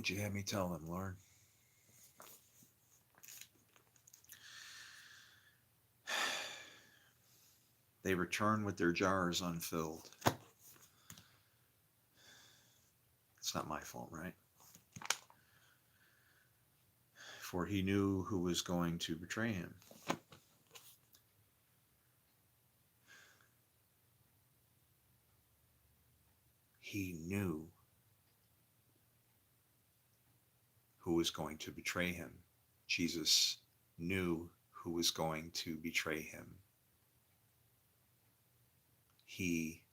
would you have me tell them, Lord? They return with their jars unfilled. It's not my fault, right? For he knew who was going to betray him. He knew who was going to betray him. Jesus knew who was going to betray him. He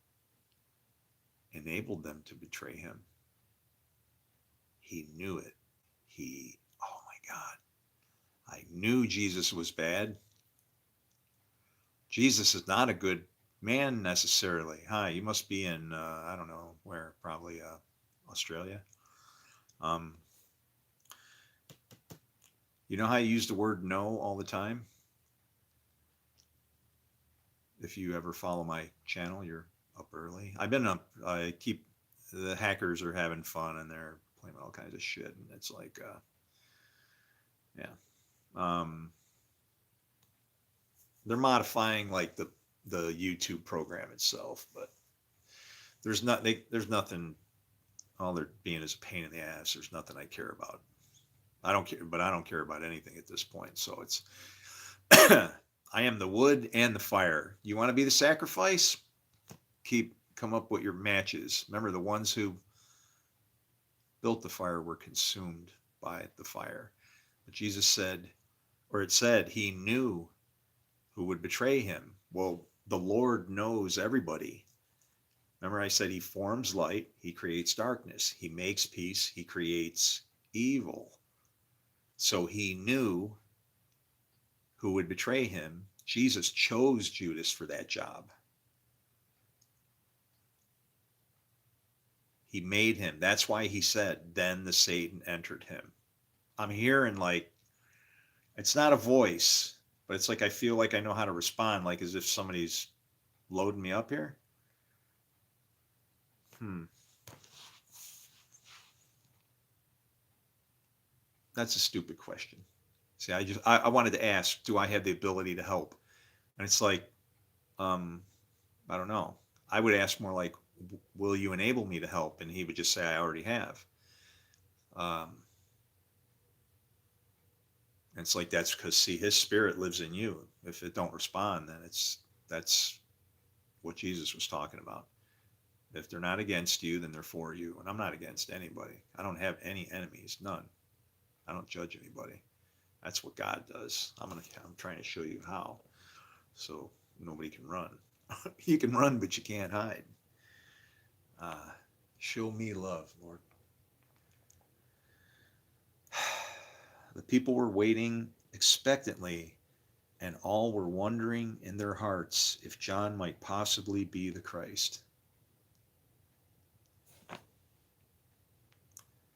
enabled them to betray him. He knew it. Oh my God. I knew Jesus was bad. Jesus is not a good man necessarily. Hi, you must be in, I don't know where, probably Australia. Um, you know how you use the word no all the time? If you ever follow my channel, you're up early. I've been up, the hackers are having fun and they're playing all kinds of shit. And it's like, yeah. Um, they're modifying like the YouTube program itself, but there's nothing. All they're being is a pain in the ass. There's nothing I care about. I don't care, but I don't care about anything at this point. So it's I am the wood and the fire. You want to be the sacrifice? Come up with your matches. Remember, the ones who built the fire were consumed by the fire. But Jesus said, or it said, he knew who would betray him. Well, the Lord knows everybody. Remember, I said he forms light, he creates darkness, he makes peace, he creates evil. So he knew who would betray him. Jesus chose Judas for that job. He made him. That's why he said, then the Satan entered him. I'm hearing like, it's not a voice, but it's like I feel like I know how to respond, like as if somebody's loading me up here. That's a stupid question. See, I wanted to ask, do I have the ability to help? And it's like, I don't know. I would ask more like, will you enable me to help? And he would just say, I already have. And it's like, that's because, see, his spirit lives in you. If it don't respond, then that's what Jesus was talking about. If they're not against you, then they're for you. And I'm not against anybody. I don't have any enemies, none. I don't judge anybody. That's what God does. I'm trying to show you how. So nobody can run. You can run, but you can't hide. Show me love, Lord. The people were waiting expectantly, and all were wondering in their hearts if John might possibly be the Christ.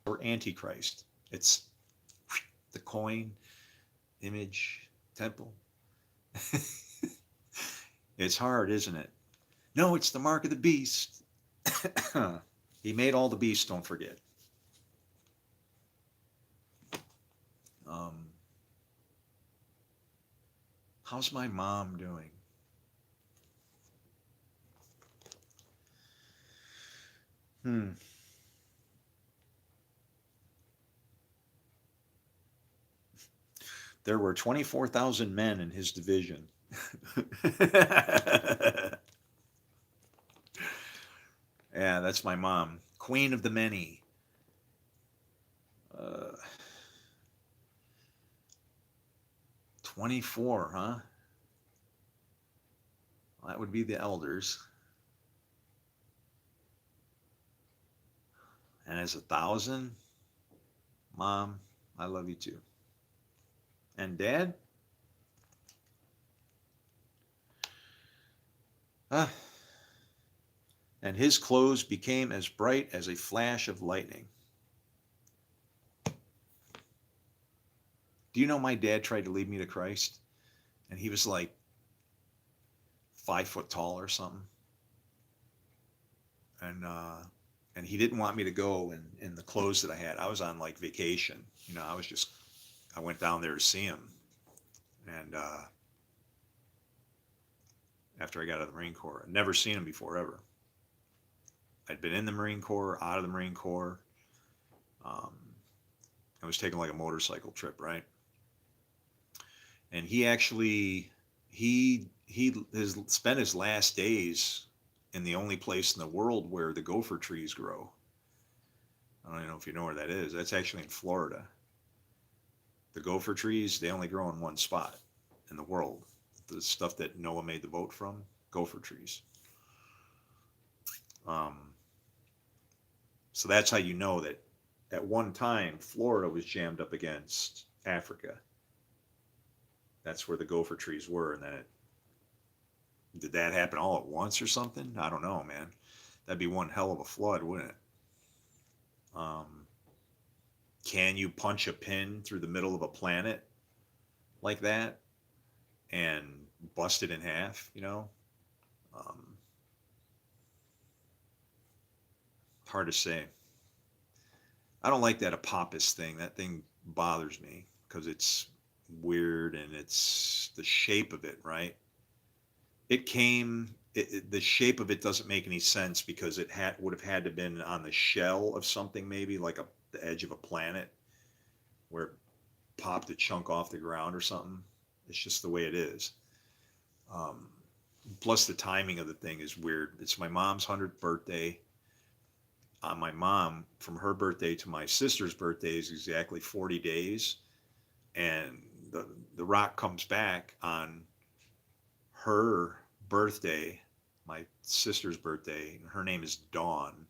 Or Antichrist. It's the coin, image, temple. It's hard, isn't it? No, it's the mark of the beast. He made all the beasts, don't forget. How's my mom doing? There were 24,000 men in his division. Yeah, that's my mom. Queen of the many. 24, huh? Well, that would be the elders. And as 1,000, Mom, I love you too. And Dad? Ah. And his clothes became as bright as a flash of lightning. Do you know my dad tried to lead me to Christ? And he was like 5 foot tall or something. And and he didn't want me to go in the clothes that I had. I was on like vacation. I went down there to see him. And after I got out of the Marine Corps, I'd never seen him before ever. I'd been in the Marine Corps, out of the Marine Corps. Um, I was taking like a motorcycle trip, right? And he actually he has spent his last days in the only place in the world where the gopher trees grow. I don't even know if you know where that is. That's actually in Florida. The gopher trees, they only grow in one spot in the world. The stuff that Noah made the boat from, gopher trees. Um, so that's how you know that at one time Florida was jammed up against Africa. That's where the gopher trees were, and then did that happen all at once or something? I don't know, man. That'd be one hell of a flood, wouldn't it? Um, can you punch a pin through the middle of a planet like that and bust it in half? Um, hard to say. I don't like that Apophis thing. That thing bothers me because it's weird and it's the shape of it, right? The shape of it doesn't make any sense because would have had to been on the shell of something, maybe like the edge of a planet where it popped a chunk off the ground or something. It's just the way it is. Um, Plus the timing of the thing is weird. It's my mom's 100th birthday. On my mom, from her birthday to my sister's birthday is exactly 40 days. And the rock comes back on her birthday, my sister's birthday. Her name is Dawn.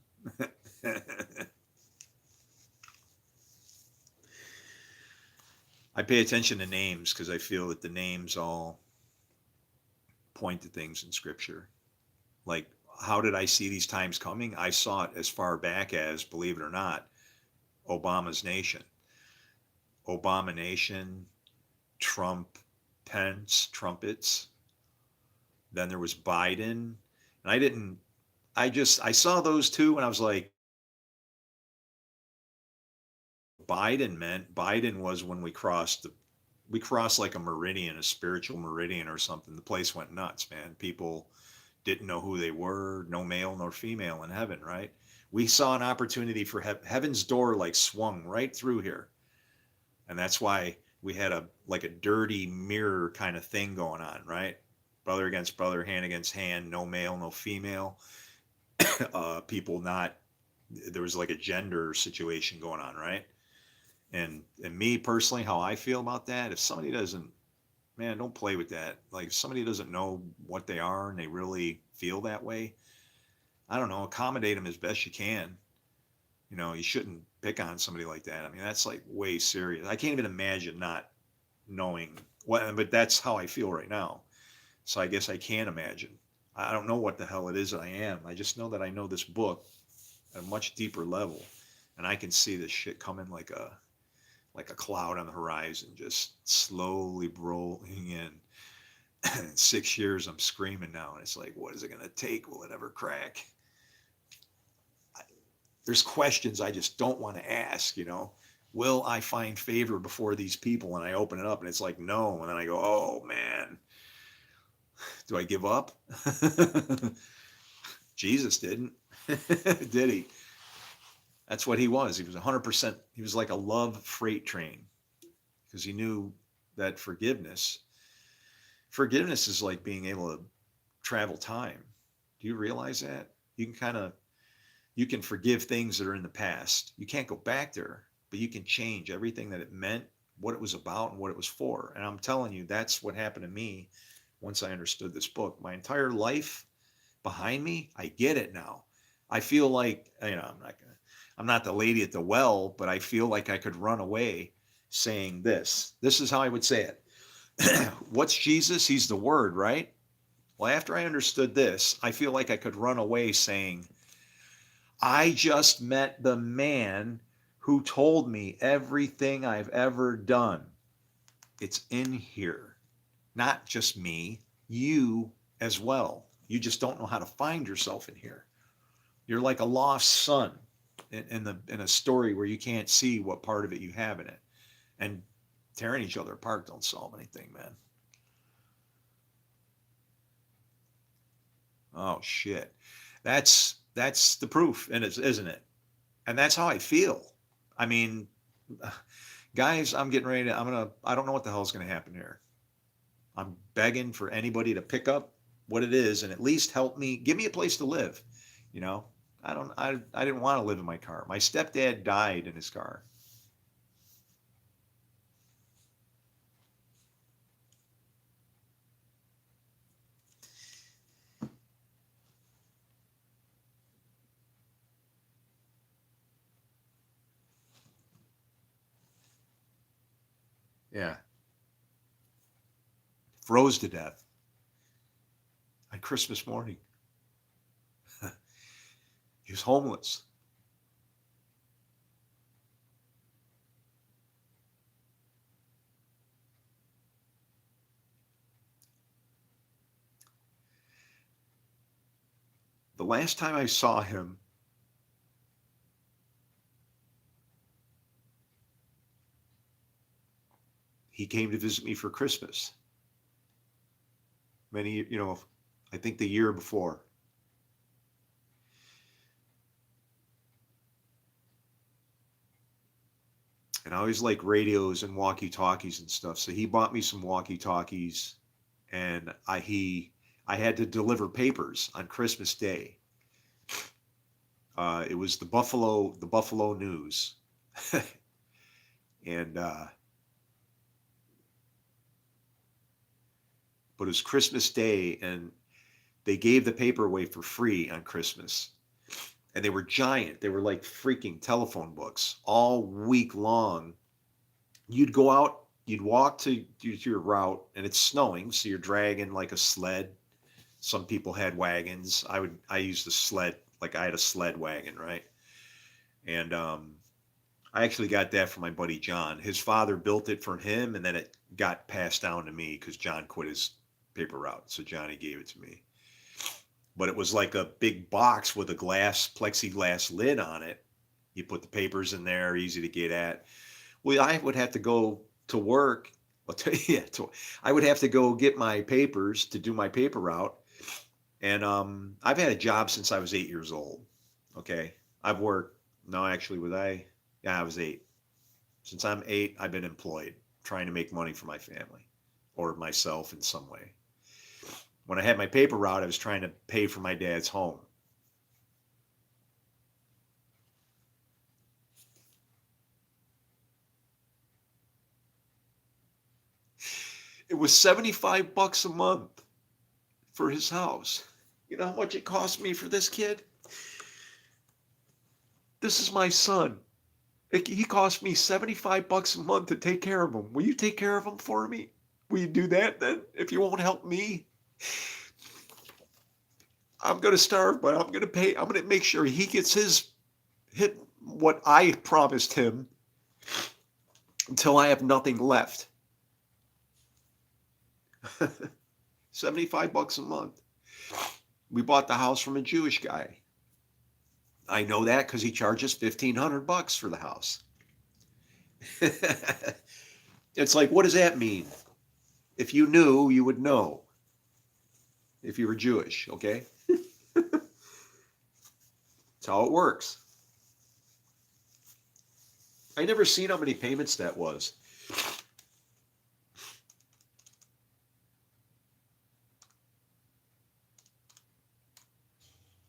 I pay attention to names because I feel that the names all point to things in scripture. Like, how did I see these times coming? I saw it as far back as, believe it or not, Obama's nation. Obama nation, Trump, Pence, trumpets. Then there was Biden. And I saw those two and I was like, Biden was when we crossed like a meridian, a spiritual meridian or something. The place went nuts, man. People didn't know who they were, no male nor female in heaven, right? We saw an opportunity for heaven's door like swung right through here. And that's why we had a dirty mirror kind of thing going on, right? Brother against brother, hand against hand, no male, no female. People not, there was like a gender situation going on, right? And me personally, how I feel about that, if somebody doesn't, man, don't play with that. Like if somebody doesn't know what they are and they really feel that way, I don't know, accommodate them as best you can. You shouldn't pick on somebody like that. I mean, that's like way serious. I can't even imagine not knowing what, but that's how I feel right now. So I guess I can imagine. I don't know what the hell it is that I am. I just know that I know this book at a much deeper level, and I can see this shit coming like a cloud on the horizon, just slowly rolling in. 6 years, I'm screaming now, and it's like, what is it going to take? Will it ever crack? There's questions I just don't want to ask. Will I find favor before these people? And I open it up, and it's like, no. And then I go, oh, man. Do I give up? Jesus didn't. Did he? That's what he was. He was 100%. He was like a love freight train because he knew that forgiveness is like being able to travel time. Do you realize that? You can forgive things that are in the past. You can't go back there, but you can change everything that it meant, what it was about, and what it was for. And I'm telling you, that's what happened to me once I understood this book. My entire life behind me, I get it now. I feel like, I'm not the lady at the well, but I feel like I could run away saying this. This is how I would say it. What's Jesus? He's the Word, right? Well, after I understood this, I feel like I could run away saying, I just met the man who told me everything I've ever done. It's in here. Not just me, you as well. You just don't know how to find yourself in here. You're like a lost son in a story where you can't see what part of it you have in it. And tearing each other apart don't solve anything, man. Oh shit. That's the proof, and it's isn't it? And that's how I feel. I mean, guys, I'm getting ready to I don't know what the hell's gonna happen here. I'm begging for anybody to pick up what it is and at least help me, give me a place to live. You know, I didn't want to live in my car. My stepdad died in his car. Yeah. Froze to death on Christmas morning. He was homeless. The last time I saw him, he came to visit me for Christmas. Many, I think the year before. And I always like radios and walkie-talkies and stuff. So he bought me some walkie-talkies, and I had to deliver papers on Christmas Day. It was the Buffalo News, and but it was Christmas Day, and they gave the paper away for free on Christmas. And they were giant. They were like freaking telephone books all week long. You'd go out, you'd walk to your route, and it's snowing, so you're dragging like a sled. Some people had wagons. I used a sled, like I had a sled wagon, right? And I actually got that from my buddy John. His father built it for him, and then it got passed down to me because John quit his paper route, so Johnny gave it to me. But it was like a big box with a plexiglass lid on it. You put the papers in there, easy to get at. Well, I would have to go to work. Yeah, I would have to go get my papers to do my paper route. And I've had a job since I was 8 years old. Okay. I've worked, no, actually, yeah, I was 8. Since I'm 8, I've been employed trying to make money for my family or myself in some way. When I had my paper route, I was trying to pay for my dad's home. It was $75 a month for his house. You know how much it cost me for this kid? This is my son. He cost me $75 a month to take care of him. Will you take care of him for me? Will you do that then? If you won't help me, I'm going to starve, but I'm going to pay. I'm going to make sure he gets hit what I promised him until I have nothing left. $75 a month. We bought the house from a Jewish guy. I know that because he charges $1,500 for the house. It's like, what does that mean? If you knew, you would know. If you were Jewish, okay? That's how it works. I never seen how many payments that was.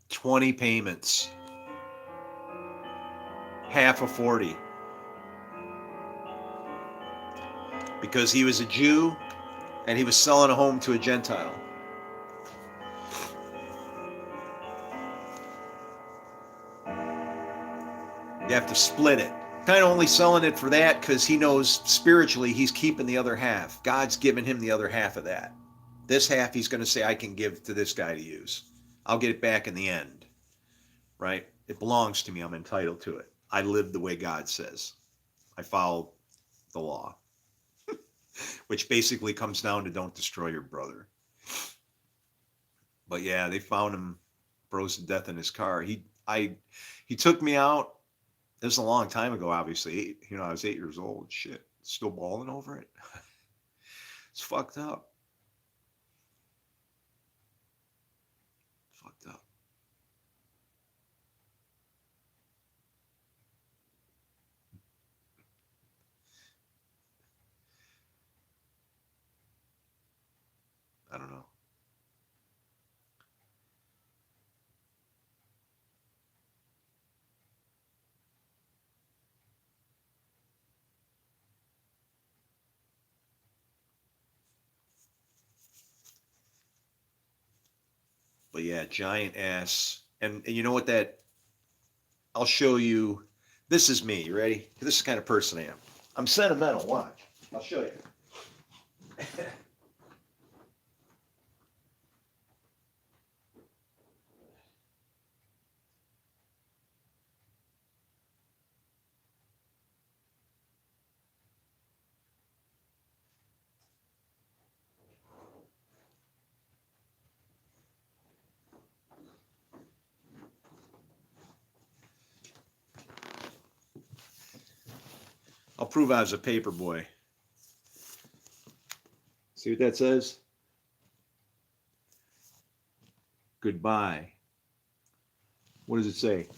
$20 payments. Half of 40. Because he was a Jew and he was selling a home to a Gentile. You have to split it. Kind of only selling it for that because he knows spiritually he's keeping the other half. God's giving him the other half of that. This half he's going to say, I can give to this guy to use. I'll get it back in the end. Right? It belongs to me. I'm entitled to it. I live the way God says. I follow the law. Which basically comes down to don't destroy your brother. But yeah, they found him froze to death in his car. he took me out. This is a long time ago, obviously. I was 8 years old. Shit, still balling over it. It's fucked up. Fucked up. I don't know. But yeah, giant ass. And you know what that? I'll show you. This is me. You ready? This is the kind of person I am. I'm sentimental. Watch. I'll show you. I'll prove I was a paper boy. See what that says? Goodbye. What does it say?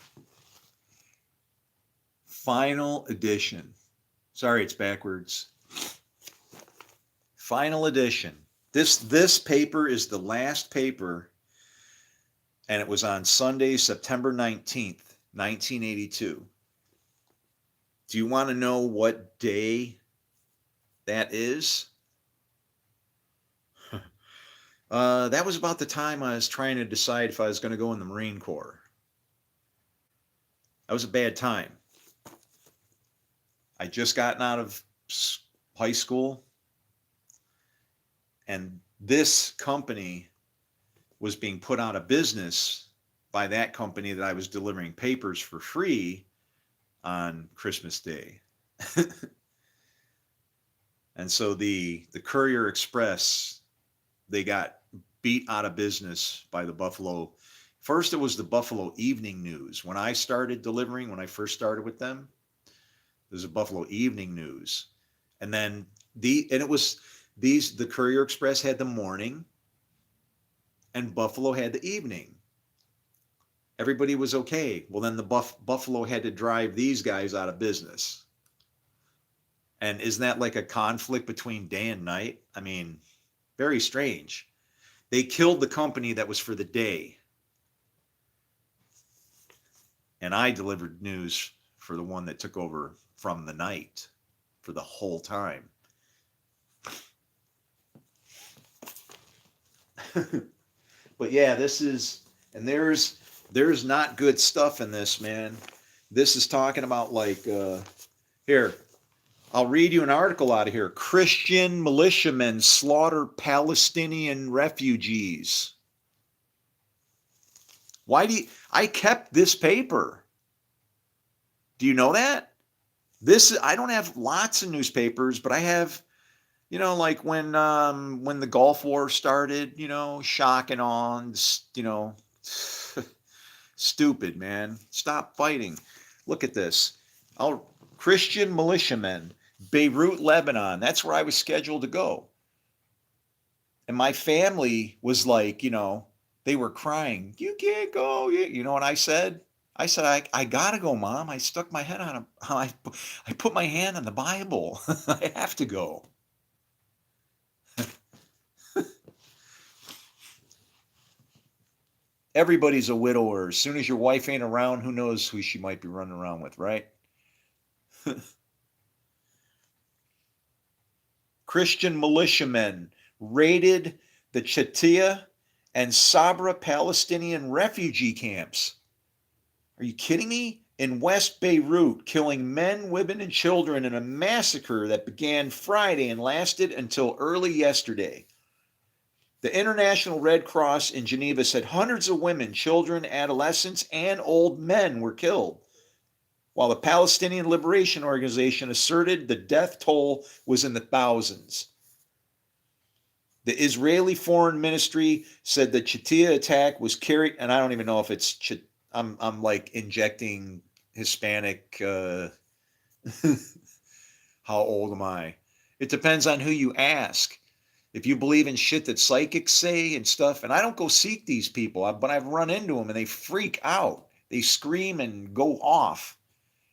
Final edition. Sorry, it's backwards. Final edition. This paper is the last paper, and it was on Sunday, September 19th, 1982. Do you want to know what day that is? That was about the time I was trying to decide if I was going to go in the Marine Corps. That was a bad time. I just gotten out of high school, and this company was being put out of business by that company that I was delivering papers for free on Christmas Day. And so the Courier Express, they got beat out of business by the Buffalo. First, it was the Buffalo Evening News. When I started delivering, when I first started with them, there's a Buffalo Evening News. And then the Courier Express had the morning and Buffalo had the evening. Everybody was okay. Well, then the Buffalo had to drive these guys out of business. And isn't that like a conflict between day and night? I mean, very strange. They killed the company that was for the day. And I delivered news for the one that took over from the night for the whole time. But yeah, there's not good stuff in this, man. This is talking about like, here, I'll read you an article out of here. Christian militiamen slaughter Palestinian refugees. I kept this paper. Do you know that? I don't have lots of newspapers, but I have, like when the Gulf War started, shock and awe, stupid, man. Stop fighting. Look at this. Christian militiamen, Beirut, Lebanon. That's where I was scheduled to go. And my family was like, they were crying. You can't go. You know what I said? I said, I gotta go, Mom. I stuck my head on I put my hand on the Bible. I have to go. Everybody's a widower. As soon as your wife ain't around, who knows who she might be running around with, right? Christian militiamen raided the Chatia and Sabra Palestinian refugee camps. Are you kidding me? In West Beirut, killing men, women, and children in a massacre that began Friday and lasted until early yesterday. The International Red Cross in Geneva said hundreds of women, children, adolescents, and old men were killed, while the Palestinian Liberation Organization asserted the death toll was in the thousands. The Israeli Foreign Ministry said the Chatia attack was carried, and I don't even know if it's I'm like injecting Hispanic. How old am I? It depends on who you ask. If you believe in shit that psychics say and stuff, and I don't go seek these people, but I've run into them and they freak out. They scream and go off.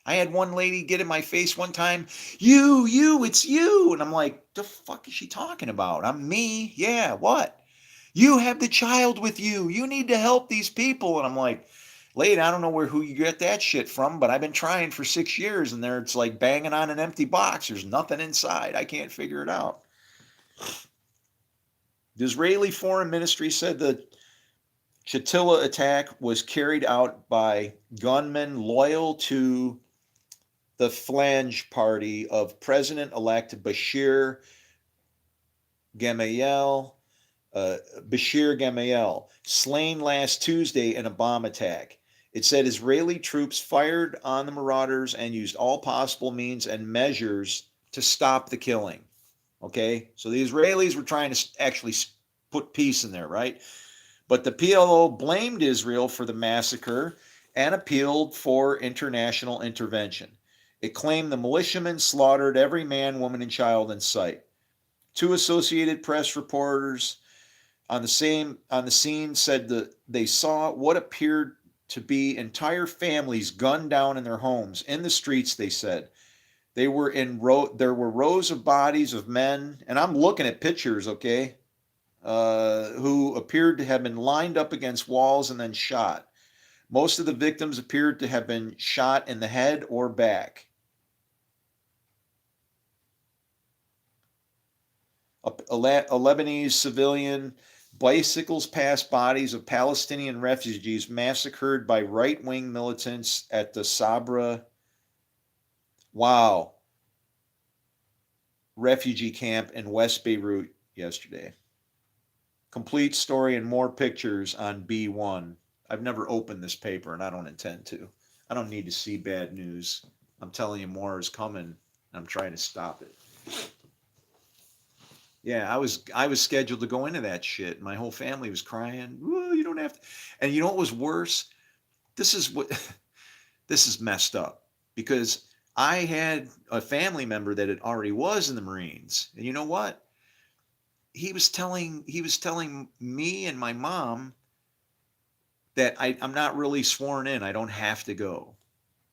I had one lady get in my face one time, it's you. And I'm like, the fuck is she talking about? I'm me. Yeah, what? You have the child with you. You need to help these people. And I'm like, lady, I don't know who you get that shit from, but I've been trying for 6 years and it's like banging on an empty box. There's nothing inside. I can't figure it out. The Israeli Foreign Ministry said the Shatila attack was carried out by gunmen loyal to the Flange Party of President-elect Gemayel, Bashir Gemayel, slain last Tuesday in a bomb attack. It said Israeli troops fired on the marauders and used all possible means and measures to stop the killing. Okay, so the Israelis were trying to actually put peace in there, right? But the PLO blamed Israel for the massacre and appealed for international intervention. It claimed the militiamen slaughtered every man, woman, and child in sight. Two Associated Press reporters on the scene said that they saw what appeared to be entire families gunned down in their homes in the streets. They said there were rows of bodies of men, and I'm looking at pictures, okay, who appeared to have been lined up against walls and then shot. Most of the victims appeared to have been shot in the head or back. A Lebanese civilian bicycles past bodies of Palestinian refugees massacred by right-wing militants at the Sabra, refugee camp in West Beirut yesterday. Complete story and more pictures on B1. I've never opened this paper and I don't intend to. I don't need to see bad news. I'm telling you, more is coming. I'm trying to stop it. Yeah, I was scheduled to go into that shit. My whole family was crying. Whoa, you don't have to. And you know what was worse? This is what this is messed up because I had a family member that had already was in the Marines. And you know what? He was telling me and my mom that I'm not really sworn in. I don't have to go.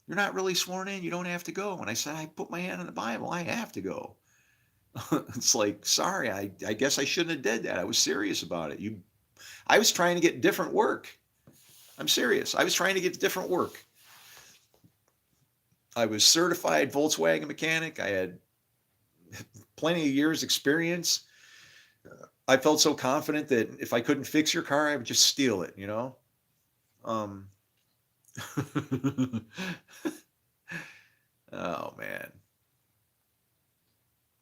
You're not really sworn in. You don't have to go. And I said, I put my hand on the Bible. I have to go. It's like, sorry, I guess I shouldn't have did that. I was serious about it. I was trying to get different work. I'm serious. I was trying to get different work. I was certified Volkswagen mechanic. I had plenty of years experience. I felt so confident that if I couldn't fix your car, I would just steal it, you know? Oh man.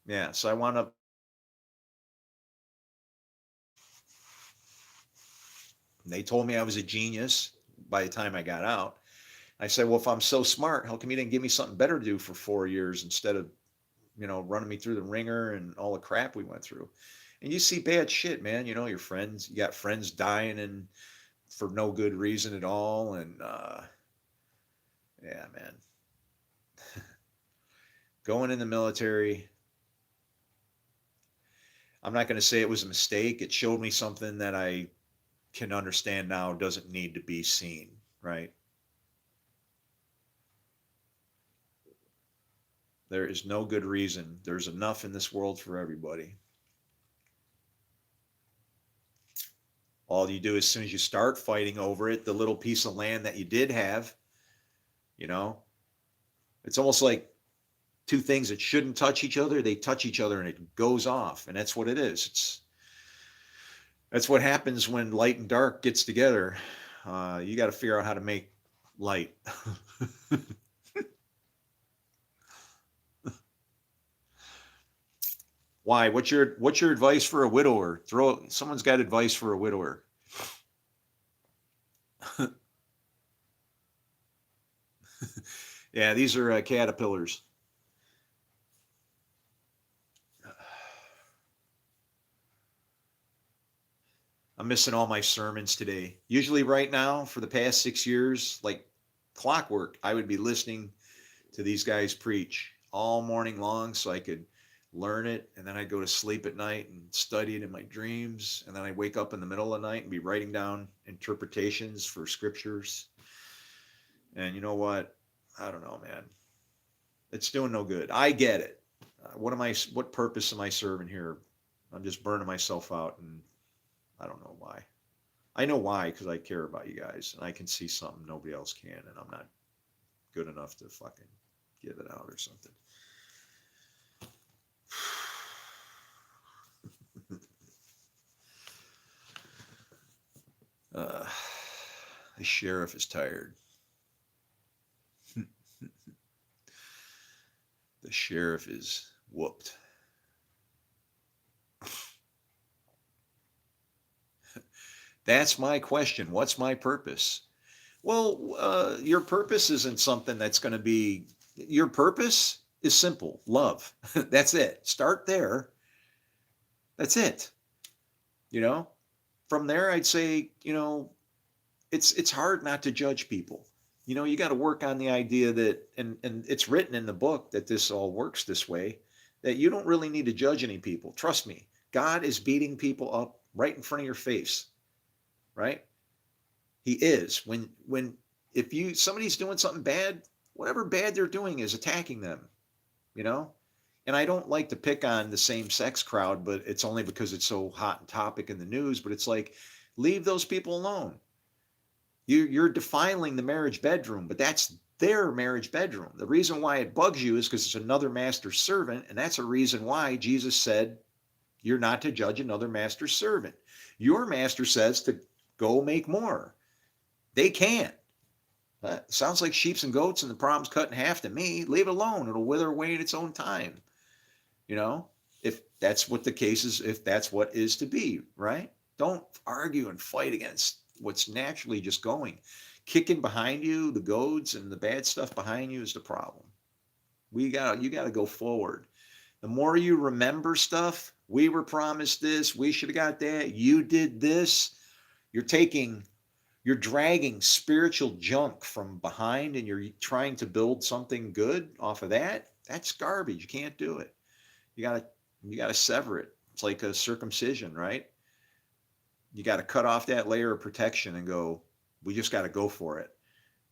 Yeah, so I wound up they told me I was a genius by the time I got out. I said, well, if I'm so smart, how come you didn't give me something better to do for 4 years instead of, running me through the ringer and all the crap we went through? And you see bad shit, man. You know, your friends, you got friends dying and for no good reason at all. And yeah, man. Going in the military, I'm not going to say it was a mistake. It showed me something that I can understand now doesn't need to be seen, right? There is no good reason. There's enough in this world for everybody. All you do as soon as you start fighting over it, the little piece of land that you did have, you know, it's almost like two things that shouldn't touch each other, they touch each other and it goes off. And that's what it is. That's what happens when light and dark gets together. You got to figure out how to make light. Why? What's your advice for a widower? Someone's got advice for a widower. Yeah, these are caterpillars. I'm missing all my sermons today. Usually right now, for the past 6 years, like clockwork, I would be listening to these guys preach all morning long so I could learn it. And then I'd go to sleep at night and study it in my dreams. And then I'd wake up in the middle of the night and be writing down interpretations for scriptures. And you know what? I don't know, man. It's doing no good. I get it. What purpose am I serving here? I'm just burning myself out, and I don't know why. I know why, because I care about you guys, and I can see something nobody else can, and I'm not good enough to fucking give it out or something. The sheriff is tired. The sheriff is whooped. That's my question. What's my purpose? Well, your purpose isn't something that's going to be, your purpose is simple, love. That's it. Start there. That's it. You know, from there, I'd say, it's hard not to judge people. You got to work on the idea that, and it's written in the book that this all works this way, that you don't really need to judge any people. Trust me, God is beating people up right in front of your face, right? He is. If somebody's doing something bad, whatever bad they're doing is attacking them, you know? And I don't like to pick on the same sex crowd, but it's only because it's so hot and topic in the news. But it's like, leave those people alone. You're defiling the marriage bedroom, but that's their marriage bedroom. The reason why it bugs you is because it's another master's servant, and that's a reason why Jesus said you're not to judge another master's servant. Your master says to go make more. They can't. Sounds like sheep and goats, and the problem's cut in half to me. Leave it alone. It'll wither away in its own time. If that's what the case is, if that's what is to be, right? Don't argue and fight against what's naturally just going. Kicking behind you, the goads and the bad stuff behind you is the problem. You got to go forward. The more you remember stuff, we were promised this, we should have got that, you did this, you're dragging spiritual junk from behind, and you're trying to build something good off of that. That's garbage. You can't do it. You gotta sever it. It's like a circumcision, right? You got to cut off that layer of protection and go, we just got to go for it.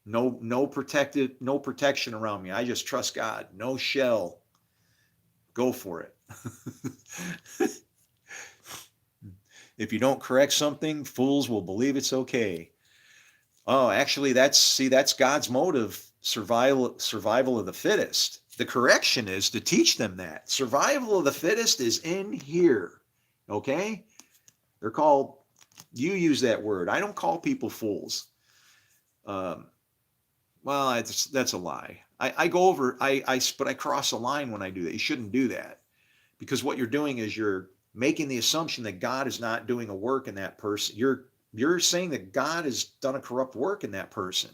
No protection around me. I just trust God. No shell. Go for it. If you don't correct something, fools will believe it's okay. Oh, actually, that's God's motive, survival of the fittest. The correction is to teach them that. Survival of the fittest is in here. Okay? They're called, you use that word. I don't call people fools. Well, that's a lie. I cross a line when I do that. You shouldn't do that, because what you're doing is you're making the assumption that God is not doing a work in that person. You're saying that God has done a corrupt work in that person.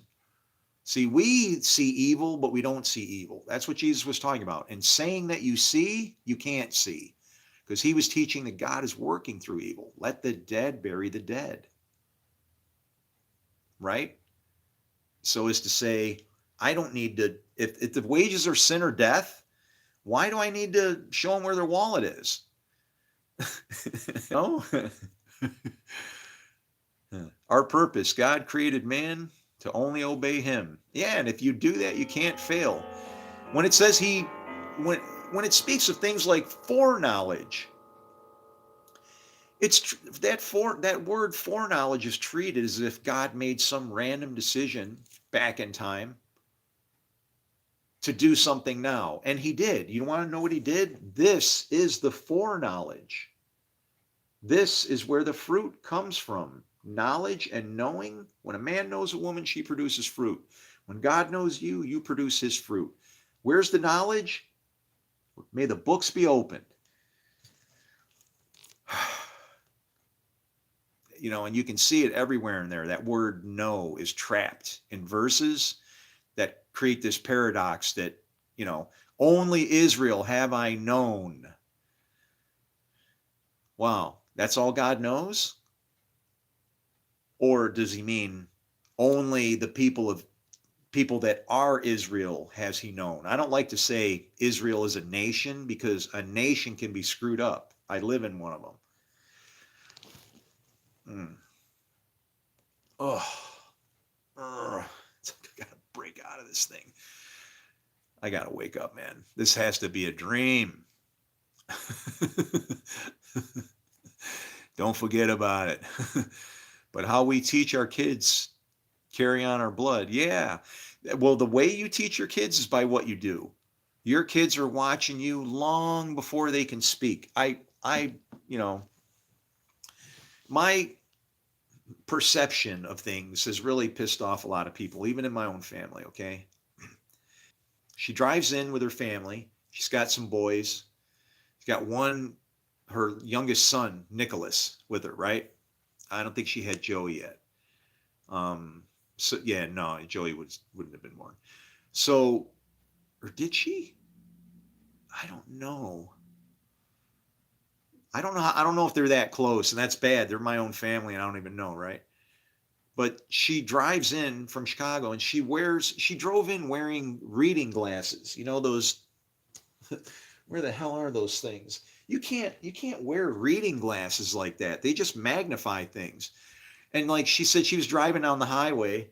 See, we see evil, but we don't see evil. That's what Jesus was talking about. And saying that you see, you can't see, because he was teaching that God is working through evil. Let the dead bury the dead. Right? So as to say, I don't need to, if the wages are sin or death, why do I need to show them where their wallet is? No. Our purpose, God created man to only obey him. Yeah, and if you do that, you can't fail. When it says when it speaks of things like foreknowledge, that word foreknowledge is treated as if God made some random decision back in time to do something now. And he did. You want to know what he did? This is the foreknowledge. This is where the fruit comes from. Knowledge and knowing. When a man knows a woman, she produces fruit. When God knows you, you produce his fruit. Where's the knowledge? May the books be opened. And you can see it everywhere in there. That word know is trapped in verses that create this paradox that, only Israel have I known. Wow, that's all God knows? Or does he mean only the people that are Israel has he known? I don't like to say Israel is a nation because a nation can be screwed up. I live in one of them. Mm. Oh, I gotta break out of this thing. I gotta wake up, man. This has to be a dream. Don't forget about it. But how we teach our kids carry on our blood. Yeah. Well, the way you teach your kids is by what you do. Your kids are watching you long before they can speak. You know, my perception of things has really pissed off a lot of people, even in my own family. Okay. She drives in with her family. She's got some boys. She's got one, her youngest son, Nicholas, with her, right? I don't think she had Joey yet. So yeah, no, Joey wouldn't have been born. So, or did she? I don't know. I don't know. I don't know if they're that close, and that's bad. They're my own family, and I don't even know, right? But she drives in from Chicago, and she drove in wearing reading glasses. You know those? Where the hell are those things? You can't wear reading glasses like that. They just magnify things. And like she said, she was driving down the highway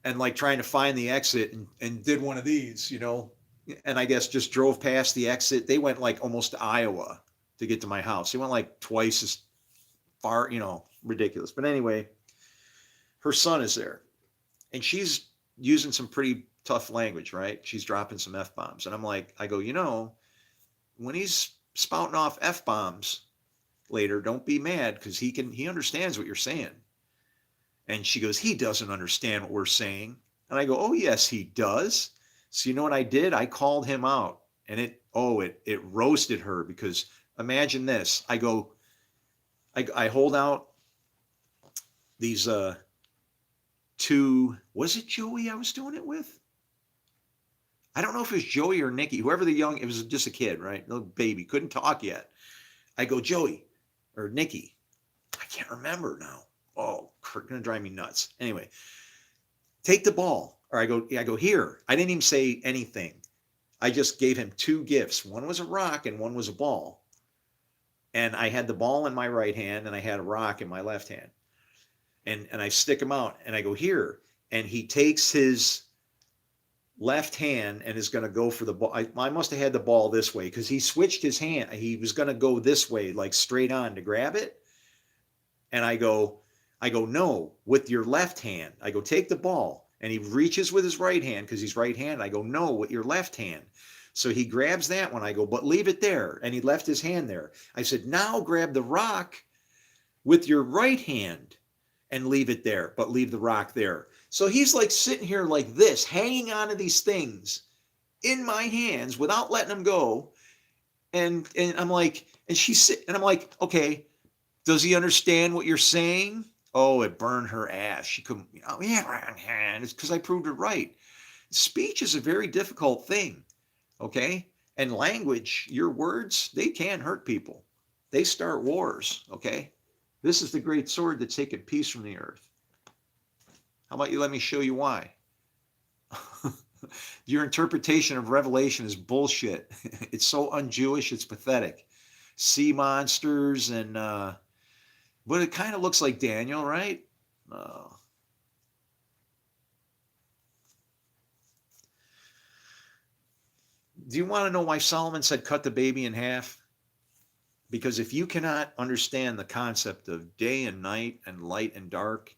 and like trying to find the exit and did one of these, and I guess just drove past the exit. They went like almost to Iowa to get to my house. They went like twice as far, ridiculous. But anyway, her son is there and she's using some pretty tough language, right? She's dropping some F bombs. And I'm like, I go, when he's spouting off F bombs later, don't be mad because he understands what you're saying. And she goes, he doesn't understand what we're saying. And I go, oh, yes, he does. So you know what I did? I called him out and it roasted her because imagine this. I hold out these two, was it Joey I was doing it with? I don't know if it was Joey or Nikki, whoever it was just a kid, right? Little baby, couldn't talk yet. I go, Joey or Nikki. I can't remember now. Oh, gonna drive me nuts. Anyway, take the ball. Or I go here. I didn't even say anything. I just gave him two gifts. One was a rock and one was a ball. And I had the ball in my right hand and I had a rock in my left hand. And I stick him out and I go here. And he takes his left hand and is going to go for the ball. I must have had the ball this way because he switched his hand. He was going to go this way, like straight on to grab it. And I go, no, with your left hand. I go, take the ball. And he reaches with his right hand because he's right handed. I go, no, with your left hand. So he grabs that one. I go, but leave it there. And he left his hand there. I said, now grab the rock with your right hand and leave it there, but leave the rock there. So he's like sitting here like this, hanging on to these things in my hands without letting them go. And I'm like, and I'm like, okay, does he understand what you're saying? Oh, it burned her ass. She couldn't, it's because I proved her right. Speech is a very difficult thing, okay? And language, your words, they can hurt people. They start wars, okay? This is the great sword that's taken peace from the earth. How about you let me show you why? Your interpretation of Revelation is bullshit. It's so un-Jewish, it's pathetic. Sea monsters and, but it kind of looks like Daniel, right? Do you want to know why Solomon said cut the baby in half? Because if you cannot understand the concept of day and night and light and dark,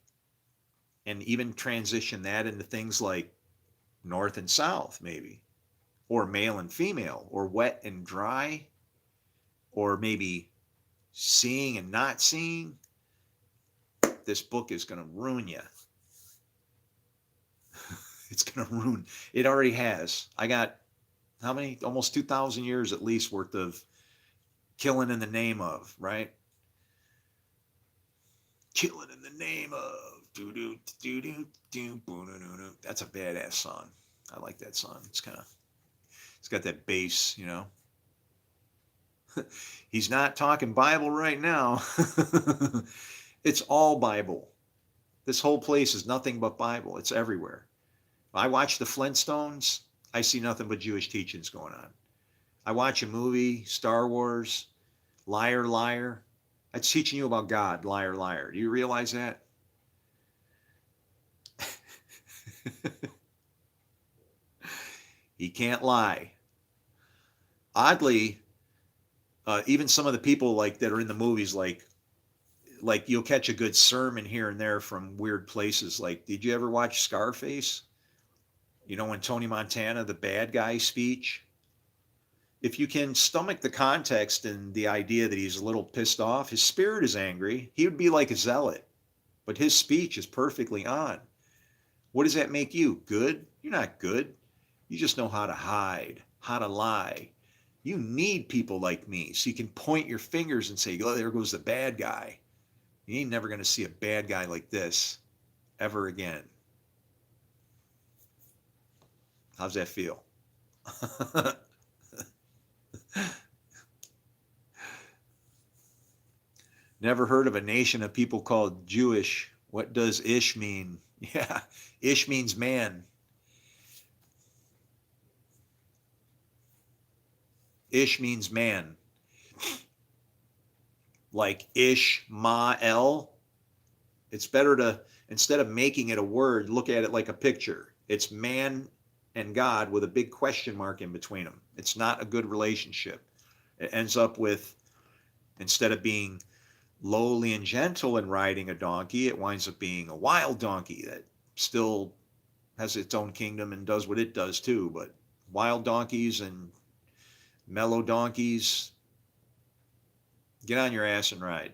and even transition that into things like north and south, maybe, or male and female, or wet and dry, or maybe seeing and not seeing, this book is going to ruin you. It's going to ruin. It already has. I got how many? Almost 2,000 years at least worth of killing in the name of, right? Killing in the name of. That's a badass song. I like that song. It's got that bass, He's not talking Bible right now. It's all Bible. This whole place is nothing but Bible. It's everywhere. I watch the Flintstones, I see nothing but Jewish teachings going on. I watch a movie, Star Wars, liar, liar. It's teaching you about God, liar, liar. Do you realize that? He can't lie. Oddly, even some of the people like that are in the movies, like you'll catch a good sermon here and there from weird places. Like, did you ever watch Scarface? You know, when Tony Montana, the bad guy speech, if you can stomach the context and the idea that he's a little pissed off, his spirit is angry. He would be like a zealot, but his speech is perfectly on. What does that make you? Good? You're not good. You just know how to hide, how to lie. You need people like me so you can point your fingers and say, oh, there goes the bad guy. You ain't never going to see a bad guy like this ever again. How's that feel? Never heard of a nation of people called Jewish. What does ish mean? Yeah, ish means man. Ish means man. Like Ishmael. It's better to, instead of making it a word, look at it like a picture. It's man and God with a big question mark in between them. It's not a good relationship. It ends up with, instead of being lowly and gentle in riding a donkey, it winds up being a wild donkey that still has its own kingdom and does what it does too. But wild donkeys and mellow donkeys, get on your ass and ride.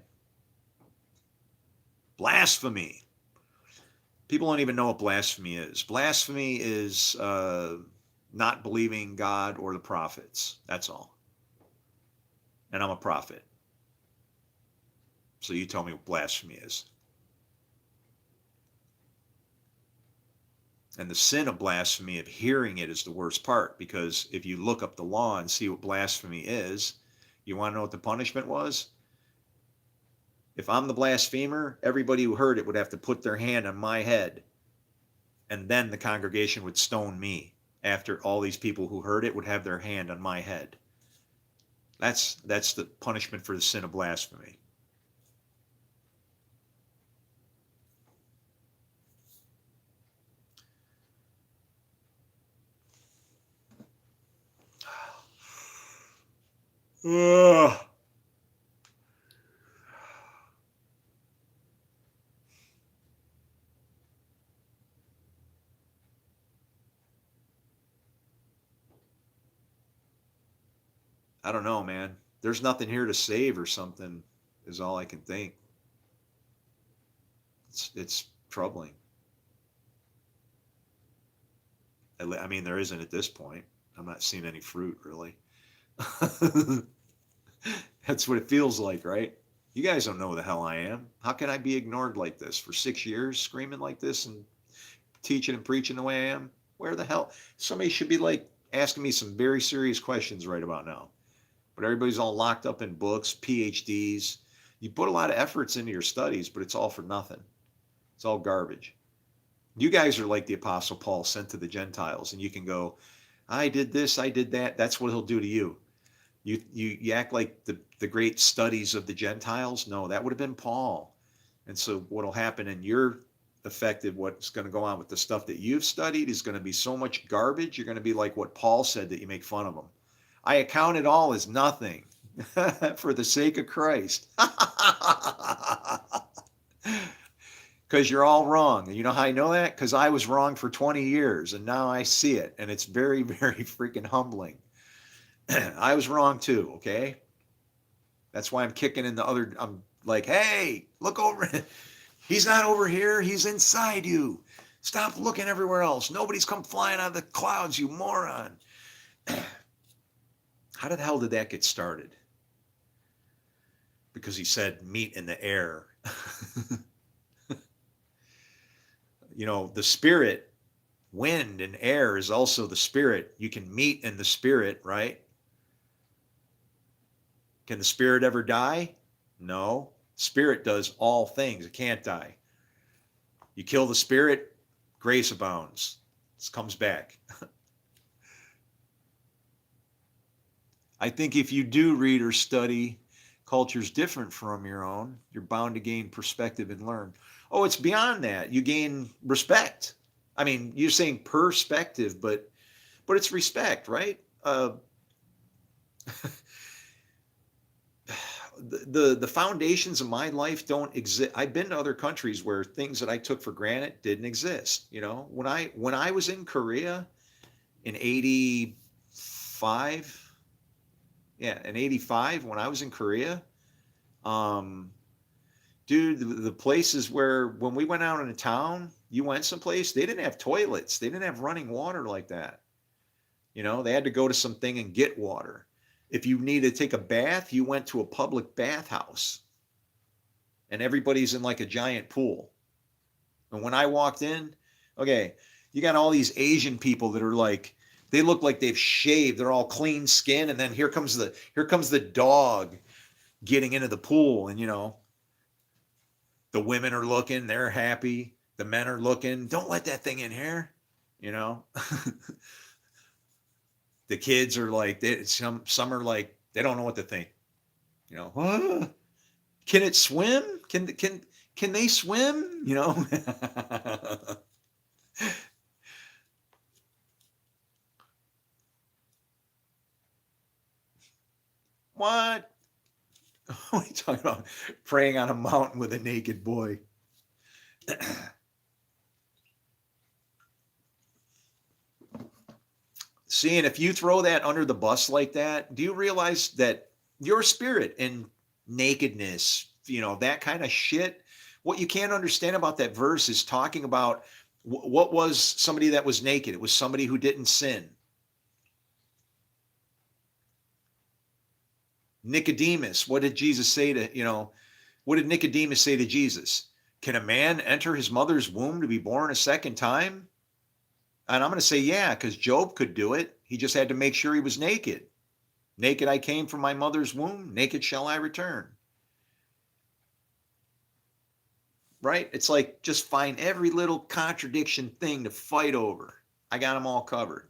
Blasphemy. People don't even know what blasphemy is. Blasphemy is not believing God or the prophets. That's all. And I'm a prophet. So you tell me what blasphemy is. And the sin of blasphemy, of hearing it, is the worst part, because if you look up the law and see what blasphemy is, you want to know what the punishment was? If I'm the blasphemer, everybody who heard it would have to put their hand on my head, and then the congregation would stone me. After all these people who heard it would have their hand on my head. That's the punishment for the sin of blasphemy. Ugh. I don't know, man. There's nothing here to save or something, is all I can think. It's troubling. I mean, there isn't at this point. I'm not seeing any fruit, really. That's what it feels like, right? You guys don't know who the hell I am. How can I be ignored like this for 6 years, screaming like this and teaching and preaching the way I am? Where the hell? Somebody should be like asking me some very serious questions right about now. But everybody's all locked up in books, PhDs. You put a lot of efforts into your studies, but it's all for nothing. It's all garbage. You guys are like the Apostle Paul sent to the Gentiles, and you can go, I did this, I did that. That's what he'll do to you. You act like the great studies of the Gentiles. No, that would have been Paul. And so what'll happen in your affected, what's going to go on with the stuff that you've studied is going to be so much garbage. You're going to be like what Paul said, that you make fun of him. I account it all as nothing for the sake of Christ. Because you're all wrong. And you know how I know that? Because I was wrong for 20 years and now I see it. And it's very, very freaking humbling. I was wrong too, okay? That's why I'm kicking in the other, I'm like, hey, look over. He's not over here. He's inside you. Stop looking everywhere else. Nobody's come flying out of the clouds, you moron. How the hell did that get started? Because he said meat in the air. You know, the spirit, wind and air is also the spirit. You can meet in the spirit, right? Can the spirit ever die? No. Spirit does all things. It can't die. You kill the spirit, grace abounds. This comes back. I think if you do read or study cultures different from your own, you're bound to gain perspective and learn. Oh, it's beyond that. You gain respect. I mean, you're saying perspective, but it's respect, right? The foundations of my life don't exist. I've been to other countries where things that I took for granted didn't exist. You know, when I was in Korea in '85, yeah, in '85 when I was in Korea, um, dude, the places where when we went out into town, you went someplace, they didn't have toilets, they didn't have running water like that. You know, they had to go to something and get water. If you needed to take a bath, you went to a public bathhouse and everybody's in like a giant pool. And when I walked in, okay, you got all these Asian people that are like, they look like they've shaved, they're all clean skin, and then here comes the dog getting into the pool, and the women are looking, they're happy, the men are looking, don't let that thing in here, you know. The kids are like, some are like, they don't know what to think, huh? Can it swim? Can they swim? What? What are you talking about? Praying on a mountain with a naked boy. Seeing if you throw that under the bus like that, do you realize that your spirit and nakedness, that kind of shit, what you can't understand about that verse is talking about what was somebody that was naked? It was somebody who didn't sin. Nicodemus, what did Jesus say what did Nicodemus say to Jesus? Can a man enter his mother's womb to be born a second time? And I'm going to say, yeah, because Job could do it. He just had to make sure he was naked. Naked I came from my mother's womb, naked shall I return. Right? It's like just find every little contradiction thing to fight over. I got them all covered.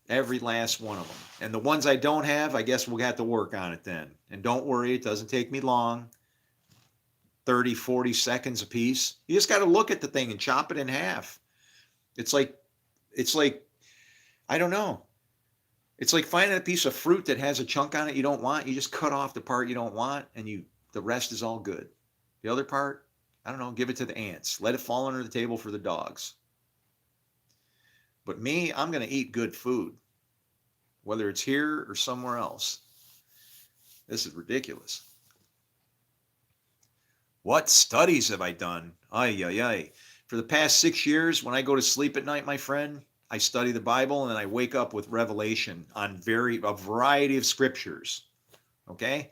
Every last one of them. And the ones I don't have, I guess we'll have to work on it then. And don't worry, it doesn't take me long. 30, 40 seconds a piece. You just got to look at the thing and chop it in half. It's like, I don't know. It's like finding a piece of fruit that has a chunk on it you don't want. You just cut off the part you don't want, and the rest is all good. The other part, I don't know, give it to the ants. Let it fall under the table for the dogs. But me, I'm going to eat good food, whether it's here or somewhere else. This is ridiculous. What studies have I done? Ay, ay, ay. For the past 6 years, when I go to sleep at night, my friend, I study the Bible and then I wake up with revelation on a variety of scriptures. Okay?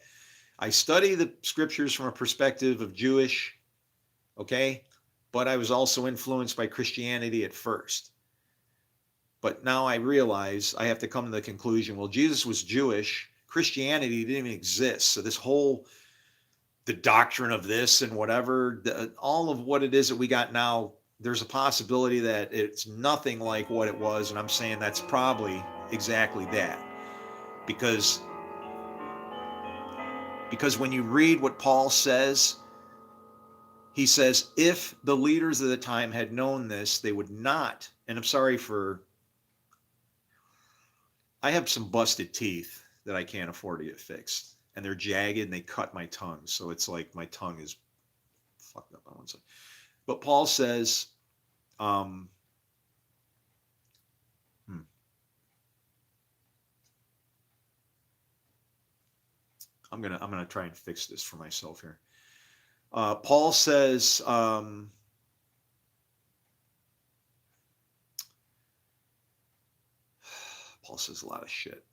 I study the scriptures from a perspective of Jewish, okay? But I was also influenced by Christianity at first. But now I realize I have to come to the conclusion, well, Jesus was Jewish. Christianity didn't even exist. So the doctrine of this and whatever, all of what it is that we got now, there's a possibility that it's nothing like what it was. And I'm saying that's probably exactly that. Because when you read what Paul says, he says, if the leaders of the time had known this, they would not. And I'm sorry I have some busted teeth that I can't afford to get fixed. And they're jagged and they cut my tongue. So it's like my tongue is fucked up on one side. But Paul says, I'm gonna try and fix this for myself here. Paul says, Paul says a lot of shit.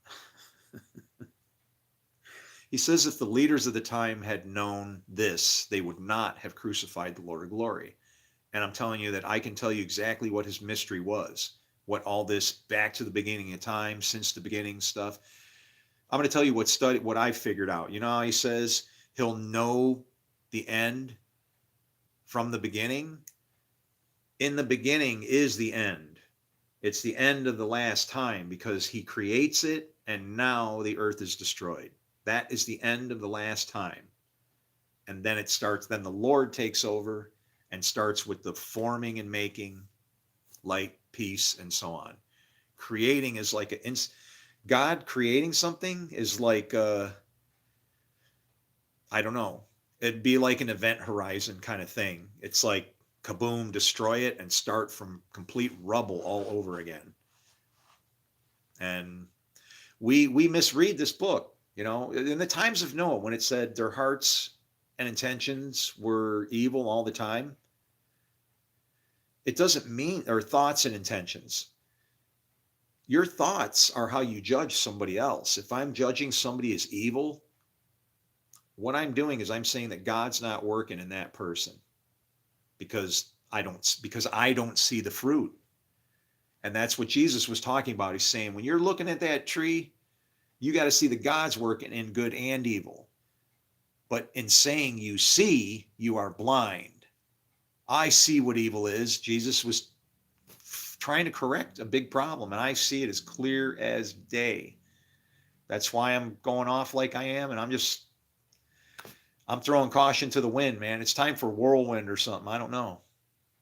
He says if the leaders of the time had known this, they would not have crucified the Lord of glory. And I'm telling you that I can tell you exactly what his mystery was, what all this back to the beginning of time, since the beginning stuff. I'm going to tell you what I figured out. You know how he says he'll know the end from the beginning. In the beginning is the end. It's the end of the last time because he creates it and now the earth is destroyed. That is the end of the last time. And then it starts, then the Lord takes over and starts with the forming and making, light, peace, and so on. Creating is like God creating something is like, I don't know, it'd be like an event horizon kind of thing. It's like kaboom, destroy it and start from complete rubble all over again. And we misread this book, in the times of Noah, when it said their hearts and intentions were evil all the time. It doesn't mean, or thoughts and intentions. Your thoughts are how you judge somebody else. If I'm judging somebody as evil, what I'm doing is I'm saying that God's not working in that person because I don't see the fruit. And that's what Jesus was talking about. He's saying, when you're looking at that tree, you got to see that God's working in good and evil. But in saying you see, you are blind. I see what evil is. Jesus was trying to correct a big problem, and I see it as clear as day. That's why I'm going off like I am, and I'm throwing caution to the wind, man. It's time for whirlwind or something. I don't know.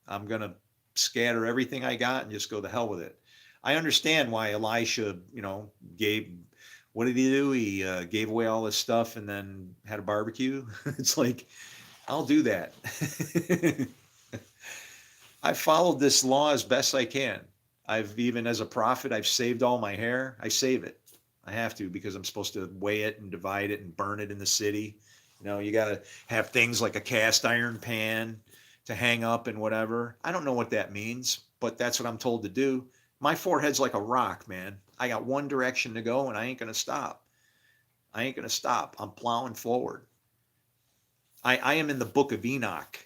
I'm going to scatter everything I got and just go to hell with it. I understand why Elisha, what did he do? He gave away all his stuff and then had a barbecue. It's like, I'll do that. I followed this law as best I can. Even as a prophet, I've saved all my hair. I save it. I have to because I'm supposed to weigh it and divide it and burn it in the city. You got to have things like a cast iron pan to hang up and whatever. I don't know what that means, but that's what I'm told to do. My forehead's like a rock, man. I got one direction to go and I ain't going to stop. I'm plowing forward. I am in the book of Enoch.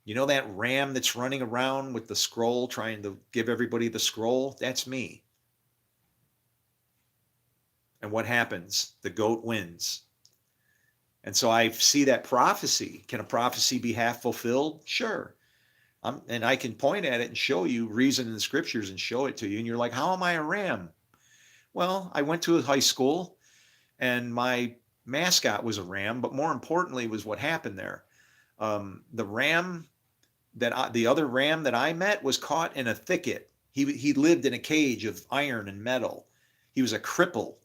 You know that ram that's running around with the scroll trying to give everybody the scroll? That's me. And what happens? The goat wins. And so I see that prophecy. Can a prophecy be half fulfilled? Sure. And I can point at it and show you reason in the scriptures and show it to you. And you're like, how am I a ram? Well, I went to a high school and my mascot was a ram, but more importantly was what happened there. The other ram that I met was caught in a thicket. He lived in a cage of iron and metal. He was a cripple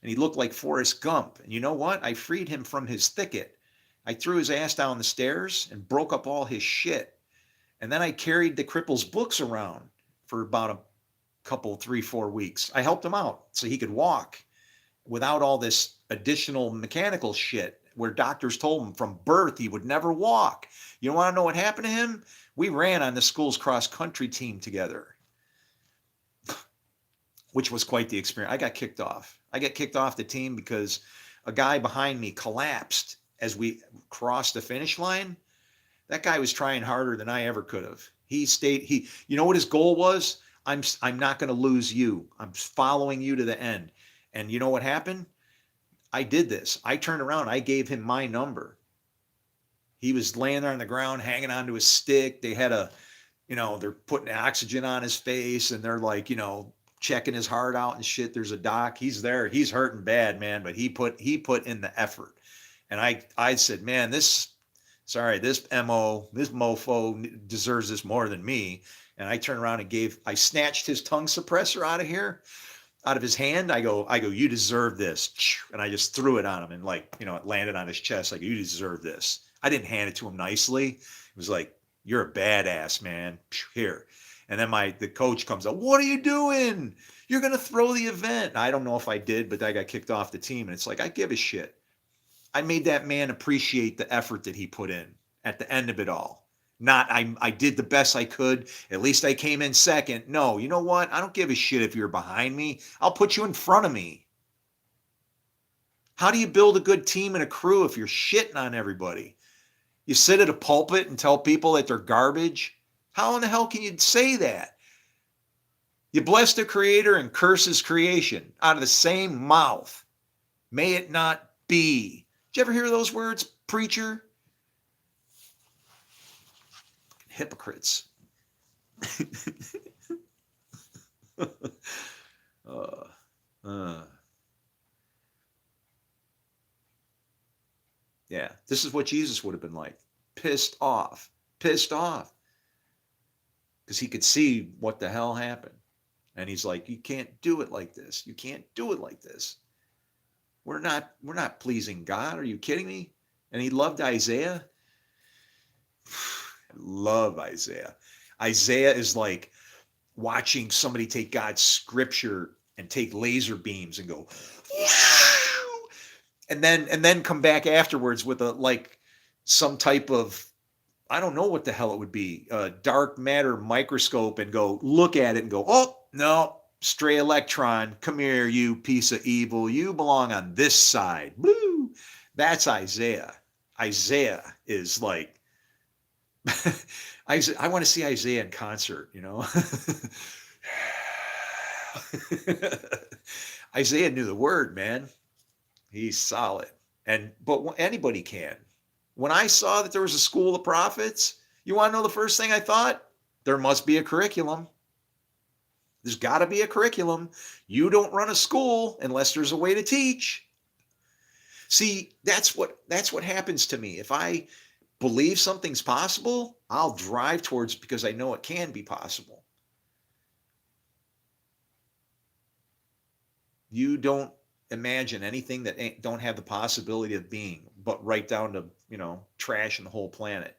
and he looked like Forrest Gump. And you know what? I freed him from his thicket. I threw his ass down the stairs and broke up all his shit. And then I carried the cripple's books around for about a couple, 3-4 weeks. I helped him out so he could walk without all this additional mechanical shit where doctors told him from birth he would never walk. You want to know what happened to him? We ran on the school's cross-country team together, which was quite the experience. I got kicked off. The team because a guy behind me collapsed as we crossed the finish line. That guy was trying harder than I ever could have. You know what his goal was? I'm not going to lose you. I'm following you to the end. And you know what happened? I did this. I turned around. I gave him my number. He was laying there on the ground, hanging onto his stick. They had they're putting oxygen on his face and they're like, checking his heart out and shit. There's a doc. He's there. He's hurting bad, man. But he put in the effort. And I said, man, this mofo deserves this more than me. And I turned around and I snatched his tongue suppressor out of his hand. I go, you deserve this. And I just threw it on him and it landed on his chest. Like, you deserve this. I didn't hand it to him nicely. It was like, you're a badass, man. Here. And then the coach comes up, what are you doing? You're going to throw the event. I don't know if I did, but I got kicked off the team. And it's like, I give a shit. I made that man appreciate the effort that he put in at the end of it all. Not, I did the best I could. At least I came in second. No, you know what? I don't give a shit if you're behind me. I'll put you in front of me. How do you build a good team and a crew if you're shitting on everybody? You sit at a pulpit and tell people that they're garbage? How in the hell can you say that? You bless the creator and curse his creation out of the same mouth. May it not be. Did you ever hear those words, preacher? Hypocrites. uh, uh, yeah, this is what Jesus would have been like. Pissed off. Pissed off. Because he could see what the hell happened. And he's like, you can't do it like this. You can't do it like this. We're not pleasing God. Are you kidding me? And he loved Isaiah. I love Isaiah. Isaiah is like watching somebody take God's scripture and take laser beams and go, and then come back afterwards with a like some type of, I don't know what the hell it would be, a dark matter microscope, and go look at it and go, oh no, stray electron, come here, you piece of evil, you belong on this side. Woo! That's Isaiah. Isaiah is like, I want to see Isaiah in concert, you know. Isaiah knew the word, man. He's solid. But anybody can. When I saw that there was a school of prophets, you want to know the first thing I thought? There must be a curriculum. There's got to be a curriculum. You don't run a school unless there's a way to teach. See, that's what happens to me. If I believe something's possible, I'll drive towards it because I know it can be possible. You don't imagine anything that don't have the possibility of being, but right down to, trash in the whole planet.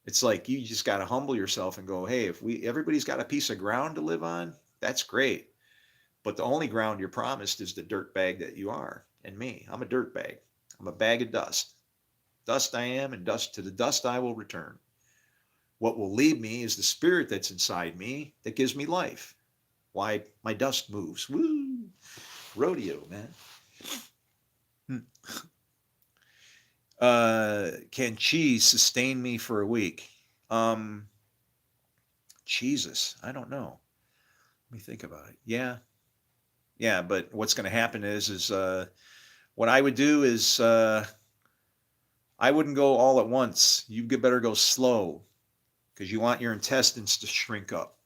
It's like you just got to humble yourself and go, hey, if everybody's got a piece of ground to live on, that's great. But the only ground you're promised is the dirt bag that you are. And me, I'm a dirt bag. I'm a bag of dust. Dust I am, and to the dust I will return. What will leave me is the spirit that's inside me that gives me life. Why my dust moves. Woo! Rodeo, man. Can cheese sustain me for a week? Jesus, I don't know. Let me think about it. Yeah, but what's going to happen is what I would do is I wouldn't go all at once. You better go slow because you want your intestines to shrink up.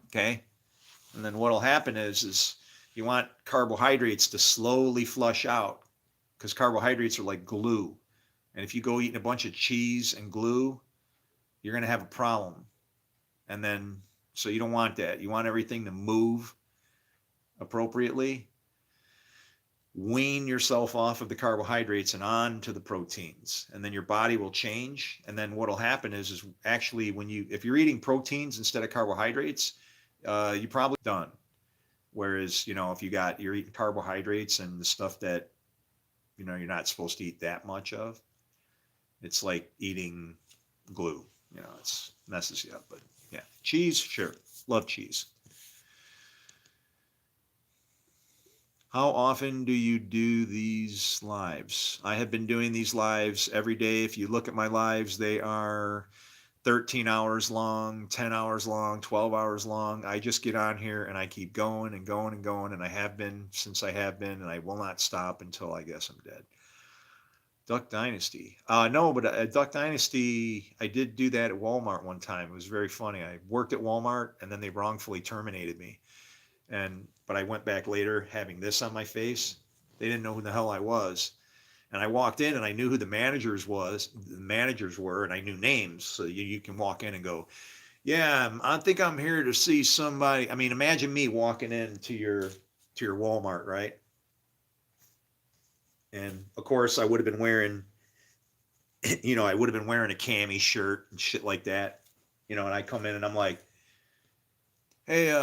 Okay? And then what'll happen is you want carbohydrates to slowly flush out because carbohydrates are like glue. And if you go eating a bunch of cheese and glue, you're going to have a problem. And then, so you don't want that. You want everything to move appropriately. Wean yourself off of the carbohydrates and on to the proteins. And then your body will change. And then what'll happen is actually if you're eating proteins instead of carbohydrates, you probably done. Whereas, if you're eating carbohydrates and the stuff that, you're not supposed to eat that much of, it's like eating glue, it messes you up. But yeah, cheese, sure. Love cheese. How often do you do these lives? I have been doing these lives every day. If you look at my lives, they are 13 hours long, 10 hours long, 12 hours long. I just get on here and I keep going and going and going. And I have been since I have been, and I will not stop until I guess I'm dead. Duck Dynasty. No, but Duck Dynasty, I did do that at Walmart one time. It was very funny. I worked at Walmart and then they wrongfully terminated me. But I went back later having this on my face. They didn't know who the hell I was. And I walked in and I knew who the managers were, and I knew names. So you can walk in and go, yeah, I think I'm here to see somebody. I mean, imagine me walking into your Walmart, right? And of course I would have been wearing, a cami shirt and shit like that, and I come in and I'm like, hey,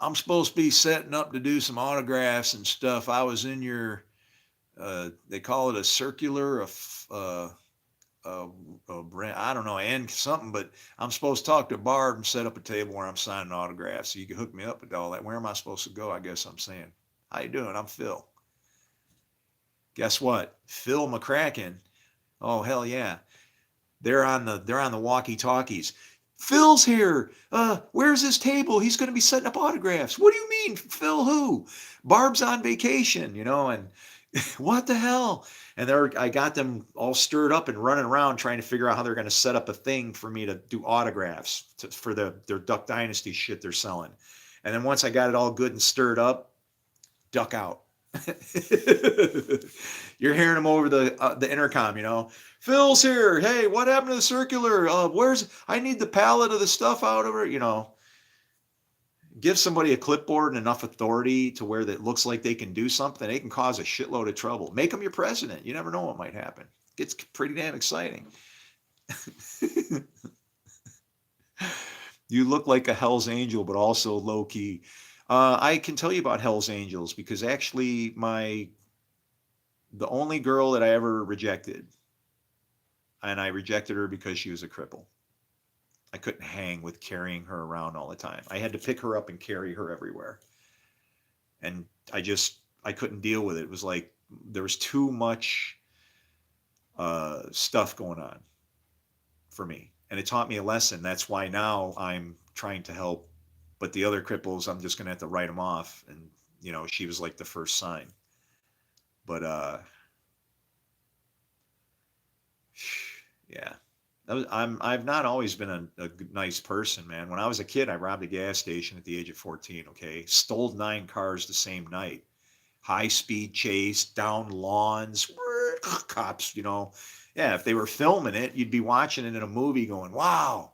I'm supposed to be setting up to do some autographs and stuff. I was in your, they call it a circular, a brand, I don't know, and something, but I'm supposed to talk to Barb and set up a table where I'm signing autographs. So you can hook me up with all that. Where am I supposed to go? I guess I'm saying, how you doing? I'm Phil. Guess what? Phil McCracken. Oh, hell yeah. They're on the walkie-talkies. Phil's here. Where's his table? He's going to be setting up autographs. What do you mean, Phil who? Barb's on vacation, and What the hell? And I got them all stirred up and running around trying to figure out how they're going to set up a thing for me to do autographs for their Duck Dynasty shit they're selling. And then once I got it all good and stirred up, duck out. You're hearing them over the intercom, you know. Phil's here. Hey, what happened to the circular? I need the pallet of the stuff out over, you know. Give somebody a clipboard and enough authority to where that looks like they can do something, they can cause a shitload of trouble. Make them your president. You never know what might happen. It's pretty damn exciting. You look like a Hell's Angel, but also low key. I can tell you about Hell's Angels because actually the only girl that I ever rejected, and I rejected her because she was a cripple. I couldn't hang with carrying her around all the time. I had to pick her up and carry her everywhere. And I couldn't deal with it. It was like there was too much stuff going on for me. And it taught me a lesson. That's why now I'm trying to help. But the other cripples, I'm just going to have to write them off. And, you know, she was like the first sign. But, yeah. I've not always been a nice person, man. When I was a kid, I robbed a gas station at the age of 14, okay? Stole 9 cars the same night. High speed chase, down lawns, cops, you know. Yeah, if they were filming it, you'd be watching it in a movie going, wow,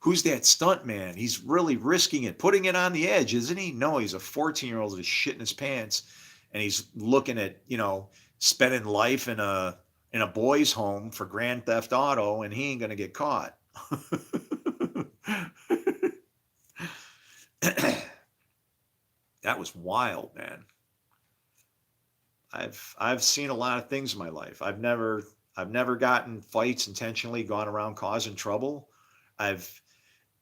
who's that stunt man? He's really risking it, putting it on the edge, isn't he? No, he's a 14-year-old with his shit in his pants, and he's looking at, you know, spending life in a boys' home for Grand Theft Auto, and he ain't gonna get caught. That was wild, man. I've seen a lot of things in my life. I've never gotten fights intentionally, gone around causing trouble. I've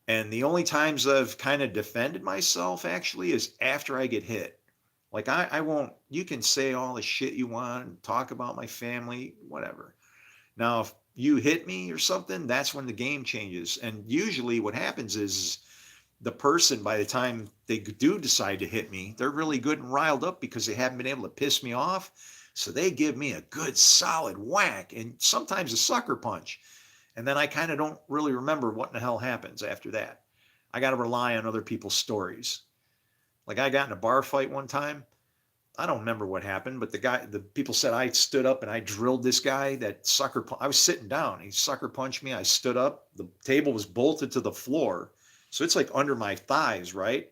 and the only times I've kind of defended myself actually is after I get hit. Like I won't. You can say all the shit you want, talk about my family, whatever. Now, if you hit me or something, that's when the game changes. And usually, what happens is the person, by the time they do decide to hit me, they're really good and riled up because they haven't been able to piss me off. So they give me a good solid whack and sometimes a sucker punch. And then I kind of don't really remember what in the hell happens after that. I got to rely on other people's stories. Like I got in a bar fight one time. I don't remember what happened, but the people said I stood up and I drilled this guy that sucker. I was sitting down. He sucker punched me. I stood up. The table was bolted to the floor. So it's like under my thighs, right?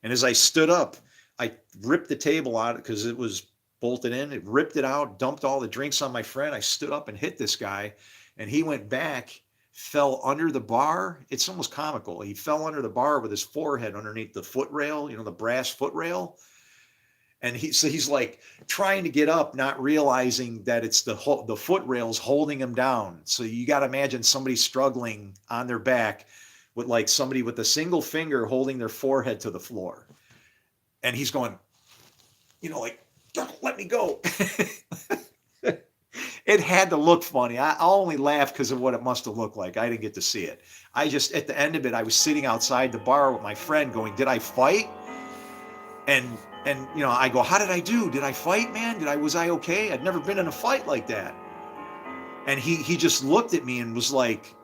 And as I stood up, I ripped the table out because it was bolted in. It ripped it out, dumped all the drinks on my friend. I stood up and hit this guy, and he went back, fell under the bar. It's almost comical. He fell under the bar with his forehead underneath the foot rail, you know, the brass foot rail. And he's like trying to get up, not realizing that it's the foot rails holding him down. So you got to imagine somebody struggling on their back with like somebody with a single finger holding their forehead to the floor. And he's going, you know, like, don't let me go. It had to look funny. I only laughed because of what it must have looked like. I didn't get to see it. I just, at the end of it, I was sitting outside the bar with my friend going, did I fight? And you know, I go, how did I do? Did I fight, man? Was I okay? I'd never been in a fight like that. And he just looked at me and was like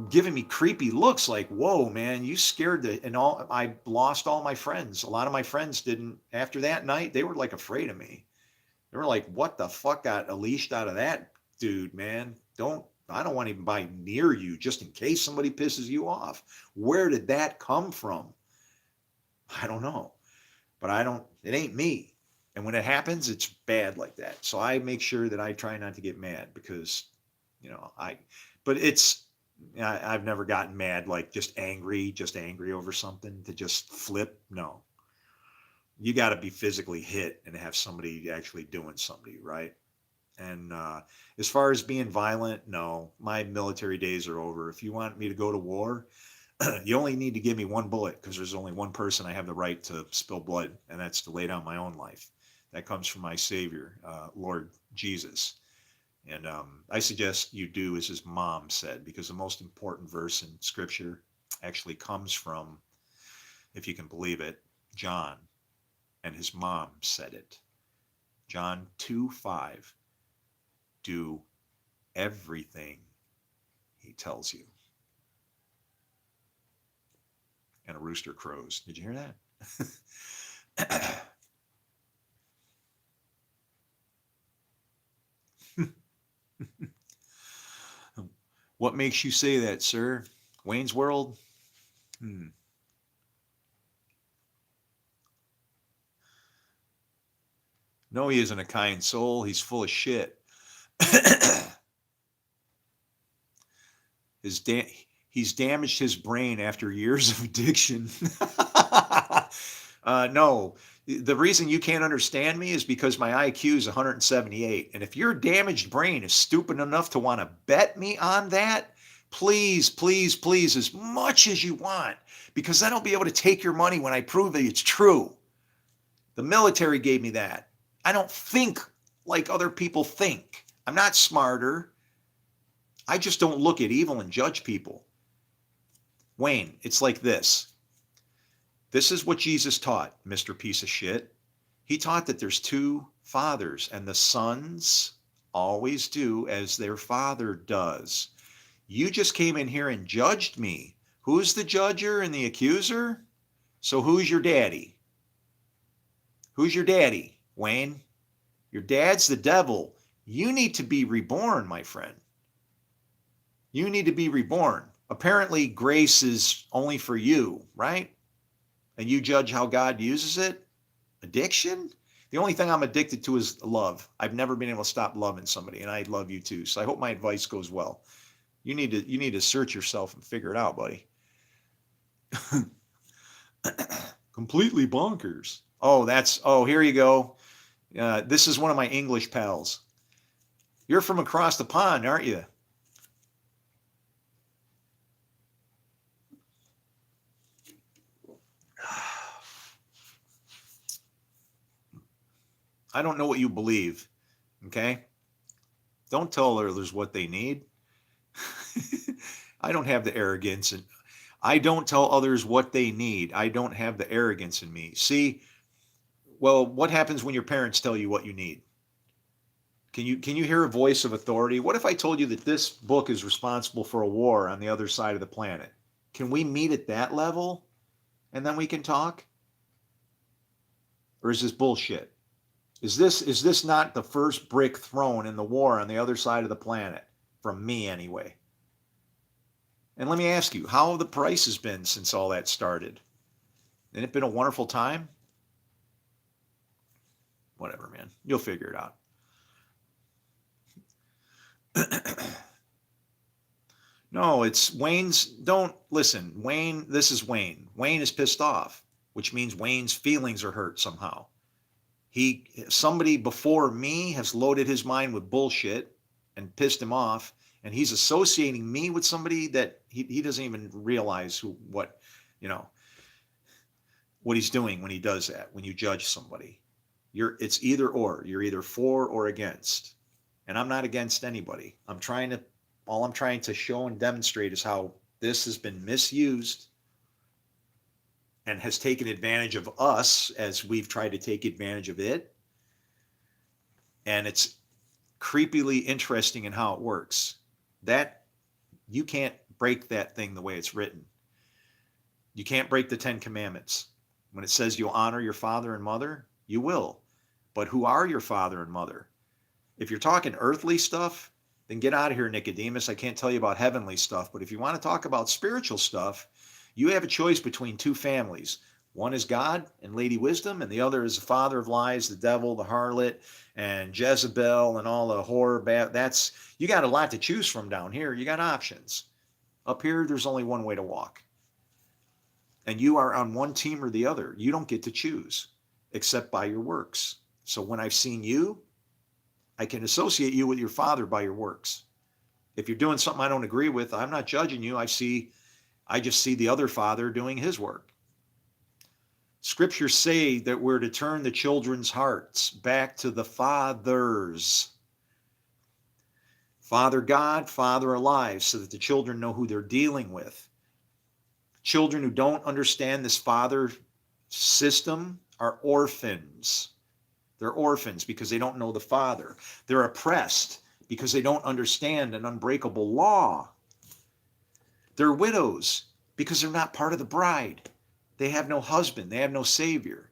giving me creepy looks like, whoa, man, you scared and all. I lost all my friends. A lot of my friends didn't, after that night, they were like afraid of me. They were like, what the fuck got unleashed out of that dude, man? I don't want to even buy near you just in case somebody pisses you off. Where did that come from? I don't know. But it ain't me. And when it happens, it's bad like that. So I make sure that I try not to get mad because, you know, but I've never gotten mad, like just angry over something to just flip. No, you got to be physically hit and have somebody actually doing something, right? And as far as being violent, no, my military days are over. If you want me to go to war, you only need to give me one bullet because there's only one person I have the right to spill blood, and that's to lay down my own life. That comes from my Savior, Lord Jesus. And I suggest you do as his mom said, because the most important verse in Scripture actually comes from, if you can believe it, John, and his mom said it. John 2:5. Do everything he tells you. And a rooster crows. Did you hear that? What makes you say that, sir? Wayne's World? No, he isn't a kind soul. He's full of shit. He's damaged his brain after years of addiction. No, the reason you can't understand me is because my IQ is 178. And if your damaged brain is stupid enough to want to bet me on that, please, please, please, as much as you want, because then I'll be able to take your money when I prove that it's true. The military gave me that. I don't think like other people think. I'm not smarter. I just don't look at evil and judge people. Wayne, it's like this. This is what Jesus taught, Mr. Piece of Shit. He taught that there's two fathers, and the sons always do as their father does. You just came in here and judged me. Who's the judger and the accuser? So who's your daddy? Who's your daddy, Wayne? Your dad's the devil. You need to be reborn, my friend. You need to be reborn. Apparently, grace is only for you, right? And you judge how God uses it? Addiction? The only thing I'm addicted to is love. I've never been able to stop loving somebody, and I love you too. So I hope my advice goes well. You need to search yourself and figure it out, buddy. Completely bonkers. Oh, here you go. This is one of my English pals. You're from across the pond, aren't you? I don't know what you believe, okay? Don't tell others what they need. I don't have the arrogance, and I don't tell others what they need. I don't have the arrogance in me. See, well, what happens when your parents tell you what you need? Can you hear a voice of authority? What if I told you that this book is responsible for a war on the other side of the planet? Can we meet at that level and then we can talk? Or is this bullshit? Is this not the first brick thrown in the war on the other side of the planet? From me, anyway. And let me ask you, how have the prices been since all that started? Hasn't it been a wonderful time? Whatever, man. You'll figure it out. No, it's Wayne's. Don't listen. Wayne, this is Wayne. Wayne is pissed off, which means Wayne's feelings are hurt somehow. Somebody before me has loaded his mind with bullshit and pissed him off, and he's associating me with somebody that he doesn't even realize what he's doing when he does that. When you judge somebody, it's either or. You're either for or against, and I'm not against anybody. All I'm trying to show and demonstrate is how this has been misused and has taken advantage of us as we've tried to take advantage of it. And it's creepily interesting in how it works. That you can't break that thing the way it's written. You can't break the 10 Commandments. When it says you'll honor your father and mother, you will. But who are your father and mother? If you're talking earthly stuff, then get out of here, Nicodemus. I can't tell you about heavenly stuff. But if you want to talk about spiritual stuff, you have a choice between two families. One is God and Lady Wisdom, and the other is the father of lies, the devil, the harlot, and Jezebel, and all the horror. You got a lot to choose from down here. You got options. Up here, there's only one way to walk. And you are on one team or the other. You don't get to choose, except by your works. So when I've seen you, I can associate you with your father by your works. If you're doing something I don't agree with, I'm not judging you. I just see the other father doing his work. Scriptures say that we're to turn the children's hearts back to the fathers. Father God, Father alive, so that the children know who they're dealing with. Children who don't understand this father system are orphans. They're orphans because they don't know the Father. They're oppressed because they don't understand an unbreakable law. They're widows because they're not part of the bride. They have no husband. They have no Savior.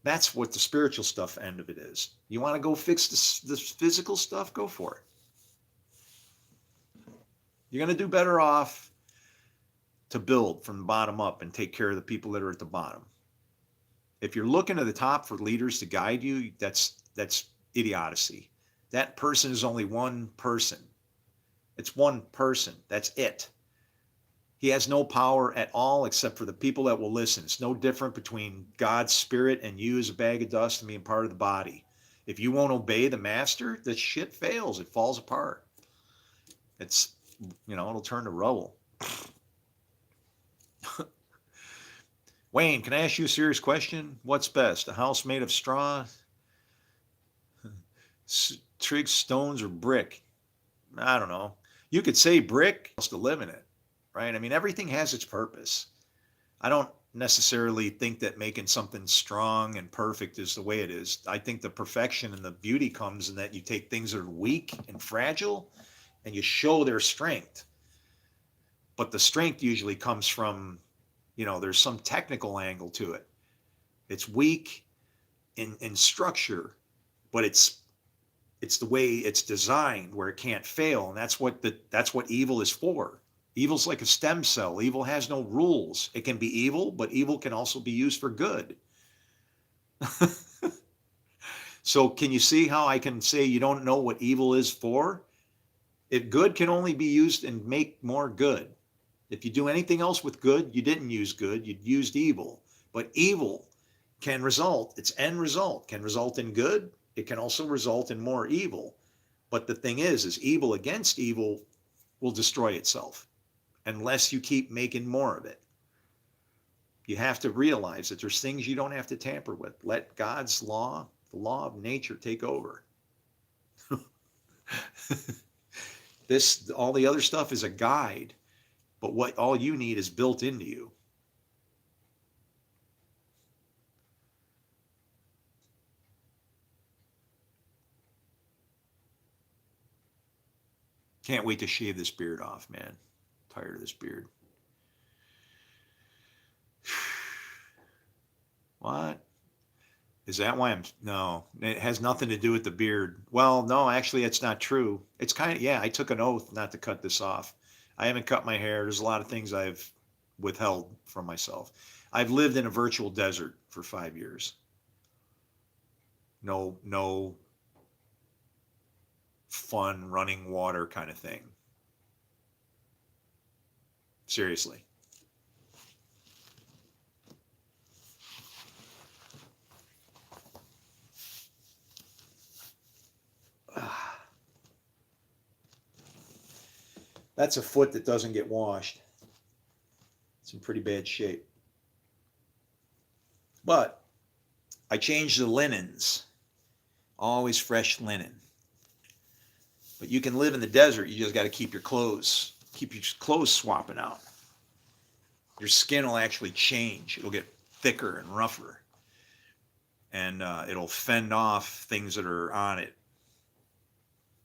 That's what the spiritual stuff end of it is. You want to go fix this physical stuff? Go for it. You're going to do better off to build from the bottom up and take care of the people that are at the bottom. If you're looking to the top for leaders to guide you, that's idiocy. That person is only one person. It's one person. That's it. He has no power at all except for the people that will listen. It's no different between God's spirit and you as a bag of dust and being part of the body. If you won't obey the master, the shit fails. It falls apart. It's, it'll turn to rubble. Wayne, can I ask you a serious question? What's best, a house made of straw, twigs, stones, or brick? I don't know. You could say brick to live in it, right? I mean, everything has its purpose. I don't necessarily think that making something strong and perfect is the way it is. I think the perfection and the beauty comes in that you take things that are weak and fragile and you show their strength. But the strength usually comes from, there's some technical angle to it. It's weak in structure, but it's the way it's designed where it can't fail. And that's what evil is for. Evil's like a stem cell. Evil has no rules. It can be evil, but evil can also be used for good. So can you see how I can say you don't know what evil is for? If good can only be used and make more good. If you do anything else with good, you didn't use good, you used evil. But evil can result, its end result can result in good. It can also result in more evil. But the thing is evil against evil will destroy itself unless you keep making more of it. You have to realize that there's things you don't have to tamper with. Let God's law, the law of nature, take over. All the other stuff is a guide, but what all you need is built into you. Can't wait to shave this beard off, man. Tired of this beard. What? Is that why no, it has nothing to do with the beard. Well, no, actually, it's not true. It's I took an oath not to cut this off. I haven't cut my hair. There's a lot of things I've withheld from myself. I've lived in a virtual desert for 5 years. No fun running water kind of thing. Seriously. That's a foot that doesn't get washed. It's in pretty bad shape. But I changed the linens. Always fresh linen. But you can live in the desert. You just got to keep your clothes swapping out. Your skin will actually change. It'll get thicker and rougher. And it'll fend off things that are on it.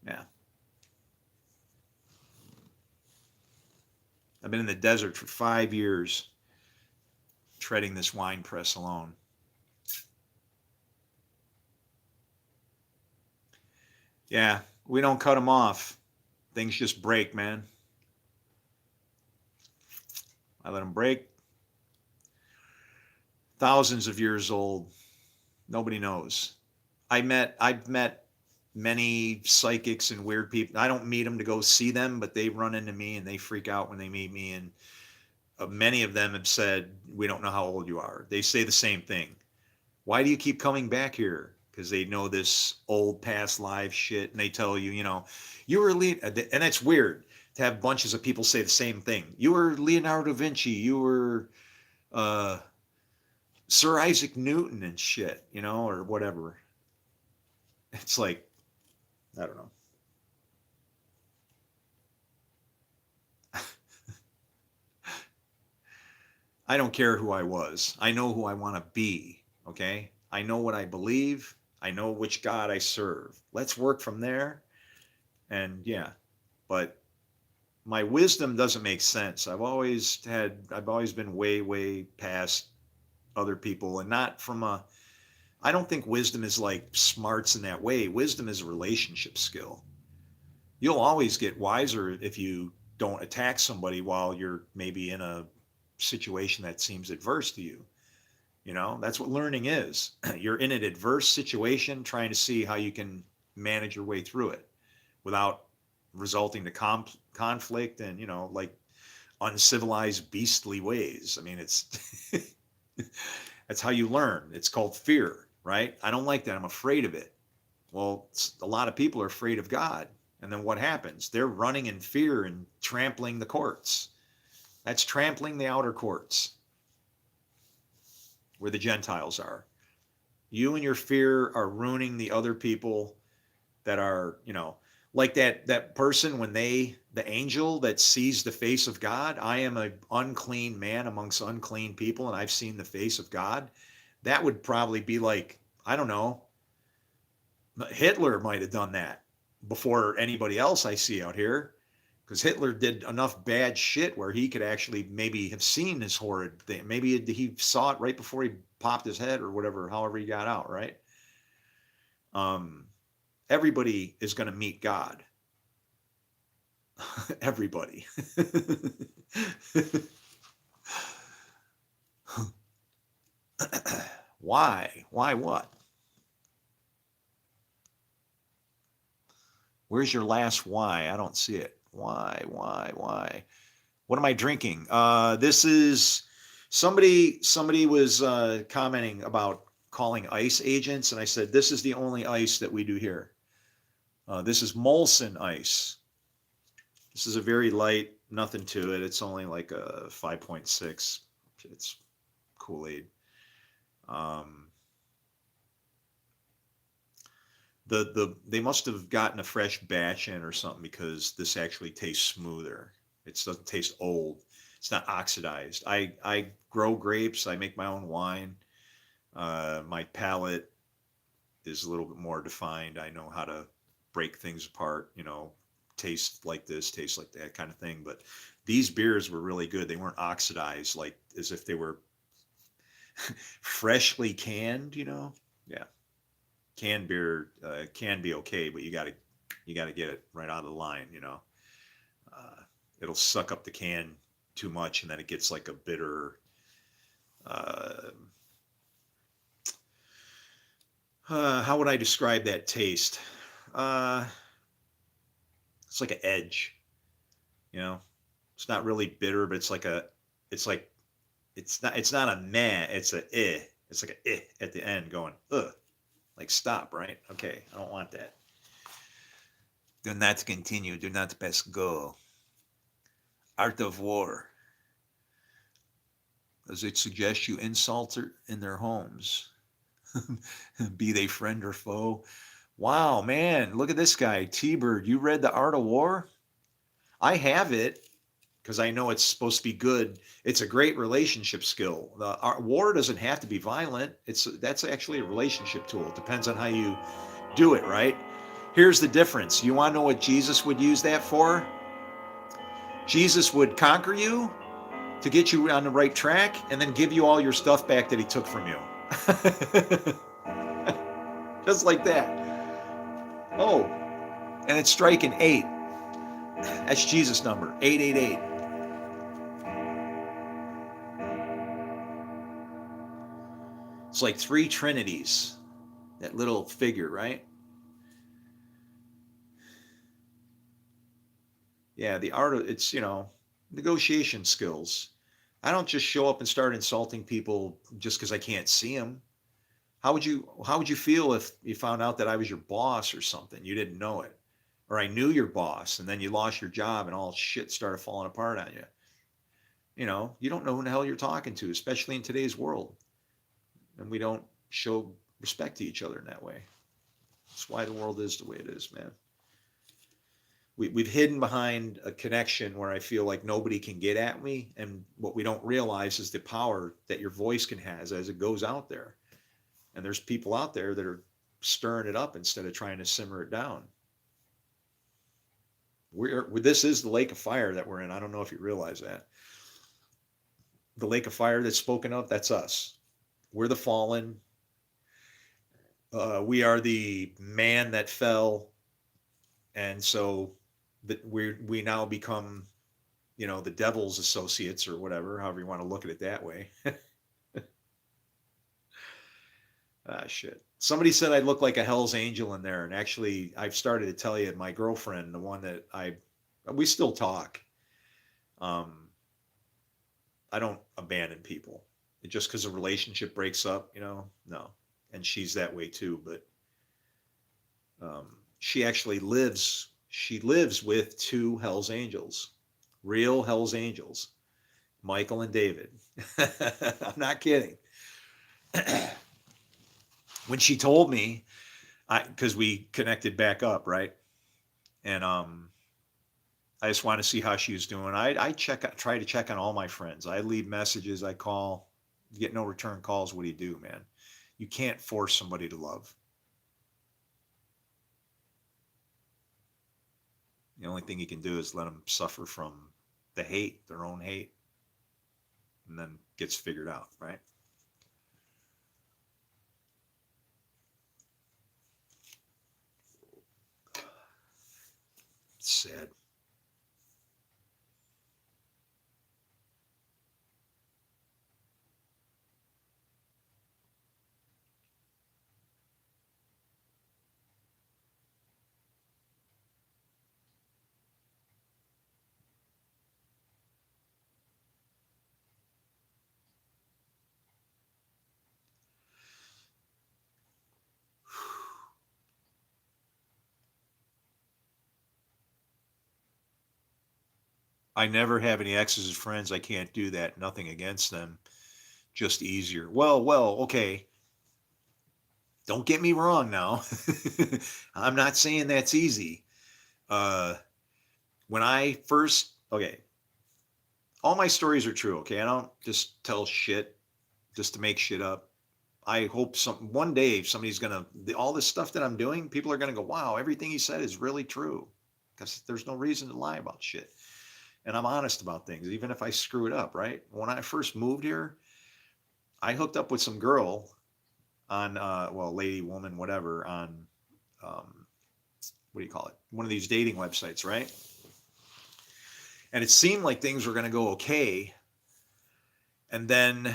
Yeah. I've been in the desert for 5 years, treading this wine press alone. Yeah, we don't cut them off. Things just break, man. I let them break. Thousands of years old. Nobody knows. I've met many psychics and weird people. I don't meet them to go see them, but they run into me and they freak out when they meet me. And many of them have said, we don't know how old you are. They say the same thing. Why do you keep coming back here? Because they know this old past life shit. And they tell you, you were and it's weird to have bunches of people say the same thing. You were Leonardo da Vinci. You were Sir Isaac Newton and shit, or whatever. It's like, I don't know. I don't care who I was. I know who I want to be, okay? I know what I believe. I know which God I serve. Let's work from there. And yeah, but my wisdom doesn't make sense. I've always been way, way past other people, and not from a, I don't think wisdom is like smarts in that way. Wisdom is a relationship skill. You'll always get wiser if you don't attack somebody while you're maybe in a situation that seems adverse to you. You know, that's what learning is. You're in an adverse situation trying to see how you can manage your way through it without resulting to conflict and, you know, like uncivilized, beastly ways. I mean, it's that's how you learn. It's called fear, right? I don't like that. I'm afraid of it. Well, a lot of people are afraid of God. And then what happens? They're running in fear and trampling the courts. That's trampling the outer courts where the Gentiles are. You and your fear are ruining the other people that are, you know, like that person when the angel that sees the face of God, I am an unclean man amongst unclean people and I've seen the face of God. That would probably be like, I don't know, Hitler might have done that before anybody else I see out here, because Hitler did enough bad shit where he could actually maybe have seen this horrid thing. Maybe he saw it right before he popped his head or whatever, however he got out, right? Everybody is going to meet God. Everybody. Why? Why what? Where's your last why? I don't see it. Why? What am I drinking? This is somebody was commenting about calling ice agents, and I said, this is the only ice that we do here. This is Molson ice. This is a very light, nothing to it. It's only like a 5.6. It's Kool-Aid. They must have gotten a fresh batch in or something, because this actually tastes smoother. It doesn't taste old. It's not oxidized. I grow grapes. I make my own wine. My palate is a little bit more defined. I know how to break things apart, you know, taste like this, taste like that kind of thing. But these beers were really good. They weren't oxidized, like as if they were freshly canned, you know? Yeah. Canned beer can be okay, but you got to get it right out of the line, you know? It'll suck up the can too much, and then it gets like a bitter, how would I describe that taste? It's like an edge, you know. It's not really bitter, but it's like, it's not a meh, it's a eh. It's like a eh at the end going, ugh. Like stop, right? Okay, I don't want that. Do not continue. Do not pass go. Art of war. Does it suggest you insult in their homes? Be they friend or foe? Wow, man, look at this guy. T-Bird, you read The Art of War? I have it because I know it's supposed to be good. It's a great relationship skill. The war doesn't have to be violent. That's actually a relationship tool. It depends on how you do it, right? Here's the difference. You want to know what Jesus would use that for? Jesus would conquer you to get you on the right track and then give you all your stuff back that he took from you. Just like that. Oh, and it's striking 8. That's Jesus' number, 888. It's like 3 trinities, that little figure, right? Yeah, the art of it's, you know, negotiation skills. I don't just show up and start insulting people just because I can't see them. How would you feel if you found out that I was your boss or something? You didn't know it. Or I knew your boss and then you lost your job and all shit started falling apart on you. You know, you don't know who the hell you're talking to, especially in today's world. And we don't show respect to each other in that way. That's why the world is the way it is, man. We've hidden behind a connection where I feel like nobody can get at me. And what we don't realize is the power that your voice can has as it goes out there. And there's people out there that are stirring it up instead of trying to simmer it down. This is the lake of fire that we're in. I don't know if you realize that. The lake of fire that's spoken of, that's us. We're the fallen. We are the man that fell, and so that we now become, the devil's associates or whatever, however you want to look at it that way. Ah, shit. Somebody said I look like a Hell's Angel in there, and actually, I've started to tell you, my girlfriend, the one that we still talk. Um, I don't abandon people just because a relationship breaks up, no. And she's that way too, but she actually lives. She lives with two Hell's Angels, real Hell's Angels, Michael and David. I'm not kidding. When she told me, because we connected back up, right? And I just want to see how she was doing. I try to check on all my friends. I leave messages. I call, get no return calls. What do you do, man? You can't force somebody to love. The only thing you can do is let them suffer from the hate, their own hate, and then gets figured out, right? It's sad. I never have any exes as friends. I can't do that. Nothing against them. Just easier. Well, okay. Don't get me wrong now. I'm not saying that's easy. Uh, when I first, okay, all my stories are true, okay? I don't just tell shit just to make shit up. I hope one day somebody's gonna all this stuff that I'm doing, people are gonna go, wow, everything he said is really true. Because there's no reason to lie about shit. And I'm honest about things, even if I screw it up, right? When I first moved here, I hooked up with some girl on lady, woman, whatever, on um, what do you call it? One of these dating websites, right? And it seemed like things were gonna go okay. And then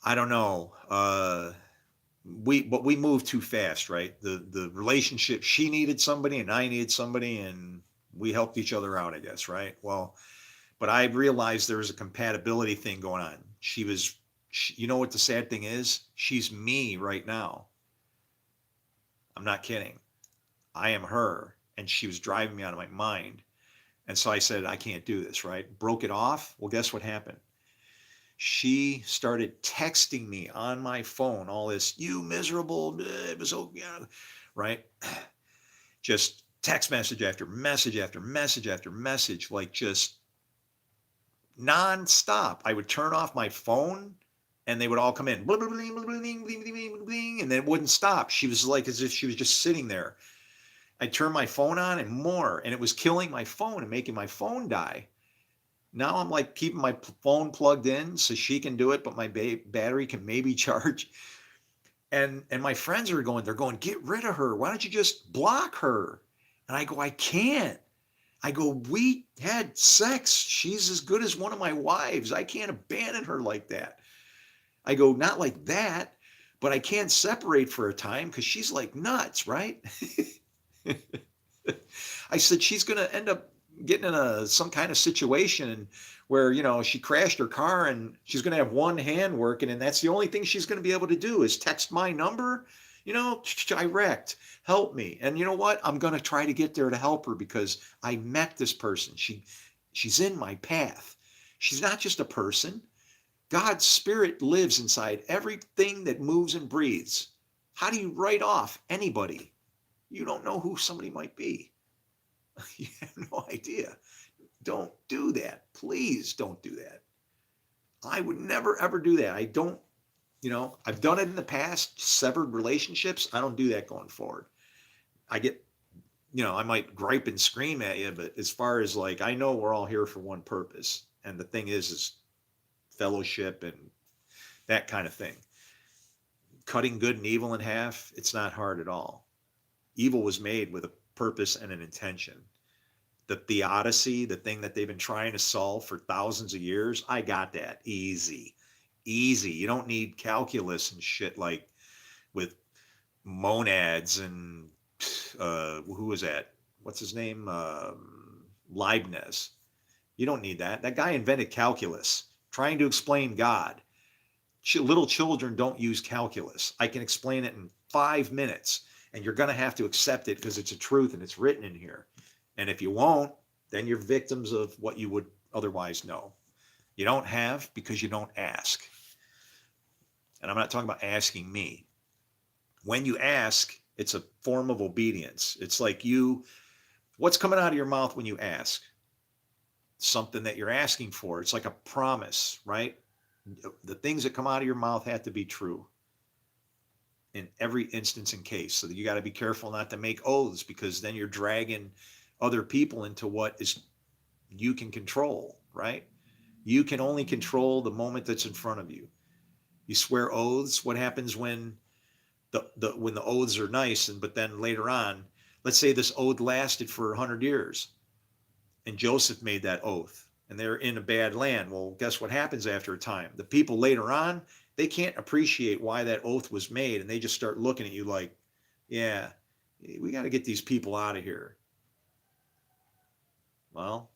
I don't know. We moved too fast, right? The relationship, she needed somebody and I needed somebody, and we helped each other out, I guess, right? Well, but I realized there was a compatibility thing going on. You know what the sad thing is? She's me right now. I'm not kidding. I am her, and she was driving me out of my mind. And so I said, I can't do this, right? Broke it off. Well, guess what happened? She started texting me on my phone, all this, you miserable, it was so, yeah, right? Just text message after message after message after message, like just nonstop. I would turn off my phone and they would all come in, bling, bling, bling, bling, bling, bling, and then it wouldn't stop. She was like as if she was just sitting there. I'd turn my phone on and more, and it was killing my phone and making my phone die. Now I'm like keeping my phone plugged in so she can do it, but my battery can maybe charge. And my friends are going, they're going, get rid of her. Why don't you just block her? And I go, I can't. I go, we had sex. She's as good as one of my wives. I can't abandon her like that. I go, not like that, but I can't separate for a time because she's like nuts, right? I said, she's going to end up getting in some kind of situation where, she crashed her car and she's going to have one hand working. And that's the only thing she's going to be able to do is text my number, direct, help me. And you know what? I'm going to try to get there to help her because I met this person. She's in my path. She's not just a person. God's spirit lives inside everything that moves and breathes. How do you write off anybody? You don't know who somebody might be. You have no idea. Don't do that. Please don't do that. I would never, ever do that. I don't, I've done it in the past, severed relationships. I don't do that going forward. I get, I might gripe and scream at you, but as far as like, I know we're all here for one purpose. And the thing is fellowship and that kind of thing. Cutting good and evil in half, it's not hard at all. Evil was made with a purpose and an intention. The theodicy, the thing that they've been trying to solve for thousands of years, I got that. Easy. Easy. You don't need calculus and shit like with monads and who was that? What's his name? Leibniz. You don't need that. That guy invented calculus, trying to explain God. Little children don't use calculus. I can explain it in 5 minutes, and you're going to have to accept it because it's a truth and it's written in here. And if you won't, then you're victims of what you would otherwise know. You don't have because you don't ask. And I'm not talking about asking me. When you ask, it's a form of obedience. It's like what's coming out of your mouth when you ask? Something that you're asking for. It's like a promise, right? The things that come out of your mouth have to be true in every instance and case. So that you got to be careful not to make oaths, because then you're dragging other people into what is you can control, right? You can only control the moment that's in front of you. You swear oaths. What happens when when the oaths are nice, but then later on, let's say this oath lasted for 100 years, and Joseph made that oath, and they're in a bad land. Well, guess what happens after a time? The people later on, they can't appreciate why that oath was made, and they just start looking at you like, yeah, we got to get these people out of here. Well,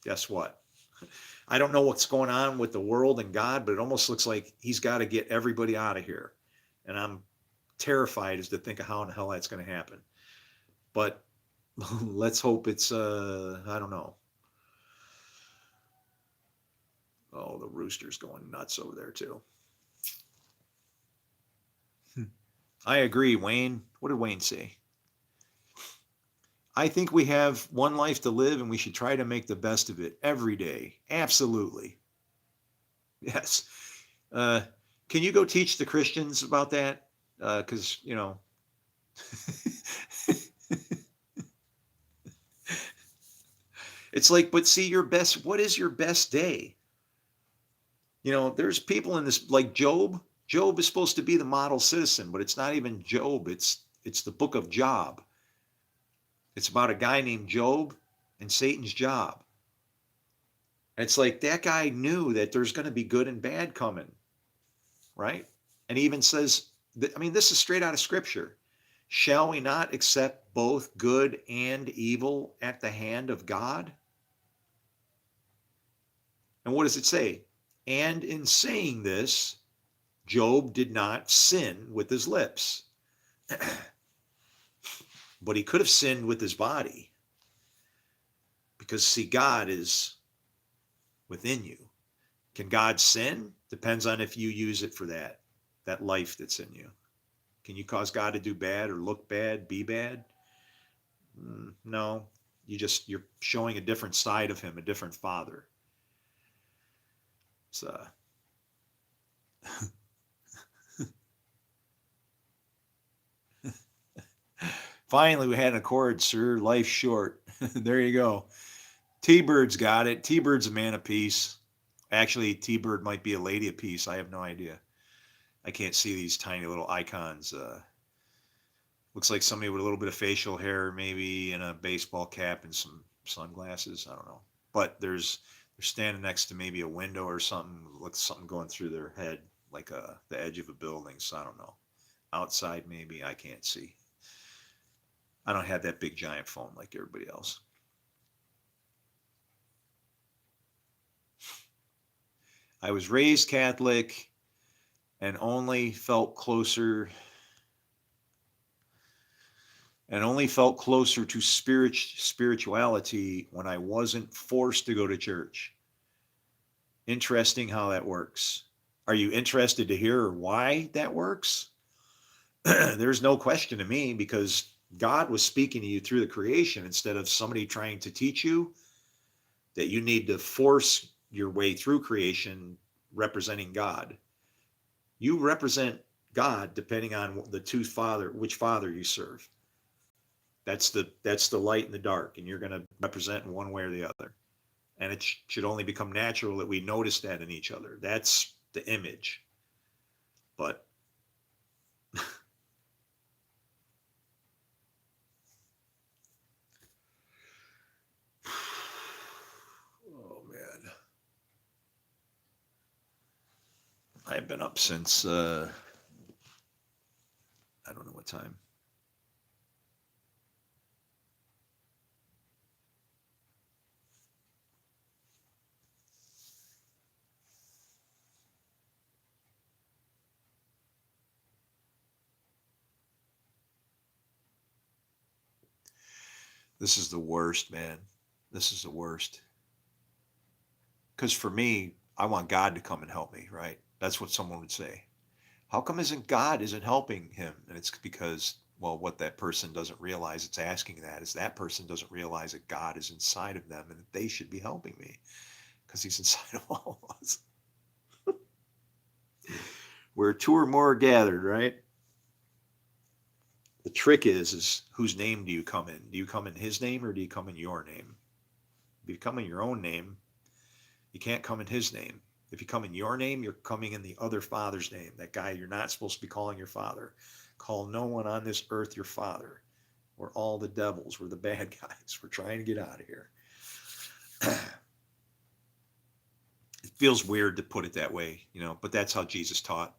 guess what? I don't know what's going on with the world and God, but it almost looks like he's got to get everybody out of here. And I'm terrified as to think of how in the hell that's going to happen. But let's hope it's, I don't know. Oh, the rooster's going nuts over there too. I agree, Wayne. What did Wayne say? I think we have one life to live, and we should try to make the best of it every day. Absolutely. Yes. Can you go teach the Christians about that? Because, it's like, but see, what is your best day? There's people in this, like Job. Job is supposed to be the model citizen, but it's not even Job. It's the book of Job. It's about a guy named Job and Satan's job. And it's like that guy knew that there's going to be good and bad coming, right? And he even says, this is straight out of Scripture. Shall we not accept both good and evil at the hand of God? And what does it say? And in saying this, Job did not sin with his lips. But he could have sinned with his body. Because, see, God is within you. Can God sin? Depends on if you use it for that life that's in you. Can you cause God to do bad or look bad, be bad? No. You're showing a different side of him, a different father. So finally, we had an accord, sir. Life's short. There you go. T-Bird's got it. T-Bird's a man of peace. Actually, T-Bird might be a lady of peace. I have no idea. I can't see these tiny little icons. Looks like somebody with a little bit of facial hair, maybe, and a baseball cap and some sunglasses. I don't know. But they're standing next to maybe a window or something. Looks something going through their head, like the edge of a building. So I don't know. Outside, maybe. I can't see. I don't have that big giant phone like everybody else. I was raised Catholic and only felt closer to spirituality when I wasn't forced to go to church. Interesting how that works. Are you interested to hear why that works? There's no question to me, because God was speaking to you through the creation instead of somebody trying to teach you that you need to force your way through creation representing God. You represent God depending on which father you serve. That's the light and the dark, and you're going to represent in one way or the other. And it should only become natural that we notice that in each other. That's the image. But oh man, I've been up since I don't know what time. This is the worst, man. This is the worst. Because for me, I want God to come and help me, right? That's what someone would say. How come isn't God isn't helping him? And it's because, well, what that person doesn't realize, it's asking that, is that person doesn't realize that God is inside of them and that they should be helping me because he's inside of all of us. Where two or more are gathered, right? The trick is whose name do you come in? Do you come in his name or do you come in your name? If you come in your own name, you can't come in his name. If you come in your name, you're coming in the other father's name, that guy you're not supposed to be calling your father. Call no one on this earth your father. We're all the devils. We're the bad guys. We're trying to get out of here. It feels weird to put it that way, but that's how Jesus taught.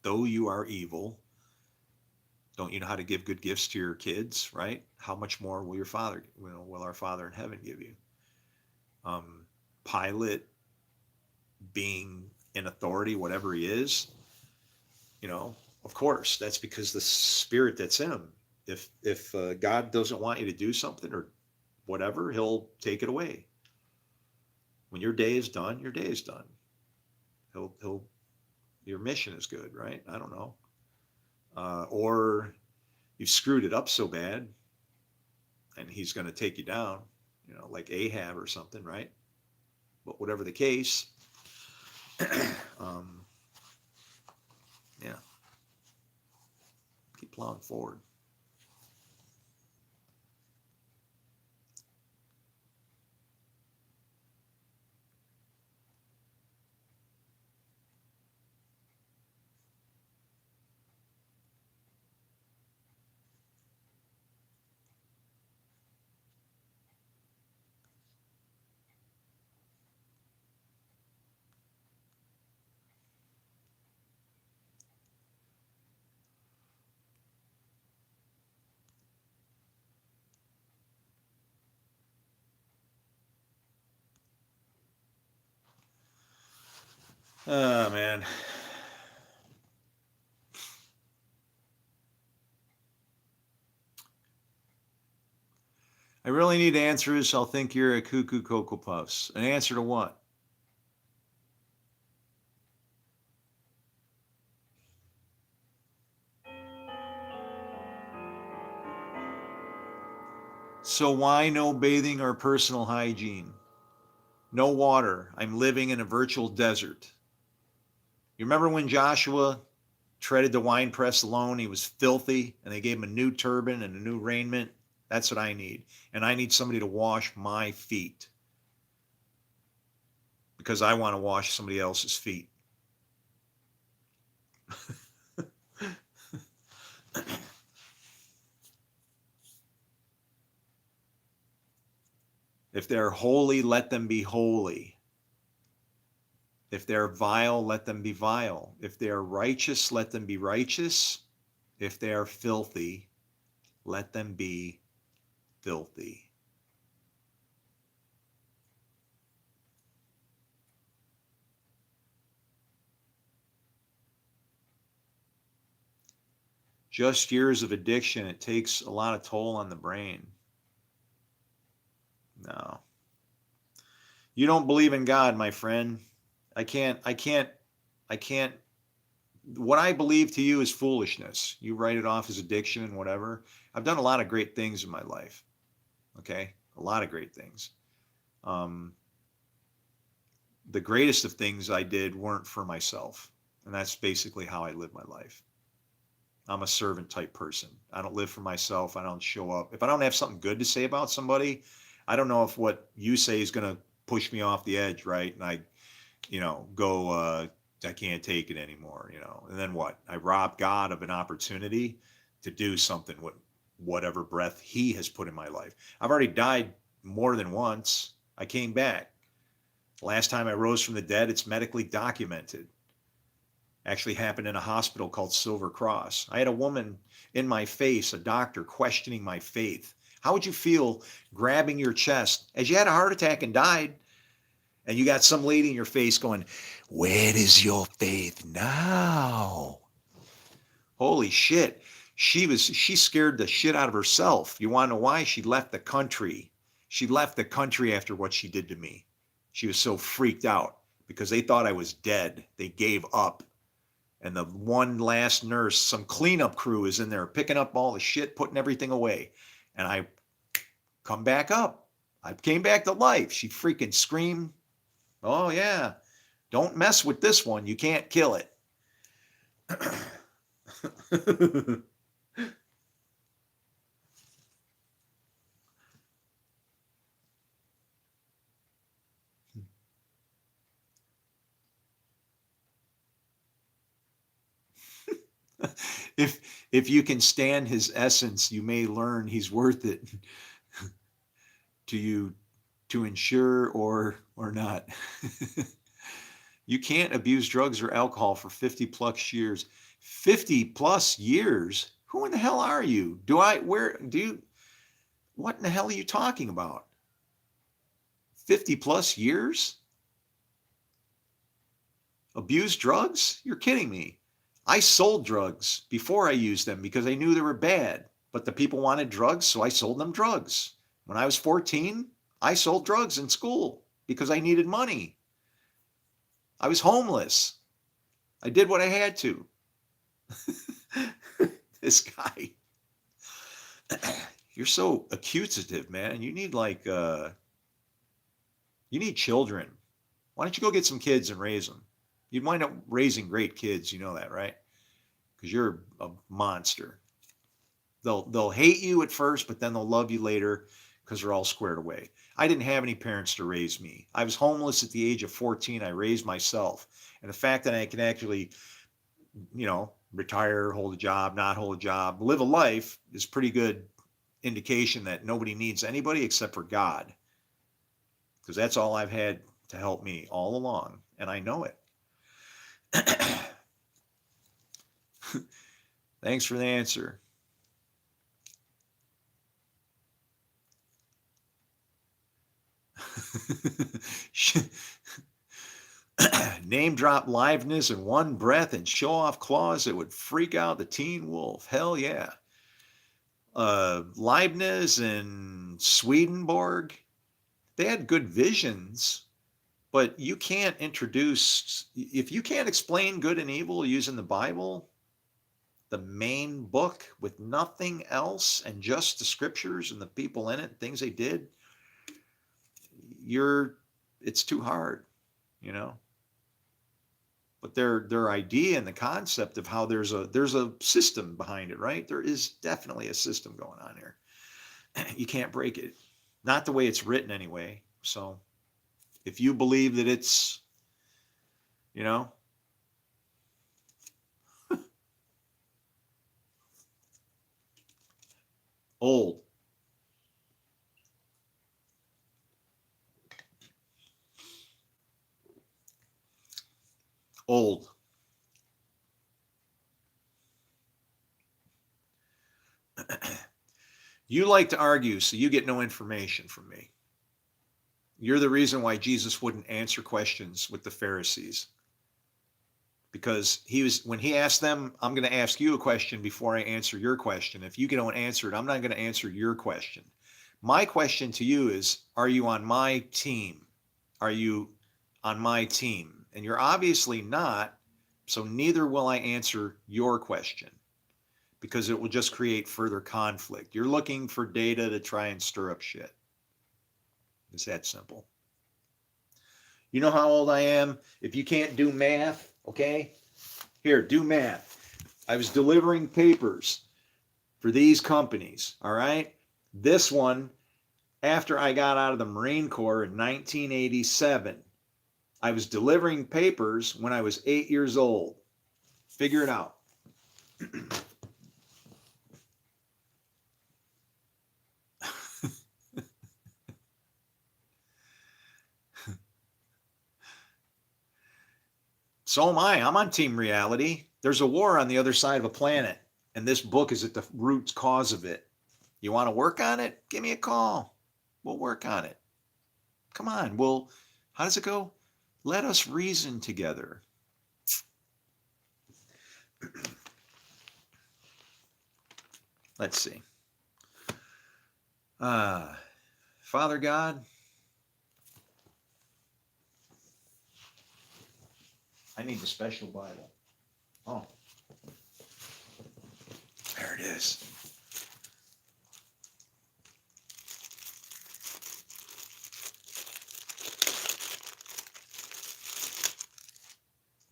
Though you are evil, don't you know how to give good gifts to your kids, right? How much more will your father, will our Father in heaven give you? Pilate being in authority, whatever he is, of course, that's because the spirit that's in him. If God doesn't want you to do something or whatever, he'll take it away. When your day is done, your day is done. He'll your mission is good, right? I don't know. Or you've screwed it up so bad and he's going to take you down, like Ahab or something, right? But whatever the case, yeah, keep plowing forward. Oh, man. I really need answers. I'll think you're a cuckoo Cocoa Puffs. An answer to what? So why no bathing or personal hygiene? No water. I'm living in a virtual desert. You remember when Joshua treaded the wine press alone? He was filthy, and they gave him a new turban and a new raiment. That's what I need. And I need somebody to wash my feet because I want to wash somebody else's feet. If they're holy, let them be holy. If they're vile, let them be vile. If they are righteous, let them be righteous. If they are filthy, let them be filthy. Just years of addiction, it takes a lot of toll on the brain. No. You don't believe in God, my friend. I can't. What I believe to you is foolishness. You write it off as addiction and whatever. I've done a lot of great things in my life. Okay? A lot of great things. The greatest of things I did weren't for myself. And that's basically how I live my life. I'm a servant type person. I don't live for myself. I don't show up. If I don't have something good to say about somebody, I don't know if what you say is going to push me off the edge, right? And I, go, I can't take it anymore, And then what? I rob God of an opportunity to do something with whatever breath he has put in my life. I've already died more than once. I came back. Last time I rose from the dead, it's medically documented. Actually happened in a hospital called Silver Cross. I had a woman in my face, a doctor, questioning my faith. How would you feel grabbing your chest as you had a heart attack and died, and you got some lady in your face going, "Where is your faith now?" Holy shit. She scared the shit out of herself. You want to know why? She left the country. She left the country after what she did to me. She was so freaked out because they thought I was dead. They gave up. And the one last nurse, some cleanup crew is in there picking up all the shit, putting everything away. And I come back up. I came back to life. She freaking screamed, "Oh, yeah, don't mess with this one. You can't kill it." if you can stand his essence, you may learn he's worth it to you to ensure or not. You can't abuse drugs or alcohol for 50 plus years. 50 plus years? Who in the hell are you? What in the hell are you talking about? 50 plus years? Abuse drugs? You're kidding me. I sold drugs before I used them because I knew they were bad, but the people wanted drugs, so I sold them drugs. When I was 14, I sold drugs in school because I needed money. I was homeless. I did what I had to. This guy. You're so accusative, man. You need you need children. Why don't you go get some kids and raise them? You'd wind up raising great kids, you know that, right? Because you're a monster. They'll hate you at first, but then they'll love you later because they're all squared away. I didn't have any parents to raise me. I was homeless at the age of 14. I raised myself. And the fact that I can actually, retire, hold a job, not hold a job, live a life is pretty good indication that nobody needs anybody except for God. Because that's all I've had to help me all along. And I know it. Thanks for the answer. Name drop liveness in one breath and show off claws that would freak out the teen wolf. Hell yeah. Leibniz and Swedenborg, they had good visions, but you can't if you can't explain good and evil using the Bible, the main book, with nothing else and just the scriptures and the people in it, things they did, it's too hard, But their idea and the concept of how there's a system behind it, right? There is definitely a system going on here. You can't break it. Not the way it's written anyway. So if you believe that it's, old. Old. You like to argue, so you get no information from me. You're the reason why Jesus wouldn't answer questions with the Pharisees. Because when he asked them, "I'm going to ask you a question before I answer your question. If you don't answer it, I'm not going to answer your question." My question to you is, are you on my team? Are you on my team? And you're obviously not, so neither will I answer your question, because it will just create further conflict. You're looking for data to try and stir up shit. It's that simple. You know how old I am? If you can't do math, okay? Here, do math. I was delivering papers for these companies, all right? This one, after I got out of the Marine Corps in 1987, I was delivering papers when I was 8 years old. Figure it out. So am I. I'm on Team Reality. There's a war on the other side of a planet, and this book is at the root cause of it. You want to work on it? Give me a call. We'll work on it. Come on. How does it go? Let us reason together. Let's see. Father God, I need the special Bible. Oh, there it is.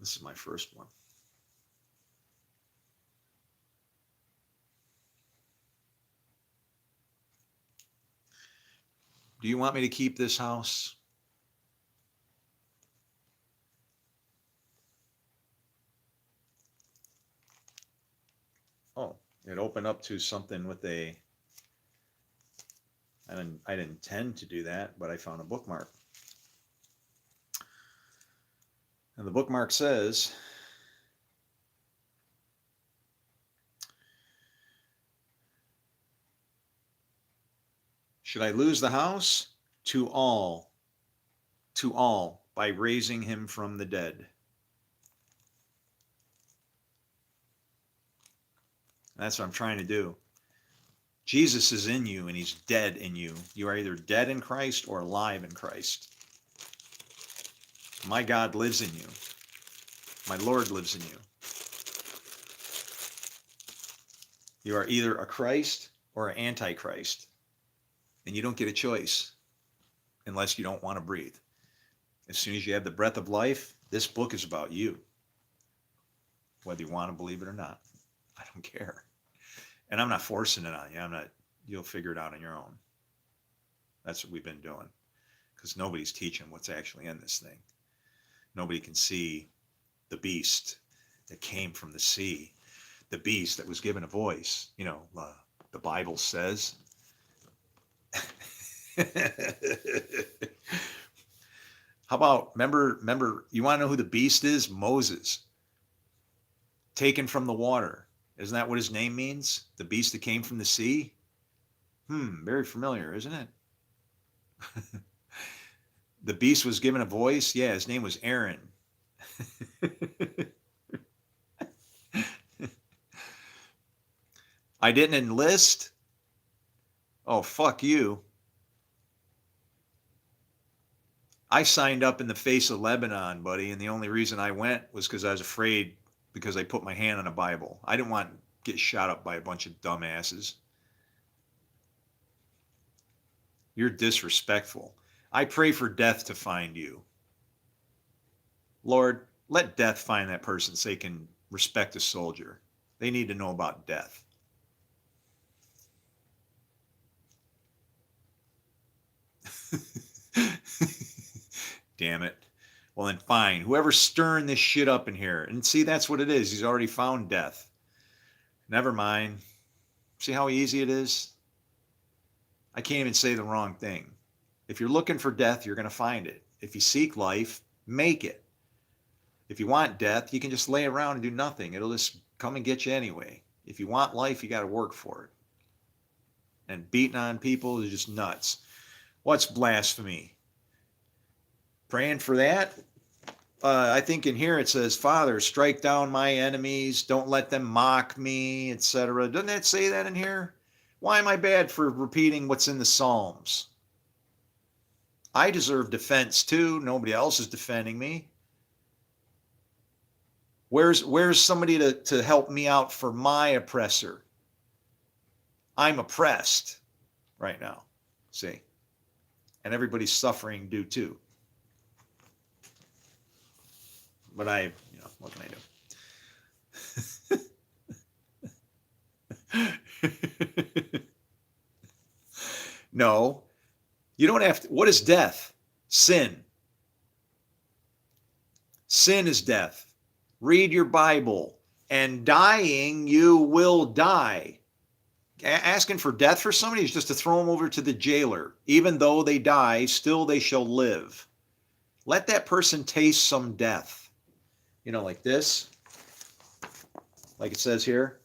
This is my first one. Do you want me to keep this house? Oh, it opened up to something with I didn't intend to do that, but I found a bookmark. And the bookmark says, should I lose the house? To all, by raising him from the dead. That's what I'm trying to do. Jesus is in you and he's dead in you. You are either dead in Christ or alive in Christ. My God lives in you. My Lord lives in you. You are either a Christ or an antichrist. And you don't get a choice unless you don't want to breathe. As soon as you have the breath of life, this book is about you. Whether you want to believe it or not. I don't care. And I'm not forcing it on you. You'll figure it out on your own. That's what we've been doing. Because nobody's teaching what's actually in this thing. Nobody can see the beast that came from the sea. The beast that was given a voice. You know, the Bible says. How about, remember, you want to know who the beast is? Moses. Taken from the water. Isn't that what his name means? The beast that came from the sea? Very familiar, isn't it? The beast was given a voice? Yeah, his name was Aaron. I didn't enlist? Oh, fuck you. I signed up in the face of Lebanon, buddy, and the only reason I went was because I was afraid because I put my hand on a Bible. I didn't want to get shot up by a bunch of dumbasses. You're disrespectful. I pray for death to find you. Lord, let death find that person so they can respect a soldier. They need to know about death. Damn it. Well, then fine. Whoever's stirring this shit up in here. And see, that's what it is. He's already found death. Never mind. See how easy it is? I can't even say the wrong thing. If you're looking for death, you're going to find it. If you seek life, make it. If you want death, you can just lay around and do nothing. It'll just come and get you anyway. If you want life, you got to work for it. And beating on people is just nuts. What's blasphemy? Praying for that? I think in here it says, Father, strike down my enemies. Don't let them mock me, etc. Doesn't that say that in here? Why am I bad for repeating what's in the Psalms? I deserve defense too. Nobody else is defending me. Where's somebody to help me out for my oppressor? I'm oppressed right now. See? And everybody's suffering due too. But what can I do? No, you don't have to. What is death? Sin. Sin is death. Read your Bible. And dying, you will die. Asking for death for somebody is just to throw them over to the jailer. Even though they die, still they shall live. Let that person taste some death. Like this, like it says here.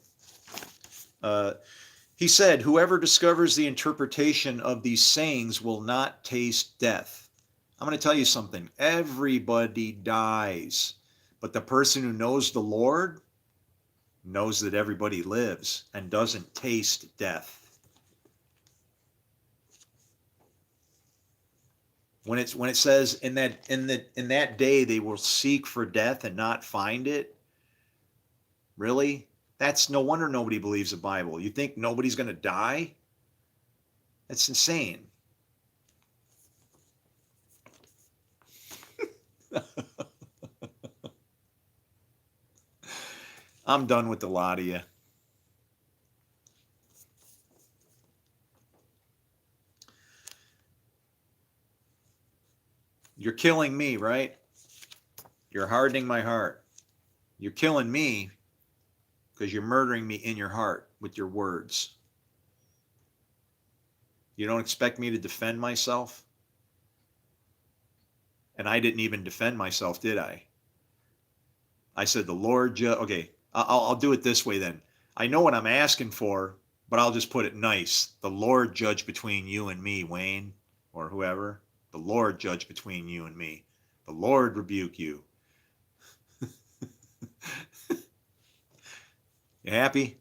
He said, whoever discovers the interpretation of these sayings will not taste death. I'm going to tell you something. Everybody dies. But the person who knows the Lord knows that everybody lives and doesn't taste death. When it says in that day they will seek for death and not find it, really? That's no wonder nobody believes the Bible. You think nobody's going to die? That's insane. I'm done with the lot of you. You're killing me, right? You're hardening my heart. You're killing me because you're murdering me in your heart with your words. You don't expect me to defend myself? And I didn't even defend myself, did I? I said, the Lord, okay, I'll do it this way then. I know what I'm asking for, but I'll just put it nice. The Lord judge between you and me, Wayne, or whoever. The Lord judge between you and me. The Lord rebuke you. You happy?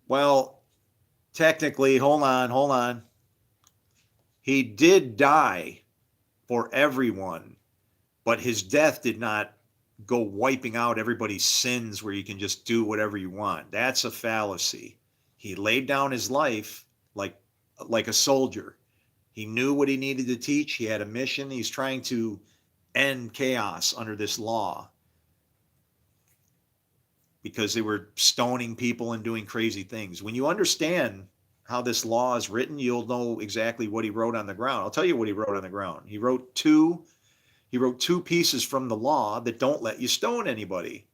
Well, technically, hold on. He did die for everyone, but his death did not go wiping out everybody's sins where you can just do whatever you want. That's a fallacy. He laid down his life like a soldier. He knew what he needed to teach. He had a mission. He's trying to end chaos under this law because they were stoning people and doing crazy things. When you understand how this law is written, you'll know exactly what he wrote on the ground. I'll tell you what he wrote on the ground. He wrote two pieces from the law that don't let you stone anybody.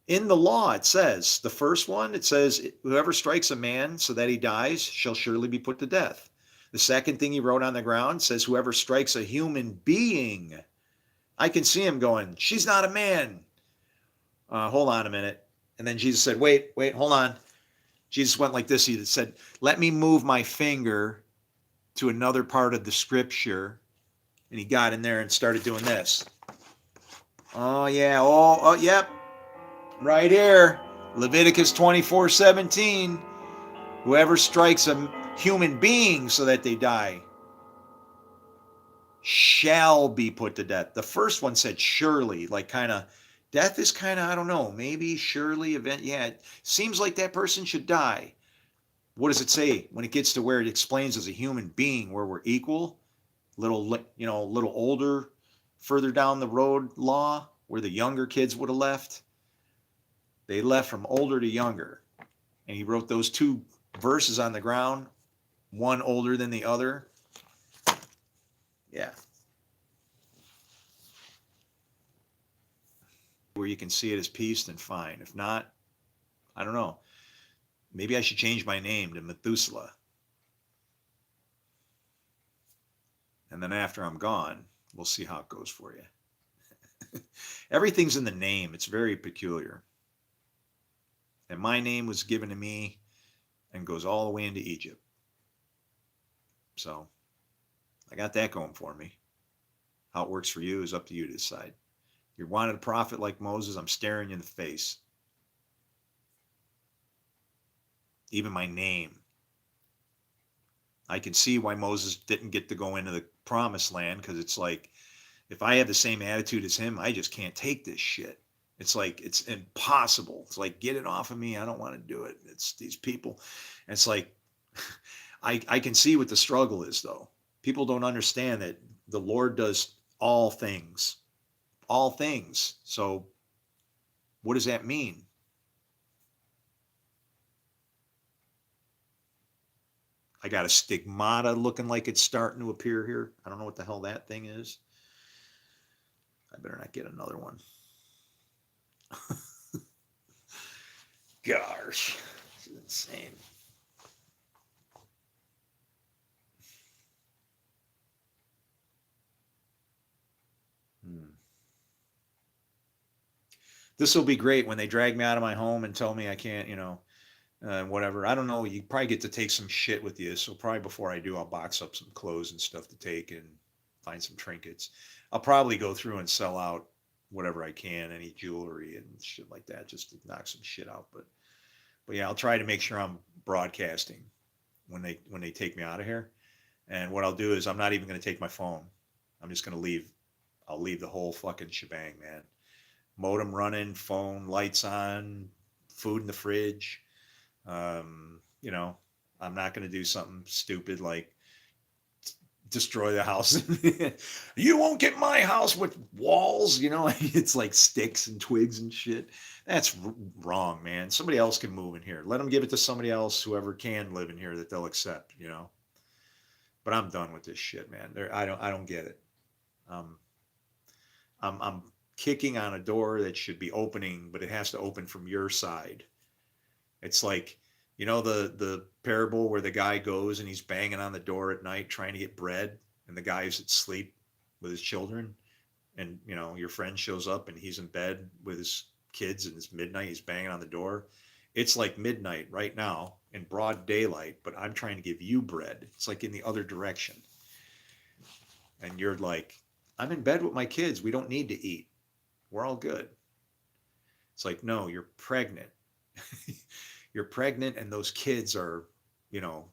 In the law, it says, the first one, it says, whoever strikes a man so that he dies shall surely be put to death. The second thing he wrote on the ground says, whoever strikes a human being, I can see him going, she's not a man. Hold on a minute. And then Jesus said, wait, hold on. Jesus went like this. He said, let me move my finger to another part of the scripture. And he got in there and started doing this. Oh, yeah. Oh, yep. Right here. Leviticus 24:17. Whoever strikes a human being so that they die shall be put to death. The first one said surely, like kind of, death is kind of, I don't know, maybe surely event. Yeah, it seems like that person should die. What does it say when it gets to where it explains as a human being where we're equal? Little older, further down the road law where the younger kids would have left. They left from older to younger. And he wrote those two verses on the ground, one older than the other. Yeah. Where you can see it as peace, then fine. If not, I don't know. Maybe I should change my name to Methuselah. And then after I'm gone, we'll see how it goes for you. Everything's in the name. It's very peculiar. And my name was given to me and goes all the way into Egypt. So I got that going for me. How it works for you is up to you to decide. You wanted a prophet like Moses, I'm staring you in the face. Even my name. I can see why Moses didn't get to go into the promised land, because it's like, if I have the same attitude as him, I just can't take this shit. It's like, it's impossible. It's like, get it off of me. I don't want to do it. It's these people. And it's like, I can see what the struggle is, though. People don't understand that the Lord does all things, all things. So what does that mean? I got a stigmata looking like it's starting to appear here. I don't know what the hell that thing is. I better not get another one. Gosh, this is insane. Hmm. This will be great when they drag me out of my home and tell me I can't, whatever. I don't know. You probably get to take some shit with you. So probably before I do, I'll box up some clothes and stuff to take and find some trinkets. I'll probably go through and sell out whatever I can, any jewelry and shit like that, just to knock some shit out. But yeah, I'll try to make sure I'm broadcasting when they take me out of here. And what I'll do is I'm not even going to take my phone. I'm just going to leave. I'll leave the whole fucking shebang, man. Modem running, phone lights on, food in the fridge. You know, I'm not going to do something stupid like destroy the house. You won't get my house with walls, it's like sticks and twigs and shit. That's wrong, man. Somebody else can move in here. Let them give it to somebody else, whoever can live in here that they'll accept. But I'm done with this shit, man. I don't get it. Um, I'm kicking on a door that should be opening, but it has to open from your side. It's like, the parable where the guy goes and he's banging on the door at night trying to get bread, and the guy's asleep with his children, and your friend shows up and he's in bed with his kids and it's midnight, he's banging on the door. It's like midnight right now in broad daylight, but I'm trying to give you bread. It's like in the other direction. And you're like, I'm in bed with my kids. We don't need to eat. We're all good. It's like, no, you're pregnant. You're pregnant, and those kids are, the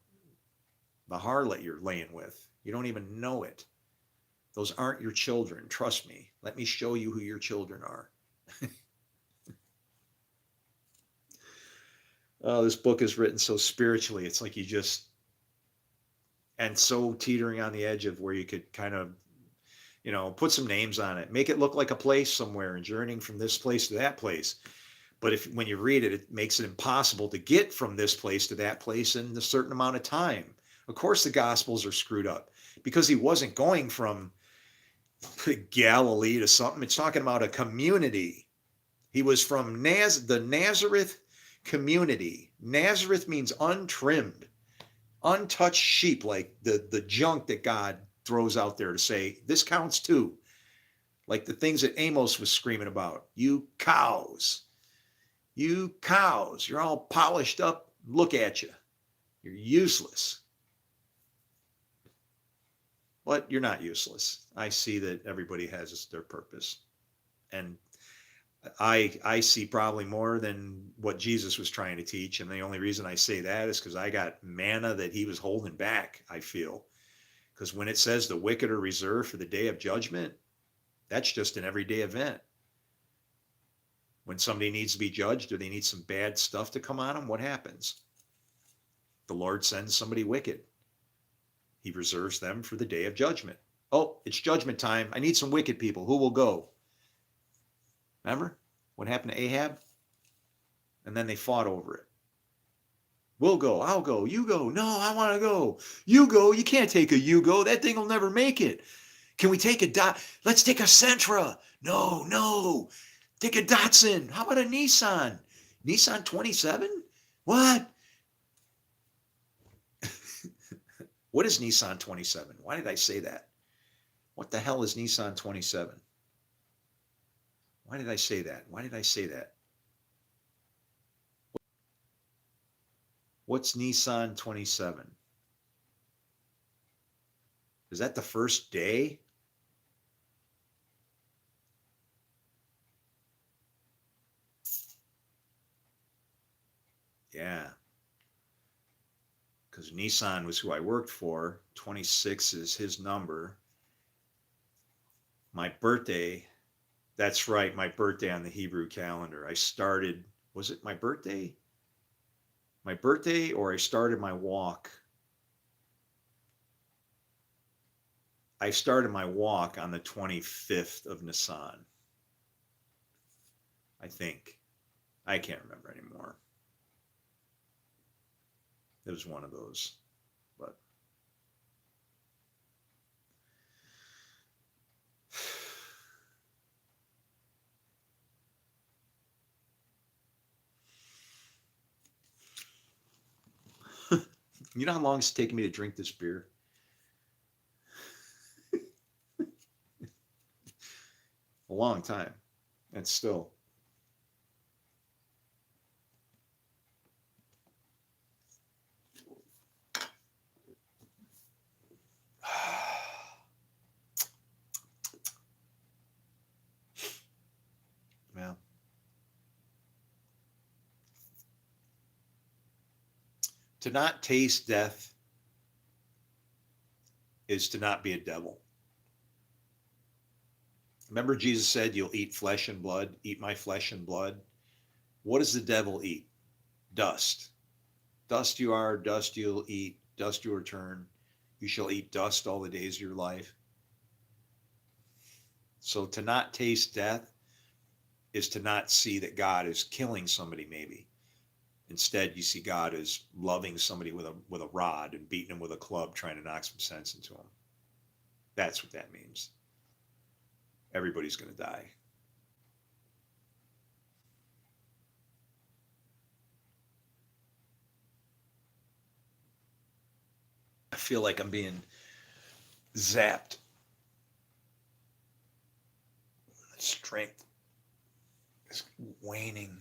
harlot you're laying with. You don't even know it. Those aren't your children. Trust me. Let me show you who your children are. Oh, this book is written so spiritually. It's like and so teetering on the edge of where you could kind of, put some names on it, make it look like a place somewhere and journeying from this place to that place. But when you read it, it makes it impossible to get from this place to that place in a certain amount of time. Of course, the Gospels are screwed up because he wasn't going from Galilee to something. It's talking about a community. He was from the Nazareth community. Nazareth means untrimmed, untouched sheep, like the junk that God throws out there to say, this counts too. Like the things that Amos was screaming about. You cows. You cows. You're all polished up. Look at you. You're useless. But you're not useless. I see that everybody has their purpose. And I see probably more than what Jesus was trying to teach. And the only reason I say that is because I got manna that he was holding back, I feel. Because when it says the wicked are reserved for the day of judgment, that's just an everyday event. When somebody needs to be judged or they need some bad stuff to come on them, what happens? The Lord sends somebody wicked. He reserves them for the day of judgment. Oh, it's judgment time. I need some wicked people. Who will go? Remember what happened to Ahab? And then they fought over it. We'll go. I'll go. You go. No, I want to go. You go. You can't take a you go. That thing will never make it. Can we take a dot? Let's take a Sentra. No. Take a Datsun. How about a Nissan? Nissan 27? What? What is Nissan 27? Why did I say that? What the hell is Nissan 27? Why did I say that? Why did I say that? What's Nissan 27? Is that the first day? Yeah. Because Nissan was who I worked for. 26 is his number. My birthday, that's right, my birthday on the Hebrew calendar. I started, was it my birthday? My birthday, or I started my walk I started my walk on the 25th of Nisan. I think. I can't remember anymore. It was one of those. But you know how long it's taken me to drink this beer? A long time. And still. Yeah. To not taste death is to not be a devil. Remember, Jesus said, "You'll eat flesh and blood, eat my flesh and blood." What does the devil eat? Dust. Dust you are, dust you'll eat, dust you return. You shall eat dust all the days of your life. So to not taste death is to not see that God is killing somebody, maybe. Instead, you see God as loving somebody with a rod and beating him with a club, trying to knock some sense into him. That's what that means. Everybody's going to die. I feel like I'm being zapped. Strength is waning.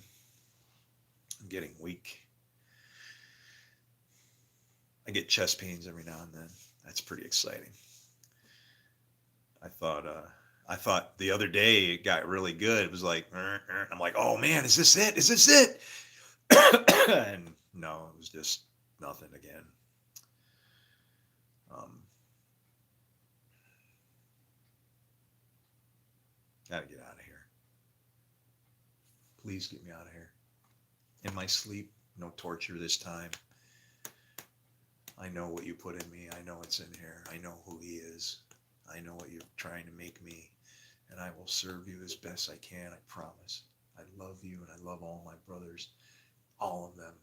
I'm getting weak. I get chest pains every now and then. That's pretty exciting. I thought the other day it got really good. It was like, I'm like, oh man, is this it? Is this it? And no, it was just nothing again. Gotta get out of here. Please get me out of here. In my sleep, no torture this time. I know what you put in me. I know it's in here. I know who he is. I know what you're trying to make me. And I will serve you as best I can, I promise. I love you and I love all my brothers, all of them.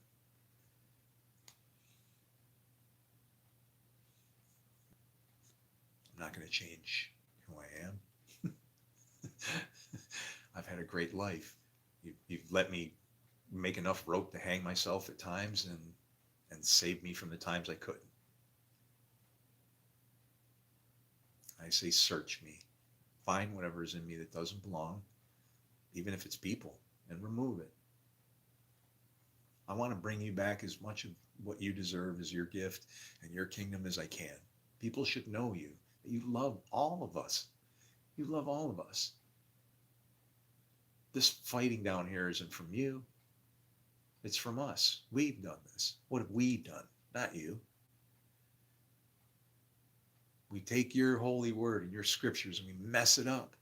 I'm not going to change who I am. I've had a great life. You've let me make enough rope to hang myself at times and save me from the times I couldn't. I say, search me. Find whatever is in me that doesn't belong, even if it's people, and remove it. I want to bring you back as much of what you deserve as your gift and your kingdom as I can. People should know you, that you love all of us. You love all of us. This fighting down here isn't from you. It's from us. We've done this. What have we done? Not you. We take your holy word and your scriptures and we mess it up.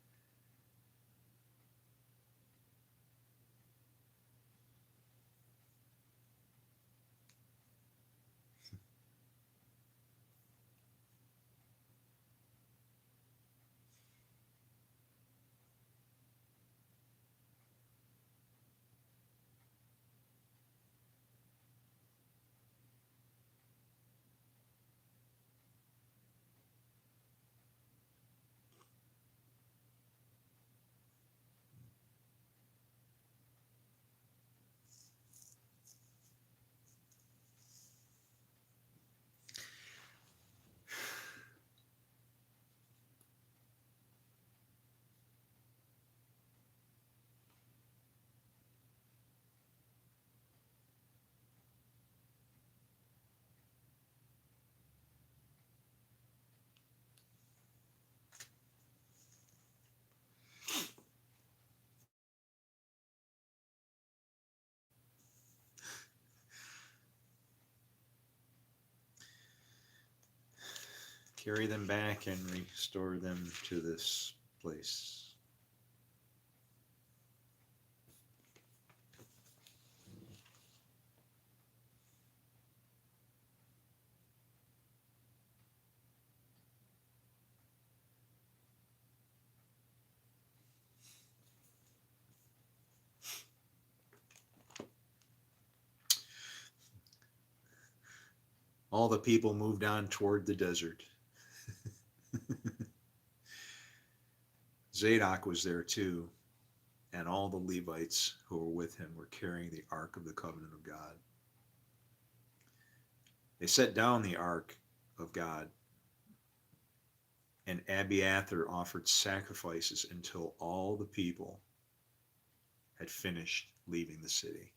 Carry them back and restore them to this place. All the people moved on toward the desert. Zadok was there too, and all the Levites who were with him were carrying the ark of the covenant of God. They set down the ark of God, and Abiathar offered sacrifices until all the people had finished leaving the city.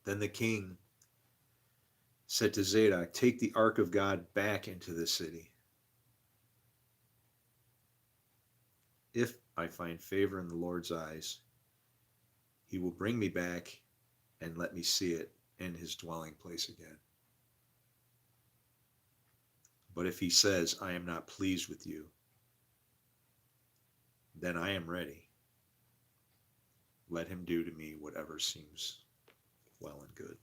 Then the king said to Zadok, "Take the ark of God back into the city. If I find favor in the Lord's eyes, he will bring me back and let me see it in his dwelling place again. But if he says, I am not pleased with you, then I am ready. Let him do to me whatever seems well and good."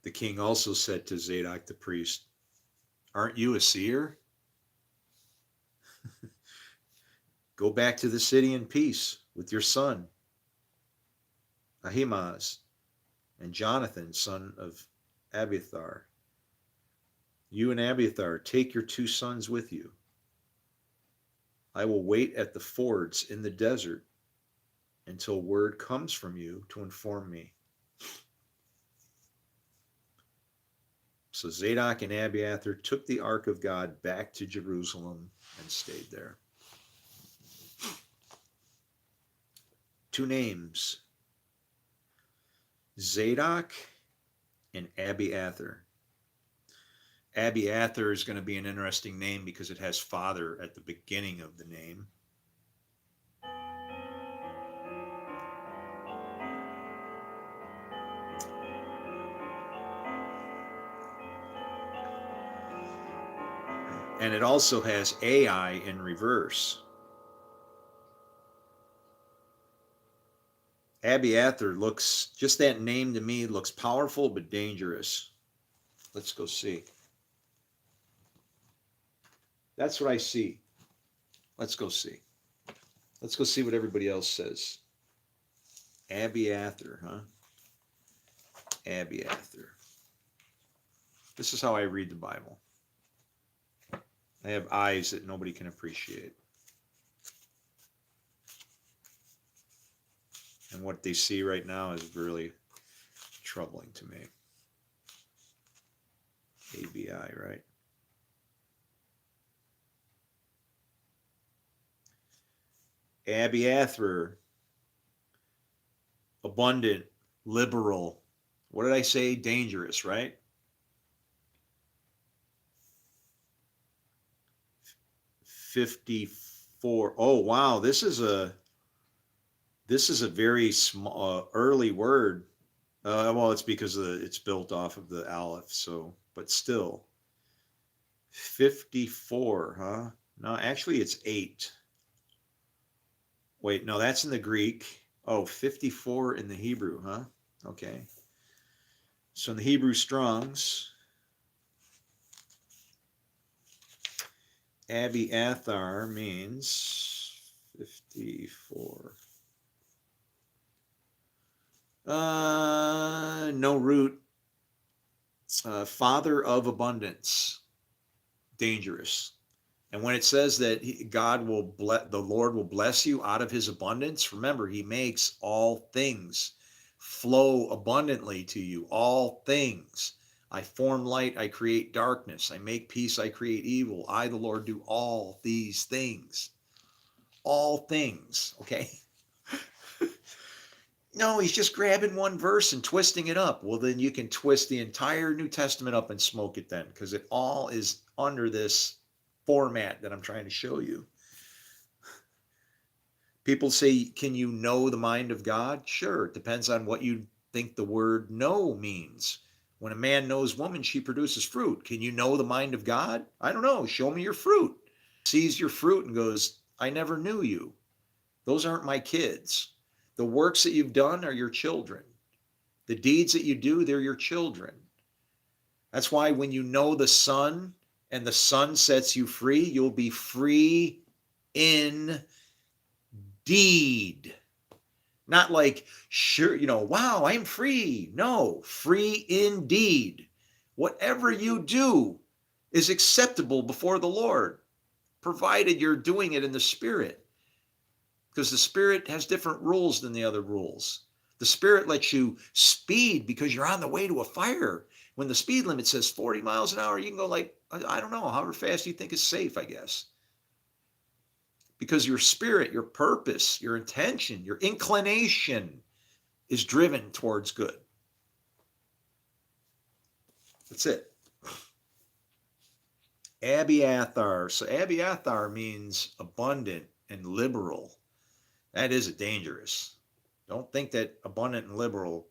The king also said to Zadok the priest, "Aren't you a seer? Go back to the city in peace with your son, Ahimaaz, and Jonathan, son of Abiathar. You and Abiathar, take your 2 sons with you. I will wait at the fords in the desert until word comes from you to inform me." So Zadok and Abiathar took the ark of God back to Jerusalem and stayed there. 2 names, Zadok and Abiathar. Abiathar is going to be an interesting name because it has father at the beginning of the name. And it also has Ai in reverse. Abiathar looks, just that name to me looks powerful but dangerous. Let's go see. That's what I see. Let's go see. Let's go see what everybody else says. Abiathar, huh? Abiathar. This is how I read the Bible. I have eyes that nobody can appreciate. And what they see right now is really troubling to me. ABI, right? Abiathar, abundant, liberal. What did I say? Dangerous, right? 54. Oh, wow. This is a very small, early word. Well, it's because it's built off of the aleph. So, but still, 54, huh? No, actually, it's 8. Wait, no, that's in the Greek. Oh, 54 in the Hebrew, huh? Okay. So in the Hebrew Strongs, Abiathar means 54. No root. Father of abundance. Dangerous. And when it says that the Lord will bless you out of his abundance, remember, he makes all things flow abundantly to you. All things. I form light, I create darkness. I make peace, I create evil. I, the Lord, do all these things. All things, okay? No, he's just grabbing one verse and twisting it up. Well, then you can twist the entire New Testament up and smoke it then, because it all is under this format that I'm trying to show you. People say, can you know the mind of God? Sure, it depends on what you think the word know means. When a man knows woman, she produces fruit. Can you know the mind of God? I don't know. Show me your fruit. Sees your fruit and goes, I never knew you. Those aren't my kids. The works that you've done are your children. The deeds that you do, they're your children. That's why when you know the Son and the Son sets you free, you'll be free indeed. Not like, sure, wow, I'm free. No, free indeed. Whatever you do is acceptable before the Lord, provided you're doing it in the Spirit. Because the Spirit has different rules than the other rules. The Spirit lets you speed because you're on the way to a fire. When the speed limit says 40 miles an hour, you can go like, I don't know, however fast you think is safe, I guess. Because your spirit, your purpose, your intention, your inclination is driven towards good. That's it. Abiathar. So Abiathar means abundant and liberal. That is dangerous. Don't think that abundant and liberal.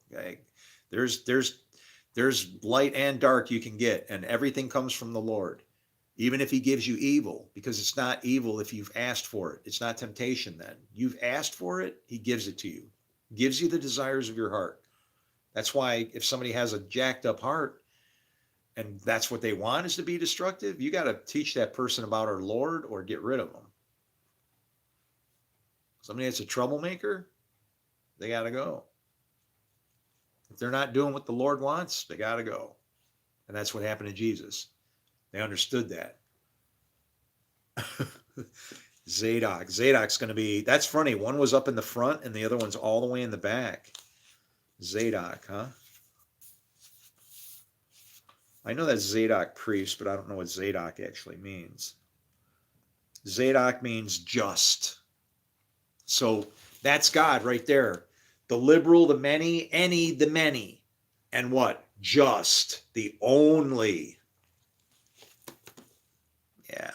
There's light and dark you can get, and everything comes from the Lord. Even if he gives you evil, because it's not evil if you've asked for it. It's not temptation then. You've asked for it, he gives it to you. Gives you the desires of your heart. That's why if somebody has a jacked up heart and that's what they want is to be destructive, you got to teach that person about our Lord or get rid of them. Somebody that's a troublemaker, they got to go. If they're not doing what the Lord wants, they got to go. And that's what happened to Jesus. They understood that. Zadok. Zadok's going to be, that's funny. One was up in the front and the other one's all the way in the back. Zadok, huh? I know that's Zadok priest, but I don't know what Zadok actually means. Zadok means just. So that's God right there. The liberal, the many, the many. And what? Just, the only. Yeah.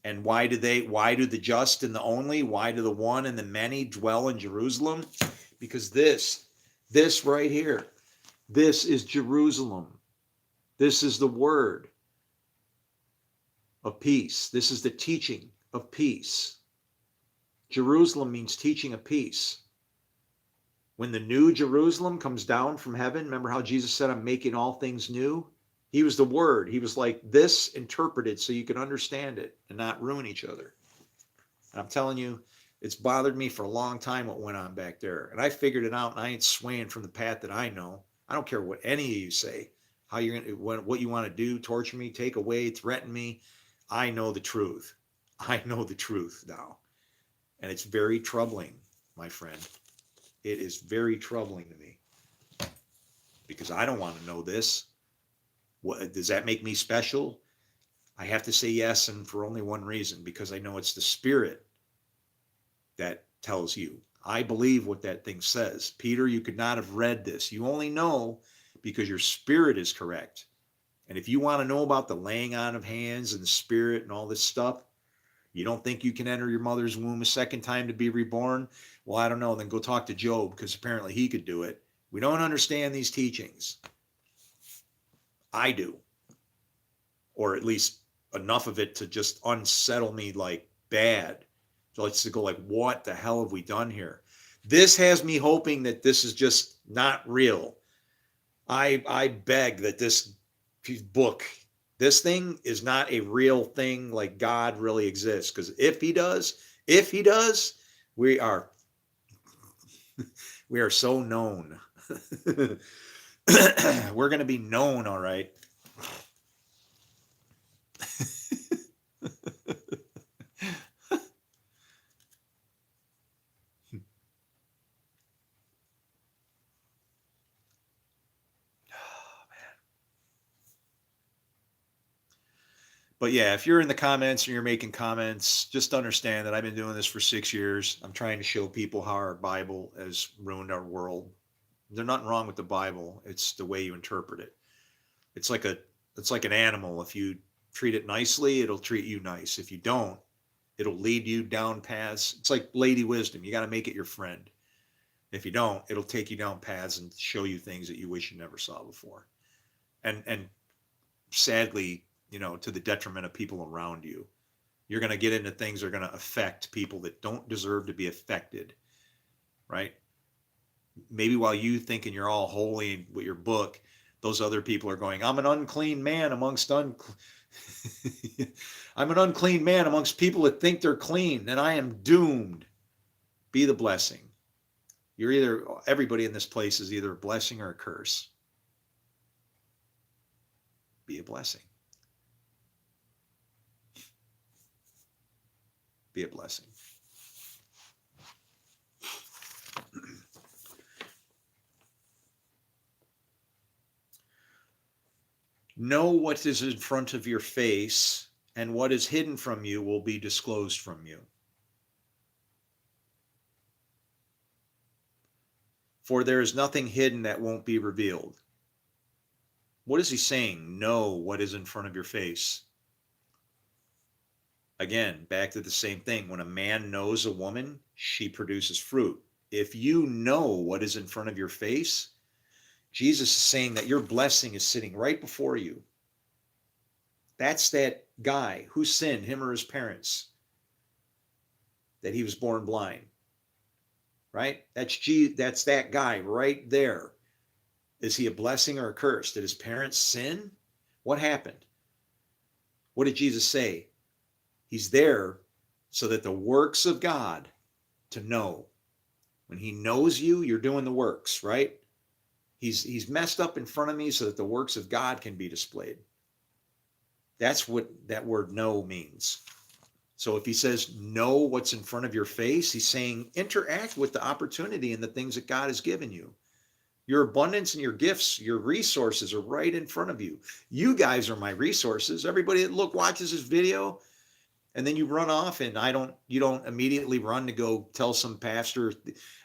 And why do the just and the only, why do the one and the many dwell in Jerusalem? Because this right here, this is Jerusalem. This is the word of peace. This is the teaching of peace. Jerusalem means teaching of peace. When the new Jerusalem comes down from heaven, remember how Jesus said, I'm making all things new? He was the word. He was like this interpreted so you can understand it and not ruin each other. And I'm telling you, it's bothered me for a long time what went on back there. And I figured it out, and I ain't swaying from the path that I know. I don't care what any of you say, how you're going to, what you want to do, torture me, take away, threaten me. I know the truth. I know the truth now. And it's very troubling, my friend. It is very troubling to me because I don't want to know this. What, does that make me special? I have to say yes, and for only one reason, because I know it's the Spirit that tells you. I believe what that thing says. Peter, you could not have read this. You only know because your spirit is correct. And if you want to know about the laying on of hands and the Spirit and all this stuff, you don't think you can enter your mother's womb a second time to be reborn? Well, I don't know. Then go talk to Job, because apparently he could do it. We don't understand these teachings. I do. Or at least enough of it to just unsettle me like bad. So it's to go like, what the hell have we done here? This has me hoping that this is just not real. I beg that this book, this thing is not a real thing, like God really exists. Because if he does, we are so known. We're going to be known, all right. But yeah, if you're in the comments and you're making comments, just understand that I've been doing this for 6 years. I'm trying to show people how our Bible has ruined our world. There's nothing wrong with the Bible. It's the way you interpret it. It's like a it's like an animal. If you treat it nicely, it'll treat you nice. If you don't, it'll lead you down paths. It's like Lady Wisdom. You got to make it your friend. If you don't, it'll take you down paths and show you things that you wish you never saw before. And sadly, to the detriment of people around you. You're going to get into things that are going to affect people that don't deserve to be affected, right? Maybe while you thinking you're all holy with your book, those other people are going, I'm an unclean man amongst I'm an unclean man amongst people that think they're clean, and I am doomed. Be the blessing. Everybody in this place is either a blessing or a curse. Be a blessing. Be a blessing. Know what is in front of your face, and what is hidden from you will be disclosed from you. For there is nothing hidden that won't be revealed. What is he saying? Know what is in front of your face. Again, back to the same thing. When a man knows a woman, she produces fruit. If you know what is in front of your face, Jesus is saying that your blessing is sitting right before you. That's that guy who sinned, him or his parents, that he was born blind. Right? That's that guy right there. Is he a blessing or a curse? Did his parents sin? What happened? What did Jesus say? He's there so that the works of God to know. When he knows you, you're doing the works, right? He's messed up in front of me so that the works of God can be displayed. That's what that word know means. So if he says know what's in front of your face, he's saying interact with the opportunity and the things that God has given you. Your abundance and your gifts, your resources are right in front of you. You guys are my resources. Everybody that watches this video, and then you run off, and you don't immediately run to go tell some pastor.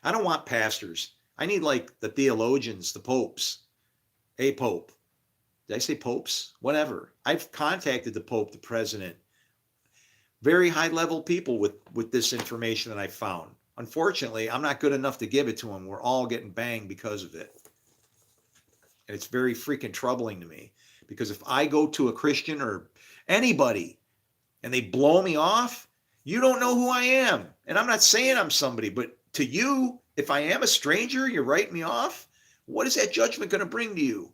I don't want pastors. I need like the theologians, the popes. Hey, Pope. Did I say popes? Whatever. I've contacted the Pope, the president, very high level people with this information that I found. Unfortunately, I'm not good enough to give it to them. We're all getting banged because of it. And it's very freaking troubling to me, because if I go to a Christian or anybody and they blow me off, you don't know who I am. And I'm not saying I'm somebody, but to you, if I am a stranger, you write me off. What is that judgment going to bring to you?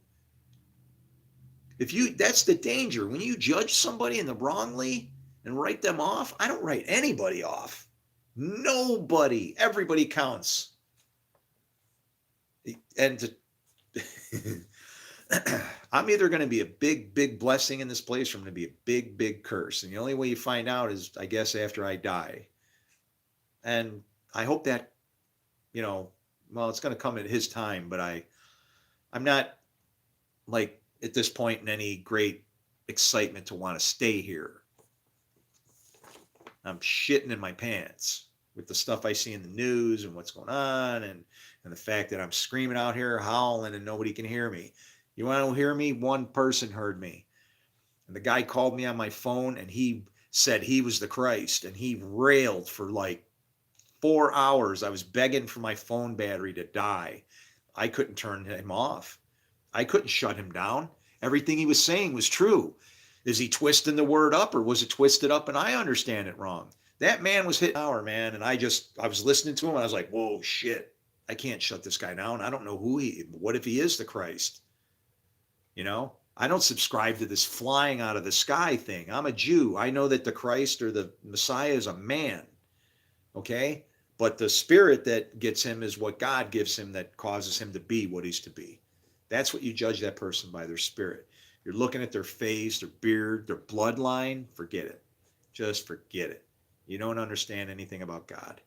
That's the danger. When you judge somebody in the wrongly and write them off, I don't write anybody off. Nobody. Everybody counts. And I'm either going to be a big, big blessing in this place, or I'm going to be a big, big curse. And the only way you find out is, I guess, after I die. And I hope that, it's going to come at his time, but I'm not like at this point in any great excitement to want to stay here. I'm shitting in my pants with the stuff I see in the news and what's going on, and the fact that I'm screaming out here, howling, and nobody can hear me. You want to hear me? One person heard me. And the guy called me on my phone, and he said he was the Christ, and he railed for like 4 hours. I was begging for my phone battery to die. I couldn't turn him off. I couldn't shut him down. Everything he was saying was true. Is he twisting the word up, or was it twisted up and I understand it wrong? That man was hitting hour, man. And I was listening to him, and I was like, whoa, shit. I can't shut this guy down. I don't know what if he is the Christ? I don't subscribe to this flying out of the sky thing. I'm a Jew. I know that the Christ or the Messiah is a man. Okay? But the spirit that gets him is what God gives him, that causes him to be what he's to be. That's what you judge that person by, their spirit. You're looking at their face, their beard, their bloodline. Forget it. Just forget it. You don't understand anything about God.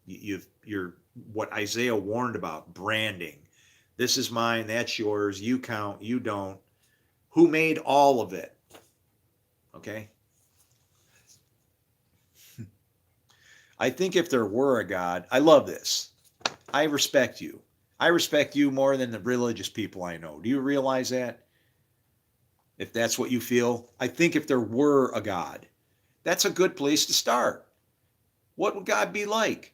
You're what Isaiah warned about, branding. This is mine, that's yours. You count, you don't. Who made all of it? Okay? I think if there were a God, I love this. I respect you. I respect you more than the religious people I know. Do you realize that? If that's what you feel, I think if there were a God, that's a good place to start. What would God be like?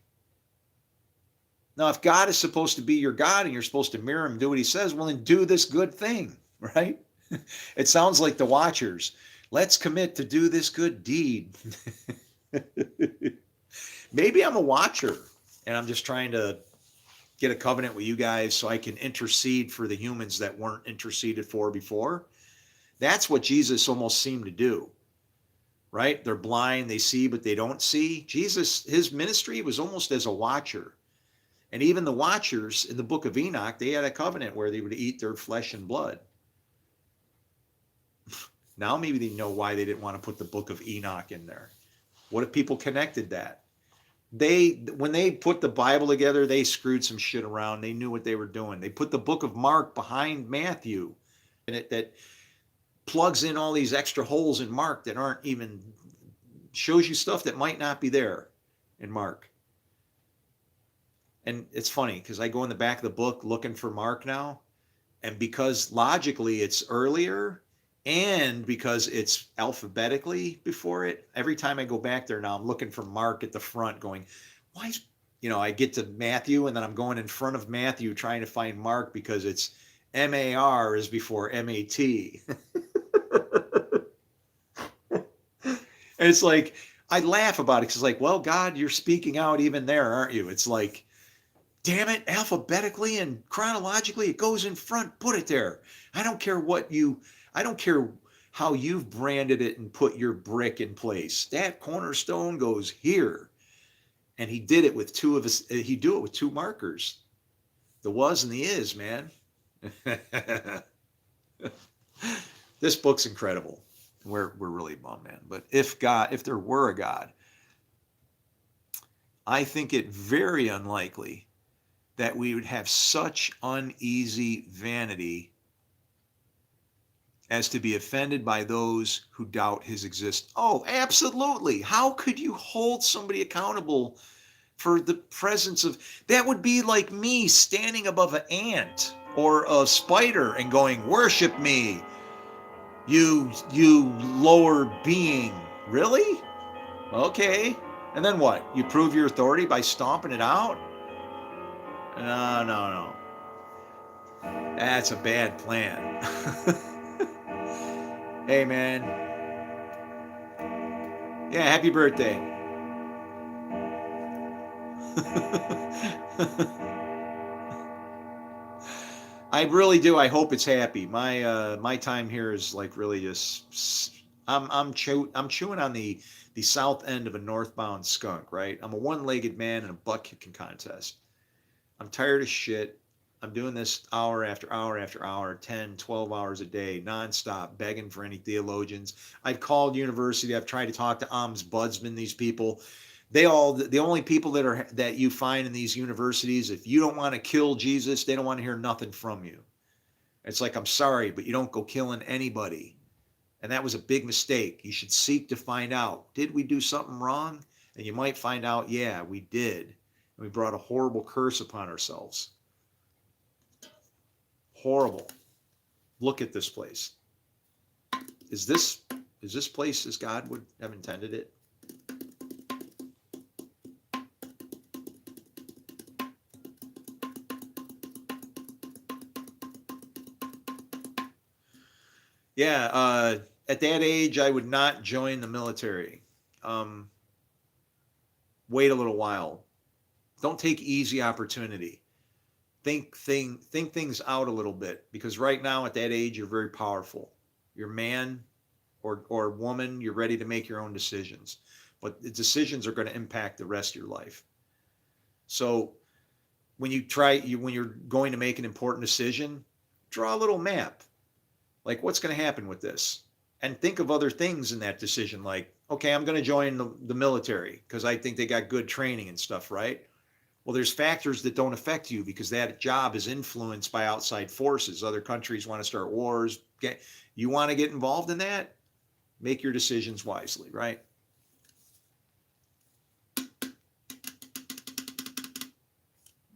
Now, if God is supposed to be your God and you're supposed to mirror him, do what he says, well, then do this good thing, right? It sounds like the Watchers. Let's commit to do this good deed. Maybe I'm a watcher and I'm just trying to get a covenant with you guys so I can intercede for the humans that weren't interceded for before. That's what Jesus almost seemed to do, right? They're blind, they see, but they don't see. Jesus, his ministry was almost as a watcher. And even the watchers in the book of Enoch, they had a covenant where they would eat their flesh and blood. Now maybe they know why they didn't want to put the book of Enoch in there. What if people connected that? When they put the Bible together, they screwed some shit around. They knew what they were doing. They put the book of Mark behind Matthew, and that plugs in all these extra holes in Mark that aren't even, shows you stuff that might not be there in Mark. And it's funny because I go in the back of the book looking for Mark now, and because logically it's earlier and because it's alphabetically before it, every time I go back there now, I'm looking for Mark at the front going, why is, I get to Matthew and then I'm going in front of Matthew trying to find Mark because it's MAR is before MAT. And it's like, I laugh about it because it's like, well, God, you're speaking out even there, aren't you? It's like, damn it, alphabetically and chronologically, it goes in front, put it there. I don't care how you've branded it and put your brick in place. That cornerstone goes here. And he did it with he'd do it with two markers. The was and the is, man. This book's incredible. We're really bummed, man. But if there were a God, I think it very unlikely that we would have such uneasy vanity as to be offended by those who doubt his existence. Oh, absolutely. How could you hold somebody accountable for the presence of, that would be like me standing above an ant or a spider and going, worship me, you lower being. Really? Okay. And then what? You prove your authority by stomping it out? No. That's a bad plan. Hey, man. Yeah, happy birthday. I really do. I hope it's happy. My time here is like really just I'm chewing on the south end of a northbound skunk, right? I'm a one-legged man in a butt kicking contest. I'm tired of shit. I'm doing this hour after hour after hour, 10, 12 hours a day, nonstop, begging for any theologians. I've called university. I've tried to talk to ombudsman, these people. The only people that you find in these universities, if you don't want to kill Jesus, they don't want to hear nothing from you. It's like, I'm sorry, but you don't go killing anybody. And that was a big mistake. You should seek to find out, did we do something wrong? And you might find out, yeah, we did. And we brought a horrible curse upon ourselves. Horrible. Look at this place. Is this place as God would have intended it? Yeah, at that age, I would not join the military. Wait a little while. Don't take easy opportunity. Think things out a little bit, because right now at that age, you're very powerful. You're man or woman. You're ready to make your own decisions, but the decisions are going to impact the rest of your life. So when you're going to make an important decision, draw a little map. Like, what's going to happen with this? And think of other things in that decision. Like, okay, I'm going to join the military because I think they got good training and stuff, right? Well, there's factors that don't affect you because that job is influenced by outside forces. Other countries want to start wars. You want to get involved in that? Make your decisions wisely, right?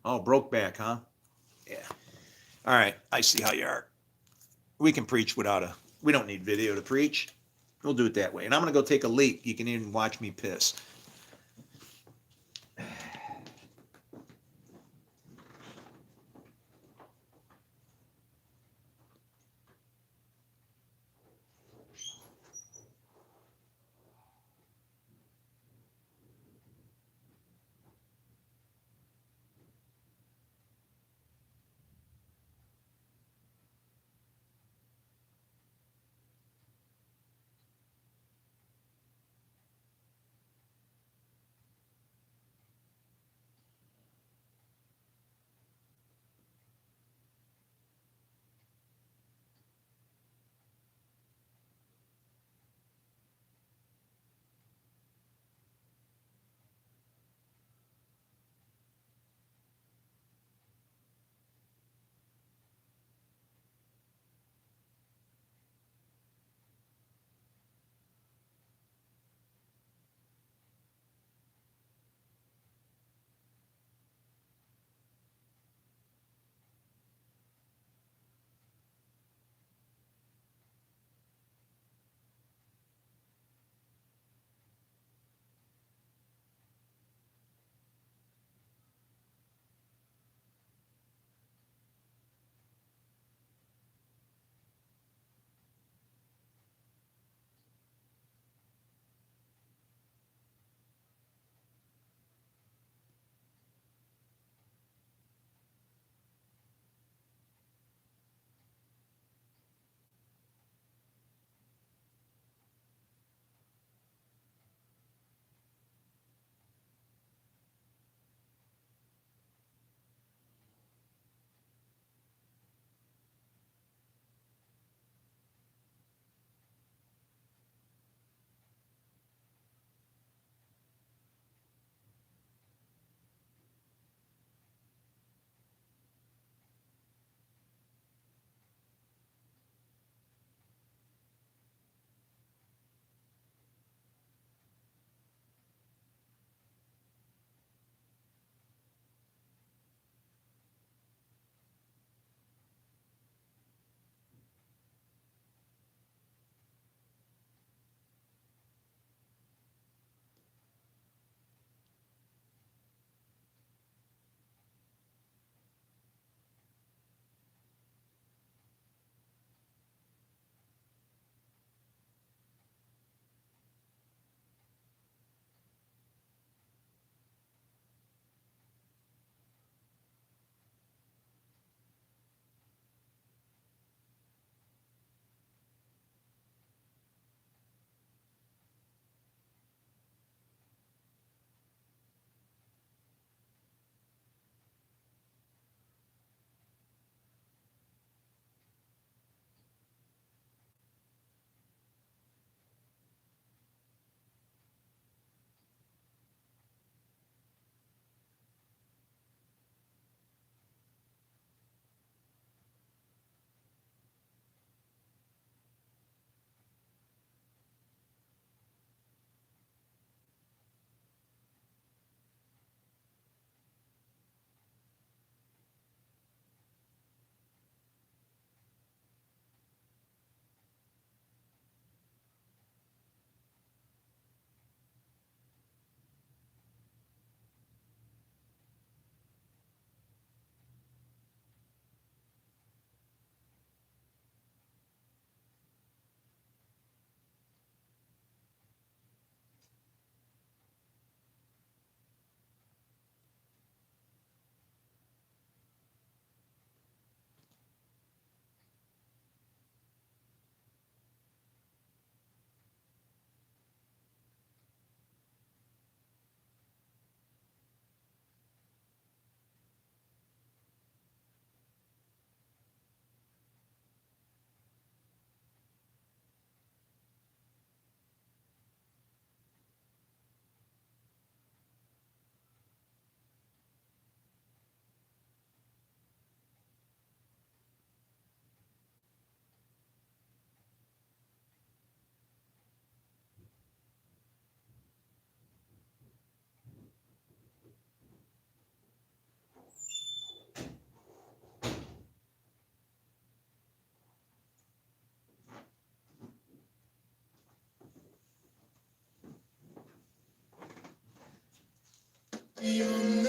Oh, broke back, huh? Yeah. All right. I see how you are. We can preach we don't need video to preach. We'll do it that way. And I'm going to go take a leak. You can even watch me piss. Hmm.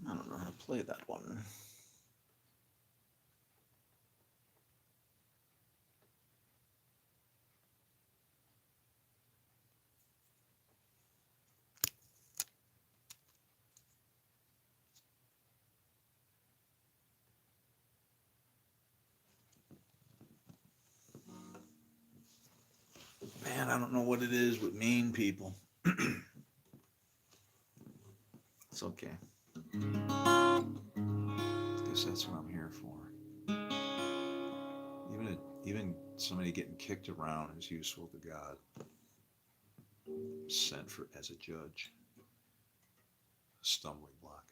I don't know how to play that one. Man, I don't know what it is with mean people. It's okay. I guess that's what I'm here for. Even somebody getting kicked around is useful to God. Sent for as a judge. A stumbling block.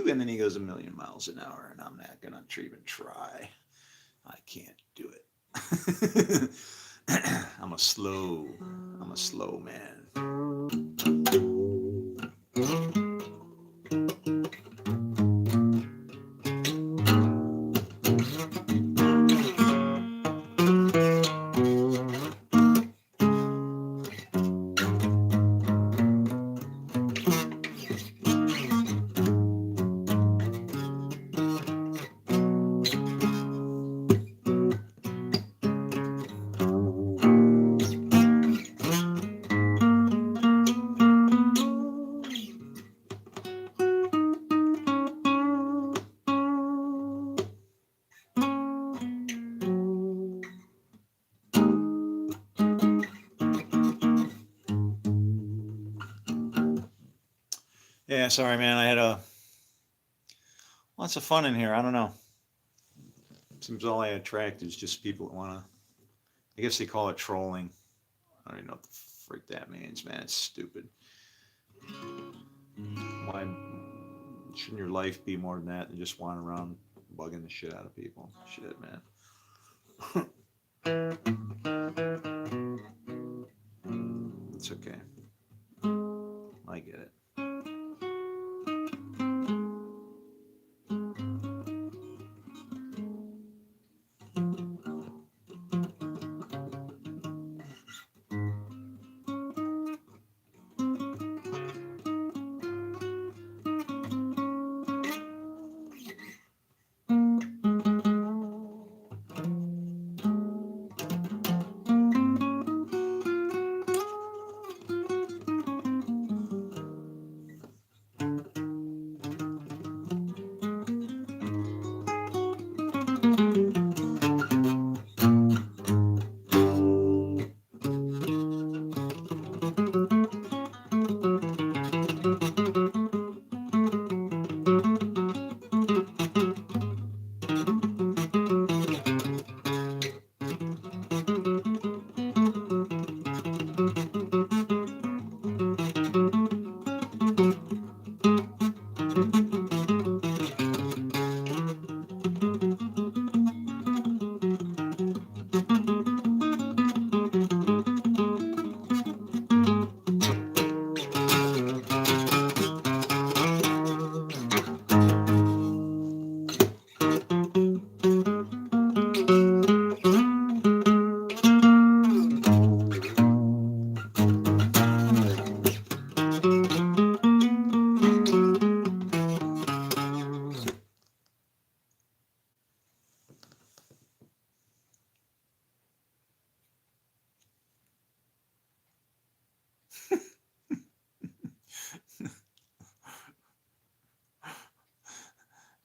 And then he goes a million miles an hour, and I'm not gonna even try. I can't do it. I'm a slow man. Yeah, sorry, man. I had lots of fun in here. I don't know. Seems all I attract is just people that want to. I guess they call it trolling. I don't even know what the freak that means, man. It's stupid. Why shouldn't your life be more than that than just wandering around bugging the shit out of people? Shit, man. It's okay. I get it.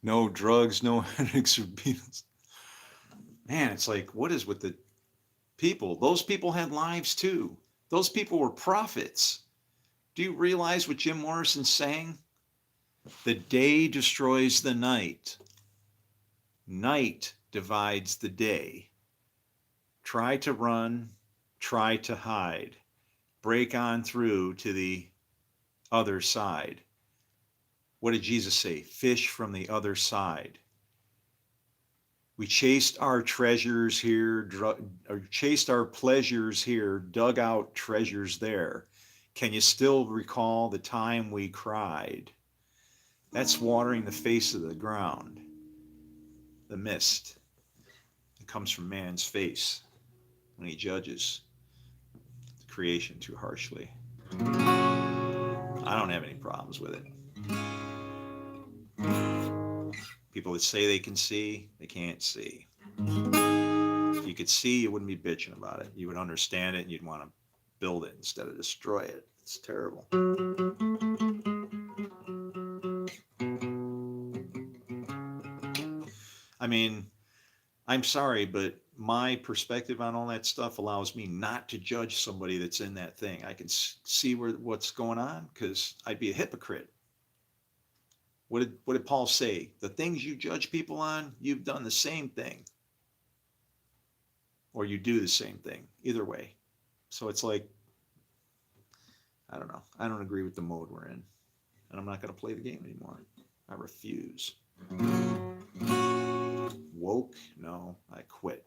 No drugs, no headaches or Beatles. Man, it's like, what is with the people? Those people had lives too. Those people were prophets. Do you realize what Jim Morrison's saying? The day destroys the night. Night divides the day. Try to run, try to hide. Break on through to the other side. What did Jesus say? Fish from the other side. We chased our treasures here, or chased our pleasures here, dug out treasures there. Can you still recall the time we cried? That's watering the face of the ground. The mist that comes from man's face when he judges the creation too harshly. I don't have any problems with it. People that say they can see, they can't see. If you could see, you wouldn't be bitching about it. You would understand it and you'd want to build it instead of destroy it. It's terrible. I mean, I'm sorry, but my perspective on all that stuff allows me not to judge somebody that's in that thing. I can see what's going on because I'd be a hypocrite. What did Paul say? The things you judge people on, you've done the same thing. Or you do the same thing. Either way. So it's like, I don't know. I don't agree with the mode we're in. And I'm not going to play the game anymore. I refuse. Woke? No, I quit.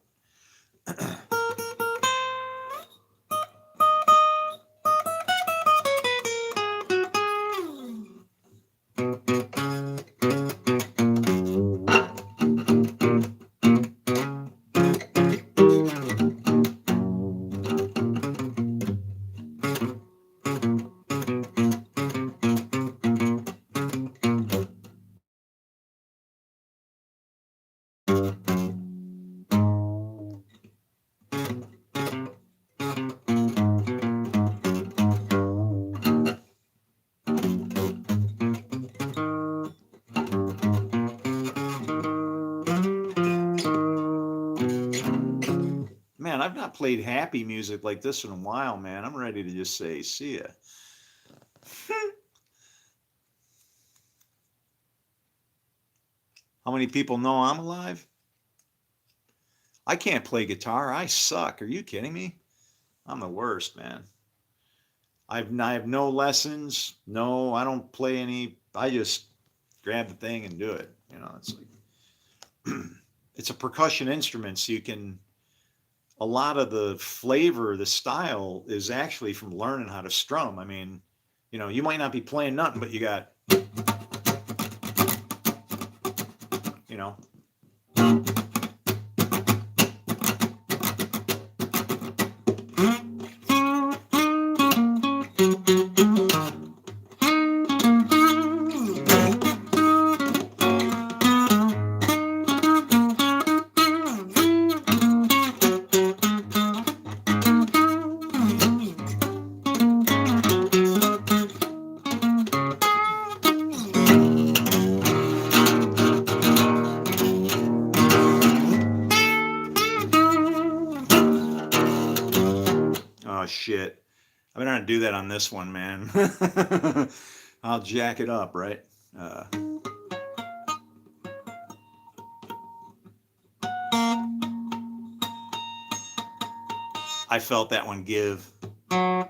Man, I've not played happy music like this in a while, man. I'm ready to just say, see ya. How many people know I'm alive? I can't play guitar. I suck. Are you kidding me? I'm the worst, man. I have no lessons. No, I don't play any. I just grab the thing and do it. You know, it's like it's a percussion instrument, so you can. A lot of the flavor, the style, is actually from learning how to strum. I mean, you know, you might not be playing nothing, but you got, you know. Oh shit. I'm gonna do that on this one, man. I'll jack it up, right? Uh, I felt that one give. Yeah,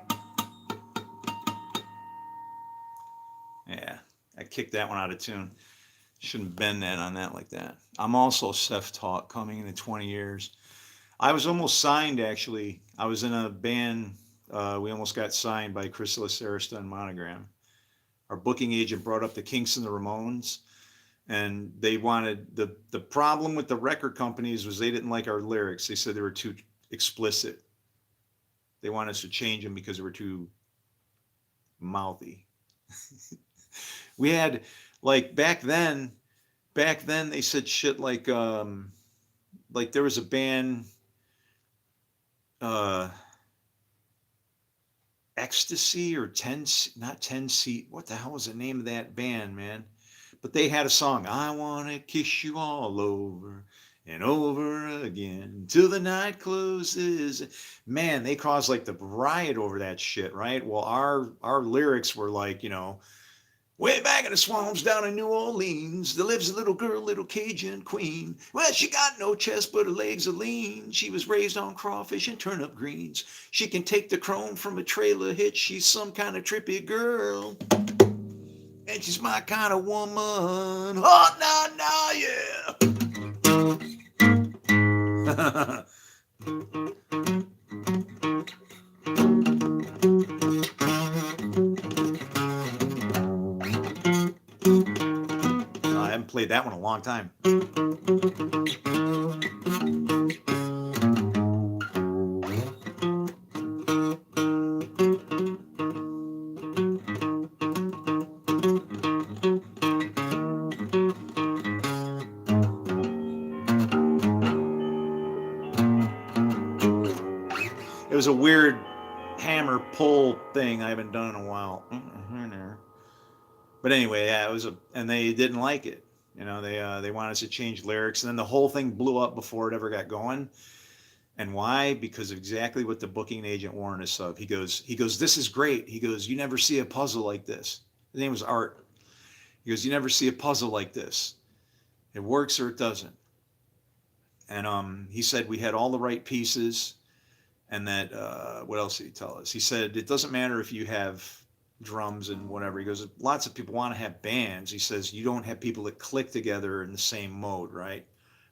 I kicked that one out of tune. Shouldn't bend that on that like that. I'm also self-taught coming into 20 years. I was almost signed, actually. I was in a band. We almost got signed by Chrysalis Arista and Monogram. Our booking agent brought up the Kinks and the Ramones, and they wanted the problem with the record companies was they didn't like our lyrics. They said they were too explicit. They wanted us to change them because they were too mouthy. We had like back then they said shit like there was a band uh ecstasy or 10, not 10 seat, what the hell was the name of that band, man? But they had a song, I want to kiss you all over and over again till the night closes. Man, they caused like the riot over that shit, right? Well, our lyrics were like, way back in the swamps down in New Orleans, there lives a little girl, little Cajun queen. Well, she got no chest, but her legs are lean. She was raised on crawfish and turnip greens. She can take the chrome from a trailer hitch. She's some kind of trippy girl. And she's my kind of woman. Oh, no, yeah. I haven't played that one in a long time. It was a weird hammer pull thing I haven't done in a while. But anyway, yeah, and they didn't like it. They wanted us to change lyrics, and then the whole thing blew up before it ever got going. And why? Because of exactly what the booking agent warned us of. He goes, this is great. He goes, you never see a puzzle like this. His name was Art. He goes, you never see a puzzle like this. It works or it doesn't. And he said we had all the right pieces. And that, what else did he tell us? He said, it doesn't matter if you have drums and whatever. He goes, lots of people want to have bands. He says, you don't have people that click together in the same mode, right?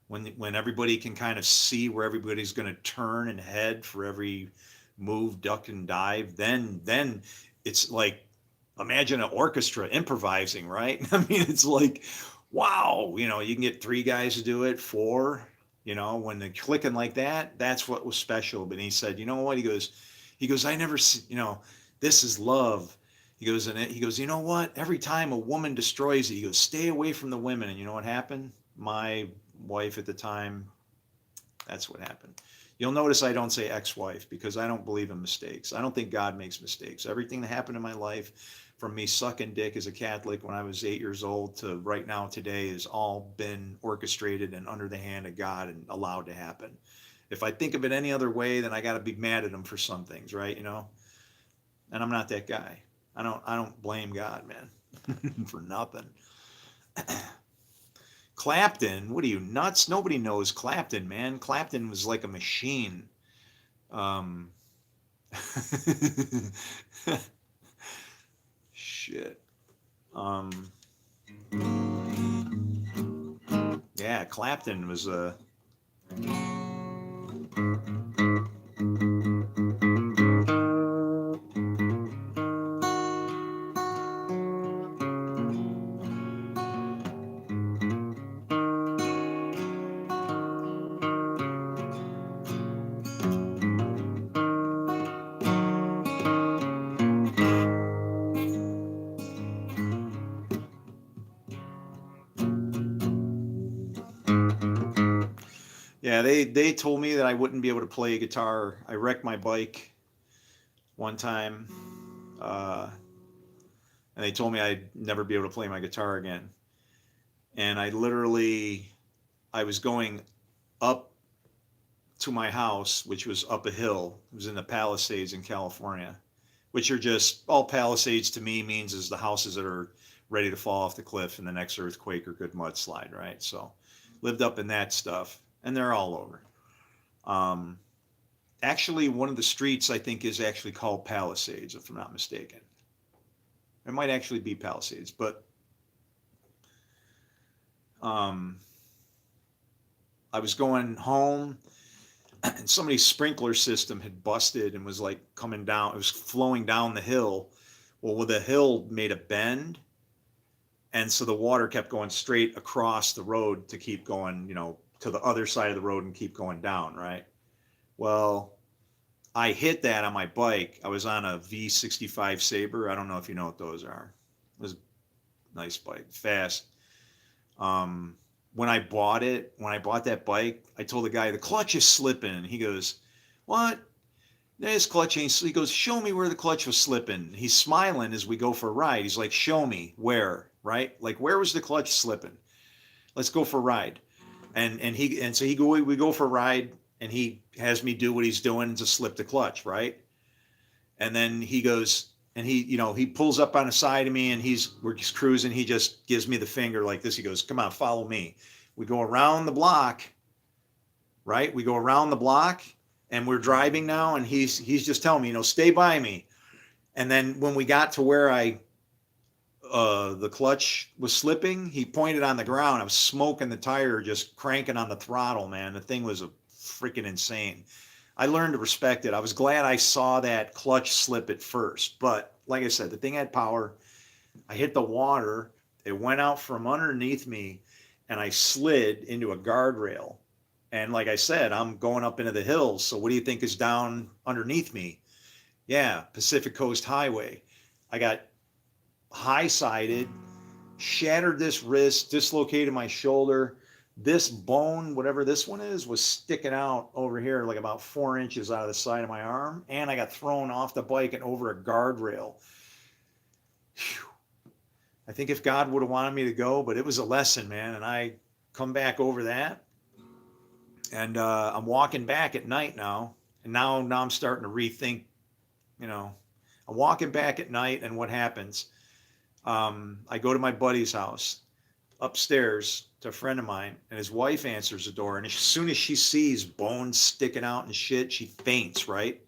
When everybody can kind of see where everybody's going to turn and head for every move, duck and dive, then it's like, imagine an orchestra improvising, right? I mean, it's like, wow, you can get 3 guys to do it, 4. When they're clicking like that, that's what was special. But he said, you know what? He goes, I never see, this is love. He goes, you know what? Every time a woman destroys it, he goes, stay away from the women. And you know what happened? My wife at the time, that's what happened. You'll notice I don't say ex-wife because I don't believe in mistakes. I don't think God makes mistakes. Everything that happened in my life, from me sucking dick as a Catholic when I was 8 years old to right now today, has all been orchestrated and under the hand of God and allowed to happen. If I think of it any other way, then I got to be mad at him for some things, right? And I'm not that guy. I don't blame God, man, for nothing. Clapton, what are you, nuts? Nobody knows Clapton, man. Clapton was like a machine. Shit. Yeah, Clapton was a. Yeah, they told me that I wouldn't be able to play guitar. I wrecked my bike one time, and they told me I'd never be able to play my guitar again. And I was going up to my house, which was up a hill. It was in the Palisades in California, which are just, all Palisades to me means is the houses that are ready to fall off the cliff in the next earthquake or good mudslide, right? So lived up in that stuff. And they're all over. Actually, one of the streets I think is actually called Palisades, if I'm not mistaken. It might actually be Palisades, but I was going home and somebody's sprinkler system had busted and was like coming down. It was flowing down the hill. Well, the hill made a bend. And so the water kept going straight across the road to keep going, to the other side of the road and keep going down, right? Well, I hit that on my bike. I was on a V65 Sabre. I don't know if you know what those are. It was a nice bike, fast. When I bought that bike, I told the guy, the clutch is slipping. He goes, what? This clutch ain't, he goes, show me where the clutch was slipping. He's smiling as we go for a ride. He's like, show me where. right? Like, where was the clutch slipping? Let's go for a ride. And so we go for a ride, and he has me do what he's doing to slip the clutch, right? And then he goes, and he pulls up on the side of me, and we're just cruising. He just gives me the finger like this. He goes, come on, follow me. We go around the block, right? We go around the block, and we're driving now, and he's just telling me, stay by me. And then when we got to where the clutch was slipping, he pointed on the ground. I was smoking the tire, just cranking on the throttle, man. The thing was a freaking insane. I learned to respect it. I was glad I saw that clutch slip at first, but like I said, the thing had power. I hit the water. It went out from underneath me, and I slid into a guardrail. And like I said, I'm going up into the hills. So what do you think is down underneath me? Yeah, Pacific Coast Highway. I got high-sided, shattered this wrist, dislocated my shoulder. This bone, whatever this one is, was sticking out over here like about 4 inches out of the side of my arm. And I got thrown off the bike and over a guardrail. Whew. I think if God would have wanted me to go, but it was a lesson, man. And I come back over that. And I'm walking back at night now. And now I'm starting to rethink, I'm walking back at night, and what happens? I go to my buddy's house upstairs to a friend of mine, and his wife answers the door. And as soon as she sees bones sticking out and shit, she faints, right?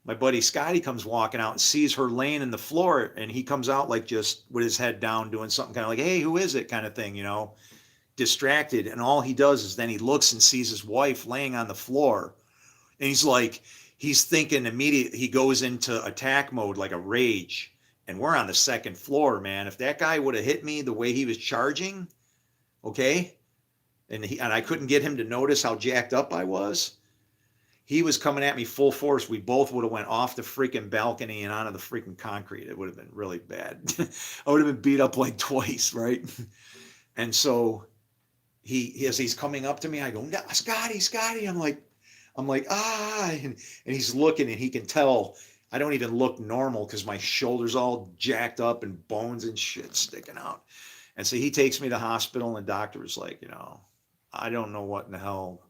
My buddy Scotty comes walking out and sees her laying in the floor, and he comes out like just with his head down doing something kind of like, hey, who is it kind of thing, distracted. And all he does is then he looks and sees his wife laying on the floor. And he's thinking immediately, he goes into attack mode, like a rage. And we're on the second floor, man. If that guy would have hit me the way he was charging, okay, and I couldn't get him to notice how jacked up I was, he was coming at me full force. We both would have went off the freaking balcony and onto the freaking concrete. It would have been really bad. I would have been beat up like twice, right? And so as he's coming up to me, I go, no, Scotty. I'm like, and he's looking, and he can tell I don't even look normal because my shoulder's all jacked up and bones and shit sticking out. And so he takes me to the hospital, and the doctor was like, I don't know what in the hell,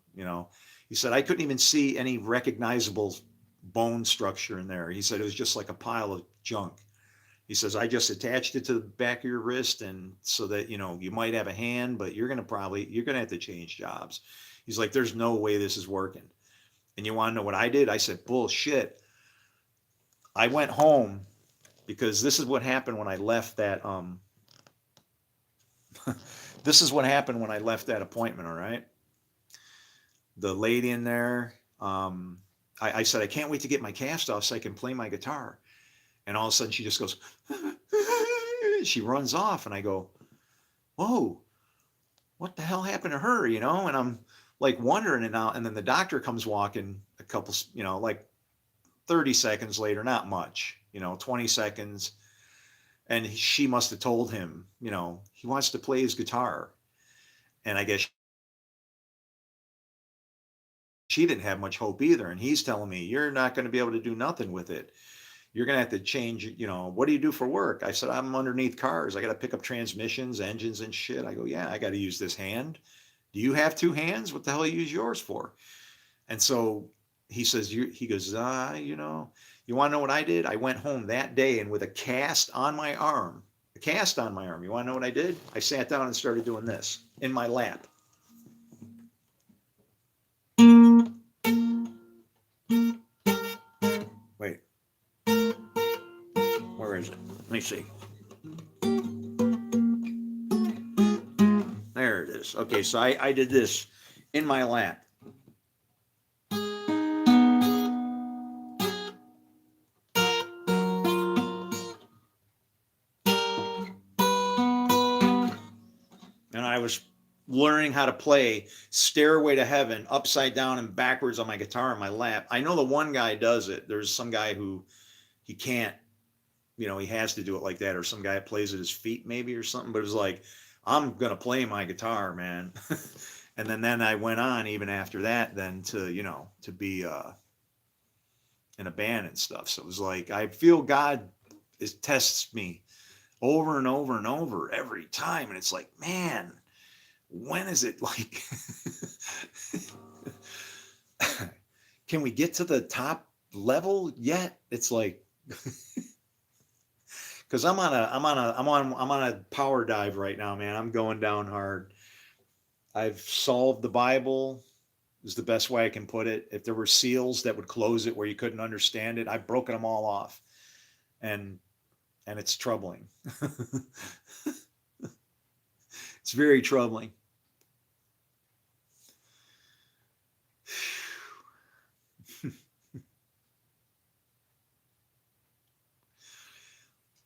he said, I couldn't even see any recognizable bone structure in there. He said, it was just like a pile of junk. He says, I just attached it to the back of your wrist, and so that, you might have a hand, but you're going to have to change jobs. He's like, there's no way this is working. And you want to know what I did? I said, bullshit. I went home, because this is what happened when I left that, this is what happened when I left that appointment. All right. The lady in there, I said, I can't wait to get my cast off so I can play my guitar. And all of a sudden she just goes, she runs off, and I go, whoa, what the hell happened to her? And I'm like wondering it now. And then the doctor comes walking a couple, like 30 seconds later, not much, 20 seconds. And she must have told him, he wants to play his guitar. And I guess she didn't have much hope either. And he's telling me, you're not going to be able to do nothing with it. You're going to have to change, what do you do for work? I said, I'm underneath cars. I got to pick up transmissions, engines and shit. I go, yeah, I got to use this hand. Do you have two hands? What the hell do you use yours for? And so he says, he goes, you want to know what I did? I went home that day, and with a cast on my arm, you want to know what I did? I sat down and started doing this in my lap. Wait, where is it? Let me see. There it is. Okay, so I did this in my lap. And I was learning how to play Stairway to Heaven upside down and backwards on my guitar in my lap. I know the one guy does it. There's some guy who he can't, he has to do it like that, or some guy that plays at his feet maybe or something. But it was like, I'm going to play my guitar, man. And then I went on even after that then to, to be in a band and stuff. So it was like, I feel God tests me over and over and over every time. And it's like, man, when is it like, can we get to the top level yet? It's like, because I'm on a power dive right now, man. I'm going down hard. I've solved the Bible, is the best way I can put it. If there were seals that would close it where you couldn't understand it, I've broken them all off, and it's troubling. It's very troubling.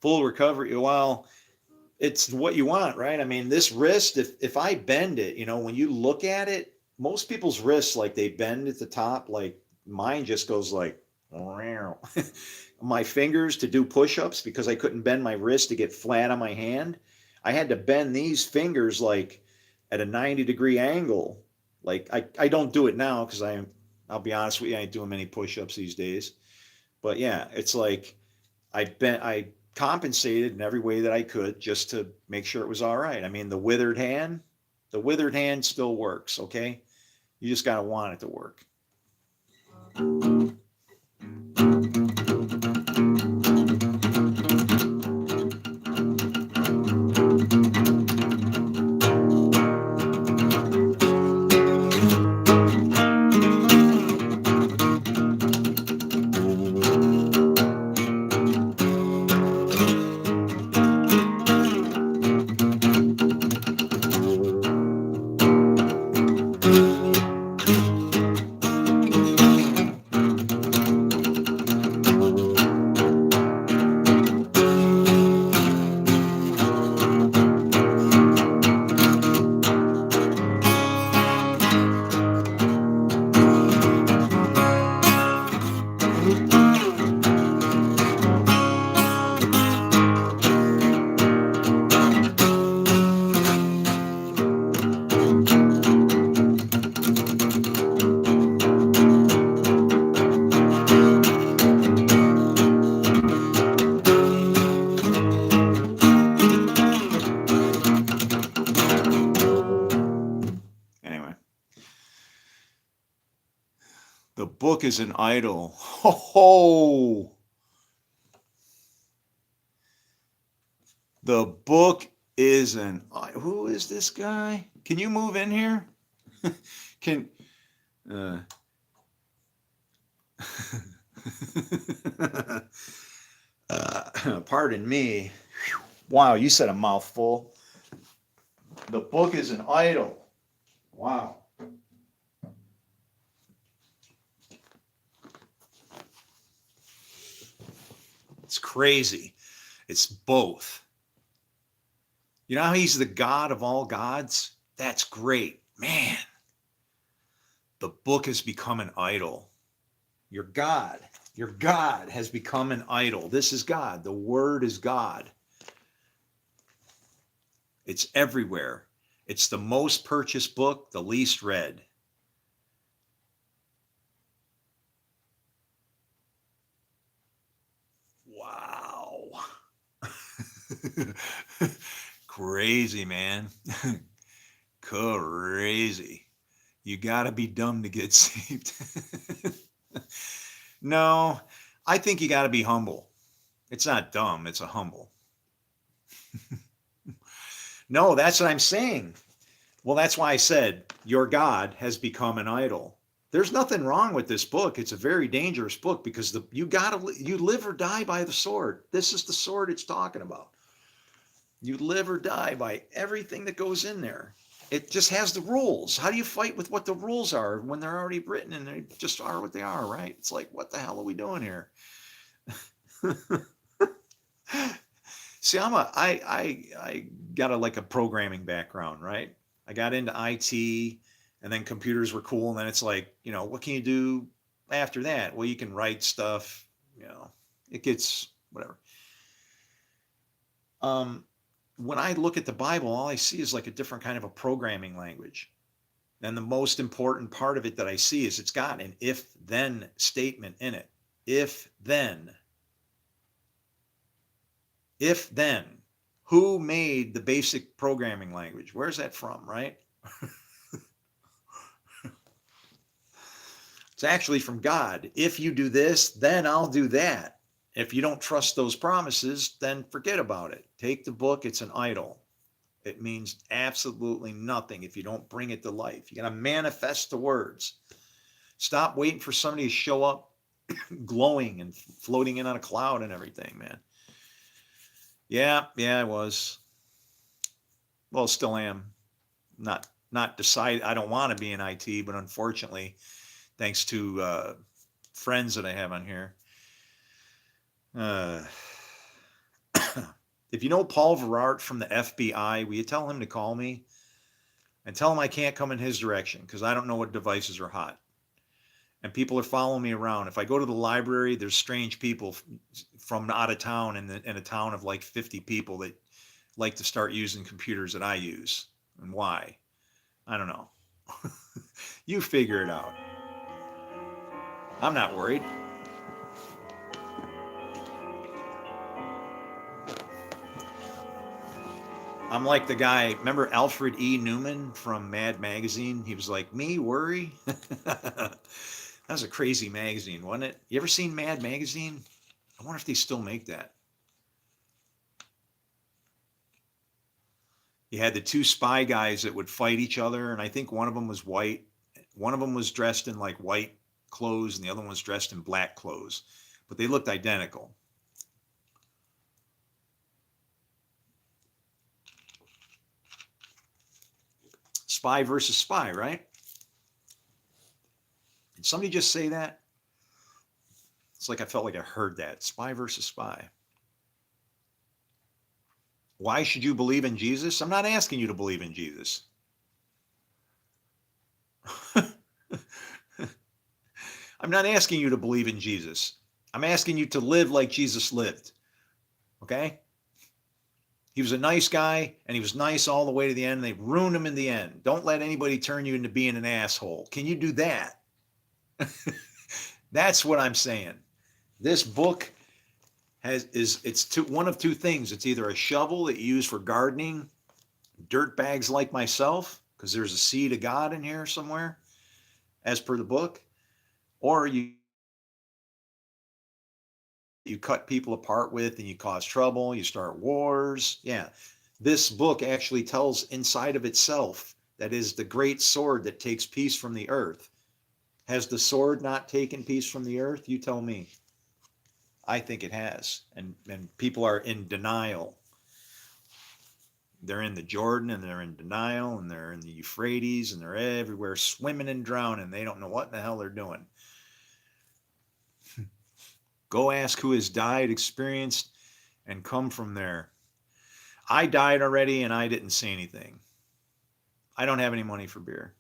Full recovery. Well, it's what you want, right? I mean, this wrist, if I bend it, you know, when you look at it, most people's wrists, like they bend at the top, like mine just goes like, my fingers to do push-ups because I couldn't bend my wrist to get flat on my hand. I had to bend these fingers like at a 90-degree angle. Like I don't do it now because I'll be honest with you, I ain't doing many push-ups these days. But yeah, it's like I compensated in every way that I could just to make sure it was all right. I mean, the withered hand still works, okay? You just got to want it to work. Anyway, the book is an idol. Oh, the book is an. Who is this guy? Can you move in here? Can. Pardon me. Wow, you said a mouthful. The book is an idol. Wow. It's crazy. It's both. You know how he's the God of all gods? That's great. Man, the book has become an idol. Your God has become an idol. This is God. The Word is God. It's everywhere. It's the most purchased book, the least read. Wow. Crazy, man. Crazy. You got to be dumb to get saved. No, I think you got to be humble. It's not dumb, it's a humble. No, that's what I'm saying. Well, that's why I said your God has become an idol. There's nothing wrong with this book. It's a very dangerous book because you live or die by the sword. This is the sword it's talking about. You live or die by everything that goes in there. It just has the rules. How do you fight with what the rules are when they're already written and they just are what they are, right? It's like, what the hell are we doing here? See, I got a programming background, right? I got into IT, and then computers were cool, and then it's like, what can you do after that? Well, you can write stuff, it gets whatever. When I look at the Bible, all I see is like a different kind of a programming language. And the most important part of it that I see is it's got an if-then statement in it. If-then. If-then. Who made the basic programming language? Where's that from, right? It's actually from God. If you do this, then I'll do that. If you don't trust those promises, then forget about it. Take the book, it's an idol. It means absolutely nothing if you don't bring it to life. You got to manifest the words. Stop waiting for somebody to show up glowing and floating in on a cloud and everything, man. Yeah, I was. Well, still am. Not decide. I don't want to be in IT, but unfortunately, thanks to friends that I have on here. Uh, if you know Paul Verart from the FBI, will you tell him to call me and tell him I can't come in his direction because I don't know what devices are hot. And people are following me around. If I go to the library, there's strange people from out of town in a town of like 50 people that like to start using computers that I use. And why? I don't know. You figure it out. I'm not worried. I'm like the guy, remember Alfred E. Newman from Mad Magazine? He was like, me worry? That was a crazy magazine, wasn't it? You ever seen Mad Magazine? I wonder if they still make that. You had the two spy guys that would fight each other, and I think one of them was white. One of them was dressed in like white clothes, and the other one was dressed in black clothes, but they looked identical. Spy versus spy, right? Did somebody just say that? It's like I felt like I heard that. Spy versus spy. Why should you believe in Jesus? I'm not asking you to believe in Jesus. I'm not asking you to believe in Jesus. I'm asking you to live like Jesus lived. Okay? He was a nice guy, and he was nice all the way to the end. They ruined him in the end. Don't let anybody turn you into being an asshole. Can you do that? That's what I'm saying. This book it's one of two things. It's either a shovel that you use for gardening, dirt bags like myself, because there's a seed of God in here somewhere, as per the book, or you cut people apart with and you cause trouble, you start wars. Yeah. This book actually tells inside of itself that is the great sword that takes peace from the earth. Has the sword not taken peace from the earth? You tell me. I think it has. And people are in denial. They're in the Jordan and they're in denial and they're in the Euphrates and they're everywhere swimming and drowning. They don't know what in the hell they're doing. Go ask who has died, experienced, and come from there. I died already and I didn't say anything. I don't have any money for beer.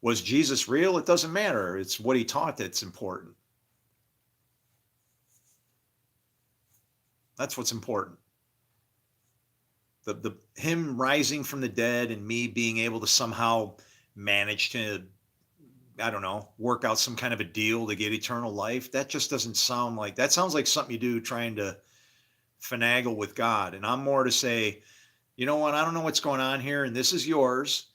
Was Jesus real? It doesn't matter. It's what he taught that's important. That's what's important. Him rising from the dead and me being able to somehow manage to, I don't know, work out some kind of a deal to get eternal life. That just doesn't sound like, that sounds like something you do trying to finagle with God. And I'm more to say, you know what? I don't know what's going on here, and this is yours.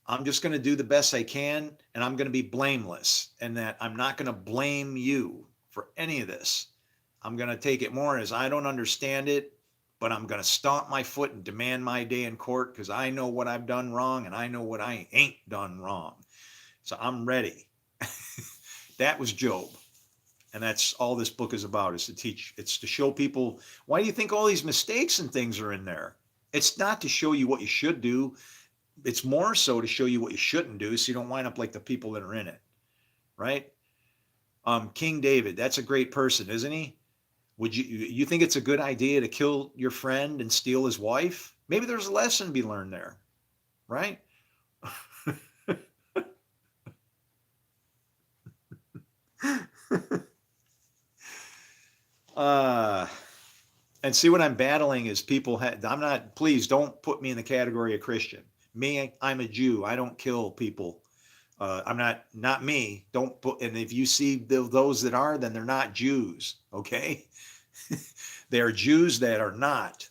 I'm just going to do the best I can, and I'm going to be blameless, and that I'm not going to blame you for any of this. I'm going to take it more as I don't understand it, but I'm going to stomp my foot and demand my day in court because I know what I've done wrong and I know what I ain't done wrong. So I'm ready. That was Job. And that's all this book is about, is to teach. It's to show people, why do you think all these mistakes and things are in there? It's not to show you what you should do. It's more so to show you what you shouldn't do so you don't wind up like the people that are in it, right? King David, that's a great person, isn't he? Would you think it's a good idea to kill your friend and steal his wife? Maybe there's a lesson to be learned there, right? And see, what I'm battling is I'm not, please don't put me in the category of Christian. Me, I'm a Jew. I don't kill people. I'm not me. Don't put, and if you see those that are, then they're not Jews. Okay. They are Jews that are not.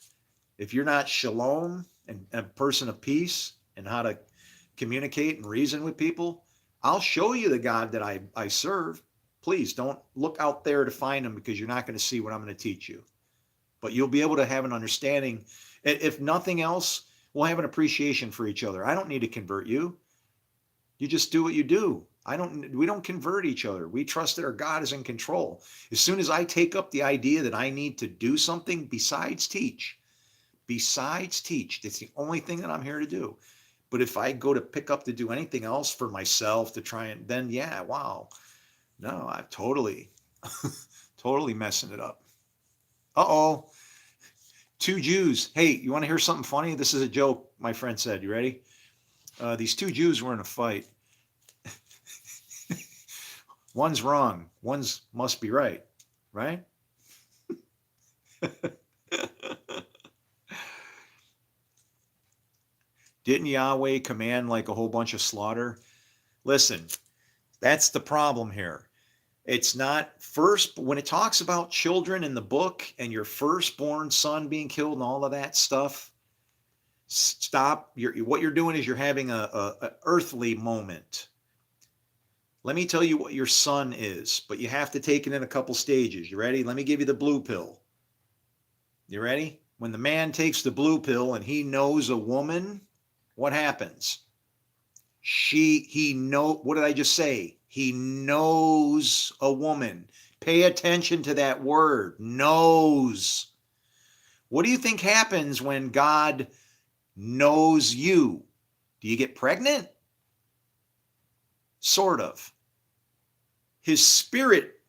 If you're not shalom and a person of peace and how to communicate and reason with people, I'll show you the God that I serve. Please don't look out there to find him, because you're not going to see what I'm going to teach you. But you'll be able to have an understanding. If nothing else, we'll have an appreciation for each other. I don't need to convert you. You just do what you do. We don't convert each other. We trust that our God is in control. As soon as I take up the idea that I need to do something besides teach, that's the only thing that I'm here to do. But if I go to pick up to do anything else for myself to try and, then yeah, wow. No, I'm totally, totally messing it up. Uh-oh. Two Jews. Hey, you want to hear something funny? This is a joke my friend said. You ready? These two Jews were in a fight. One's wrong. One's must be right. Right? Didn't Yahweh command like a whole bunch of slaughter? Listen, that's the problem here. It's not first, when it talks about children in the book and your firstborn son being killed and all of that stuff, stop. What you're doing is you're having a earthly moment. Let me tell you what your son is, but you have to take it in a couple stages. You ready? Let me give you the blue pill. You ready? When the man takes the blue pill and he knows a woman, what happens? What did I just say? He knows a woman. Pay attention to that word, knows. What do you think happens when God knows you? Do you get pregnant? Sort of. His spirit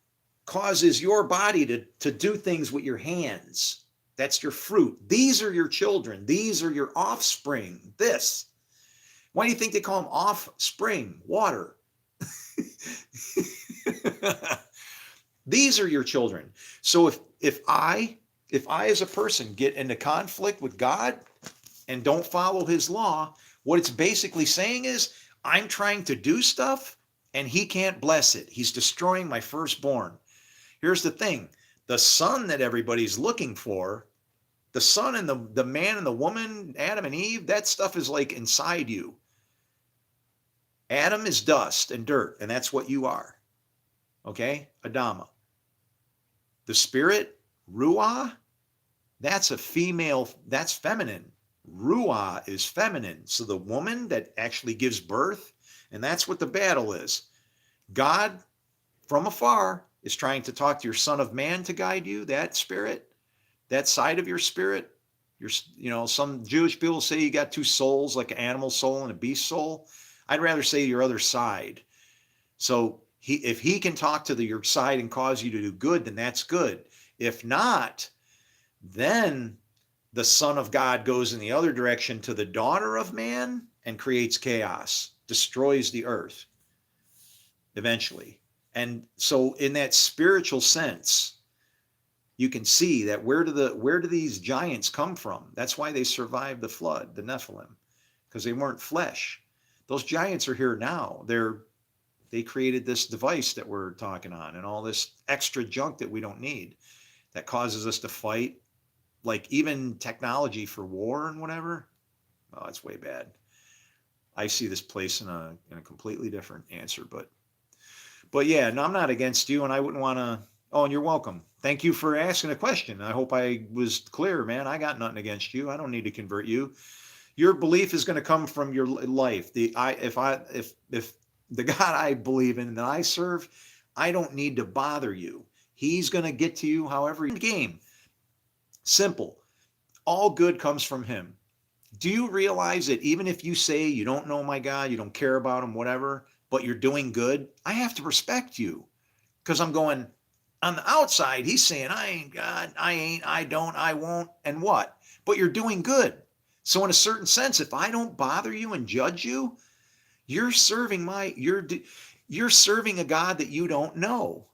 causes your body to do things with your hands. That's your fruit. These are your children. These are your offspring. This. Why do you think they call them offspring? Water. These are your children. So if I as a person get into conflict with God and don't follow his law, what it's basically saying is I'm trying to do stuff and he can't bless it. He's destroying my firstborn. Here's the thing. The son that everybody's looking for, the son and the man and the woman, Adam and Eve, that stuff is like inside you. Adam is dust and dirt, and that's what you are. Okay? Adama. The spirit, Ruah, that's a female, that's feminine. Ruah is feminine. So the woman that actually gives birth, and that's what the battle is. God, from afar, is trying to talk to your son of man to guide you, that spirit, that side of your spirit. Some Jewish people say you got two souls, like an animal soul and a beast soul. I'd rather say your other side. So if he can talk to your side and cause you to do good, then that's good. If not, then the Son of God goes in the other direction to the daughter of man and creates chaos, destroys the earth eventually. And so in that spiritual sense, you can see that where do these giants come from? That's why they survived the flood, the Nephilim, because they weren't flesh. Those giants are here now. They created this device that we're talking on and all this extra junk that we don't need that causes us to fight, like even technology for war and whatever. Oh, it's way bad. I see this place in a completely different answer, but yeah, no, I'm not against you, and I wouldn't want to. Oh, and you're welcome. Thank you for asking a question. I hope I was clear, man. I got nothing against you. I don't need to convert you. Your belief is going to come from your life. If the God I believe in and that I serve, I don't need to bother you. He's going to get to you however you game. Simple. All good comes from him. Do you realize that even if you say you don't know my God, you don't care about him, whatever, but you're doing good, I have to respect you, because I'm going, on the outside, he's saying, I ain't God, I ain't, I don't, I won't, and what? But you're doing good. So in a certain sense, if I don't bother you and judge you, you're serving a God that you don't know.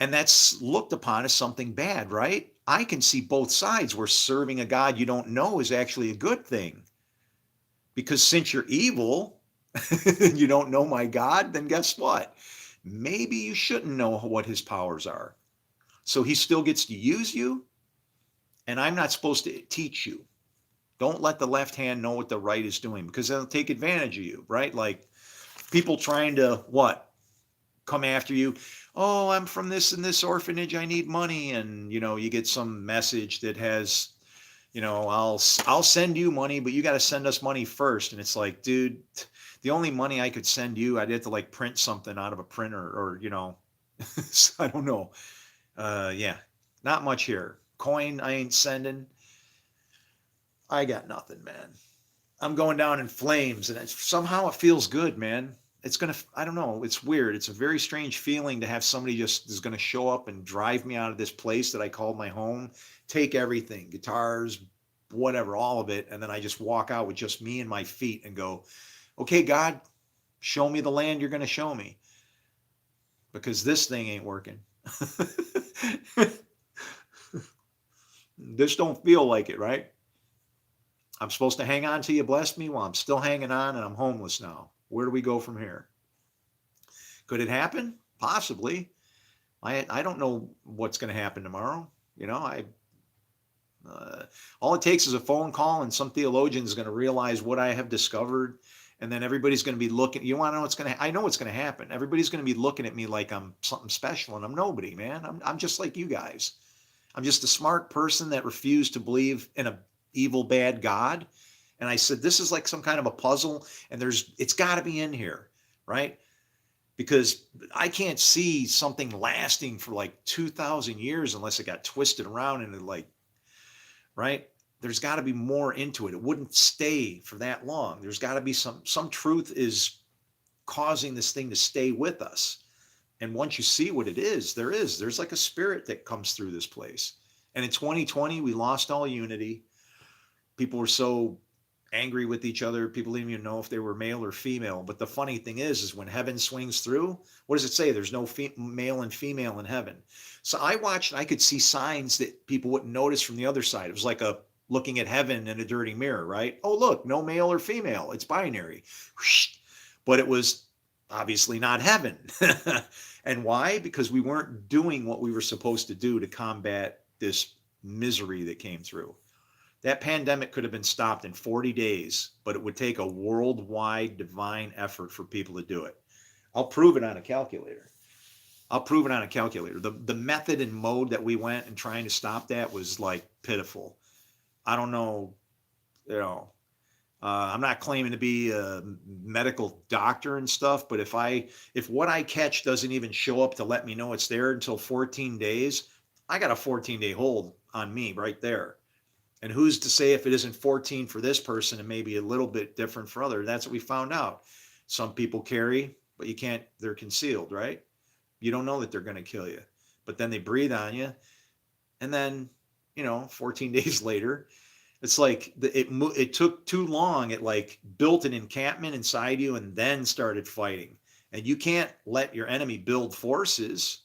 And that's looked upon as something bad, right? I can see both sides where serving a God you don't know is actually a good thing. Because since you're evil, you don't know my God, then guess what? Maybe you shouldn't know what his powers are. So he still gets to use you, and I'm not supposed to teach you. Don't let the left hand know what the right is doing, because they'll take advantage of you, right? Like people trying to what? Come after you. Oh, I'm from this and this orphanage. I need money. And, you get some message that has, I'll send you money, but you got to send us money first. And it's like, dude, the only money I could send you, I'd have to like print something out of a printer or, I don't know. Yeah, not much here. Coin, I ain't sending. I got nothing, man. I'm going down in flames, and somehow it feels good, man. I don't know, it's weird. It's a very strange feeling to have somebody just is gonna show up and drive me out of this place that I called my home, take everything, guitars, whatever, all of it, and then I just walk out with just me and my feet and go, okay, God, show me the land you're gonna show me, because this thing ain't working. This don't feel like it, right? I'm supposed to hang on till you bless me. Well, I'm still hanging on and I'm homeless now. Where do we go from here? Could it happen? Possibly. I don't know what's going to happen tomorrow. All it takes is a phone call, and some theologian is going to realize what I have discovered, and then everybody's going to be looking. You want to know what's going to? I know what's going to happen. Everybody's going to be looking at me like I'm something special, and I'm nobody, man. I'm just like you guys. I'm just a smart person that refused to believe in a evil, bad God. And I said, this is like some kind of a puzzle, and it's got to be in here, right? Because I can't see something lasting for like 2,000 years unless it got twisted around into like, right? There's got to be more into it. It wouldn't stay for that long. There's got to be some truth is causing this thing to stay with us. And once you see what it is, there's like a spirit that comes through this place. And in 2020, we lost all unity. People were so angry with each other. People didn't even know if they were male or female. But the funny thing is when heaven swings through, what does it say? There's no male and female in heaven. So I watched, and I could see signs that people wouldn't notice from the other side. It was like looking at heaven in a dirty mirror, right? Oh, look, no male or female. It's binary. But it was obviously not heaven. And why? Because we weren't doing what we were supposed to do to combat this misery that came through. That pandemic could have been stopped in 40 days, but it would take a worldwide divine effort for people to do it. I'll prove it on a calculator. The method and mode that we went in trying to stop that was like pitiful. I don't know, I'm not claiming to be a medical doctor and stuff, but if what I catch doesn't even show up to let me know it's there until 14 days, I got a 14-day hold on me right there. And who's to say if it isn't 14 for this person and maybe a little bit different for others? That's what we found out. Some people carry, but they're concealed, right? You don't know that they're going to kill you, but then they breathe on you. And then, 14 days later, it's like it took too long. It like built an encampment inside you and then started fighting. And you can't let your enemy build forces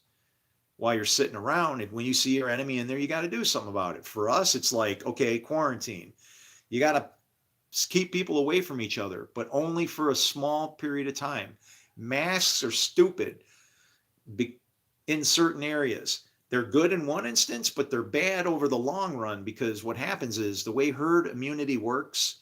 while you're sitting around. And when you see your enemy in there, you got to do something about it. For us, it's like, okay, quarantine. You got to keep people away from each other, but only for a small period of time. Masks are stupid in certain areas. They're good in one instance, but they're bad over the long run, because what happens is the way herd immunity works,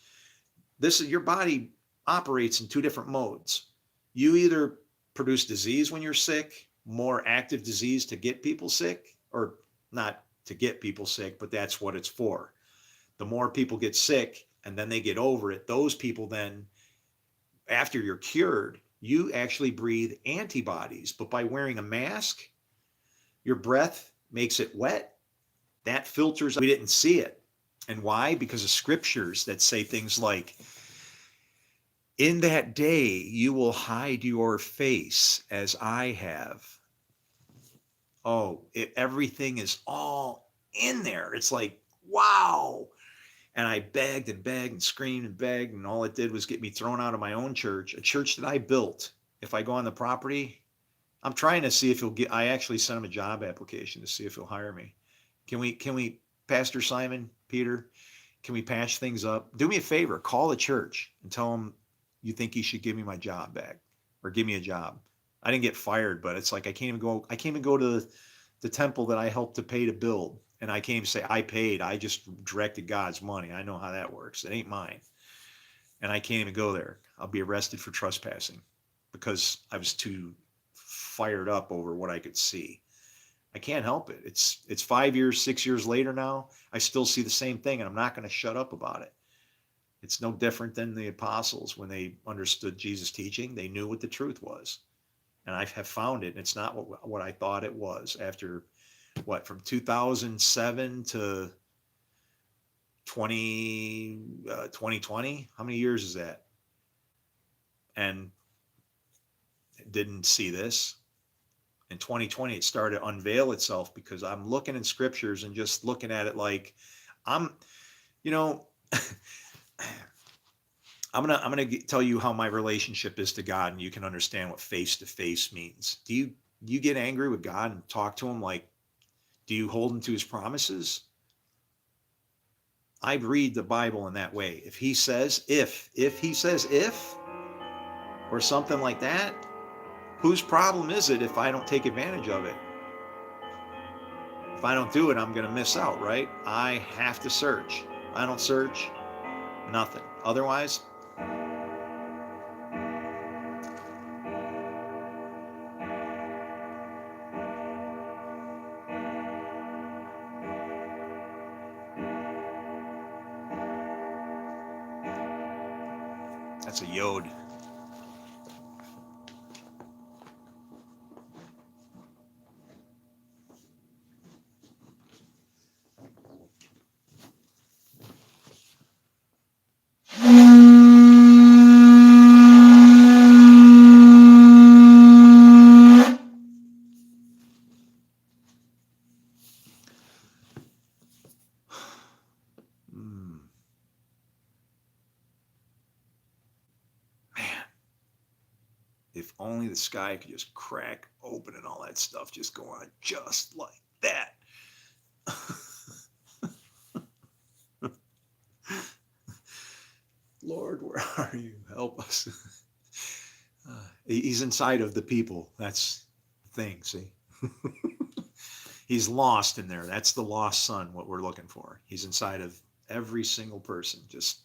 your body operates in two different modes. You either produce disease when you're sick, more active disease to get people sick, or not to get people sick, but that's what it's for. The more people get sick and then they get over it, those people then, after you're cured, you actually breathe antibodies. But by wearing a mask, your breath makes it wet. That filters. We didn't see it. And why? Because of scriptures that say things like, in that day, you will hide your face as I have. Oh, everything is all in there. It's like, wow. And I begged and screamed and begged, and all it did was get me thrown out of my own church, a church that I built. If I go on the property, I'm trying to see if I actually sent him a job application to see if he'll hire me. Can we, Pastor Simon, Peter, can we patch things up? Do me a favor, call the church and tell them you think he should give me my job back, or give me a job. I didn't get fired, but it's like I can't even go to the temple that I helped to pay to build, and I came say I paid, I just directed God's money. I know how that works. It ain't mine. And I can't even go there. I'll be arrested for trespassing because I was too fired up over what I could see. I can't help it. It's 5 years, 6 years later now. I still see the same thing, and I'm not going to shut up about it. It's no different than the apostles when they understood Jesus' teaching. They knew what the truth was, and I have found it. And it's not what I thought it was. After from 2007 to 2020, how many years is that? And didn't see this. In 2020, it started to unveil itself because I'm looking in scriptures and just looking at it like I'm, you know, I'm gonna tell you how my relationship is to God, and you can understand what face to face means. Do you get angry with God and talk to him like, do you hold him to his promises? I read the Bible in that way. If he says if he says if or something like that, whose problem is it if I don't take advantage of it? If I don't do it, I'm going to miss out, right? I have to search. If I don't search, nothing. Otherwise, that's a yod. Man, if only the sky could just crack open and all that stuff just go on just like that. Lord, where are you? Help us. He's inside of the people. That's the thing, see? He's lost in there. That's the lost son, what we're looking for. He's inside of every single person, just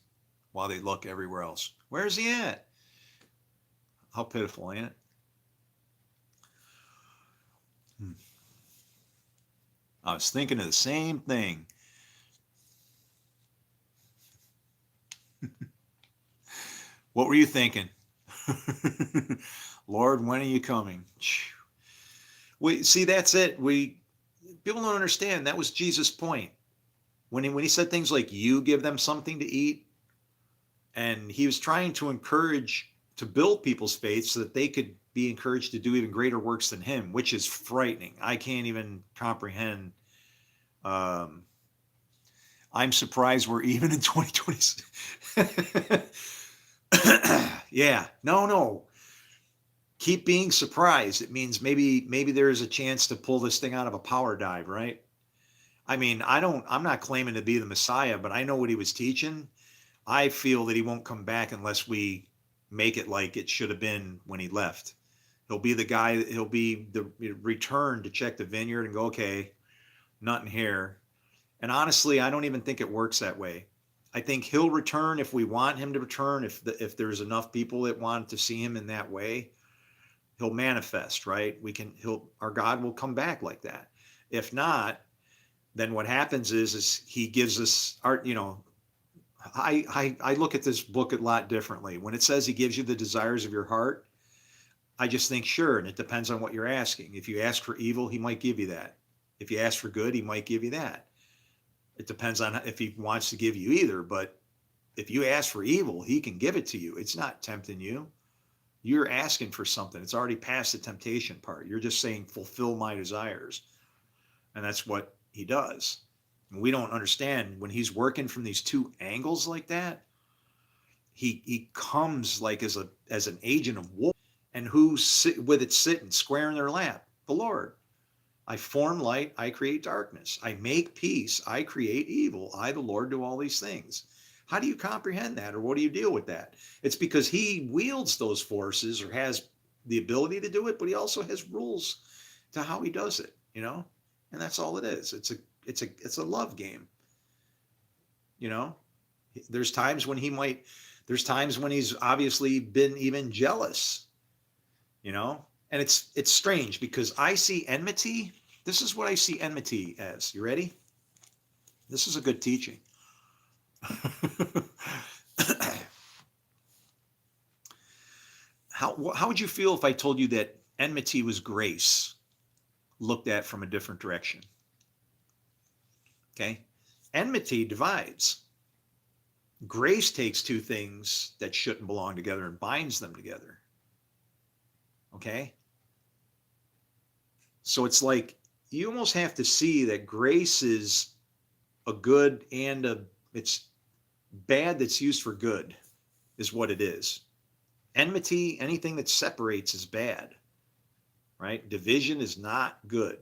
while they look everywhere else. Where's he at? How pitiful, ain't it? I was thinking of the same thing. What were you thinking? Lord, when are you coming? We see, that's it. People don't understand. That was Jesus' point. When he said things like, you give them something to eat, and he was trying to encourage, to build people's faith so that they could be encouraged to do even greater works than him, which is frightening. I can't even comprehend. I'm surprised we're even in 2020. Yeah, no. Keep being surprised. It means maybe there is a chance to pull this thing out of a power dive, right? I mean, I'm not claiming to be the Messiah, but I know what he was teaching. I feel that he won't come back unless we make it like it should have been when he left. He'll be the guy, he'll be the return to check the vineyard and go, okay, nothing here. And honestly, I don't even think it works that way. I think he'll return if we want him to return, if there's enough people that want to see him in that way. He'll manifest, right? Our God will come back like that. If not, then what happens is he gives us our, I look at this book a lot differently. When it says he gives you the desires of your heart, I just think, sure, and it depends on what you're asking. If you ask for evil, he might give you that. If you ask for good, he might give you that. It depends on if he wants to give you either. But if you ask for evil, he can give it to you. It's not tempting you. You're asking for something. It's already past the temptation part. You're just saying, fulfill my desires. And that's what he does. And we don't understand when he's working from these two angles like that. He comes like as an agent of war. And who's with it sitting square in their lap? The Lord. I form light, I create darkness. I make peace, I create evil. I, the Lord, do all these things. How do you comprehend that, or what do you deal with that? It's because he wields those forces or has the ability to do it, but he also has rules to how he does it, And that's all it is. It's a love game. You know, there's times when there's times when he's obviously been even jealous, you know, and it's strange because I see enmity. This is what I see enmity as. You ready? This is a good teaching. How would you feel if I told you that enmity was grace looked at from a different direction? Okay. Enmity divides. Grace takes two things that shouldn't belong together and binds them together. Okay. So it's like you almost have to see that grace is a good and it's bad that's used for good is what it is. Enmity, anything that separates is bad, right? Division is not good.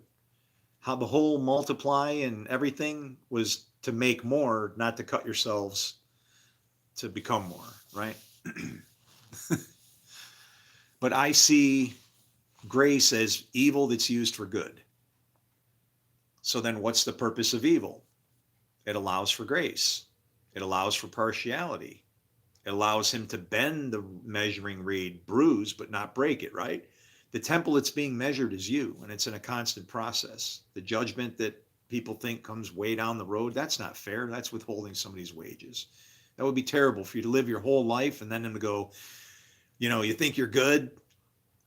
How the whole multiply and everything was to make more, not to cut yourselves to become more, right? But I see grace as evil that's used for good. So then what's the purpose of evil? It allows for grace. It allows for partiality. It allows him to bend the measuring reed, bruise, but not break it, right? The temple that's being measured is you, and it's in a constant process. The judgment that people think comes way down the road, that's not fair. That's withholding somebody's wages. That would be terrible for you to live your whole life and then him to go, you know, you think you're good,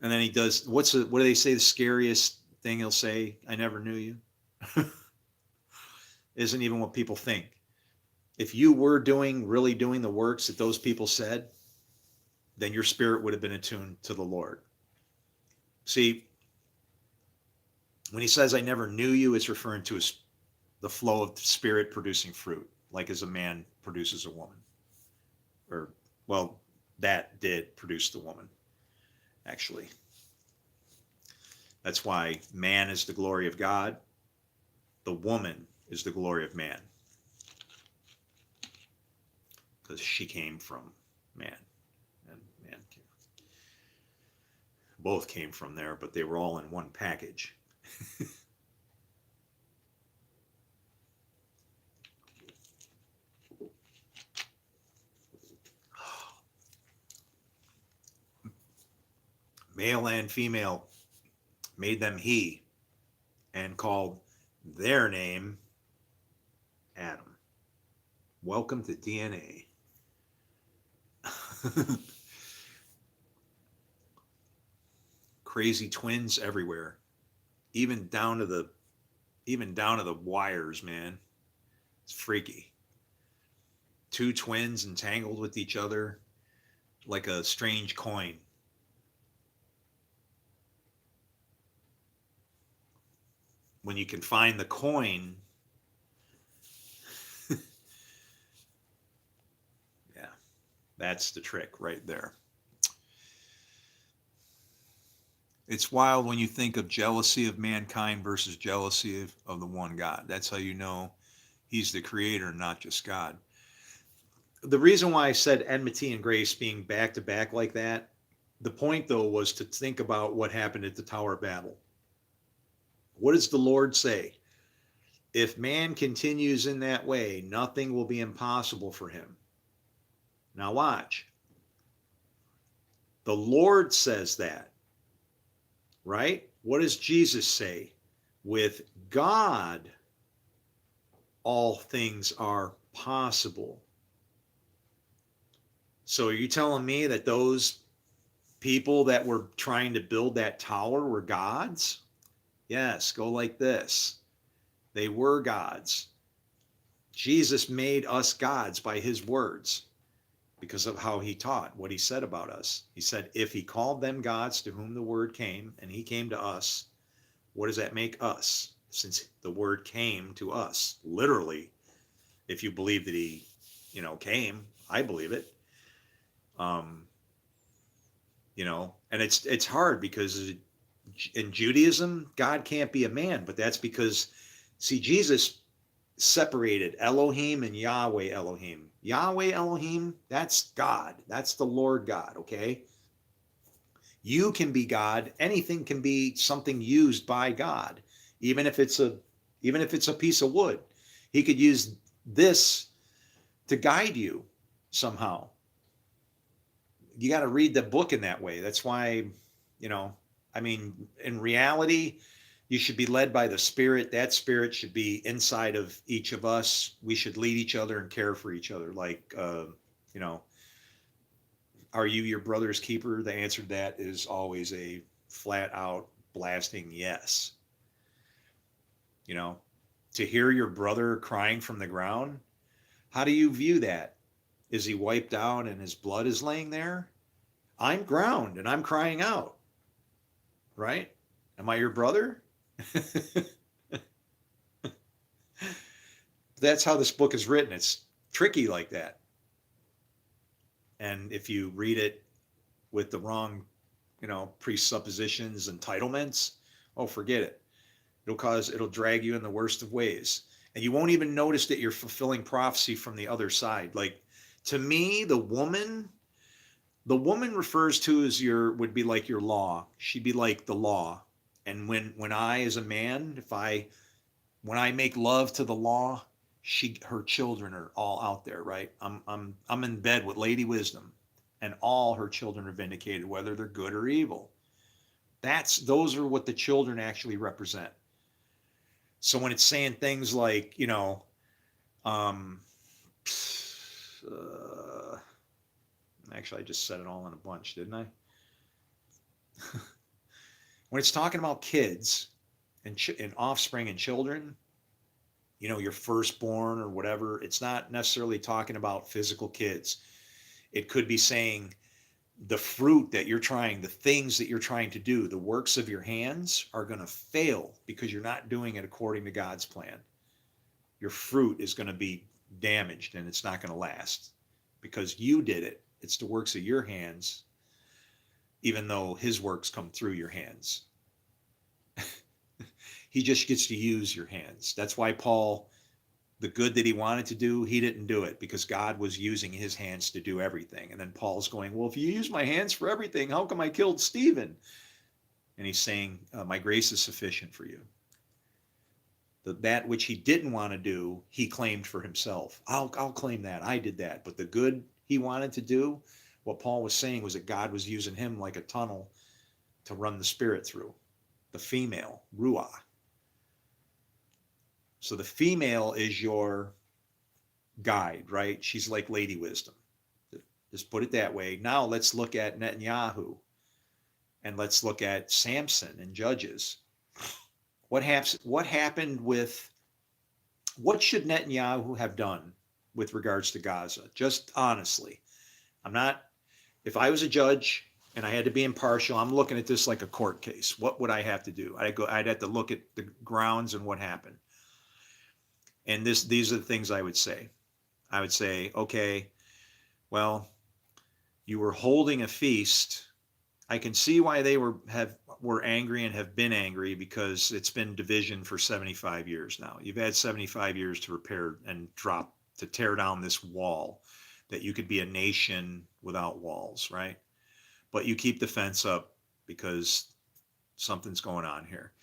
and then he does, what do they say the scariest thing he'll say? I never knew you. Isn't even what people think. If you were really doing the works that those people said, then your spirit would have been attuned to the Lord. See, when he says, I never knew you, it's referring to the flow of the spirit producing fruit, like as a man produces a woman. Or, well, that did produce the woman, actually. That's why man is the glory of God. The woman is the glory of man. Because she came from man, and man both came from there, but they were all in one package. Male and female made them he and called their name Adam. Welcome to DNA. Crazy twins everywhere, even down to the wires, man. It's freaky. Two twins entangled with each other like a strange coin. When you can find the coin, yeah, that's the trick right there. It's wild when you think of jealousy of mankind versus jealousy of the one God. That's how you know he's the creator, not just God. The reason why I said enmity and grace being back to back like that, the point though was to think about what happened at the Tower of Babel. What does the Lord say? If man continues in that way, nothing will be impossible for him. Now watch. The Lord says that. Right? What does Jesus say? With God, all things are possible. So are you telling me that those people that were trying to build that tower were gods? Yes, go like this. They were gods. Jesus made us gods by his words because of how he taught, what he said about us. He said, if he called them gods to whom the word came, and he came to us, what does that make us? Since the word came to us, literally, if you believe that he, came, I believe it. And it's hard because in Judaism, God can't be a man, but that's because, see, Jesus separated Elohim and Yahweh Elohim. Yahweh Elohim, that's God. That's the Lord God, okay? You can be God. Anything can be something used by God. Even if it's a even if it's a piece of wood. He could use this to guide you somehow. You got to read the book in that way. That's why, you know, I mean, in reality, you should be led by the Spirit. That Spirit should be inside of each of us. We should lead each other and care for each other. Like, you know, are you your brother's keeper? The answer to that is always a flat out blasting yes. You know, to hear your brother crying from the ground, how do you view that? Is he wiped out and his blood is laying there? I'm ground and I'm crying out, right? Am I your brother? That's how this book is written. It's tricky like that. And if you read it with the wrong, you know, presuppositions, entitlements, oh, forget it. It'll drag you in the worst of ways. And you won't even notice that you're fulfilling prophecy from the other side. Like, to me, the woman refers to as would be like your law. She'd be like the law. And when I, as a man, when I make love to the law, her children are all out there, right? I'm in bed with Lady Wisdom, and all her children are vindicated, whether they're good or evil. Those are what the children actually represent. So when it's saying things like, you know, um, uh, actually, I just said it all in a bunch, didn't I? When it's talking about kids and offspring and children, you know, your firstborn or whatever, it's not necessarily talking about physical kids. It could be saying the fruit that you're trying, the things that you're trying to do, the works of your hands are going to fail because you're not doing it according to God's plan. Your fruit is going to be damaged and it's not going to last because you did it. It's the works of your hands, even though his works come through your hands. He just gets to use your hands. That's why Paul, the good that he wanted to do, he didn't do it because God was using his hands to do everything. And then Paul's going, well, if you use my hands for everything, how come I killed Stephen? And he's saying, my grace is sufficient for you. That which he didn't want to do, he claimed for himself. I'll claim that. I did that. But the good he wanted to do, what Paul was saying was that God was using him like a tunnel to run the Spirit through. The female, Ruah. So the female is your guide, right? She's like Lady Wisdom. Just put it that way. Now let's look at Netanyahu and let's look at Samson and Judges. What happened with, what should Netanyahu have done with regards to Gaza? Just honestly, if I was a judge and I had to be impartial, I'm looking at this like a court case. What would I have to do? I'd have to look at the grounds and what happened. And these are the things I would say. I would say, okay, well, you were holding a feast. I can see why they were angry and have been angry because it's been division for 75 years now. You've had 75 years to repair and to tear down this wall that you could be a nation without walls, right? But you keep the fence up because something's going on here.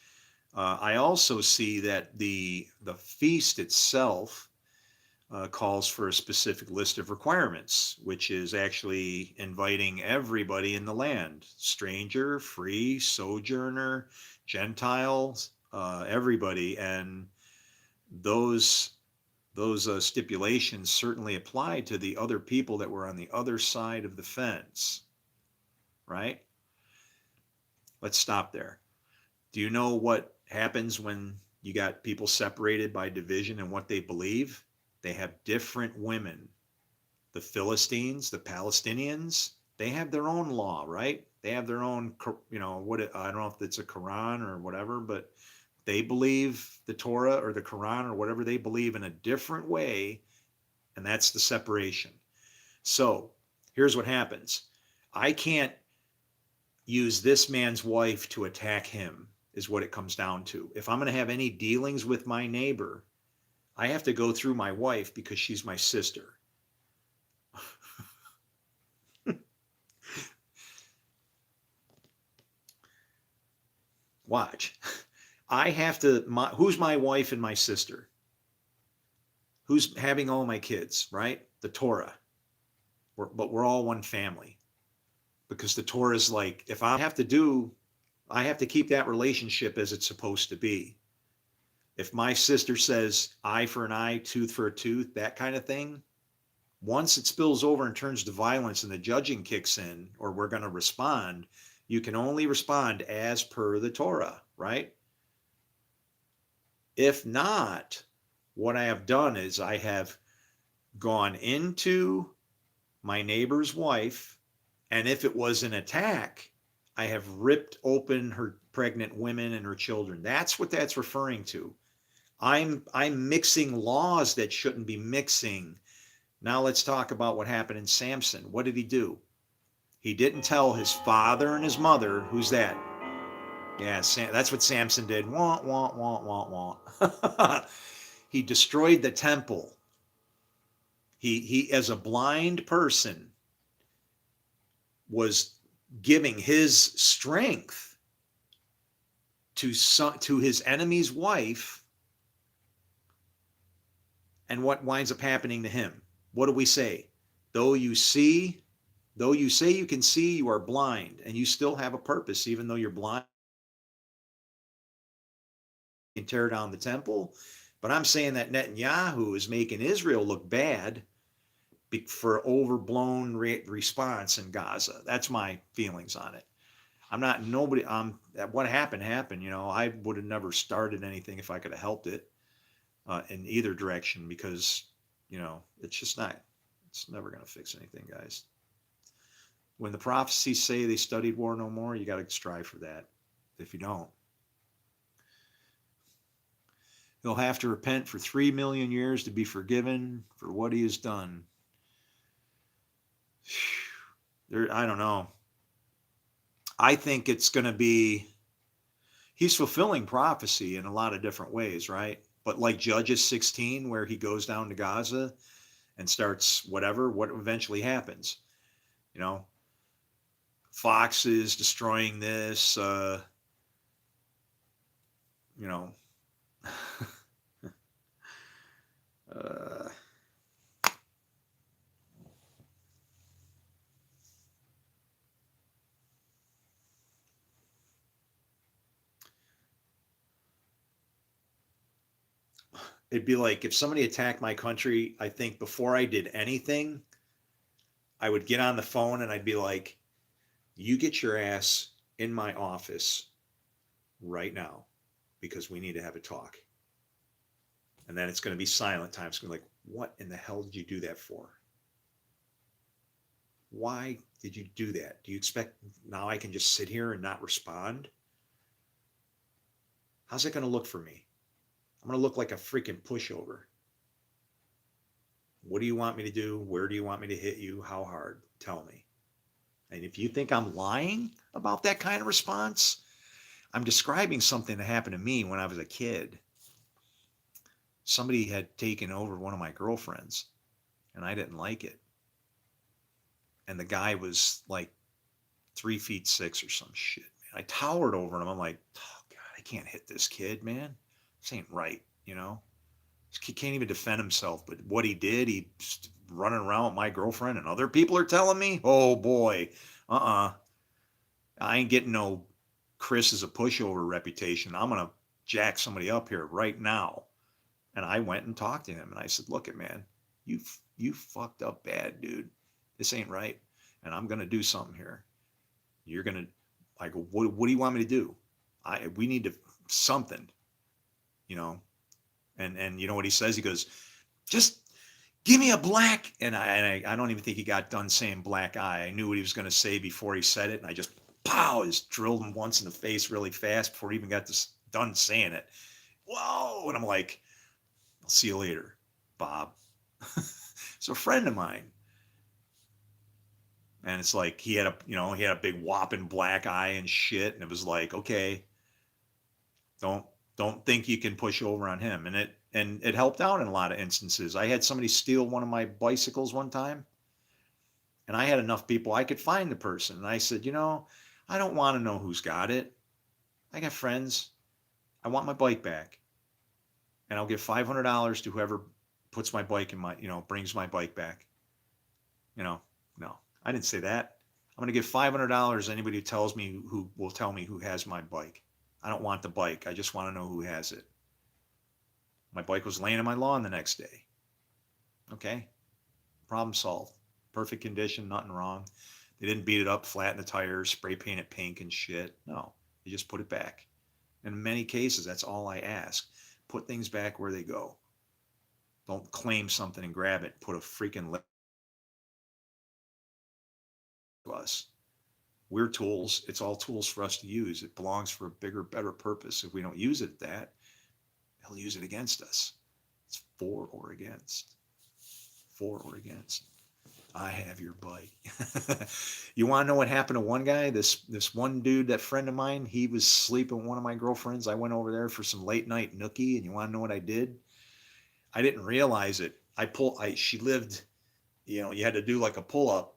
I also see that the feast itself calls for a specific list of requirements, which is actually inviting everybody in the land, stranger, free, sojourner, Gentiles, everybody. And those stipulations certainly apply to the other people that were on the other side of the fence, right? Let's stop there. Do you know what happens when you got people separated by division and what they believe? They have different women. The Philistines, the Palestinians, they have their own law, right? They have their own, I don't know if it's a Quran or whatever, but they believe the Torah or the Quran or whatever they believe in a different way, and that's the separation. So here's what happens. I can't use this man's wife to attack him, is what it comes down to. If I'm going to have any dealings with my neighbor, I have to go through my wife because she's my sister. Watch. I have to, who's my wife and my sister? Who's having all my kids, right? The Torah. But we're all one family because the Torah is like, if I have to do, I have to keep that relationship as it's supposed to be. If my sister says eye for an eye, tooth for a tooth, that kind of thing, once it spills over and turns to violence and the judging kicks in, or we're going to respond, you can only respond as per the Torah, right? If not, what I have done is I have gone into my neighbor's wife, and if it was an attack, I have ripped open her pregnant women and her children. That's what that's referring to. I'm mixing laws that shouldn't be mixing. Now let's talk about what happened in Samson. What did he do? He didn't tell his father and his mother. Who's that? Yeah, that's what Samson did. Wah, wah, wah, wah, wah. He destroyed the temple. He, as a blind person, was giving his strength to his enemy's wife. And what winds up happening to him? What do we say? Though you say you can see, you are blind, and you still have a purpose, even though you're blind. You can tear down the temple. But I'm saying that Netanyahu is making Israel look bad for overblown response in Gaza. That's my feelings on it. I'm not nobody. What happened. You know, I would have never started anything if I could have helped it in either direction, because you know it's just not. It's never going to fix anything, guys. When the prophecies say they studied war no more, you got to strive for that. If you don't, he'll have to repent for 3 million years to be forgiven for what he has done. I don't know. I think it's going to be, he's fulfilling prophecy in a lot of different ways, right? But like Judges 16, where he goes down to Gaza and starts what eventually happens, you know, foxes destroying this, you know, it'd be like if somebody attacked my country, I think before I did anything, I would get on the phone and I'd be like, you get your ass in my office right now because we need to have a talk. And then it's going to be silent time. It's going to be like, what in the hell did you do that for? Why did you do that? Do you expect now I can just sit here and not respond? How's it going to look for me? I'm going to look like a freaking pushover. What do you want me to do? Where do you want me to hit you? How hard? Tell me. And if you think I'm lying about that kind of response, I'm describing something that happened to me when I was a kid. Somebody had taken over one of my girlfriends, and I didn't like it. And the guy was like 3'6" or some shit. Man, I towered over him. I'm like, oh God, I can't hit this kid, man. This ain't right, you know? He can't even defend himself. But what he did, he's running around with my girlfriend, and other people are telling me, oh boy, I ain't getting no Chris is a pushover reputation. I'm going to jack somebody up here right now. And I went and talked to him, and I said, look it, man, you fucked up bad, dude. This ain't right. And I'm going to do something here. You're going to, I go, what do you want me to do? We need to something, you know? And you know what he says? He goes, just give me a black. And I don't even think he got done saying black eye. I knew what he was going to say before he said it. And I just, pow, just drilled him once in the face really fast before he even got done saying it. Whoa. And I'm like, I'll see you later, Bob. It's a friend of mine. And it's like, he had a big whopping black eye and shit. And it was like, okay, don't think you can push over on him. And it helped out in a lot of instances. I had somebody steal one of my bicycles one time, and I had enough people I could find the person. And I said, I don't want to know who's got it. I got friends. I want my bike back, and I'll give $500 to whoever puts my bike in my, brings my bike back. No, I didn't say that. I'm going to give $500 to anybody who will tell me who has my bike. I don't want the bike. I just want to know who has it. My bike was laying on my lawn the next day. Okay. Problem solved. Perfect condition, nothing wrong. They didn't beat it up, flatten the tires, spray paint it pink and shit. No, they just put it back. And in many cases, that's all I ask. Put things back where they go. Don't claim something and grab it. Put a freaking label to us. We're tools. It's all tools for us to use. It belongs for a bigger, better purpose. If we don't use it at that, they'll use it against us. It's for or against. For or against. I have your bike. You want to know what happened to one guy? This one dude, that friend of mine, he was sleeping with one of my girlfriends. I went over there for some late night nookie, and you want to know what I did? I didn't realize it. She lived, you had to do like a pull up,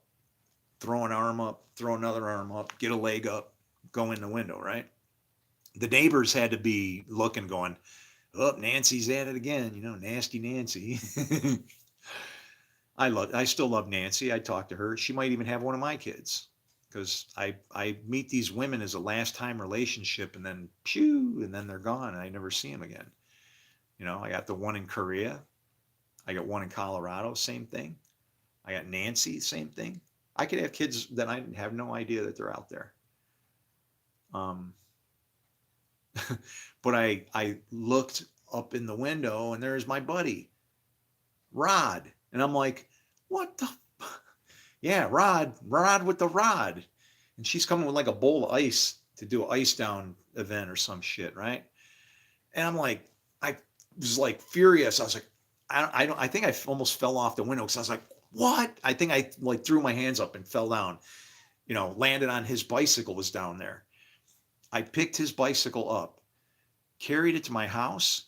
throw an arm up, throw another arm up, get a leg up, go in the window, right? The neighbors had to be looking, going, oh, Nancy's at it again, nasty Nancy. I still love Nancy. I talk to her. She might even have one of my kids, because I meet these women as a last time relationship, and then pew, and then they're gone, and I never see them again. I got the one in Korea. I got one in Colorado, same thing. I got Nancy, same thing. I could have kids that I have no idea that they're out there. But I looked up in the window, and there's my buddy, Rod. And I'm like, what the? Yeah, Rod with the rod. And she's coming with like a bowl of ice to do an ice down event or some shit, right? And I'm like, I was like furious. I was like, I think I almost fell off the window, because I was like, what? I think I like threw my hands up and fell down, landed on his bicycle, was down there. I picked his bicycle up, carried it to my house,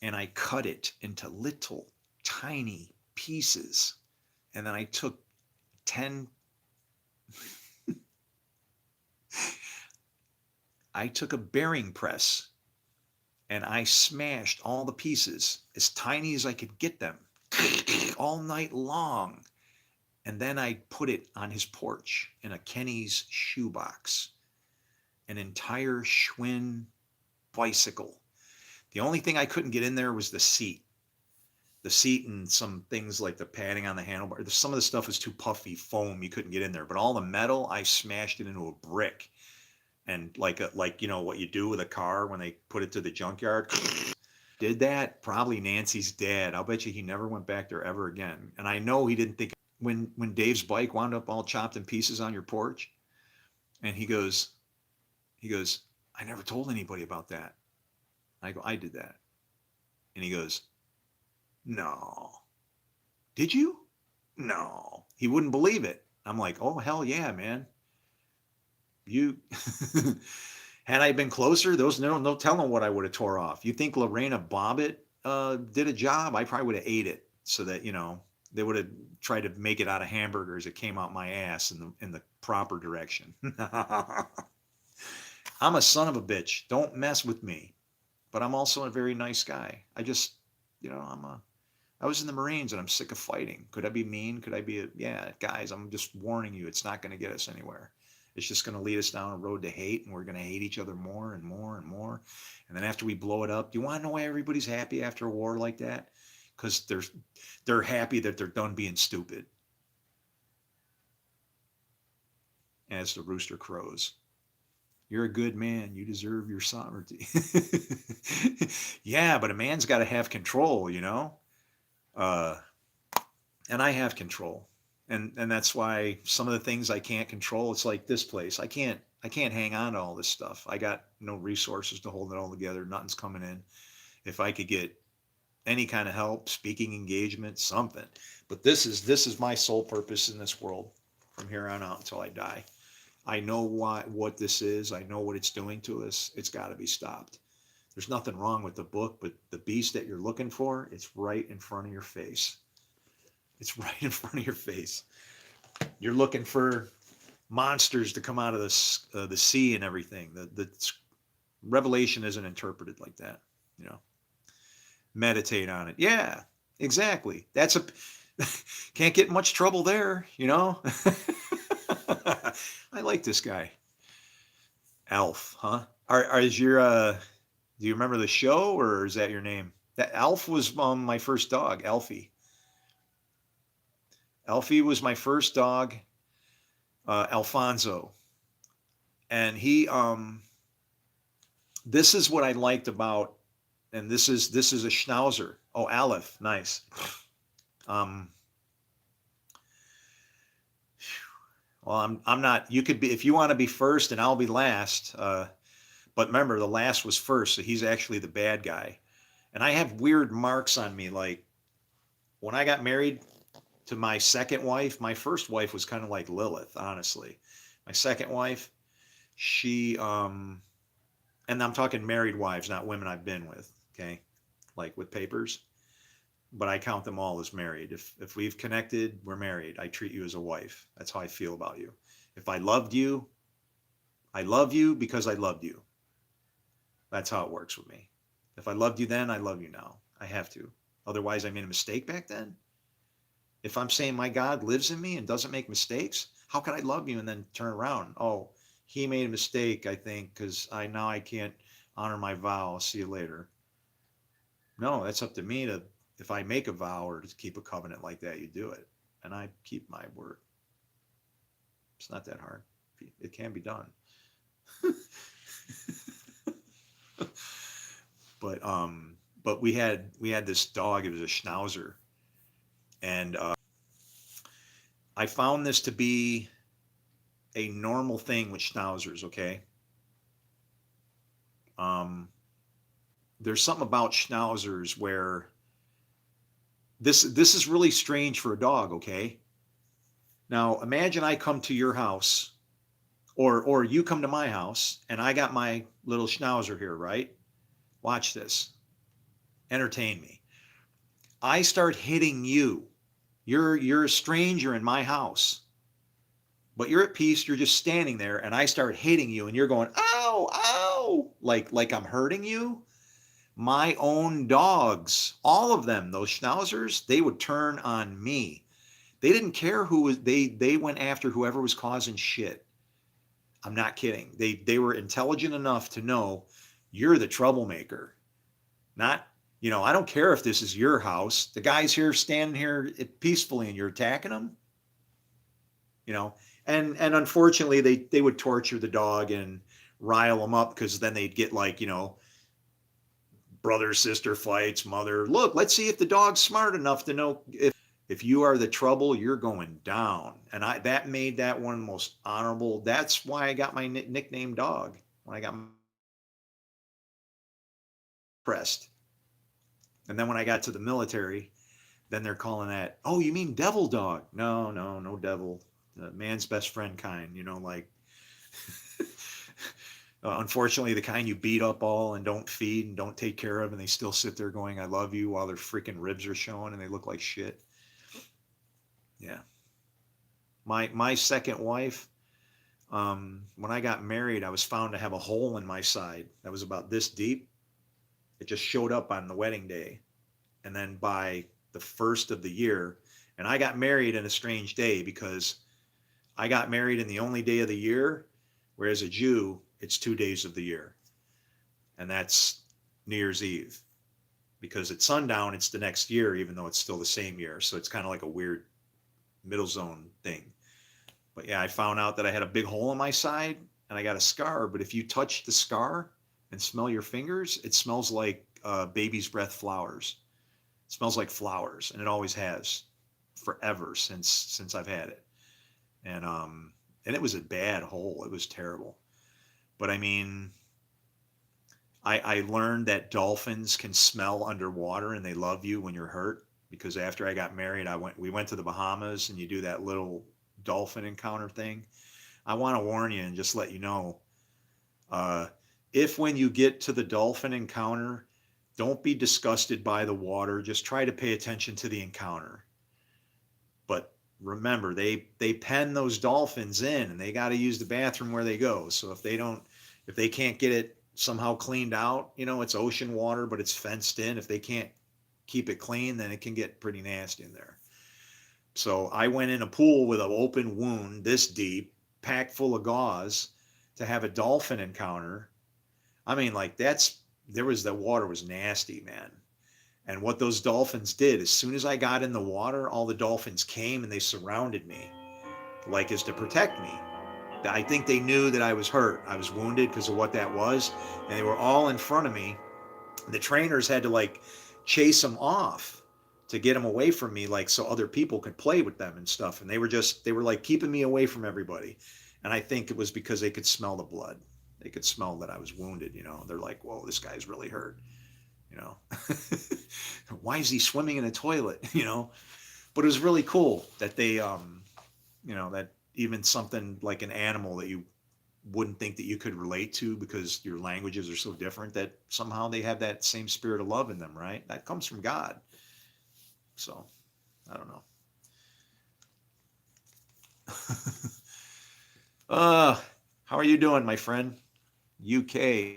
and I cut it into little tiny pieces. And then I took 10, I took a bearing press, and I smashed all the pieces as tiny as I could get them all night long. And then I put it on his porch in a Kenny's shoebox, an entire Schwinn bicycle. The only thing I couldn't get in there was the seat. The seat and some things like the padding on the handlebar. Some of the stuff was too puffy, foam, you couldn't get in there. But all the metal, I smashed it into a brick. And like what you do with a car when they put it to the junkyard. Did that? Probably Nancy's dad. I'll bet you he never went back there ever again. And I know he didn't think, when Dave's bike wound up all chopped in pieces on your porch, and he goes, I never told anybody about that. I go, I did that. And he goes, no. Did you? No. He wouldn't believe it. I'm like, oh, hell yeah, man. You, had I been closer, no telling what I would have tore off. You think Lorena Bobbitt did a job? I probably would have ate it, so that, they would have tried to make it out of hamburgers. It came out my ass in the proper direction. I'm a son of a bitch. Don't mess with me. But I'm also a very nice guy. I just, I was in the Marines, and I'm sick of fighting. Could I be mean? Could I be yeah, guys, I'm just warning you, it's not going to get us anywhere. It's just going to lead us down a road to hate, and we're going to hate each other more and more and more. And then after we blow it up, do you want to know why everybody's happy after a war like that? Because they're happy that they're done being stupid. As the rooster crows. You're a good man. You deserve your sovereignty. Yeah, but a man's got to have control, and I have control. And that's why some of the things I can't control, it's like this place. I can't hang on to all this stuff. I got no resources to hold it all together. Nothing's coming in. If I could get any kind of help, speaking engagement, something. But this is my sole purpose in this world from here on out until I die. I know what this is. I know what it's doing to us. It's got to be stopped. There's nothing wrong with the book, but the beast that you're looking for, it's right in front of your face. It's right in front of your face. You're looking for monsters to come out of the sea and everything. Revelation isn't interpreted like that, you know. Meditate on it. Yeah, exactly. That's a can't get in much trouble there, you know. I like this guy. Alf, huh? Is your do you remember the show or is that your name? That Alf was my first dog, Alfie. Alfie was my first dog, Alfonso. And he this is what I liked about, and this is a Schnauzer. Oh, Aleph, nice. Um well, I'm not, you could be, if you want to be first and I'll be last. But remember, the last was first, so he's actually the bad guy. And I have weird marks on me. Like when I got married to my second wife, my first wife was kind of like Lilith, honestly. My second wife, she, and I'm talking married wives, not women I've been with, okay? Like with papers. But I count them all as married. If we've connected, we're married. I treat you as a wife. That's how I feel about you. If I loved you, I love you because I loved you. That's how it works with me. If I loved you then, I love you now. I have to. Otherwise, I made a mistake back then. If I'm saying my God lives in me and doesn't make mistakes, how can I love you and then turn around? Oh, he made a mistake, I think, because I can't honor my vow. I'll see you later. No, that's up to me to, if I make a vow or to keep a covenant like that, you do it. And I keep my word. It's not that hard. It can be done. But we had this dog. It was a Schnauzer, and I found this to be a normal thing with Schnauzers. Okay, there's something about Schnauzers where this is really strange for a dog. Okay, now imagine I come to your house, or you come to my house, and I got my little Schnauzer here, right? Watch this. Entertain me. I start hitting you. You're a stranger in my house, but you're at peace. You're just standing there, and I start hitting you, and you're going, "Ow, ow!" Like I'm hurting you. My own dogs, all of them, those Schnauzers, they would turn on me. They didn't care who was. They went after whoever was causing shit. I'm not kidding. They were intelligent enough to know you're the troublemaker. Not, I don't care if this is your house. The guy's here standing here peacefully and you're attacking him. You know, and unfortunately they would torture the dog and rile him up because then they'd get like, brother sister fights, mother. Look, let's see if the dog's smart enough to know if you are the trouble, you're going down. And that made that one most honorable. That's why I got my nickname dog when I got pressed. And then when I got to the military, then they're calling that, oh, you mean devil dog? No, no, no devil. Man's best friend kind, like unfortunately the kind you beat up all and don't feed and don't take care of, and they still sit there going, I love you, while their freaking ribs are showing and they look like shit. Yeah. My second wife, when I got married, I was found to have a hole in my side that was about this deep. It just showed up on the wedding day. And then by the first of the year, and I got married in a strange day because I got married in the only day of the year, whereas a Jew, it's 2 days of the year. And that's New Year's Eve. Because at sundown, it's the next year, even though it's still the same year. So it's kind of like a weird middle zone thing. But yeah, I found out that I had a big hole in my side and I got a scar. But if you touch the scar and smell your fingers, it smells like baby's breath flowers. It smells like flowers, and it always has forever since I've had it. And it was a bad hole. It was terrible. But I mean, I learned that dolphins can smell underwater and they love you when you're hurt, because after I got married, we went to the Bahamas and you do that little dolphin encounter thing. I want to warn you and just let you know, if when you get to the dolphin encounter, don't be disgusted by the water. Just try to pay attention to the encounter. But remember, they pen those dolphins in and they got to use the bathroom where they go. So if they can't get it somehow cleaned out. You know, it's ocean water, but it's fenced in. If they can't keep it clean, then it can get pretty nasty in there. So I went in a pool with an open wound this deep, packed full of gauze, to have a dolphin encounter. I mean, like the water was nasty, man. And what those dolphins did, as soon as I got in the water, all the dolphins came and they surrounded me, like as to protect me. I think they knew that I was hurt. I was wounded because of what that was. And they were all in front of me. The trainers had to like chase them off to get them away from me, like so other people could play with them and stuff. And they were like keeping me away from everybody. And I think it was because they could smell the blood. They could smell that I was wounded, you know. They're like, whoa, this guy's really hurt, you know. Why is he swimming in a toilet, you know? But it was really cool that they, you know, that even something like an animal that you wouldn't think that you could relate to because your languages are so different, that somehow they have that same spirit of love in them, right? That comes from God. So, I don't know. How are you doing, my friend? UK.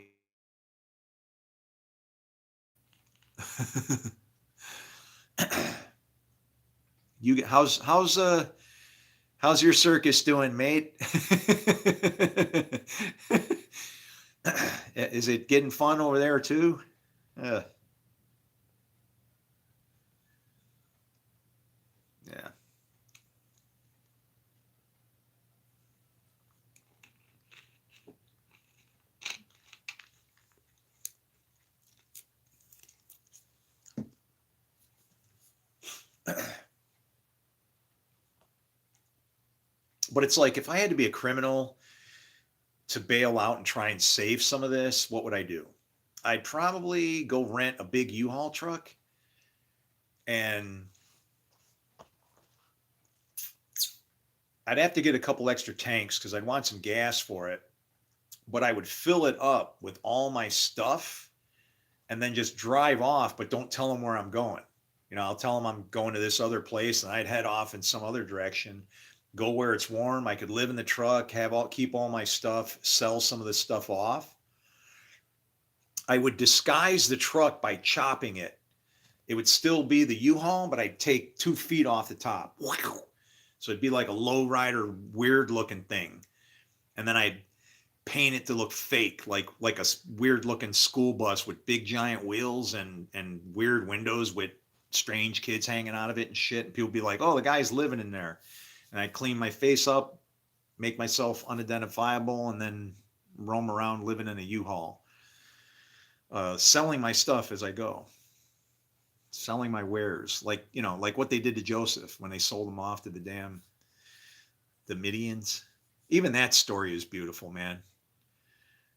You how's your circus doing, mate? Is it getting fun over there too? Uh, yeah. But it's like if I had to be a criminal to bail out and try and save some of this, what would I do? I'd probably go rent a big U-Haul truck, and I'd have to get a couple extra tanks because I'd want some gas for it. But I would fill it up with all my stuff and then just drive off, but don't tell them where I'm going. You know, I'll tell them I'm going to this other place and I'd head off in some other direction, go where it's warm. I could live in the truck, keep all my stuff, sell some of the stuff off. I would disguise the truck by chopping it. It would still be the U-Haul, but I'd take 2 feet off the top. Wow. So it'd be like a lowrider, weird looking thing. And then I'd paint it to look fake, like a weird looking school bus with big giant wheels and weird windows with strange kids hanging out of it and shit. And people would be like, oh, the guy's living in there. And I'd clean my face up, make myself unidentifiable, and then roam around living in a U-Haul, selling my stuff as I go, selling my wares, like, you know, like what they did to Joseph when they sold him off to the Midians. Even that story is beautiful, man.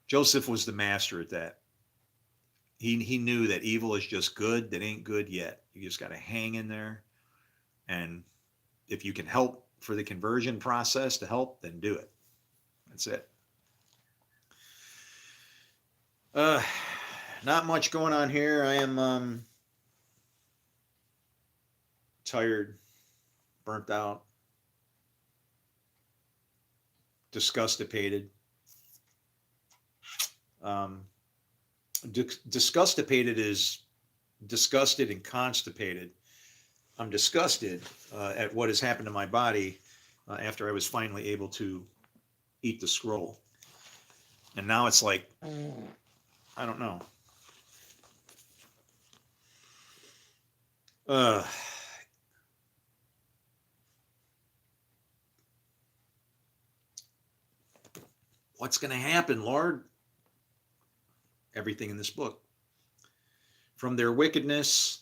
Joseph was the master at that. He knew that evil is just good that ain't good yet. You just got to hang in there. And if you can help for the conversion process to help, then do it. That's it. Not much going on here. I am tired, burnt out, disgustipated. Disgustipated is disgusted and constipated. I'm disgusted at what has happened to my body after I was finally able to eat the scroll. And now it's like, I don't know. What's going to happen, Lord? Everything in this book. From their wickedness,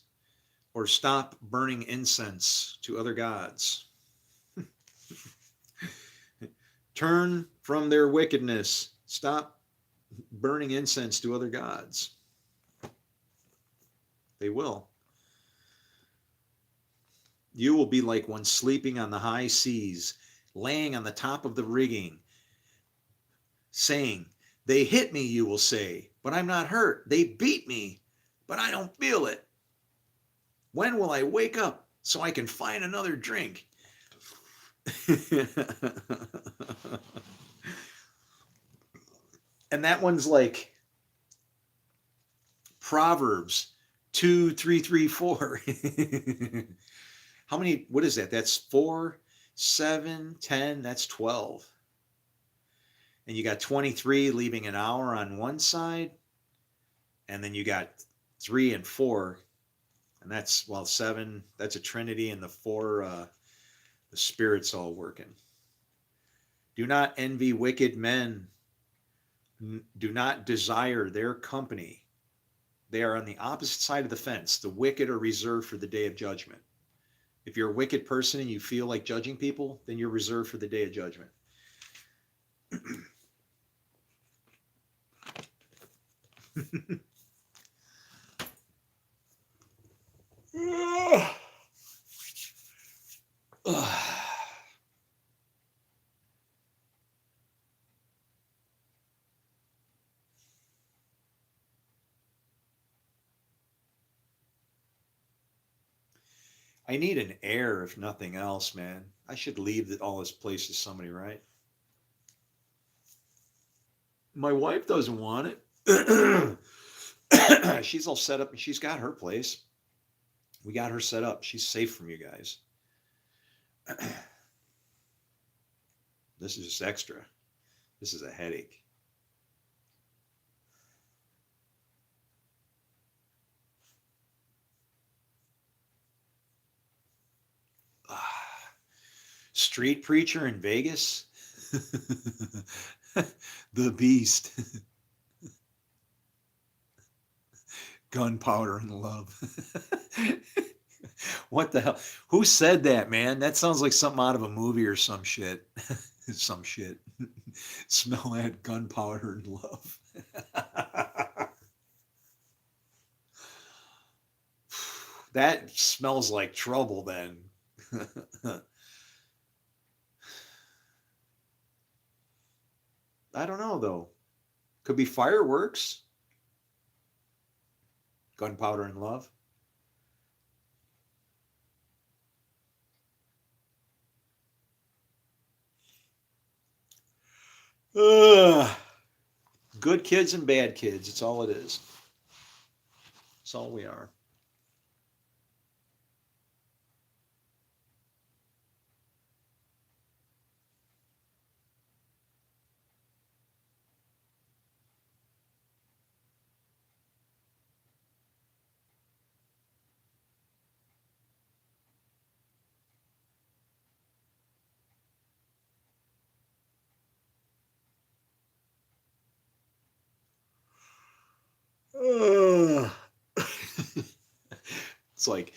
or stop burning incense to other gods. Turn from their wickedness. Stop burning incense to other gods. They will. You will be like one sleeping on the high seas, laying on the top of the rigging, saying, they hit me, you will say, but I'm not hurt. They beat me, but I don't feel it. When will I wake up so I can find another drink? And that one's like, Proverbs 2, 3, 3, 4. How many? What is that? That's 4, 7, 10. That's 12. And you got 23, leaving an hour on one side. And then you got 3 and 4. And that's, well, 7, that's a trinity. And the 4, the spirit's all working. Do not envy wicked men. Do not desire their company. They are on the opposite side of the fence. The wicked are reserved for the day of judgment. If you're a wicked person and you feel like judging people, then you're reserved for the day of judgment. I need an heir, if nothing else, man. I should leave all this place to somebody, right? My wife doesn't want it. She's all set up and she's got her place. We got her set up. She's safe from you guys. This is just extra. This is a headache. Street preacher in Vegas. The beast. Gunpowder and love. What the hell? Who said that, man? That sounds like something out of a movie or some shit. Some shit. Smell that gunpowder and love. That smells like trouble then. I don't know though. Could be fireworks. Gunpowder and love. Good kids and bad kids. It's all it is. It's all we are. It's like,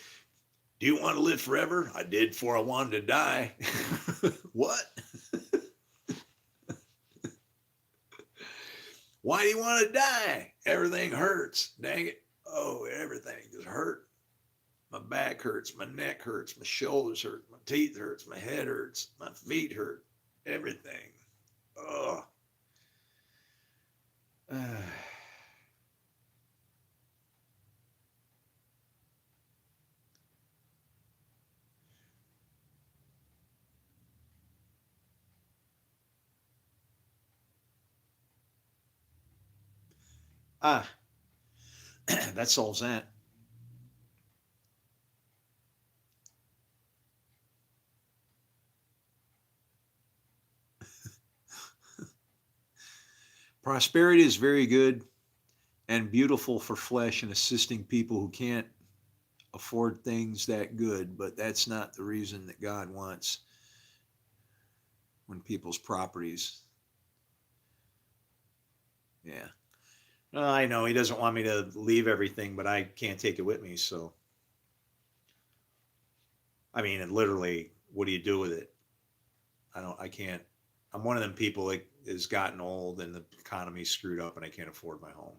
do you want to live forever? I did before I wanted to die. What? Why do you want to die? Everything hurts. Dang it. Oh, everything just hurt. My back hurts. My neck hurts. My shoulders hurt. My teeth hurts. My head hurts. My feet hurt. Everything. Oh. That solves that. Prosperity is very good and beautiful for flesh and assisting people who can't afford things that good, but that's not the reason that God wants when people's properties. Yeah. I know he doesn't want me to leave everything, but I can't take it with me. So, I mean, and literally, what do you do with it? I can't. I'm one of them people that has gotten old and the economy's screwed up and I can't afford my home.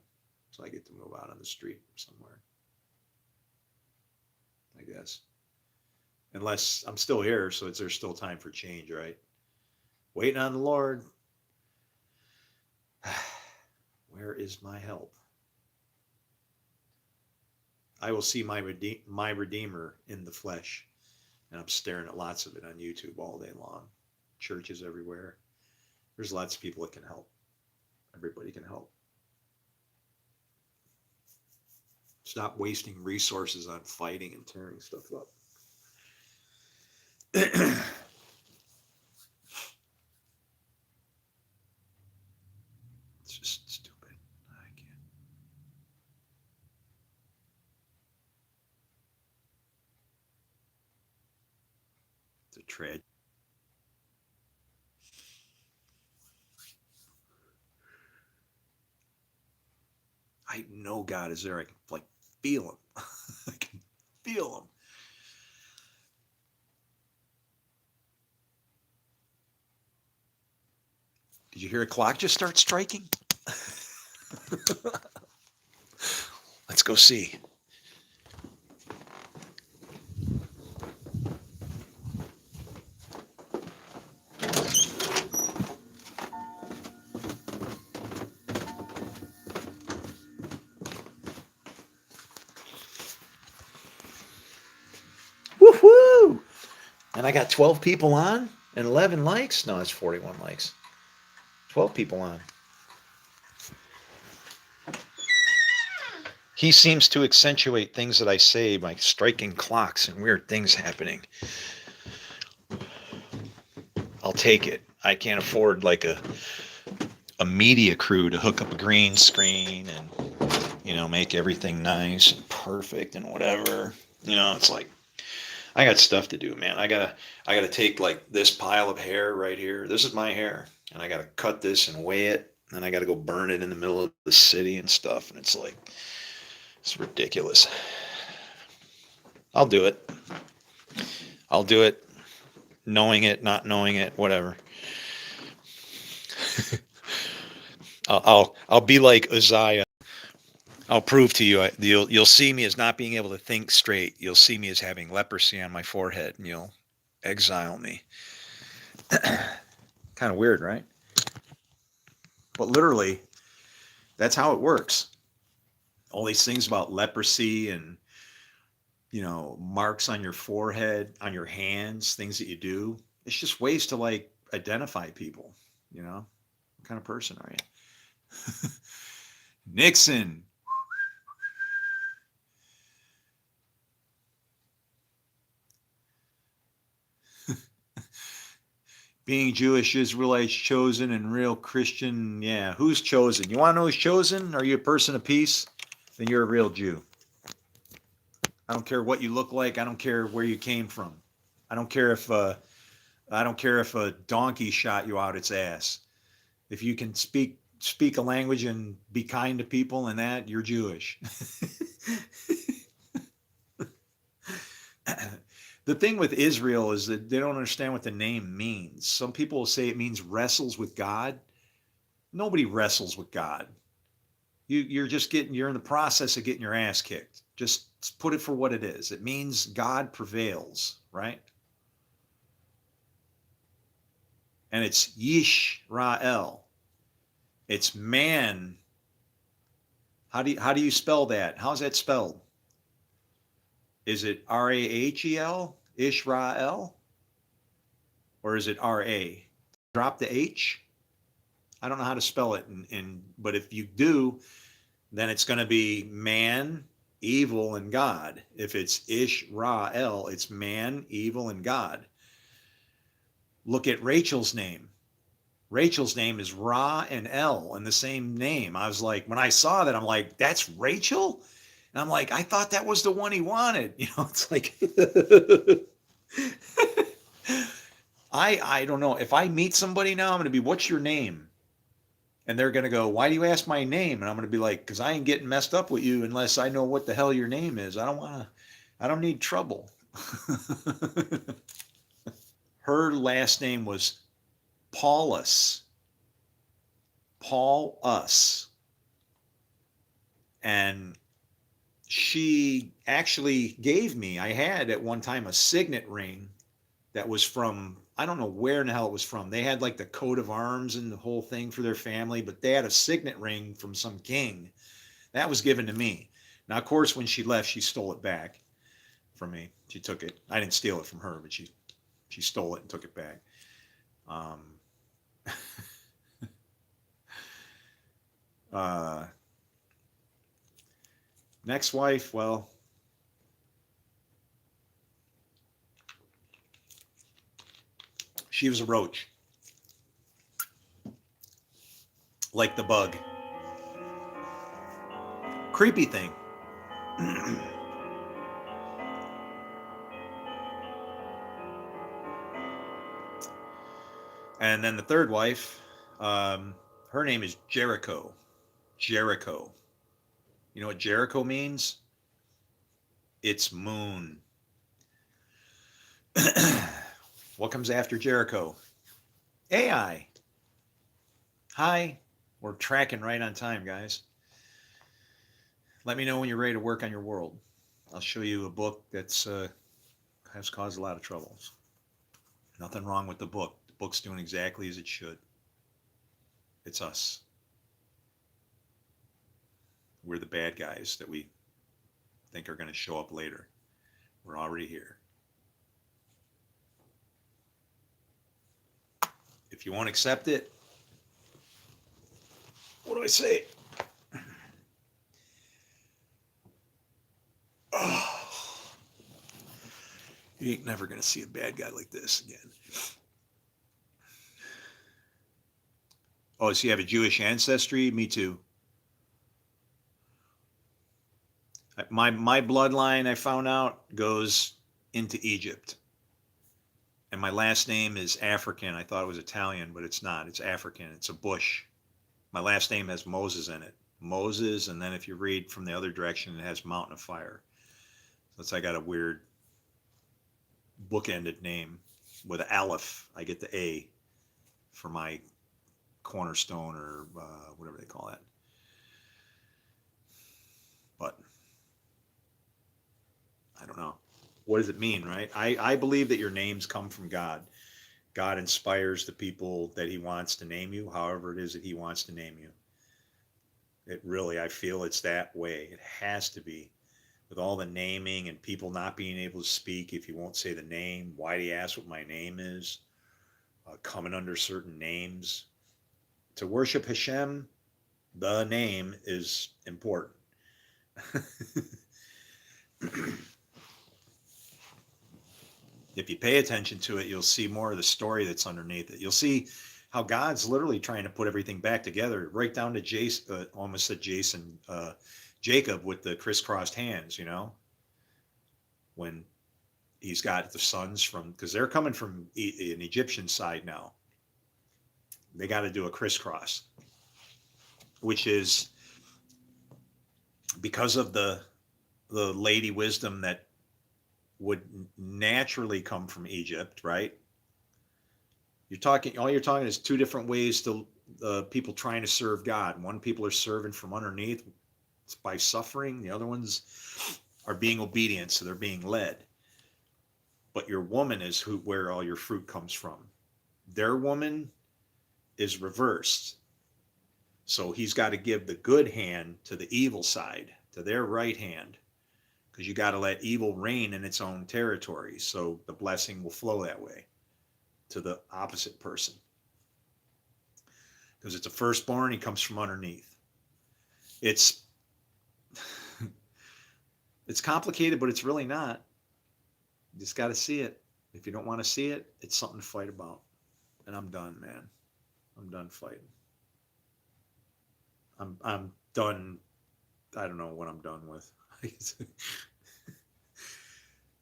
So I get to move out on the street somewhere, I guess. Unless I'm still here, so there's still time for change, right? Waiting on the Lord. Where is my help? I will see my Redeemer in the flesh. And I'm staring at lots of it on YouTube all day long. Churches everywhere. There's lots of people that can help. Everybody can help. Stop wasting resources on fighting and tearing stuff up. It's just stupid. I can't. It's a tragedy. I know God is there. I can like feel him. I can feel him. Did you hear a clock just start striking? Let's go see. Woohoo! And I got 12 people on and 11 likes. No, it's 41 likes. 12 people on. He seems to accentuate things that I say by striking clocks and weird things happening. I'll take it. I can't afford like a media crew to hook up a green screen and make everything nice and perfect and whatever. It's like I got stuff to do, man. I gotta take like this pile of hair right here. This is my hair, and I gotta cut this and weigh it, and I gotta go burn it in the middle of the city and stuff. And it's ridiculous. I'll do it. I'll do it, knowing it, not knowing it, whatever. I'll be like Uzziah. I'll prove to you. You'll see me as not being able to think straight. You'll see me as having leprosy on my forehead, and you'll exile me. Kind of weird, right? But literally, that's how it works. All these things about leprosy and marks on your forehead, on your hands, things that you do. It's just ways to like identify people. What kind of person are you? Nixon. Being Jewish, Israelites chosen, and real Christian. Yeah, who's chosen? You want to know who's chosen? Are you a person of peace? Then you're a real Jew. I don't care what you look like. I don't care where you came from. I don't care if a donkey shot you out its ass. If you can speak a language and be kind to people and that, you're Jewish. The thing with Israel is that they don't understand what the name means. Some people will say it means wrestles with God. Nobody wrestles with God. You're in the process of getting your ass kicked. Just put it for what it is. It means God prevails, right? And it's Yisrael. It's man. How do you spell that? How's that spelled? Is it Rahel, Israel, or is it Ra? Drop the H. I don't know how to spell it, but if you do, then it's going to be man, evil, and God. If it's Israel, it's man, evil, and God. Look at Rachel's name. Rachel's name is Ra and El in the same name. I was like, when I saw that, I'm like, that's Rachel? And I'm like, I thought that was the one he wanted. It's like, I don't know. If I meet somebody now, I'm going to be, what's your name? And they're going to go, why do you ask my name? And I'm going to be like, because I ain't getting messed up with you unless I know what the hell your name is. I don't need trouble. Her last name was Paulus. Paulus. And she actually gave me, I had at one time a signet ring that was from, I don't know where in the hell it was from. They had like the coat of arms and the whole thing for their family, but they had a signet ring from some king. That was given to me. Now, of course, when she left, she stole it back from me. She took it. I didn't steal it from her, but she stole it and took it back. Next wife, well, she was a roach. Like the bug. Creepy thing. And then the third wife, her name is Jericho. Jericho. You know what Jericho means? It's moon. What comes after Jericho? AI. Hi. We're tracking right on time, guys. Let me know when you're ready to work on your world. I'll show you a book that's has caused a lot of troubles. Nothing wrong with the book. The book's doing exactly as it should. It's us. We're the bad guys that we think are going to show up later. We're already here. If you won't accept it, what do I say? Oh, you ain't never going to see a bad guy like this again. Oh, so you have a Jewish ancestry? Me too. My bloodline, I found out, goes into Egypt. And my last name is African. I thought it was Italian, but it's not. It's African. It's a Bush. My last name has Moses in it. Moses, and then if you read from the other direction, it has Mountain of Fire. So it's I got a weird bookended name with an Aleph. I get the A for my cornerstone or whatever they call that. But I don't know. What does it mean, right? I believe that your names come from God. God inspires the people that he wants to name you, however it is that he wants to name you. It really, I feel it's that way. It has to be. With all the naming and people not being able to speak if you won't say the name. Why do you ask what my name is? Coming under certain names. To worship Hashem, the name is important. If you pay attention to it, you'll see more of the story that's underneath it. You'll see how God's literally trying to put everything back together, right down to Jason, almost said Jason, Jacob with the crisscrossed hands, you know, when he's got the sons from, because they're coming from an Egyptian side now. They got to do a crisscross, which is because of the lady wisdom that would naturally come from Egypt, right? All you're talking is two different ways to people trying to serve God. One, people are serving from underneath by suffering. The other ones are being obedient, so they're being led. But your woman is where all your fruit comes from. Their woman is reversed. So he's got to give the good hand to the evil side, to their right hand, because you got to let evil reign in its own territory. So the blessing will flow that way to the opposite person. Because it's a firstborn, he comes from underneath. It's complicated, but it's really not. You just got to see it. If you don't want to see it, it's something to fight about. And I'm done, man. I'm done fighting. I'm done. I don't know what I'm done with.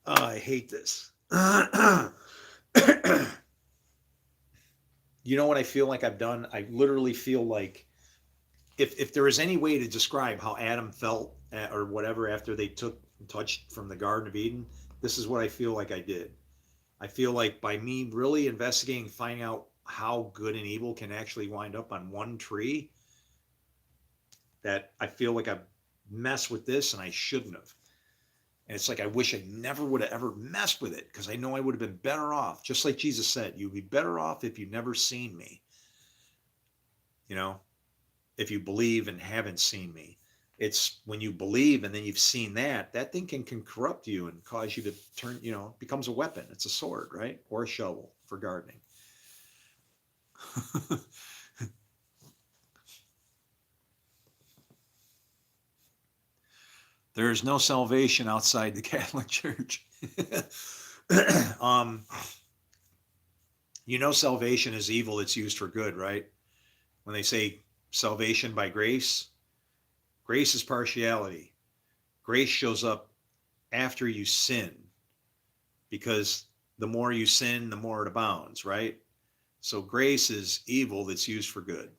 Oh, I hate this. You know what I feel like I've done? I literally feel like if there is any way to describe how Adam felt or whatever after they touched from the Garden of Eden, this is what I feel like I did. I feel like by me really investigating, finding out how good and evil can actually wind up on one tree, that I feel like I've messed with this and I shouldn't have. And it's like, I wish I never would have ever messed with it, because I know I would have been better off. Just like Jesus said, you'd be better off if you've never seen me. You know, if you believe and haven't seen me. It's when you believe and then you've seen that thing can corrupt you and cause you to turn, you know, it becomes a weapon. It's a sword, right? Or a shovel for gardening. There is no salvation outside the Catholic Church. um, salvation is evil that's used for good, right? When they say salvation by grace, grace is partiality. Grace shows up after you sin, because the more you sin, the more it abounds, right? So grace is evil that's used for good.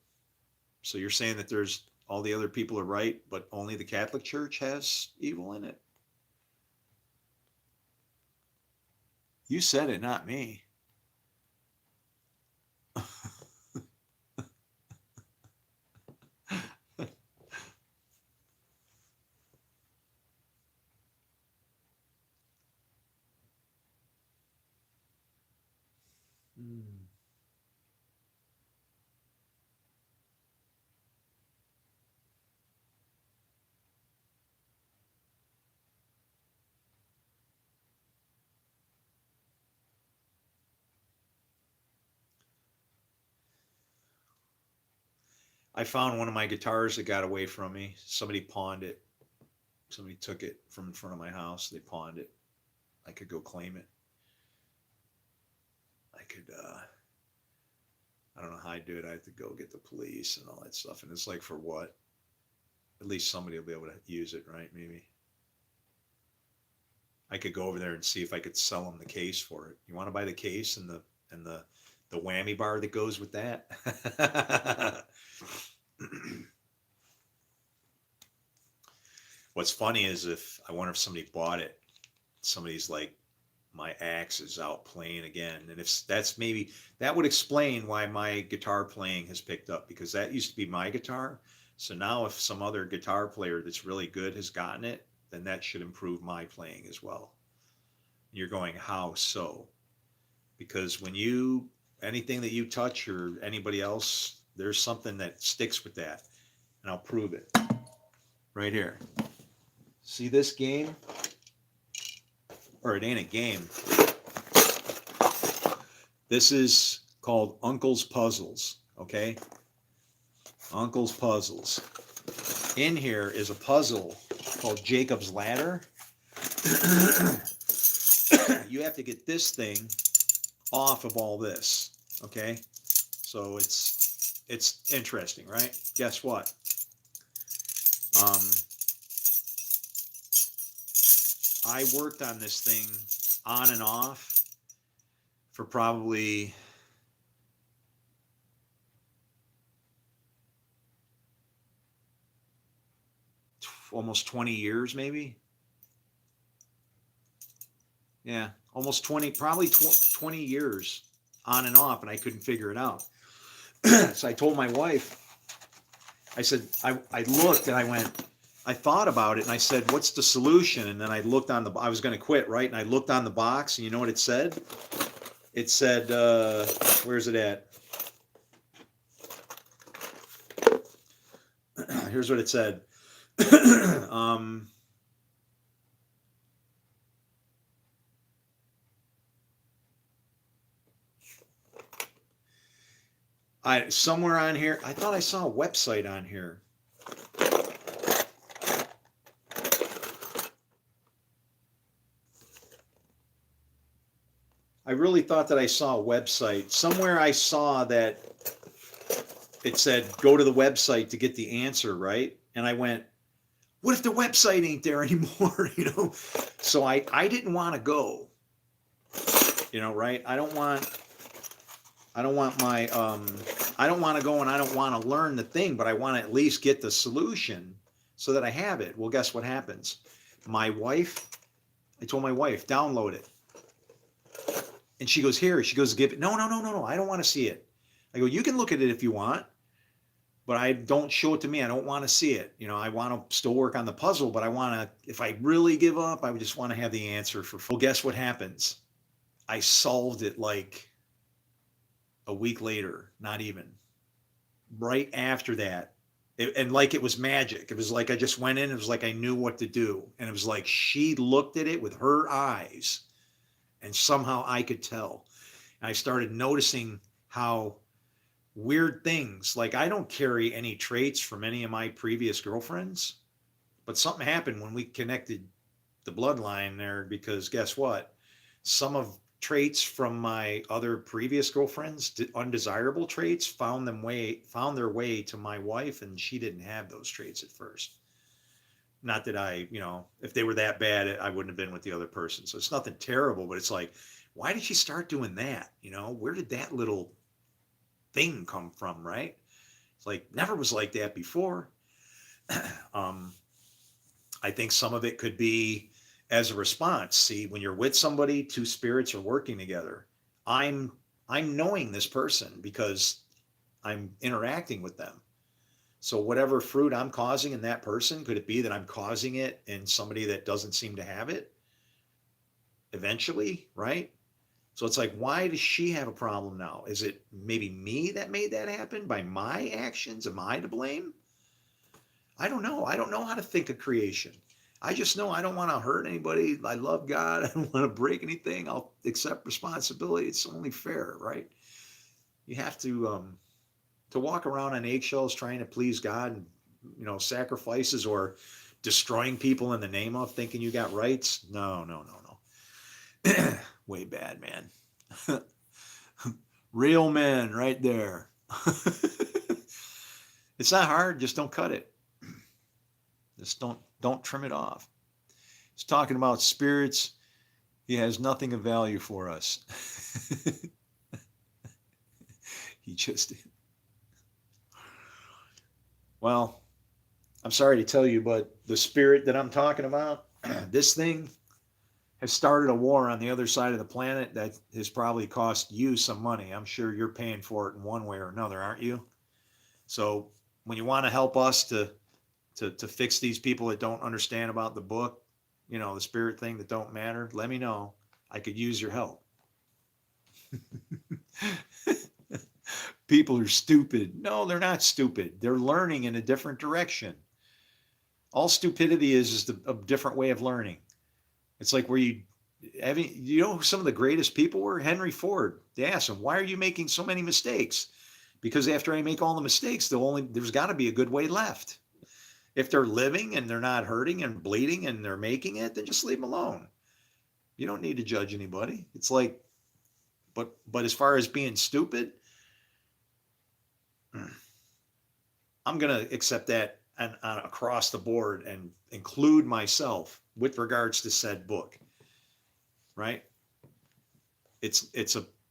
So you're saying that there's all the other people are right, but only the Catholic Church has evil in it? You said it, not me. I found one of my guitars that got away from me. Somebody pawned it. Somebody took it from in front of my house. They pawned it. I could go claim it. I could, I don't know how I do it. I have to go get the police and all that stuff. And it's like, for what? At least somebody will be able to use it, right? Maybe. I could go over there and see if I could sell them the case for it. You want to buy the case and the whammy bar that goes with that? What's funny is, if I wonder if somebody bought it, somebody's like, my axe is out playing again. And if that's, maybe that would explain why my guitar playing has picked up, because that used to be my guitar. So now if some other guitar player that's really good has gotten it, then that should improve my playing as well. You're going, how so? Because when anything that you touch or anybody else, there's something that sticks with that. And I'll prove it right here. See this game? Or it ain't a game. This is called Uncle's Puzzles, okay? Uncle's Puzzles. In here is a puzzle called Jacob's Ladder. You have to get this thing off of all this, okay? So it's interesting, right? Guess what? I worked on this thing on and off for probably almost 20 years, maybe. Yeah, almost 20, probably 20 years on and off, and I couldn't figure it out. So I told my wife, I said, I looked and I went, I thought about it and I said, what's the solution? And then I looked on I was going to quit, right? And I looked on the box, and you know what it said? It said, where's it at? Here's what it said. Somewhere on here, I thought I saw a website on here. I really thought that I saw a website. Somewhere I saw that it said, go to the website to get the answer, right? And I went, what if the website ain't there anymore? So I didn't want to go, right? I don't want to go, and I don't want to learn the thing, but I want to at least get the solution so that I have it. Well, guess what happens? I told my wife, download it. And she goes, here, she goes, give it. No, I don't want to see it. I go, you can look at it if you want, but I don't show it to me. I don't want to see it. I want to still work on the puzzle, but I want to, if I really give up, I would just want to have the answer for. Well, guess what happens? I solved it like a week later, not even. Right after that. And like it was magic. It was like I just went in, it was like I knew what to do. And it was like she looked at it with her eyes, and somehow I could tell. And I started noticing how weird things, like I don't carry any traits from any of my previous girlfriends, But something happened when we connected the bloodline there, because guess what? Some of traits from my other previous girlfriends, undesirable traits, found their way to my wife, and she didn't have those traits at first. Not that I, if they were that bad, I wouldn't have been with the other person. So it's nothing terrible, but it's like, why did she start doing that? Where did that little thing come from, right? It's like, never was like that before. I think some of it could be as a response. See, when you're with somebody, two spirits are working together. I'm knowing this person because I'm interacting with them. So whatever fruit I'm causing in that person, could it be that I'm causing it in somebody that doesn't seem to have it eventually, right? So it's like, why does she have a problem now? Is it maybe me that made that happen by my actions? Am I to blame? I don't know. I don't know how to think of creation. I just know I don't want to hurt anybody. I love God. I don't want to break anything. I'll accept responsibility. It's only fair, right? You have to walk around on eggshells trying to please God, and sacrifices or destroying people in the name of thinking you got rights. No, no, no, no. Way bad, man. Real men right there. It's not hard. Just don't cut it. Just don't trim it off. He's talking about spirits. He has nothing of value for us. He just did. Well, I'm sorry to tell you, but the spirit that I'm talking about, this thing has started a war on the other side of the planet that has probably cost you some money. I'm sure you're paying for it in one way or another, aren't you? So when you want to help us to fix these people that don't understand about the book, the spirit thing that don't matter, let me know. I could use your help. People are stupid. No, they're not stupid. They're learning in a different direction. All stupidity is a different way of learning. It's like where who some of the greatest people were? Henry Ford. They asked him, why are you making so many mistakes? Because after I make all the mistakes, there's got to be a good way left. If they're living and they're not hurting and bleeding and they're making it, then just leave them alone. You don't need to judge anybody. It's like, but as far as being stupid, I'm going to accept that across the board and include myself with regards to said book, right? It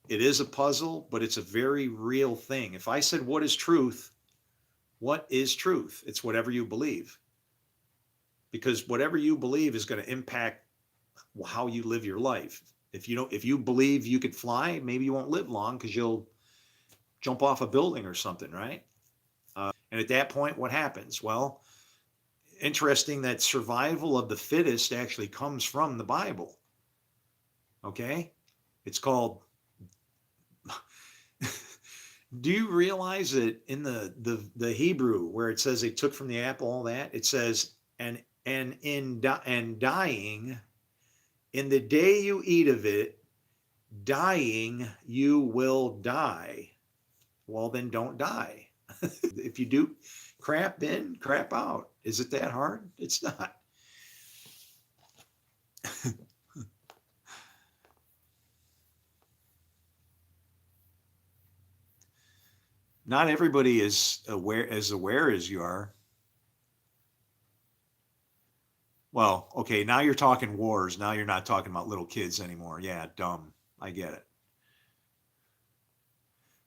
is a puzzle, but it's a very real thing. If I said, what is truth? What is truth? It's whatever you believe. Because whatever you believe is going to impact how you live your life. If you believe you could fly, maybe you won't live long because you'll jump off a building or something, right? And at that point, what happens? Well, interesting that survival of the fittest actually comes from the Bible. Okay? It's called... Do you realize that in the Hebrew, where it says they took from the apple, all that, it says, and dying, in the day you eat of it, dying, you will die. Well, then don't die. If you do crap in, crap out. Is it that hard? It's not. Not everybody is aware as you are. Well, okay, now you're talking wars. Now you're not talking about little kids anymore. Yeah, dumb. I get it.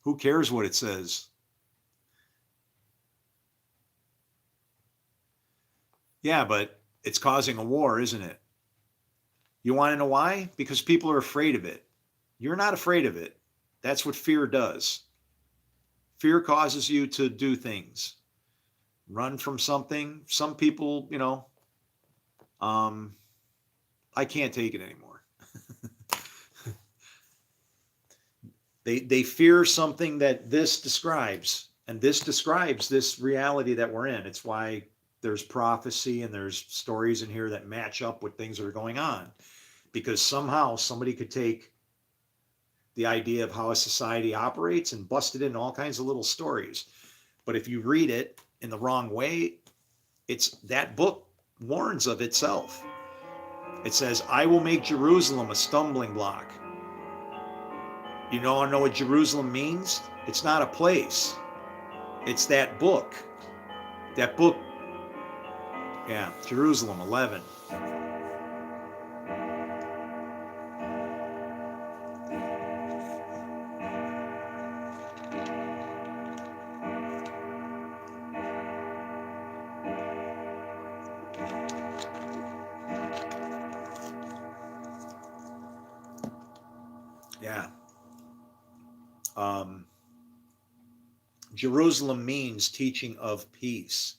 Who cares what it says? Yeah, but it's causing a war, isn't it? You want to know why? Because people are afraid of it. You're not afraid of it. That's what fear does. Fear causes you to do things. Run from something. Some people, I can't take it anymore. They fear something that this describes, and this describes this reality that we're in. It's why there's prophecy and there's stories in here that match up with things that are going on, because somehow somebody could take the idea of how a society operates and bust it into all kinds of little stories. But if you read it in the wrong way, it's that book warns of itself. It says, I will make Jerusalem a stumbling block. You know what Jerusalem means? It's not a place. It's that book. That book. Yeah, Jerusalem 11. Yeah. Jerusalem means teaching of peace.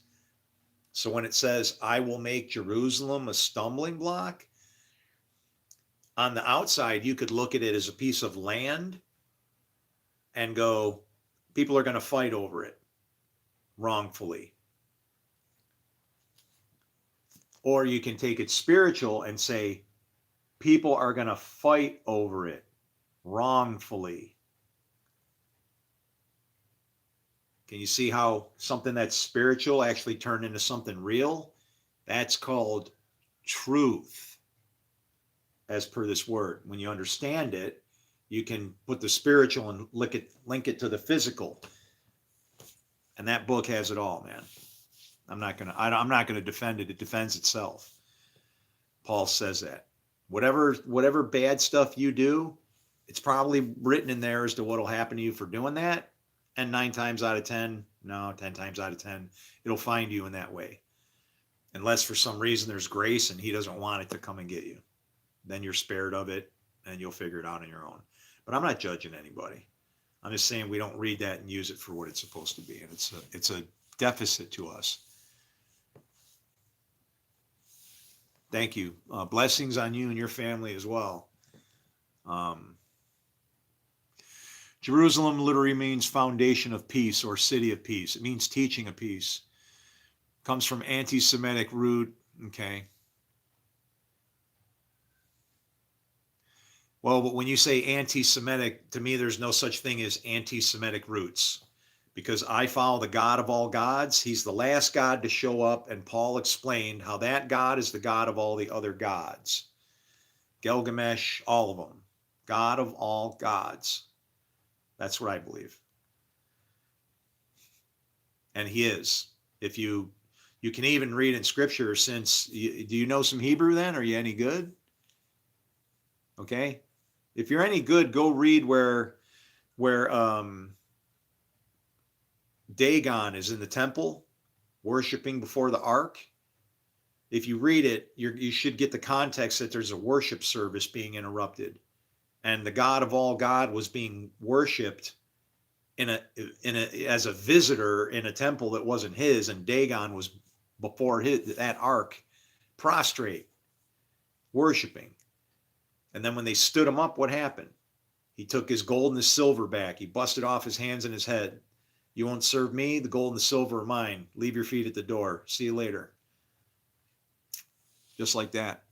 So when it says, I will make Jerusalem a stumbling block, on the outside, you could look at it as a piece of land and go, people are going to fight over it wrongfully. Or you can take it spiritual and say, people are going to fight over it wrongfully. Can you see how something that's spiritual actually turned into something real? That's called truth, as per this word. When you understand it, you can put the spiritual and link it to the physical. And that book has it all, man. I'm not gonna defend it. It defends itself. Paul says that. Whatever bad stuff you do, it's probably written in there as to what'll happen to you for doing that. And 10 times out of 10, it'll find you in that way. Unless for some reason there's grace and he doesn't want it to come and get you. Then you're spared of it and you'll figure it out on your own. But I'm not judging anybody. I'm just saying we don't read that and use it for what it's supposed to be. And it's a deficit to us. Thank you. Blessings on you and your family as well. Jerusalem literally means foundation of peace or city of peace. It means teaching of peace. Comes from anti-Semitic root. Okay. Well, but when you say anti-Semitic, to me, there's no such thing as anti-Semitic roots, because I follow the God of all gods. He's the last God to show up, and Paul explained how that God is the God of all the other gods. Gilgamesh, all of them. God of all gods. That's what I believe. And he is. If you can even read in scripture, do you know some Hebrew then? Are you any good? Okay. If you're any good, go read where Dagon is in the temple worshiping before the ark. If you read it, you should get the context that there's a worship service being interrupted, and the God of all God was being worshipped as a visitor in a temple that wasn't his, and Dagon was before that ark, prostrate, worshiping. And then when they stood him up, what happened? He took his gold and his silver back. He busted off his hands and his head. You won't serve me? The gold and the silver are mine. Leave your feet at the door. See you later. Just like that.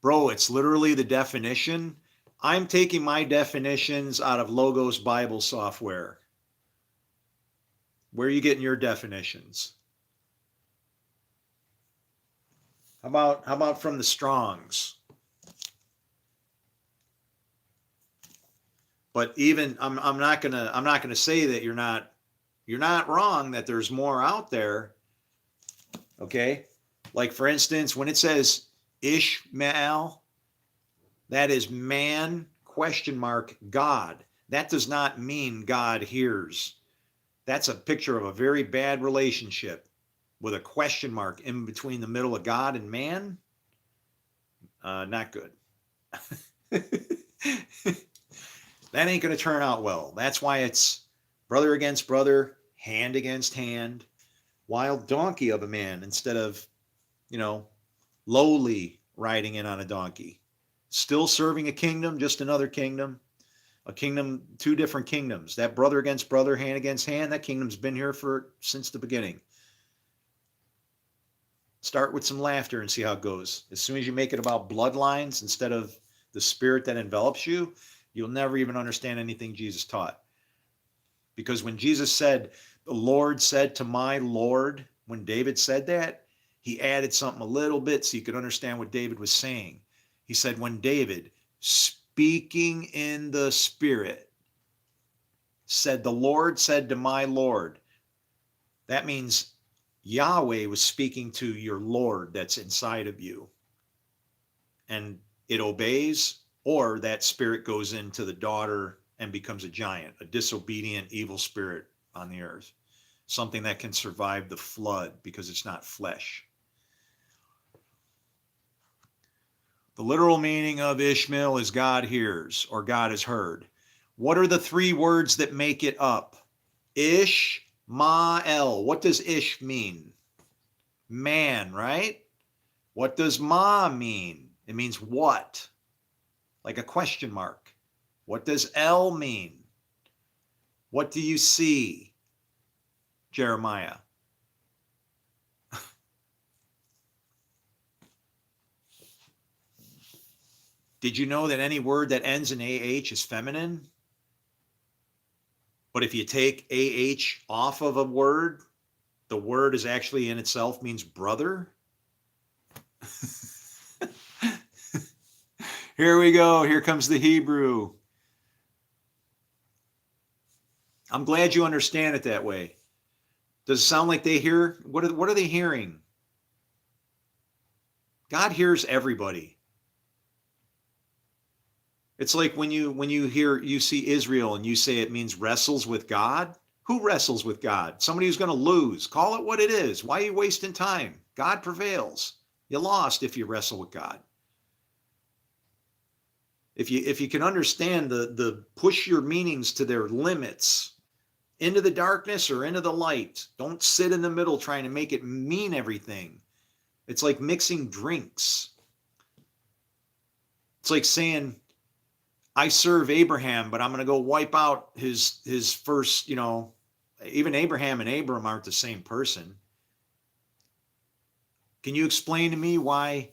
Bro, it's literally the definition. I'm taking my definitions out of Logos Bible software. Where are you getting your definitions? How about from the Strongs? But even I'm not gonna say that you're not wrong, that there's more out there. Okay? Like for instance, when it says Ishmael, that is man ? God. That does not mean God hears. That's a picture of a very bad relationship with a question mark in between the middle of God and man. Not good. That ain't going to turn out well. That's why it's brother against brother, hand against hand, wild donkey of a man instead of, lowly riding in on a donkey. Still serving a kingdom, just another kingdom. A kingdom, two different kingdoms. That brother against brother, hand against hand, that kingdom's been here since the beginning. Start with some laughter and see how it goes. As soon as you make it about bloodlines instead of the spirit that envelops you, you'll never even understand anything Jesus taught. Because when Jesus said, the Lord said to my Lord, when David said that, he added something a little bit so you could understand what David was saying. He said, when David, speaking in the Spirit, said, the Lord said to my Lord, that means Yahweh was speaking to your Lord that's inside of you. And it obeys, or that spirit goes into the daughter and becomes a giant, a disobedient, evil spirit on the earth. Something that can survive the flood because it's not flesh. The literal meaning of Ishmael is God hears, or God is heard. What are the three words that make it up? Ish-ma-el. What does ish mean? Man, right? What does ma mean? It means what? Like a question mark. What does el mean? What do you see? Jeremiah. Did you know that any word that ends in AH is feminine? But if you take AH off of a word, the word is actually in itself means brother. Here we go. Here comes the Hebrew. I'm glad you understand it that way. Does it sound like they hear? What are they hearing? God hears everybody. It's like when you see Israel and you say it means wrestles with God. Who wrestles with God? Somebody who's going to lose. Call it what it is. Why are you wasting time? God prevails. You lost if you wrestle with God. If you can understand the push your meanings to their limits, into the darkness or into the light. Don't sit in the middle trying to make it mean everything. It's like mixing drinks. It's like saying, I serve Abraham, but I'm going to go wipe out his first, even Abraham and Abram aren't the same person. Can you explain to me why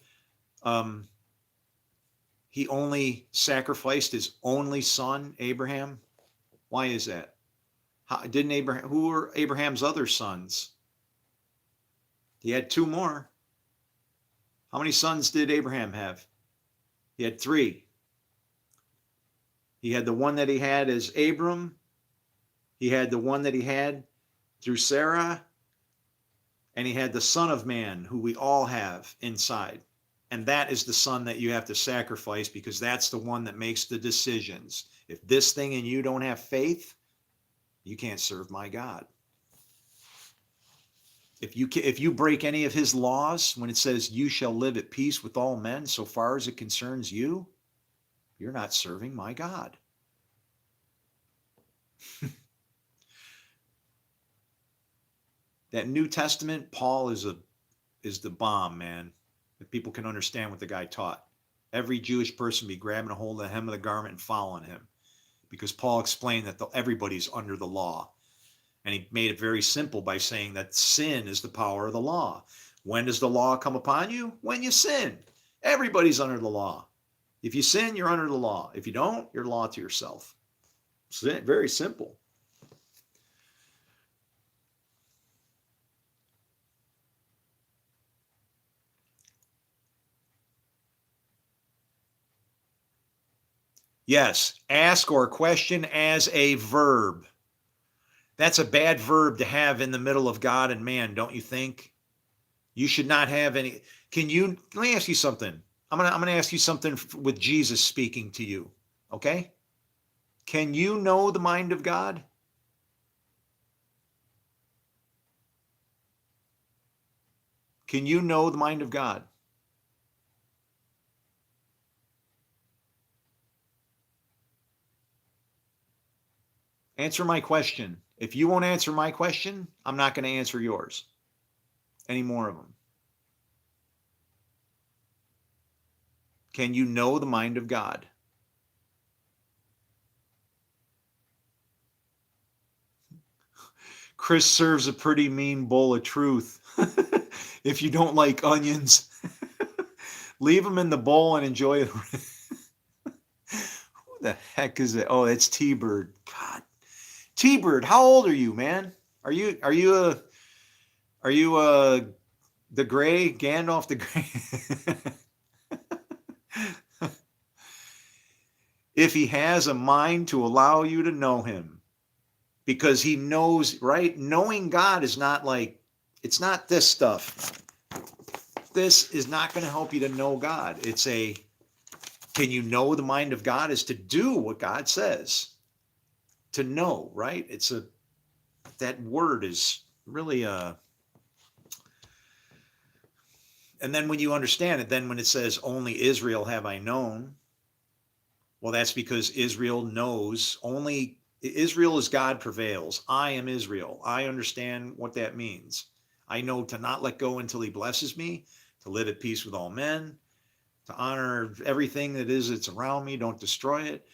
he only sacrificed his only son, Abraham? Why is that? Who were Abraham's other sons? He had two more. How many sons did Abraham have? He had three. He had the one that he had as Abram. He had the one that he had through Sarah. And he had the Son of Man, who we all have inside. And that is the son that you have to sacrifice, because that's the one that makes the decisions. If this thing in you don't have faith, you can't serve my God. If you break any of his laws, when it says you shall live at peace with all men, so far as it concerns you, you're not serving my God. That New Testament, Paul is the bomb, man. If people can understand what the guy taught. Every Jewish person be grabbing a hold of the hem of the garment and following him. Because Paul explained that everybody's under the law. And he made it very simple by saying that sin is the power of the law. When does the law come upon you? When you sin. Everybody's under the law. If you sin, you're under the law. If you don't, you're law to yourself. It's very simple. Yes, ask or question as a verb. That's a bad verb to have in the middle of God and man, don't you think? You should not have any. Let me ask you something. I'm going to ask you something with Jesus speaking to you. Okay? Can you know the mind of God? Can you know the mind of God? Answer my question. If you won't answer my question, I'm not going to answer yours. Any more of them. Can you know the mind of God? Chris serves a pretty mean bowl of truth. If you don't like onions, leave them in the bowl and enjoy it. Who the heck is it? Oh, that's T-Bird. God. T-Bird, how old are you, man? Are you the gray Gandalf the Gray? If he has a mind to allow you to know him, because he knows, right? Knowing God is not like, it's not this stuff. This is not going to help you to know God. It's a, can you know the mind of God is to do what God says. To know, right? It's a, that word is really a, and then when you understand it, then when it says only Israel have I known, well, that's because Israel knows, only Israel as God prevails. I am Israel. I understand what that means. I know to not let go until he blesses me, to live at peace with all men, to honor everything that is that's around me. Don't destroy it.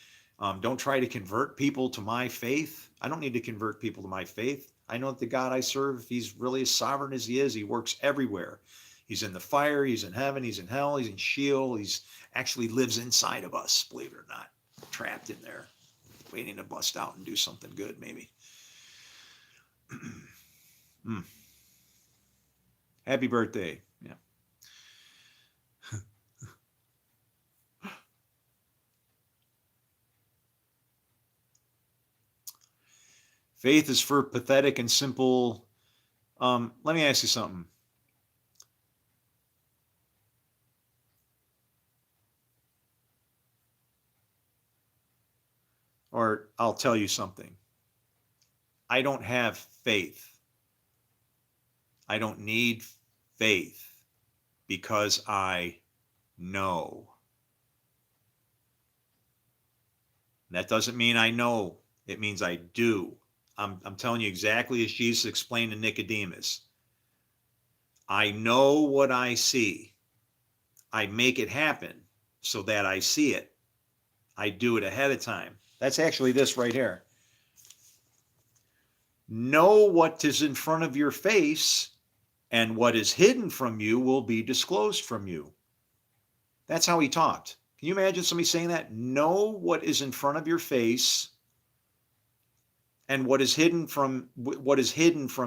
Don't try to convert people to my faith. I don't need to convert people to my faith. I know that the God I serve, he's really as sovereign as he is. He works everywhere. He's in the fire, he's in heaven, he's in hell, he's in Sheol. He's actually lives inside of us, believe it or not, trapped in there, waiting to bust out and do something good, maybe. Happy birthday. Yeah. Faith is for pathetic and simple. Let me ask you something. Or I'll tell you something. I don't have faith. I don't need faith because I know. That doesn't mean I know. It means I do. I'm telling you exactly as Jesus explained to Nicodemus. I know what I see. I make it happen so that I see it. I do it ahead of time. That's actually this right here. Know what is in front of your face, and what is hidden from you will be disclosed from you. That's how he talked. Can you imagine somebody saying that? Know what is in front of your face, and what is hidden from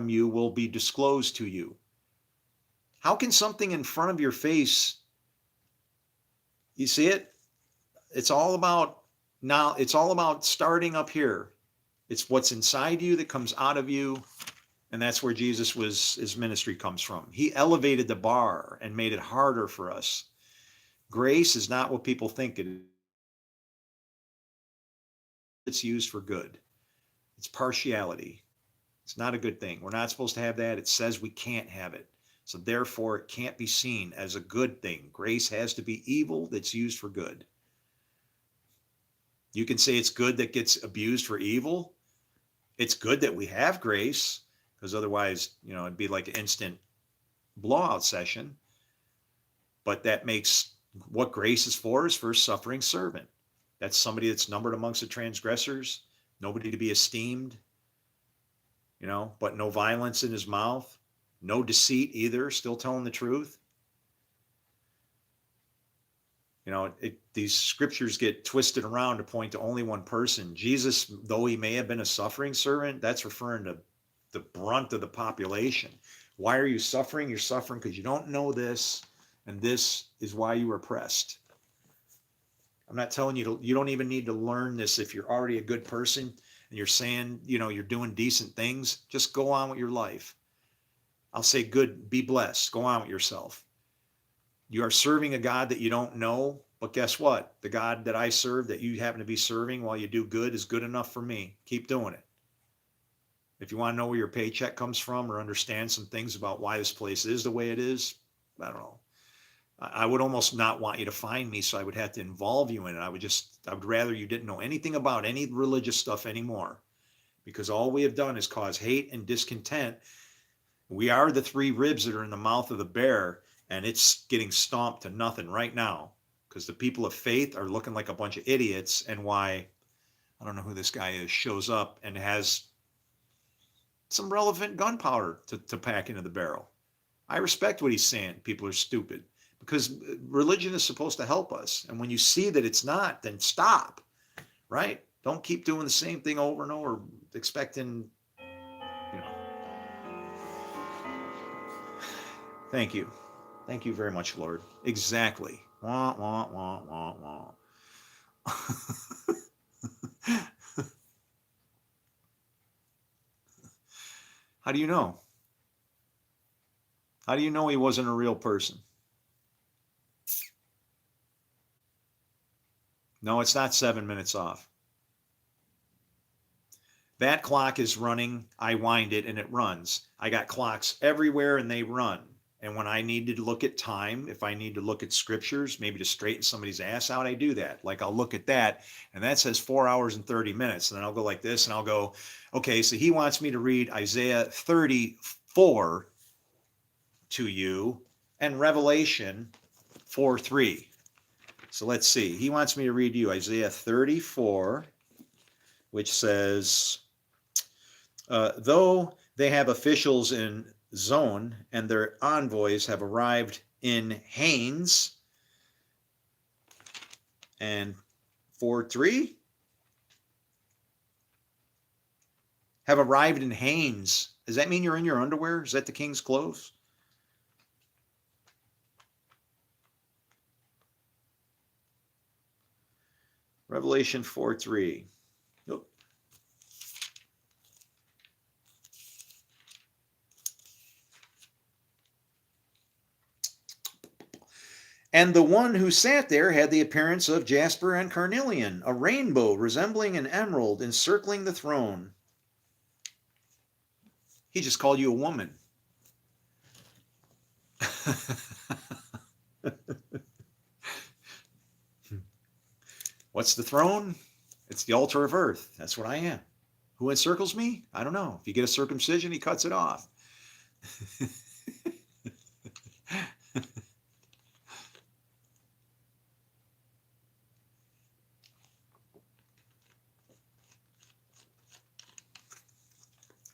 you will be disclosed to you. How can something in front of your face, you see it? It's all about now, it's all about starting up here. It's what's inside you that comes out of you. And that's where his ministry comes from. He elevated the bar and made it harder for us. Grace is not what people think it is. It's used for good. It's partiality. It's not a good thing. We're not supposed to have that. It says we can't have it. So therefore, it can't be seen as a good thing. Grace has to be evil that's used for good. You can say it's good that gets abused for evil. It's good that we have grace, because otherwise, it'd be like an instant blowout session. But that makes what grace is for a suffering servant. That's somebody that's numbered amongst the transgressors, nobody to be esteemed, but no violence in his mouth, no deceit either, still telling the truth. These scriptures get twisted around to point to only one person. Jesus, though he may have been a suffering servant, that's referring to the brunt of the population. Why are you suffering? You're suffering because you don't know this, and this is why you are oppressed. I'm not telling you you don't even need to learn this if you're already a good person and you're saying, you're doing decent things. Just go on with your life. I'll say good, be blessed. Go on with yourself. You are serving a God that you don't know, but guess what? The God that I serve, that you happen to be serving while you do good, is good enough for me. Keep doing it. If you want to know where your paycheck comes from or understand some things about why this place is the way it is, I don't know. I would almost not want you to find me, so I would have to involve you in it. I would rather you didn't know anything about any religious stuff anymore, because all we have done is cause hate and discontent. We are the three ribs that are in the mouth of the bear, and it's getting stomped to nothing right now, because the people of faith are looking like a bunch of idiots. And why, I don't know who this guy is, shows up and has some relevant gunpowder to pack into the barrel. I respect what he's saying. People are stupid, because religion is supposed to help us. And when you see that it's not, then stop, right? Don't keep doing the same thing over and over, expecting, you know. Thank you. Thank you very much, Lord. Exactly. Wah, wah, wah, wah, wah. How do you know? How do you know he wasn't a real person? No, it's not 7 minutes off. That clock is running. I wind it and it runs. I got clocks everywhere and they run. And when I need to look at time, if I need to look at scriptures, maybe to straighten somebody's ass out, I do that. Like I'll look at that and that says 4 hours and 30 minutes. And then I'll go like this and I'll go, okay, so he wants me to read Isaiah 34 to you and Revelation 4:3. So let's see. He wants me to read you Isaiah 34, which says, though they have officials in Zone and their envoys have arrived in Hanes, and 4:3 have arrived in Hanes. Does that mean you're in your underwear? Is that the king's clothes? Revelation 4:3. Nope. And the one who sat there had the appearance of jasper and carnelian, a rainbow resembling an emerald encircling the throne. He just called you a woman. What's the throne? It's the altar of earth. That's what I am. Who encircles me? I don't know. If you get a circumcision, he cuts it off.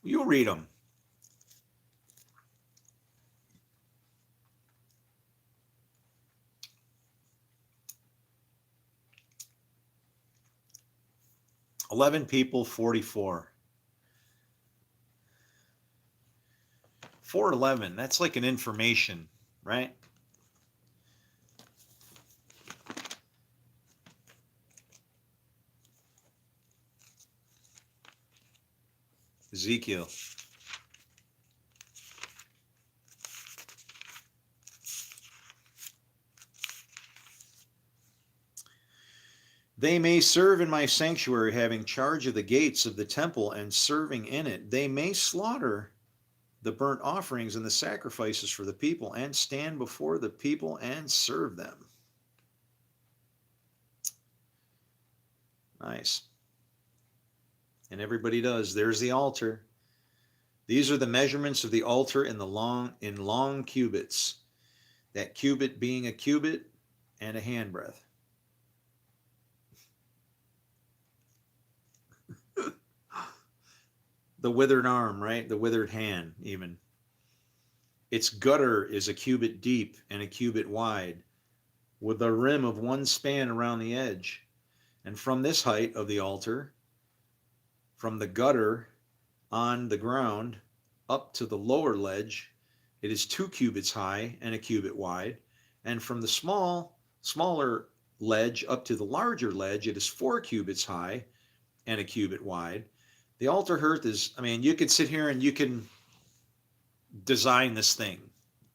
You read them. "11 people, 44. 411, that's like an information, right? Ezekiel. They may serve in my sanctuary, having charge of the gates of the temple and serving in it. They may slaughter the burnt offerings and the sacrifices for the people and stand before the people and serve them. Nice. And everybody does. There's the altar. These are the measurements of the altar in long cubits. That cubit being a cubit and a handbreadth. The withered arm, right? The withered hand, even. Its gutter is a cubit deep and a cubit wide, with a rim of one span around the edge. And from this height of the altar, from the gutter on the ground up to the lower ledge, it is 2 cubits high and a cubit wide. And from the smaller ledge up to the larger ledge, it is 4 cubits high and a cubit wide. The altar hearth is, I mean, you could sit here and you can design this thing.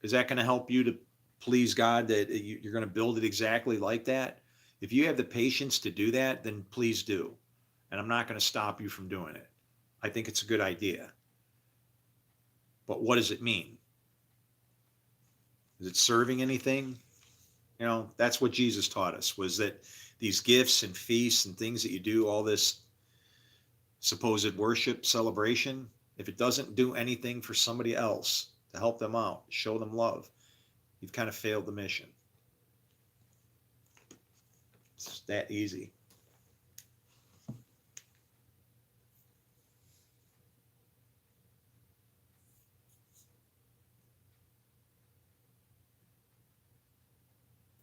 Is that going to help you to please God, that you're going to build it exactly like that? If you have the patience to do that, then please do. And I'm not going to stop you from doing it. I think it's a good idea. But what does it mean? Is it serving anything? You know, that's what Jesus taught us, was that these gifts and feasts and things that you do, all this supposed worship, celebration, if it doesn't do anything for somebody else to help them out, show them love, you've kind of failed the mission. It's that easy.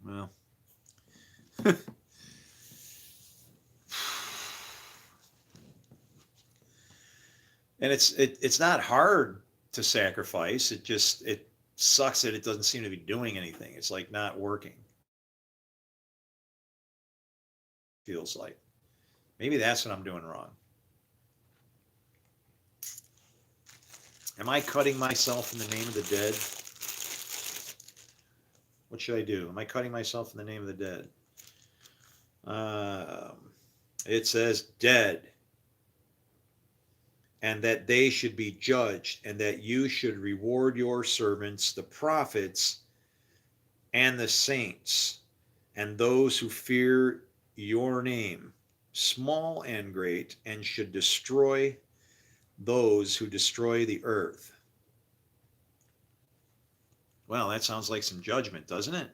Well, And it's not hard to sacrifice. It sucks that it doesn't seem to be doing anything. It's like not working. Feels like maybe that's what I'm doing wrong. Am I cutting myself in the name of the dead? What should I do? Am I cutting myself in the name of the dead? It says dead, and that they should be judged, and that you should reward your servants, the prophets, and the saints, and those who fear your name, small and great, and should destroy those who destroy the earth. Well, that sounds like some judgment, doesn't it?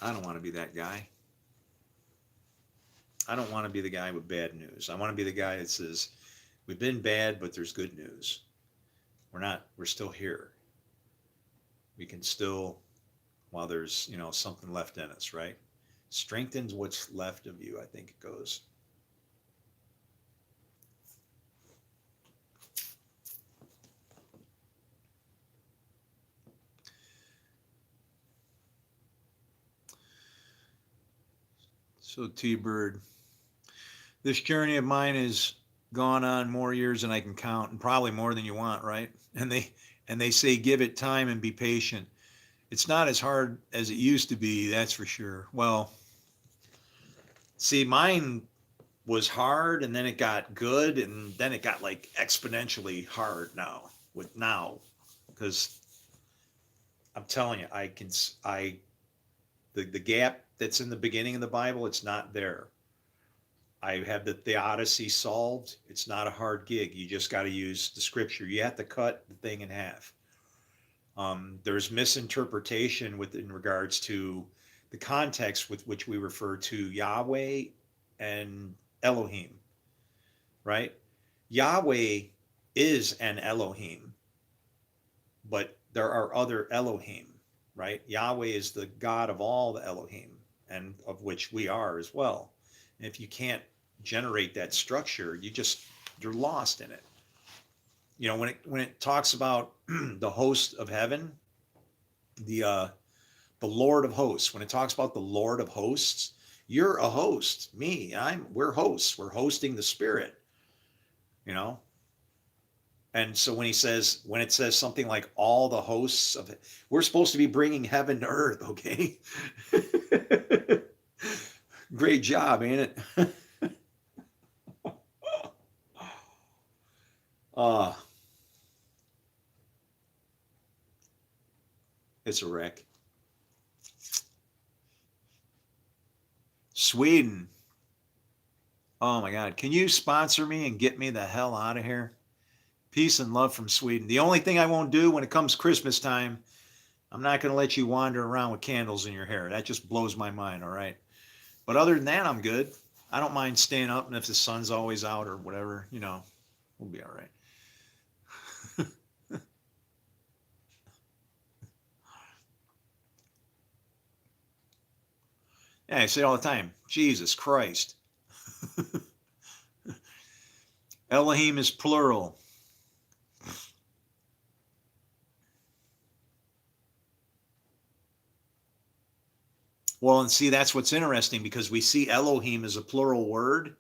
I don't want to be that guy. I don't want to be the guy with bad news. I want to be the guy that says, we've been bad, but there's good news. We're still here. We can still, while there's, something left in us, right? Strengthens what's left of you, I think it goes. So T-Bird, this journey of mine has gone on more years than I can count, and probably more than you want, right? And they say give it time and be patient. It's not as hard as it used to be, that's for sure. Well, see, mine was hard, and then it got good, and then it got like exponentially hard now, because I'm telling you, the gap that's in the beginning of the Bible, it's not there. I have the theodicy solved. It's not a hard gig. You just got to use the scripture. You have to cut the thing in half. There's misinterpretation in regards to the context with which we refer to Yahweh and Elohim, right? Yahweh is an Elohim, but there are other Elohim, right? Yahweh is the God of all the Elohim, and of which we are as well. And if you can't generate that structure, you're lost in it. When it talks about the host of heaven, the Lord of hosts, when it talks about the Lord of hosts, you're a host. We're hosts. We're hosting the Spirit, you know? And so when it says something like all the hosts of it, we're supposed to be bringing heaven to earth, okay? Great job, ain't it? uh, it's a wreck. Sweden. Oh my God. Can you sponsor me and get me the hell out of here? Peace and love from Sweden. The only thing I won't do when it comes Christmas time, I'm not going to let you wander around with candles in your hair. That just blows my mind, all right? But other than that, I'm good. I don't mind staying up, and if the sun's always out or whatever, we'll be all right. Yeah, I say it all the time. Jesus Christ. Elohim is plural. Well, and see, that's what's interesting, because we see Elohim as a plural word.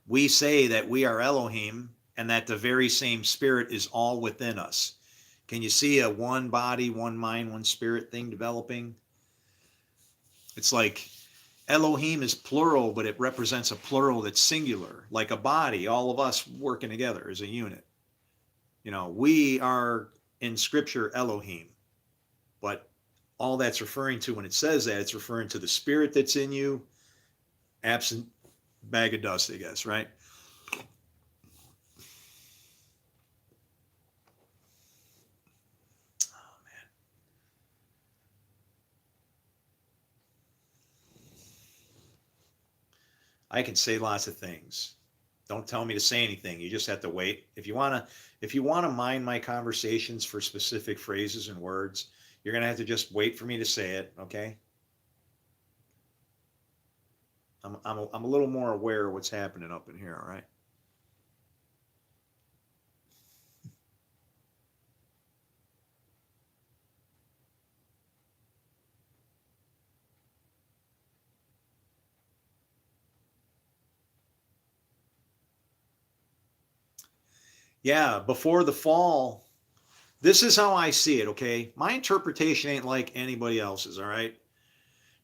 We say that we are Elohim and that the very same spirit is all within us. Can you see a one body, one mind, one spirit thing developing? It's like Elohim is plural, but it represents a plural that's singular, like a body, all of us working together as a unit. We are in scripture Elohim, but all that's referring to when it says that, it's referring to the spirit that's in you, absent bag of dust, I guess, right? Oh, man. I can say lots of things. Don't tell me to say anything. You just have to wait. If you want to mind my conversations for specific phrases and words, you're going to have to just wait for me to say it, okay? I'm a little more aware of what's happening up in here, all right? Yeah, before the fall, this is how I see it, okay? My interpretation ain't like anybody else's, all right?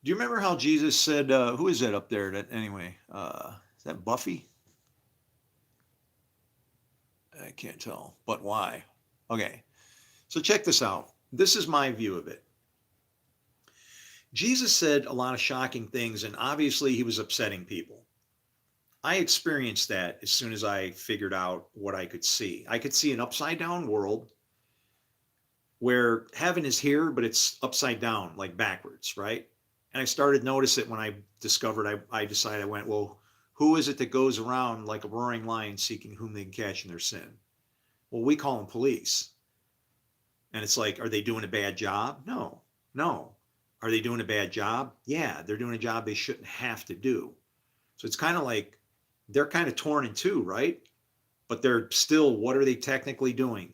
Do you remember how Jesus said, who is that up there that anyway? Is that Buffy? I can't tell, but why? Okay, so check this out. This is my view of it. Jesus said a lot of shocking things, and obviously he was upsetting people. I experienced that as soon as I figured out what I could see. I could see an upside down world where heaven is here, but it's upside down, like backwards, right? And I started notice it when I discovered, I decided, I went, well, who is it that goes around like a roaring lion seeking whom they can catch in their sin? Well, we call them police. And it's like, are they doing a bad job? No, no. Are they doing a bad job? Yeah, they're doing a job they shouldn't have to do. So it's kind of like they're kind of torn in two, right? But they're still, what are they technically doing?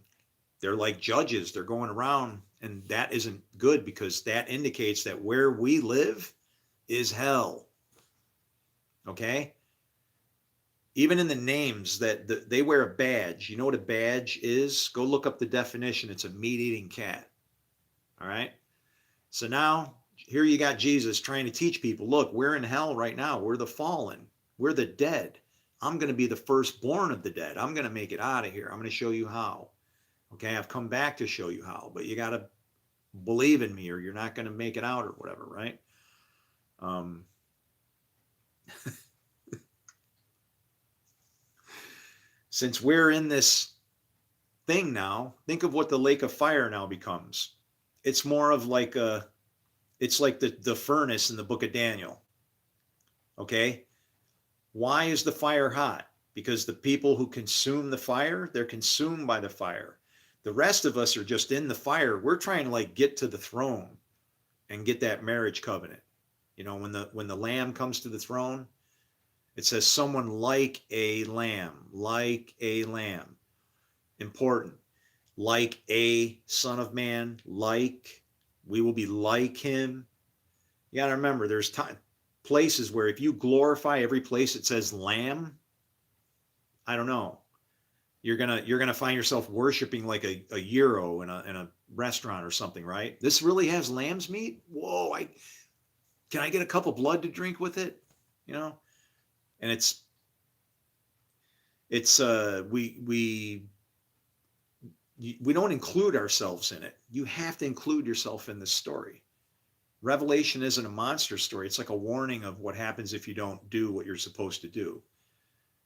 They're like judges. They're going around, and that isn't good because that indicates that where we live is hell. Okay? Even in the names that they wear a badge. You know what a badge is? Go look up the definition. It's a meat-eating cat. All right? So now here you got Jesus trying to teach people, look, we're in hell right now. We're the fallen. We're the dead. I'm going to be the firstborn of the dead. I'm going to make it out of here. I'm going to show you how. Okay, I've come back to show you how, but you got to believe in me or you're not going to make it out or whatever, right? Since we're in this thing now, think of what the lake of fire now becomes. It's more of like it's like the furnace in the book of Daniel. Okay, why is the fire hot? Because the people who consume the fire, they're consumed by the fire. The rest of us are just in the fire. We're trying to like get to the throne and get that marriage covenant. You know, when the lamb comes to the throne, it says someone like a lamb, like a lamb. Important. Like a son of man, like we will be like him. You got to remember, there's places where if you glorify every place it says lamb, I don't know. You're gonna find yourself worshiping like a euro in a restaurant or something, right? This really has lamb's meat. Whoa! Can I get a cup of blood to drink with it? You know, and it's we don't include ourselves in it. You have to include yourself in the story. Revelation isn't a monster story. It's like a warning of what happens if you don't do what you're supposed to do.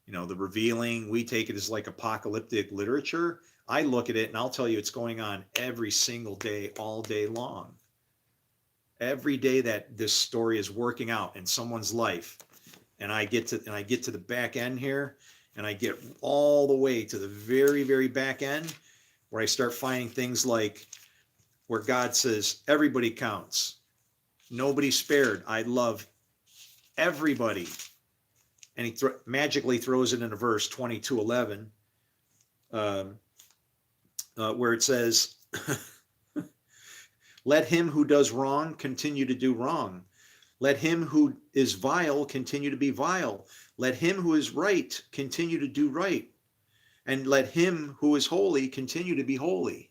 You know, the revealing, we take it as like apocalyptic literature. I look at it and I'll tell you it's going on every single day, all day long. Every day that this story is working out in someone's life. And I get to the back end here, and I get all the way to the very, very back end where I start finding things like where God says, everybody counts. Nobody spared. I love everybody. And he magically throws it in a verse 22:11, where it says, let him who does wrong continue to do wrong. Let him who is vile continue to be vile. Let him who is right continue to do right. And let him who is holy continue to be holy.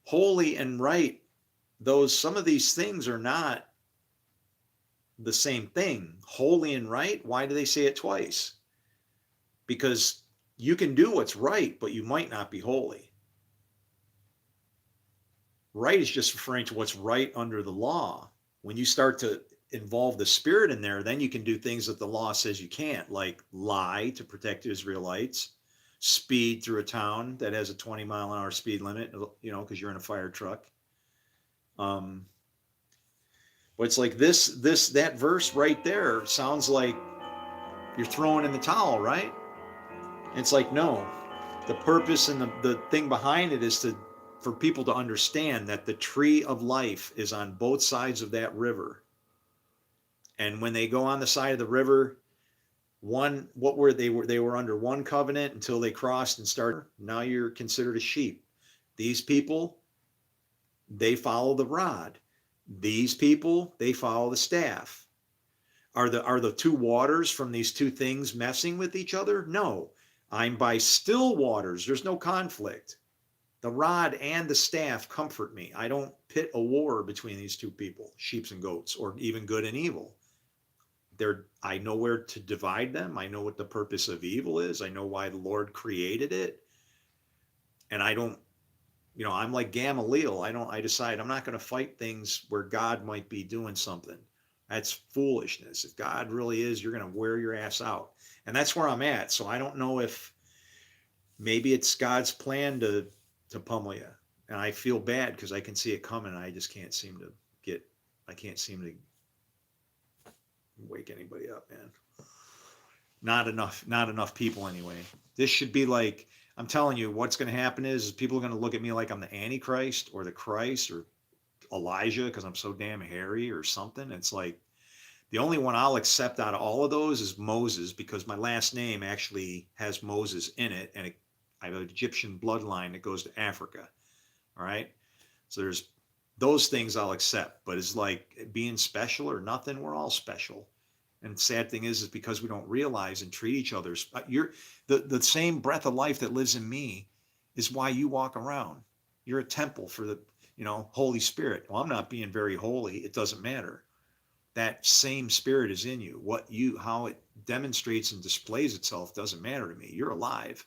Holy and right, some of these things are not the same thing. Holy and right, why do they say it twice? Because you can do what's right, but you might not be holy. Right is just referring to what's right under the law. When you start to involve the spirit in there, then you can do things that the law says you can't, like lie to protect Israelites, speed through a town that has a 20-mile-an-hour speed limit, you know, because you're in a fire truck. But it's like that verse right there sounds like you're throwing in the towel, right? And it's like, no, the purpose and the thing behind it is for people to understand that the tree of life is on both sides of that river. And when they go on the side of the river, they were under one covenant until they crossed and started. Now you're considered a sheep. These people, they follow the rod. These people, they follow the staff. Are the two waters from these two things messing with each other? No. I'm by still waters. There's no conflict. The rod and the staff comfort me. I don't pit a war between these two people, sheep and goats, or even good and evil. I know where to divide them. I know what the purpose of evil is. I know why the Lord created it. And I don't, I'm like Gamaliel. I decide I'm not going to fight things where God might be doing something. That's foolishness. If God really is, you're going to wear your ass out. And that's where I'm at. So I don't know if maybe it's God's plan to pummel you. And I feel bad because I can see it coming. And I just can't seem to wake anybody up, man. Not enough people anyway. This should be like, I'm telling you, what's going to happen is people are going to look at me like I'm the Antichrist or the Christ or Elijah because I'm so damn hairy or something. It's like the only one I'll accept out of all of those is Moses because my last name actually has Moses in it, and I have an Egyptian bloodline that goes to Africa. All right, so there's those things I'll accept, but it's like being special or nothing. We're all special. And the sad thing is because we don't realize and treat each other. You're the same breath of life that lives in me is why you walk around. You're a temple for the Holy Spirit. Well, I'm not being very holy. It doesn't matter. That same spirit is in you. How it demonstrates and displays itself doesn't matter to me. You're alive.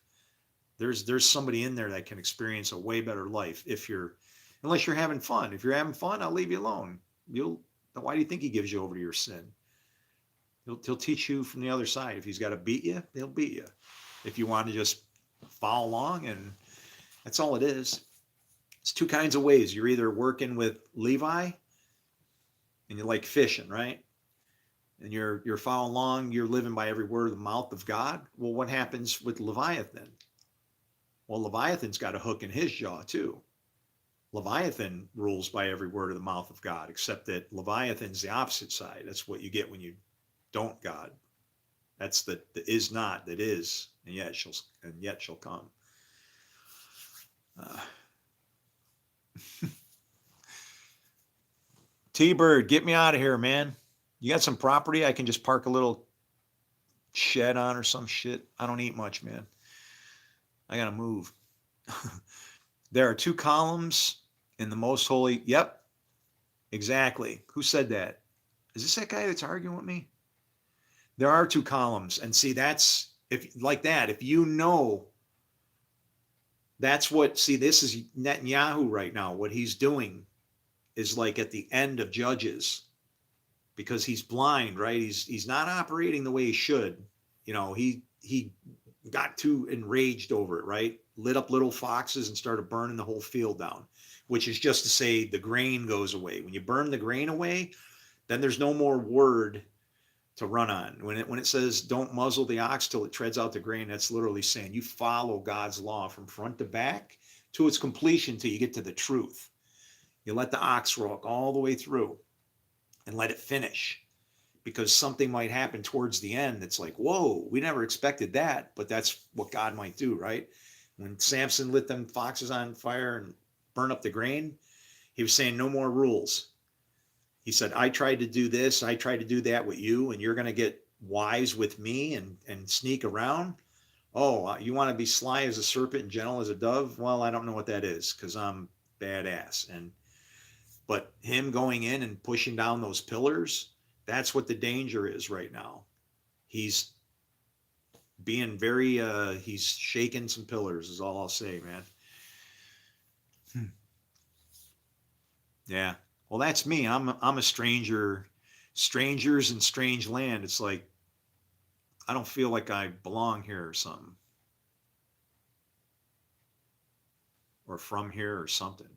There's somebody in there that can experience a way better life unless you're having fun. If you're having fun, I'll leave you alone. Why do you think he gives you over to your sin? He'll teach you from the other side. If he's got to beat you, he'll beat you. If you want to just follow along, and that's all it is. It's two kinds of ways. You're either working with Levi and you like fishing, right? And you're following along, you're living by every word of the mouth of God. Well, what happens with Leviathan? Well, Leviathan's got a hook in his jaw too. Leviathan rules by every word of the mouth of God, except that Leviathan's the opposite side. That's what you get when you don't God. That's the is not that is, and yet shall come. T-Bird, get me out of here, man. You got some property I can just park a little shed on or some shit? I don't eat much, man. I gotta move. There are two columns in the most holy. Yep, exactly. Who said that? Is this that guy that's arguing with me? There are two columns, and see, that's if that's what. See, this is Netanyahu right now. What he's doing is like at the end of Judges, because he's blind, right? He's not operating the way he should. He got too enraged over it, right? Lit up little foxes and started burning the whole field down, which is just to say the grain goes away. When you burn the grain away, then there's no more word to run on. When it says don't muzzle the ox till it treads out the grain, that's literally saying you follow God's law from front to back to its completion till you get to the truth. You let the ox walk all the way through and let it finish, because something might happen towards the end that's like, whoa, we never expected that, but that's what God might do, right? When Samson lit them foxes on fire and burned up the grain, he was saying no more rules. He said, I tried to do this, I tried to do that with you, and you're going to get wise with me and sneak around. Oh, you want to be sly as a serpent and gentle as a dove? Well, I don't know what that is, because I'm badass. But him going in and pushing down those pillars, that's what the danger is right now. He's being he's shaking some pillars is all I'll say, man. Yeah. Well, that's me. I'm a stranger. Strangers in strange land. It's like I don't feel like I belong here or something, or from here or something.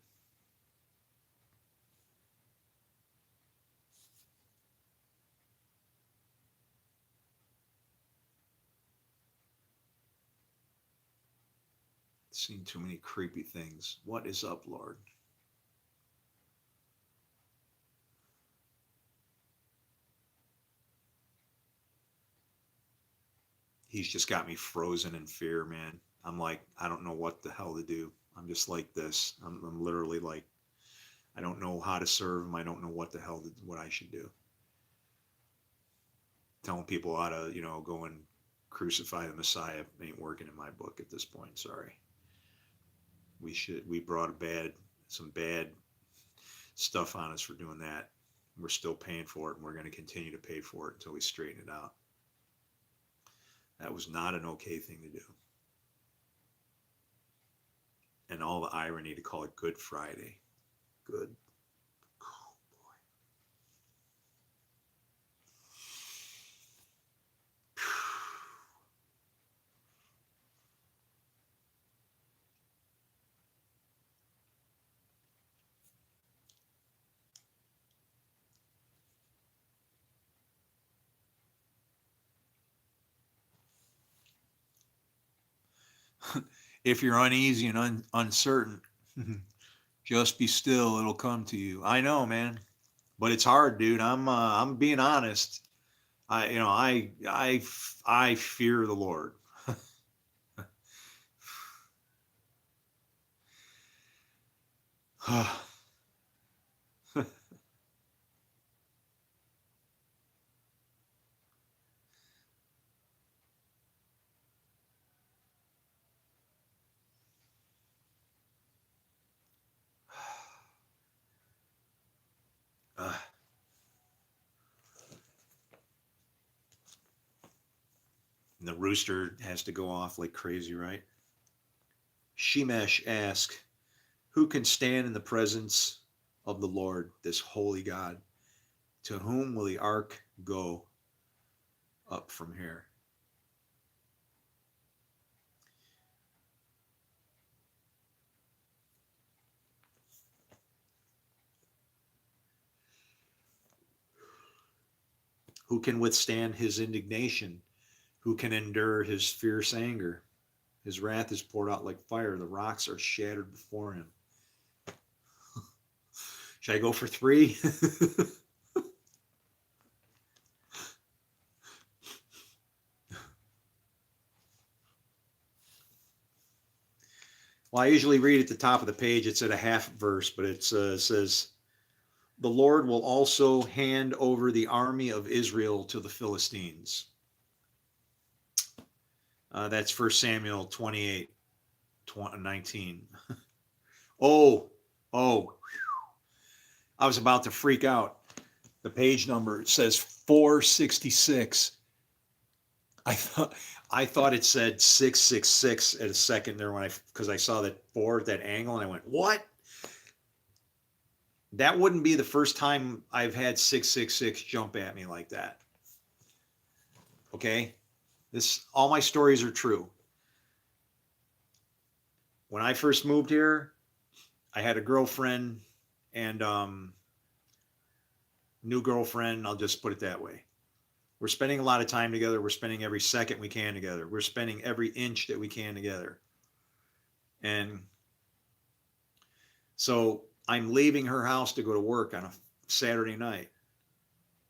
Seen too many creepy things. What is up, Lord? He's just got me frozen in fear, man. I'm like, I don't know what the hell to do. I'm just like this. I'm literally like, I don't know how to serve him. I don't know what the hell what I should do. Telling people how to, go and crucify the Messiah ain't working in my book at this point. Sorry. We brought some bad stuff on us for doing that. We're still paying for it, and we're going to continue to pay for it until we straighten it out. That was not an okay thing to do. And all the irony to call it Good Friday. Good. Oh, boy. If you're uneasy and uncertain, just be still. It'll come to you. I know, man, but it's hard, dude. I'm being honest. I fear the Lord. And the rooster has to go off like crazy, right? Shemesh asked, who can stand in the presence of the Lord, this holy God? To whom will the ark go up from here? Who can withstand his indignation? Who can endure his fierce anger? His wrath is poured out like fire. The rocks are shattered before him. Should I go for 3? Well, I usually read at the top of the page. It's at a half verse, but it says, the Lord will also hand over the army of Israel to the Philistines. That's 1 Samuel 28, 19. Oh, I was about to freak out. The page number says 466. I thought it said 666 at a second there because I saw that 4 at that angle, and I went, what? That wouldn't be the first time I've had 666 jump at me like that. Okay? All my stories are true. When I first moved here, I had a girlfriend and new girlfriend, I'll just put it that way. We're spending a lot of time together. We're spending every second we can together. We're spending every inch that we can together. And so I'm leaving her house to go to work on a Saturday night,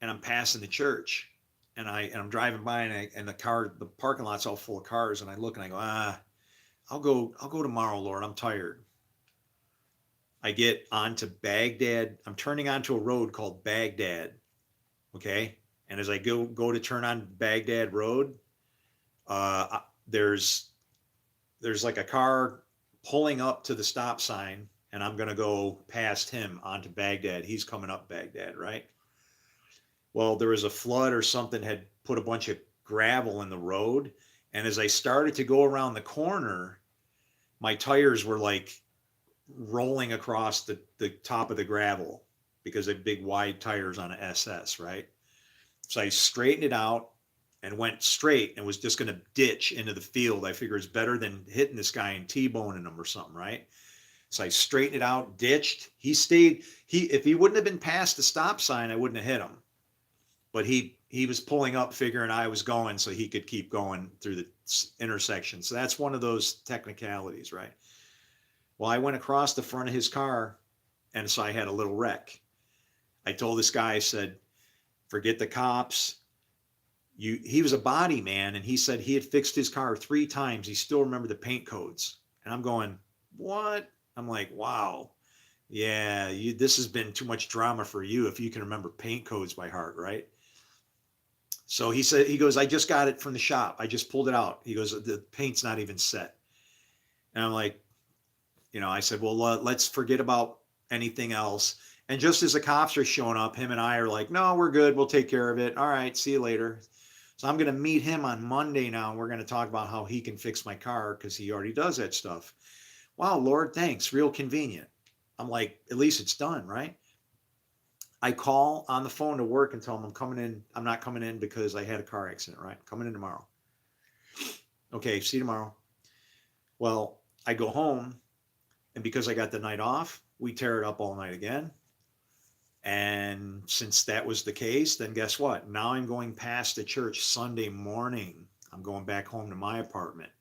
and I'm passing the church, and I'm driving by, and the parking lot's all full of cars, and I look and I go, I'll go tomorrow, Lord. I'm tired. I get onto Baghdad. I'm turning onto a road called Baghdad. Okay. And as I go to turn on Baghdad Road, there's like a car pulling up to the stop sign, and I'm going to go past him onto Baghdad. He's coming up Baghdad, right? Well, there was a flood or something had put a bunch of gravel in the road. And as I started to go around the corner, my tires were like rolling across the top of the gravel because they're big wide tires on an SS, right? So I straightened it out and went straight and was just going to ditch into the field. I figure it's better than hitting this guy and T-boning him or something, right? So I straightened it out, ditched. He stayed. If he wouldn't have been past the stop sign, I wouldn't have hit him. But he he was pulling up figuring I was going so he could keep going through the intersection. So that's one of those technicalities, right? Well, I went across the front of his car, and so I had a little wreck. I told this guy, I said, forget the cops. He was a body man, and he said he had fixed his car 3 times. He still remembered the paint codes. And I'm going, what? I'm like, wow. Yeah, this has been too much drama for you if you can remember paint codes by heart, right? So he goes, I just got it from the shop. I just pulled it out. He goes, the paint's not even set. And I'm like, I said, well, let's forget about anything else. And just as the cops are showing up, him and I are like, no, we're good. We'll take care of it. All right, see you later. So I'm going to meet him on Monday now. And we're going to talk about how he can fix my car because he already does that stuff. Wow, Lord, thanks. Real convenient. I'm like, at least it's done, right? I call on the phone to work and tell him I'm coming in. I'm not coming in because I had a car accident, right? Coming in tomorrow. Okay, see you tomorrow. Well, I go home, and because I got the night off, we tear it up all night again. And since that was the case, then guess what? Now I'm going past the church Sunday morning. I'm going back home to my apartment.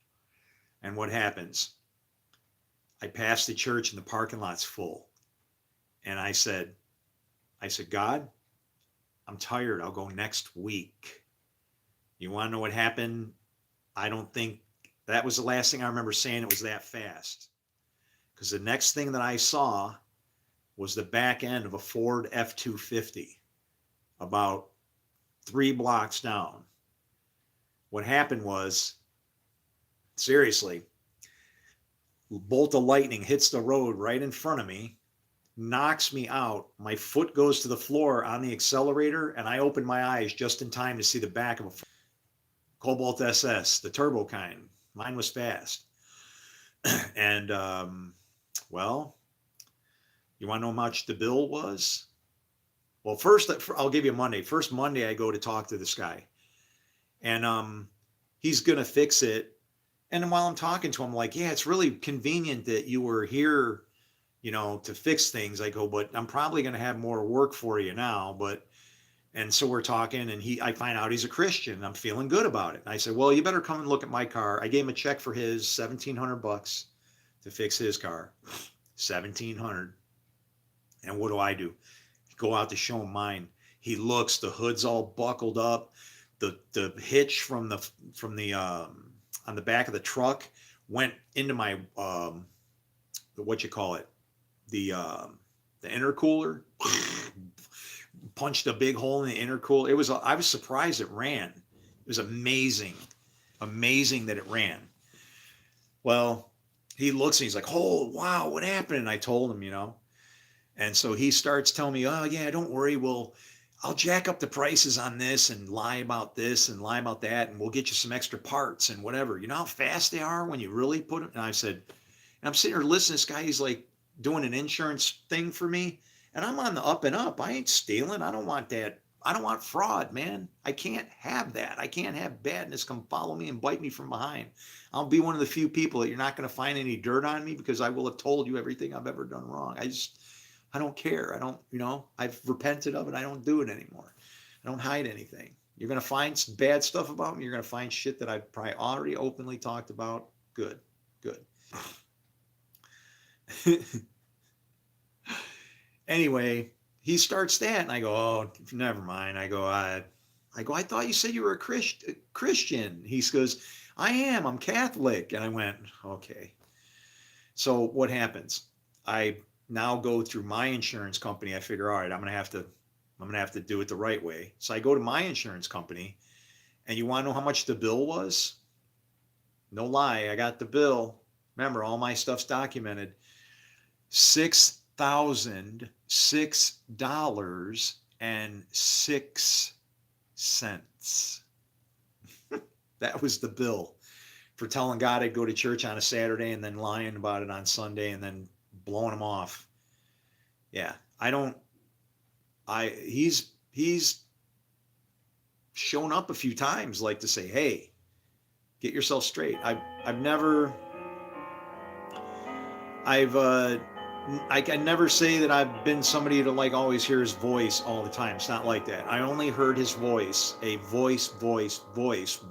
And what happens? I pass the church and the parking lot's full. And I said, God, I'm tired. I'll go next week. You want to know what happened? I don't think that was the last thing I remember saying. It was that fast. Because the next thing that I saw was the back end of a Ford F-250 about 3 blocks down. What happened was, seriously, a bolt of lightning hits the road right in front of me, knocks me out. My foot goes to the floor on the accelerator, and I open my eyes just in time to see the back of a Cobalt SS, the turbo kind. Mine was fast. And, well, you want to know how much the bill was? Well, first, I'll give you Monday. First Monday, I go to talk to this guy. And he's going to fix it. And then while I'm talking to him, I'm like, yeah, it's really convenient that you were here, to fix things. I go, but I'm probably going to have more work for you now. And so we're talking, and I find out he's a Christian. I'm feeling good about it. And I said, well, you better come and look at my car. I gave him a check for his $1,700 to fix his car. $1,700. And what do? Go out to show him mine. He looks, the hood's all buckled up. The hitch from the on the back of the truck went into my what you call it, the intercooler. Punched a big hole in the intercooler. I was surprised it ran. It was amazing that it ran. Well, he looks and he's like, oh wow, what happened? And I told him, and so he starts telling me, oh yeah, don't worry, I'll jack up the prices on this and lie about this and lie about that, and we'll get you some extra parts and whatever. You know how fast they are when you really put them? And I said, and I'm sitting here listening to this guy, he's like doing an insurance thing for me, and I'm on the up and up. I ain't stealing. I don't want that. I don't want fraud, man. I can't have that. I can't have badness come follow me and bite me from behind. I'll be one of the few people that you're not going to find any dirt on me because I will have told you everything I've ever done wrong. I don't care. I don't, I've repented of it. I don't do it anymore. I don't hide anything. You're going to find some bad stuff about me. You're going to find shit that I've probably already openly talked about. Good. Anyway, he starts that, and I go, oh, never mind. I go, I thought you said you were a Christian. He goes, I am. I'm Catholic. And I went, okay. So what happens? I now go through my insurance company. I figure, all right, I'm gonna have to do it the right way. So I go to my insurance company, and you want to know how much the bill was? No lie, I got the bill. Remember, all my stuff's documented. $6,006.06. That was the bill for telling God I'd go to church on a Saturday and then lying about it on Sunday and then blowing him off. Yeah, he's shown up a few times like to say, hey, get yourself straight. I can never say that I've been somebody to like always hear his voice all the time. It's not like that. I only heard his voice, a voice,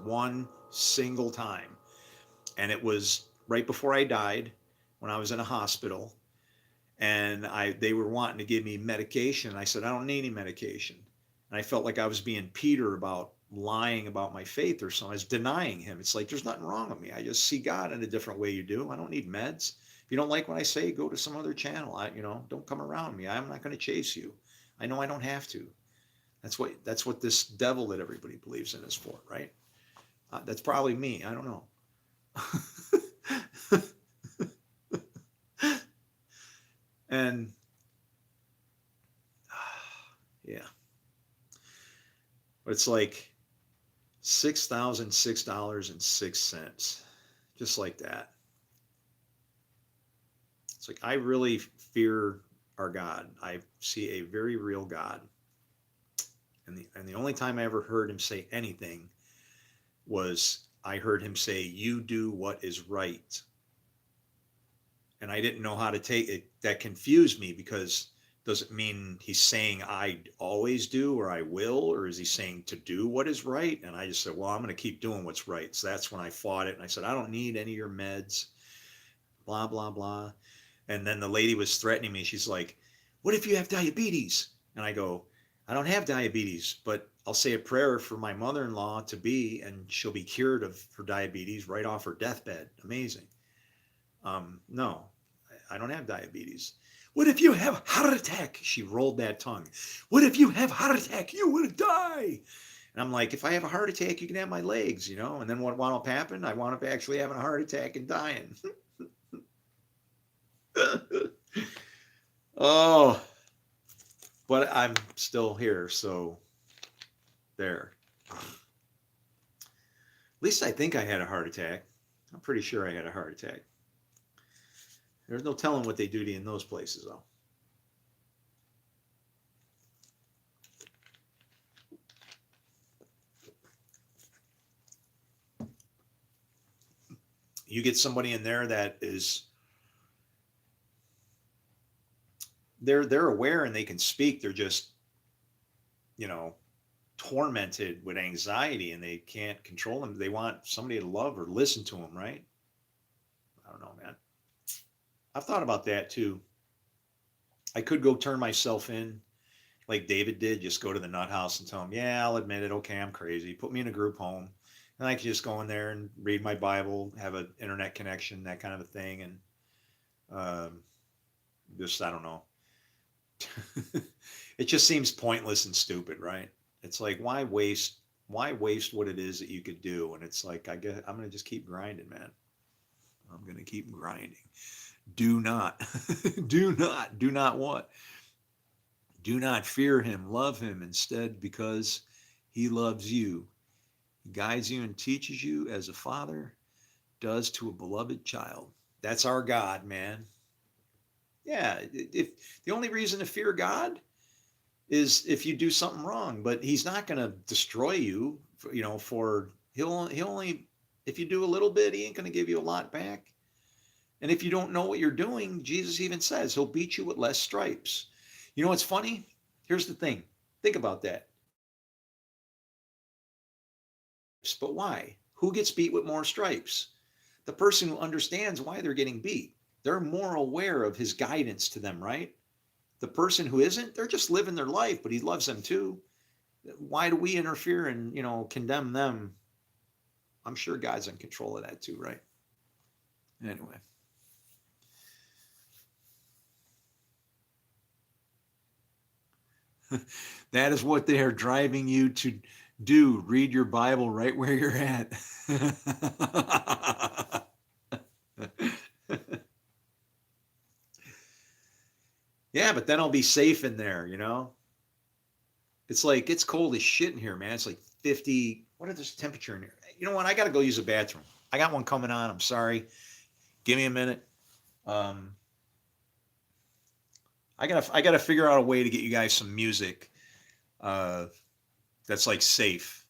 one single time. And it was right before I died when I was in a hospital. And they were wanting to give me medication. I said, I don't need any medication. And I felt like I was being Peter about lying about my faith or something. I was denying him. It's like, there's nothing wrong with me. I just see God in a different way you do. I don't need meds. If you don't like what I say, go to some other channel. Don't come around me. I'm not going to chase you. I know I don't have to. That's what this devil that everybody believes in is for, right? That's probably me. I don't know. And yeah, but it's like $6,006.06, just like that. It's like, I really fear our God. I see a very real God. And the only time I ever heard him say anything was I heard him say, you do what is right. And I didn't know how to take it. That confused me, because does it mean he's saying I always do, or I will, or is he saying to do what is right? And I just said, well, I'm going to keep doing what's right. So that's when I fought it. And I said, I don't need any of your meds, blah, blah, blah. And then the lady was threatening me. She's like, what if you have diabetes? And I go, I don't have diabetes, but I'll say a prayer for my mother-in-law to be, and she'll be cured of her diabetes right off her deathbed. Amazing. No, I don't have diabetes. What if you have heart attack? She rolled that tongue. What if you have heart attack? You will die. And I'm like, if I have a heart attack, you can have my legs, And then what wound up happening? I wound up actually having a heart attack and dying. Oh, but I'm still here, so there. At least I think I had a heart attack. I'm pretty sure I had a heart attack. There's no telling what they do to you in those places, though. You get somebody in there that is, they're aware and they can speak. They're just, tormented with anxiety, and they can't control them. They want somebody to love or listen to them, right? I don't know, man. I've thought about that too. I could go turn myself in like David did, just go to the nut house and tell him, yeah, I'll admit it. Okay, I'm crazy. Put me in a group home. And I could just go in there and read my Bible, have an internet connection, that kind of a thing. And just, I don't know. It just seems pointless and stupid, right? It's like, why waste what it is that you could do? And it's like, I guess I'm going to just keep grinding, man. I'm going to keep grinding. Do not what? Do not fear him, love him instead, because he loves you. He guides you and teaches you as a father does to a beloved child. That's our God, man. Yeah, if the only reason to fear God is if you do something wrong, but he's not going to destroy you, for he'll only, if you do a little bit, he ain't going to give you a lot back. And if you don't know what you're doing, Jesus even says he'll beat you with less stripes. You know what's funny? Here's the thing. Think about that. But why? Who gets beat with more stripes? The person who understands why they're getting beat. They're more aware of his guidance to them, right? The person who isn't, they're just living their life, but he loves them too. Why do we interfere and, condemn them? I'm sure God's in control of that too, right? Anyway. That is what they are driving you to do. Read your Bible right where you're at. Yeah, but then I'll be safe in there, It's like, it's cold as shit in here, man. It's like 50. What is this temperature in here? You know what? I got to go use the bathroom. I got one coming on. I'm sorry. Give me a minute. I gotta figure out a way to get you guys some music that's like a safe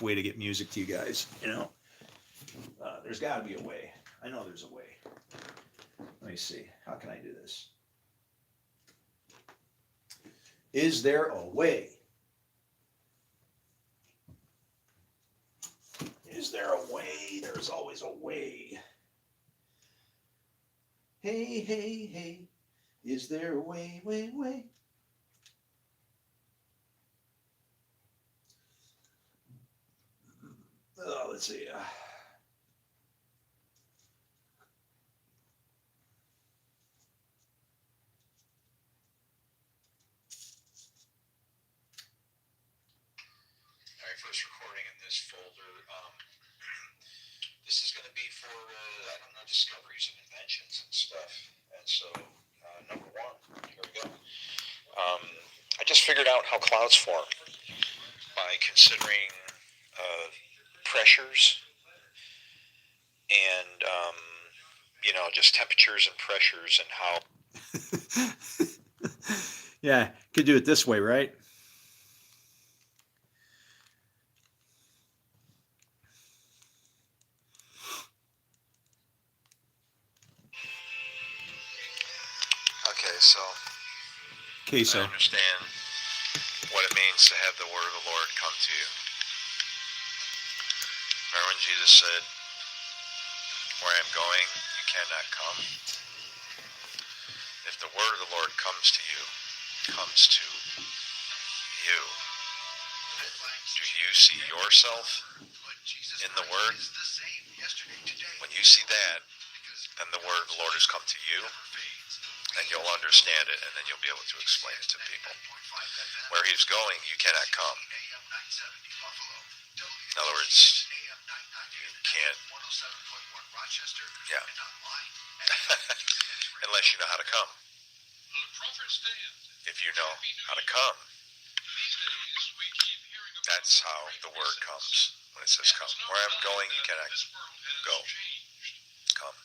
way to get music to you guys. There's got to be a way. I know there's a way. Let me see. How can I do this? Is there a way? Is there a way? There's always a way. Hey, hey, hey. Is there a way, way, way? Oh, let's see. All right, first recording in this folder. This is going to be for, I don't know, discoveries and inventions and stuff. And so, number one, here we go. I just figured out how clouds form by considering pressures and, just temperatures and pressures and how. Yeah, could do it this way, right? Okay, so I understand what it means to have the word of the Lord come to you. Remember when Jesus said, "Where I am going, you cannot come." If the word of the Lord comes to you, do you see yourself in the word? When you see that, then the word of the Lord has come to you, and you'll understand it, and then you'll be able to explain it to people. Where he's going, you cannot come. In other words, you can't, yeah, unless you know how to come. If you know how to come, that's how the word comes. When it says come, where I'm going, you cannot go. Come.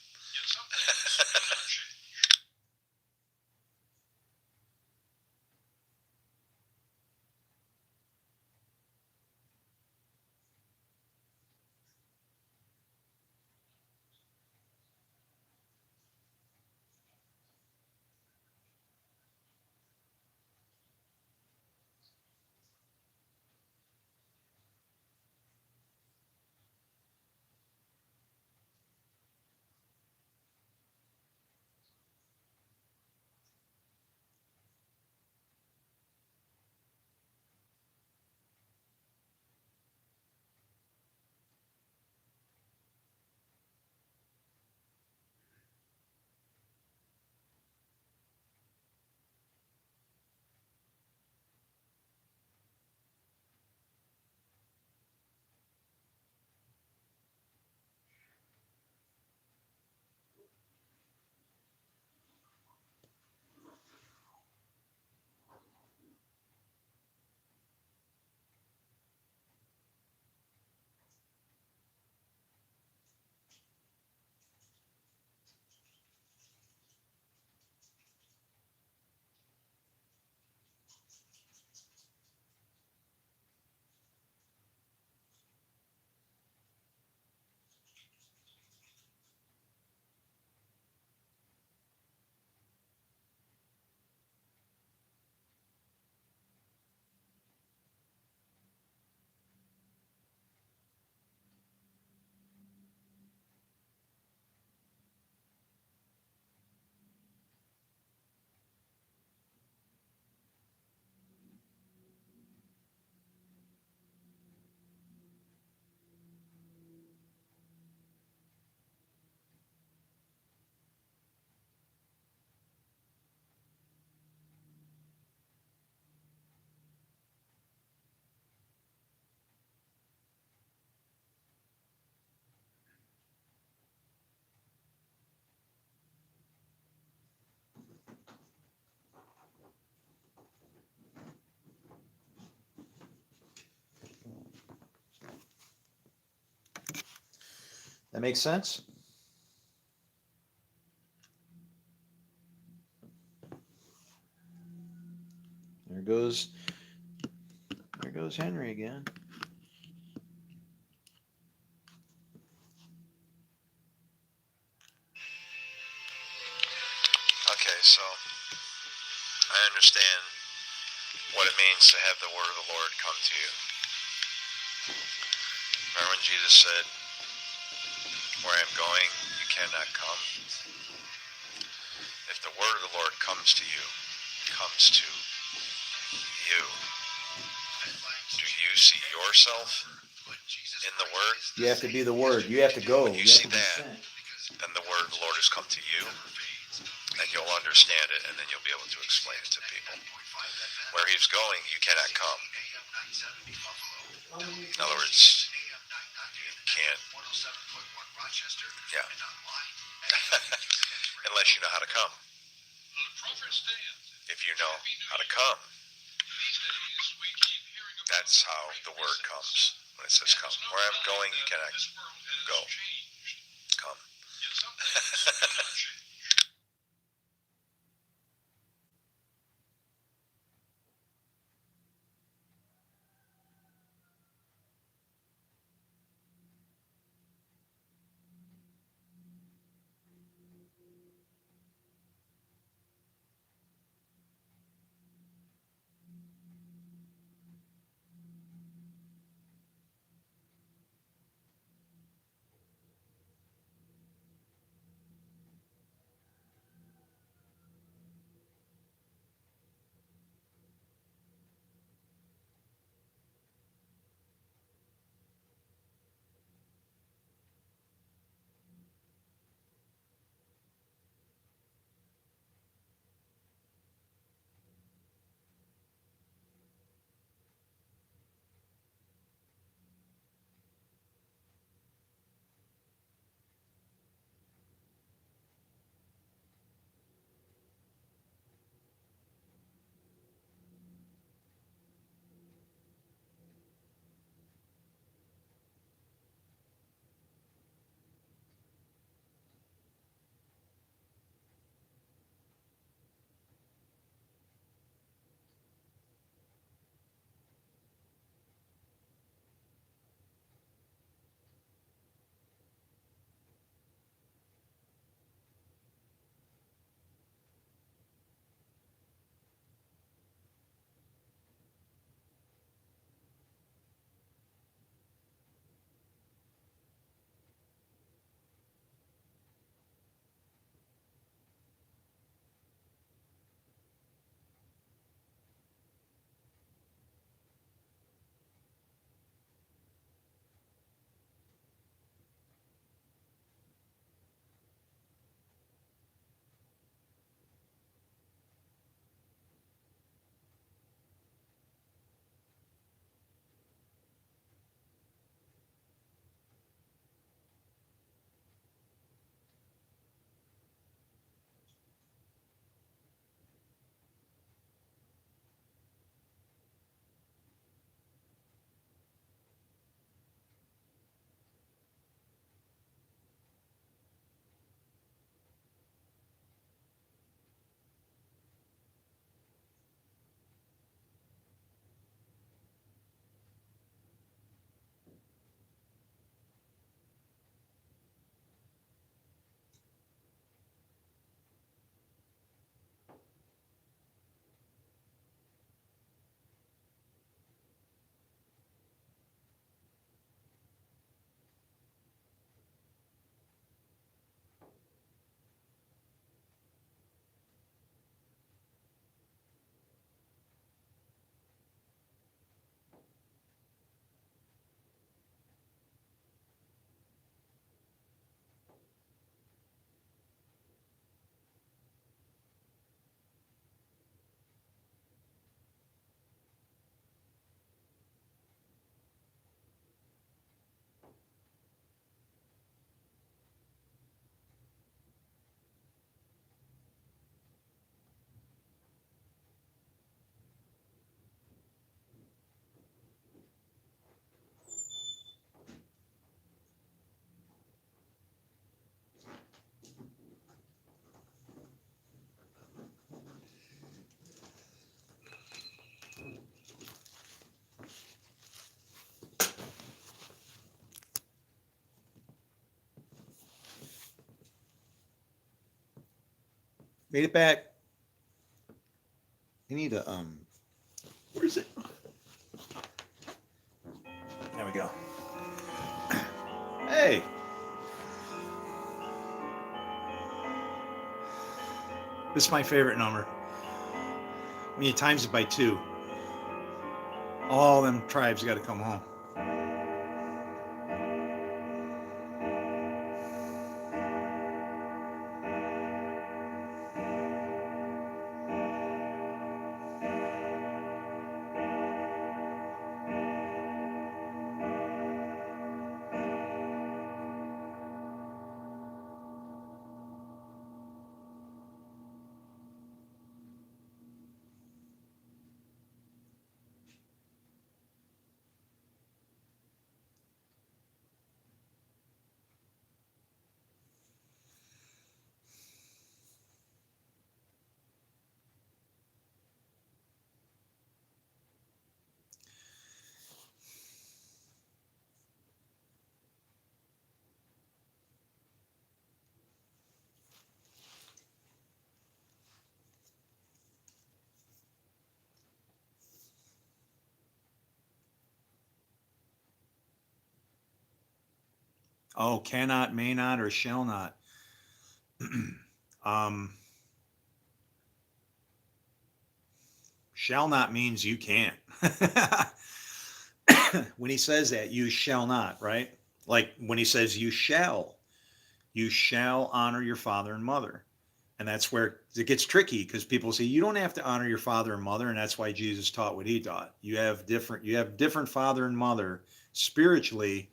That makes sense? There goes Henry again. Okay, so I understand what it means to have the word of the Lord come to you. Remember when Jesus said, where I am going, you cannot come? If the word of the Lord comes to you, do you see yourself in the word? You have to be the word. You have to go. When you see that, then the word of the Lord has come to you, and you'll understand it, and then you'll be able to explain it to people. Where he's going, you cannot come. In other words, you can't. Yeah. Unless you know how to come. If you know how to come, that's how the word comes. When it says come. Where I'm going, you cannot go. Come. Made it back. We need a Where's it? There we go. Hey. This is my favorite number. When you times it by 2, all them tribes got to come home. Oh, cannot, may not, or shall not. um, shall not means you can't. When he says that, you shall not, right? Like when he says you shall honor your father and mother. And that's where it gets tricky because people say you don't have to honor your father and mother, and that's why Jesus taught what he taught. You have different father and mother spiritually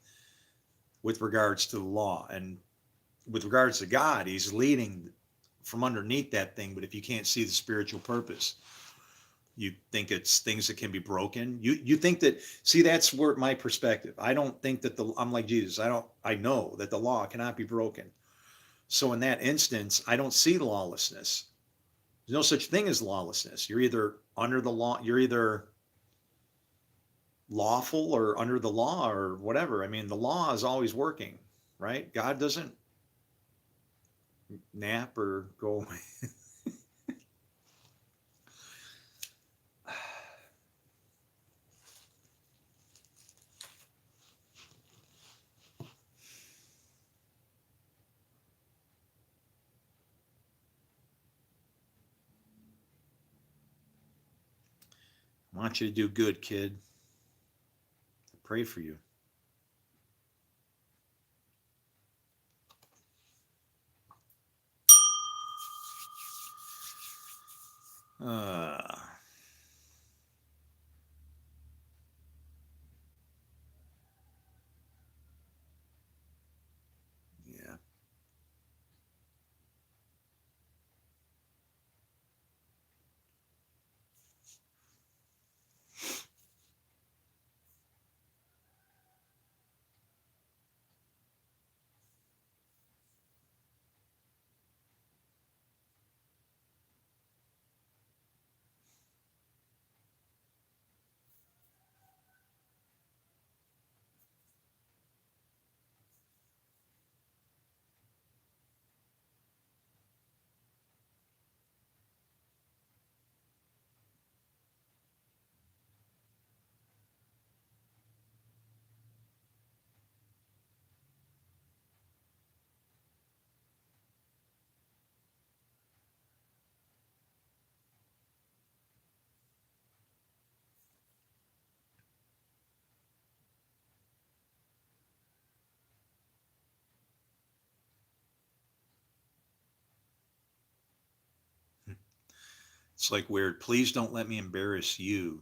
with regards to the law. And with regards to God, he's leading from underneath that thing, but if you can't see the spiritual purpose, you think it's things that can be broken. You think that, see, that's where my perspective. I don't think that I'm like Jesus. I know that the law cannot be broken. So in that instance, I don't see lawlessness. There's no such thing as lawlessness. You're either under the law, you're either lawful or under the law or whatever. I mean, the law is always working, right? God doesn't nap or go away. I want you to do good, kid. I pray for you. Uh, yeah. It's like weird. Please don't let me embarrass you.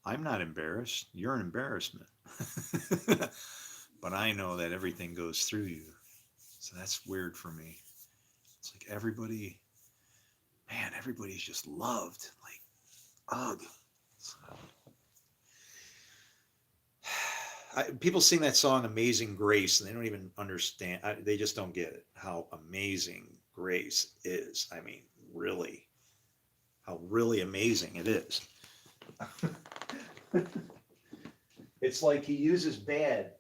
I'm not embarrassed. You're an embarrassment. But I know that everything goes through you. So that's weird for me. It's like everybody's just loved. Like, ugh. People sing that song Amazing Grace and they don't even understand. They just don't get it, how amazing grace is. I mean, really, how really amazing it is. It's like he uses bad,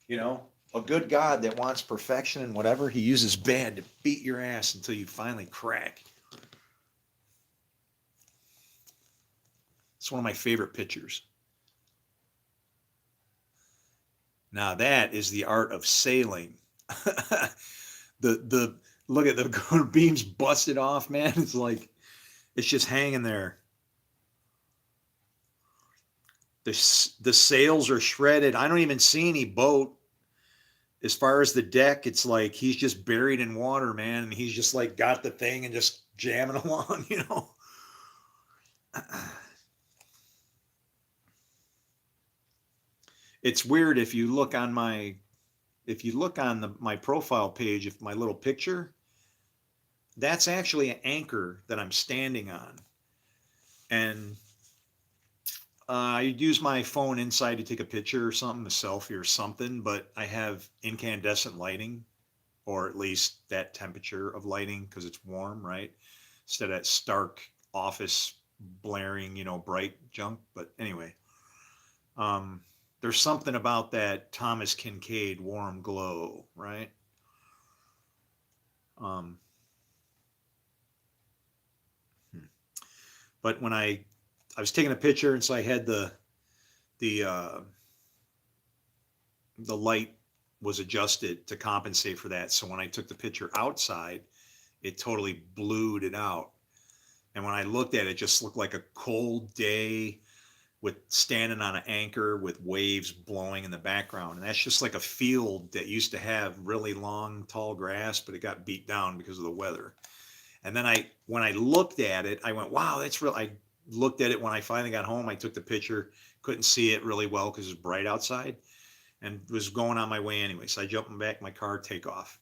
you know, a good God that wants perfection and whatever, he uses bad to beat your ass until you finally crack. It's one of my favorite pictures. Now that is the art of sailing. The look at the beams busted off, man. It's like it's just hanging there. The sails are shredded. I don't even see any boat. As far as the deck, it's like he's just buried in water, man, and he's just like got the thing and just jamming along, you know. It's weird if you look on my profile page, if my little picture, that's actually an anchor that I'm standing on. And I use my phone inside to take a picture or something, a selfie or something, but I have incandescent lighting, or at least that temperature of lighting because it's warm, right? Instead of that stark office blaring, bright junk. But anyway, um, there's something about that Thomas Kincaid warm glow, right? Um, hmm. But when I was taking a picture, and so I had the uh, the light was adjusted to compensate for that. So when I took the picture outside, it totally blued it out. And when I looked at it, it just looked like a cold day with standing on an anchor with waves blowing in the background. And that's just like a field that used to have really long, tall grass, but it got beat down because of the weather. And then when I looked at it, I went, wow, that's real. I looked at it when I finally got home. I took the picture, couldn't see it really well because it was bright outside and was going on my way anyway. So I jumped back in my car, take off.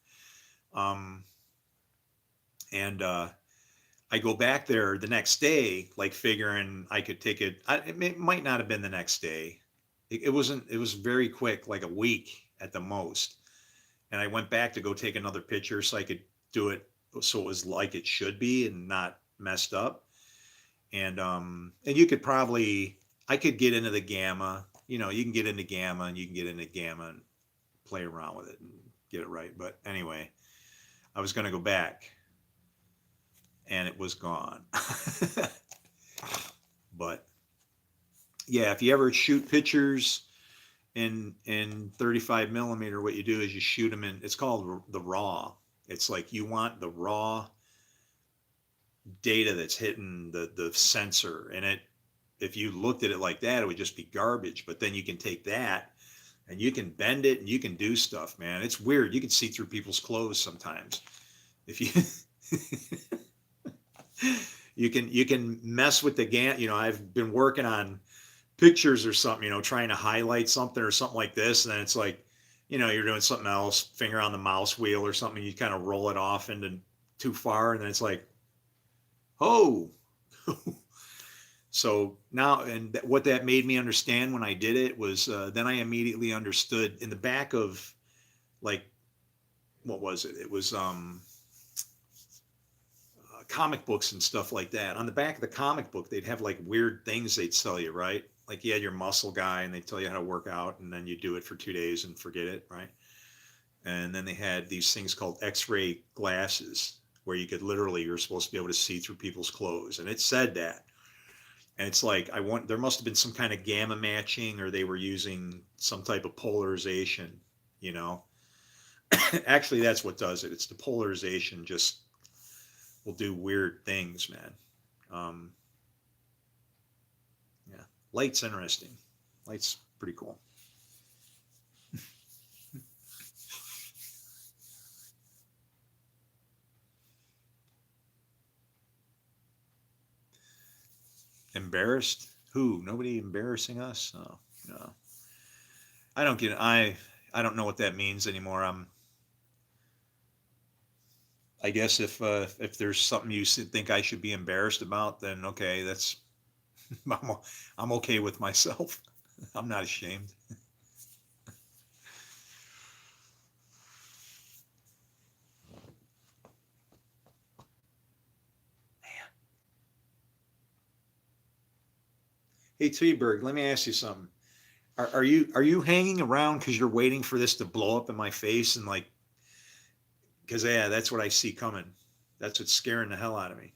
Um, and I go back there the next day, like figuring I could take it. It might not have been the next day. It wasn't. It was very quick, like a week at the most. And I went back to go take another picture so I could do it so it was like it should be and not messed up. And you could probably I could get into the gamma. You can get into gamma and you can get into gamma and play around with it and get it right. But anyway, I was going to go back and it was gone. But yeah, if you ever shoot pictures in 35 millimeter, what you do is you shoot them in. It's called the raw. It's like you want the raw data that's hitting the sensor, and it. If you looked at it like that, it would just be garbage. But then you can take that and you can bend it and you can do stuff, man. It's weird. You can see through people's clothes sometimes. If you you can mess with the GAN. I've been working on pictures or something, trying to highlight something or something like this. And then it's like, you're doing something else, finger on the mouse wheel or something. You kind of roll it off into too far. And then it's like, oh, so now, and what that made me understand when I did it was, then I immediately understood in the back of like, what was it? It was, comic books and stuff like that. On the back of the comic book, they'd have like weird things they'd sell you, right? Like you had your muscle guy and they tell you how to work out and then you do it for 2 days and forget it, right? And then they had these things called x-ray glasses where you could literally, you're supposed to be able to see through people's clothes. And it said that. And it's like, there must have been some kind of gamma matching or they were using some type of polarization, you know? Actually, that's what does it. It's the polarization just will do weird things, man. Um, yeah, light's interesting. Light's pretty cool. Embarrassed? Who? Nobody embarrassing us? No, no. I don't get. I don't know what that means anymore. I guess if there's something you think I should be embarrassed about, then okay, that's I'm, I'm okay with myself. I'm not ashamed. Hey, Tweeberg, let me ask you something. Are you hanging around because you're waiting for this to blow up in my face and like, because yeah, that's what I see coming. That's what's scaring the hell out of me.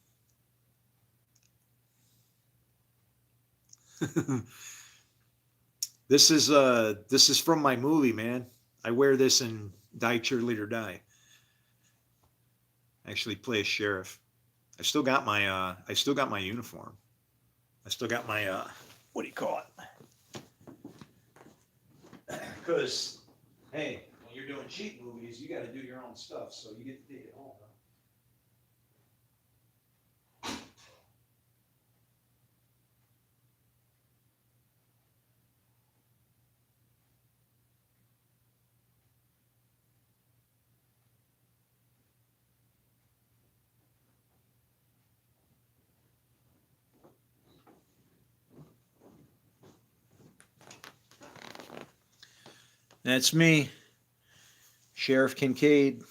This is from my movie, man. I wear this in Die Cheerleader Die. I actually play a sheriff. I still got my uniform. I still got my what do you call it? Because hey, when you're doing cheap movies, you got to do your own stuff, so you get to take it home. Huh? That's me, Sheriff Kincaid.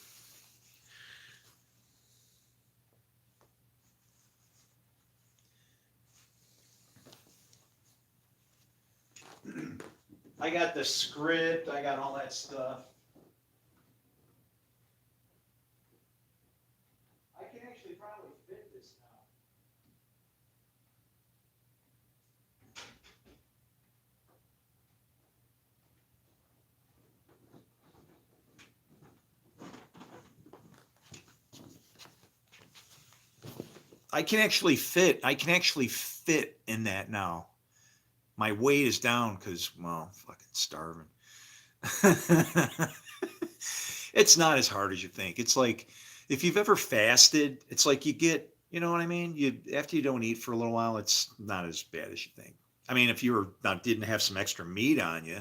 I got the script. I got all that stuff. I can actually probably fit this now. I can actually fit in that now. My weight is down because, well, fucking starving. It's not as hard as you think. It's like if you've ever fasted, it's like you get, you know what I mean? You after you don't eat for a little while, it's not as bad as you think. I mean, if you were not didn't have some extra meat on you,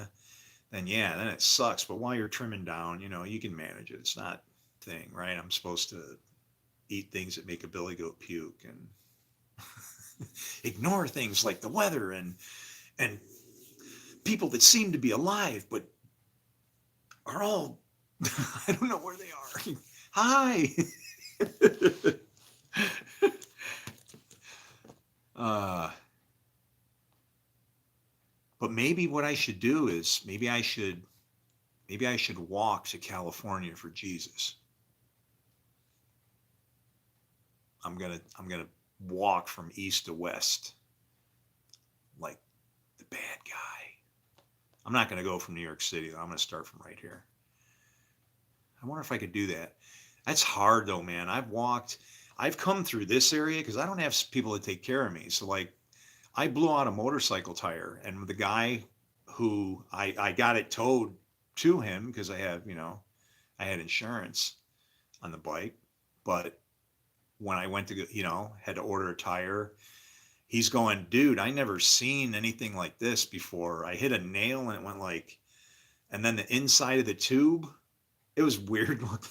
then yeah, then it sucks. But while you're trimming down, you can manage it. It's not a thing, right? I'm supposed to eat things that make a billy goat puke and ignore things like the weather and people that seem to be alive but are all I don't know where they are. Hi. uh, but maybe what I should do is maybe I should walk to California for Jesus. I'm gonna walk from east to west like the bad guy. I'm not gonna go from New York City though. I'm gonna start from right here. I wonder if I could do that. That's hard though, man. I've come through this area because I don't have people to take care of me. So like, I blew out a motorcycle tire, and the guy who I got it towed to him because I had insurance on the bike, but when I went to go, had to order a tire, he's going, dude, I never seen anything like this before. I hit a nail and it went like, and then the inside of the tube, it was weird looking.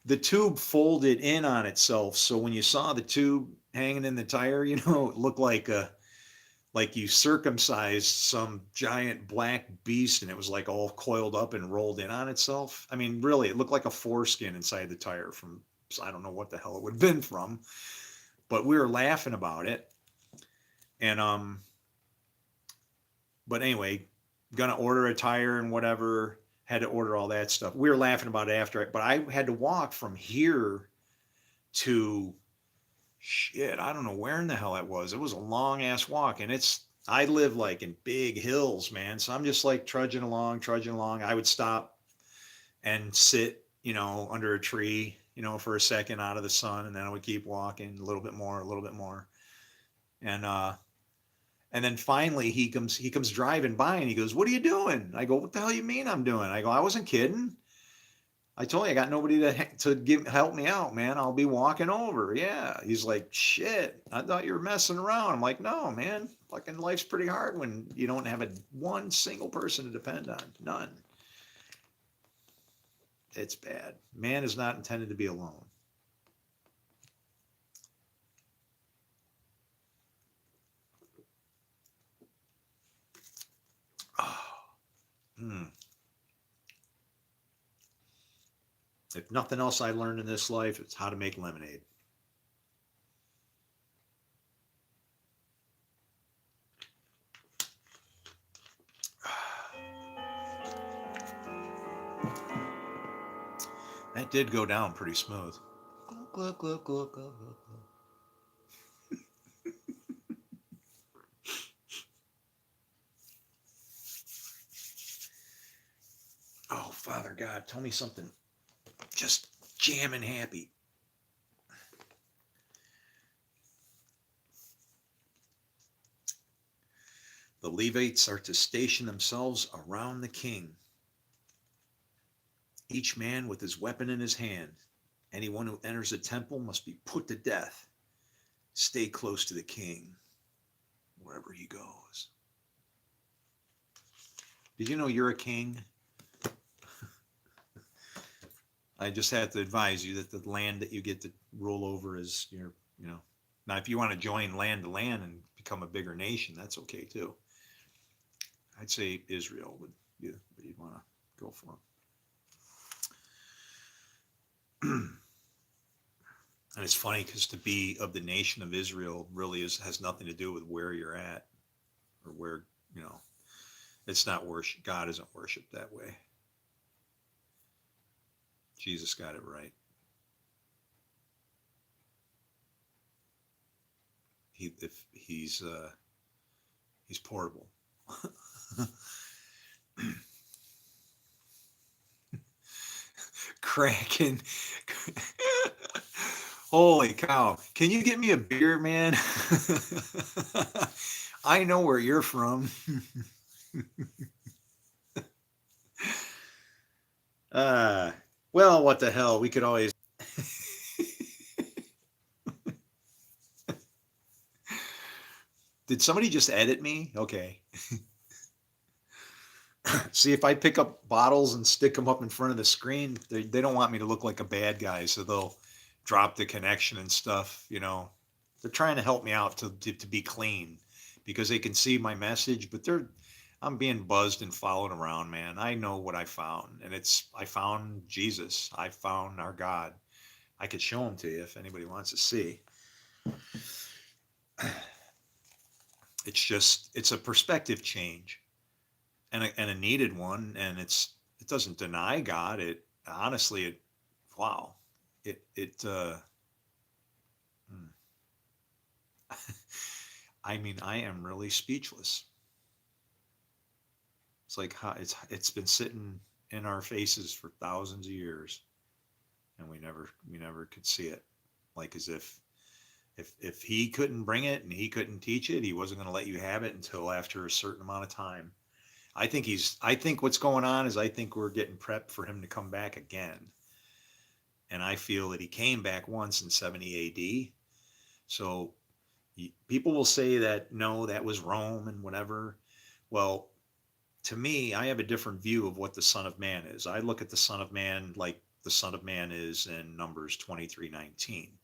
The tube folded in on itself, so when you saw the tube hanging in the tire, it looked like you circumcised some giant black beast and it was like all coiled up and rolled in on itself. I mean, really, it looked like a foreskin inside the tire from, I don't know what the hell it would have been from, but we were laughing about it. And but anyway, gonna order a tire and whatever, had to order all that stuff. We were laughing about it after, but I had to walk from here to shit. I don't know where in the hell that was. It was a long ass walk, and I live like in big hills, man. So I'm just like trudging along, trudging along. I would stop and sit, under a tree, for a second out of the sun, and then I would keep walking a little bit more, a little bit more, and then finally he comes driving by and he goes, "What are you doing?" I go, "What the hell you mean I'm doing?" I go, "I wasn't kidding. I told you I got nobody to help me out, man. I'll be walking over." Yeah. He's like, "Shit, I thought you were messing around." I'm like, "No, man. Fucking life's pretty hard when you don't have one single person to depend on. None. It's bad. Man is not intended to be alone." Oh, hmm. If nothing else I learned in this life, it's how to make lemonade. That did go down pretty smooth. Oh, Father God, tell me something just jamming happy. The Levites are to station themselves around the king, each man with his weapon in his hand. Anyone who enters the temple must be put to death. Stay close to the king wherever he goes. Did you know you're a king? I just have to advise you that the land that you get to rule over is your, now if you want to join land to land and become a bigger nation, that's okay too. I'd say Israel would be what you'd want to go for. And it's funny because to be of the nation of Israel really has nothing to do with where you're at or where, it's not worship. God isn't worshiped that way. Jesus got it right. He's portable. Cracking. Holy cow. Can you get me a beer, man? I know where you're from. Well, what the hell? We could always. Did somebody just edit me? Okay. See, if I pick up bottles and stick them up in front of the screen, they don't want me to look like a bad guy, so they'll drop the connection and stuff. They're trying to help me out to be clean because they can see my message, but I'm being buzzed and followed around, man. I know what I found, and I found Jesus. I found our God. I could show him to you if anybody wants to see. It's a perspective change. And a needed one, and it doesn't deny God. It honestly, wow, I mean, I am really speechless. It's like how it's been sitting in our faces for thousands of years, and we never could see it. Like as if he couldn't bring it and he couldn't teach it, he wasn't going to let you have it until after a certain amount of time. I think what's going on is I think we're getting prepped for him to come back again. And I feel that he came back once in 70 AD. So people will say that, no, that was Rome and whatever. Well, to me, I have a different view of what the Son of Man is. I look at the Son of Man like the Son of Man is in Numbers 23:19.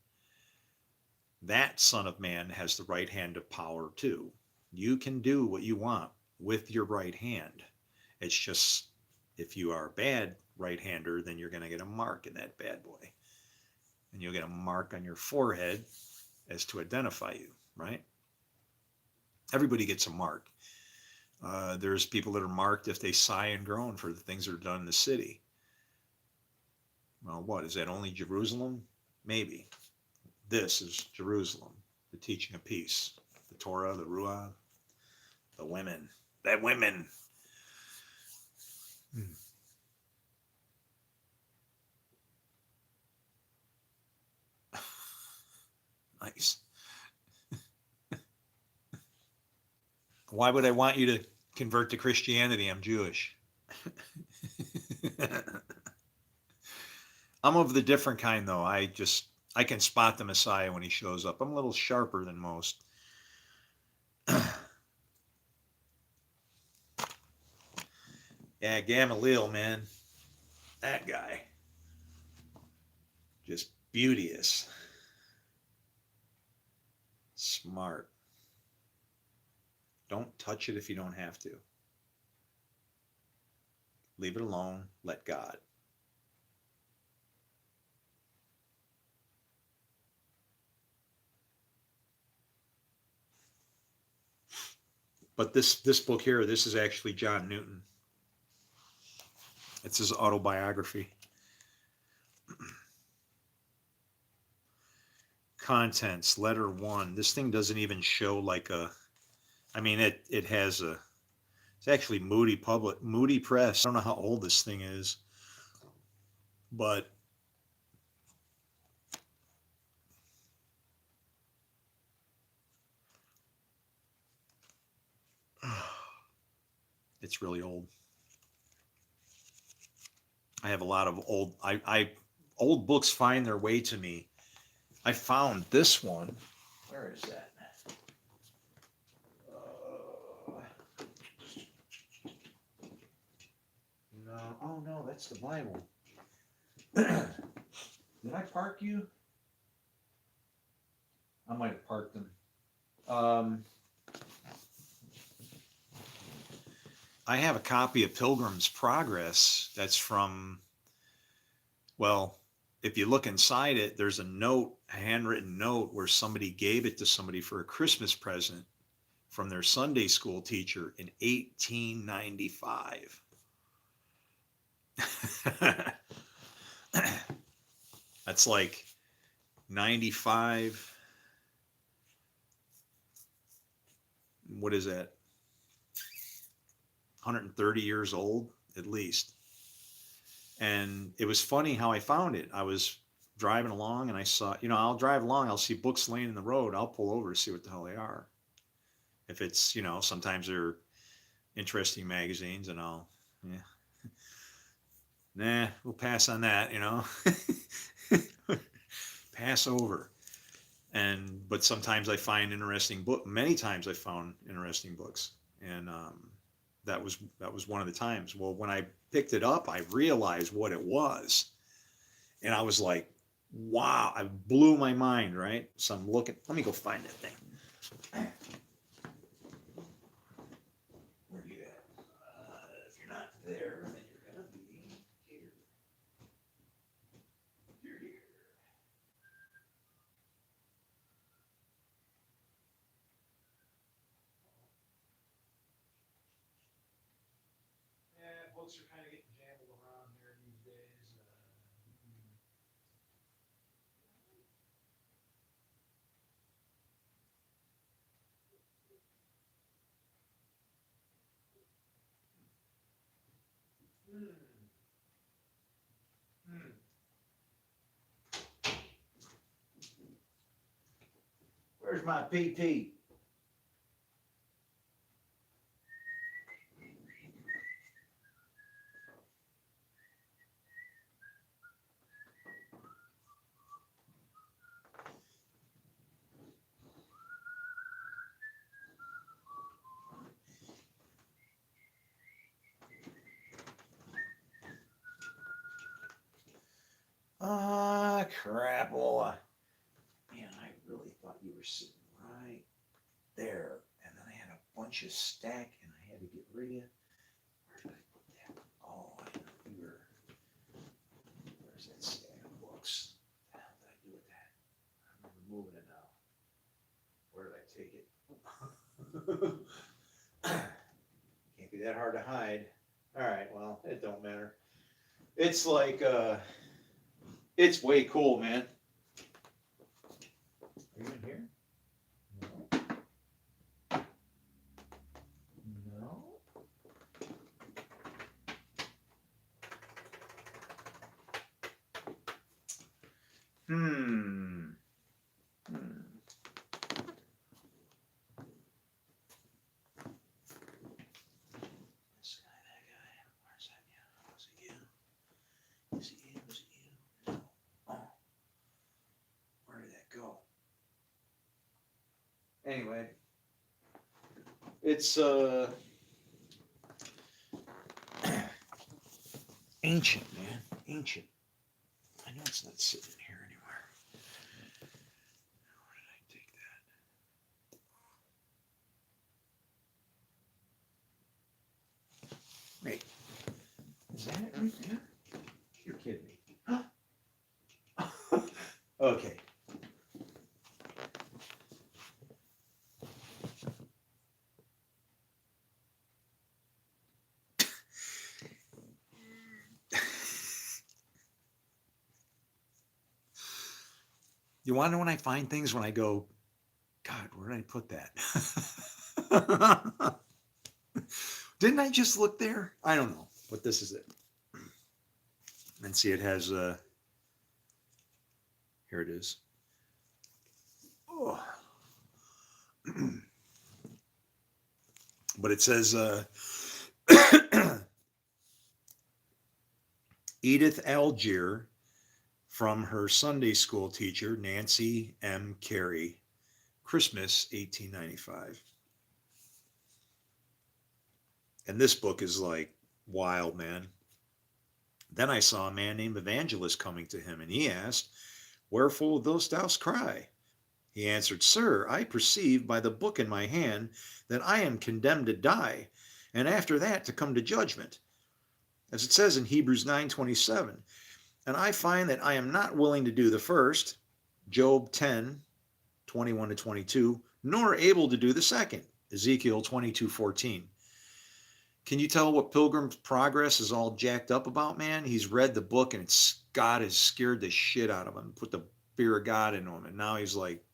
That Son of Man has the right hand of power too. You can do what you want with your right hand. It's just if you are a bad right-hander, then you're going to get a mark in that bad boy. And you'll get a mark on your forehead as to identify you, right? Everybody gets a mark. There's people that are marked if they sigh and groan for the things that are done in the city. Well, what? Is that only Jerusalem? Maybe. This is Jerusalem, the teaching of peace. The Torah, the Ruah, the women. That women. Nice. Why would I want you to convert to Christianity? I'm Jewish. I'm of the different kind, though. I can spot the Messiah when he shows up. I'm a little sharper than most. Yeah, Gamaliel, man. That guy. Just beauteous. Smart. Don't touch it if you don't have to. Leave it alone. Let God. But this book here, this is actually John Newton. It's his autobiography. Contents, letter one. This thing doesn't even show like a, I mean, it has a, it's actually Moody Press. I don't know how old this thing is, but it's really old. I have a lot of old books find their way to me. I found this one. Where is that? No, oh no, that's the Bible. Did I park you? I might have parked them. I have a copy of Pilgrim's Progress that's from, well, if you look inside it, there's a note, a handwritten note where somebody gave it to somebody for a Christmas present from their Sunday school teacher in 1895. That's like 95. What is that? 130 years old at least. And it was funny how I found it. I was driving along and I saw, I'll drive along, I'll see books laying in the road, I'll pull over to see what the hell they are. If it's, sometimes they're interesting magazines and nah, we'll pass on that, pass over. But sometimes I find many times I found interesting books. And that was one of the times. Well, when I picked it up, I realized what it was. And I was like, wow, I blew my mind, right? So I'm looking, let me go find that thing. Where are you at? If you're not there, then you're going to be here. You're here. Yeah, books are kind of getting jumbled around here these days. Where's my PT? Ah, crapola. Man, I really thought you were sitting right there. And then I had a bunch of stack and I had to get rid of you. Where did I put that? Oh, I know you were. Where's that stack of books? What the hell did I do with that? I'm removing it now. Where did I take it? Can't be that hard to hide. All right, well, it don't matter. It's like, it's way cool, man. Are you in here? No. No. This guy, that guy. Where's that guy? Was it you? Was it you? Was it you? No. Oh. Where did that go? Anyway. It's ancient, man. Ancient. I know it's not sitting in here anywhere. Where did I take that? Wait. Is that it right there? You're kidding me. Okay. You want to know when I find things when I go, God, where did I put that? Didn't I just look there? I don't know, but this is it. And see, it has, here it is. Oh. But it says, Edith Algier from her Sunday school teacher, Nancy M. Carey, Christmas 1895. And this book is like wild, man. Then I saw a man named Evangelist coming to him, and he asked, Wherefore dost thou cry? He answered, Sir, I perceive by the book in my hand that I am condemned to die, and after that to come to judgment. As it says in Hebrews 9:27, and I find that I am not willing to do the first, Job 10:21 to 22, nor able to do the second, Ezekiel 22:14. Can you tell what Pilgrim's Progress is all jacked up about, man? He's read the book and God has scared the shit out of him, put the fear of God into him, and now he's like,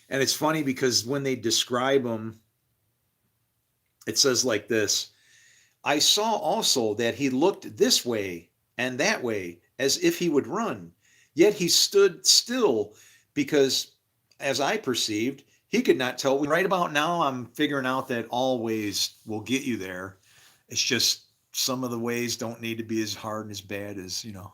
and it's funny because when they describe him, it says like this, I saw also that he looked this way and that way as if he would run, yet he stood still because, as I perceived, he could not tell. Right about now, I'm figuring out that all ways will get you there. It's just some of the ways don't need to be as hard and as bad as, you know.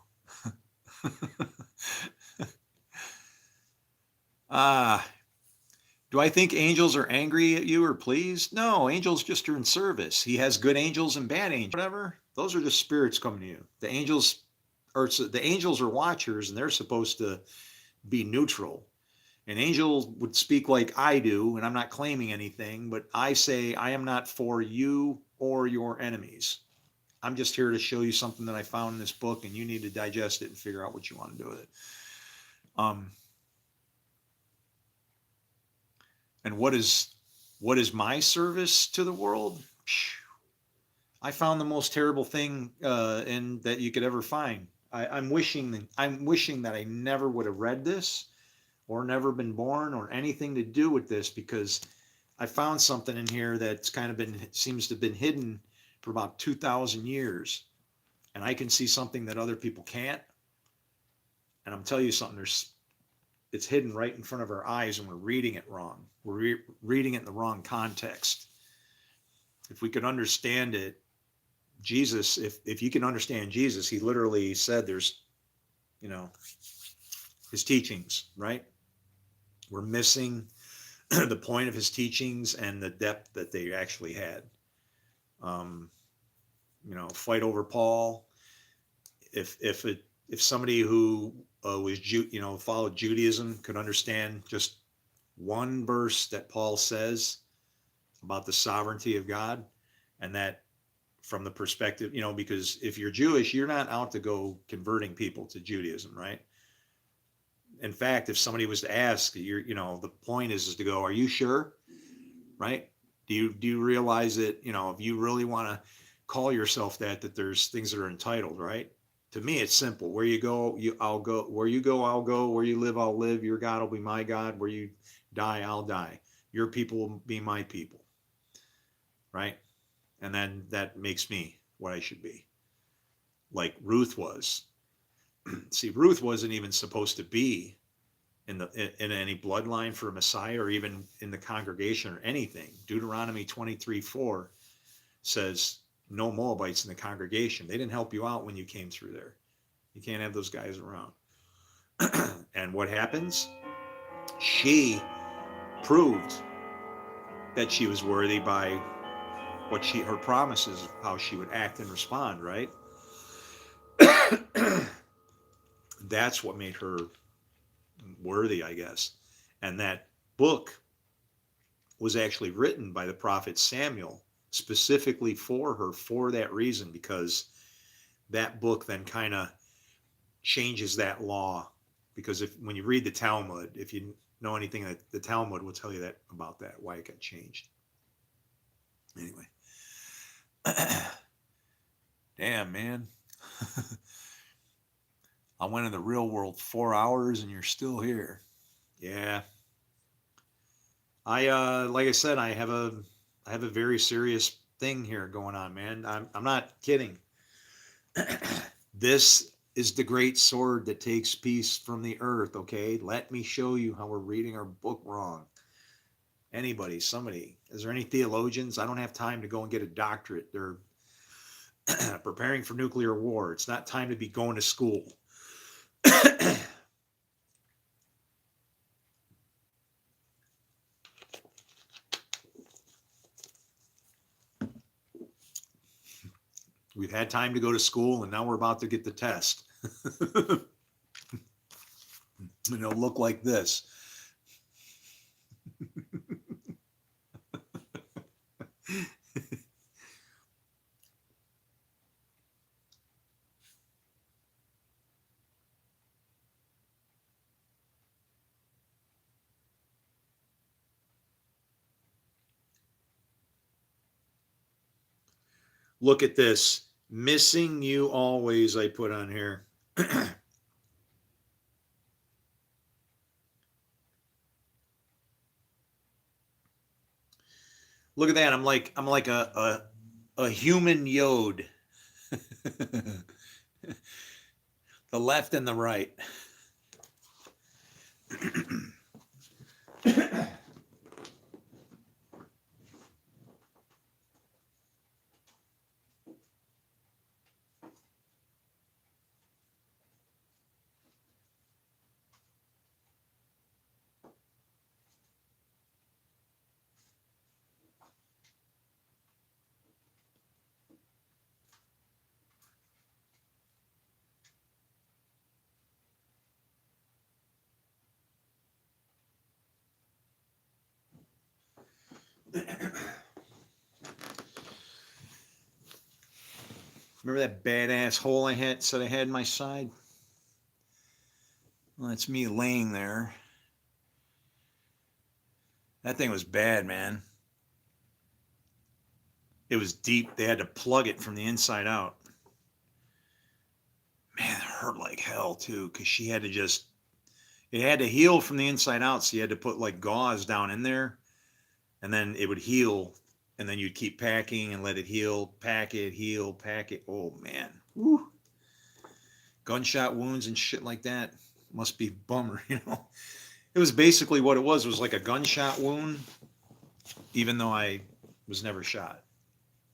Do I think angels are angry at you or pleased? No, angels just are in service. He has good angels and bad angels. Whatever. Those are just spirits coming to you. The angels are watchers, and they're supposed to be neutral. An angel would speak like I do, and I'm not claiming anything, but I say I am not for you or your enemies. I'm just here to show you something that I found in this book, and you need to digest it and figure out what you want to do with it. And what is my service to the world? I found the most terrible thing in that you could ever find. I'm wishing that I never would have read this, or never been born, or anything to do with this, because I found something in here that's kind of seems to have been hidden for about 2,000 years, and I can see something that other people can't. And I'm telling you something, it's hidden right in front of our eyes, and we're reading it wrong. We're reading it in the wrong context. If we could understand it, Jesus, if you can understand Jesus, he literally said there's, his teachings, right? We're missing the point of his teachings and the depth that they actually had. Fight over Paul. If somebody who was followed Judaism could understand just one verse that Paul says about the sovereignty of God, and that from the perspective, because if you're Jewish, you're not out to go converting people to Judaism, right? In fact, if somebody was to ask, the point is to go, are you sure? Right? Do you realize that, if you really want to call yourself that there's things that are entitled, right? To me, it's simple. Where you go, I'll go. Where you go, I'll go. Where you live, I'll live. Your God will be my God. Where you die, I'll die. Your people will be my people. Right? And then that makes me what I should be. Like Ruth was. See, Ruth wasn't even supposed to be in any bloodline for a Messiah, or even in the congregation or anything. Deuteronomy 23:4 says no Moabites in the congregation. They didn't help you out when you came through there. You can't have those guys around. And what happens? She proved that she was worthy by her promises, how she would act and respond, right? That's what made her worthy, I guess. And that book was actually written by the prophet Samuel specifically for her, for that reason, because that book then kind of changes that law. Because when you read the Talmud, if you know anything, the Talmud will tell you that about that, why it got changed. Anyway. Damn, man. I went in the real world 4 hours and you're still here. Yeah. Like I said, I have a very serious thing here going on, man. I'm not kidding. This is the great sword that takes peace from the earth, okay? Let me show you how we're reading our book wrong. Anybody, somebody, is there any theologians? I don't have time to go and get a doctorate. They're preparing for nuclear war. It's not time to be going to school. We've had time to go to school, and now we're about to get the test. And it'll look like this. Look at this. Missing you always, I put on here. Look at that. I'm like a human yod. The left and the right. Remember that badass hole I had said I had in my side? Well, that's me laying there. That thing was bad, man. It was deep. They had to plug it from the inside out. Man, it hurt like hell too, because she had to just, it had to heal from the inside out. So you had to put like gauze down in there, and then it would heal, and then you'd keep packing and let it heal, pack it, heal, pack it. Oh man. Woo. Gunshot wounds and shit like that must be a bummer, you know. It was basically what it was like a gunshot wound, even though I was never shot.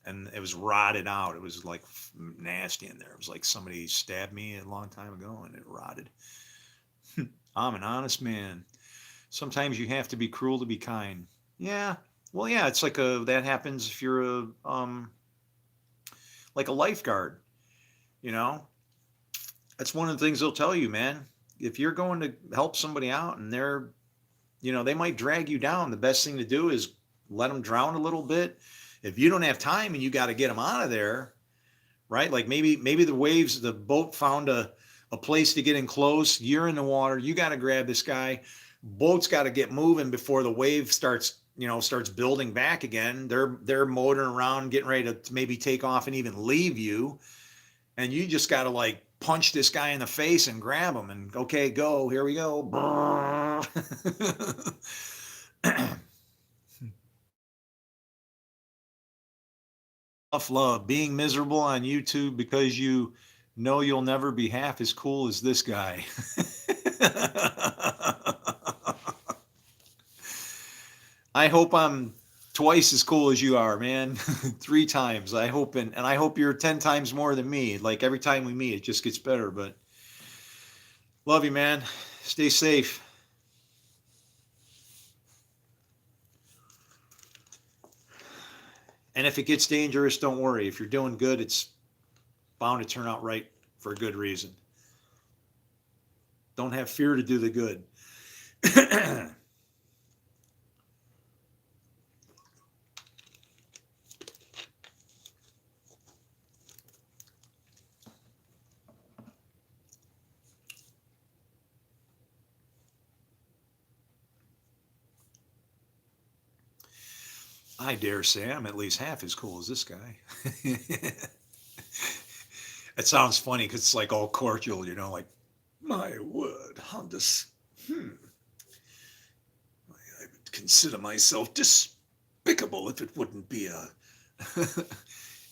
And it was rotted out. It was like nasty in there. It was like somebody stabbed me a long time ago and it rotted. I'm an honest man. Sometimes you have to be cruel to be kind. Yeah. Well, yeah, it's like that happens if you're like a lifeguard, you know? That's one of the things they'll tell you, man. If you're going to help somebody out and they're, you know, they might drag you down, the best thing to do is let them drown a little bit. If you don't have time and you got to get them out of there, right? Like maybe the waves, the boat found a place to get in close. You're in the water. You got to grab this guy. Boat's got to get moving before the wave starts building back again. They're motoring around, getting ready to maybe take off and even leave you. And you just got to like punch this guy in the face and grab him and okay, go, here we go. Tough love, being miserable on YouTube because you know you'll never be half as cool as this guy. I hope I'm twice as cool as you are, man. 3 times. I hope, and I hope you're 10 times more than me. Like every time we meet, it just gets better. But love you, man. Stay safe. And if it gets dangerous, don't worry. If you're doing good, it's bound to turn out right for a good reason. Don't have fear to do the good. I dare say I'm at least half as cool as this guy. It sounds funny because it's like all cordial, you know, like My word, Hondas. I would consider myself despicable if it wouldn't be a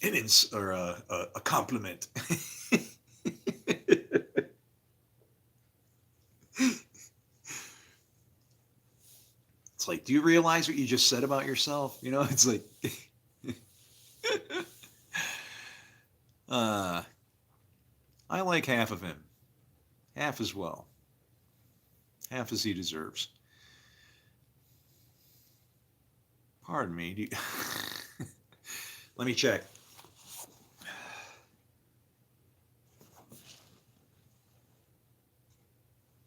a compliment. It's like, do you realize what you just said about yourself? You know, it's like, uh, I like half of him, half as well, half as he deserves. Pardon me. Let me check.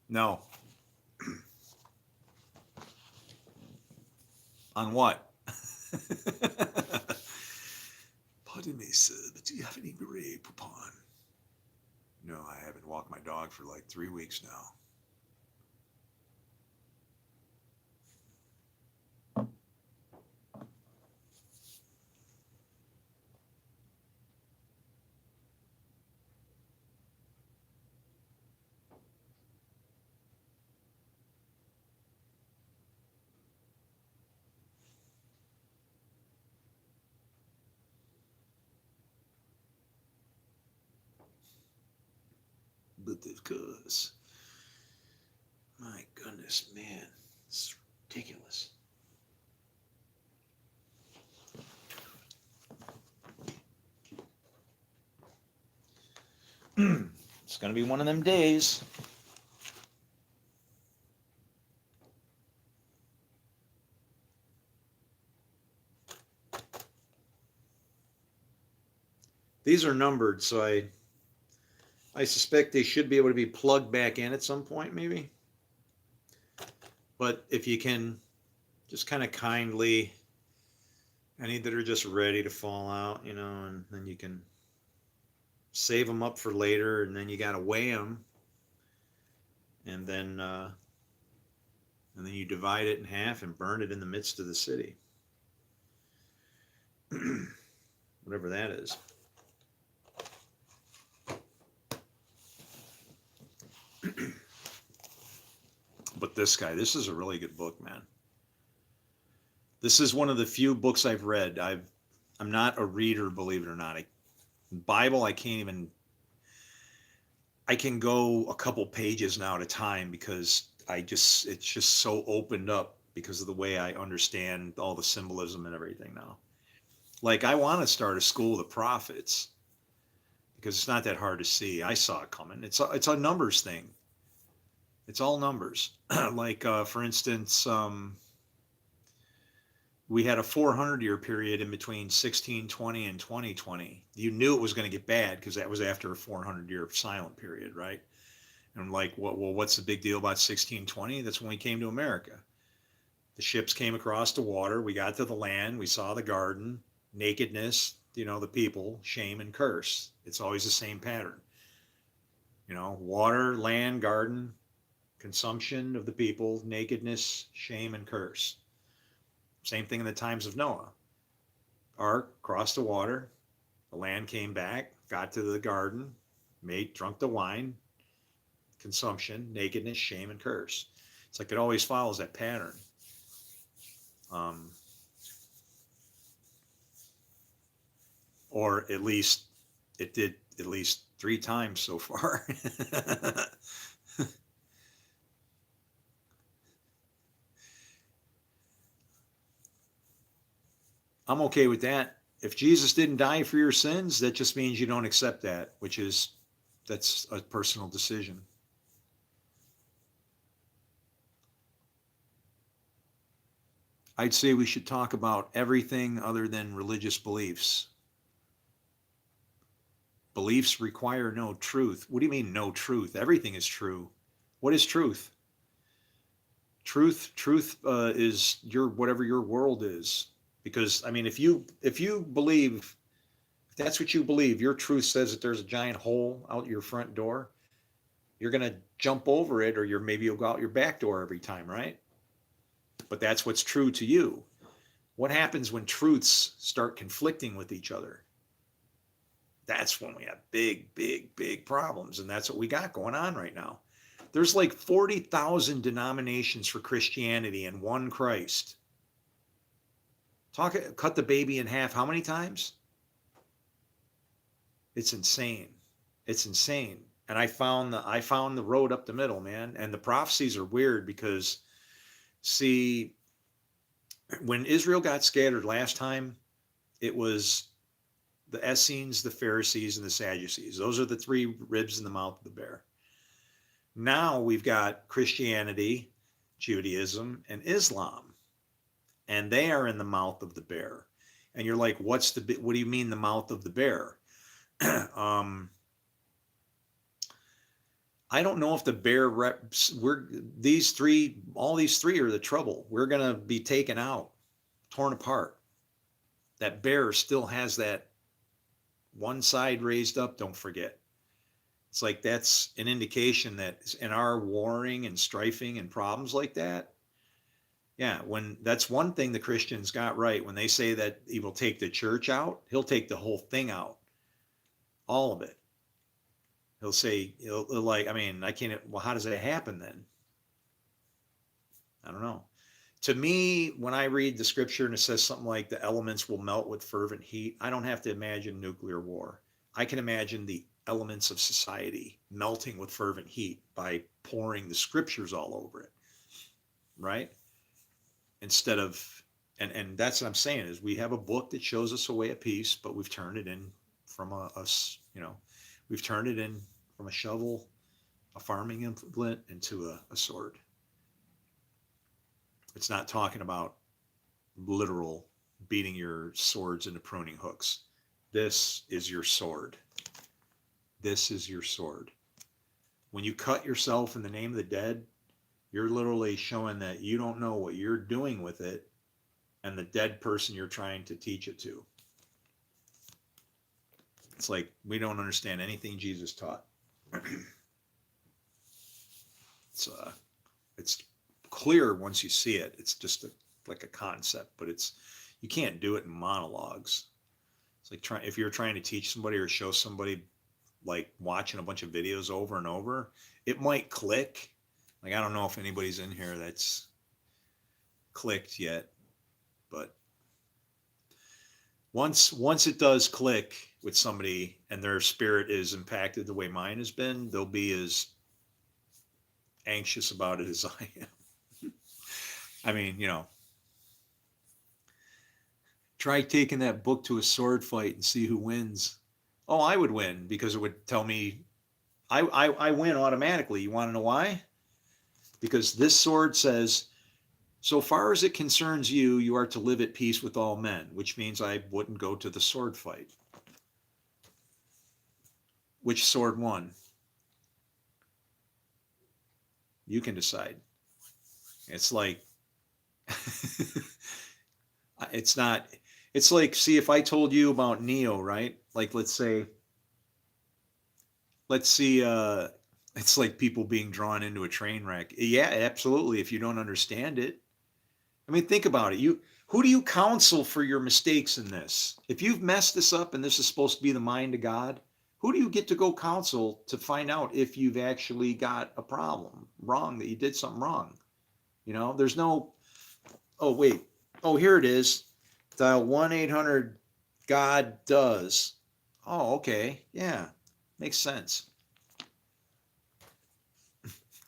No. On what? Pardon me, sir, but do you have any gray poupon? No, I haven't walked my dog for like 3 weeks now. But of course, my goodness, man, it's ridiculous. It's going to be one of them days. These are numbered, so I suspect they should be able to be plugged back in at some point, maybe. But if you can just kind of kindly, any that are just ready to fall out, you know, and then you can save them up for later, and then you got to weigh them, and then you divide it in half and burn it in the midst of the city. Whatever that is. But this guy, this is a really good book, man. This is one of the few books I've read. I'm not a reader, believe it or not. Bible, I can go a couple pages now at a time because it's just so opened up because of the way I understand all the symbolism and everything now. Like, I want to start a school of the prophets because it's not that hard to see. I saw it coming. It's a numbers thing. It's all numbers. Like, for instance, we had a 400-year period in between 1620 and 2020. You knew it was going to get bad because that was after a 400-year silent period, right? And I'm like, what's the big deal about 1620? That's when we came to America. The ships came across the water. We got to the land. We saw the garden, nakedness, you know, the people, shame and curse. It's always the same pattern. You know, water, land, garden, consumption of the people, nakedness, shame, and curse. Same thing in the times of Noah. Ark crossed the water, the land came back, got to the garden, drunk the wine, consumption, nakedness, shame, and curse. It's like it always follows that pattern. Or at least it did at least 3 times so far. I'm okay with that. If Jesus didn't die for your sins, that just means you don't accept that, that's a personal decision. I'd say we should talk about everything other than religious beliefs. Beliefs require no truth. What do you mean no truth? Everything is true. What is truth? Truth is whatever your world is. Because I mean, if you believe, if that's what you believe, your truth says that there's a giant hole out your front door, you're gonna jump over it, or maybe you'll go out your back door every time, right? But that's what's true to you. What happens when truths start conflicting with each other? That's when we have big problems, and that's what we got going on right now. There's like 40,000 denominations for Christianity and one Christ. Cut the baby in half how many times? It's insane. It's insane. And I found the road up the middle, man. And the prophecies are weird because, see, when Israel got scattered last time, it was the Essenes, the Pharisees, and the Sadducees. Those are the three ribs in the mouth of the bear. Now we've got Christianity, Judaism, and Islam, and they are in the mouth of the bear. And you're like, what do you mean the mouth of the bear? I don't know if the bear reps, all these three are the trouble. We're going to be taken out, torn apart. That bear still has that one side raised up, don't forget. It's like that's an indication that in our warring and strifing and problems like that, yeah, when that's one thing the Christians got right. When they say that he will take the church out, he'll take the whole thing out, all of it. He'll say, like, I mean, I can't, well, how does that happen then? I don't know. To me, when I read the scripture and it says something like the elements will melt with fervent heat, I don't have to imagine nuclear war. I can imagine the elements of society melting with fervent heat by pouring the scriptures all over it, right? Instead of, and that's what I'm saying is we have a book that shows us a way of peace, but we've turned it in from we've turned it in from a shovel, a farming implement, into a sword. It's not talking about literal beating your swords into pruning hooks. This is your sword. This is your sword. When you cut yourself in the name of the dead, you're literally showing that you don't know what you're doing with it and the dead person you're trying to teach it to. It's like we don't understand anything Jesus taught. It's clear once you see it. It's just like a concept, but you can't do it in monologues. It's like if you're trying to teach somebody or show somebody, like watching a bunch of videos over and over, it might click. Like, I don't know if anybody's in here that's clicked yet, but once it does click with somebody and their spirit is impacted the way mine has been, they'll be as anxious about it as I am. I mean, try taking that book to a sword fight and see who wins. Oh, I would win because it would tell me I win automatically. You want to know why? Because this sword says, so far as it concerns you, you are to live at peace with all men, which means I wouldn't go to the sword fight. Which sword won? You can decide. It's like, it's like, see, if I told you about Neo, right? Like, let's see, it's like people being drawn into a train wreck. Yeah, absolutely. If you don't understand it, I mean, think about it. Who do you counsel for your mistakes in this? If you've messed this up and this is supposed to be the mind of God, who do you get to go counsel to find out if you've actually got a problem wrong, that you did something wrong? There's no, oh, wait. Oh, here it is. Dial 1-800-GOD-DOES. Oh, okay. Yeah. Makes sense.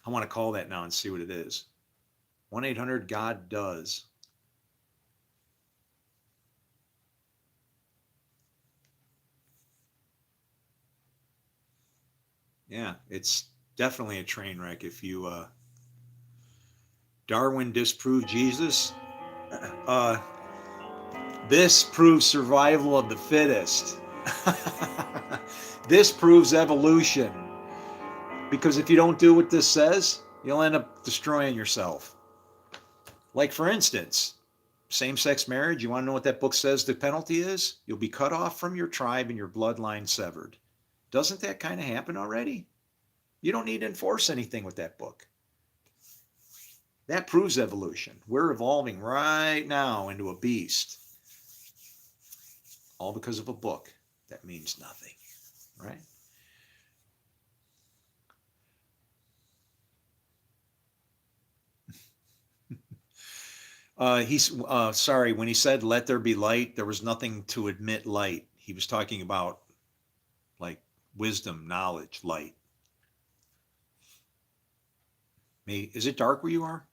I want to call that now and see what it is. 1-800-GOD-DOES. Yeah, it's definitely a train wreck. If you Darwin disproved Jesus, this proves survival of the fittest. This proves evolution. Because if you don't do what this says, you'll end up destroying yourself. Like, for instance, same-sex marriage. You want to know what that book says the penalty is? You'll be cut off from your tribe and your bloodline severed. Doesn't that kind of happen already? You don't need to enforce anything with that book. That proves evolution. We're evolving right now into a beast. All because of a book that means nothing, right? He's sorry, when he said let there be light, there was nothing to admit light. He was talking about like wisdom, knowledge, light. Is it dark where you are?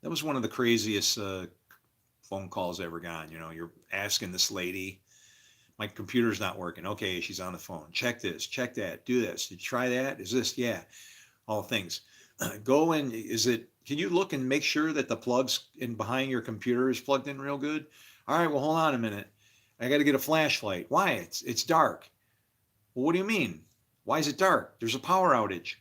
That was one of the craziest phone calls I ever got. You know, you're asking this lady, my computer's not working. Okay, she's on the phone. Check this, check that, do this. Did you try that? Is this? Yeah, all things. Go in. Is it? Can you look and make sure that the plugs in behind your computer is plugged in real good? All right. Well, hold on a minute. I got to get a flashlight. Why? It's dark. Well, what do you mean? Why is it dark? There's a power outage.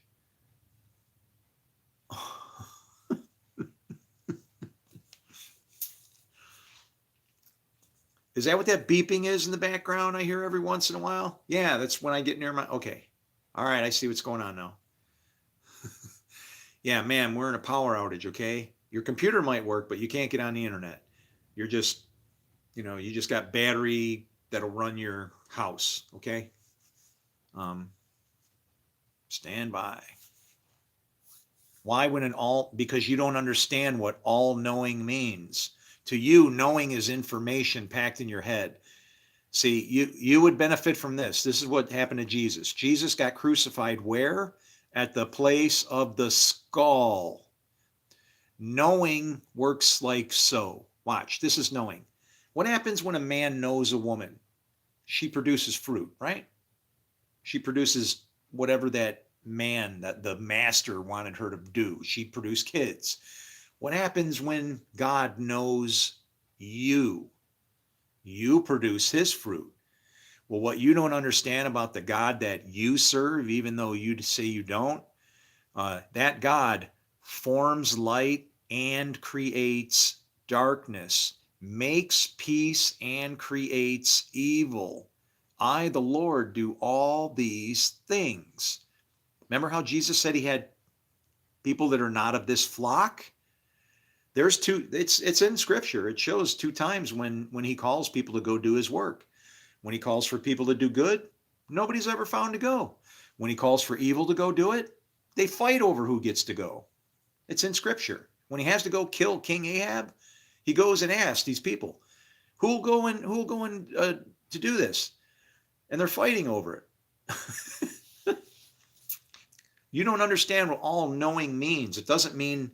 Is that what that beeping is in the background I hear every once in a while? Yeah, that's when I get near my. Okay. All right. I see what's going on now. Yeah, man, we're in a power outage. Okay. Your computer might work, but you can't get on the internet. You're just, you just got battery that'll run your house. Okay. Um, Stand by. Why would an all? Because you don't understand what all knowing means. To you, knowing is information packed in your head. See, you would benefit from this. This is what happened to Jesus. Jesus got crucified where? At the place of the skull. Knowing works like so. Watch, this is knowing. What happens when a man knows a woman? She produces fruit, right? She produces whatever that man, that the master wanted her to do. She produced kids. What happens when God knows you? You produce his fruit. Well, what you don't understand about the God that you serve, even though you say you don't, that God forms light and creates darkness, makes peace and creates evil. I, the Lord, do all these things. Remember how Jesus said he had people that are not of this flock? There's two, it's in scripture. It shows two times when he calls people to go do his work. When he calls for people to do good, nobody's ever found to go. When he calls for evil to go do it, they fight over who gets to go. It's in scripture. When he has to go kill King Ahab, he goes and asks these people, who'll go in to do this? And they're fighting over it. You don't understand what all knowing means. It doesn't mean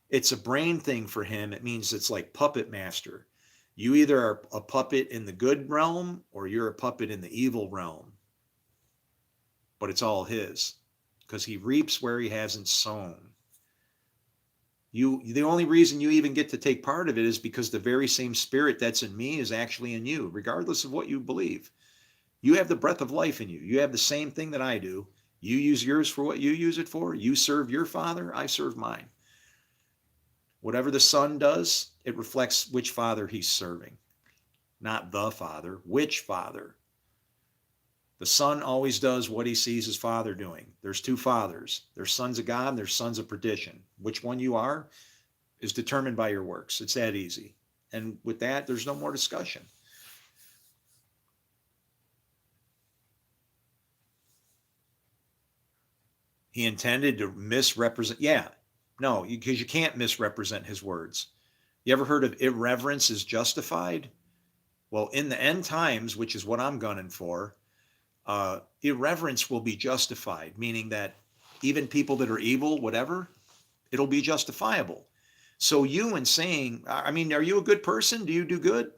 it's a brain thing for him. It means it's like puppet master. You either are a puppet in the good realm or you're a puppet in the evil realm. But it's all his because he reaps where he hasn't sown. The only reason you even get to take part of it is because the very same spirit that's in me is actually in you, regardless of what you believe. You have the breath of life in you. You have the same thing that I do. You use yours for what you use it for. You serve your Father, I serve mine. Whatever the Son does, it reflects which Father he's serving. Not the Father, which Father. The Son always does what he sees his Father doing. There's two fathers. There's sons of God and there's sons of perdition. Which one you are is determined by your works. It's that easy. And with that, there's no more discussion. He intended to misrepresent. Yeah, no, because you can't misrepresent his words. You ever heard of irreverence is justified? Well, in the end times, which is what I'm gunning for, irreverence will be justified, meaning that even people that are evil, whatever, it'll be justifiable. So you in saying, I mean, are you a good person? Do you do good?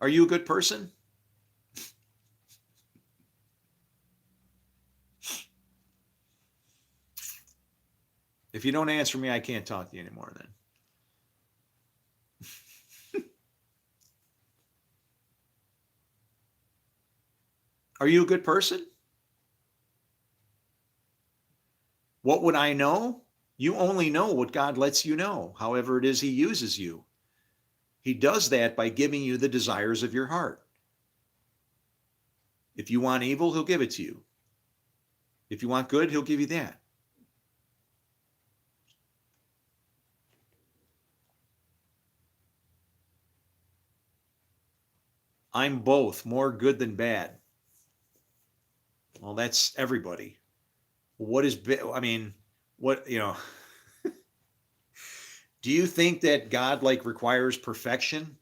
Are you a good person? If you don't answer me, I can't talk to you anymore then. Are you a good person? What would I know? You only know what God lets you know, however it is he uses you. He does that by giving you the desires of your heart. If you want evil, he'll give it to you. If you want good, he'll give you that. I'm both, more good than bad. Well, that's everybody. what is, I mean, what, do you think that God like requires perfection?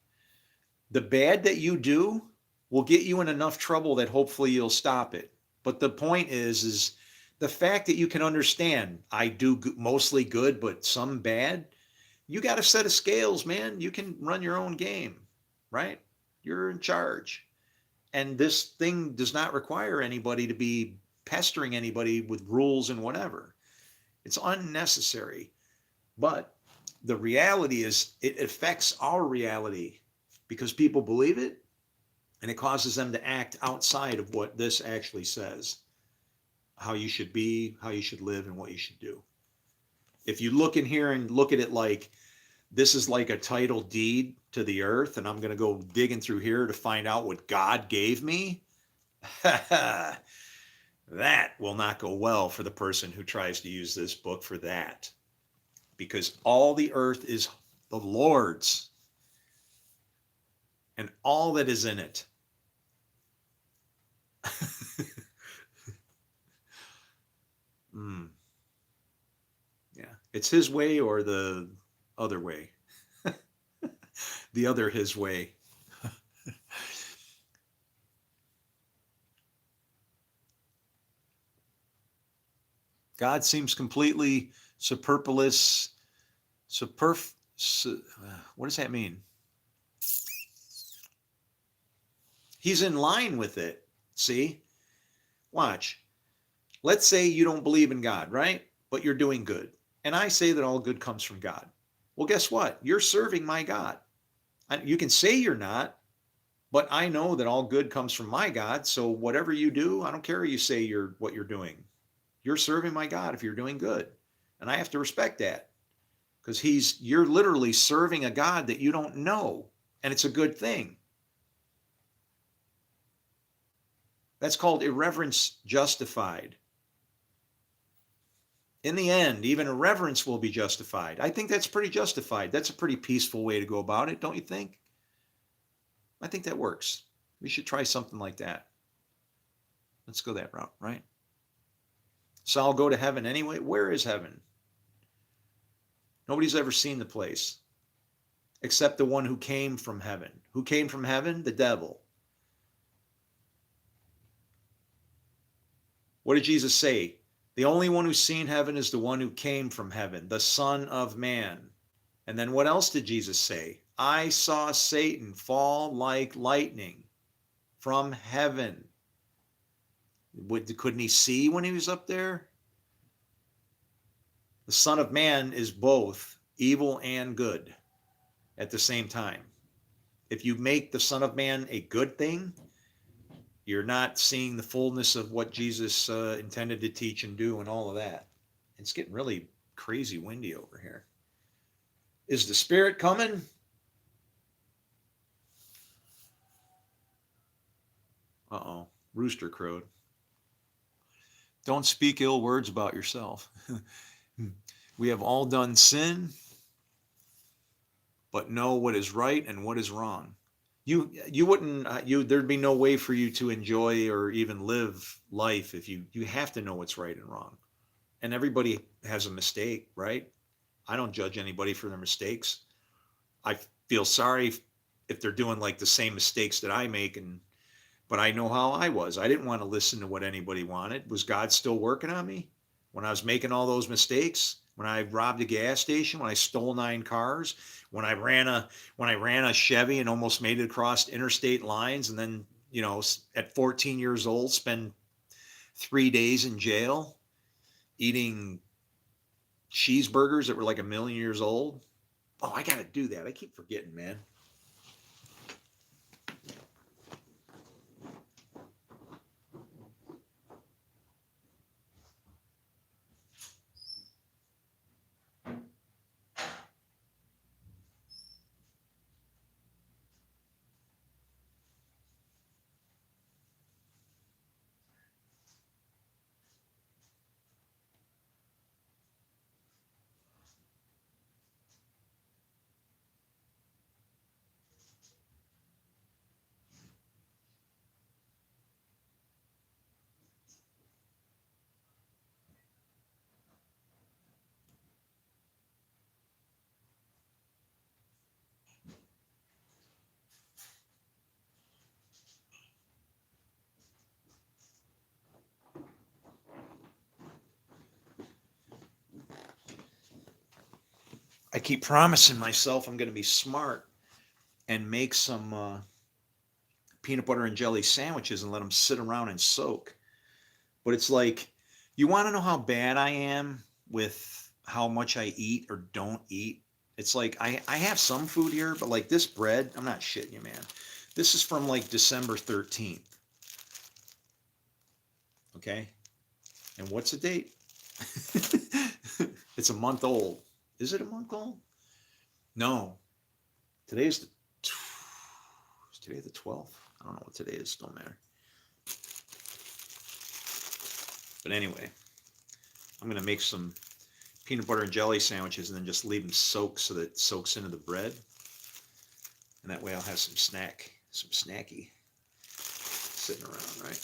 The bad that you do will get you in enough trouble that hopefully you'll stop it. But the point is the fact that you can understand I do mostly good, but some bad. You got a set of scales, man. You can run your own game, right? You're in charge. And this thing does not require anybody to be pestering anybody with rules and whatever. It's unnecessary. But the reality is it affects our reality because people believe it and it causes them to act outside of what this actually says, how you should be, how you should live, and what you should do. If you look in here and look at it like this is like a title deed to the earth, and I'm going to go digging through here to find out what God gave me, that will not go well for the person who tries to use this book for that. Because all the earth is the Lord's and all that is in it. Yeah, it's his way or the other way. The other his way. God seems completely superfluous. What does that mean? He's in line with it. See? Watch. Let's say you don't believe in God, right? But you're doing good. And I say that all good comes from God. Well, guess what? You're serving my God. You can say you're not, but I know that all good comes from my God. So whatever you do, I don't care you say what you're doing. You're serving my God if you're doing good. And I have to respect that because you're literally serving a God that you don't know. And it's a good thing. That's called irreverence justified. In the end, even irreverence will be justified. I think that's pretty justified. That's a pretty peaceful way to go about it, don't you think? I think that works. We should try something like that. Let's go that route, right? So I'll go to heaven anyway. Where is heaven? Nobody's ever seen the place except the one who came from heaven. Who came from heaven? The devil. What did Jesus say? The only one who's seen heaven is the one who came from heaven, the Son of Man. And then what else did Jesus say? I saw Satan fall like lightning from heaven. Couldn't he see when he was up there? The Son of Man is both evil and good at the same time. If you make the Son of Man a good thing, you're not seeing the fullness of what Jesus intended to teach and do and all of that. It's getting really crazy windy over here. Is the Spirit coming? Uh-oh, rooster crowed. Don't speak ill words about yourself. We have all done sin, but know what is right and what is wrong. You wouldn't there'd be no way for you to enjoy or even live life if you have to know what's right and wrong. And everybody has a mistake, right? I don't judge anybody for their mistakes. I feel sorry if they're doing like the same mistakes that I make, but I know how I was. I didn't want to listen to what anybody wanted. Was God still working on me when I was making all those mistakes? When I robbed a gas station, when I stole 9 cars, when I ran a Chevy and almost made it across interstate lines, and then at 14 years old, spend 3 days in jail eating cheeseburgers that were like 1,000,000 years old. Oh, I got to do that. I keep forgetting, man. I keep promising myself I'm going to be smart and make some peanut butter and jelly sandwiches and let them sit around and soak. But it's like, you want to know how bad I am with how much I eat or don't eat? It's like I have some food here, but like this bread, I'm not shitting you, man. This is from like December 13th. Okay? And what's the date? It's a month old. Is it a month old? No. Today's the is today the 12th? I don't know what today is, don't matter. But anyway, I'm going to make some peanut butter and jelly sandwiches and then just leave them soak so that it soaks into the bread. And that way I'll have some snacky sitting around, right?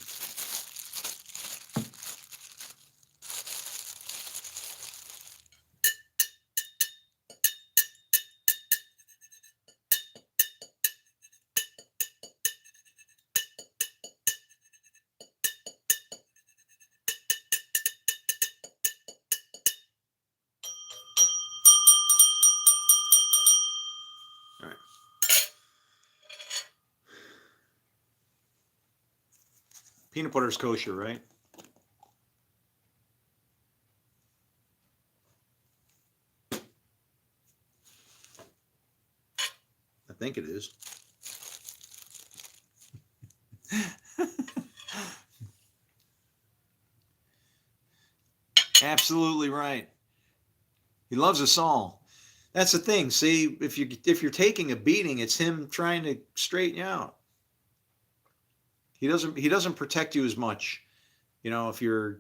All right. Peanut butter is kosher, right? I think it is. Absolutely right. He loves us all. That's the thing. See, if you're taking a beating, it's him trying to straighten you out. He doesn't protect you as much. You know,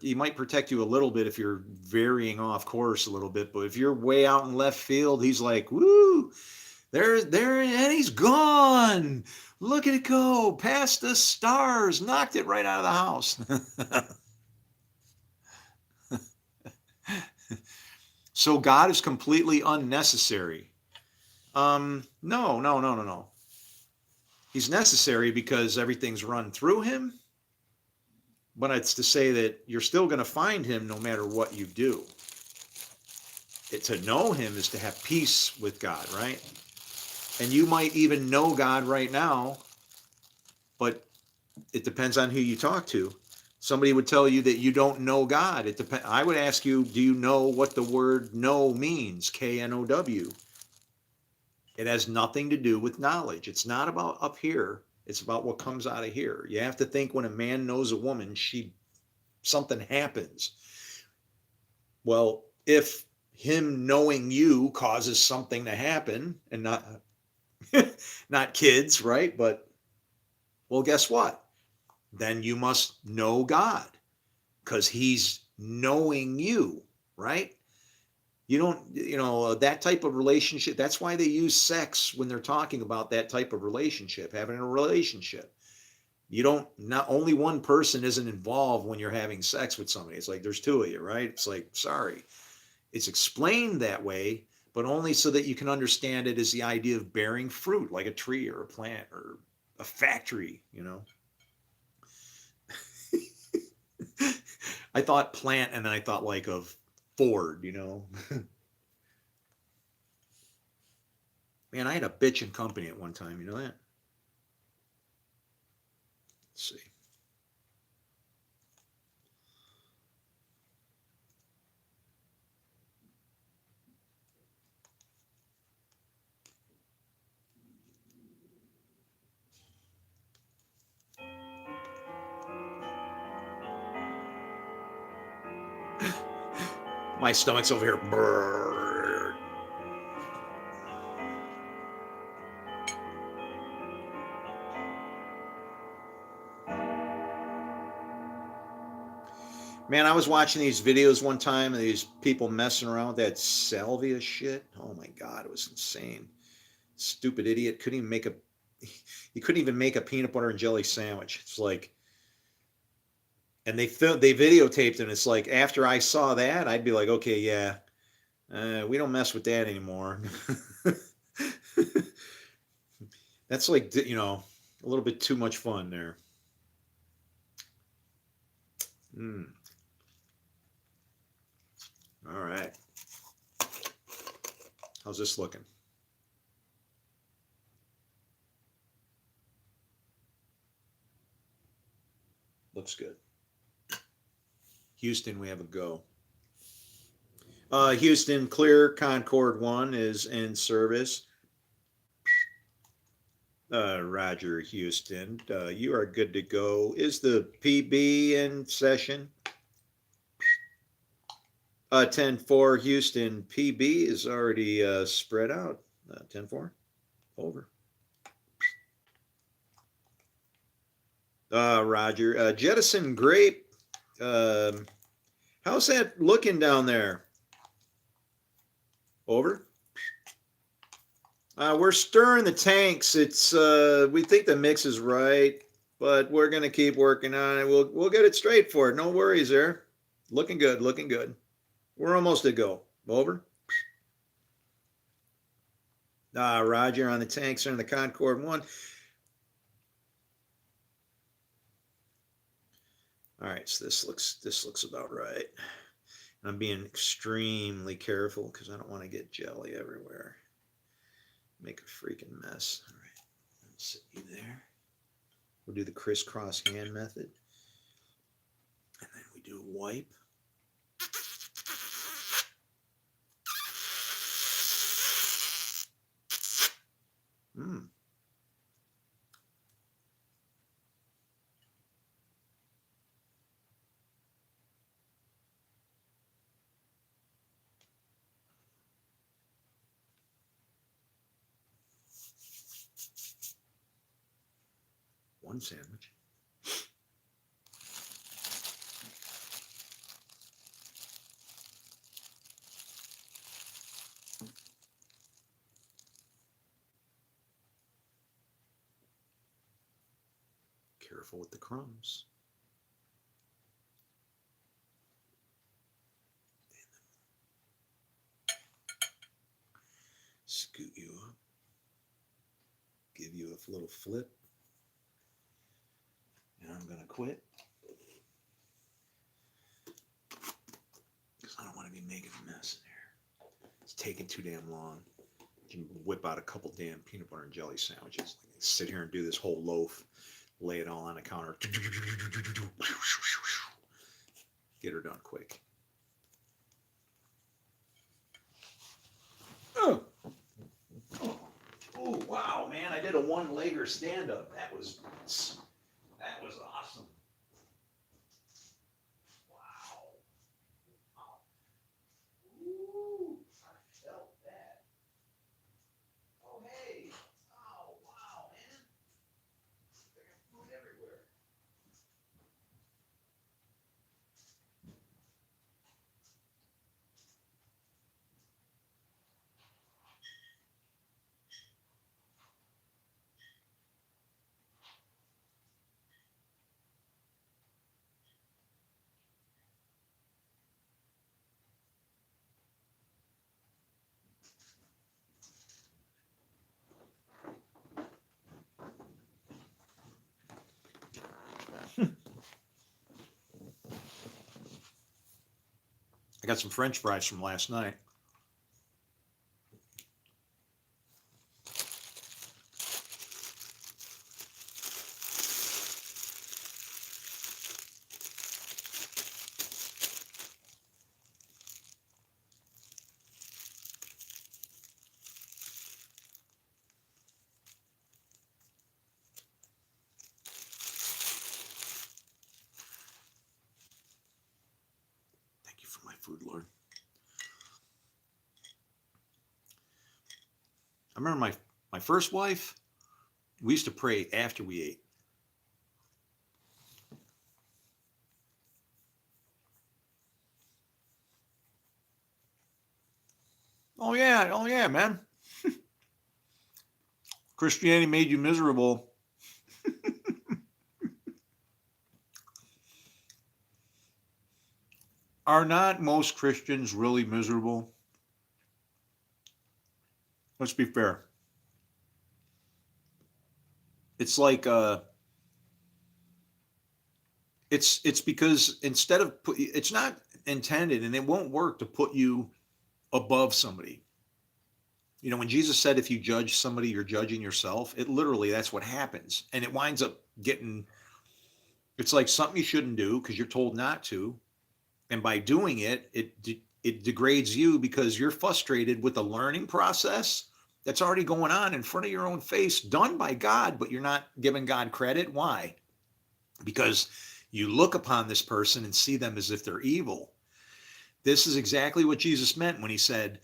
he might protect you a little bit if you're varying off course a little bit, but if you're way out in left field, he's like, woo, there, and he's gone. Look at it go past the stars, knocked it right out of the house. So God is completely unnecessary. No, no, no, no, no. He's necessary because everything's run through him, but it's to say that you're still going to find him no matter what you do. To know him is to have peace with God, right? And you might even know God right now, but it depends on who you talk to. Somebody would tell you that you don't know God. I would ask you, do you know what the word know means? K-N-O-W. It has nothing to do with knowledge. It's not about up here. It's about what comes out of here. You have to think when a man knows a woman, something happens. Well, if him knowing you causes something to happen, and not kids, right? But well, guess what? Then you must know God because he's knowing you, right? That type of relationship. That's why they use sex when they're talking about that type of relationship, having a relationship. Not only one person isn't involved when you're having sex with somebody. It's like there's two of you, right? It's like, sorry. It's explained that way, but only so that you can understand it as the idea of bearing fruit, like a tree or a plant or a factory, I thought plant and then I thought like of Ford, Man, I had a bitchin' company at one time, you know that? Let's see. My stomach's over here. Brrr. Man, I was watching these videos one time of these people messing around with that salvia shit. Oh my God, it was insane. Stupid idiot. He couldn't even make a peanut butter and jelly sandwich. It's like, and they videotaped it. And it's like, after I saw that, I'd be like, okay, yeah, we don't mess with that anymore. That's like, a little bit too much fun there. All right. How's this looking? Looks good. Houston, we have a go. Houston, clear. Concorde 1 is in service. Roger, Houston. You are good to go. Is the PB in session? 10-4, Houston. PB is already spread out. 10-4. Over. Roger. Jettison Grape. How's that looking down there? Over. We're stirring the tanks. It's we think the mix is right, but we're gonna keep working on it. We'll get it straight for it. No worries there. Looking good. Looking good. We're almost to go. Over. Roger on the tanks and the Concorde 1. All right, so this looks about right. I'm being extremely careful because I don't want to get jelly everywhere. Make a freaking mess. All right, sit you there. We'll do the crisscross hand method, and then we do a wipe. Hmm. One sandwich. Careful with the crumbs. Scoot you up. Give you a little flip. And I'm going to quit. Because I don't want to be making a mess in here. It's taking too damn long. You can whip out a couple damn peanut butter and jelly sandwiches. Sit here and do this whole loaf. Lay it all on the counter. Get her done quick. Oh, wow, man. I did a one-legger stand-up. That was awesome. Wow. Ooh, I felt that. Oh, hey. Oh, wow, man. There's food everywhere. I got some French fries from last night. Thank you for my food, Lord. I remember my first wife, we used to pray after we ate. Oh yeah, man. Christianity made you miserable. Are not most Christians really miserable? Let's be fair. It's like it's because instead of it's not intended and it won't work to put you above somebody. You know, when Jesus said, if you judge somebody, you're judging yourself, it literally, that's what happens. And it winds up getting, it's like something you shouldn't do because you're told not to. And by doing it, it degrades you because you're frustrated with the learning process that's already going on in front of your own face, done by God, but you're not giving God credit. Why? Because you look upon this person and see them as if they're evil. This is exactly what Jesus meant when he said,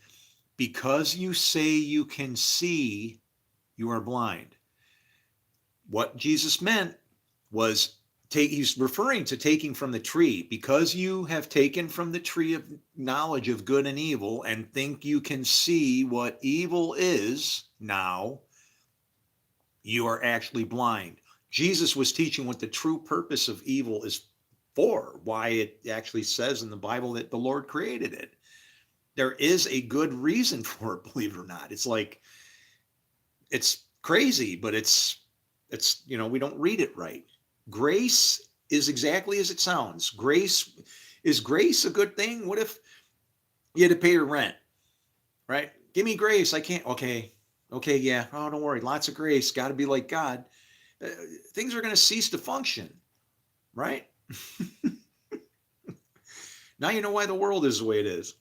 because you say you can see, you are blind. What Jesus meant was, he's referring to taking from the tree. Because you have taken from the tree of knowledge of good and evil and think you can see what evil is now, you are actually blind. Jesus was teaching what the true purpose of evil is for, why it actually says in the Bible that the Lord created it. There is a good reason for it, believe it or not. It's like, it's crazy, but it's, you know, we don't read it right. Grace is exactly as it sounds. Is grace a good thing? What if you had to pay your rent, right? Give me grace. I can't. Okay. Okay. Yeah. Oh, don't worry. Lots of grace. Got to be like God. Things are going to cease to function, right? Now you know why the world is the way it is.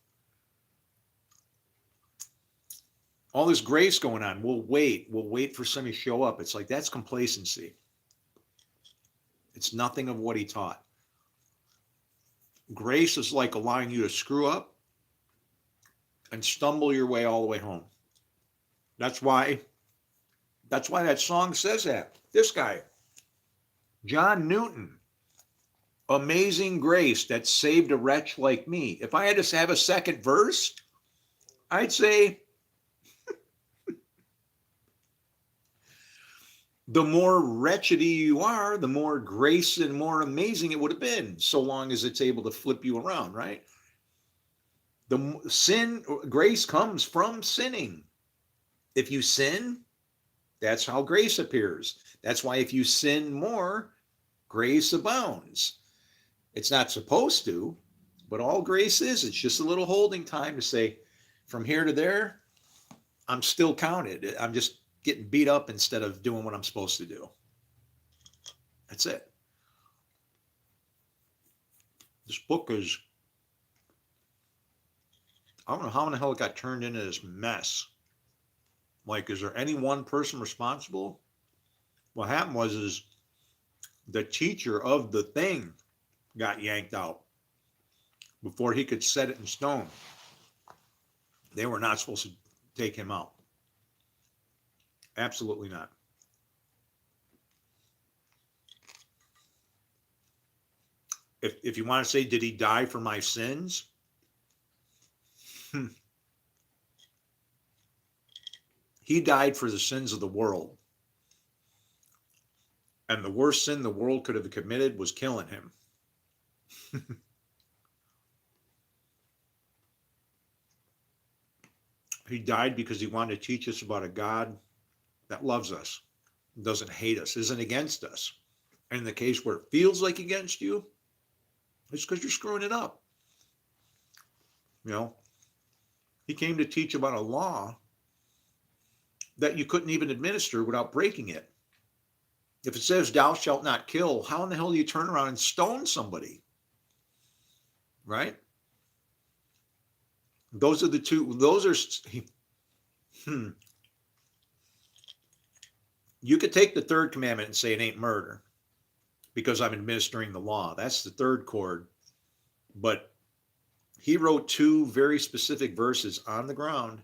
All this grace going on. We'll wait for somebody to show up. It's like, that's complacency. It's nothing of what he taught. Grace is like allowing you to screw up and stumble your way all the way home. That's why that song says that. This guy, John Newton, amazing grace that saved a wretch like me. If I had to have a second verse, I'd say, the more wretched you are, the more grace and more amazing it would have been, so long as it's able to flip you around, right? Grace comes from sinning. If you sin, that's how grace appears. That's why if you sin more, grace abounds. It's not supposed to, but all grace is, it's just a little holding time to say, from here to there, I'm still counted. I'm just getting beat up instead of doing what I'm supposed to do. That's it. This book is, I don't know how in the hell it got turned into this mess. Like, is there any one person responsible? What happened is the teacher of the thing got yanked out before he could set it in stone. They were not supposed to take him out. Absolutely not. If you want to say, did he die for my sins? He died for the sins of the world. And the worst sin the world could have committed was killing him. He died because he wanted to teach us about a God that loves us, doesn't hate us, isn't against us. And in the case where it feels like against you, it's because you're screwing it up. You know, he came to teach about a law that you couldn't even administer without breaking it. If it says thou shalt not kill, how in the hell do you turn around and stone somebody? Right? Those are the two, You could take the third commandment and say it ain't murder because I'm administering the law. That's the third chord. But he wrote two very specific verses on the ground.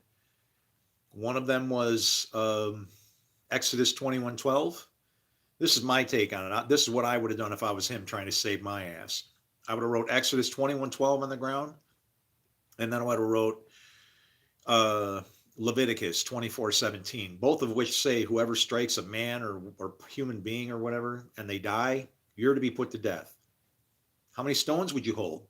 One of them was Exodus 21:12. This is my take on it. This is what I would have done if I was him trying to save my ass. I would have wrote Exodus 21:12 on the ground. And then I would have wrote Leviticus 24:17, both of which say whoever strikes a man or human being or whatever, and they die, you're to be put to death. How many stones would you hold?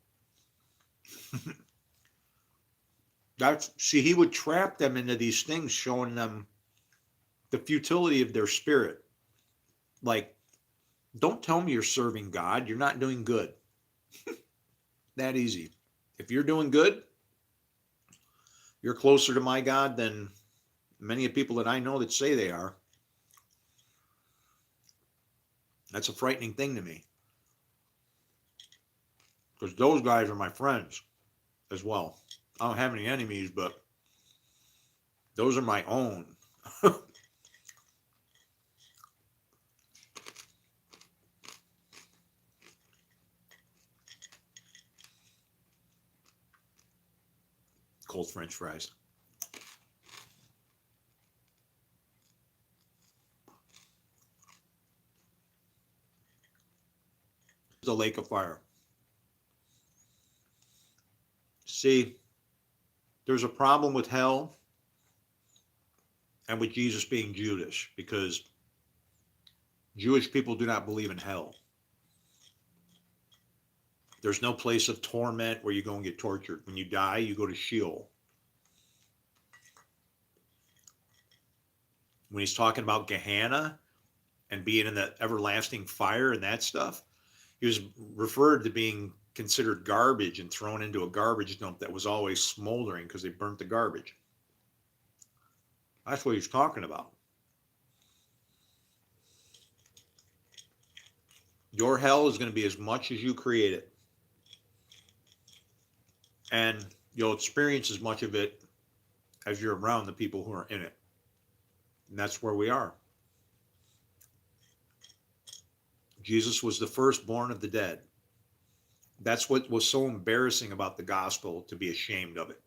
He would trap them into these things, showing them the futility of their spirit. Like, don't tell me you're serving God. You're not doing good. That easy. If you're doing good, you're closer to my God than Many of people that I know that say they are. That's a frightening thing to me. Because those guys are my friends as well. I don't have any enemies, but those are my own. Cold French fries. The lake of fire. See, there's a problem with hell and with Jesus being Judas because Jewish people do not believe in hell. There's no place of torment where you go and get tortured. When you die, you go to Sheol. When he's talking about Gehenna and being in the everlasting fire and that stuff, he was referred to being considered garbage and thrown into a garbage dump that was always smoldering because they burnt the garbage. That's what he's talking about. Your hell is going to be as much as you create it. And you'll experience as much of it as you're around the people who are in it. And that's where we are. Jesus was the firstborn of the dead. That's what was so embarrassing about the gospel, to be ashamed of it.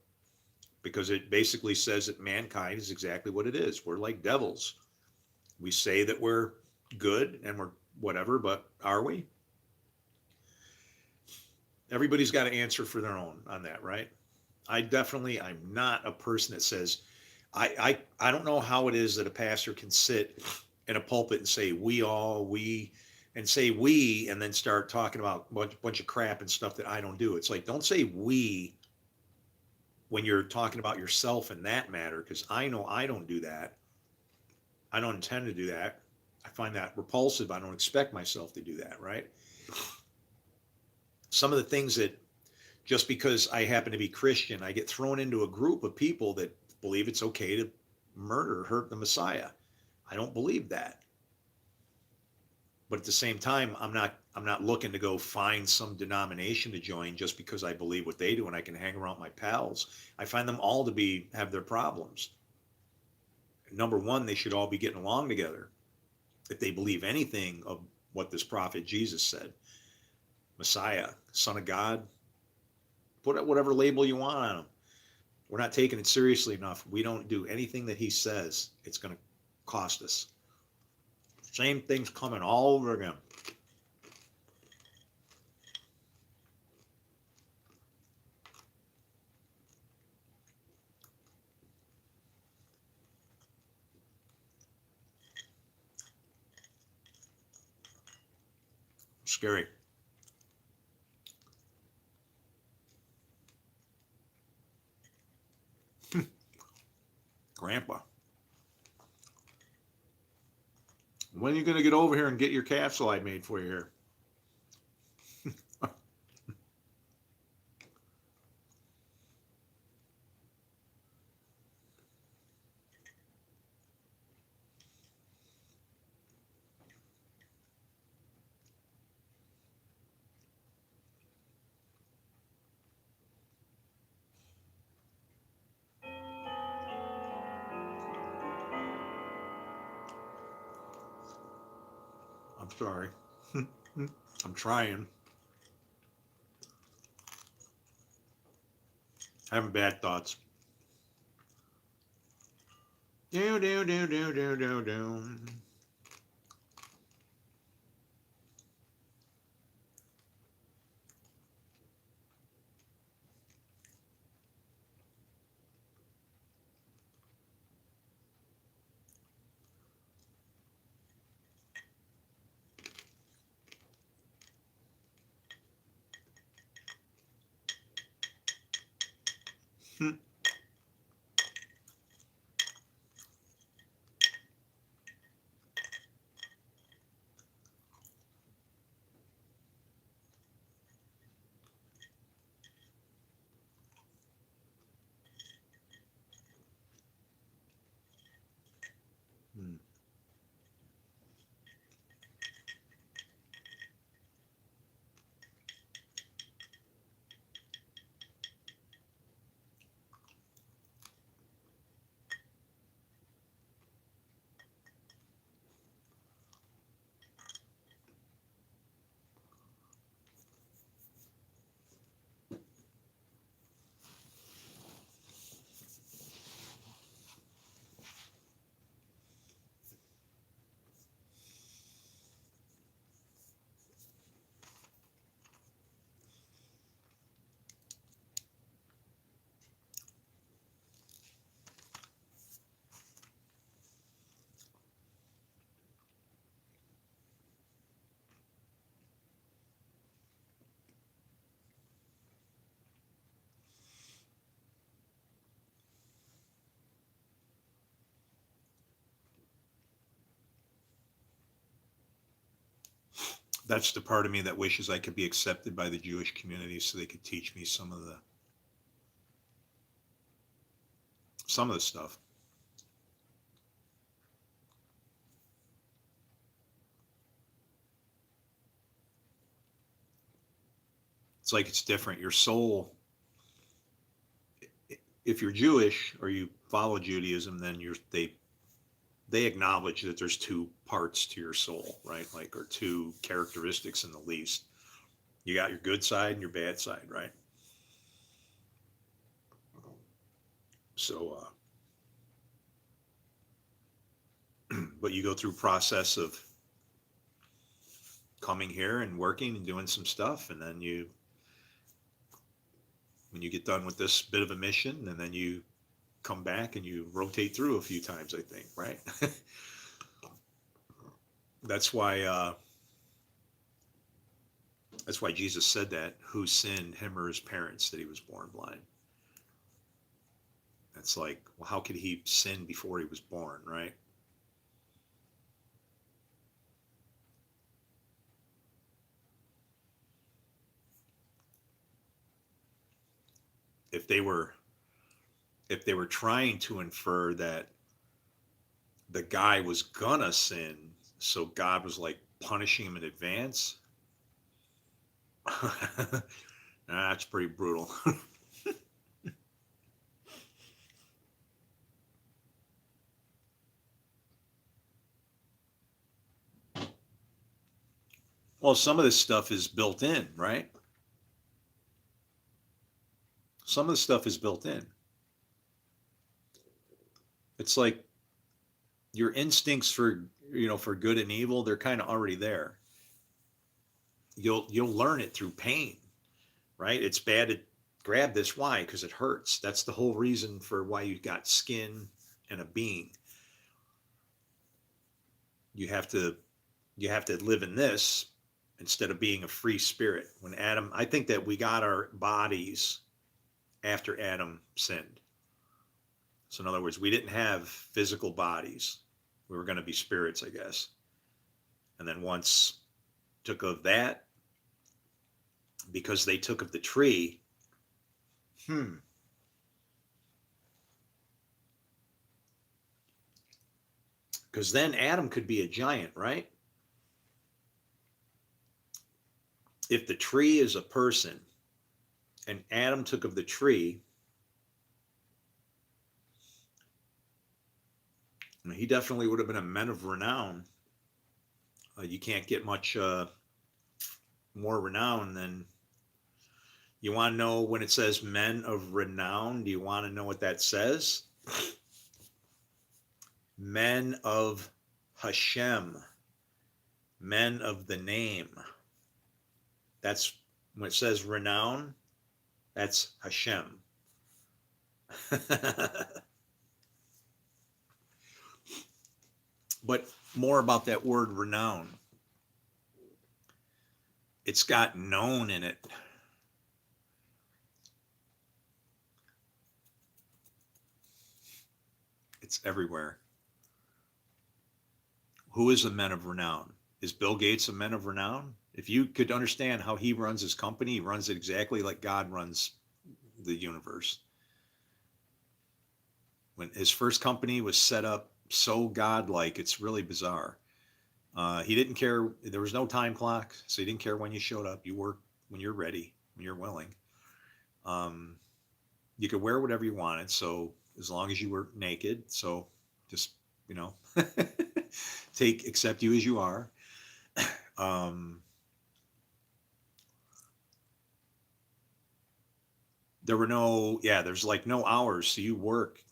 Because it basically says that mankind is exactly what it is. We're like devils. We say that we're good and we're whatever, but are we? Everybody's got to answer for their own on that, right? I'm not a person that says, I don't know how it is that a pastor can sit in a pulpit and say, and say we, and then start talking about a bunch of crap and stuff that I don't do. It's like, don't say we when you're talking about yourself in that matter, because I know I don't do that. I don't intend to do that. I find that repulsive. I don't expect myself to do that, right? Some of the things that, just because I happen to be Christian, I get thrown into a group of people that believe it's okay to murder, hurt the Messiah. I don't believe that. But at the same time, I'm not looking to go find some denomination to join just because I believe what they do and I can hang around my pals. I find them all to have their problems. Number one, they should all be getting along together. If they believe anything of what this prophet Jesus said, Messiah, Son of God, put whatever label you want on him. We're not taking it seriously enough. We don't do anything that he says. It's going to cost us. Same thing's coming all over again. Scary. Grandpa. When are you going to get over here and get your calf slide made for you here? I'm sorry. I'm trying. Having bad thoughts. Do, do, do, do, do, do, do. That's the part of me that wishes I could be accepted by the Jewish community so they could teach me some of the stuff. It's like it's different. Your soul, if you're Jewish or you follow Judaism, then they acknowledge that there's two parts to your soul, right? Like, or two characteristics in the least. You got your good side and your bad side, right? So, but you go through process of coming here and working and doing some stuff, and then when you get done with this bit of a mission, and then you come back and you rotate through a few times, I think, right? That's why Jesus said that, who sinned, him or his parents, that he was born blind. It's like, well, how could he sin before he was born, right? If they were trying to infer that the guy was gonna sin, so God was like punishing him in advance, that's pretty brutal. Well, some of this stuff is built in, right? Some of the stuff is built in. It's like your instincts for good and evil, they're kind of already there. You'll learn it through pain, right? It's bad to grab this. Why? Because it hurts. That's the whole reason for why you got skin and a being. You have to live in this instead of being a free spirit. When Adam, I think that we got our bodies after Adam sinned. So in other words, we didn't have physical bodies. We were going to be spirits, I guess. And then once took of that, because they took of the tree, because then Adam could be a giant, right? If the tree is a person and Adam took of the tree, he definitely would have been a man of renown. You can't get much more renown than, you want to know when it says men of renown? Do you want to know what that says? Men of Hashem, men of the name. That's when it says renown, that's Hashem. But more about that word renown. It's got known in it. It's everywhere. Who is a man of renown? Is Bill Gates a man of renown? If you could understand how he runs his company, he runs it exactly like God runs the universe. When his first company was set up so godlike, it's really bizarre. He didn't care. There was no time clock, so he didn't care when you showed up. You work when you're ready, when you're willing. You could wear whatever you wanted, so as long as you were naked. So just, accept you as you are. There's like no hours, so you work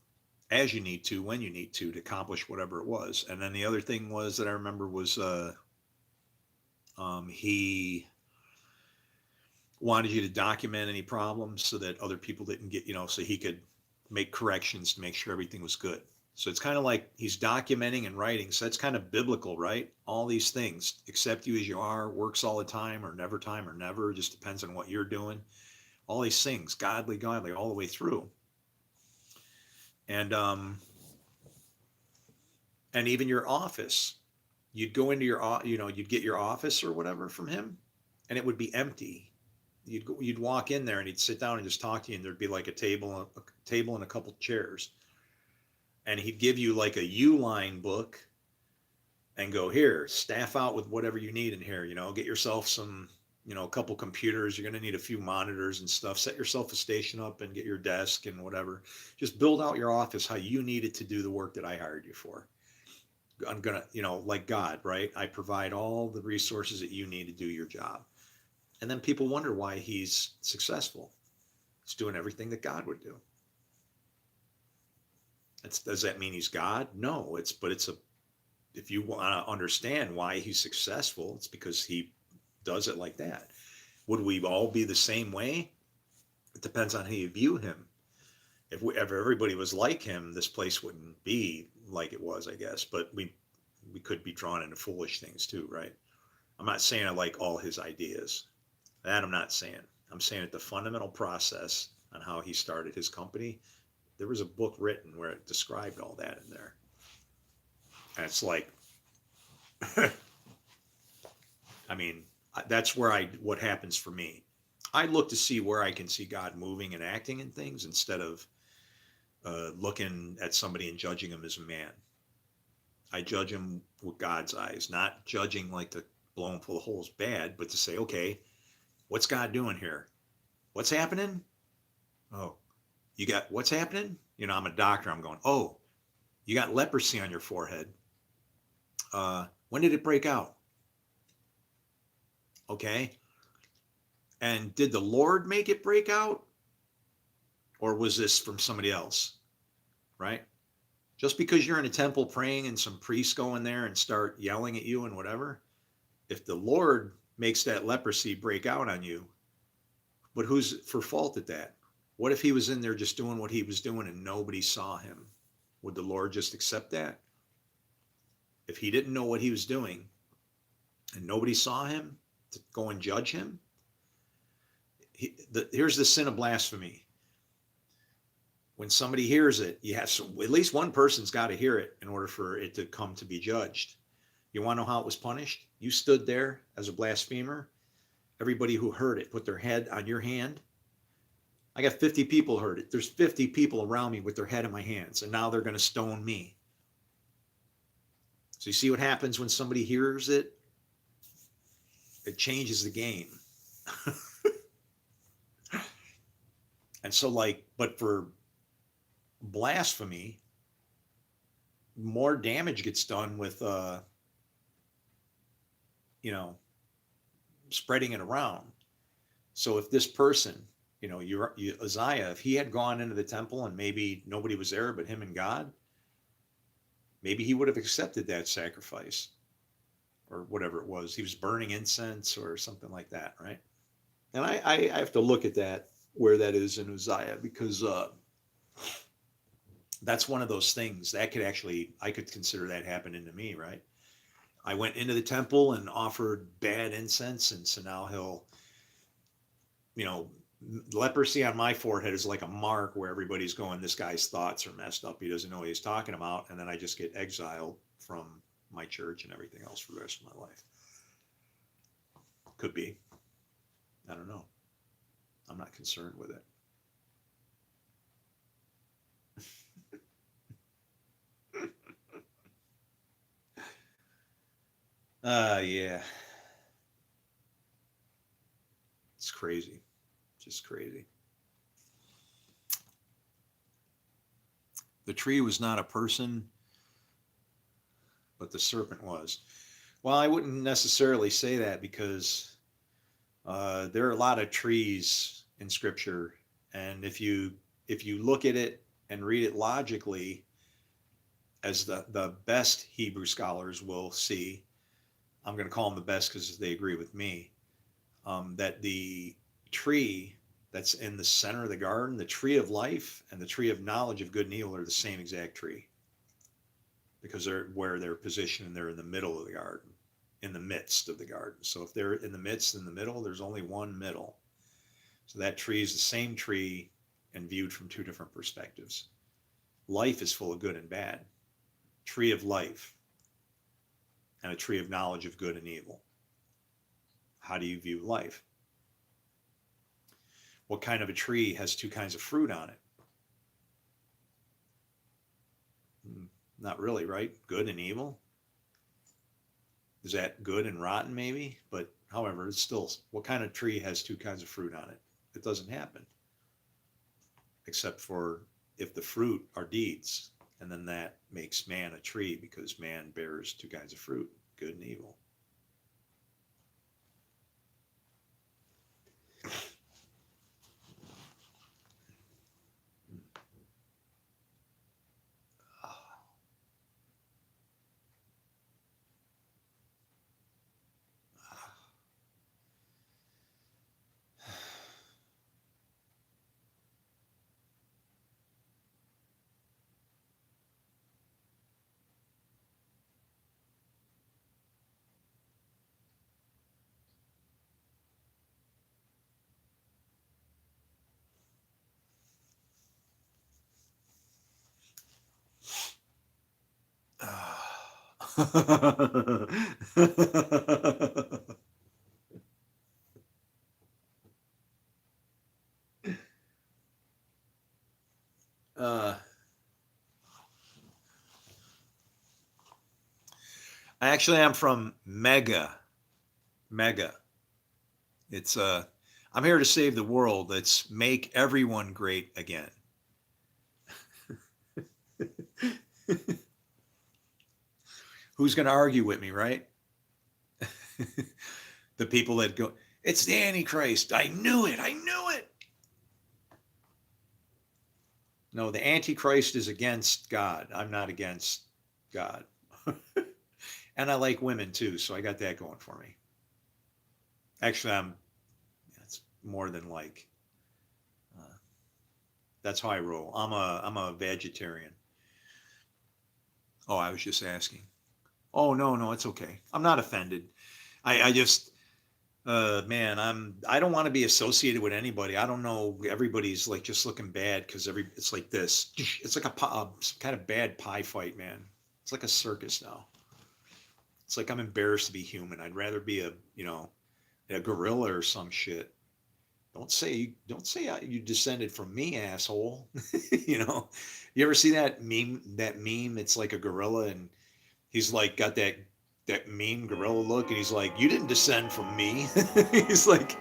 as you need to, when you need to accomplish whatever it was. And then the other thing was that I remember was he wanted you to document any problems so that other people didn't get, so he could make corrections to make sure everything was good. So it's kind of like he's documenting and writing. So that's kind of biblical, right? All these things, accept you as you are, works all the time or never, just depends on what you're doing. All these things, godly, all the way through. And even your office, you'd go into you'd get your office or whatever from him, and it would be empty. You'd walk in there and he'd sit down and just talk to you, and there'd be like a table and a couple chairs, and he'd give you like a Uline book and go, here, staff out with whatever you need in here. Get yourself some, a couple computers. You're going to need a few monitors and stuff. Set yourself a station up and get your desk and whatever. Just build out your office how you need it to do the work that I hired you for. I'm going to, like God, right? I provide all the resources that you need to do your job. And then people wonder why he's successful. He's doing everything that God would do. Does that mean he's God? No, if you want to understand why he's successful, it's because he does it like that. Would we all be the same way? It depends on how you view him. If everybody was like him, this place wouldn't be like it was, I guess. But we could be drawn into foolish things too, right? I'm not saying I like all his ideas. That I'm not saying. I'm saying that the fundamental process on how he started his company, there was a book written where it described all that in there. And it's like, I mean, that's what happens for me. I look to see where I can see God moving and acting in things instead of looking at somebody and judging him as a man. I judge him with God's eyes, not judging like to blow him full of holes bad, but to say, okay, what's God doing here? What's happening? Oh, what's happening? I'm a doctor. I'm going, oh, you got leprosy on your forehead. When did it break out? Okay. And did the Lord make it break out? Or was this from somebody else? Right? Just because you're in a temple praying and some priests go in there and start yelling at you and whatever, if the Lord makes that leprosy break out on you, but who's for fault at that? What if he was in there just doing what he was doing and nobody saw him? Would the Lord just accept that? If he didn't know what he was doing and nobody saw him to go and judge him, here's the sin of blasphemy. When somebody hears it, at least one person's got to hear it in order for it to come to be judged. You want to know how it was punished? You stood there as a blasphemer. Everybody who heard it put their head on your hand. I got 50 people heard it. There's 50 people around me with their head in my hands, and now they're going to stone me. So you see what happens when somebody hears it? It changes the game. And so but for blasphemy, more damage gets done with, spreading it around. So if this person, Uzziah, if he had gone into the temple and maybe nobody was there but him and God, maybe he would have accepted that sacrifice or whatever it was. He was burning incense or something like that, right? And I have to look at that, where that is in Uzziah, because that's one of those things that I could consider that happening to me, right? I went into the temple and offered bad incense, and so now he'll, leprosy on my forehead is like a mark where everybody's going, this guy's thoughts are messed up. He doesn't know what he's talking about. And then I just get exiled from my church and everything else for the rest of my life. Could be. I don't know. I'm not concerned with it. Yeah. It's crazy. Just crazy. The tree was not a person, but the serpent was. Well, I wouldn't necessarily say that, because there are a lot of trees in Scripture, and if you look at it and read it logically, as the best Hebrew scholars will see, I'm going to call them the best because they agree with me, that the tree that's in the center of the garden, the tree of life and the tree of knowledge of good and evil, are the same exact tree, because they're positioned, and they're in the middle of the garden, in the midst of the garden. So if they're in the midst, in the middle, there's only one middle. So that tree is the same tree and viewed from two different perspectives. Life is full of good and bad. Tree of life. and a tree of knowledge of good and evil. How do you view life? What kind of a tree has two kinds of fruit on it? Not really, right? Good and evil. Is that good and rotten, maybe? But however, it's still, what kind of tree has two kinds of fruit on it? It doesn't happen, except for if the fruit are deeds. And then that makes man a tree because man bears two kinds of fruit, good and evil. uh, Actually, I'm from Mega. It's I'm here to save the world. Let's make everyone great again. Who's going to argue with me, right? The people that go, it's the Antichrist. I knew it. I knew it. No, the Antichrist is against God. I'm not against God. And I like women too, so I got that going for me. Actually, it's more than like, uh, that's how I roll. I'm a vegetarian. Oh, I was just asking. Oh, no, it's okay. I'm not offended. I just, man, I don't want to be associated with anybody. I don't know. Everybody's like just looking bad because it's like this. It's like some kind of bad pie fight, man. It's like a circus now. It's like I'm embarrassed to be human. I'd rather be a gorilla or some shit. Don't say you descended from me, asshole. you know, you ever see that meme? That meme? It's like a gorilla and he's like got that mean gorilla look, and he's like, "You didn't descend from me." He's like,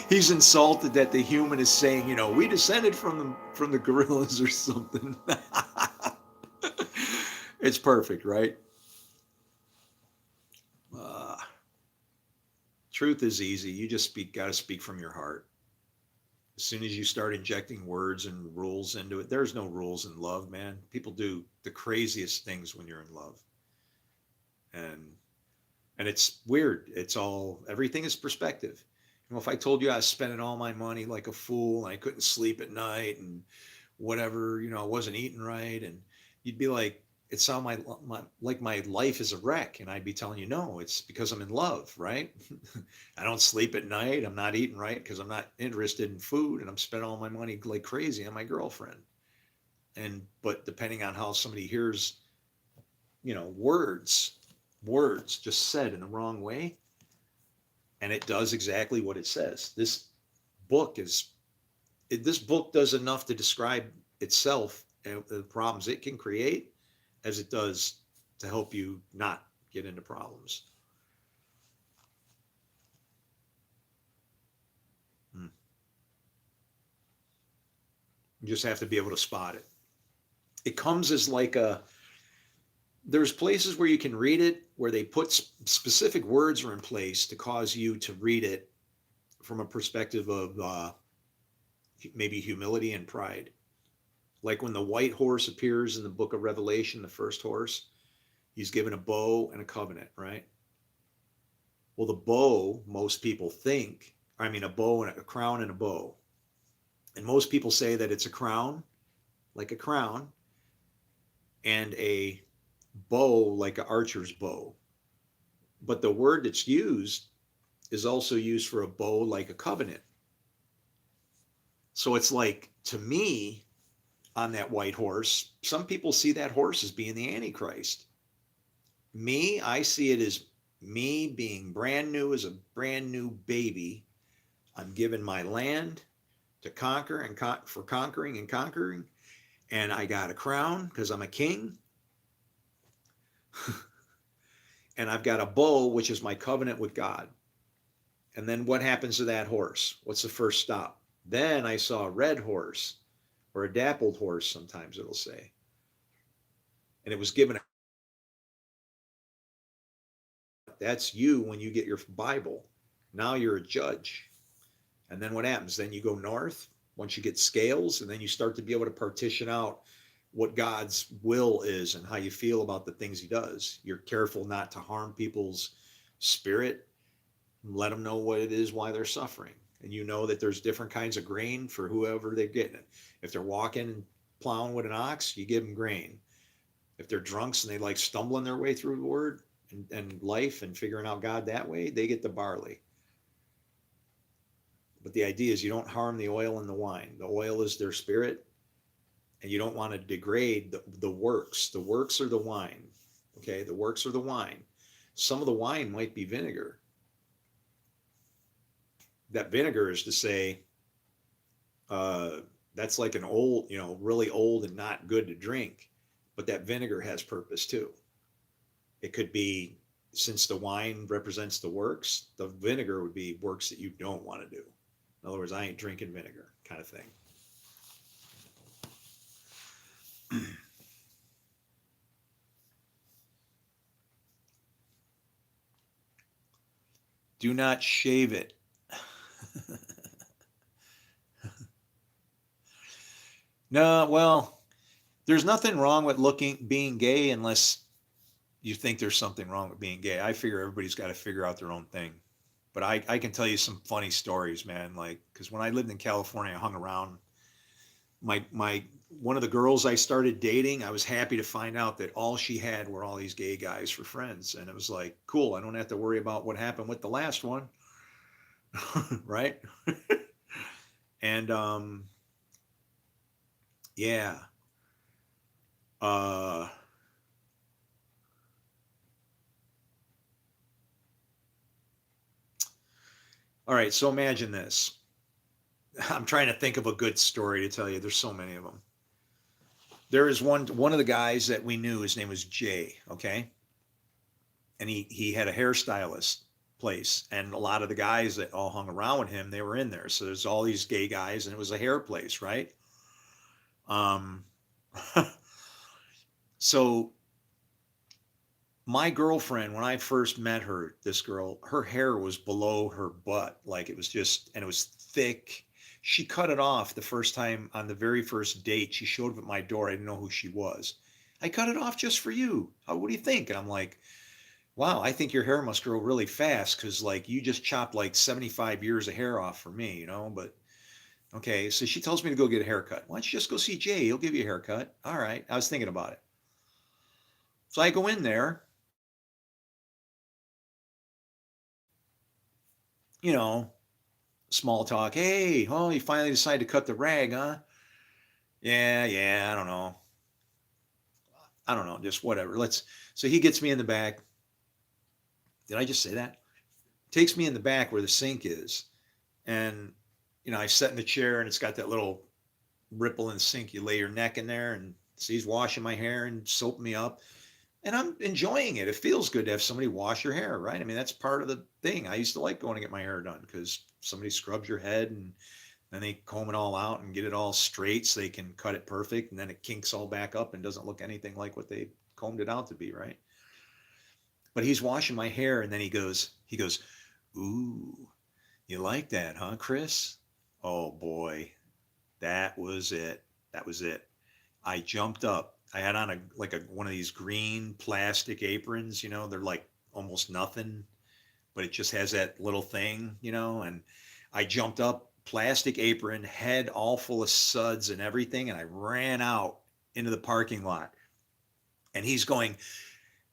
he's insulted that the human is saying, we descended from the gorillas or something. It's perfect, right? Uh, Truth is easy. You just got to speak from your heart. As soon as you start injecting words and rules into it, there's no rules in love, man. People do the craziest things when you're in love, and it's weird. Everything is perspective. If I told you I was spending all my money like a fool and I couldn't sleep at night and whatever, I wasn't eating right, and you'd be like, it sounds like my life is a wreck, and I'd be telling you, no, it's because I'm in love, right? I don't sleep at night. I'm not eating right because I'm not interested in food, and I'm spending all my money like crazy on my girlfriend. But depending on how somebody hears, words, just said in the wrong way, and it does exactly what it says. Book is this book does enough to describe itself and the problems it can create as it does to help you not get into problems. Hmm. You just have to be able to spot it. It comes as like there's places where you can read it where they put specific words are in place to cause you to read it from a perspective of maybe humility and pride. Like when the white horse appears in the book of Revelation, the first horse, he's given a bow and a covenant, right? Well, the bow, most people think, a bow and a crown and a bow. And most people say that it's a crown, like a crown, and a bow, like an archer's bow. But the word that's used is also used for a bow, like a covenant. So it's like, to me, on that white horse, some people see that horse as being the Antichrist. Me, I see it as me being brand new as a brand new baby. I'm given my land to conquer and for conquering and conquering, and I got a crown because I'm a king, and I've got a bow, which is my covenant with God. And then what happens to that horse? What's the first stop? Then I saw a red horse, or a dappled horse, sometimes it'll say. And it was given, that's you when you get your Bible. Now you're a judge. And then what happens? Then you go north once you get scales, and then you start to be able to partition out what God's will is and how you feel about the things he does. You're careful not to harm people's spirit, let them know what it is, why they're suffering. And you know that there's different kinds of grain for whoever they're getting it. If they're walking and plowing with an ox, you give them grain. If they're drunks and they like stumbling their way through the word and life and figuring out God that way, they get the barley. But the idea is you don't harm the oil and the wine. The oil is their spirit, and you don't want to degrade the works. The works are the wine. Okay, the works are the wine. Some of the wine might be vinegar. That vinegar is to say, that's like an old, really old and not good to drink. But that vinegar has purpose too. It could be, since the wine represents the works, the vinegar would be works that you don't want to do. In other words, I ain't drinking vinegar, kind of thing. Do not shave it. No, well, there's nothing wrong with being gay unless you think there's something wrong with being gay. I figure everybody's got to figure out their own thing. But I can tell you some funny stories, man. Like, because when I lived in California, I hung around my one of the girls I started dating. I was happy to find out that all she had were all these gay guys for friends, and it was like, cool. I don't have to worry about what happened with the last one, right? And yeah. Uh, all right. So imagine this. I'm trying to think of a good story to tell you. There's so many of them. There is one of the guys that we knew. His name was Jay. Okay, and he had a hairstylist place, and a lot of the guys that all hung around with him, they were in there. So there's all these gay guys, and it was a hair place, right? Um, so my girlfriend, when I first met her, this girl, her hair was below her butt, like it was just, and it was thick. She cut it off the first time on the very first date. She showed up at my door. I didn't know who she was. I cut it off just for you. What do you think? And I'm like, wow, I think your hair must grow really fast because like you just chopped like 75 years of hair off for me, But okay, so she tells me to go get a haircut. Why don't you just go see Jay? He'll give you a haircut. All right. I was thinking about it. So I go in there, you know, small talk. Hey, oh, you finally decided to cut the rag, huh? Yeah, I don't know. Just whatever. So he gets me in the back. Did I just say that? Takes me in the back where the sink is. And, I sit in the chair and it's got that little ripple in the sink. You lay your neck in there and so he's washing my hair and soaping me up. And I'm enjoying it. It feels good to have somebody wash your hair, right? I mean, that's part of the thing. I used to like going to get my hair done because somebody scrubs your head and then they comb it all out and get it all straight so they can cut it perfect. And then it kinks all back up and doesn't look anything like what they combed it out to be, right? But he's washing my hair and then he goes, ooh, you like that, huh, Chris? Oh boy, that was it. That was it. I jumped up. I had on a one of these green plastic aprons, they're like almost nothing, but it just has that little thing, and I jumped up, plastic apron, head all full of suds and everything, and I ran out into the parking lot. And he's going,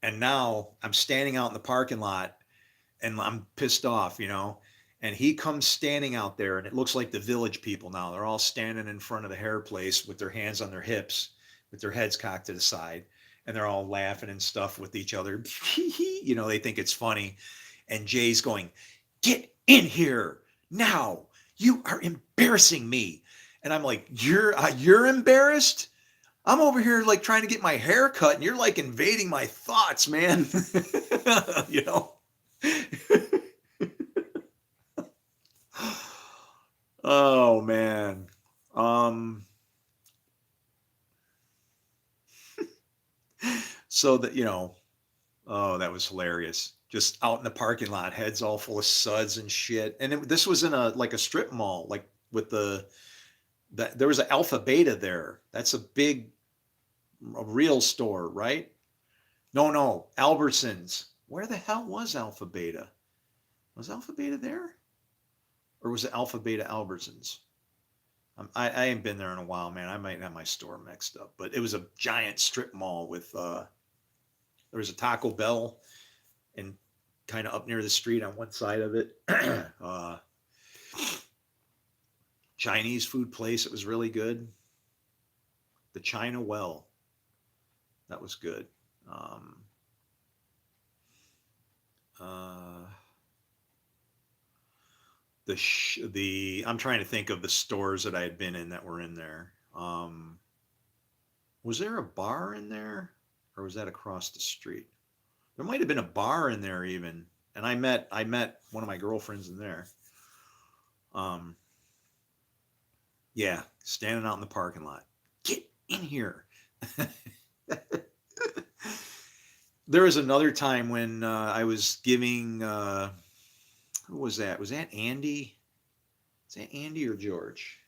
and now I'm standing out in the parking lot and I'm pissed off, And he comes standing out there, and it looks like the village people now. They're all standing in front of the hair place with their hands on their hips, with their heads cocked to the side. and they're all laughing and stuff with each other. You know, they think it's funny. And Jay's going, "Get in here now. You are embarrassing me." And I'm like, you're embarrassed? I'm over here like trying to get my hair cut and you're like invading my thoughts, man. You know? Oh man. Um so that, you know, oh, that was hilarious. Just out in the parking lot, heads all full of suds and shit. And this was in a like a strip mall, like with there was an Alpha Beta there. That's a big, a real store, right? No, Albertsons. Where the hell was Alpha Beta? Was Alpha Beta there? Or was it Alpha Beta Albertsons? I ain't been there in a while, man. I might have my store mixed up. But it was a giant strip mall with, there was a Taco Bell and kind of up near the street on one side of it. Chinese food place. It was really good. The China Well. That was good. Um, uh, the I'm trying to think of the stores that I had been in that were in there. Was there a bar in there, or was that across the street? There might have been a bar in there even, and I met one of my girlfriends in there. Um, yeah, standing out in the parking lot. Get in here. There was another time when I was giving. Who was that? Was that Andy? Is that Andy or George?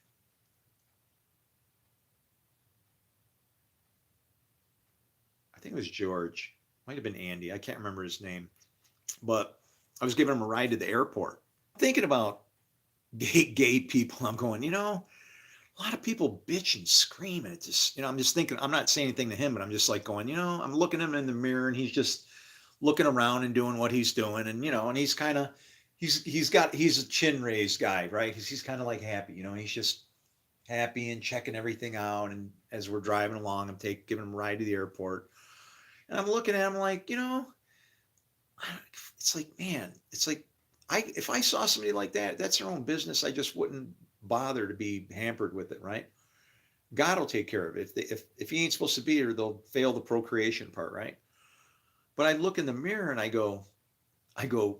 I think it was George. Might have been Andy. I can't remember his name. But I was giving him a ride to the airport. Thinking about gay people, I'm going, you know, a lot of people bitch and scream, and it just, you know, I'm just thinking, I'm not saying anything to him, but I'm just like going, you know, I'm looking at him in the mirror, and he's just looking around and doing what he's doing, and you know, and he's kind of, he's a chin raised guy, right? He's kind of like happy, you know, he's just happy and checking everything out. And as we're driving along, giving him a ride to the airport, and I'm looking at him like, you know, it's like, man, it's like, if I saw somebody like that, that's their own business. I just wouldn't bother to be hampered with it, right? God will take care of it. If he ain't supposed to be here, they'll fail the procreation part, right? But I look in the mirror and I go, I go,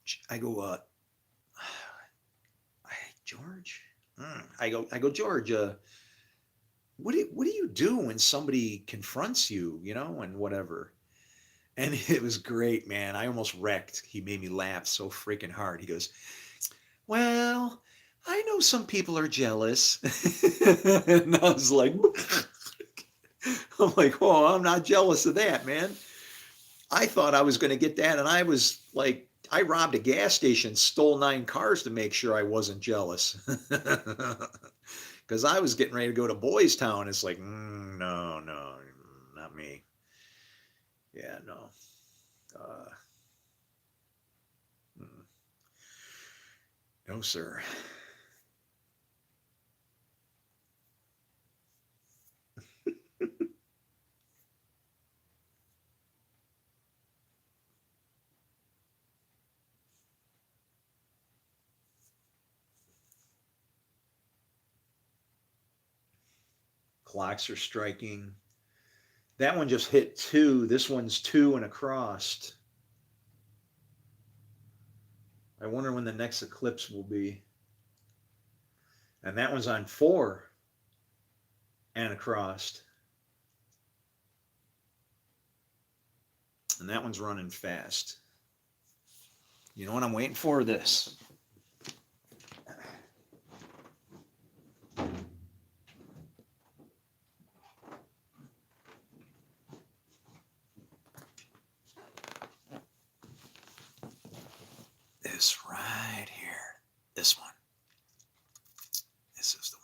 George. I go, George. What do you do when somebody confronts you, you know, and whatever? And it was great, man. I almost wrecked. He made me laugh so freaking hard. He goes, "Well, I know some people are jealous." And I was like, I'm like, "Oh, I'm not jealous of that, man." I thought I was going to get that. And I was like, I robbed a gas station, stole 9 cars to make sure I wasn't jealous. Because I was getting ready to go to Boys Town. It's like, no, not me. Yeah, no. Uh, no, sir. Clocks are striking. That one just hit 2. This one's 2 and across. I wonder when the next eclipse will be. And that one's on 4 and across. And that one's running fast. You know what I'm waiting for? This. This right here. This one. This is the one.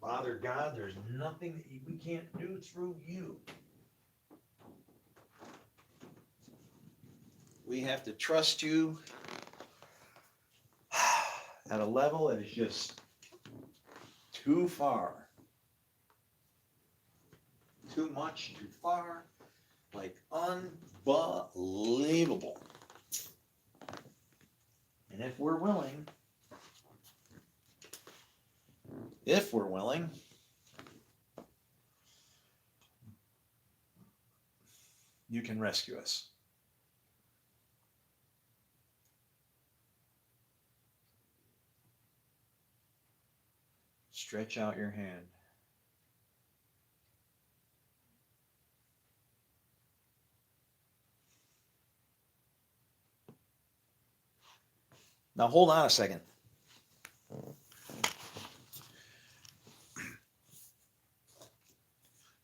Father God, there's nothing that we can't do through you. We have to trust you at a level that is just too far. Too much, too far. Like unbelievable. And if we're willing, you can rescue us. Stretch out your hand. Now hold on a second.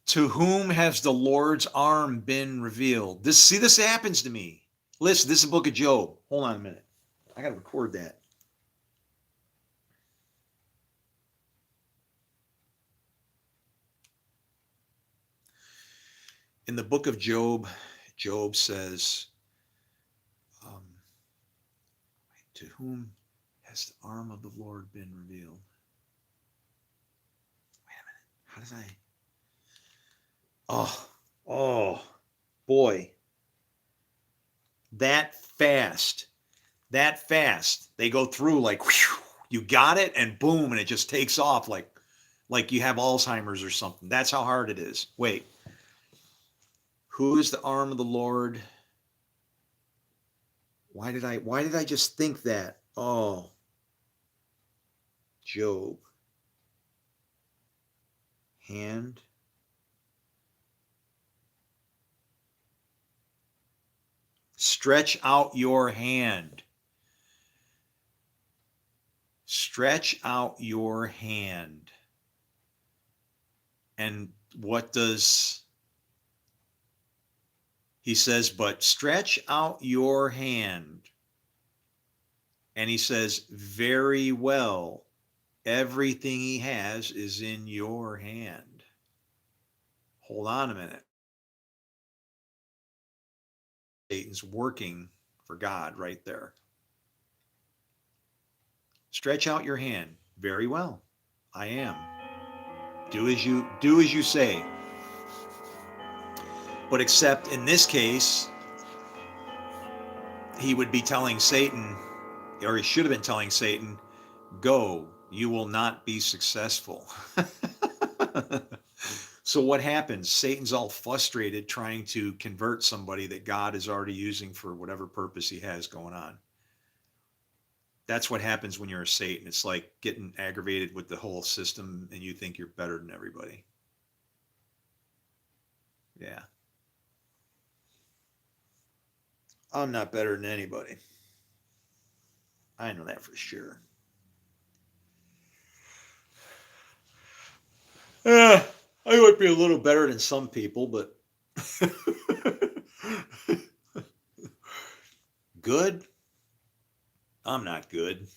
To whom has the Lord's arm been revealed? This happens to me. Listen, this is the book of Job. Hold on a minute. I got to record that. In the book of Job, Job says, to whom has the arm of the Lord been revealed? Wait a minute. How did I? Oh, boy. That fast. They go through like, whew, you got it, and boom, and it just takes off like you have Alzheimer's or something. That's how hard it is. Wait. Who is the arm of the Lord? Why did I just think that? Oh. Job. Hand. Stretch out your hand. Stretch out your hand. And what does he says? But stretch out your hand. And he says, very well, everything he has is in your hand. Hold on a minute. Satan's working for God right there. Stretch out your hand. Very well. I am. Do as you say. But except in this case, he would be telling Satan, or he should have been telling Satan, go, you will not be successful. So what happens? Satan's all frustrated trying to convert somebody that God is already using for whatever purpose he has going on. That's what happens when you're a Satan. It's like getting aggravated with the whole system and you think you're better than everybody. Yeah. I'm not better than anybody. I know that for sure. I might be a little better than some people, but good? I'm not good.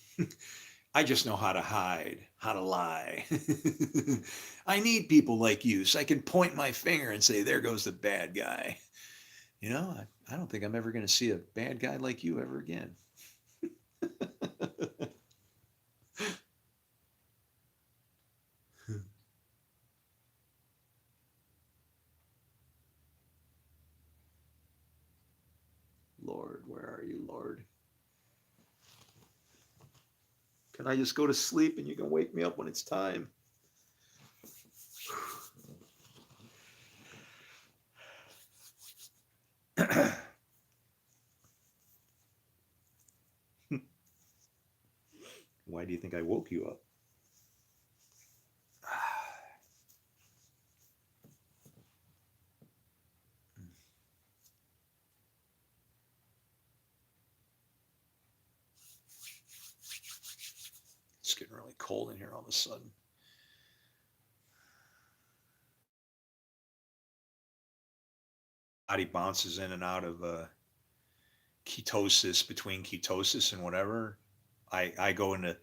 I just know how to hide, how to lie. I need people like you so I can point my finger and say, there goes the bad guy. You know, I don't think I'm ever going to see a bad guy like you ever again. Lord, where are you, Lord? Can I just go to sleep and you can wake me up when it's time? Why do you think I woke you up? It's getting really cold in here all of a sudden. Body bounces in and out of ketosis, between ketosis and whatever. I go into,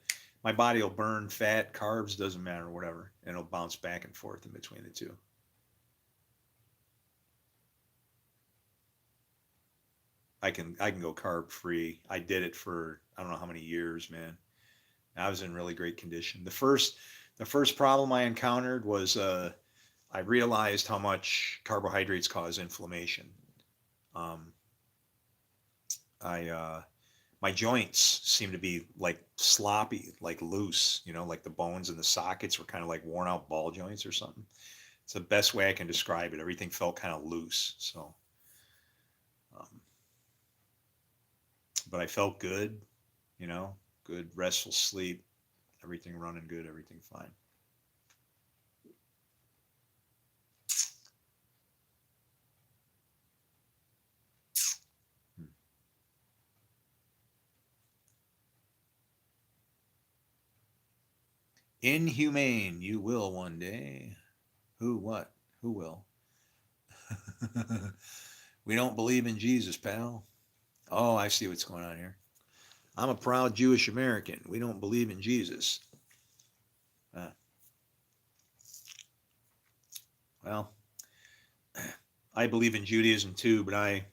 my body will burn fat, carbs, doesn't matter, whatever, and it'll bounce back and forth in between the two. I can go carb free. I did it for I don't know how many years, man. I was in really great condition. The first problem I encountered was I realized how much carbohydrates cause inflammation. Um, I My joints seem to be like sloppy, like loose, like the bones and the sockets were kind of like worn out ball joints or something. It's the best way I can describe it. Everything felt kind of loose. So, um, but I felt good, you know, good restful sleep, everything running good, everything fine. Hmm. Inhumane, you will one day. Who, what? Who will? We don't believe in Jesus, pal. Oh, I see what's going on here. I'm a proud Jewish American. We don't believe in Jesus. Uh, well, I believe in Judaism too, but I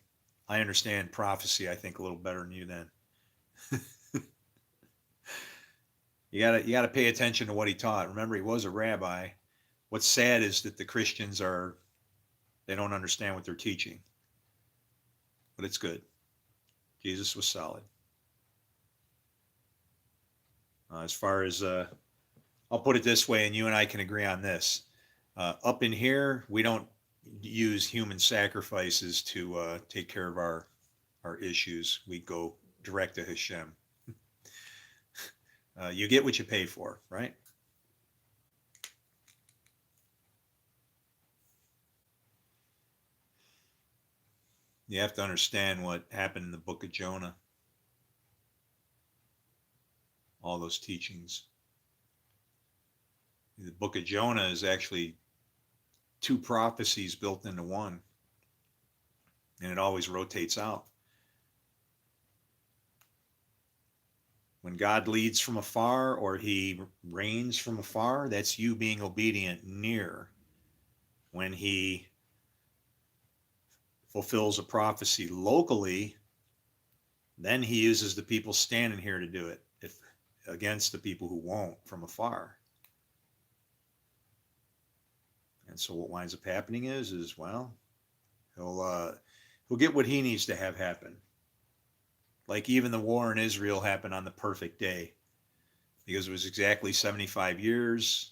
understand prophecy, I think, a little better than you then. You gotta pay attention to what he taught. Remember, he was a rabbi. What's sad is that the Christians they don't understand what they're teaching. But it's good. Jesus was solid. As far as I'll put it this way, and you and I can agree on this. Up in here, we don't use human sacrifices to take care of our issues. We go direct to Hashem. You get what you pay for, right? You have to understand what happened in the book of Jonah, all those teachings. The book of Jonah is actually two prophecies built into one, and it always rotates out. When God leads from afar or he reigns from afar, that's you being obedient near. When he fulfills a prophecy locally, then he uses the people standing here to do it if against the people who won't from afar. And so what winds up happening is well, he'll get what he needs to have happen. Like even the war in Israel happened on the perfect day because it was exactly 75 years.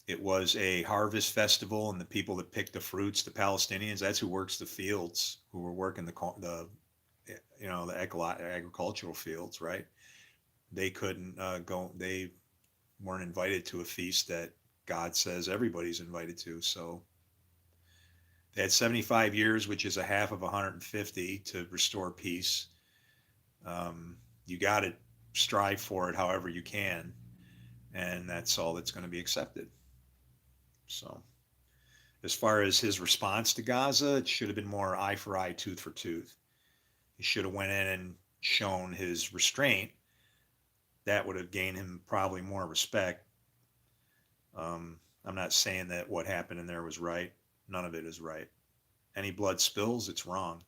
It was a harvest festival, and the people that picked the fruits, the Palestinians, that's who works the fields, who were working the agricultural fields, right? They couldn't go. They weren't invited to a feast that God says everybody's invited to. So they had 75 years, which is a half of 150, to restore peace. You got to strive for it however you can, and that's all that's going to be accepted. So, as far as his response to Gaza, it should have been more eye for eye, tooth for tooth. He should have went in and shown his restraint. That would have gained him probably more respect. I'm not saying that what happened in there was right. None of it is right. Any blood spills, it's wrong.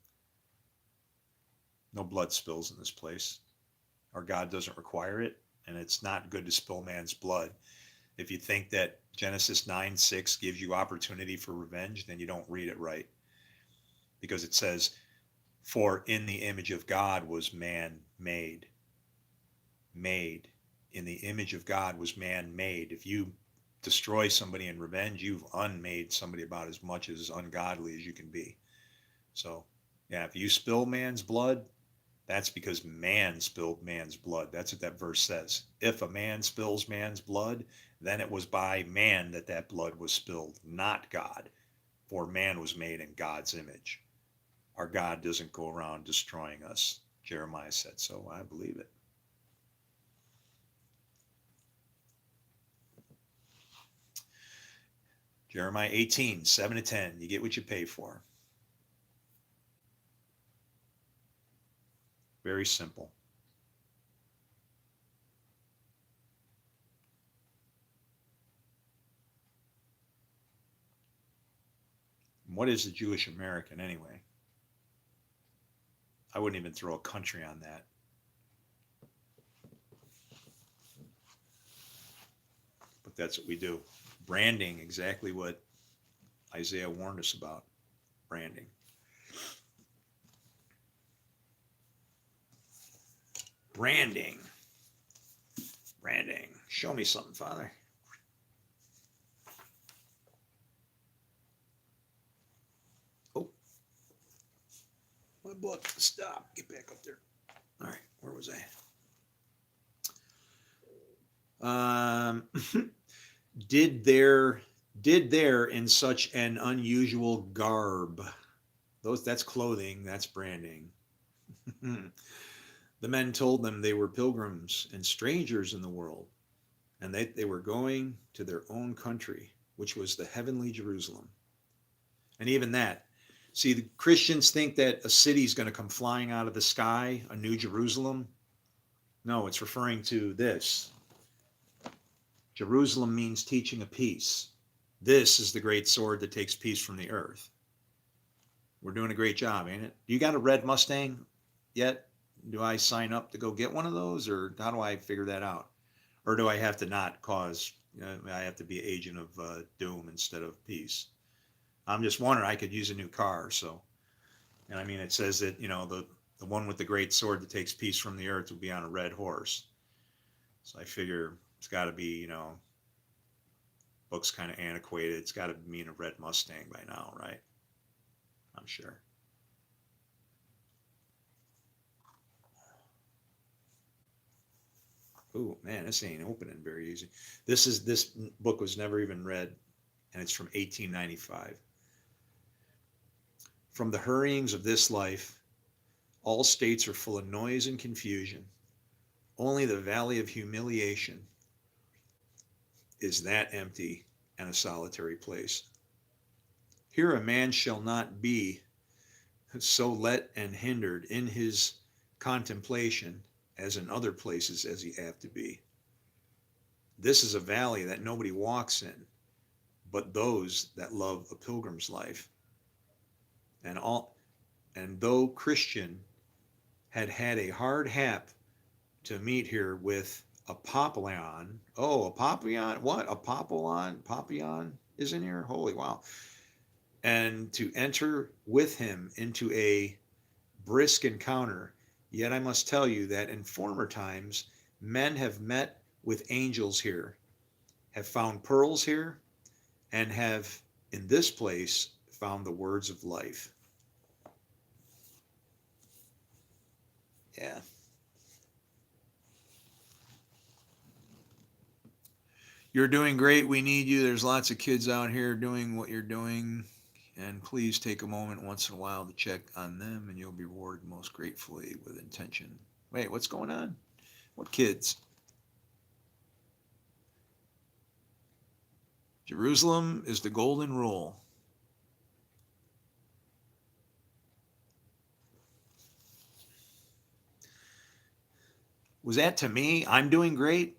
No blood spills in this place. Our God doesn't require it, and it's not good to spill man's blood. If you think that Genesis 9:6 gives you opportunity for revenge, then you don't read it right. Because it says, for in the image of God was man made. Made. In the image of God was man made. If you destroy somebody in revenge, you've unmade somebody about as much as ungodly as you can be. So, yeah, if you spill man's blood, that's because man spilled man's blood. That's what that verse says. If a man spills man's blood, then it was by man that blood was spilled, not God. For man was made in God's image. Our God doesn't go around destroying us. Jeremiah said so. I believe it. Jeremiah 18, 7-10. You get what you pay for. Very simple. what is the Jewish American anyway? I wouldn't even throw a country on that. But that's what we do. Branding, exactly what Isaiah warned us about. Branding. Branding. Branding. Show me something, Father. Oh. My book. Stop. Get back up there. All right. Where was I? Did there in such an unusual garb. That's clothing. That's branding. The men told them they were pilgrims and strangers in the world, and they were going to their own country, which was the heavenly Jerusalem. And even that, see, the Christians think that a city is going to come flying out of the sky, a new Jerusalem. No, it's referring to this. Jerusalem means teaching of peace. This is the great sword that takes peace from the earth. We're doing a great job, ain't it? You got a red Mustang yet? Do I sign up to go get one of those, or how do I figure that out? Or do I have to not cause, I have to be agent of doom instead of peace? I'm just wondering, I could use a new car, so. And I mean, it says that, the one with the great sword that takes peace from the earth will be on a red horse. So I figure it's got to be, book's kind of antiquated. It's got to mean a red Mustang by now, right? I'm sure. Oh man, this ain't opening very easy. This book was never even read, and it's from 1895. From the hurryings of this life, all states are full of noise and confusion. Only the valley of humiliation is that empty and a solitary place. Here a man shall not be so let and hindered in his contemplation as in other places as he have to be. This is a valley that nobody walks in, but those that love a pilgrim's life. And though Christian had a hard hap to meet here with a Papillon. Oh, a Papillon? What? A Papillon? Papillon is in here? Holy wow. And to enter with him into a brisk encounter. Yet I must tell you that in former times, men have met with angels here, have found pearls here, and have in this place found the words of life. Yeah. You're doing great. We need you. There's lots of kids out here doing what you're doing. And please take a moment once in a while to check on them, and you'll be rewarded most gratefully with intention. Wait, what's going on? What kids? Jerusalem is the golden rule. Was that to me? I'm doing great.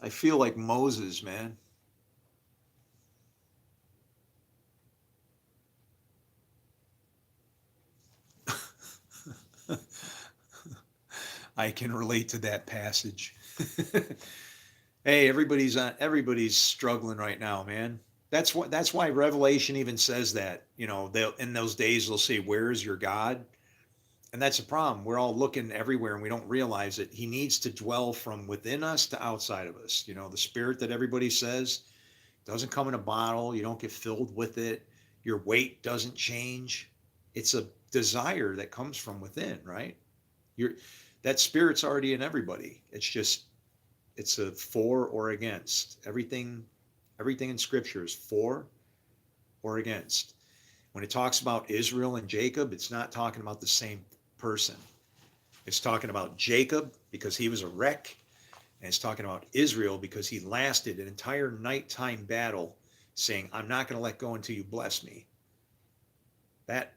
I feel like Moses, man. I can relate to that passage. Hey, everybody's struggling right now, man. That's why Revelation even says that. They'll in those days they'll say, "Where is your God?" And that's a problem. We're all looking everywhere and we don't realize it. He needs to dwell from within us to outside of us. The spirit that everybody says doesn't come in a bottle. You don't get filled with it. Your weight doesn't change. It's a desire that comes from within, right? That spirit's already in everybody. It's a for or against. Everything in scripture is for or against. When it talks about Israel and Jacob, it's not talking about the same person. It's talking about Jacob because he was a wreck, and it's talking about Israel because he lasted an entire nighttime battle saying, "I'm not going to let go until you bless me."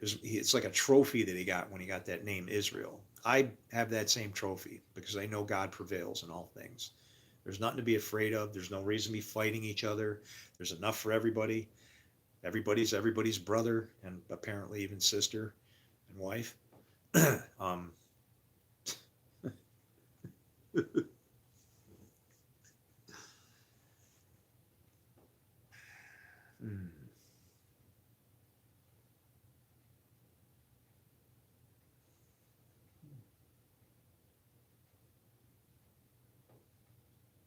It's like a trophy that he got when he got that name Israel. I have that same trophy because I know God prevails in all things. There's nothing to be afraid of. There's no reason to be fighting each other. There's enough for everybody. Everybody's brother and apparently even sister and wife. um, hmm.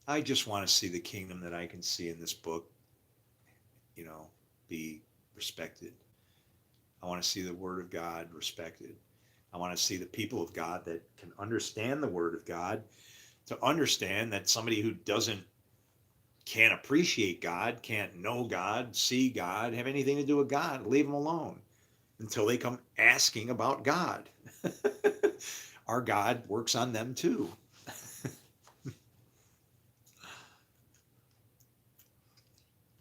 I just want to see the kingdom that I can see in this book, you know, be respected. I want to see the word of God respected. I want to see the people of God that can understand the word of God, to understand that somebody who doesn't can't appreciate God, can't know God, see God, have anything to do with God, leave them alone until they come asking about God. Our God works on them too.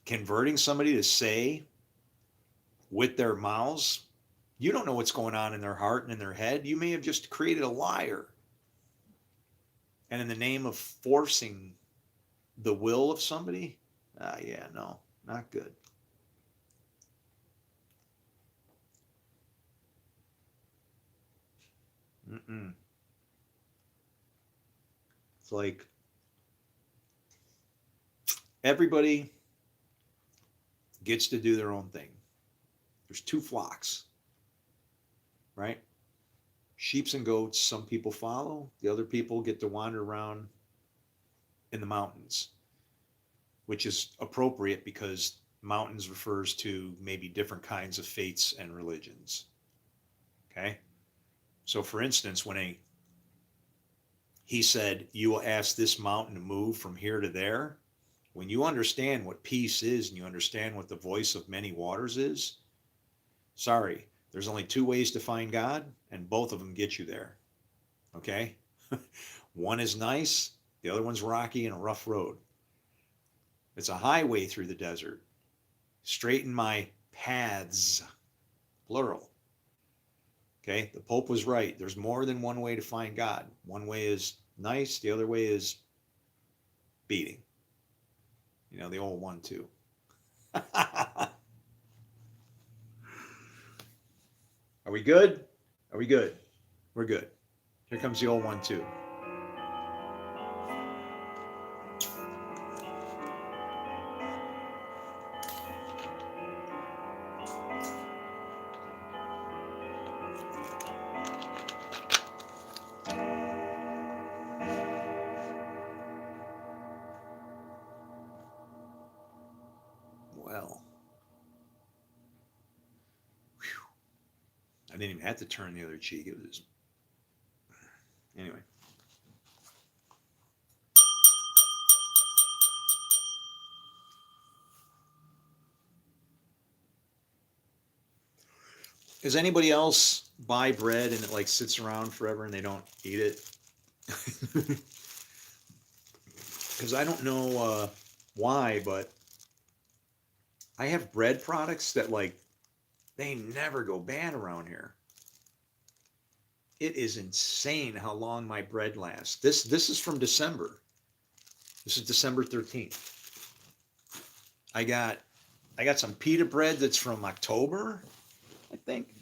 Converting somebody to say with their mouths, you don't know what's going on in their heart and in their head. You may have just created a liar. And in the name of forcing the will of somebody, yeah, no, not good. Mm-mm. It's like everybody gets to do their own thing. There's two flocks, right? Sheeps and goats, some people follow, the other people get to wander around in the mountains, which is appropriate because mountains refers to maybe different kinds of faiths and religions. Okay? So for instance, when he said, you will ask this mountain to move from here to there, when you understand what peace is and you understand what the voice of many waters is, sorry, there's only two ways to find God, and both of them get you there. Okay? One is nice, the other one's rocky and a rough road. It's a highway through the desert. Straighten my paths, plural. Okay? The Pope was right. There's more than one way to find God. One way is nice, the other way is beating. You know, the old 1-2. Are we good? Are we good? We're good. Here comes the old 1-2. Well, whew, I didn't even have to turn the other cheek. It was, anyway. Does anybody else buy bread and it like sits around forever and they don't eat it? Because I don't know why, but I have bread products that like they never go bad around here. It is insane how long my bread lasts. This is from December. This is December 13th. I got some pita bread that's from October, I think.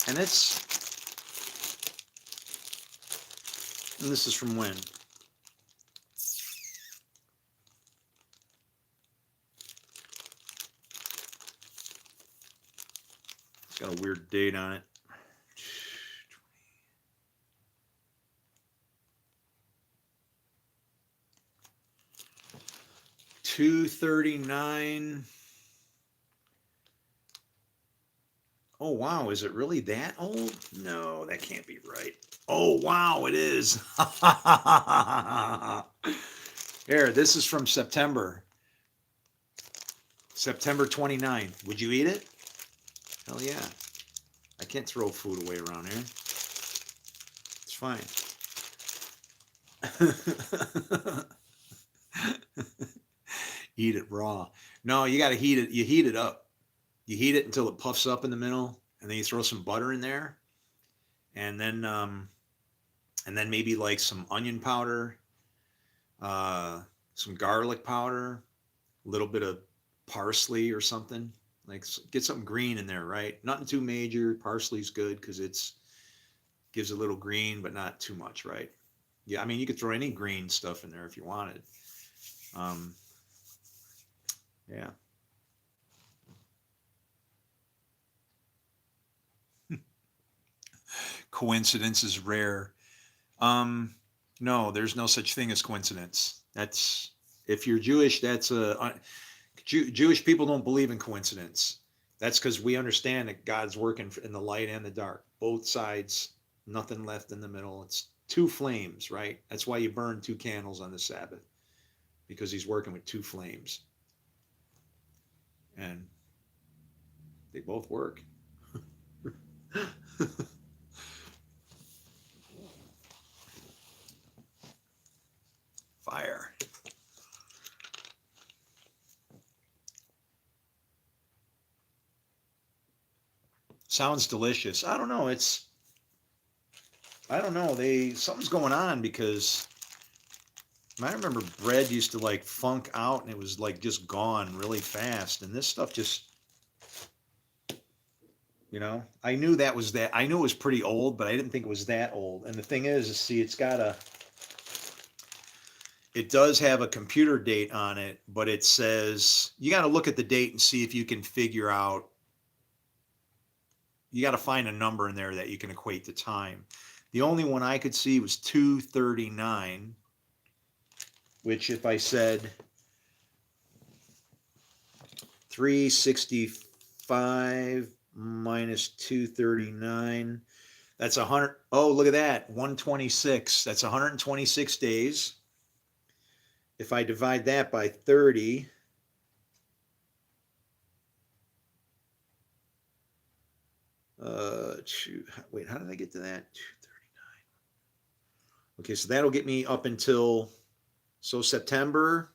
And this is from when? It's got a weird date on it. 239. Oh, wow. Is it really that old? No, that can't be right. Oh, wow, it is. Here, this is from September. September 29th. Would you eat it? Hell yeah. I can't throw food away around here. It's fine. Eat it raw. No, you got to heat it. You heat it up. You heat it until it puffs up in the middle, and then you throw some butter in there, and then maybe like some onion powder, some garlic powder, a little bit of parsley or something. Like get something green in there, right? Nothing too major. Parsley's good because it's gives a little green, but not too much, right? Yeah, I mean you could throw any green stuff in there if you wanted. Um, yeah. Coincidence is rare. Um, no, there's no such thing as coincidence. That's if you're Jewish, that's Jewish people don't believe in coincidence. That's because we understand that God's working in the light and the dark, both sides, nothing left in the middle. It's two flames, right? That's why you burn two candles on the Sabbath, because he's working with two flames, and they both work. Fire. Sounds delicious. I don't know. I don't know. Something's going on because I remember bread used to like funk out and it was like just gone really fast. And this stuff just, I knew I knew it was pretty old, but I didn't think it was that old. And the thing is see, it does have a computer date on it, but it says, you got to look at the date and see if you can figure out, you got to find a number in there that you can equate to time. The only one I could see was 239, which if I said 365 minus 239, that's 100. Oh, look at that. 126. That's 126 days. If I divide that by 30, wait, how did I get to that? 239. Okay, so that'll get me up until, so September,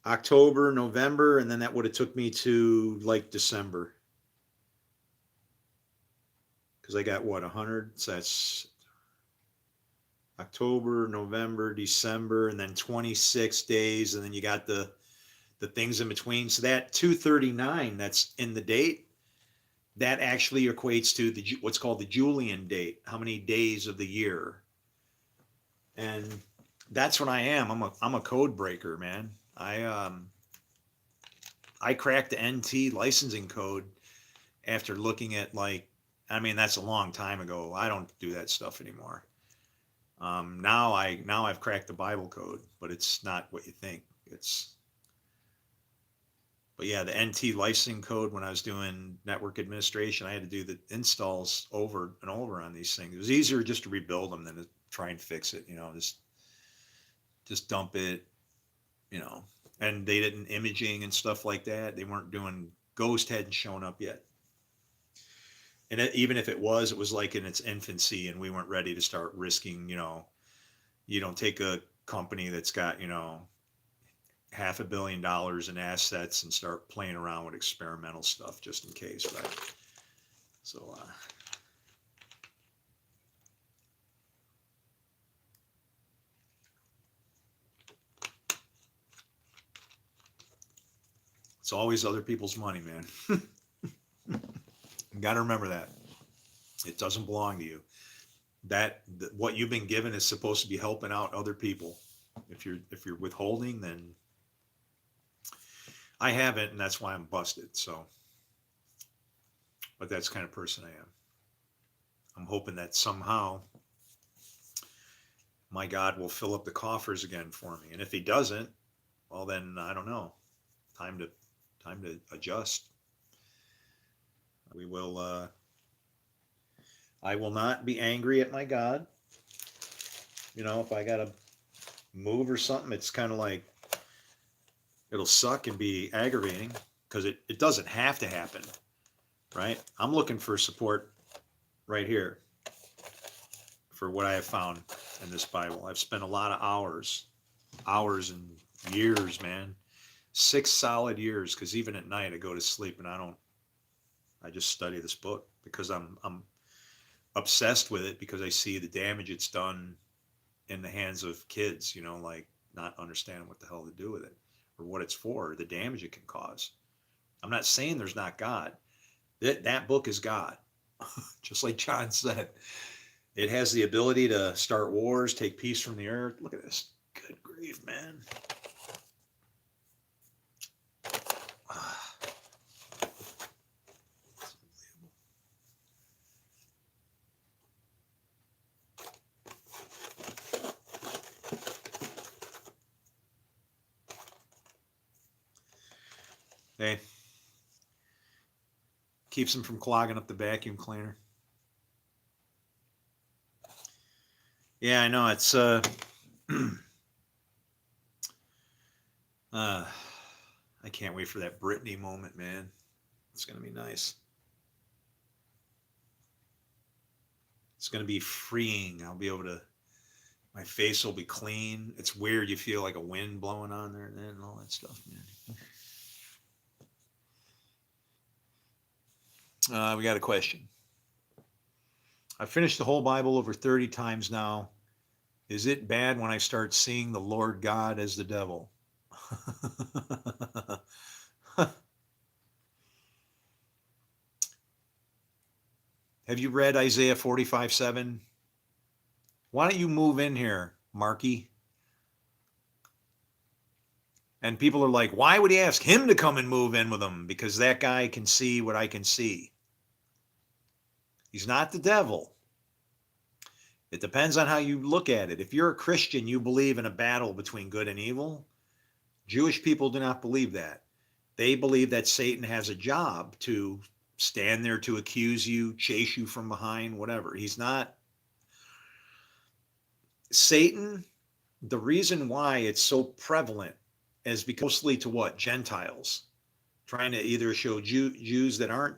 October, November, and then that would have took me to like December. Because I got what, 100? So that's October, November, December, and then 26 days, and then you got the things in between. So that 239 that's in the date, that actually equates to what's called the Julian date, how many days of the year. And that's what I am. I'm a code breaker, man. I cracked the NT licensing code after looking at that's a long time ago. I don't do that stuff anymore. Now I've cracked the Bible code, but it's not what you think. But yeah, the NT licensing code, when I was doing network administration, I had to do the installs over and over on these things. It was easier just to rebuild them than to try and fix it, just dump it, and they didn't imaging and stuff like that. They weren't doing, Ghost hadn't shown up yet. And even if it was like in its infancy and we weren't ready to start risking, you don't take a company that's got, $500 million in assets and start playing around with experimental stuff just in case, right? So, it's always other people's money, man. You got to remember that. It doesn't belong to you. What you've been given is supposed to be helping out other people. If you're withholding, then I haven't, and that's why I'm busted. So, but that's the kind of person I am. I'm hoping that somehow my God will fill up the coffers again for me. And if he doesn't, well then I don't know. Time to adjust. We will I will not be angry at my God. If I gotta move or something, it's kind of like It'll suck and be aggravating because it doesn't have to happen, right? I'm looking for support right here for what I have found in this Bible. I've spent a lot of hours and years, man. 6 solid years, because even at night I go to sleep and I just study this book because I'm obsessed with it, because I see the damage it's done in the hands of kids, like not understanding what the hell to do with it or what it's for, or the damage it can cause. I'm not saying there's not God. That book is God. Just like John said, it has the ability to start wars, take peace from the earth. Look at this. Good grief, man. Hey, keeps them from clogging up the vacuum cleaner. Yeah, I know. It's I can't wait for that Britney moment, man. It's gonna be nice. It's gonna be freeing. I'll be able to. My face will be clean. It's weird. You feel like a wind blowing on there and all that stuff, man. We got a question. I finished the whole Bible over 30 times now. Is it bad when I start seeing the Lord God as the devil? Have you read Isaiah 45:7? Why don't you move in here, Marky? And people are like, why would he ask him to come and move in with him? Because that guy can see what I can see. He's not the devil. It depends on how you look at it. If you're a Christian, you believe in a battle between good and evil. Jewish people do not believe that. They believe that Satan has a job to stand there to accuse you, chase you from behind, whatever. He's not. Satan, the reason why it's so prevalent is because mostly to what? Gentiles. Trying to either show Jews that aren't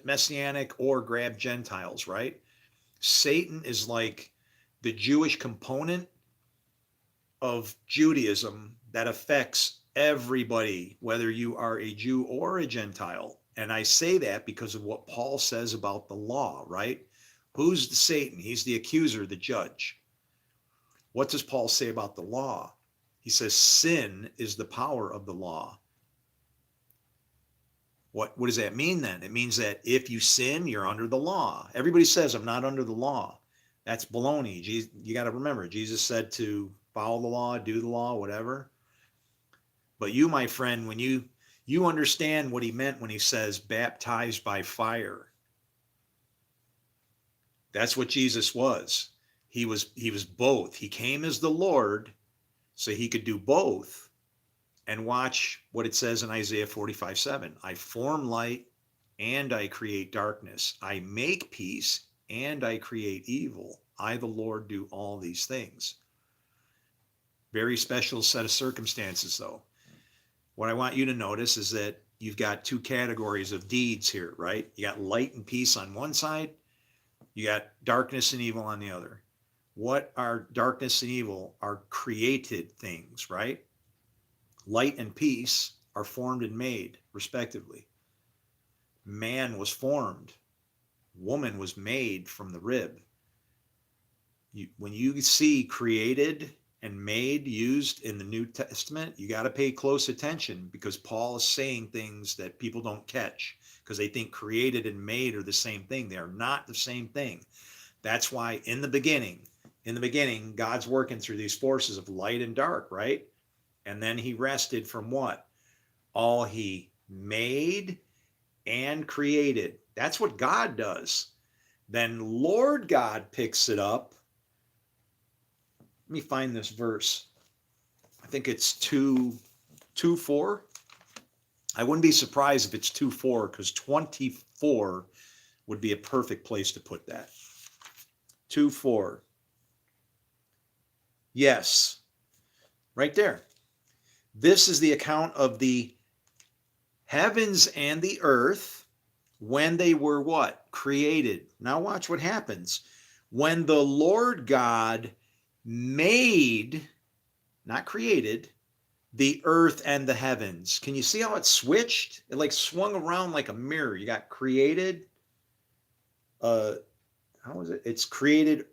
messianic or grab Gentiles, right? Satan is like the Jewish component of Judaism that affects everybody, whether you are a Jew or a Gentile. And I say that because of what Paul says about the law, right? Who's the Satan? He's the accuser, the judge. What does Paul say about the law? He says sin is the power of the law. What does that mean then? It means that if you sin, you're under the law. Everybody says, I'm not under the law. That's baloney. You got to remember, Jesus said to follow the law, do the law, whatever. But you, my friend, when you understand what he meant when he says baptized by fire. That's what Jesus was. He was both. He came as the Lord so he could do both. And watch what it says in Isaiah 45:7. I form light and I create darkness. I make peace and I create evil. I, the Lord, do all these things. Very special set of circumstances, though. What I want you to notice is that you've got two categories of deeds here, right? You got light and peace on one side. You got darkness and evil on the other. What are darkness and evil? Are created things, right? Light and peace are formed and made, respectively. Man was formed. Woman was made from the rib. When you see created and made used in the New Testament, you got to pay close attention, because Paul is saying things that people don't catch because they think created and made are the same thing. They are not the same thing. That's why in the beginning, God's working through these forces of light and dark, right? And then he rested from what? All he made and created. That's what God does. Then Lord God picks it up. Let me find this verse. I think it's 2:4. I wouldn't be surprised if it's 2:4, because 24 would be a perfect place to put that. 2:4. Yes, right there. This is the account of the heavens and the earth when they were what? Created. Now watch what happens. When the Lord God made, not created, the earth and the heavens. Can you see how it switched? It like swung around like a mirror. You got created. How is it? It's created,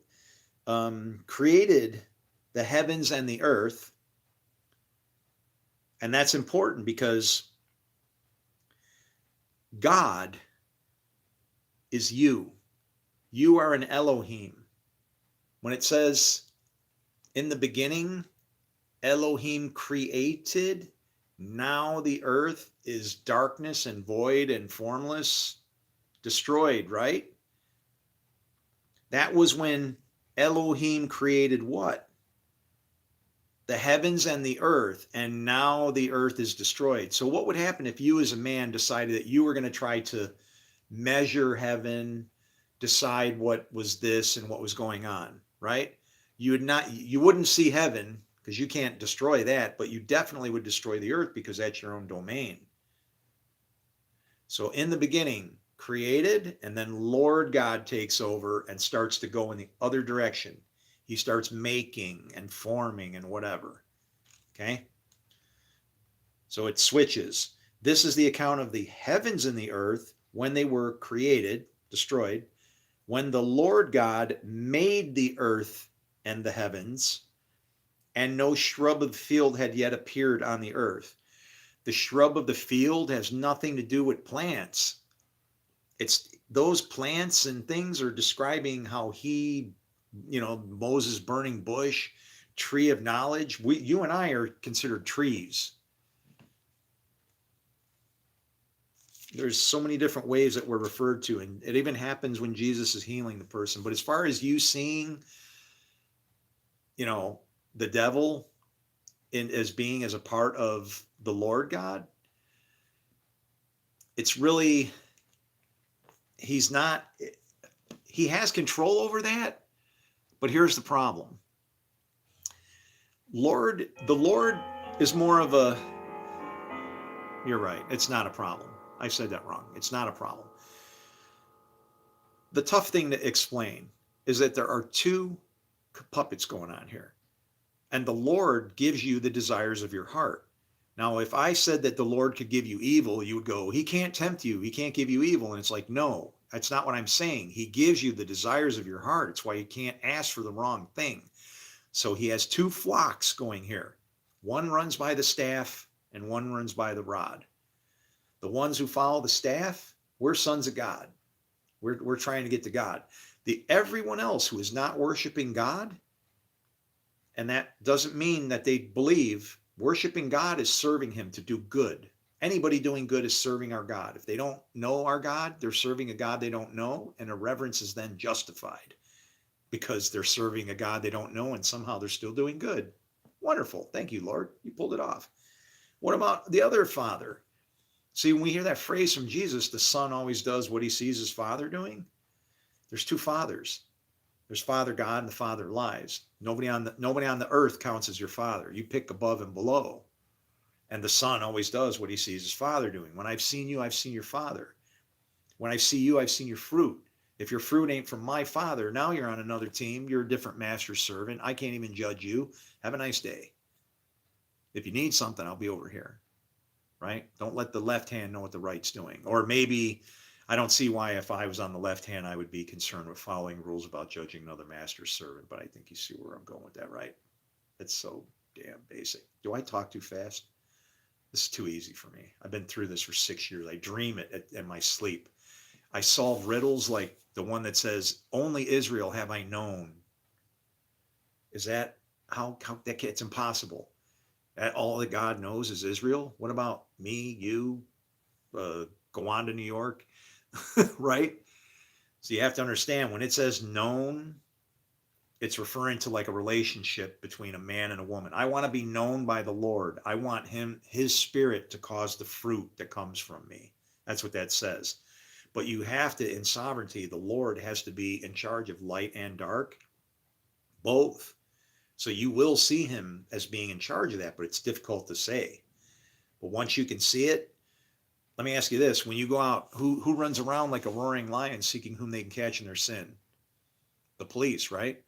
created the heavens and the earth. And that's important because God is you. You are an Elohim. When it says in the beginning, Elohim created, now the earth is darkness and void and formless, destroyed, right? That was when Elohim created what? The heavens and the earth, and now the earth is destroyed. So what would happen if you as a man decided that you were going to try to measure heaven, decide what was this and what was going on, right? You wouldn't see heaven because you can't destroy that, but you definitely would destroy the earth because that's your own domain. So in the beginning, created, and then Lord God takes over and starts to go in the other direction. He starts making and forming and whatever. Okay? So it switches. This is the account of the heavens and the earth when they were created, destroyed, when the Lord God made the earth and the heavens, and no shrub of the field had yet appeared on the earth. The shrub of the field has nothing to do with plants. It's those plants and things are describing how he, Moses burning bush, tree of knowledge. You and I are considered trees. There's so many different ways that we're referred to, and it even happens when Jesus is healing the person. But as far as you seeing, the devil as being as a part of the Lord God, it's really, he has control over that. But here's the problem. The Lord is more of a, you're right, it's not a problem. I said that wrong. It's not a problem. The tough thing to explain is that there are two puppets going on here. And the Lord gives you the desires of your heart. Now, if I said that the Lord could give you evil, you would go, he can't tempt you. He can't give you evil. And it's like, no, that's not what I'm saying. He gives you the desires of your heart. It's why you can't ask for the wrong thing. So he has two flocks going here. One runs by the staff and one runs by the rod. The ones who follow the staff, we're sons of God. We're trying to get to God. Everyone else who is not worshiping God, and that doesn't mean that they believe worshiping God is serving him to do good. Anybody doing good is serving our God. If they don't know our God, they're serving a God they don't know, and irreverence is then justified because they're serving a God they don't know and somehow they're still doing good. Wonderful. Thank you, Lord. You pulled it off. What about the other father? See, when we hear that phrase from Jesus, the son always does what he sees his father doing. There's two fathers. There's Father God and the Father lies. Nobody on the earth counts as your father. You pick above and below. And the son always does what he sees his father doing. When I've seen you, I've seen your father. When I see you, I've seen your fruit. If your fruit ain't from my father, now you're on another team. You're a different master's servant. I can't even judge you. Have a nice day. If you need something, I'll be over here. Right? Don't let the left hand know what the right's doing. Or maybe I don't see why if I was on the left hand, I would be concerned with following rules about judging another master's servant. But I think you see where I'm going with that, right? It's so damn basic. Do I talk too fast? This is too easy for me. I've been through this for 6 years. I dream it in my sleep. I solve riddles like the one that says, only Israel have I known. Is that how that it's impossible? That all that God knows is Israel? What about me, you, Gowanda, New York? Right? So you have to understand when it says known, it's referring to like a relationship between a man and a woman. I want to be known by the Lord. I want his spirit to cause the fruit that comes from me. That's what that says. But you have to, in sovereignty, the Lord has to be in charge of light and dark, both. So you will see him as being in charge of that, but it's difficult to say. But once you can see it, let me ask you this. When you go out, who runs around like a roaring lion seeking whom they can catch in their sin? The police, right?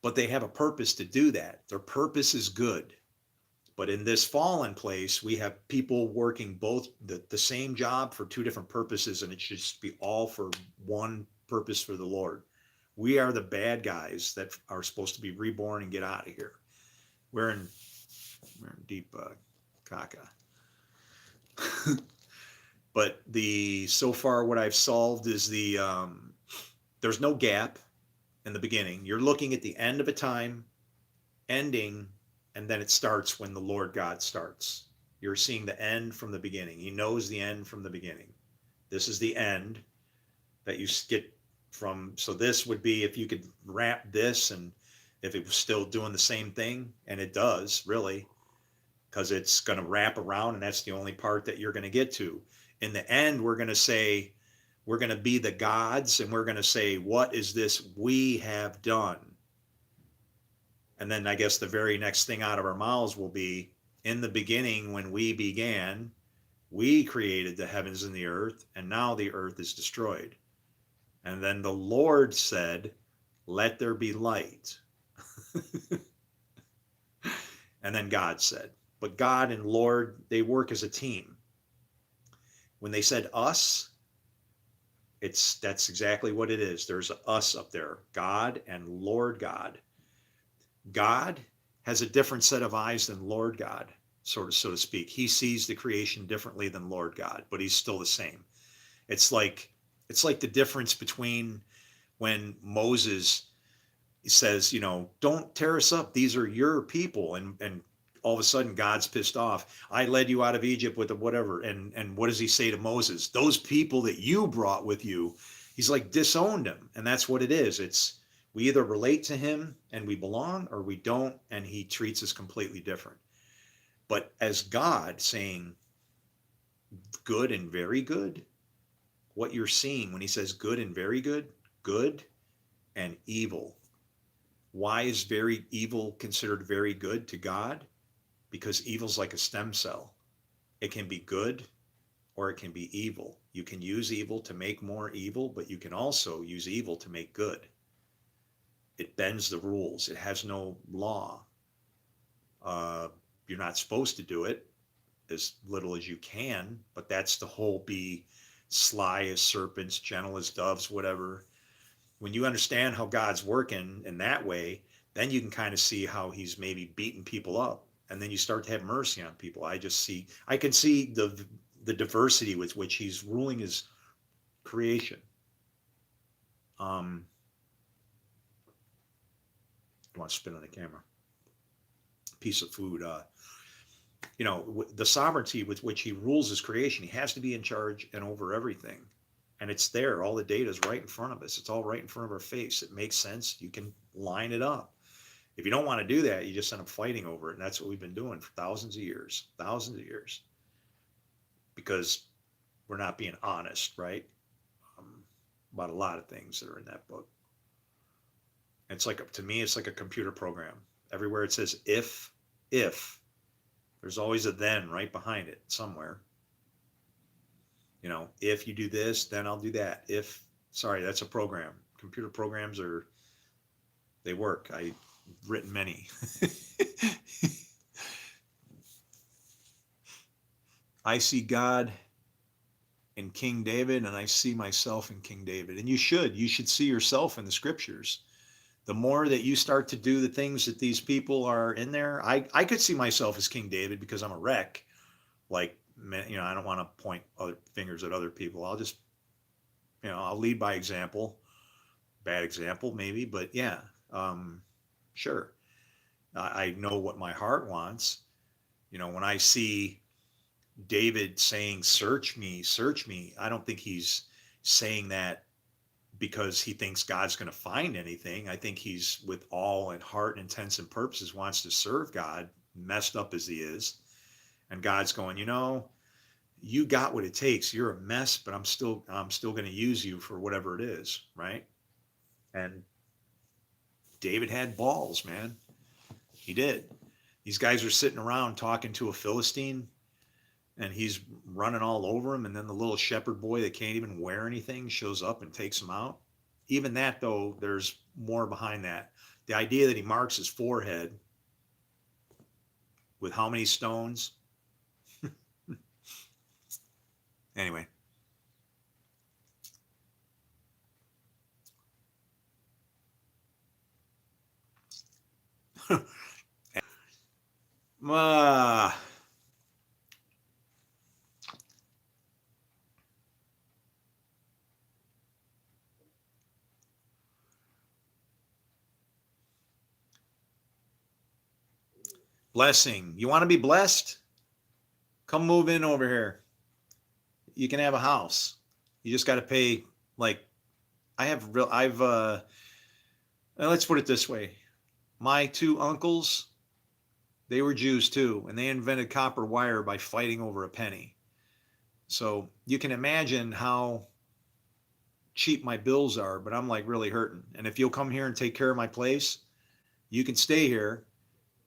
But they have a purpose to do that. Their purpose is good. But in this fallen place, we have people working both the same job for two different purposes, and it should just be all for one purpose for the Lord. We are the bad guys that are supposed to be reborn and get out of here. We're in deep caca. But so far what I've solved is there's no gap in the beginning. You're looking at the end of a time, ending, and then it starts when the Lord God starts. You're seeing the end from the beginning. He knows the end from the beginning. This is the end that you get from. So this would be if you could wrap this, and if it was still doing the same thing, and it does really, because it's going to wrap around, and that's the only part that you're going to get to. In the end, we're going to say, we're going to be the gods, and we're going to say, what is this we have done? And then I guess the very next thing out of our mouths will be, in the beginning, when we began, we created the heavens and the earth, and now the earth is destroyed. And then the Lord said, let there be light. And then God said, but God and Lord, they work as a team. When they said us, that's exactly what it is. There's us up there, God and Lord God. God has a different set of eyes than Lord God, so to speak. He sees the creation differently than Lord God, but he's still the same. It's like the difference between when Moses says, don't tear us up. These are your people. And all of a sudden God's pissed off. I led you out of Egypt with whatever. And what does he say to Moses? Those people that you brought with you, he's like disowned them. And that's what it is. We either relate to him and we belong, or we don't, and he treats us completely different. But as God saying good and very good, what you're seeing when he says good and very good, good and evil. Why is very evil considered very good to God? Because evil's like a stem cell. It can be good or it can be evil. You can use evil to make more evil, but you can also use evil to make good. It bends the rules. It has no law. You're not supposed to do it, as little as you can, but that's the whole be sly as serpents, gentle as doves, whatever. When you understand how God's working in that way, then you can kind of see how he's maybe beating people up. And then you start to have mercy on people. I can see the diversity with which he's ruling his creation. I want to spit on the camera. Piece of food. The sovereignty with which he rules his creation, he has to be in charge and over everything. And it's there. All the data is right in front of us. It's all right in front of our face. It makes sense. You can line it up. If you don't want to do that, you just end up fighting over it. And that's what we've been doing for thousands of years, because we're not being honest, right? About a lot of things that are in that book. To me, it's like a computer program. Everywhere it says if, there's always a then right behind it somewhere. If you do this, then I'll do that. That's a program. Computer programs they work. I've written many. I see God in King David, and I see myself in King David. And you should see yourself in the scriptures. The more that you start to do the things that these people are in there, I could see myself as King David because I'm a wreck. I don't want to point other fingers at other people. I'll just, I'll lead by example. Bad example, maybe, but yeah, sure. I know what my heart wants. When I see David saying, search me, I don't think he's saying that because he thinks God's going to find anything. I think he's, with all in heart, intents, and purposes, wants to serve God, messed up as he is. And God's going, you got what it takes. You're a mess, but I'm still going to use you for whatever it is, right? And David had balls, man. He did. These guys are sitting around talking to a Philistine, and he's running all over him. And then the little shepherd boy that can't even wear anything shows up and takes him out. Even that, though, there's more behind that. The idea that he marks his forehead with how many stones? Anyway. Ah, blessing. You want to be blessed? Come move in over here. You can have a house. You just got to pay, like, let's put it this way. My two uncles, they were Jews too, and they invented copper wire by fighting over a penny. So you can imagine how cheap my bills are, but I'm like really hurting. And if you'll come here and take care of my place, you can stay here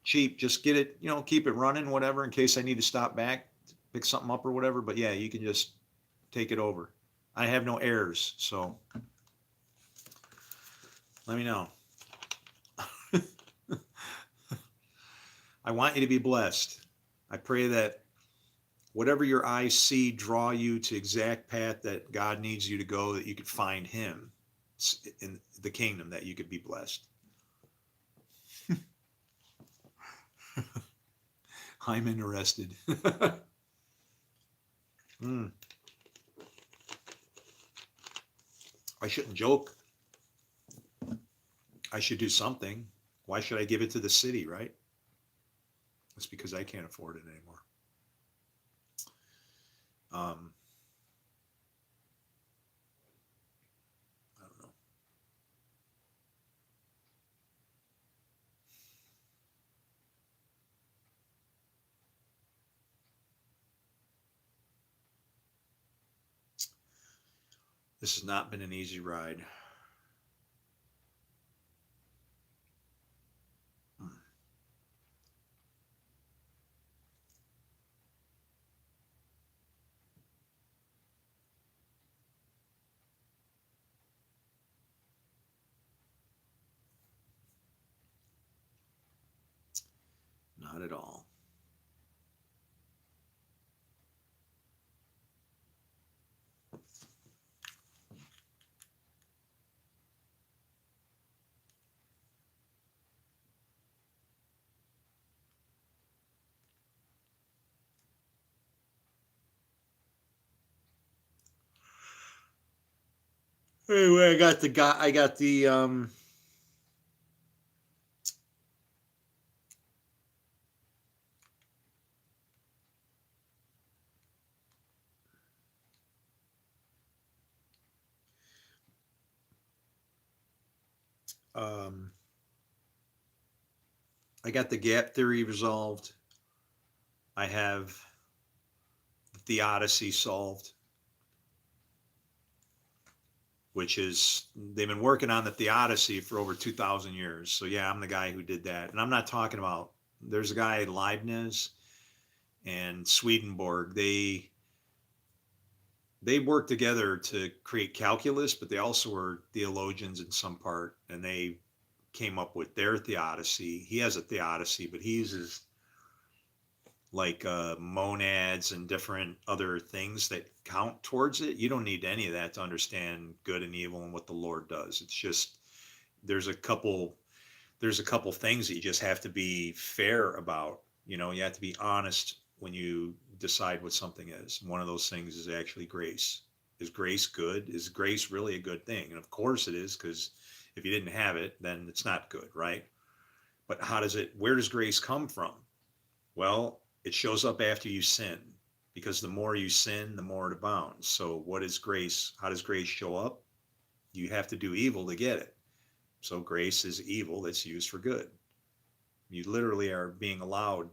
cheap. Just get it, keep it running, whatever, in case I need to stop back, pick something up or whatever. But yeah, you can just take it over. I have no heirs, so let me know. I want you to be blessed. I pray that whatever your eyes see draw you to exact path that God needs you to go, that you could find him in the kingdom, that you could be blessed. I'm interested. I shouldn't joke. I should do something. Why should I give it to the city, right? It's because I can't afford it anymore. I don't know. This has not been an easy ride. Not at all. Anyway, I got the I got the gap theory resolved. I have the theodicy solved, which is, they've been working on the theodicy for over 2,000 years. So yeah, I'm the guy who did that. And I'm not talking about, there's a guy, Leibniz and Swedenborg. They worked together to create calculus, but they also were theologians in some part, and they came up with their theodicy. He has a theodicy, but he uses like monads and different other things that count towards it. You don't need any of that to understand good and evil and what the Lord does. It's just there's a couple things that you just have to be fair about. You have to be honest when you decide what something is. One of those things is actually grace. Is grace good? Is grace really a good thing? And of course it is, because if you didn't have it, then it's not good, right? But where does grace come from? Well, it shows up after you sin, because the more you sin, the more it abounds. So what is grace? How does grace show up? You have to do evil to get it. So grace is evil that's used for good. You literally are being allowed,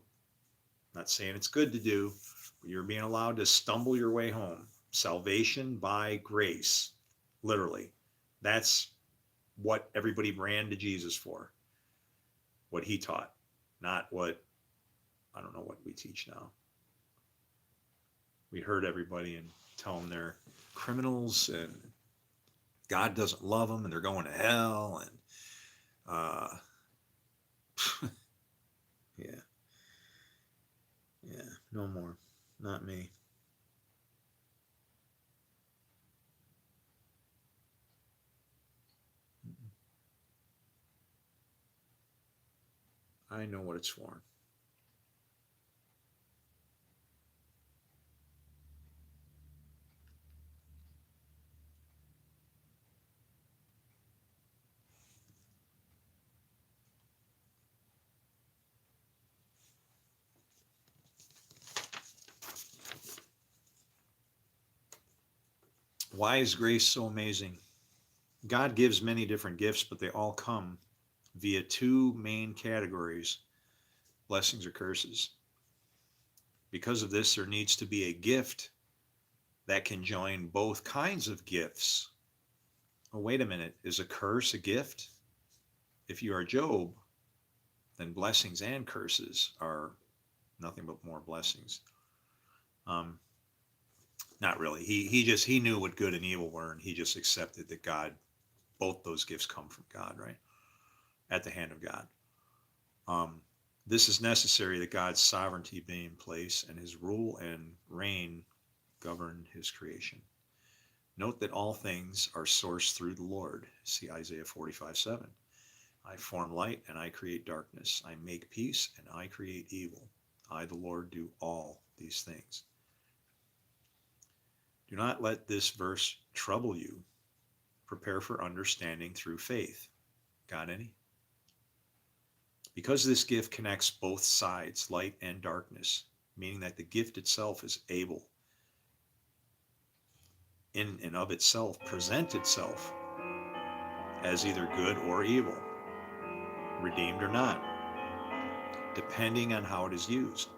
not saying it's good to do, but you're being allowed to stumble your way home. Salvation by grace, literally. That's what everybody ran to Jesus for, what he taught, not what, I don't know what we teach now. We hurt everybody and tell them they're criminals and God doesn't love them and they're going to hell. And yeah, yeah, no more, not me. I know what it's for. Why is grace so amazing? God gives many different gifts, but they all come via two main categories: blessings or curses. Because of this, there needs to be a gift that can join both kinds of gifts. Oh, wait a minute. Is a curse a gift? If you are Job, then blessings and curses are nothing but more blessings. Um, Not really. He knew what good and evil were, and he just accepted that God, both those gifts come from God, right? At the hand of God. Um, this is necessary that God's sovereignty be in place and his rule and reign govern his creation. Note that all things are sourced through the Lord. See Isaiah 45:7. I form light and I create darkness. I make peace and I create evil. I, the Lord, do all these things. Do not let this verse trouble you. Prepare for understanding through faith. Got any? Because this gift connects both sides, light and darkness, meaning that the gift itself is able, in and of itself, present itself as either good or evil, redeemed or not, depending on how it is used.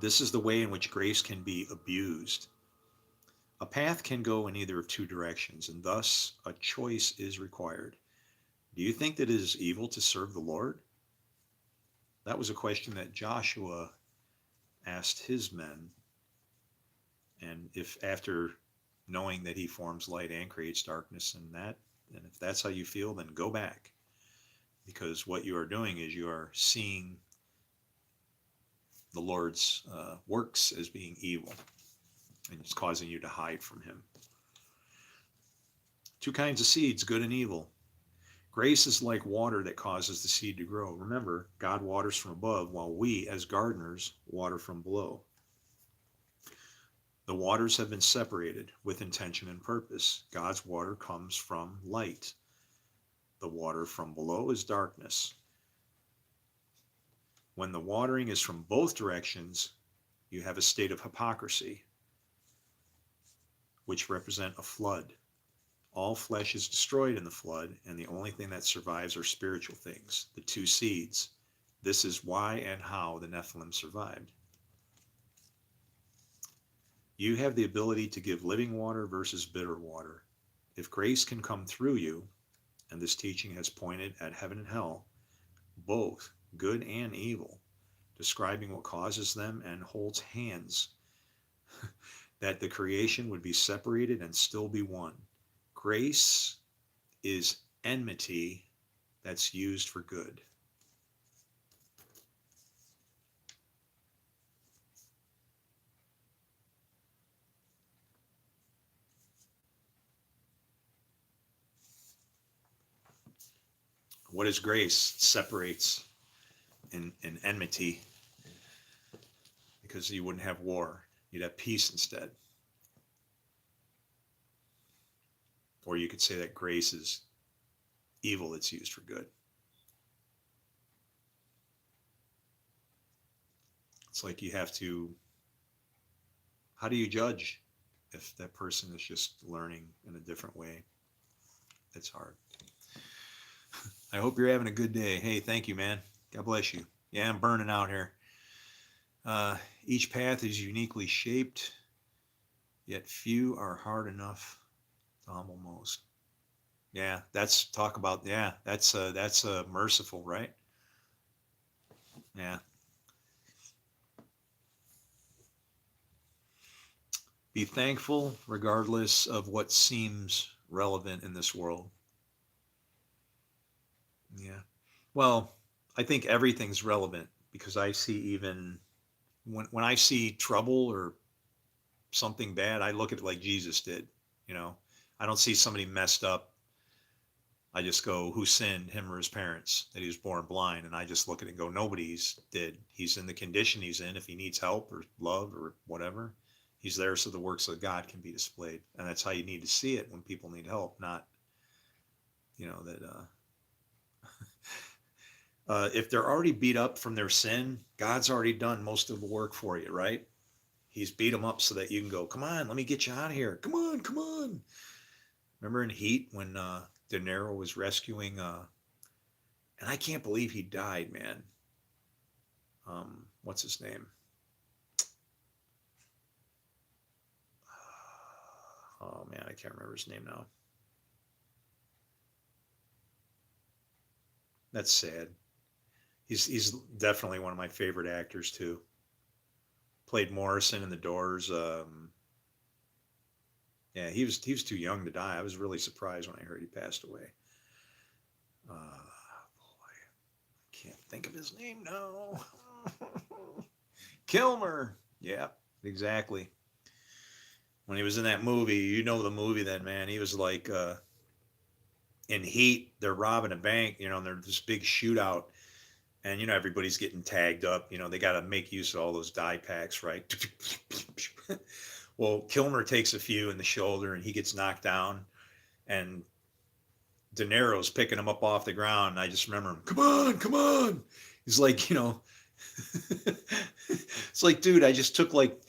This is the way in which grace can be abused. A path can go in either of two directions, and thus a choice is required. Do you think that it is evil to serve the Lord? That was a question that Joshua asked his men. And if after knowing that he forms light and creates darkness and if that's how you feel, then go back. Because what you are doing is you are seeing the Lord's works as being evil, and it's causing you to hide from him. Two kinds of seeds, good and evil. Grace is like water that causes the seed to grow. Remember, God waters from above, while we, as gardeners, water from below. The waters have been separated with intention and purpose. God's water comes from light. The water from below is darkness. When the watering is from both directions, you have a state of hypocrisy, which represent a flood. All flesh is destroyed in the flood, and the only thing that survives are spiritual things, the two seeds. This is why and how the Nephilim survived. You have the ability to give living water versus bitter water. If grace can come through you, and this teaching has pointed at heaven and hell, both good and evil, describing what causes them and holds hands, that the creation would be separated and still be one. Grace is enmity that's used for good. What is grace? Separates in enmity, because you wouldn't have war. You'd have peace instead. Or you could say that grace is evil that's used for good. It's like you have to, how do you judge if that person is just learning in a different way? It's hard. I hope you're having a good day. Hey, thank you, man. God bless you. Yeah, I'm burning out here. Each path is uniquely shaped, yet few are hard enough to humble most. Yeah, that's talk about, yeah, that's merciful, right? Yeah. Be thankful regardless of what seems relevant in this world. Yeah. Well, I think everything's relevant because I see even when I see trouble or something bad, I look at it like Jesus did. You know, I don't see somebody messed up. I just go, who sinned, him or his parents, that he was born blind? And I just look at it and go, nobody's did. He's in the condition he's in. If he needs help or love or whatever, he's there so the works of God can be displayed. And that's how you need to see it when people need help, not, that if they're already beat up from their sin, God's already done most of the work for you, right? He's beat them up so that you can go, come on, let me get you out of here. Come on, come on. Remember in Heat when De Niro was rescuing, and I can't believe he died, man. What's his name? Oh man, I can't remember his name now. That's sad. He's definitely one of my favorite actors too. Played Morrison in The Doors. Yeah, he was too young to die. I was really surprised when I heard he passed away. Boy, I can't think of his name now. Kilmer. Yeah, exactly. When he was in that movie, the movie then, man. He was like in Heat. They're robbing a bank, and there's this big shootout, and everybody's getting tagged up. They got to make use of all those dye packs, right? Well, Kilmer takes a few in the shoulder, and he gets knocked down, and De Niro's picking him up off the ground. And I just remember him, come on, come on. He's like, it's like, dude, I just took like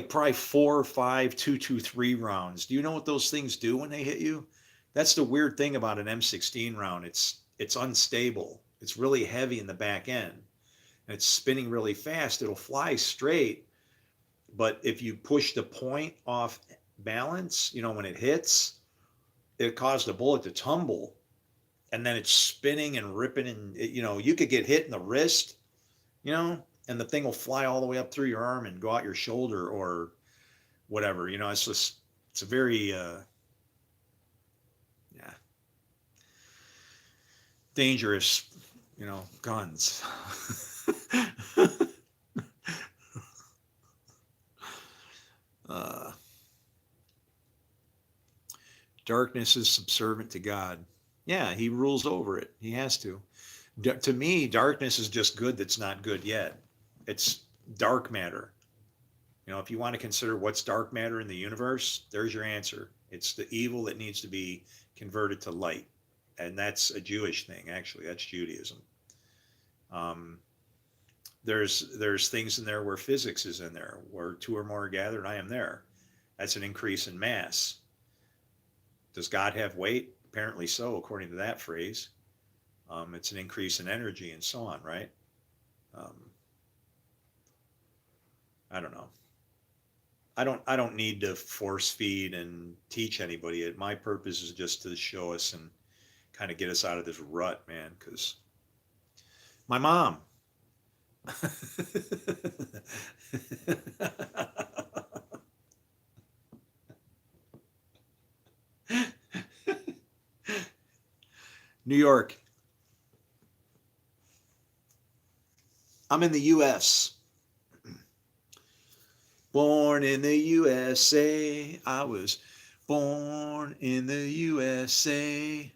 probably 4 or 5 223 rounds. Do you know what those things do when they hit you? That's the weird thing about an M16 round. It's unstable. It's really heavy in the back end. And it's spinning really fast. It'll fly straight, but if you push the point off balance, when it hits, it caused the bullet to tumble, and then it's spinning and ripping, and you could get hit in the wrist, and the thing will fly all the way up through your arm and go out your shoulder or whatever. It's a very yeah, dangerous, guns. uh, Darkness is subservient to God. Yeah, he rules over it. He has to. To me, darkness is just good that's not good yet. It's dark matter. If you want to consider what's dark matter in the universe, there's your answer. It's the evil that needs to be converted to light. And that's a Jewish thing, actually. That's Judaism. Um, there's things in there where physics is in there, where two or more are gathered, I am there. That's an increase in mass. Does God have weight? Apparently so, according to that phrase. It's an increase in energy and so on, right? Um, I don't know. I don't need to force feed and teach anybody. My purpose is just to show us and kind of get us out of this rut, man. Because my mom. New York. I'm in the U.S. Born in the USA. I was born in the USA.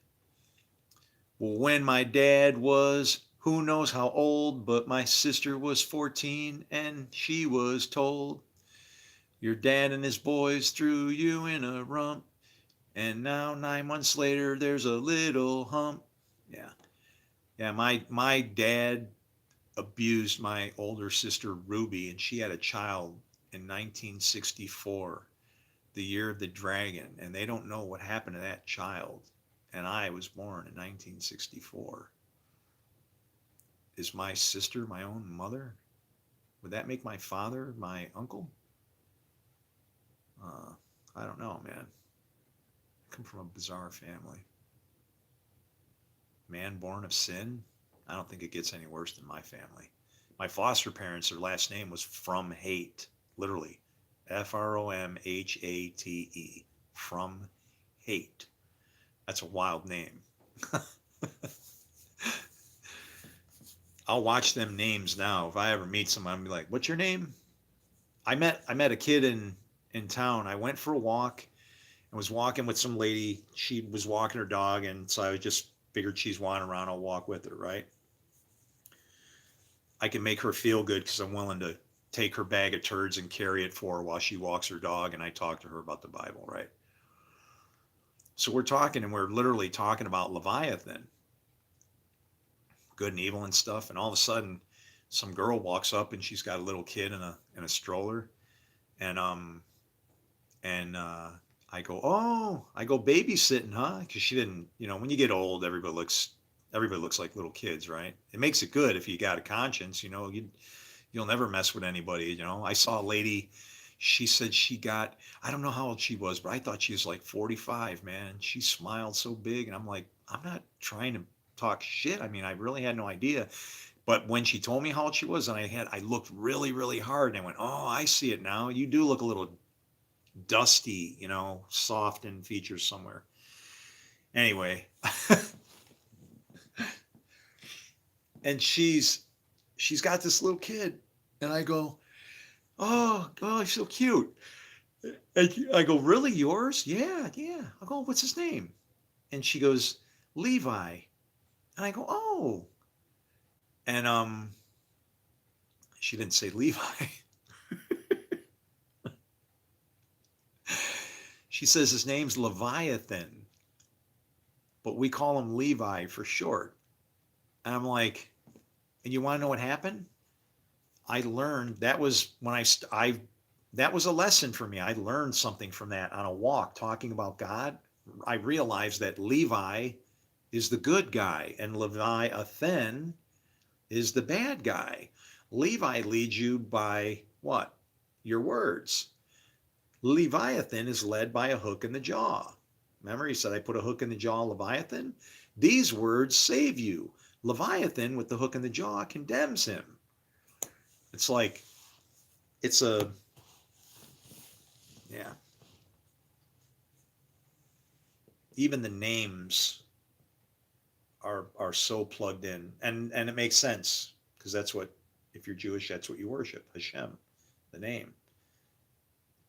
Well, when my dad was who knows how old, but my sister was 14 and she was told, your dad and his boys threw you in a rump, and now 9 months later there's a little hump. Yeah. Yeah, my dad abused my older sister Ruby, and she had a child in 1964, the year of the dragon, and they don't know what happened to that child. And I was born in 1964. Is my sister my own mother? Would that make my father my uncle? I don't know, man. Come from a bizarre family. Man born of sin. I don't think it gets any worse than my family. My foster parents, their last name was from hate, literally, Fromhate. From hate. That's a wild name. I'll watch them names now. If I ever meet someone, I'll be like, "What's your name?" I met a kid in town. I went for a walk and was walking with some lady. She was walking her dog, and so I just figured she's wandering around. I'll walk with her, right? I can make her feel good because I'm willing to take her bag of turds and carry it for her while she walks her dog, and I talk to her about the Bible, right? So we're talking, and we're literally talking about Leviathan, good and evil and stuff, and all of a sudden, some girl walks up and she's got a little kid in a stroller, and and I go babysitting, huh? Because she didn't, when you get old, everybody looks like little kids, right? It makes it good if you got a conscience, you'll never mess with anybody. I saw a lady, she said she got, I don't know how old she was, but I thought she was like 45, man. She smiled so big, and I'm like, I'm not trying to talk shit. I mean, I really had no idea. But when she told me how old she was, and I looked really, really hard, and I went, oh, I see it now. You do look a little dusty, soft in features somewhere. Anyway, and she's got this little kid, and I go, oh, he's so cute. And I go, really, yours? Yeah, yeah. I go, what's his name? And she goes, Levi. And I go, oh. And she didn't say Levi. She says his name's Leviathan, but we call him Levi for short. And I'm like, and you want to know what happened? I learned that was when I that was a lesson for me. I learned something from that on a walk talking about God. I realized that Levi is the good guy and Leviathan is the bad guy. Levi leads you by what? Your words. Leviathan is led by a hook in the jaw. Remember, he said, I put a hook in the jaw, Leviathan. These words save you. Leviathan, with the hook in the jaw, condemns him. It's like, it's a, yeah. Even the names are so plugged in, and it makes sense because that's what, if you're Jewish, that's what you worship, Hashem, the name.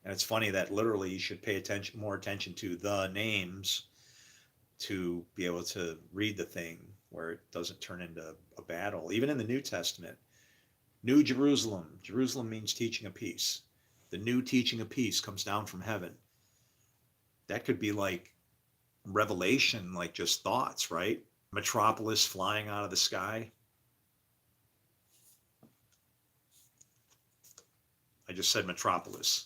And it's funny that literally you should pay more attention to the names to be able to read the thing where it doesn't turn into a battle. Even in the New Testament, New Jerusalem. Jerusalem means teaching of peace. The new teaching of peace comes down from heaven. That could be like revelation, like just thoughts, right? Metropolis flying out of the sky. I just said metropolis.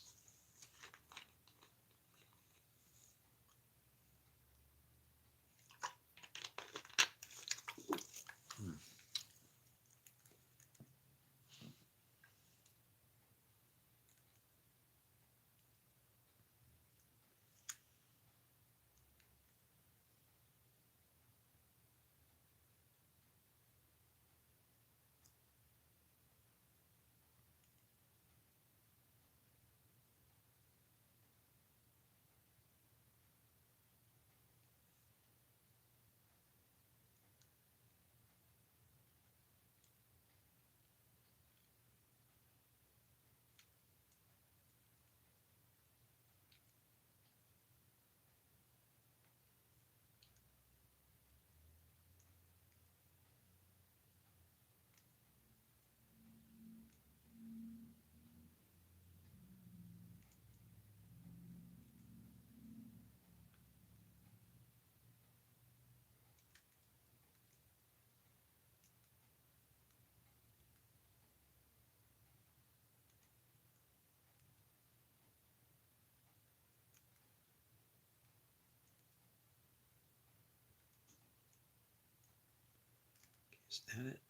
Is that it?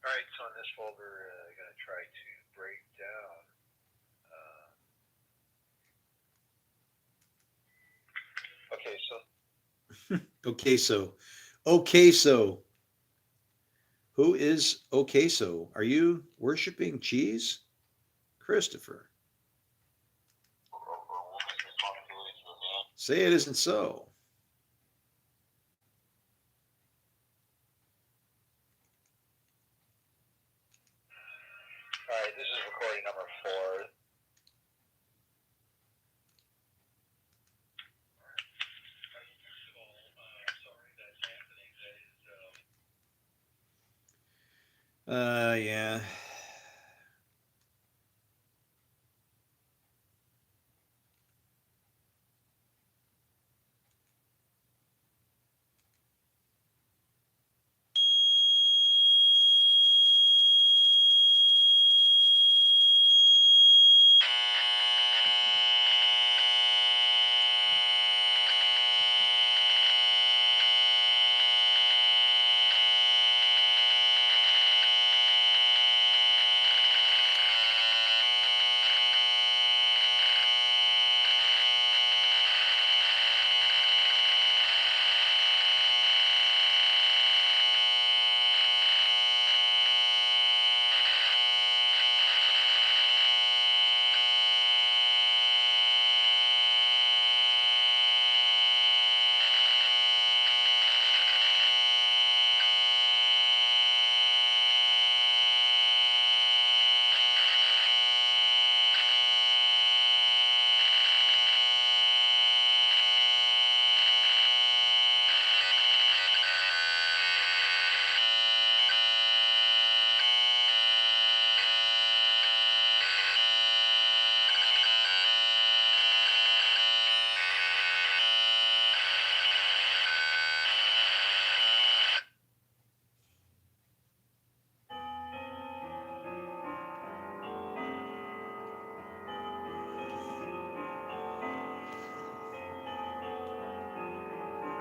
All right, so in this folder, I'm going to try to break down Okay, so. Okay, so. Who is okay, so? Are you worshiping cheese? Christopher. Say it isn't so. All right, this is recording number 4. Yeah.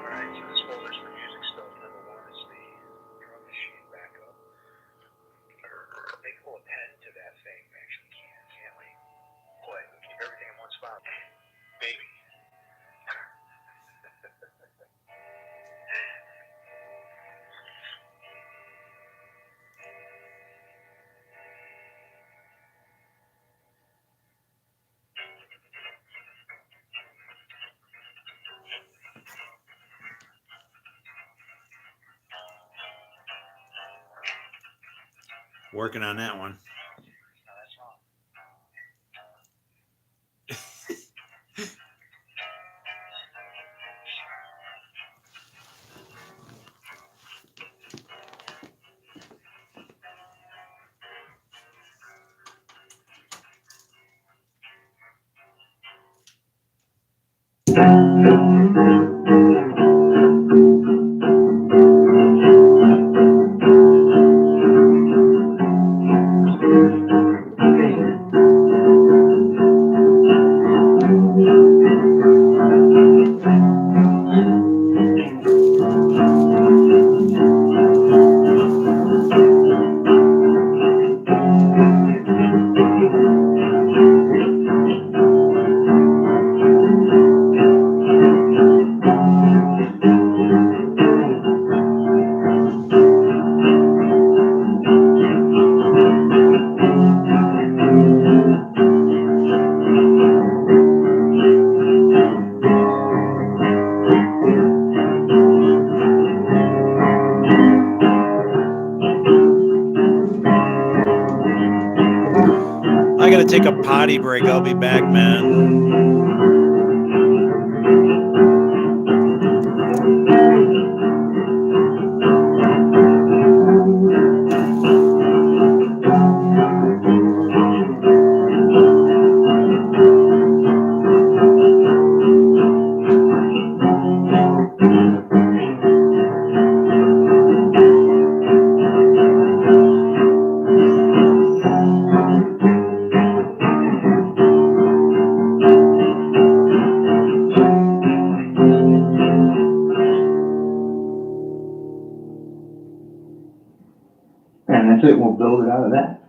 All right, so this folder's for music stuff. Number 1 is the drum machine backup. They pull a pen to that thing. Actually, can't we? Boy, we keep everything in one spot. Baby. Working on that one. Now that's wrong. I gotta take a potty break. I'll be back, man. And that's it, we'll build it out of that.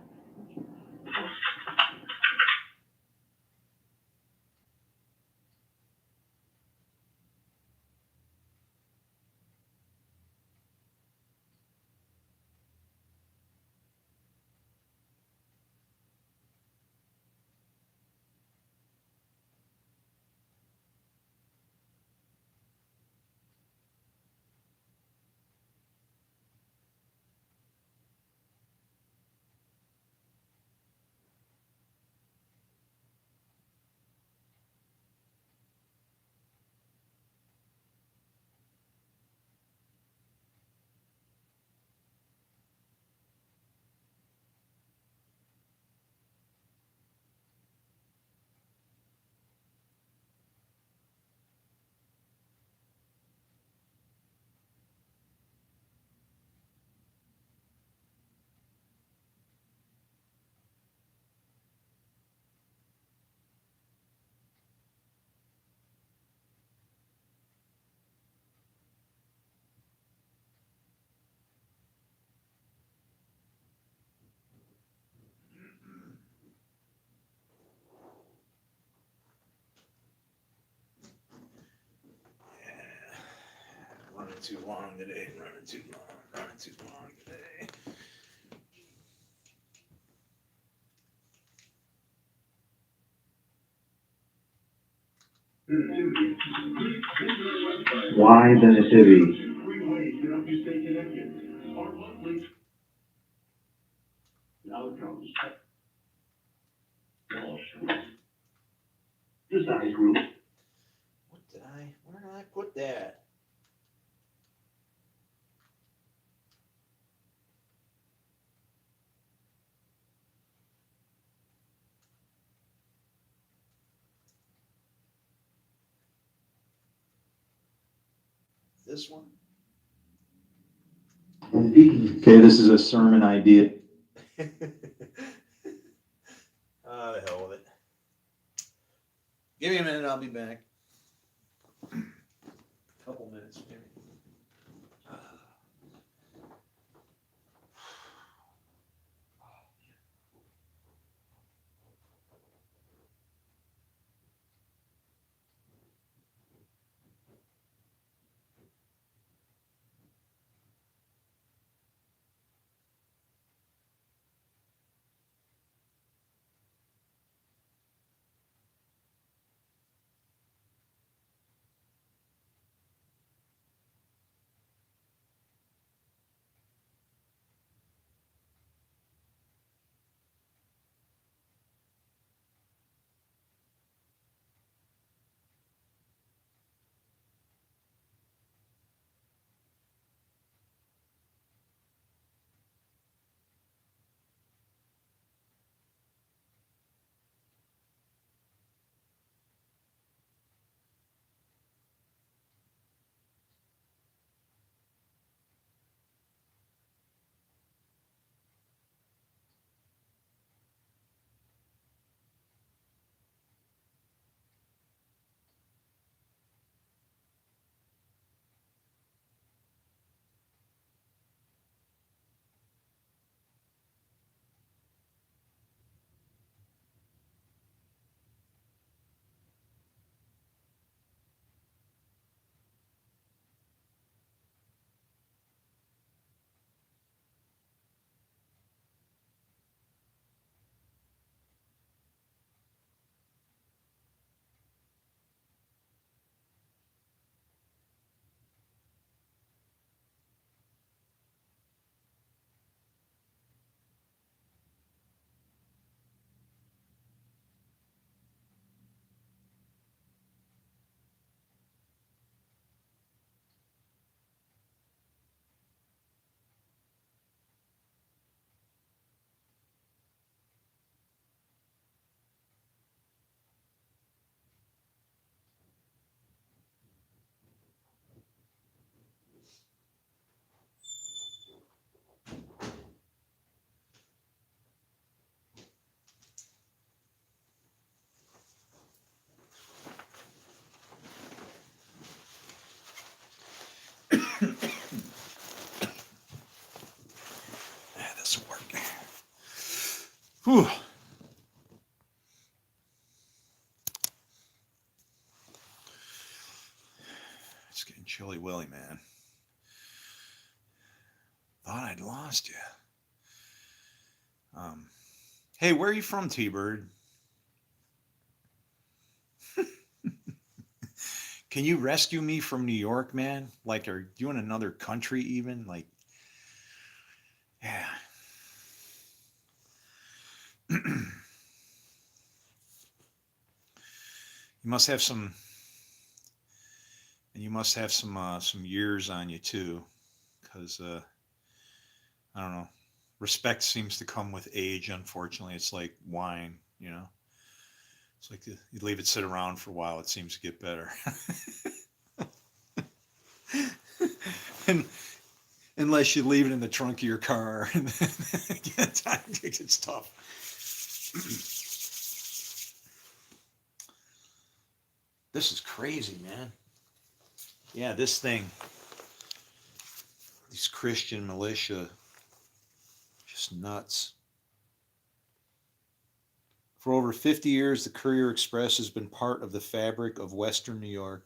Running too long today. Running too long today. Why the nativity? Now it comes. Design group. Where did I put that? This one? Okay, this is a sermon idea. Ah, the hell with it. Give me a minute, I'll be back. Couple minutes, maybe. This will work. Whew. It's getting chilly willy, man. Thought I'd lost you. Hey, where are you from, T-Bird? Can you rescue me from New York, man? Like, are you in another country even? Like, yeah. You must have some, and you must have some years on you too, because I don't know. Respect seems to come with age. Unfortunately, it's like wine. You know, it's like you leave it sit around for a while, it seems to get better. And unless you leave it in the trunk of your car, and then it gets tough. This is crazy, man. Yeah, this thing, these Christian militia, just nuts. For over 50 years, the Courier Express has been part of the fabric of Western New York.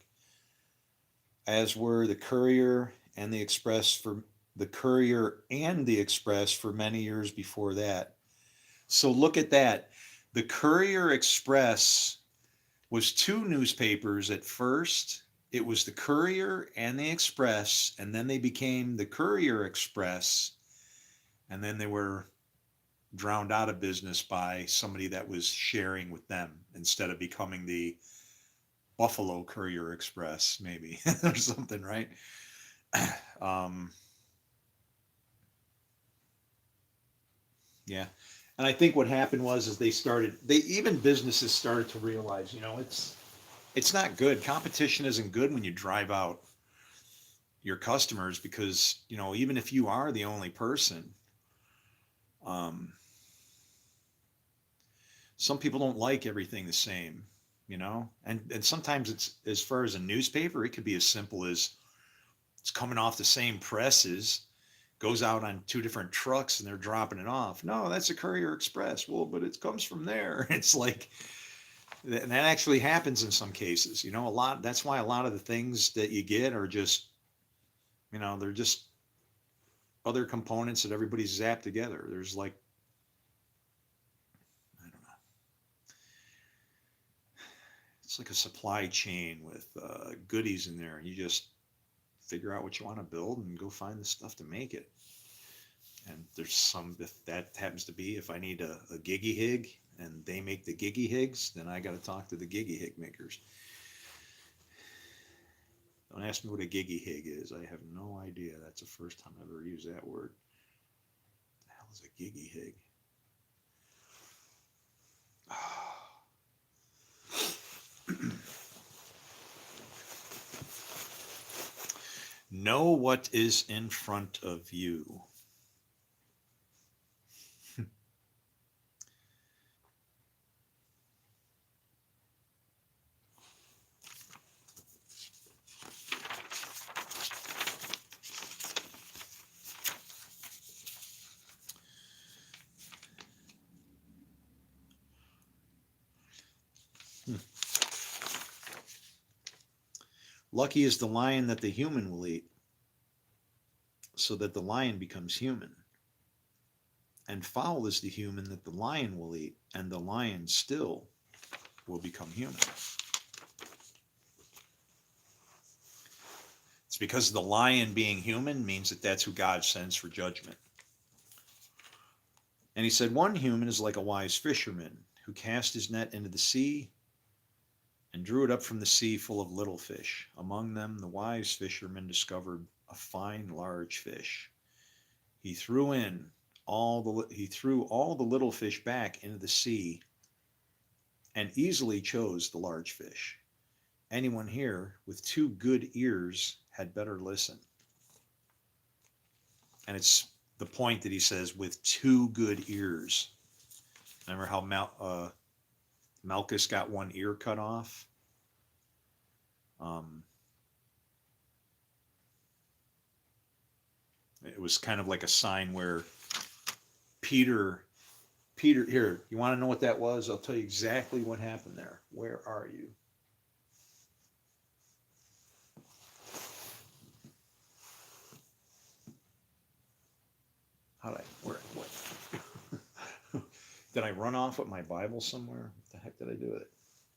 as were the Courier and the Express for many years before that. So look at that. The Courier Express was two newspapers at first. It was the Courier and the Express, and then they became the Courier Express, and then they were drowned out of business by somebody that was sharing with them instead of becoming the Buffalo Courier Express, maybe, or something, right? Um, yeah. And I think what happened was even businesses started to realize, it's not good. Competition isn't good when you drive out your customers because, even if you are the only person, um, some people don't like everything the same, and sometimes it's, as far as a newspaper, it could be as simple as it's coming off the same presses, goes out on two different trucks and they're dropping it off. No, that's a Courier Express. Well, but it comes from there. It's like, and that actually happens in some cases, that's why a lot of the things that you get are just, they're just other components that everybody's zapped together. There's like, I don't know. It's like a supply chain with goodies in there, and you just figure out what you want to build and go find the stuff to make it. And there's some, if that happens to be, if I need a Giggy Hig and they make the Giggy Higs, then I got to talk to the Giggy Hig makers. Don't ask me what a Giggy Hig is. I have no idea. That's the first time I've ever used that word. What the hell is a Giggy Hig? Know what is in front of you. Lucky is the lion that the human will eat, so that the lion becomes human. And foul is the human that the lion will eat, and the lion still will become human. It's because the lion being human means that that's who God sends for judgment. And he said, one human is like a wise fisherman who cast his net into the sea and drew it up from the sea full of little fish. Among them, the wise fisherman discovered a fine, large fish. He threw all the little fish back into the sea and easily chose the large fish. Anyone here with 2 good ears had better listen. And it's the point that he says, with 2 good ears. Remember how Malchus got 1 ear cut off? It was kind of like a sign where Peter, here, you want to know what that was? I'll tell you exactly what happened there. Where are you? What? Did I run off with my Bible somewhere? What the heck did I do with it?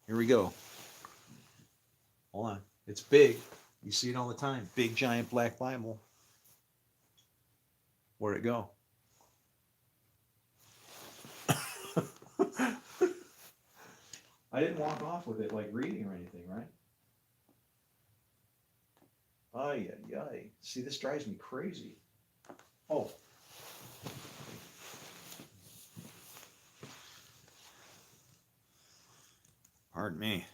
Here we go. Hold on. It's big. You see it all the time. Big, giant black Bible. Where'd it go? I didn't walk off with it like reading or anything, right? Ay, ay, ay. See, this drives me crazy. Oh. Pardon me.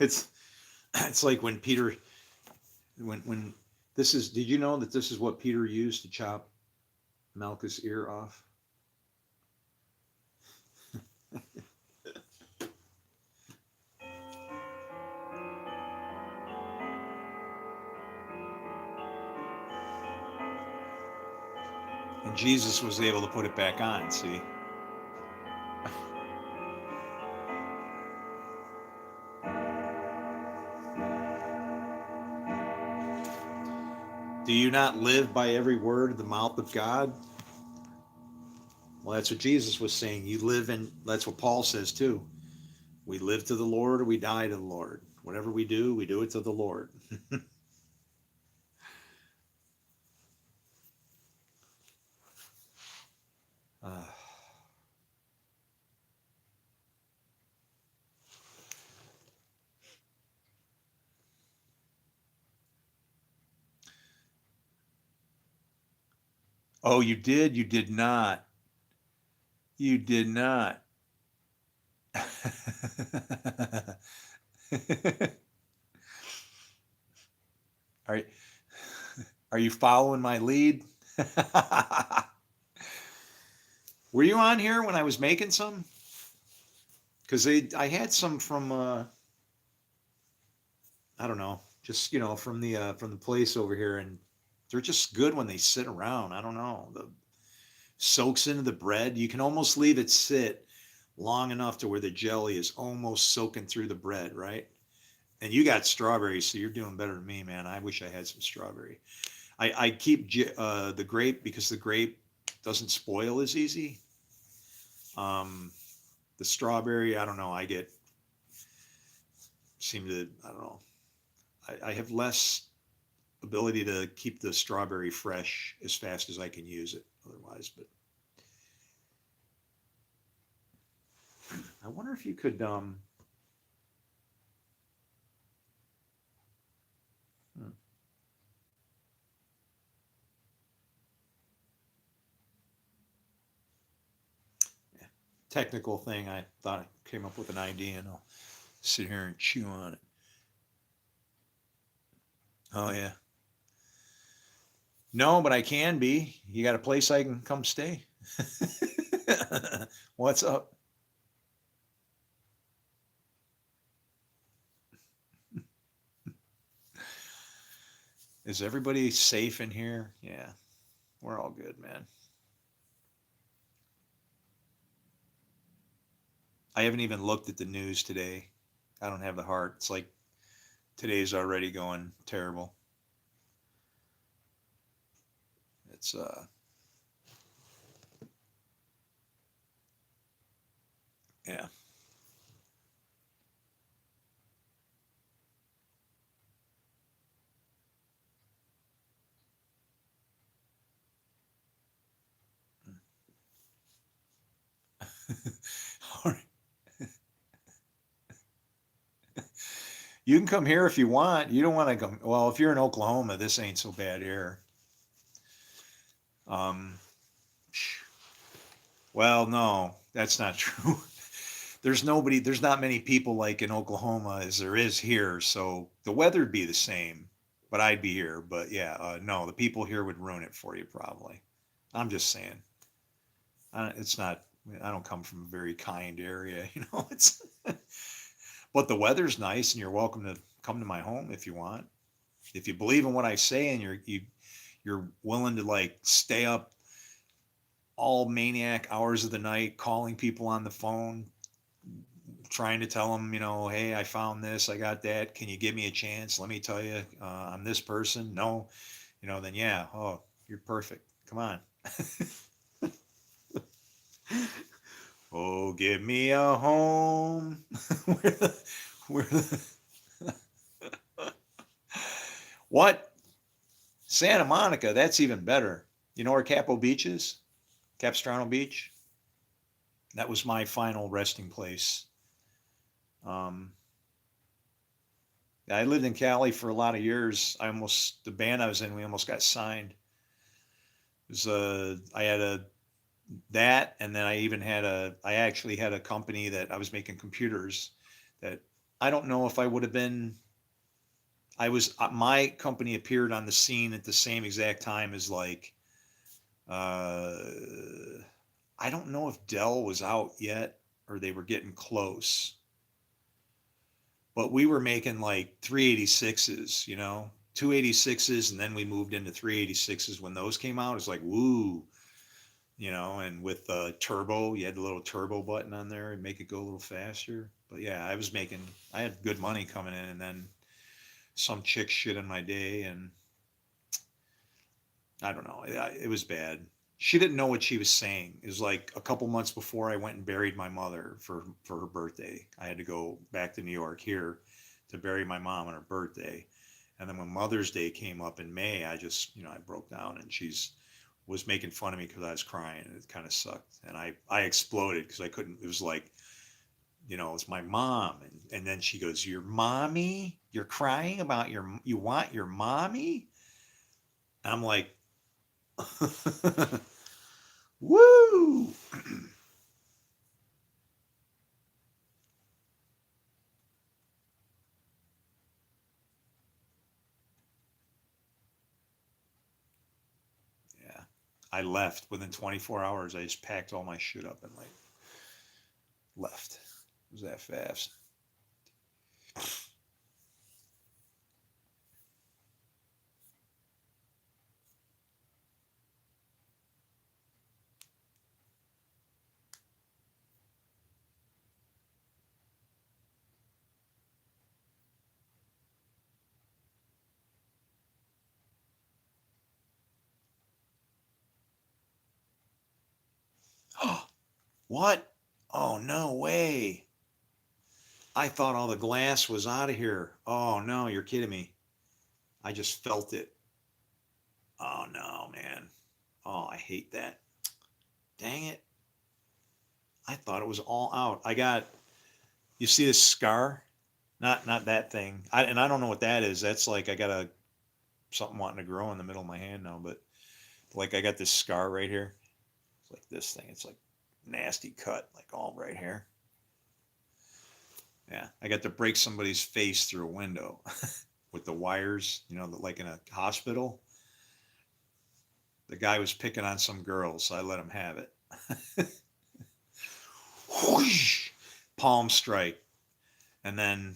It's it's like when Peter, when this is, did you know that this is what Peter used to chop Malchus' ear off? And Jesus was able to put it back on, see? Do you not live by every word of the mouth of God? Well, that's what Jesus was saying. You live in, that's what Paul says too. We live to the Lord or we die to the Lord. Whatever we do it to the Lord. uh, oh, you did? You did not. You did not. are, are you following my lead? Were you on here when I was making some? Because I had some from I don't know, just from the place over here, and they're just good when they sit around. I don't know, the soaks into the bread. You can almost leave it sit long enough to where the jelly is almost soaking through the bread, right? And you got strawberries, so you're doing better than me, man. I wish I had some strawberry. I keep the grape because the grape doesn't spoil as easy. The strawberry, I don't know. I don't know. I have less ability to keep the strawberry fresh as fast as I can use it otherwise. But I wonder if you could, technical thing. I thought I came up with an idea and I'll sit here and chew on it. Oh yeah. No, but I can be. You got a place I can come stay? What's up? Is everybody safe in here? Yeah, we're all good, man. I haven't even looked at the news today. I don't have the heart. It's like today's already going terrible. It's yeah. All right. You can come here if you want. You don't want to come. Well, if you're in Oklahoma, this ain't so bad here. Um, well, no, that's not true. There's not many people like in Oklahoma as there is here. So the weather'd be the same, but I'd be here. But yeah, no, the people here would ruin it for you probably. I'm just saying. It's not, I don't come from a very kind area, it's, but the weather's nice and you're welcome to come to my home if you want. If you believe in what I say and you're willing to like stay up all maniac hours of the night calling people on the phone, trying to tell them, hey, I found this, I got that. Can you give me a chance? Let me tell you, I'm this person. No, then yeah, oh, you're perfect. Come on. Oh, give me a home. where the what? Santa Monica, that's even better. You know where Capo Beach is? Capistrano Beach? That was my final resting place. I lived in Cali for a lot of years. The band I was in, we almost got signed. It was, I had that, and then I actually had a company that I was making computers that I don't know if I would have been. My company appeared on the scene at the same exact time as like, uh, I don't know if Dell was out yet or they were getting close, but we were making like 386s, 286s, and then we moved into 386s when those came out. It's like, woo, and with turbo, you had the little turbo button on there and make it go a little faster. But yeah, I had good money coming in, and then some chick shit in my day, and I don't know, it was bad. She didn't know what she was saying. It was like a couple months before I went and buried my mother for her birthday. I had to go back to New York here to bury my mom on her birthday. And then when Mother's Day came up in May, I just, I broke down, and she's was making fun of me because I was crying, and it kind of sucked. And I exploded because I couldn't, it was like, it's my mom. And then she goes, your mommy? You're crying about you want your mommy? And I'm like, woo! Yeah. I left within 24 hours. I just packed all my shit up and like left. It was that fast. What? Oh, no way. I thought all the glass was out of here. Oh, no, you're kidding me. I just felt it. Oh, no, man. Oh, I hate that. Dang it. I thought it was all out. You see this scar? Not that thing. And I don't know what that is. That's like I got something wanting to grow in the middle of my hand now, but like I got this scar right here. It's like this thing. It's like nasty cut, like all right here. Yeah, I got to break somebody's face through a window with the wires, like in a hospital. The guy was picking on some girls, so I let him have it. Whoosh, palm strike. And then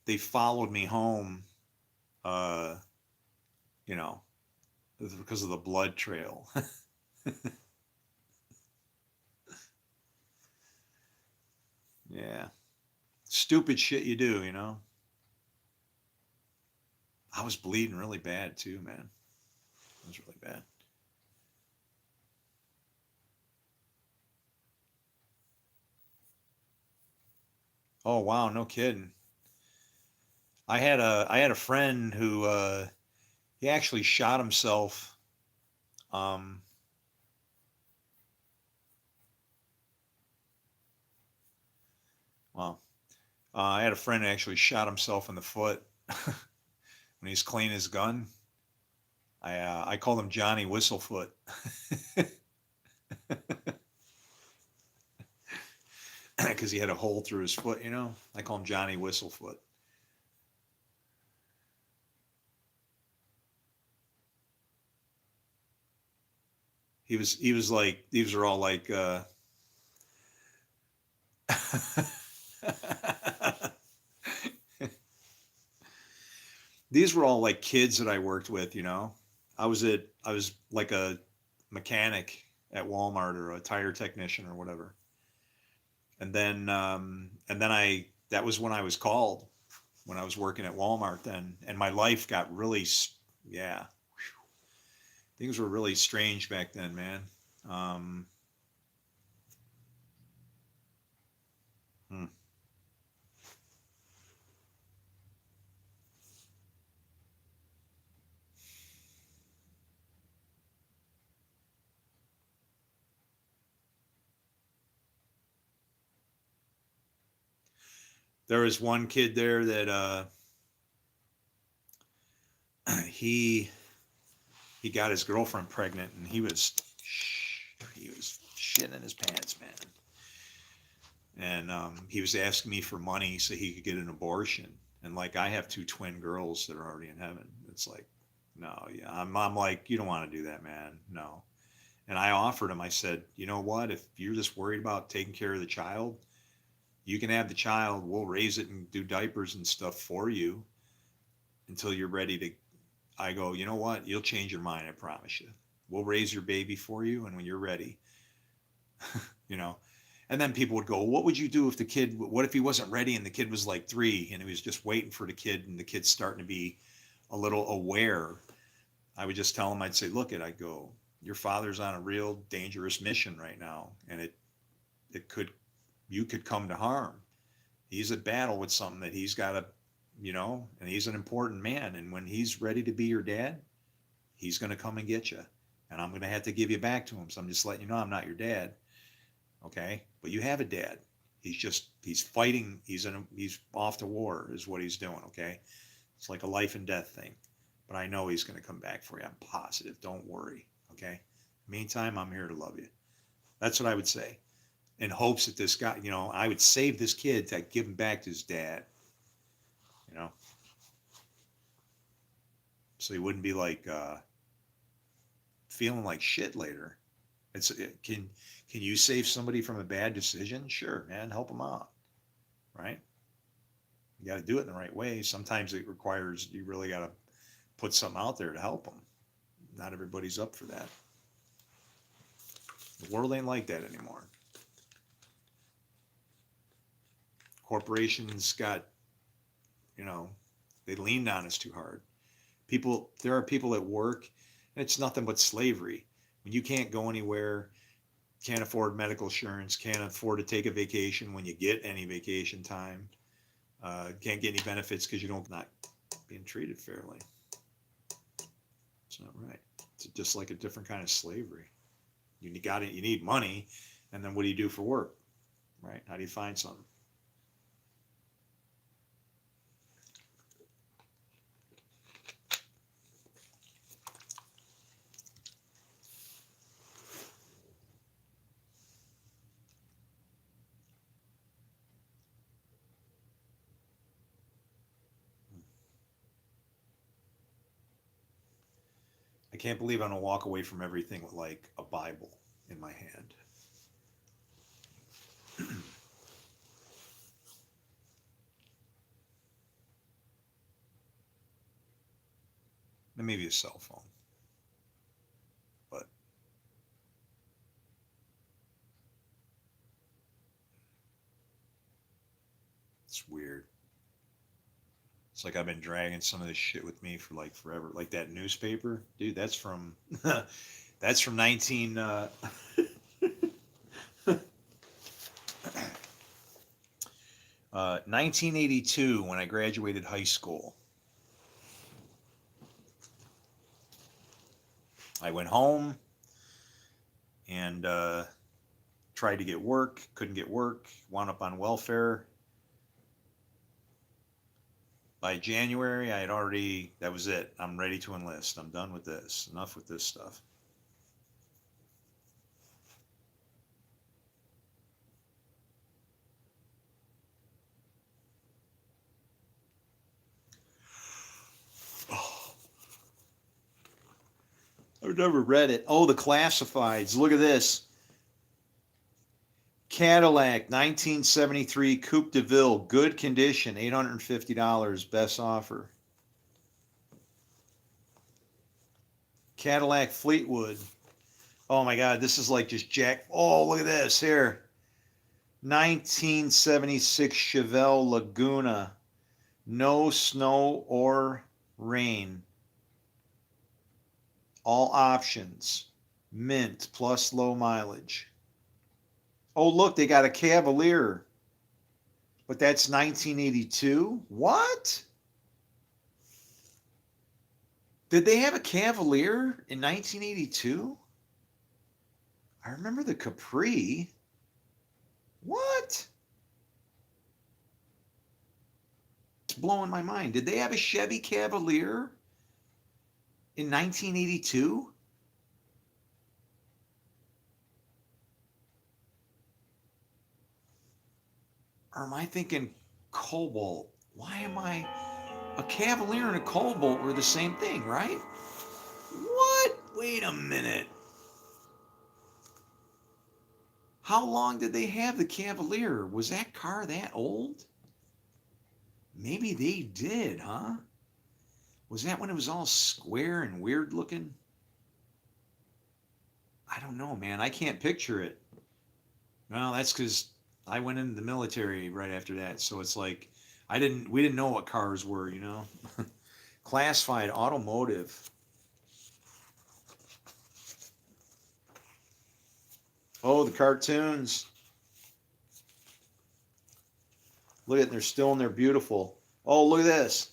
they followed me home, uh, you know, because of the blood trail. Yeah. Stupid shit you do. I was bleeding really bad too, man. It was really bad. Oh wow, no kidding. I had a friend who he actually shot himself. Um, well, I had a friend who actually shot himself in the foot when he's cleaning his gun. I called him Johnny Whistlefoot because he had a hole through his foot. I call him Johnny Whistlefoot. He was like, these are all like these were all like kids that I worked with. I was like a mechanic at Walmart or a tire technician or whatever. And then that was when I was called, when I was working at Walmart then, and my life got really, yeah, things were really strange back then, man. Um, hmm. There was one kid there that he he got his girlfriend pregnant, and he was shitting in his pants, man. And he was asking me for money so he could get an abortion. And like, I have 2 twin girls that are already in heaven. It's like, no, yeah. I'm like, you don't want to do that, man. No. And I offered him, I said, you know what? If you're just worried about taking care of the child, you can have the child. We'll raise it and do diapers and stuff for you until you're ready to. I go, you know what? You'll change your mind. I promise you. We'll raise your baby for you. And when you're ready, you know, and then people would go, what would you do if the kid, what if he wasn't ready and the kid was like 3 and he was just waiting for the kid and the kid's starting to be a little aware? I would just tell him, I'd say, look, I go, your father's on a real dangerous mission right now. And it could, you could come to harm. He's at battle with something that he's got to, and he's an important man. And when he's ready to be your dad, he's going to come and get you. And I'm going to have to give you back to him. So I'm just letting you know I'm not your dad. Okay. But you have a dad. He's fighting. He's off to war is what he's doing. Okay. It's like a life and death thing, but I know he's going to come back for you. I'm positive. Don't worry. Okay. Meantime, I'm here to love you. That's what I would say, in hopes that this guy, I would save this kid to give him back to his dad, so he wouldn't be like, feeling like shit later. Can you save somebody from a bad decision? Sure, man, help them out, right? You got to do it in the right way. Sometimes it requires, you really got to put something out there to help them. Not everybody's up for that. The world ain't like that anymore. Corporations got, they leaned on us too hard. There are people at work, and it's nothing but slavery. When you can't go anywhere, can't afford medical insurance, can't afford to take a vacation when you get any vacation time, can't get any benefits because you don't, not being treated fairly. It's not right. It's just like a different kind of slavery. You need money, and then what do you do for work, right? How do you find something? I can't believe I'm gonna walk away from everything with like a Bible in my hand. And maybe a cell phone, but it's weird. It's like I've been dragging some of this shit with me for like forever. Like that newspaper, dude. That's from that's from 1982 when I graduated high school. I went home and tried to get work, couldn't get work, wound up on welfare. By January, that was it. I'm ready to enlist. I'm done with this. Enough with this stuff. Oh, I've never read it. Oh, the classifieds. Look at this. Cadillac, 1973 Coupe de Ville, good condition, $850, best offer. Cadillac Fleetwood. Oh my God, this is like just jack. Oh, look at this here. 1976 Chevelle Laguna, no snow or rain. All options, mint plus low mileage. Oh, look, they got a Cavalier, but that's 1982. What? Did they have a Cavalier in 1982? I remember the Capri. What? It's blowing my mind. Did they have a Chevy Cavalier in 1982? Or am I thinking Cobalt? Why am I... A Cavalier and a Cobalt were the same thing, right? What? Wait a minute. How long did they have the Cavalier? Was that car that old? Maybe they did, huh? Was that when it was all square and weird looking? I don't know, man. I can't picture it. Well, that's because I went into the military right after that. So it's like we didn't know what cars were, you know? Classified automotive. Oh, the cartoons. Look at it, they're still and they're beautiful. Oh, look at this.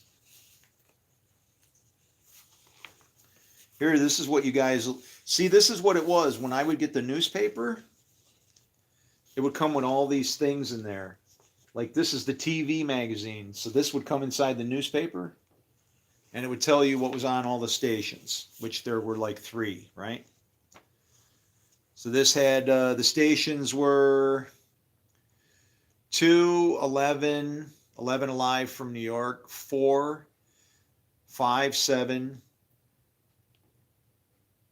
Here, this is what you guys see. This is what it was when I would get the newspaper. It would come with all these things in there. Like this is the TV magazine. So this would come inside the newspaper and it would tell you what was on all the stations, which there were like 3, right? So this had, the stations were 2, 11, 11 Alive from New York, 4, 5, 7,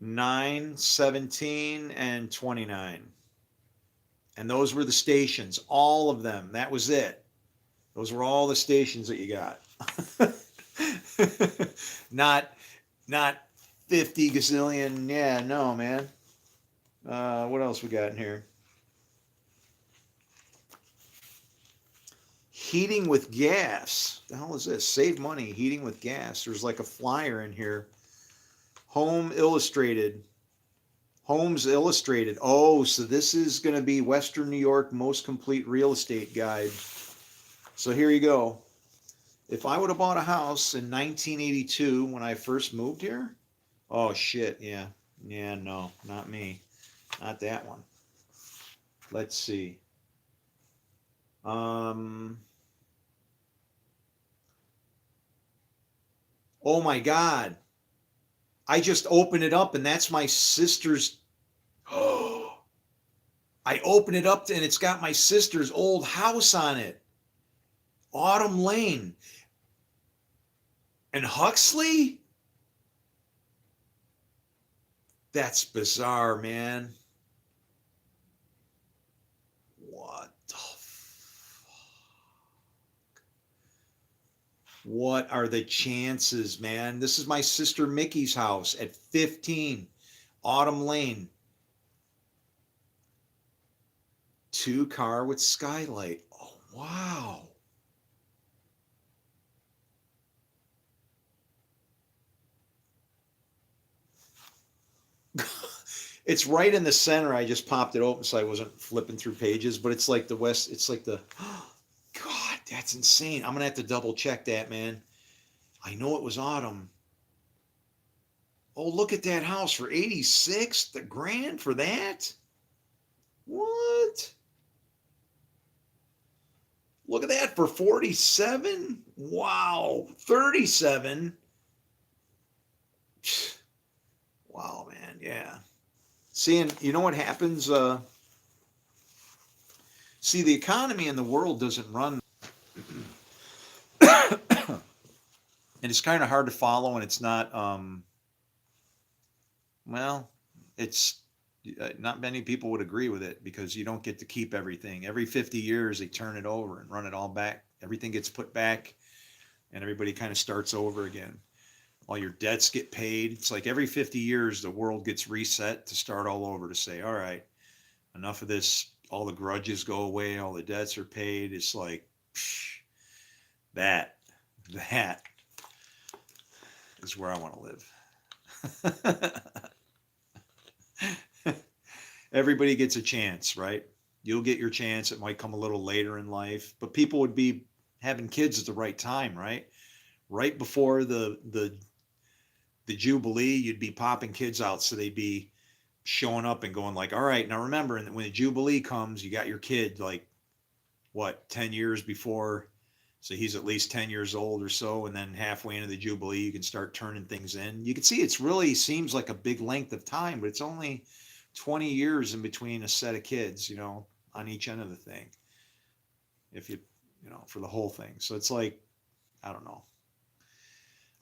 9, 17, and 29. And those were the stations, all of them. That was it. Those were all the stations that you got. not 50 gazillion. Yeah, no, man. What else we got in here? Heating with gas. The hell is this? Save money, heating with gas. There's like a flyer in here. Home Illustrated. Homes Illustrated. Oh, so this is going to be Western New York most complete real estate guide. So here you go. If I would have bought a house in 1982 when I first moved here, oh shit, yeah. Yeah, no, not me. Not that one. Let's see. Oh my God. I just opened it up and that's my sister's. Oh, I open it up and it's got my sister's old house on it. Autumn Lane. And Huxley? That's bizarre, man. What the fuck? What are the chances, man? This is my sister Mickey's house at 15 Autumn Lane. 2-car with skylight. Oh, wow. It's right in the center. I just popped it open so I wasn't flipping through pages, but it's like the west. It's like the, God, that's insane. I'm going to have to double check that, man. I know it was autumn. Oh, look at that house for 86, the grand for that. What? Look at that for 47. Wow. 37. Wow, man. Yeah. Seeing, you know what happens? See, the economy in the world doesn't run. And it's kind of hard to follow, and it's not, well, it's not many people would agree with it because you don't get to keep everything. Every 50 years, they turn it over and run it all back. Everything gets put back, and everybody kind of starts over again. All your debts get paid. It's like every 50 years, the world gets reset to start all over to say, all right, enough of this. All the grudges go away. All the debts are paid. It's like, psh, that is where I want to live. Everybody gets a chance, right? You'll get your chance. It might come a little later in life, but people would be having kids at the right time, right? Right before the Jubilee, you'd be popping kids out. So they'd be showing up and going like, all right, now remember, when the Jubilee comes, you got your kid like, what, 10 years before. So he's at least 10 years old or so. And then halfway into the Jubilee, you can start turning things in. You can see it's really seems like a big length of time, but it's only 20 years in between a set of kids, you know, on each end of the thing. if for the whole thing. So it's like, I don't know.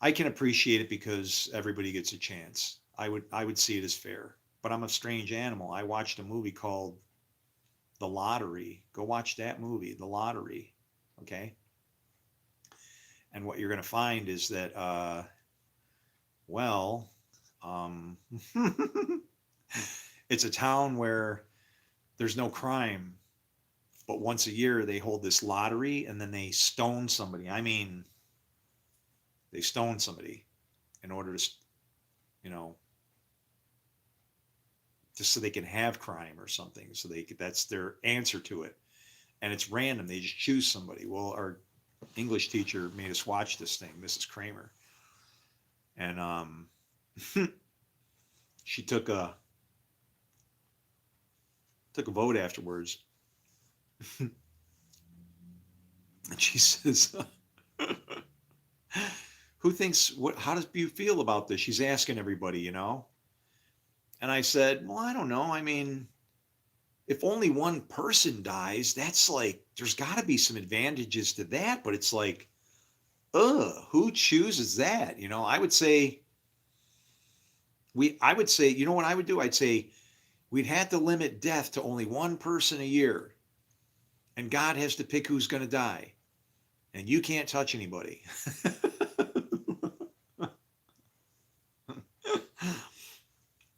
I can appreciate it because everybody gets a chance. I would see it as fair, but I'm a strange animal. I watched a movie called The Lottery. Go watch that movie, The Lottery. Okay. And what you're going to find is that, well, um, it's a town where there's no crime, but once a year they hold this lottery and then they stone somebody. I mean, they stone somebody in order to, you know, just so they can have crime or something. So that's their answer to it. And it's random. They just choose somebody. Well, our English teacher made us watch this thing, Mrs. Kramer. And she took a vote afterwards. And she says, who thinks how does you feel about this? She's asking everybody. And I said, well, I don't know. I mean, if only one person dies, that's like, there's got to be some advantages to that. But it's like, who chooses that? I would say, you know what I would do? I'd say we'd have to limit death to only one person a year. And God has to pick who's going to die. And you can't touch anybody.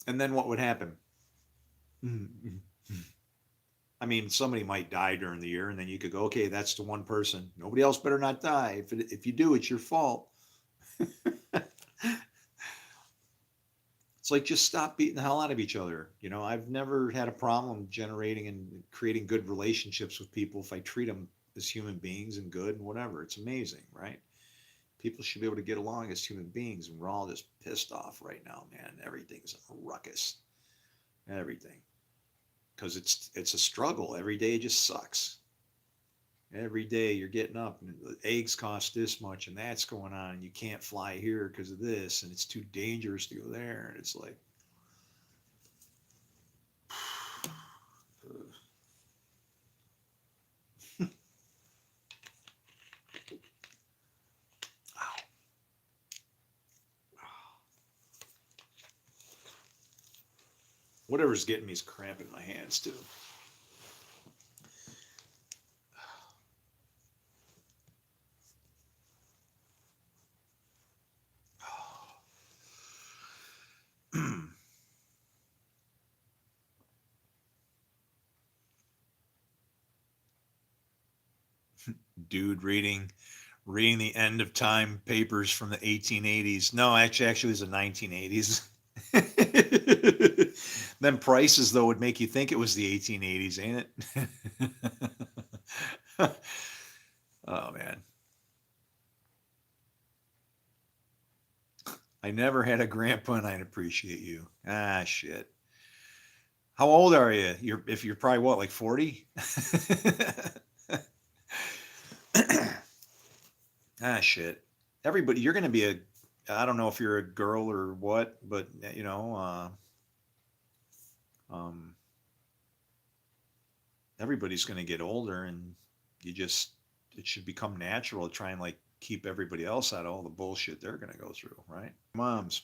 And then what would happen? I mean, somebody might die during the year, and then you could go, okay, that's the one person. Nobody else better not die. If you do, it's your fault. It's like, just stop beating the hell out of each other. I've never had a problem generating and creating good relationships with people if I treat them as human beings and good and whatever. It's amazing, right? People should be able to get along as human beings, and we're all just pissed off right now, man. Everything's a ruckus. Everything. Because it's a struggle. Every day just sucks. Every day you're getting up and the eggs cost this much and that's going on and you can't fly here because of this and it's too dangerous to go there. And it's like, whatever's getting me is cramping my hands too. Dude reading the end of time papers from the 1880s. No, actually it was the 1980s. Them prices though would make you think it was the 1880s, ain't it? Oh man. I never had a grandpa and I'd appreciate you. Ah, shit. How old are you? You're probably what, like 40? Ah, shit. Everybody, you're going to be I don't know if you're a girl or what, but everybody's going to get older and it should become natural to try and like keep everybody else out of all the bullshit they're going to go through, right? Moms.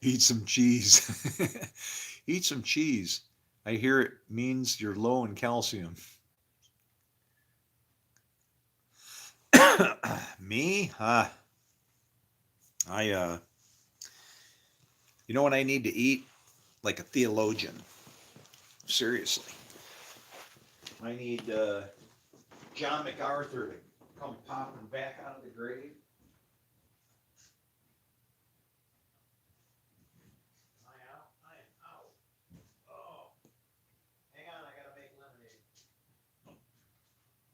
Eat some cheese. Eat some cheese. I hear it means you're low in calcium. Me? You know what I need to eat? Like a theologian. Seriously. I need John MacArthur to come popping back out of the grave. I am out. Oh, hang on, I gotta make lemonade.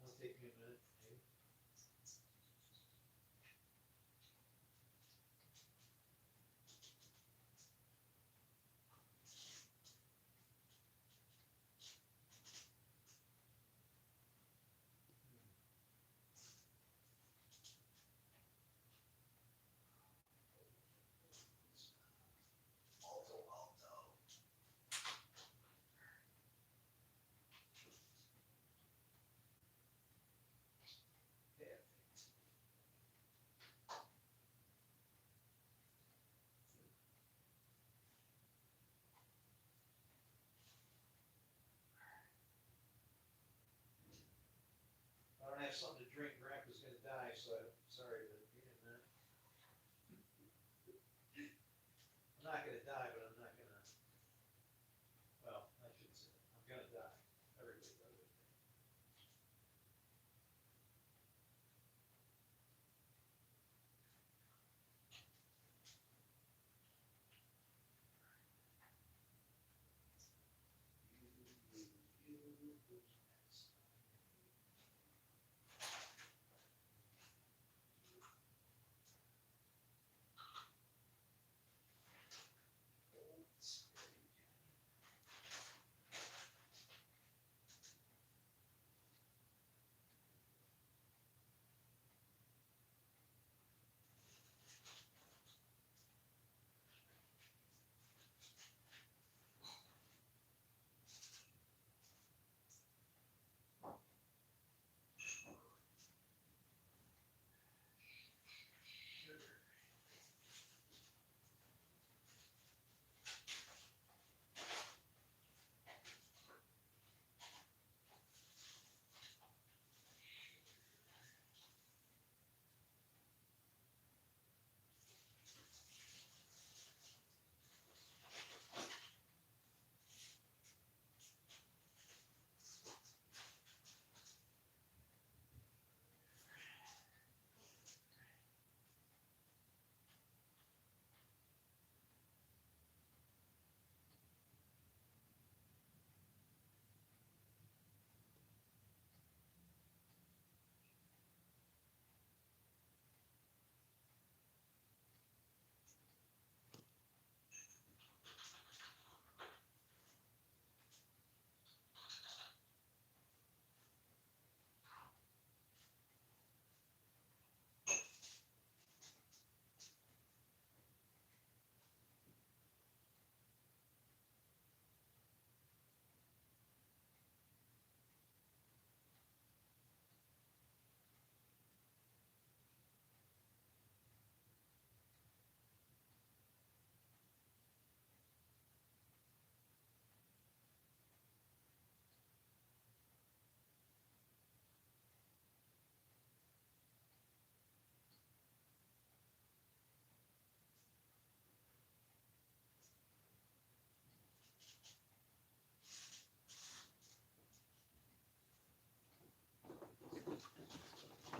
It'll take me a minute, maybe.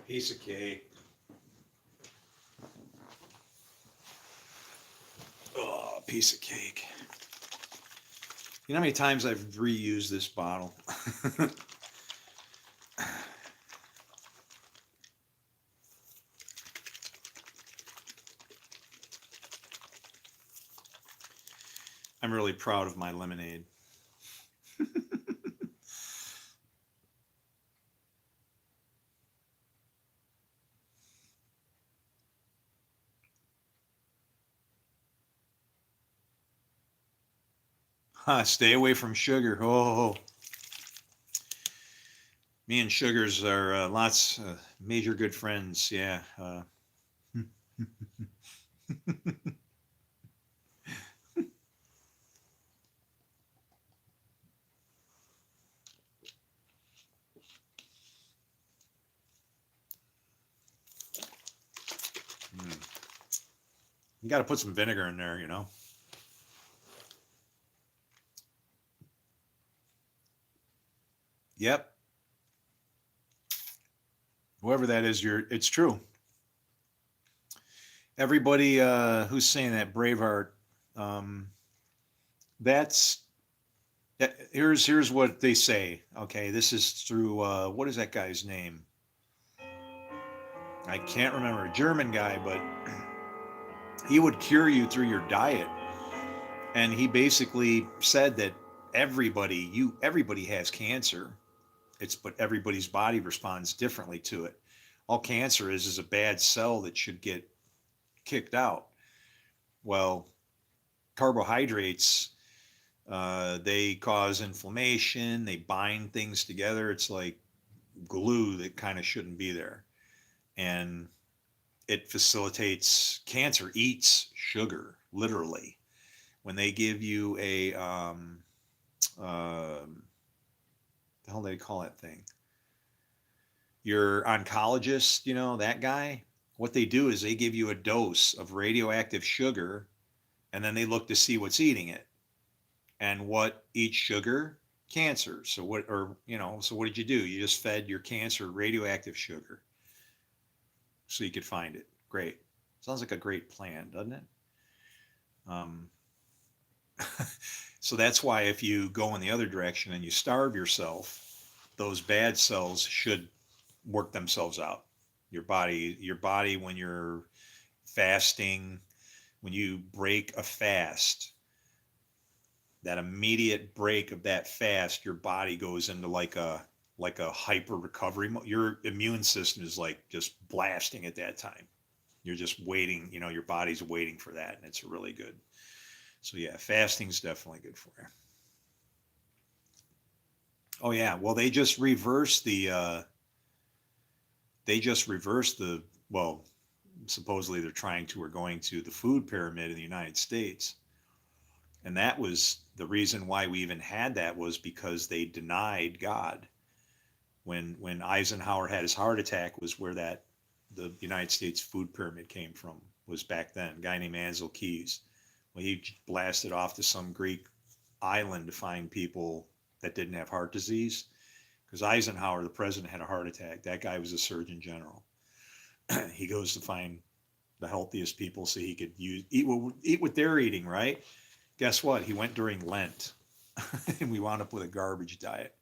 Piece of cake. Oh, piece of cake. You know how many times I've reused this bottle? I'm really proud of my lemonade. Stay away from sugar. Oh, me and sugars are lots major good friends. Yeah. You got to put some vinegar in there, you know. Yep. Whoever that is, it's true. Everybody who's saying that Braveheart, um, that's here's what they say. Okay, this is through what is that guy's name? I can't remember. A German guy, but he would cure you through your diet, and he basically said that everybody has cancer. It's but everybody's body responds differently to it. All cancer is a bad cell that should get kicked out. Well, carbohydrates, they cause inflammation, they bind things together. It's like glue that kind of shouldn't be there. And it facilitates cancer, eats sugar, literally. When they give you a, the hell do they call that thing? Your oncologist, you know, that guy, what they do is they give you a dose of radioactive sugar and then they look to see what's eating it and what eats sugar, cancer. So what, or, you know, so what did you do? You just fed your cancer radioactive sugar so you could find it. Great. Sounds like a great plan, doesn't it? Um, so that's why if you go in the other direction and you starve yourself, those bad cells should work themselves out. Your body, when you're fasting, when you break a fast, that immediate break of that fast, your body goes into like a hyper recovery mode. Your immune system is like just blasting at that time. You're just waiting, your body's waiting for that, and it's really good. So yeah, fasting's definitely good for you. Oh yeah, well well, supposedly they're trying to or going to the food pyramid in the United States. And that was the reason why we even had that, was because they denied God. When Eisenhower had his heart attack, was where that the United States food pyramid came from, was back then. A guy named Ansel Keys. Well, he blasted off to some Greek island to find people that didn't have heart disease. Because Eisenhower, the president, had a heart attack. That guy was a surgeon general. He goes to find the healthiest people so he could eat what they're eating, right? Guess what? He went during Lent, and we wound up with a garbage diet.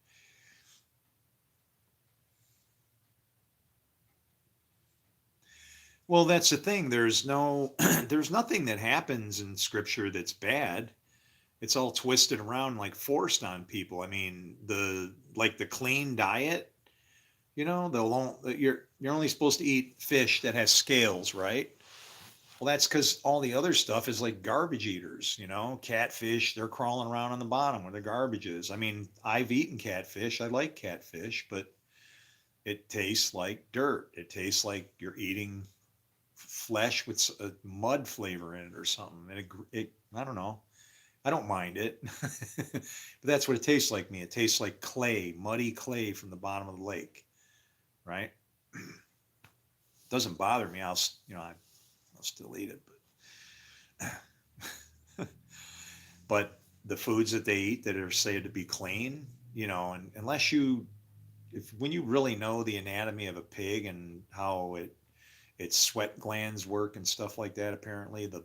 Well, that's the thing. There's there's nothing that happens in scripture that's bad. It's all twisted around, like forced on people. I mean, the clean diet, you're only supposed to eat fish that has scales, right? Well, that's because all the other stuff is like garbage eaters, catfish, they're crawling around on the bottom where the garbage is. I mean, I've eaten catfish. I like catfish, but it tastes like dirt. It tastes like you're eating flesh with a mud flavor in it or something. And I don't know. I don't mind it. But that's what it tastes like me. It tastes like clay, muddy clay from the bottom of the lake, right? It doesn't bother me. I'll still eat it, but the foods that they eat that are said to be clean, and when you really know the anatomy of a pig and how its sweat glands work and stuff like that, apparently the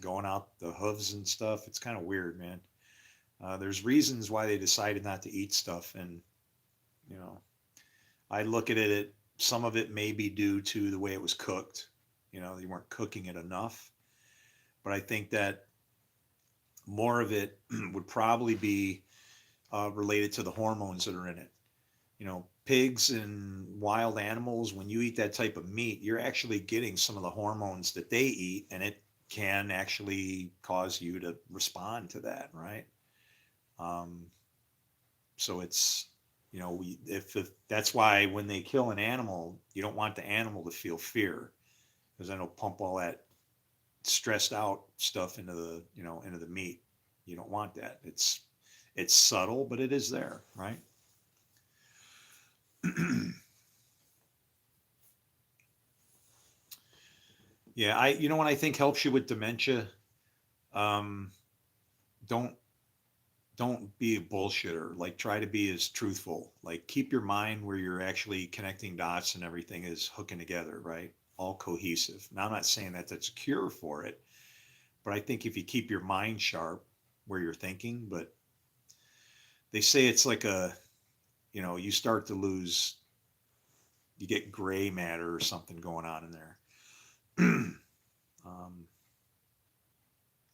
going out the hooves and stuff, it's kind of weird, man. There's reasons why they decided not to eat stuff, and I look at it. Some of it may be due to the way it was cooked. They weren't cooking it enough, but I think that more of it would probably be related to the hormones that are in it. Pigs and wild animals, when you eat that type of meat, you're actually getting some of the hormones that they eat, and it can actually cause you to respond to that, right? So it's, if that's why when they kill an animal, you don't want the animal to feel fear, because then it'll pump all that stressed out stuff into the meat. You don't want that. It's subtle, but it is there, right? Yeah, what I think helps you with dementia, um, don't be a bullshitter. Like, try to be as truthful. Like, keep your mind where you're actually connecting dots and everything is hooking together, right? All cohesive. Now, I'm not saying that that's a cure for it, but I think if you keep your mind sharp where you're thinking, but they say it's like you start to lose, you get gray matter or something going on in there.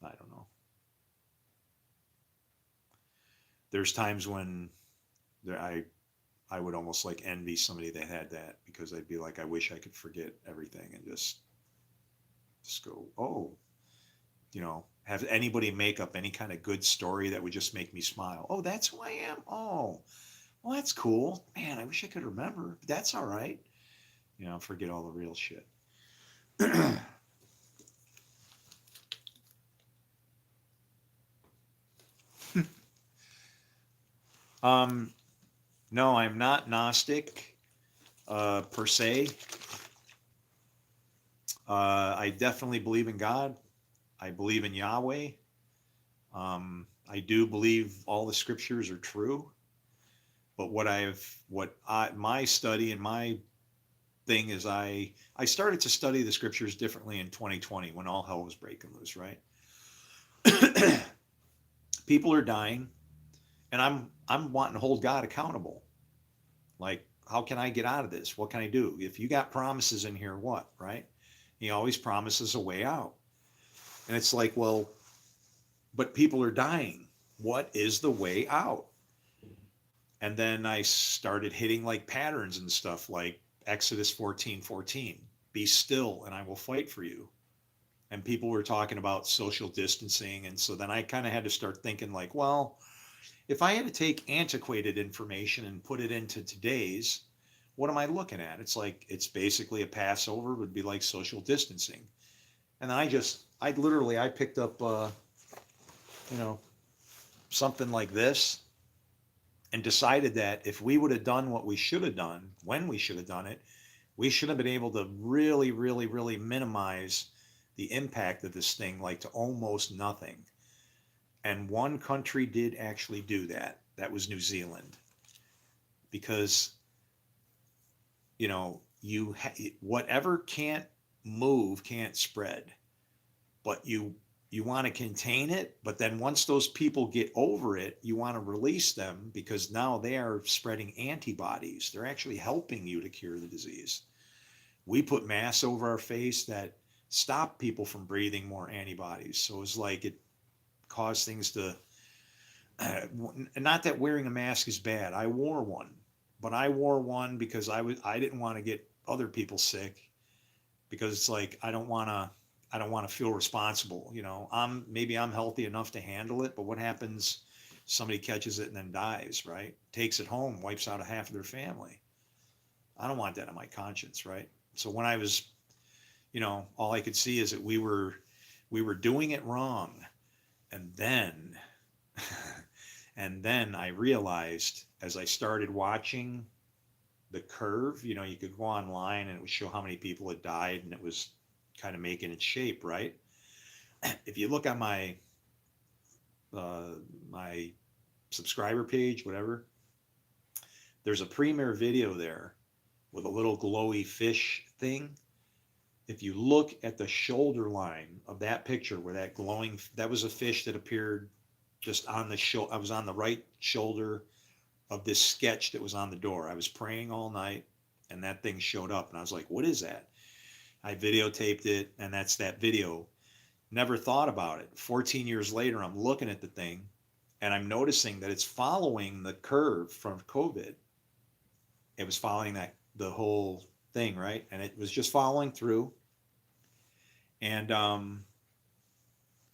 I don't know. There's times when I would almost like envy somebody that had that, because I'd be like, I wish I could forget everything and just go, oh, have anybody make up any kind of good story that would just make me smile. Oh, that's who I am. Oh, well, that's cool. Man, I wish I could remember. But that's all right. Forget all the real shit. No, I'm not Gnostic per se. I definitely believe in God. I believe in Yahweh. I do believe all the scriptures are true. But my study and my thing is, I started to study the scriptures differently in 2020 when all hell was breaking loose, right? People are dying, and I'm wanting to hold God accountable. Like, how can I get out of this? What can I do? If you got promises in here, what, right? He always promises a way out. And it's like, well, but people are dying. What is the way out? And then I started hitting like patterns and stuff like Exodus 14:14. Be still and I will fight for you. And people were talking about social distancing. And so then I kind of had to start thinking like, well, if I had to take antiquated information and put it into today's, what am I looking at? It's like, it's basically a Passover would be like social distancing. And I picked up, you know, something like this and decided that if we would have done what we should have done, when we should have done it, we should have been able to really, really, really minimize the impact of this thing, like to almost nothing. And one country did actually do that. That was New Zealand. Because, you know, whatever can't move can't spread. But you want to contain it, but then once those people get over it, you want to release them because now they are spreading antibodies. They're actually helping you to cure the disease. We put masks over our face that stop people from breathing more antibodies. So it's like it caused things to, not that wearing a mask is bad. I wore one, but I wore one because I didn't want to get other people sick because it's like, I don't want to feel responsible. You know, maybe I'm healthy enough to handle it, but what happens? Somebody catches it and then dies, right? Takes it home, wipes out a half of their family. I don't want that on my conscience, right? So when I was, you know, all I could see is that we were doing it wrong. And then, and then I realized as I started watching the curve, you know, you could go online and it would show how many people had died and it was kind of making its shape, right? If you look on my subscriber page, whatever, there's a premiere video there with a little glowy fish thing. If you look at the shoulder line of that picture where that was a fish that appeared just on the show. I was on the right shoulder of this sketch that was on the door. I was praying all night and that thing showed up and I was like, what is that? I videotaped it and that's that video. Never thought about it. 14 years later, I'm looking at the thing and I'm noticing that it's following the curve from COVID. It was following the whole thing, right? And it was just following through. And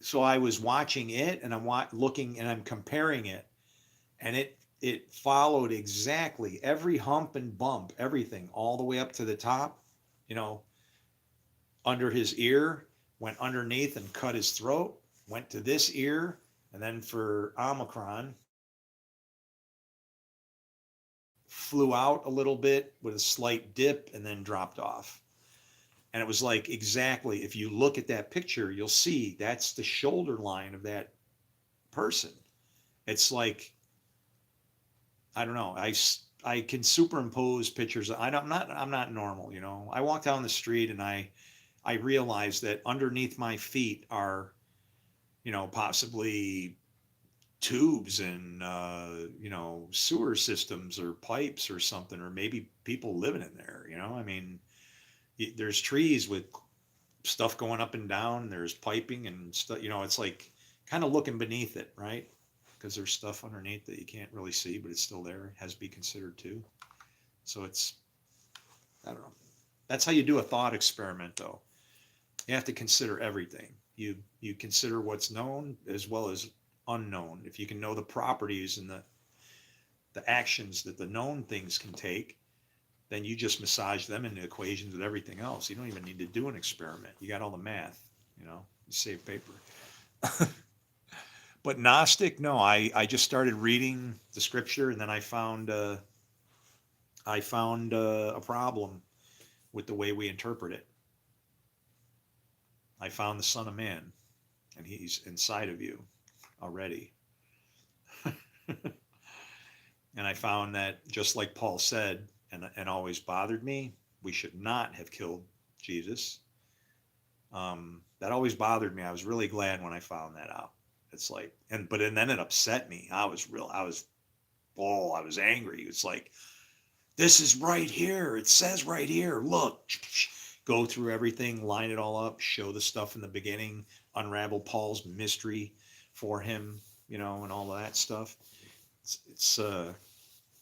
so I was watching it and I'm looking and I'm comparing it and it followed exactly every hump and bump, everything all the way up to the top, you know, under his ear, went underneath and cut his throat, went to this ear, and then for Omicron, flew out a little bit with a slight dip and then dropped off. And it was like exactly, if you look at that picture, you'll see that's the shoulder line of that person. It's like, I don't know. I can superimpose pictures. I'm not normal, you know. I walk down the street and I realize that underneath my feet are, you know, possibly tubes and, you know, sewer systems or pipes or something, or maybe people living in there, you know. I mean, there's trees with stuff going up and down. There's piping and stuff, you know, it's like kind of looking beneath it, right? Because there's stuff underneath that you can't really see, but it's still there. It has to be considered too. So it's, I don't know. That's how you do a thought experiment though. You have to consider everything. You consider what's known as well as unknown. If you can know the properties and the actions that the known things can take, then you just massage them into equations with everything else. You don't even need to do an experiment. You got all the math, you know, you save paper. But Gnostic, no, I just started reading the scripture and then I found a problem with the way we interpret it. I found the Son of Man and he's inside of you already. And I found that just like Paul said, and always bothered me, we should not have killed Jesus. That always bothered me. I was really glad when I found that out. It's like, and then it upset me. I was angry. It's like, This is right here. It says right here. Look, go through everything, line it all up, show the stuff in the beginning, unravel Paul's mystery for him, you know, and all of that stuff. It's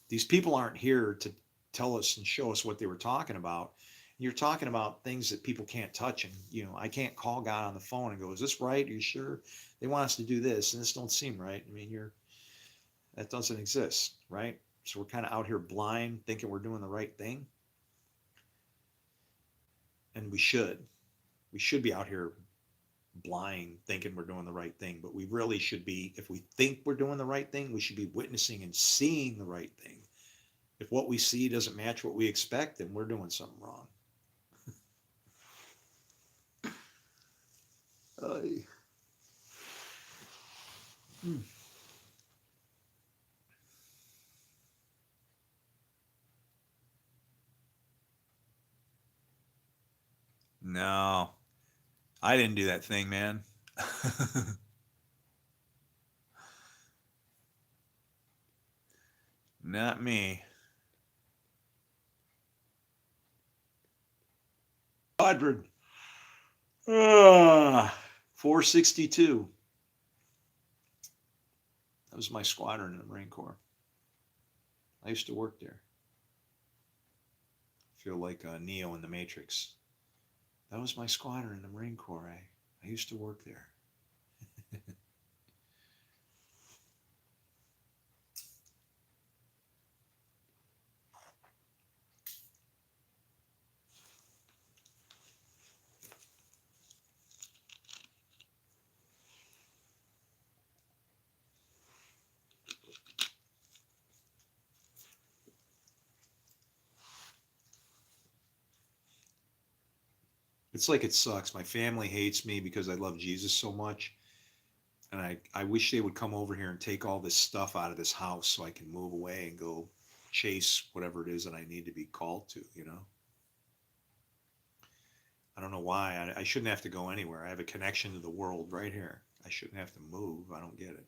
these people aren't here to tell us and show us what they were talking about. You're talking about things that people can't touch, and you know, I can't call God on the phone and go, "Is this right? Are you sure they want us to do this?" And this don't seem right. I mean, that doesn't exist, right? So we're kind of out here blind, thinking we're doing the right thing, and we should be out here blind, thinking we're doing the right thing. But we really should be, if we think we're doing the right thing, we should be witnessing and seeing the right thing. If what we see doesn't match what we expect, then we're doing something wrong. Ay. No, I didn't do that thing, man. Not me. Quadrant. 462. That was my squadron in the Marine Corps. I used to work there. I feel like Neo in the Matrix. That was my squadron in the Marine Corps. I used to work there. It's like it sucks. My family hates me because I love Jesus so much. And I wish they would come over here and take all this stuff out of this house so I can move away and go chase whatever it is that I need to be called to, you know? I don't know why. I shouldn't have to go anywhere. I have a connection to the world right here. I shouldn't have to move. I don't get it.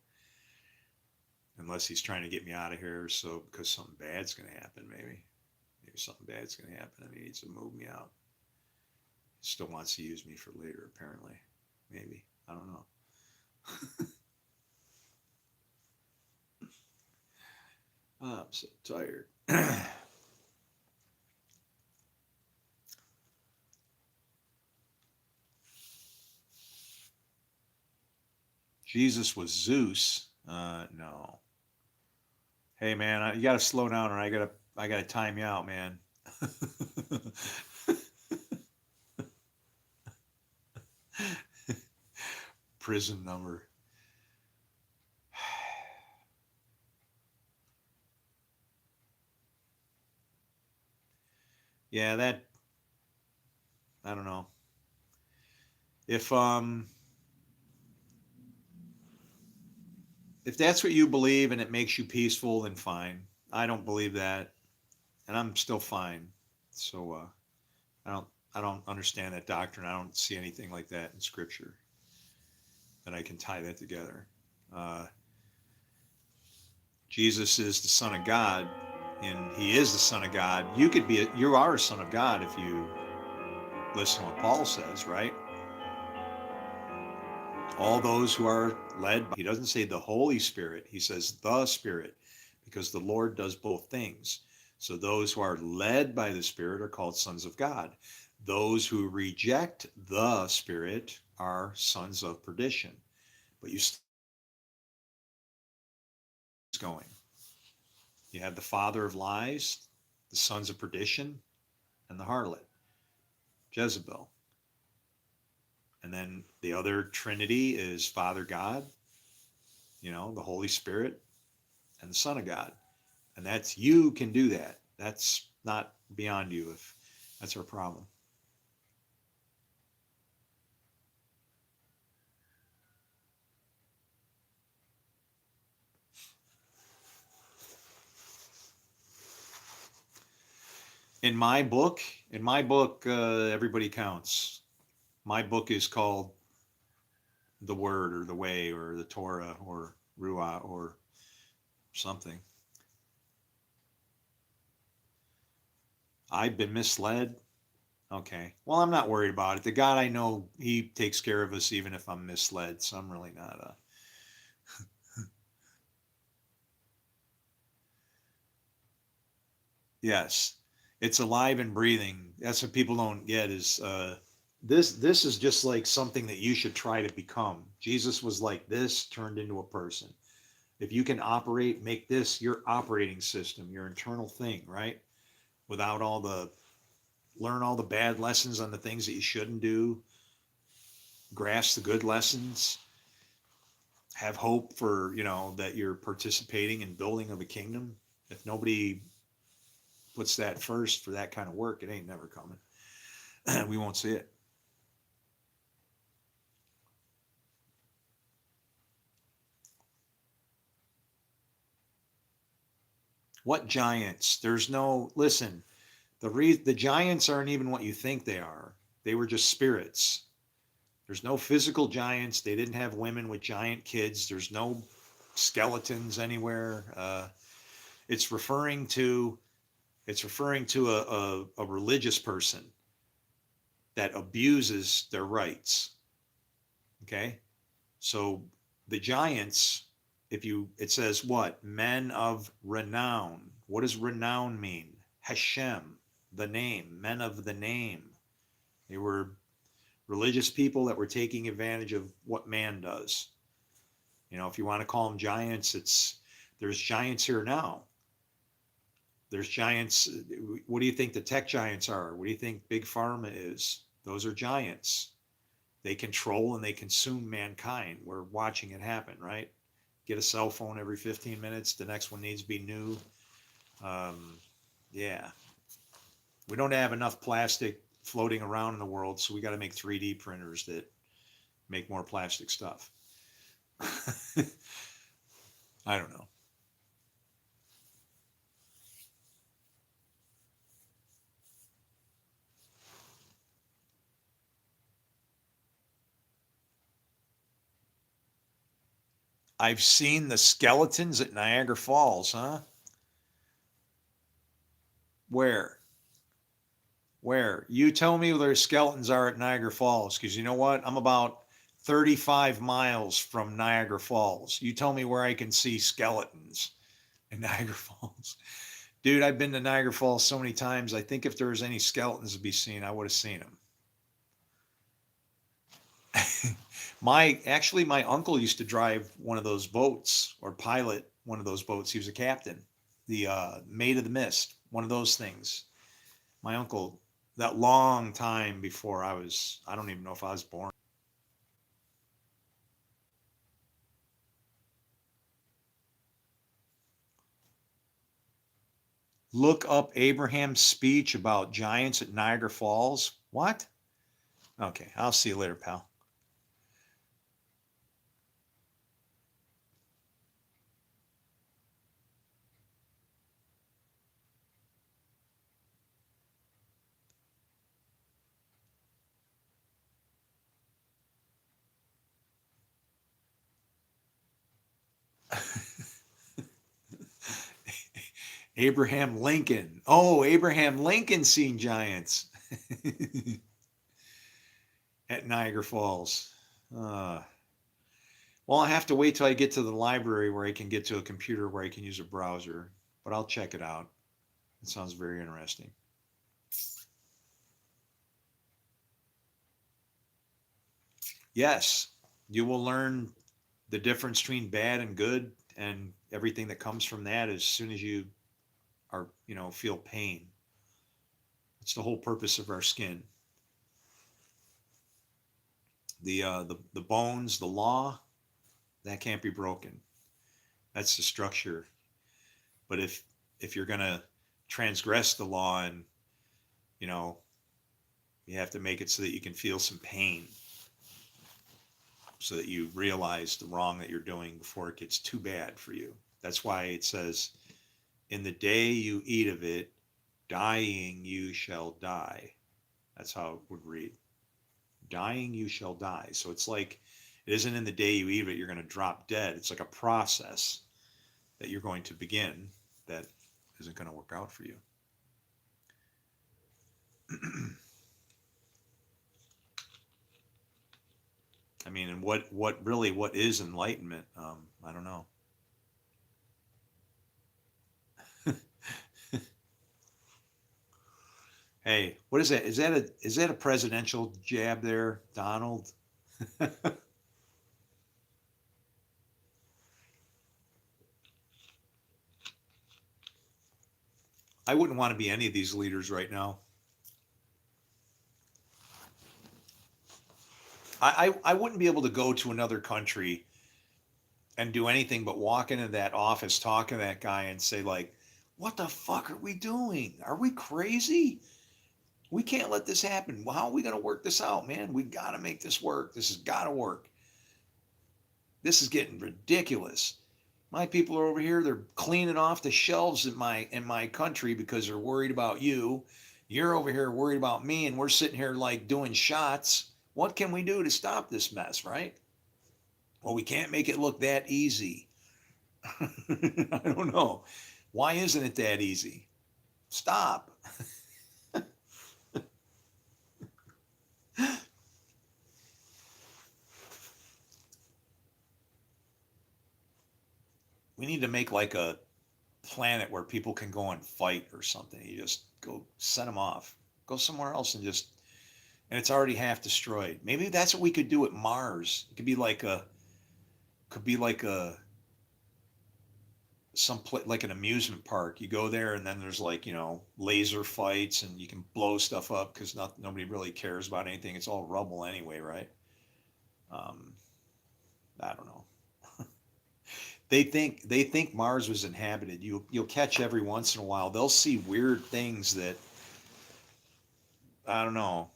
Unless he's trying to get me out of here, so because something bad's going to happen, maybe. Maybe something bad's going to happen and he needs to move me out. He still wants to use me for later, apparently. Maybe. I don't know. Oh, I'm so tired. Jesus was Zeus. No. Hey man, you got to slow down, or I gotta time you out, man. Prison number. Yeah, that I don't know. If that's what you believe and it makes you peaceful, then fine. I don't believe that, and I'm still fine. So I don't I don't understand that doctrine. I don't see anything like that in Scripture that I can tie that together. Uh, Jesus is the Son of God, and He is the Son of God. You are a son of God if you listen to what Paul says, right? All those who are led by, he doesn't say the Holy Spirit, he says the Spirit, because the Lord does both things. So those who are led by the Spirit are called sons of God. Those who reject the Spirit are sons of perdition. But you still going. You have the father of lies, the sons of perdition, and the harlot, Jezebel. And then the other Trinity is Father God, the Holy Spirit, and the Son of God. And that's, you can do that. That's not beyond you if that's our problem. In my book, everybody counts. My book is called The Word or The Way or the Torah or Ruah or something. I've been misled. Okay. Well, I'm not worried about it. The God I know, he takes care of us even if I'm misled. So I'm really not yes. It's alive and breathing. That's what people don't get is this is just like something that you should try to become. Jesus was like this turned into a person. If you can operate, make this your operating system, your internal thing, right? Without all the learn all the bad lessons on the things that you shouldn't do, grasp the good lessons, have hope for, that you're participating in building of a kingdom. If nobody puts that first for that kind of work, it ain't never coming. We won't see it. What giants? There's no, listen, the giants aren't even what you think they are. They were just spirits. There's no physical giants. They didn't have women with giant kids. There's no skeletons anywhere. It's referring to a religious person that abuses their rights. Okay, so the giants, it says what? Men of renown. What does renown mean? Hashem, the name, men of the name. They were religious people that were taking advantage of what man does. If you want to call them giants, there's giants here now. There's giants. What do you think the tech giants are? What do you think big pharma is? Those are giants. They control and they consume mankind. We're watching it happen, right? Get a cell phone every 15 minutes. The next one needs to be new. Yeah. We don't have enough plastic floating around in the world, so we got to make 3D printers that make more plastic stuff. I don't know. I've seen the skeletons at Niagara Falls, huh? Where? Where? You tell me where skeletons are at Niagara Falls, because you know what? I'm about 35 miles from Niagara Falls. You tell me where I can see skeletons in Niagara Falls. Dude, I've been to Niagara Falls so many times. I think if there was any skeletons to be seen, I would have seen them. My uncle used to drive one of those boats or pilot one of those boats. He was a captain, the Maid of the Mist, one of those things. My uncle, that long time before I don't even know if I was born. Look up Abraham's speech about giants at Niagara Falls. What? Okay, I'll see you later, pal. Abraham Lincoln. Oh, Abraham Lincoln seen giants at Niagara Falls. Well, I have to wait till I get to the library where I can get to a computer where I can use a browser, but I'll check it out. It sounds very interesting. Yes, you will learn the difference between bad and good and everything that comes from that as soon as you are, feel pain. It's the whole purpose of our skin. The bones, the law, that can't be broken. That's the structure. But if you're gonna transgress the law and you know you have to make it so that you can feel some pain, so that you realize the wrong that you're doing before it gets too bad for you. That's why it says, "In the day you eat of it, dying you shall die." That's how it would read. Dying you shall die. So it's like it isn't in the day you eat of it you're going to drop dead. It's like a process that you're going to begin that isn't going to work out for you. I mean, and what what is enlightenment? I don't know. Hey, what is that? Is that a presidential jab there, Donald? I wouldn't want to be any of these leaders right now. I wouldn't be able to go to another country and do anything but walk into that office, talk to that guy, and say like, "What the fuck are we doing? Are we crazy? We can't let this happen. How are we going to work this out, man? We got to make this work. This has got to work. This is getting ridiculous. My people are over here. They're cleaning off the shelves in my country because they're worried about you. You're over here worried about me, and we're sitting here like doing shots. What can we do to stop this mess, right? Well, we can't make it look that easy. I don't know. Why isn't it that easy? Stop. We need to make like a planet where people can go and fight or something. You just go send them off. Go somewhere else and just and it's already half destroyed. Maybe that's what we could do at Mars. It could be like a like an amusement park. You go there and then there's like, laser fights and you can blow stuff up because nobody really cares about anything. It's all rubble anyway, right? Um, I don't know. They think Mars was inhabited. You'll catch every once in a while. They'll see weird things that I don't know.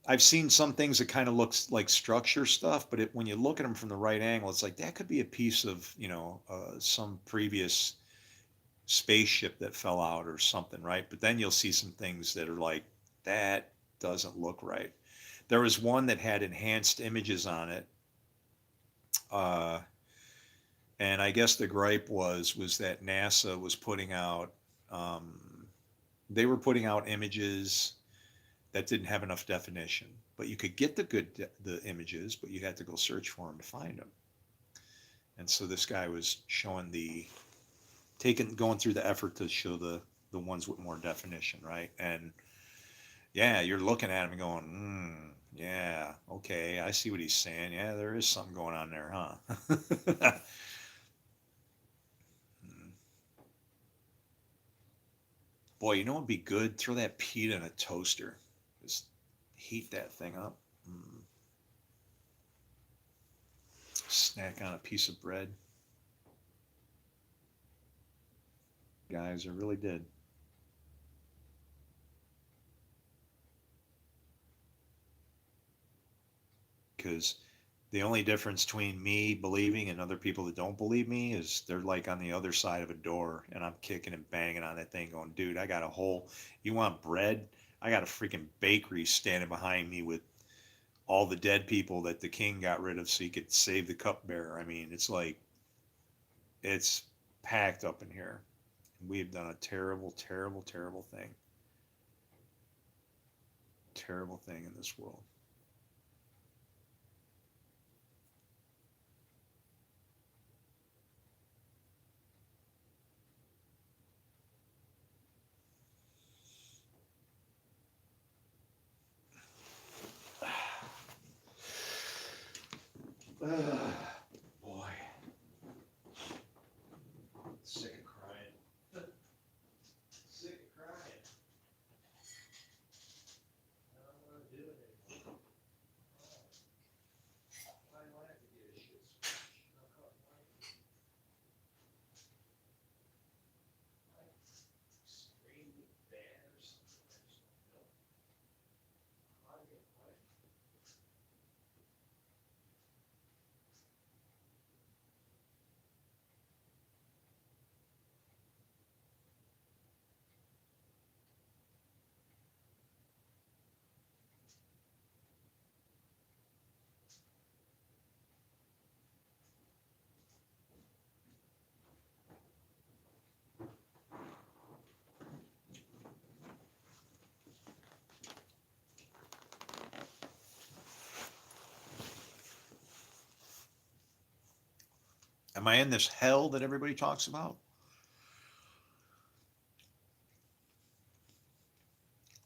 I've seen some things that kind of looks like structure stuff, but when you look at them from the right angle, it's like that could be a piece of some previous spaceship that fell out or something, right? But then you'll see some things that are like that doesn't look right. There was one that had enhanced images on it, uh, and I guess the gripe was that NASA was putting out they were putting out images that didn't have enough definition. But you could get the images, but you had to go search for them to find them. And so this guy was showing going through the effort to show the ones with more definition, right? And yeah, you're looking at him and going, yeah, okay, I see what he's saying. Yeah, there is something going on there, huh? Boy, you know what'd be good? Throw that pita in a toaster. Just heat that thing up. Snack on a piece of bread. Guys, I really did. Because the only difference between me believing and other people that don't believe me is they're like on the other side of a door and I'm kicking and banging on that thing going, dude, I got a whole, you want bread? I got a freaking bakery standing behind me with all the dead people that the king got rid of so he could save the cupbearer. I mean, it's like, it's packed up in here. We have done a terrible, terrible, terrible thing. Terrible thing in this world. Boy. Sick of crying. Sick of crying. I don't want to do it anymore. Why do I have to get a shit scratch? Extremely bad or something. I just don't know. I get what? Am I in this hell that everybody talks about?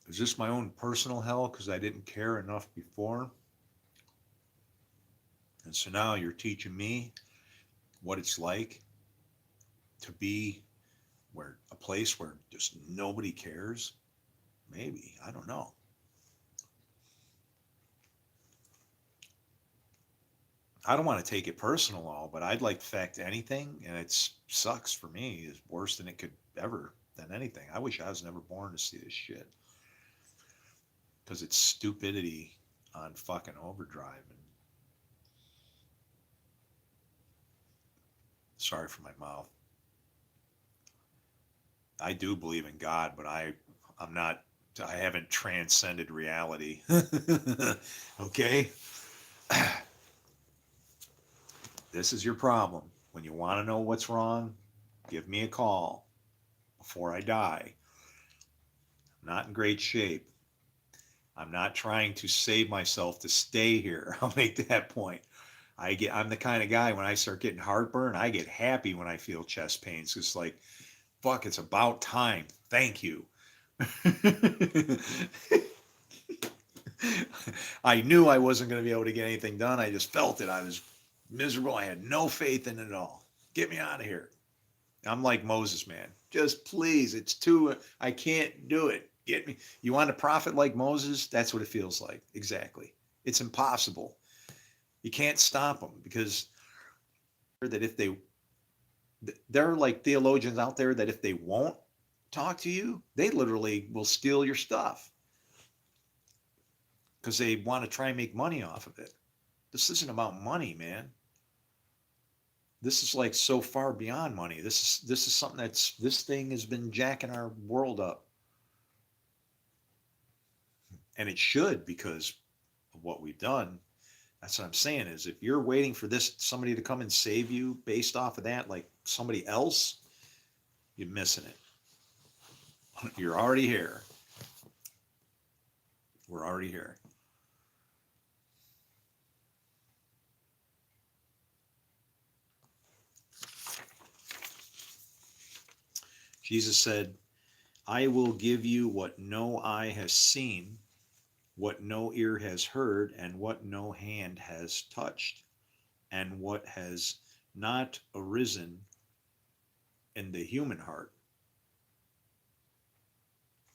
Is this my own personal hell because I didn't care enough before? And so now you're teaching me what it's like to be where a place where just nobody cares? Maybe. I don't know. I don't want to take it personal all, but I'd like the fact anything, and it sucks for me, is worse than it could ever than anything. I wish I was never born to see this shit. Because it's stupidity on fucking overdrive. And sorry for my mouth. I do believe in God, but I haven't transcended reality. Okay? This is your problem. When you want to know what's wrong, give me a call before I die. I'm not in great shape. I'm not trying to save myself to stay here. I'll make that point. I'm the kind of guy, when I start getting heartburn, I get happy when I feel chest pains. It's like, fuck, it's about time. Thank you. I knew I wasn't going to be able to get anything done. I just felt it. I was miserable. I had no faith in it at all. Get me out of here. I'm like Moses, man. Just please, I can't do it. Get me. You want a prophet like Moses? That's what it feels like. Exactly. It's impossible. You can't stop them because there are like theologians out there that if they won't talk to you, they literally will steal your stuff because they want to try and make money off of it. This isn't about money, man. This is like so far beyond money. This is something this thing has been jacking our world up. And it should, because of what we've done. That's what I'm saying, is if you're waiting for somebody to come and save you based off of that, like somebody else, you're missing it. You're already here. We're already here. Jesus said, I will give you what no eye has seen, what no ear has heard, and what no hand has touched, and what has not arisen in the human heart.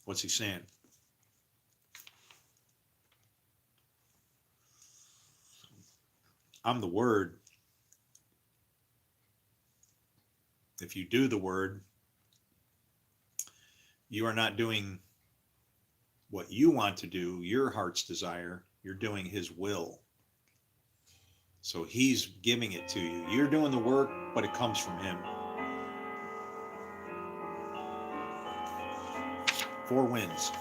What's he saying? I'm the Word. If you do the Word, you are not doing what you want to do, your heart's desire. You're doing his will. So he's giving it to you. You're doing the work, but it comes from him. Four winds.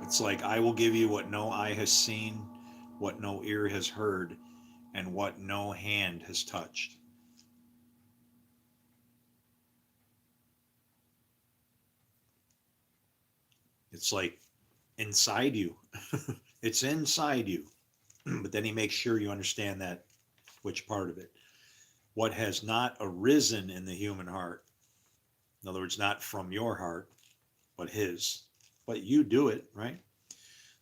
It's like, I will give you what no eye has seen, what no ear has heard, and what no hand has touched. It's like inside you. It's inside you. But then he makes sure you understand that, which part of it. What has not arisen in the human heart. In other words, not from your heart, but his. But you do it, right?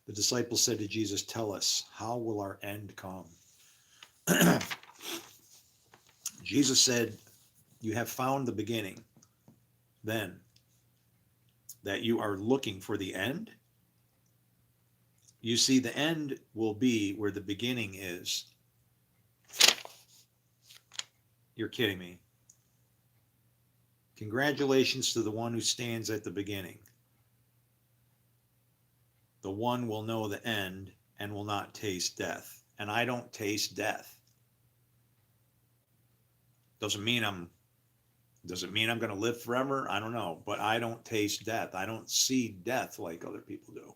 The disciples said to Jesus, tell us, how will our end come? Jesus said, you have found the beginning. Then, that you are looking for the end. You see, the end will be where the beginning is. You're kidding me. Congratulations to the one who stands at the beginning. The one will know the end and will not taste death. And I don't taste death. Doesn't mean I'm going to live forever. I don't know. But I don't taste death. I don't see death like other people do.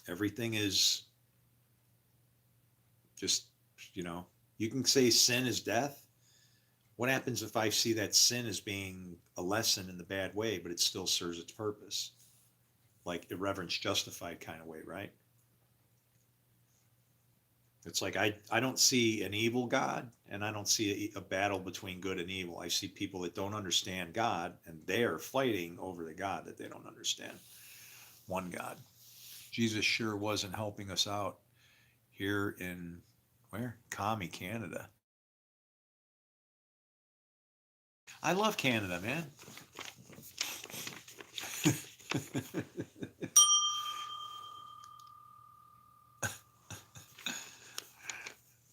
Everything is just, you can say sin is death, What happens if I see that sin as being a lesson in the bad way, but it still serves its purpose? Like irreverence justified kind of way, right? It's like I don't see an evil God, and I don't see a battle between good and evil. I see people that don't understand God, and they are fighting over the God that they don't understand. One God. Jesus sure wasn't helping us out here in where? Commie, Canada. I love Canada, man.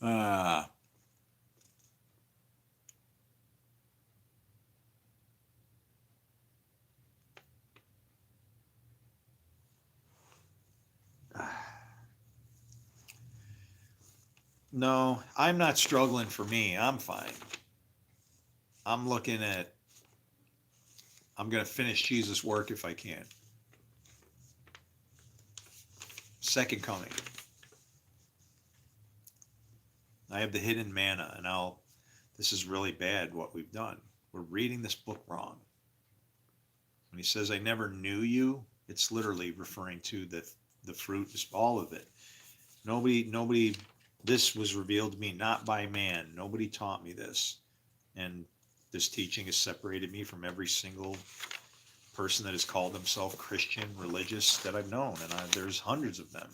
uh, no, I'm not struggling for me. I'm fine. I'm looking at, I'm going to finish Jesus' work if I can. Second coming. I have the hidden manna, and this is really bad what we've done. We're reading this book wrong. When he says, I never knew you, it's literally referring to the fruit, all of it. Nobody, this was revealed to me not by man. Nobody taught me this. And this teaching has separated me from every single person that has called themselves Christian, religious that I've known. And there's hundreds of them.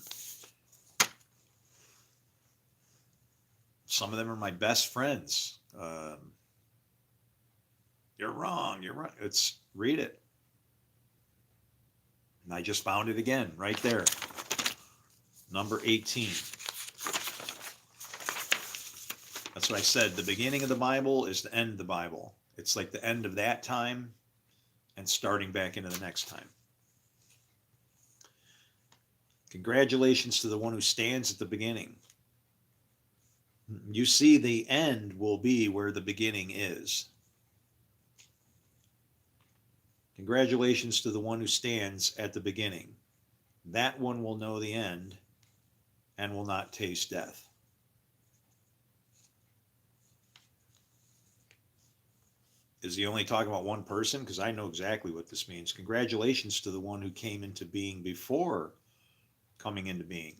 Some of them are my best friends. You're wrong. You're right. Read it. And I just found it again right there. Number 18. That's what I said. The beginning of the Bible is the end of the Bible. It's like the end of that time and starting back into the next time. Congratulations to the one who stands at the beginning. You see, the end will be where the beginning is. Congratulations to the one who stands at the beginning. That one will know the end and will not taste death. Is he only talking about one person? Because I know exactly what this means. Congratulations to the one who came into being before coming into being.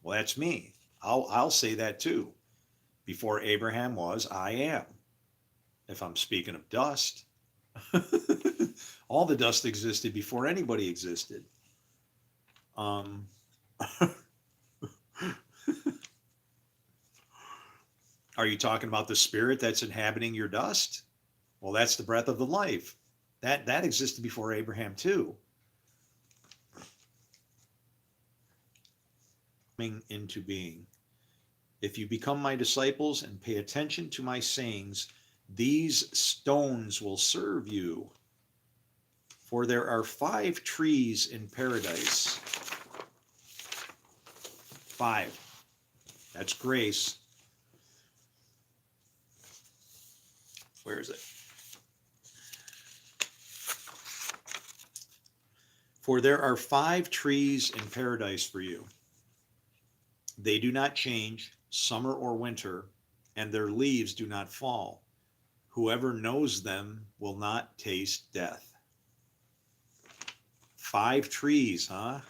Well, that's me. I'll say that too. Before Abraham was, I am. If I'm speaking of dust, all the dust existed before anybody existed. Are you talking about the spirit that's inhabiting your dust? Well, that's the breath of the life. That existed before Abraham too. Coming into being. If you become my disciples and pay attention to my sayings, these stones will serve you. For there are 5 trees in paradise. 5. That's grace. Where is it? For there are 5 trees in paradise for you. They do not change, summer or winter, and their leaves do not fall. Whoever knows them will not taste death. 5 trees, huh?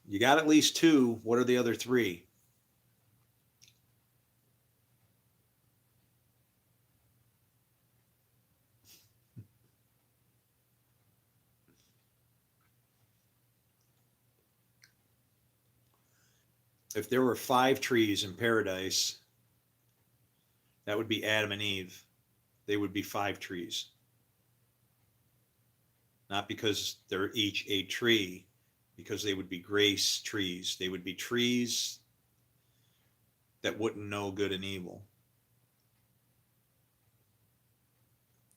You got at least 2. What are the other 3? If there were 5 trees in paradise, that would be Adam and Eve. They would be 5 trees. Not because they're each a tree, because they would be grace trees. They would be trees that wouldn't know good and evil.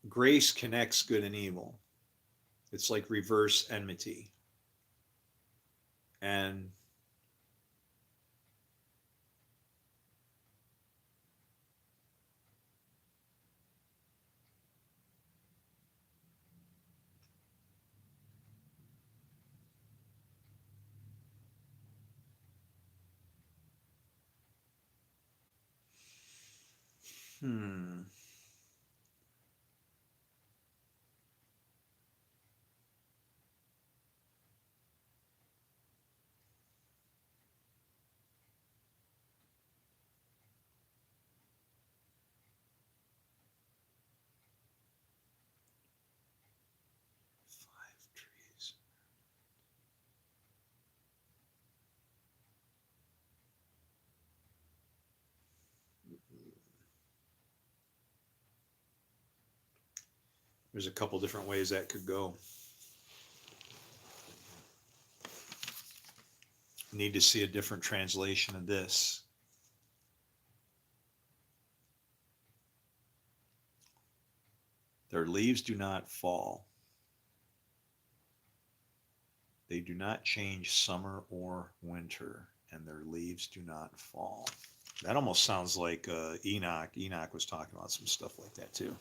Grace connects good and evil. It's like reverse enmity. And Hmm. Five trees. There's a couple different ways that could go. Need to see a different translation of this. Their leaves do not fall. They do not change summer or winter, and their leaves do not fall. That almost sounds like Enoch. Enoch was talking about some stuff like that too.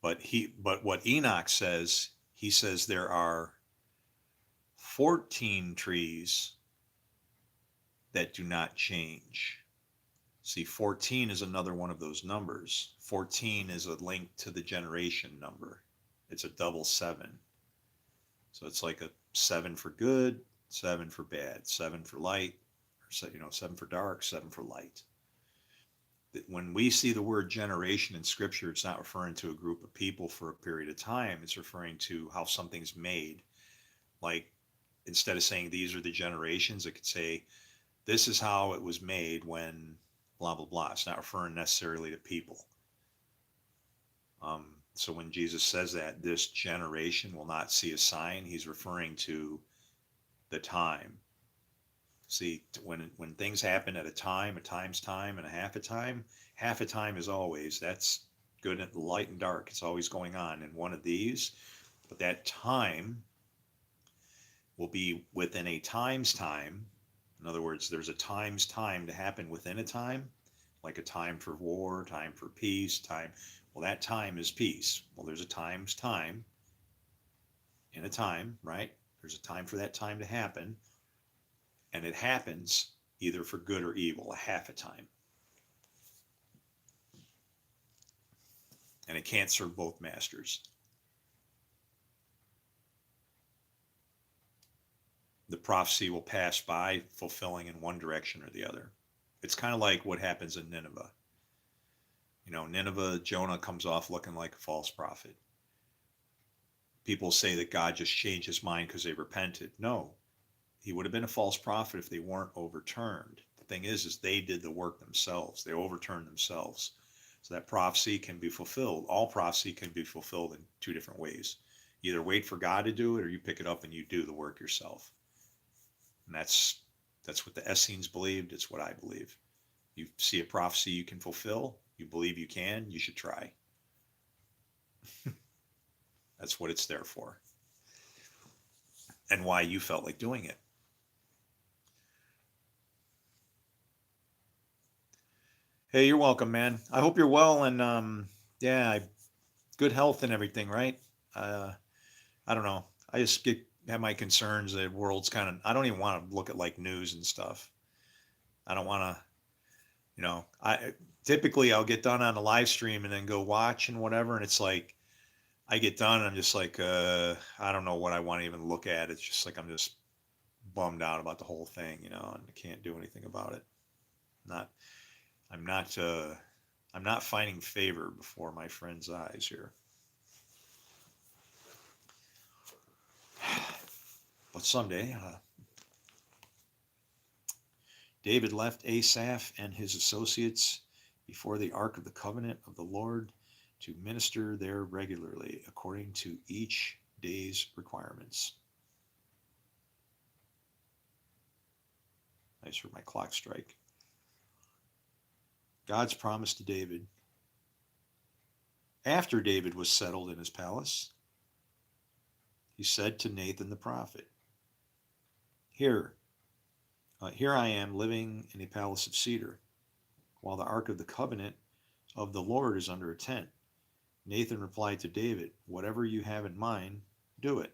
But what Enoch says, he says there are 14 trees that do not change. See, 14 is another one of those numbers. 14 is a link to the generation number. It's a double 7. So it's like a 7 for good, 7 for bad, 7 for light, or 7 for dark, 7 for light. When we see the word generation in scripture, it's not referring to a group of people for a period of time. It's referring to how something's made. Like, instead of saying these are the generations, it could say this is how it was made when blah, blah, blah. It's not referring necessarily to people. So when Jesus says that this generation will not see a sign, he's referring to the time. See, when things happen at a time's time, and a half a time is always, that's good at the light and dark. It's always going on in one of these, but that time will be within a time's time. In other words, there's a time's time to happen within a time, like a time for war, time for peace, time. Well, that time is peace. Well, there's a time's time in a time, right? There's a time for that time to happen. And it happens either for good or evil, a half a time. And it can't serve both masters. The prophecy will pass by, fulfilling in one direction or the other. It's kind of like what happens in Nineveh. Nineveh, Jonah comes off looking like a false prophet. People say that God just changed his mind because they repented. No, he would have been a false prophet if they weren't overturned. The thing is they did the work themselves. They overturned themselves. So that prophecy can be fulfilled. All prophecy can be fulfilled in two different ways. You either wait for God to do it, or you pick it up and you do the work yourself. And that's what the Essenes believed. It's what I believe. You see a prophecy you can fulfill, you believe you can, you should try. That's what it's there for. And why you felt like doing it. Hey, you're welcome, man. I hope you're well, and yeah, good health and everything, right? I don't know. I just have my concerns. The world's I don't even want to look at like news and stuff. I don't want to, I typically I'll get done on a live stream and then go watch and whatever. And it's like, I get done and I'm just like, I don't know what I want to even look at. It's just like, I'm just bummed out about the whole thing, and I can't do anything about it. I'm not finding favor before my friend's eyes here. But someday, David left Asaph and his associates before the Ark of the Covenant of the Lord to minister there regularly, according to each day's requirements. I just heard my clock strike. God's promise to David. After David was settled in his palace, he said to Nathan the prophet, Here I am living in a palace of cedar, while the Ark of the Covenant of the Lord is under a tent. Nathan replied to David, Whatever you have in mind, do it,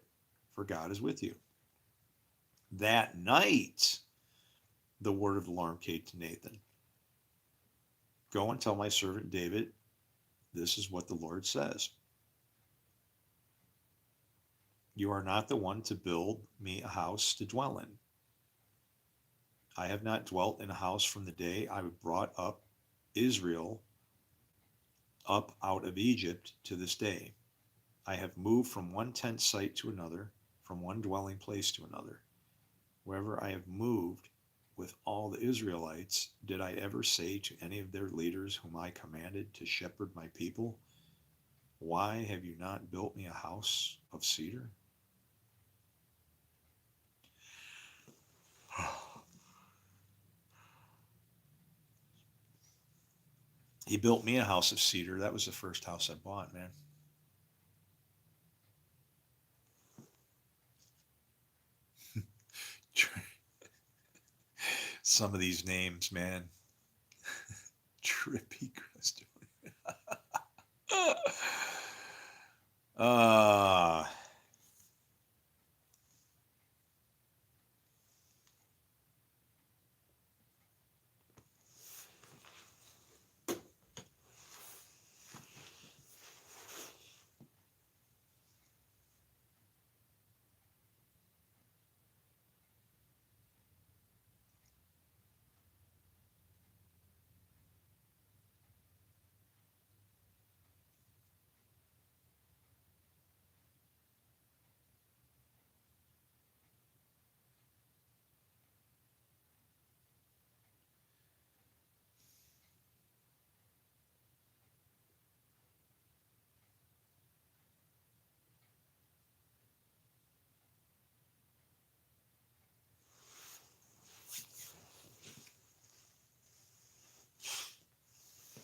for God is with you. That night, the word of the alarm came to Nathan. Go and tell my servant David, this is what the Lord says. You are not the one to build me a house to dwell in. I have not dwelt in a house from the day I brought up Israel up out of Egypt to this day. I have moved from one tent site to another, from one dwelling place to another. Wherever I have moved with all the Israelites, did I ever say to any of their leaders whom I commanded to shepherd my people, why have you not built me a house of cedar? He built me a house of cedar. That was the first house I bought, man. Some of these names, man. Trippy Crystal. uh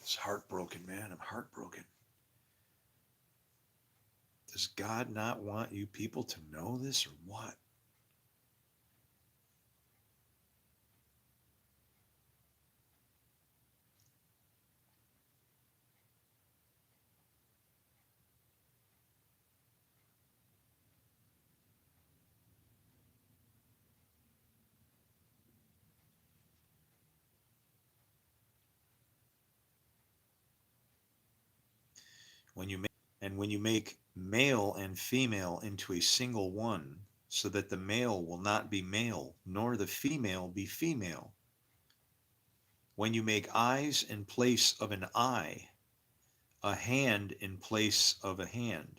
It's heartbroken, man. I'm heartbroken. Does God not want you people to know this or what? When you make male and female into a single one, so that the male will not be male, nor the female be female. When you make eyes in place of an eye, a hand in place of a hand,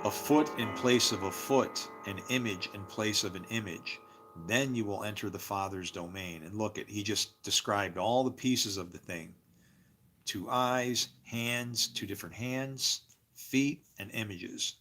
a foot in place of a foot, an image in place of an image, then you will enter the Father's domain. And look at, he just described all the pieces of the thing. 2 eyes, hands, 2 different hands, feet, and images.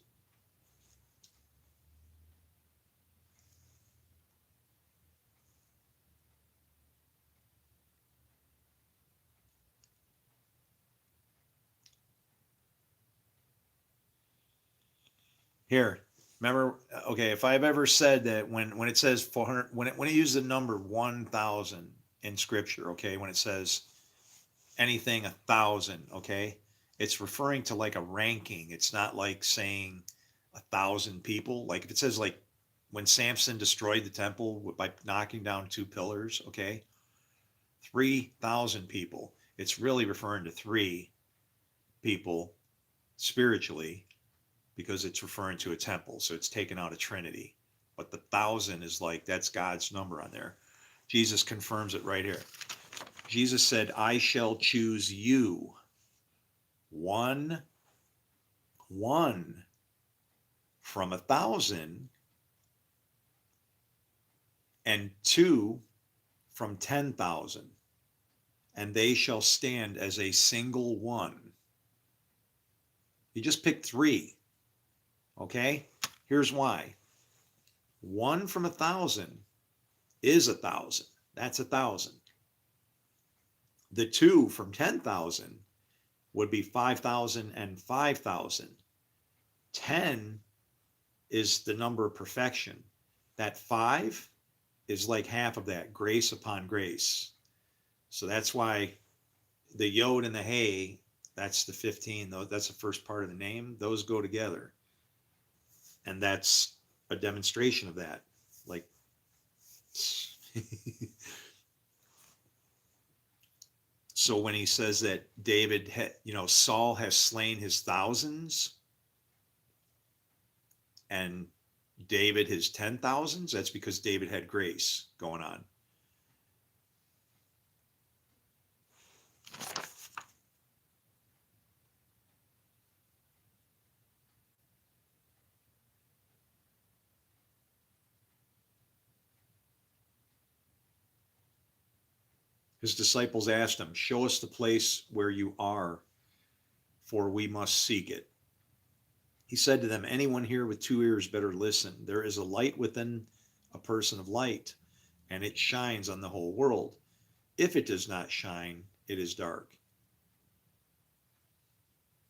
Here, remember, okay, if I've ever said that when it says 400, when it uses the number 1,000 in scripture, okay, when it says anything 1,000, okay, it's referring to like a ranking. It's not like saying 1,000 people. Like if it says like when Samson destroyed the temple by knocking down 2 pillars, okay, 3,000 people. It's really referring to 3 people spiritually, because it's referring to a temple. So it's taken out a Trinity. But the 1,000 is like, that's God's number on there. Jesus confirms it right here. Jesus said, I shall choose you one from 1,000 and 2 from 10,000, and they shall stand as a single one. He just picked 3. Okay, here's why. 1 from 1,000 is 1,000. That's 1,000. The 2 from 10,000 would be 5,000 and 5,000. 10 is the number of perfection. That 5 is like half of that, grace upon grace. So that's why the yod and the hey, that's the 15, though, that's the first part of the name. Those go together. And that's a demonstration of that. Like So when he says that David, Saul has slain his thousands and David his 10,000s, that's because David had grace going on. His disciples asked him, "Show us the place where you are, for we must seek it." He said to them, "Anyone here with 2 ears better listen. There is a light within a person of light, and it shines on the whole world. If it does not shine, it is dark.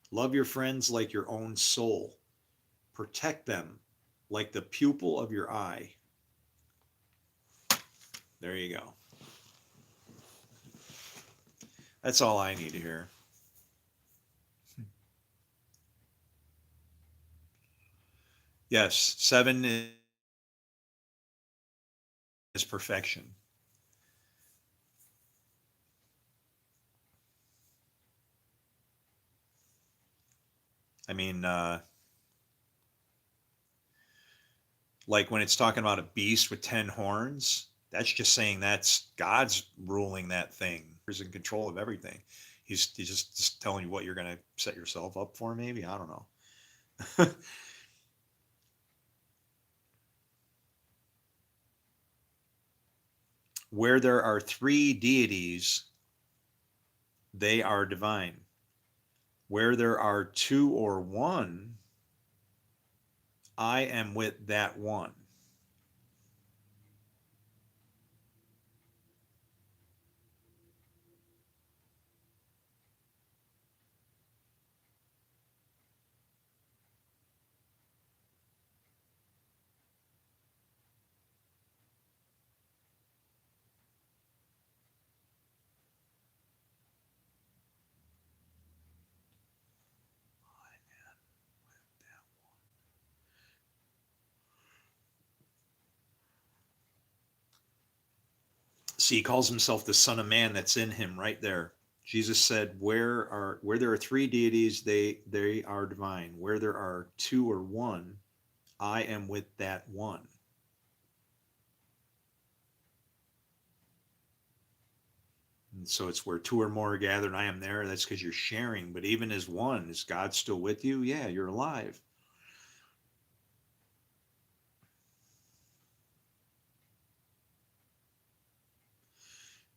Love your friends like your own soul. Protect them like the pupil of your eye." There you go. That's all I need to hear. Yes, 7 is perfection. I mean, like when it's talking about a beast with 10 horns, that's just saying that's God's ruling that thing. He's in control of everything. He's just telling you what you're going to set yourself up for, maybe. I don't know. Where there are 3 deities, they are divine. Where there are 2 or 1, I am with that one. See, he calls himself the Son of Man. That's in him right there. Jesus said, where there are 3 deities, they are divine. Where there are 2 or 1, I am with that one. And so it's where 2 or more are gathered, I am there. That's because you're sharing. But even as one, is God still with you? Yeah, you're alive.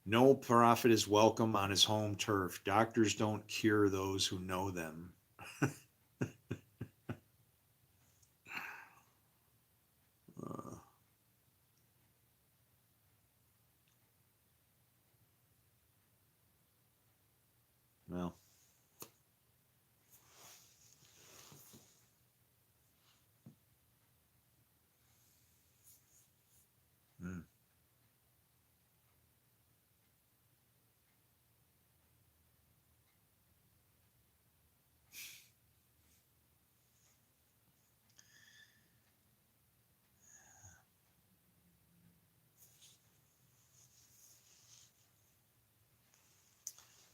No prophet is welcome on his home turf. Doctors don't cure those who know them. uh, well, mm.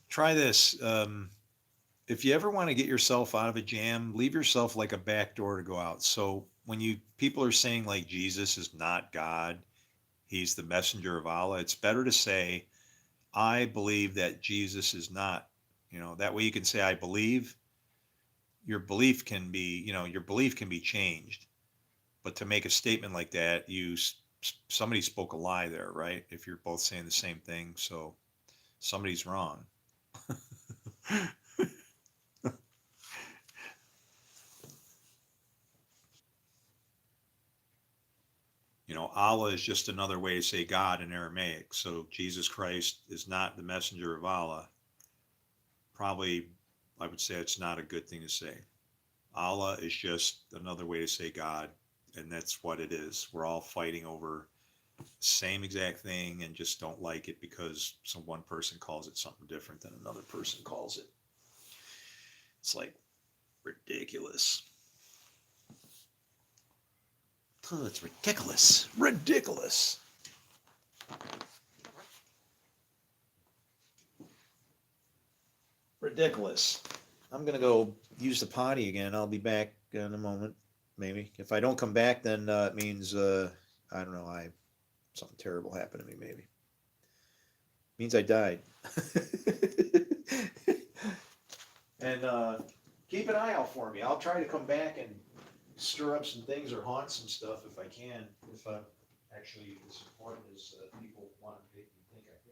Try this. If you ever want to get yourself out of a jam, leave yourself like a back door to go out. So when people are saying like Jesus is not God, he's the messenger of Allah, it's better to say, I believe that Jesus is not. That way you can say, I believe. Your belief can be changed. But to make a statement like that, somebody spoke a lie there, right? If you're both saying the same thing, so somebody's wrong. Allah is just another way to say God in Aramaic. So Jesus Christ is not the messenger of Allah. Probably, I would say it's not a good thing to say. Allah is just another way to say God, and that's what it is. We're all fighting over the same exact thing and just don't like it because one person calls it something different than another person calls it. It's like ridiculous. Oh, it's ridiculous. Ridiculous. ridiculous. I'm gonna go use the potty again. I'll be back in a moment, maybe. If I don't come back, then it means I don't know. Something terrible happened to me. Maybe means I died. And keep an eye out for me. I'll try to come back and stir up some things or haunt some stuff if I can. If I'm actually as important as people want to make me think I can.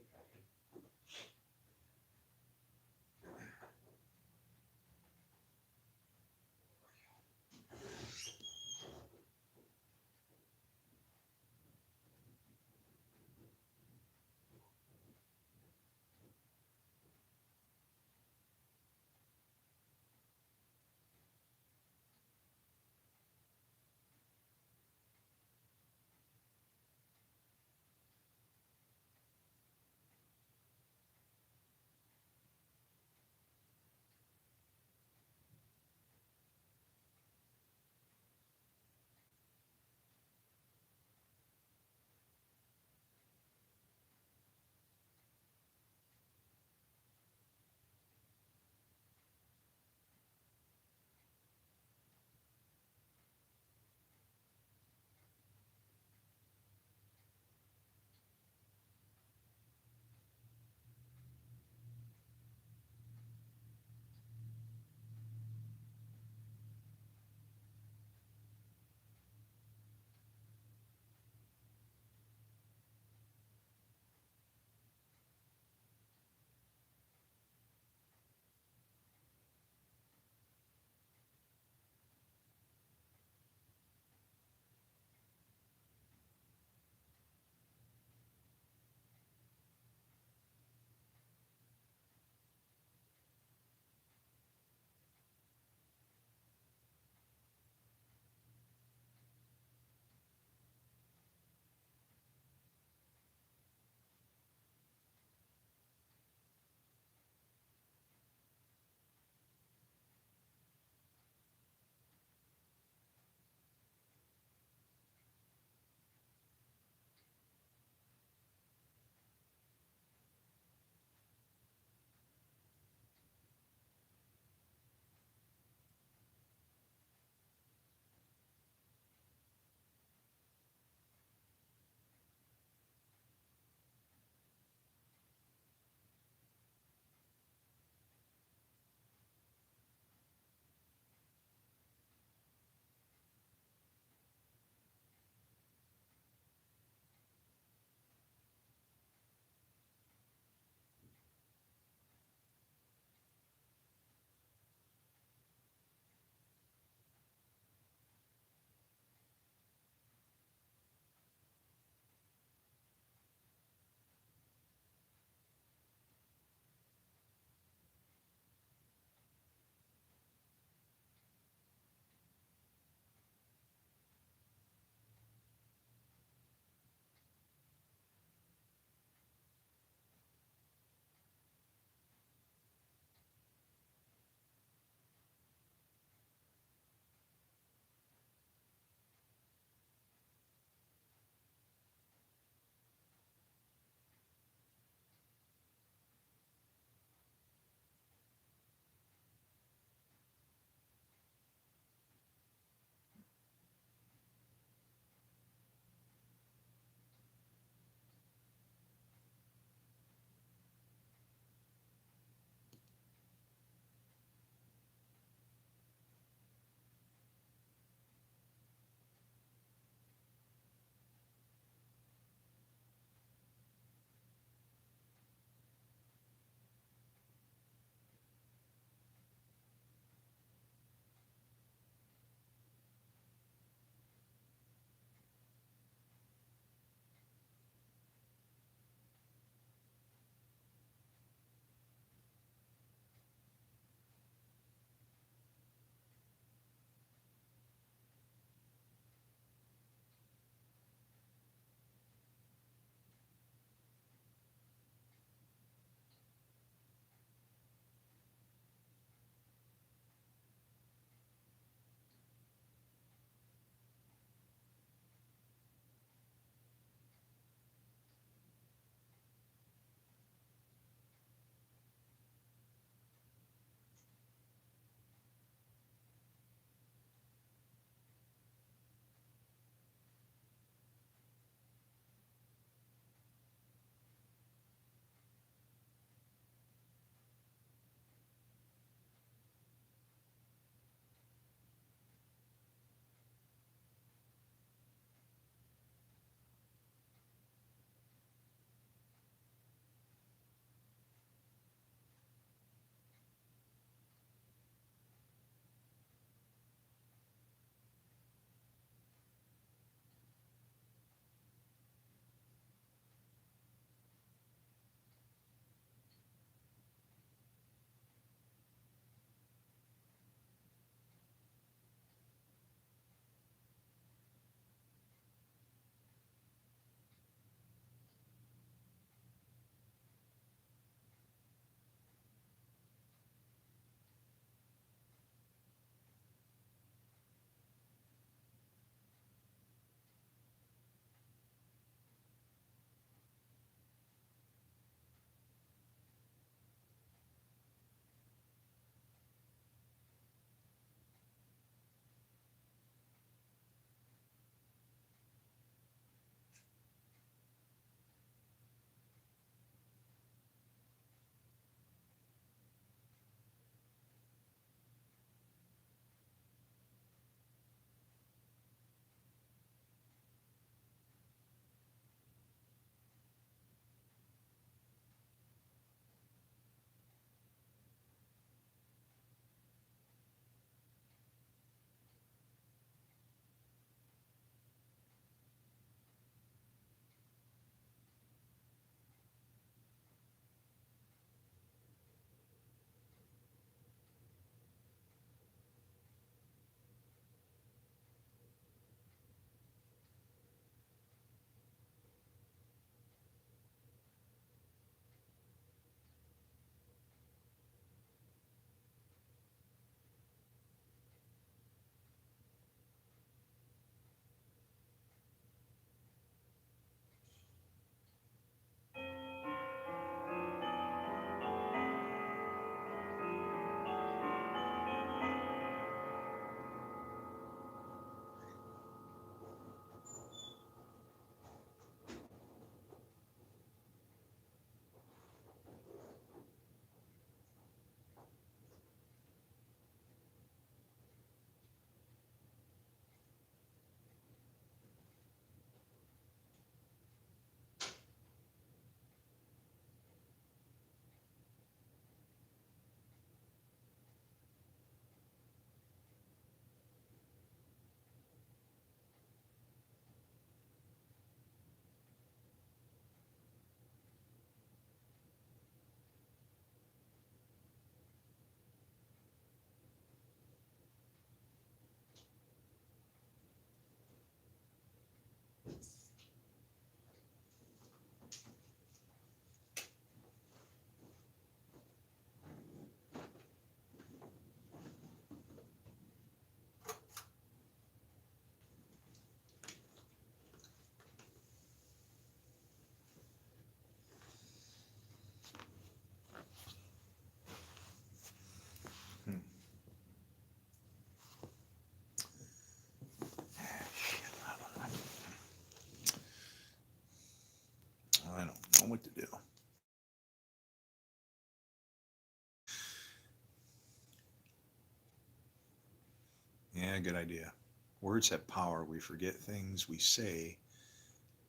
good idea. Words have power. We forget things we say,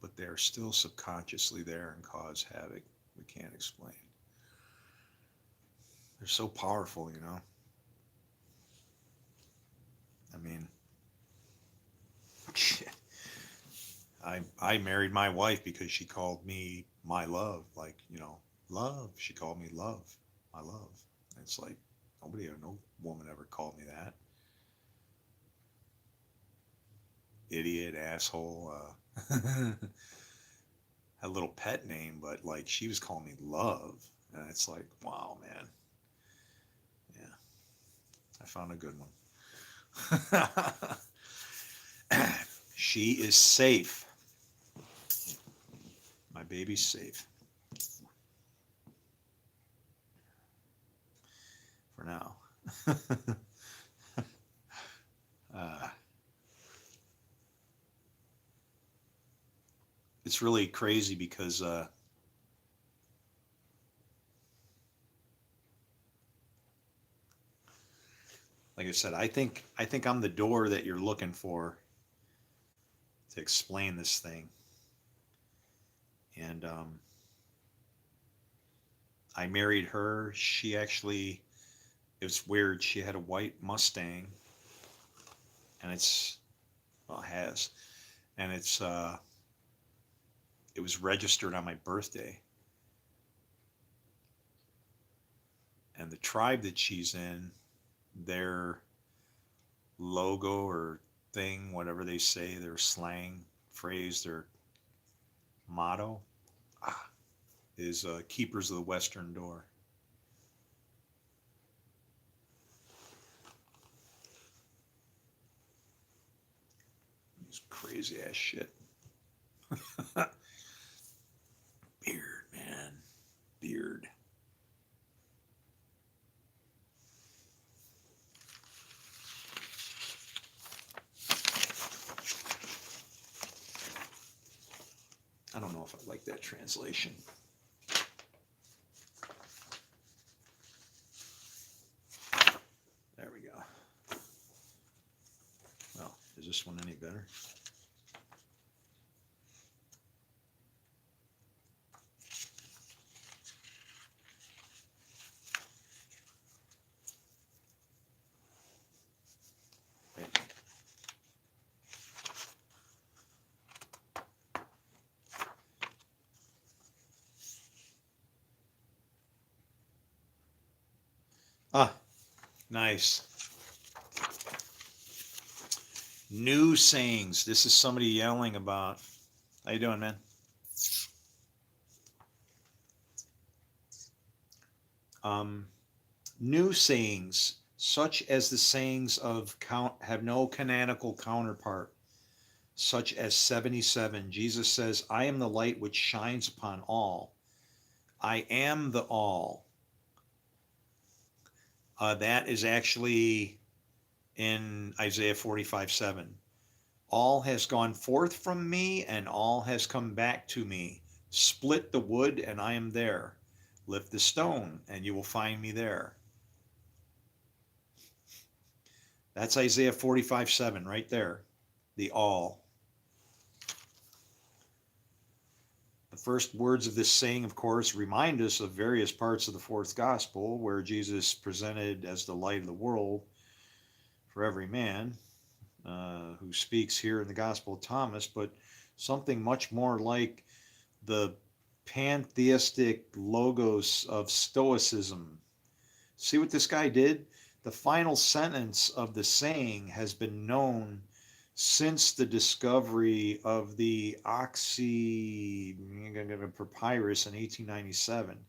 but they're still subconsciously there and cause havoc we can't explain. They're so powerful, you know. I mean, I married my wife because she called me my love, like, you know, love. She called me love, my love. And it's like no woman ever called me that. Idiot, asshole. A little pet name, but like she was calling me love, and it's like, wow, man. Yeah, I found a good one. She is safe. My baby's safe for now. uh, it's really crazy because like I said, I think I'm the door that you're looking for to explain this thing. And I married her. She actually, it was weird. She had a white Mustang, and has, and it was registered on my birthday. And the tribe that she's in, their logo or thing, whatever they say, their slang phrase, their motto, is Keepers of the Western Door. It's crazy ass shit. Beard, man. Beard. I don't know if I like that translation. There we go. Well, is this one any better? Ah, nice. New sayings. This is somebody yelling about. How you doing, man? New sayings, such as the sayings of count, have no canonical counterpart, such as 77. Jesus says, I am the light which shines upon all. I am the all. That is actually in Isaiah 45:7. All has gone forth from me, and all has come back to me. Split the wood, and I am there. Lift the stone, and you will find me there. That's Isaiah 45:7 right there. The all. The first words of this saying, of course, remind us of various parts of the fourth gospel where Jesus presented as the light of the world for every man, who speaks here in the Gospel of Thomas, but something much more like the pantheistic logos of Stoicism. See what this guy did? The final sentence of the saying has been known since the discovery of the Oxy papyrus in 1897.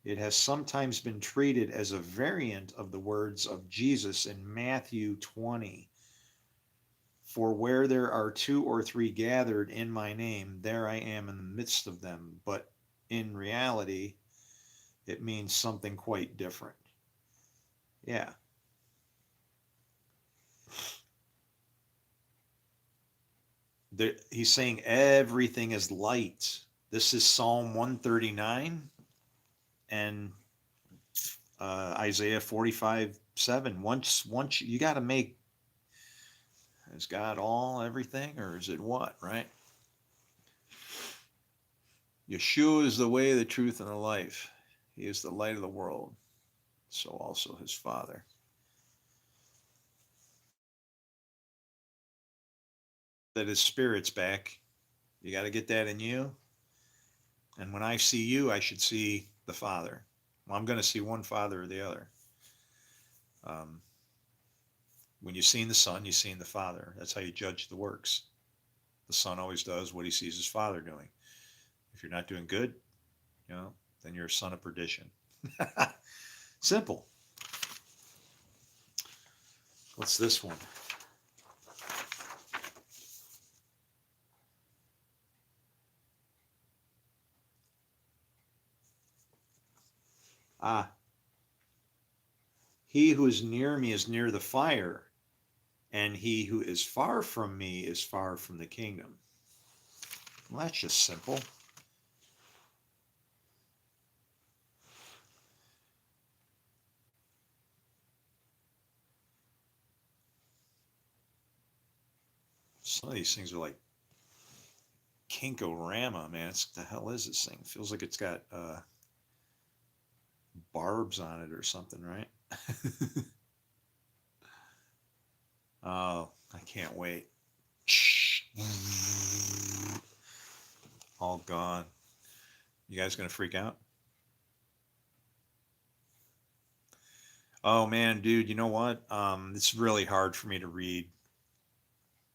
It has sometimes been treated as a variant of the words of Jesus in Matthew 20. For where there are 2 or 3 gathered in my name, there I am in the midst of them. But in reality, it means something quite different. Yeah. He's saying everything is light. This is Psalm 139 and Isaiah 45:7. Once you got to make Is God all, everything, or is it what, right? Yeshua is the way, the truth, and the life. He is the light of the world. So also his Father. That his Spirit's back. You got to get that in you. And when I see you, I should see the Father. Well, I'm going to see one Father or the other. When you've seen the Son, you've seen the Father. That's how you judge the works. The Son always does what he sees his Father doing. If you're not doing good, then you're a son of perdition. Simple. What's this one? He who is near me is near the fire, and he who is far from me is far from the kingdom. Well, that's just simple. Some of these things are like Kinkorama, man. What the hell is this thing? It feels like it's got barbs on it or something, right? Oh, I can't wait. All gone. You guys gonna freak out? Oh man, dude, you know what? It's really hard for me to read.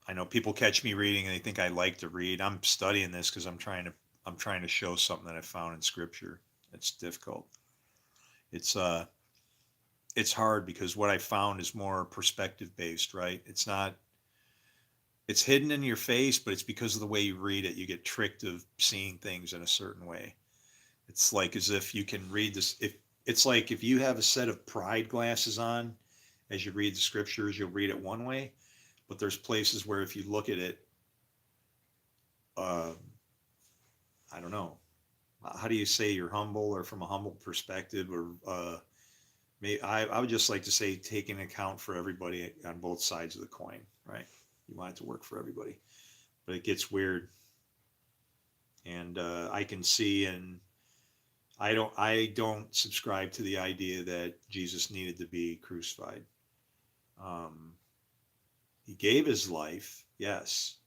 I know people catch me reading and they think I like to read. I'm studying this because I'm trying to show something that I found in scripture. It's difficult. It's hard because what I found is more perspective based, right? It's hidden in your face, but it's because of the way you read it, you get tricked of seeing things in a certain way. It's like as if you can read this. If it's like if you have a set of pride glasses on as you read the scriptures, you'll read it one way, but there's places where if you look at it, uh, I don't know, how do you say you're humble or from a humble perspective, or I would just like to say take into account for everybody on both sides of the coin, right? You want it to work for everybody, but it gets weird, and I can see, and I don't subscribe to the idea that Jesus needed to be crucified. Um, he gave his life, yes,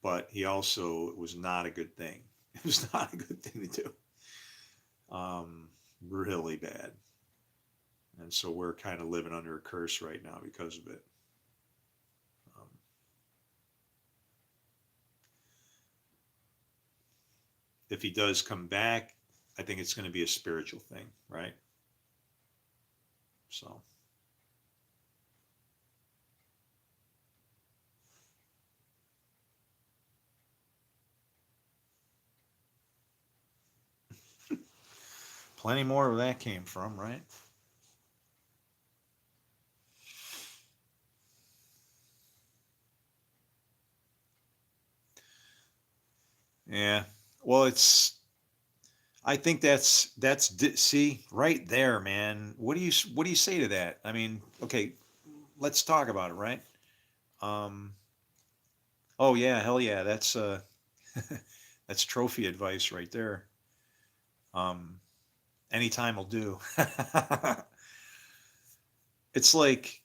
but he also, it was not a good thing. It was not a good thing to do. Really bad. And so we're kind of living under a curse right now because of it. Um, if he does come back, I think it's going to be a spiritual thing, right? So, plenty more where that came from, right? Yeah. Well, I think see right there, man. What do you say to that? I mean, okay, let's talk about it, right? Um, oh yeah, hell yeah, that's trophy advice right there. Um, anytime will do. It's like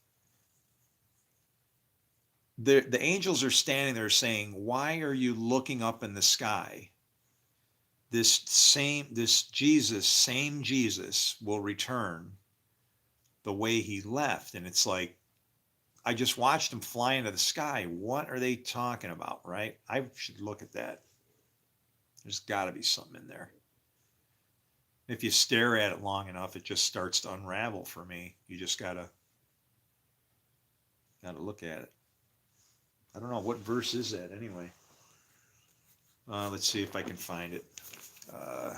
the angels are standing there saying, "Why are you looking up in the sky? This Jesus, same Jesus will return the way he left." And it's like, I just watched him fly into the sky. What are they talking about, right? I should look at that. There's got to be something in there. If you stare at it long enough, it just starts to unravel for me. You just gotta look at it. I don't know, what verse is that anyway. Let's see if I can find it. Uh,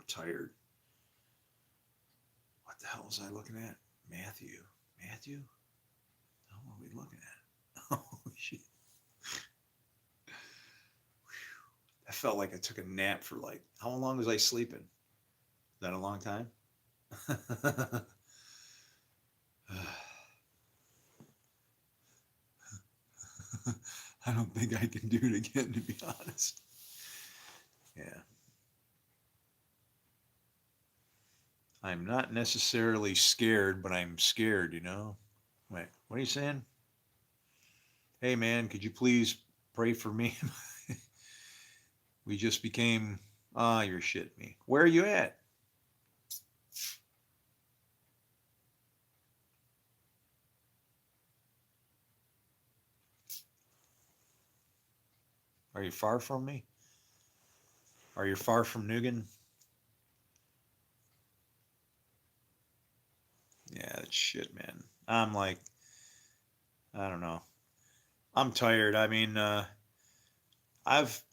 tired. What the hell was I looking at? Matthew. Matthew? What are we looking at? Oh, shit. I felt like I took a nap for like, how long was I sleeping? Is that a long time? I don't think I can do it again, to be honest. Yeah. I'm not necessarily scared, but I'm scared, you know? Wait, what are you saying? Hey, man, could you please pray for me? We just became, you're shitting me. Where are you at? Are you far from me? Are you far from Nugan? Yeah, that's shit, man. I'm like, I don't know. I'm tired. I mean, I've,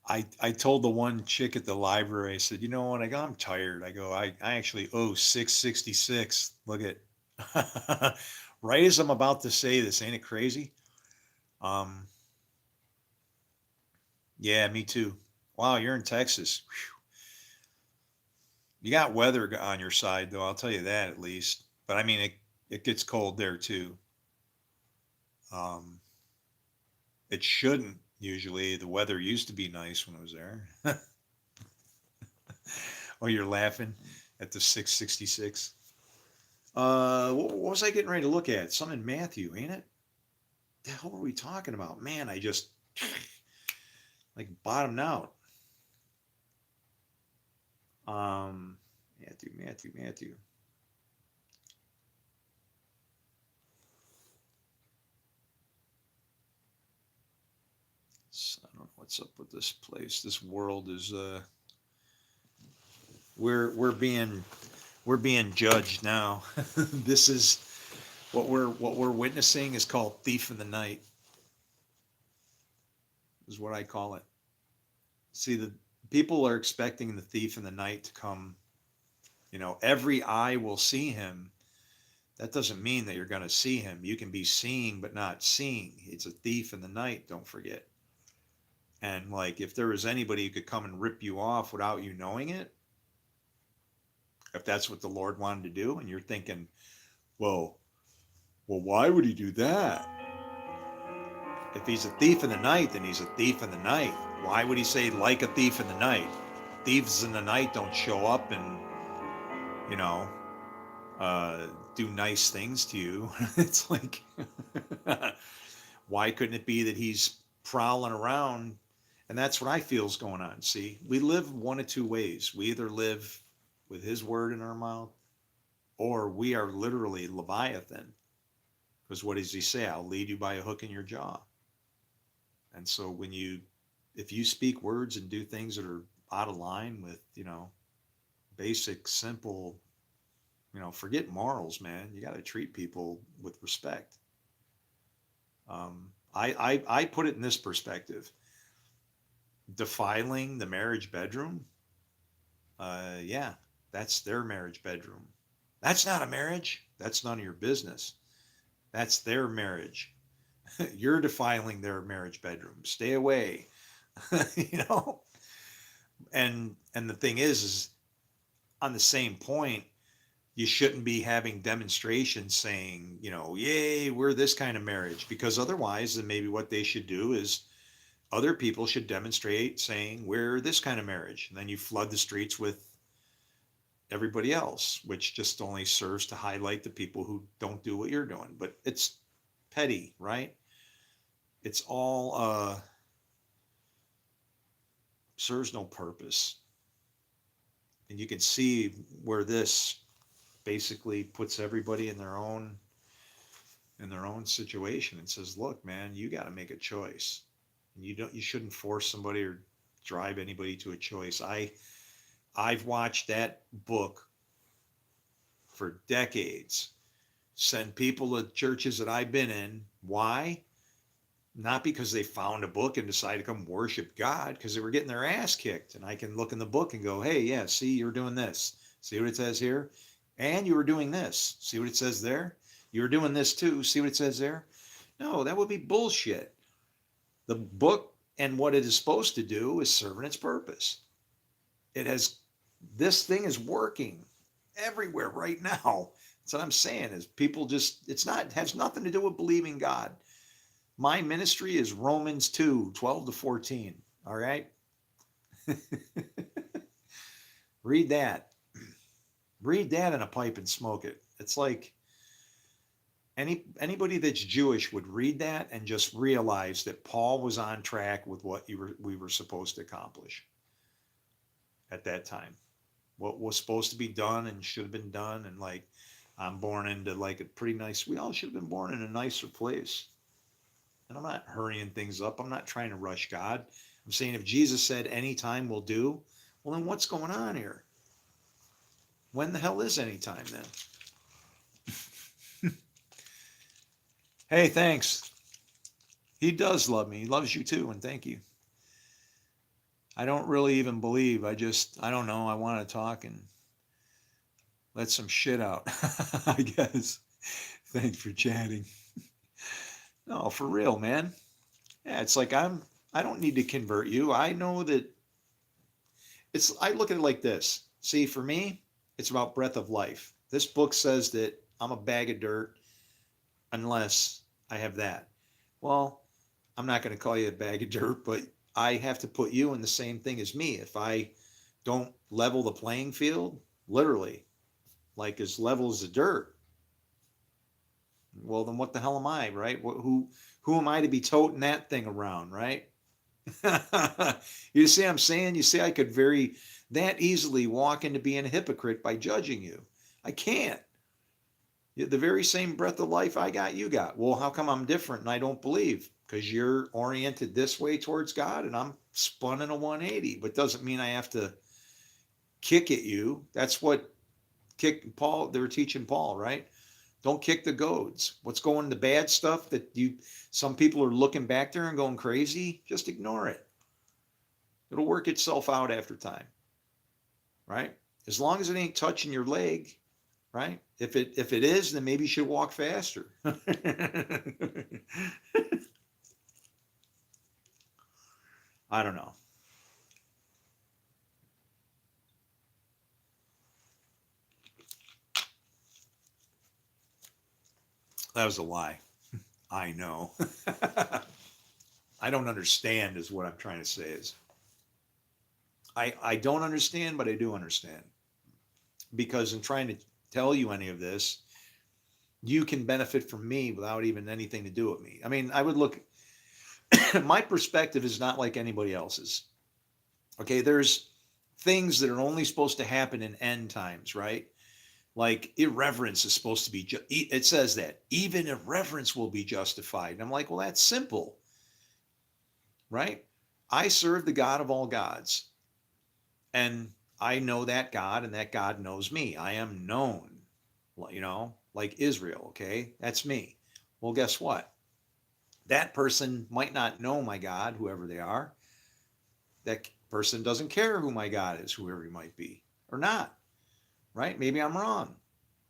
I told the one chick at the library, I said, you know what? I go, I'm tired. I go, I actually owe 666. Look at, right as I'm about to say this, ain't it crazy? Um, yeah, me too. Wow, you're in Texas. Whew. You got weather on your side, though. I'll tell you that at least. But I mean, it gets cold there too. Um, it shouldn't usually. The weather used to be nice when I was there. Oh, you're laughing at the 666. What was I getting ready to look at? Some in Matthew, ain't it? The hell were we talking about? Man, I just like bottomed out. Matthew. I don't know what's up with this place. This world is we're being judged now. This is what we're witnessing is called thief in the night. Is what I call it. See, the people are expecting the thief in the night to come. You know, every eye will see him. That doesn't mean that you're going to see him. You can be seeing but not seeing. It's a thief in the night, don't forget. And like if there was anybody who could come and rip you off without you knowing it, if that's what the Lord wanted to do, and you're thinking, well, why would he do that? If he's a thief in the night, then he's a thief in the night. Why would he say like a thief in the night? Thieves in the night don't show up and, you know, do nice things to you. It's like, why couldn't it be that he's prowling around? And that's what I feel is going on. See, we live one of two ways. We either live with his word in our mouth, or we are literally Leviathan. Because what does he say? I'll lead you by a hook in your jaw. And so if you speak words and do things that are out of line with, you know, basic, simple, you know, forget morals, man. You got to treat people with respect. I put it in this perspective. Defiling the marriage bedroom, yeah, that's their marriage bedroom. That's not a marriage. That's none of your business. That's their marriage. You're defiling their marriage bedroom. Stay away. You know? And the thing is on the same point, you shouldn't be having demonstrations saying, you know, yay, we're this kind of marriage, because otherwise then maybe what they should do is other people should demonstrate saying we're this kind of marriage, and then you flood the streets with everybody else, which just only serves to highlight the people who don't do what you're doing. But it's petty, right? It's all serves no purpose. And you can see where this basically puts everybody in their own situation and says, look, man, you got to make a choice. And you shouldn't force somebody or drive anybody to a choice. I've watched that book for decades send people to churches that I've been in. Why? not because they found a book and decided to come worship God, because they were getting their ass kicked. And I can look in the book and go, hey, yeah, see, you're doing this. See what it says here? And you were doing this. See what it says there? You were doing this too. See what it says there? No, that would be bullshit. The book and what it is supposed to do is serving its purpose. This thing is working everywhere right now. That's what I'm saying is people just, it has nothing to do with believing God. My ministry is Romans 2, 12 to 14. All right. Read that. Read that in a pipe and smoke it. It's like anybody that's Jewish would read that and just realize that Paul was on track with what we were supposed to accomplish at that time. What was supposed to be done and should have been done. And like, I'm born into like a pretty nice, we all should have been born in a nicer place. And I'm not hurrying things up. I'm not trying to rush God. I'm saying if Jesus said any time will do, well, then what's going on here? When the hell is any time then? Hey, thanks. He does love me. He loves you too. And thank you. I don't really even believe. I don't know. I want to talk and let some shit out, I guess. Thanks for chatting. No, for real, man. Yeah, it's like I don't need to convert you. I know that I look at it like this. See, for me, it's about breath of life. This book says that I'm a bag of dirt unless I have that. Well, I'm not going to call you a bag of dirt, but I have to put you in the same thing as me. If I don't level the playing field, literally, like as level as the dirt, well, then what the hell am I, right? Who am I to be toting that thing around, right? You see what I'm saying? You see, I could that easily walk into being a hypocrite by judging you. I can't. The very same breath of life I got, you got. Well, how come I'm different and I don't believe? Because you're oriented this way towards God and I'm spun in a 180, but doesn't mean I have to kick at you. That's what they were teaching Paul, right? Don't kick the goads. What's going, the bad stuff that some people are looking back there and going crazy, just ignore it. It'll work itself out after time, right? As long as it ain't touching your leg, right? If it is, then maybe you should walk faster. I don't know. That was a lie. I know. I don't understand is what I'm trying to say is. I don't understand, but I do understand. Because in trying to tell you any of this, you can benefit from me without even anything to do with me. I mean, I would look, my perspective is not like anybody else's. Okay, there's things that are only supposed to happen in end times, right? Like irreverence is supposed to be, it says that even irreverence will be justified. And I'm like, well, that's simple, right? I serve the God of all gods. And I know that God and that God knows me. I am known, like Israel, okay? That's me. Well, guess what? That person might not know my God, whoever they are. That person doesn't care who my God is, whoever he might be, or not. Right? Maybe I'm wrong.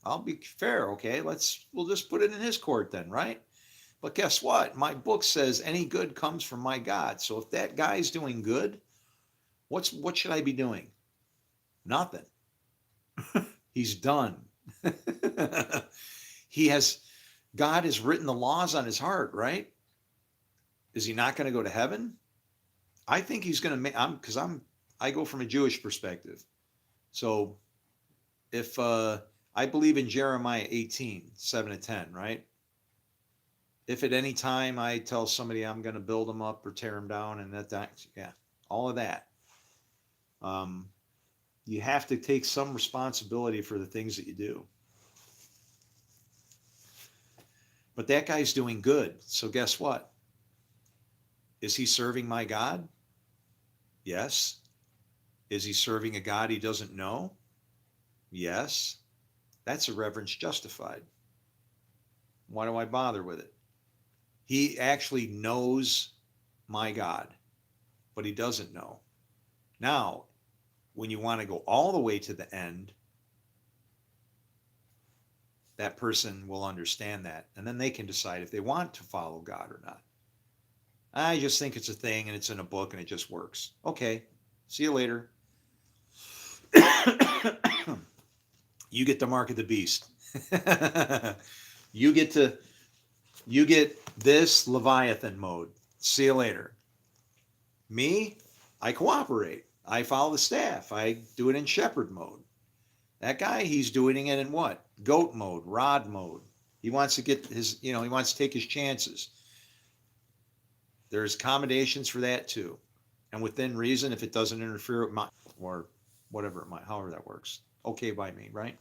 I'll be fair, okay? We'll just put it in his court then, right? But guess what? My book says any good comes from my God. So if that guy's doing good, what should I be doing? Nothing. He's done. God has written the laws on his heart, right? Is he not going to go to heaven? I think he's going to make, I go from a Jewish perspective. So if I believe in Jeremiah 18, 7 to 10, right? If at any time I tell somebody I'm going to build them up or tear them down and yeah, all of that. You have to take some responsibility for the things that you do. But that guy's doing good. So guess what? Is he serving my God? Yes. Is he serving a God he doesn't know? Yes. That's irreverence justified. Why do I bother with it? He actually knows my God, but he doesn't know. Now, when you want to go all the way to the end, that person will understand that. And then they can decide if they want to follow God or not. I just think it's a thing and it's in a book and it just works. Okay, see you later. You get the mark of the beast. you get this Leviathan mode. See you later. Me, I cooperate. I follow the staff. I do it in shepherd mode. That guy, he's doing it in what? Goat mode, rod mode. He wants to get his, he wants to take his chances. There's accommodations for that too. And within reason, if it doesn't interfere with my, or whatever it might, however that works. Okay by me, right?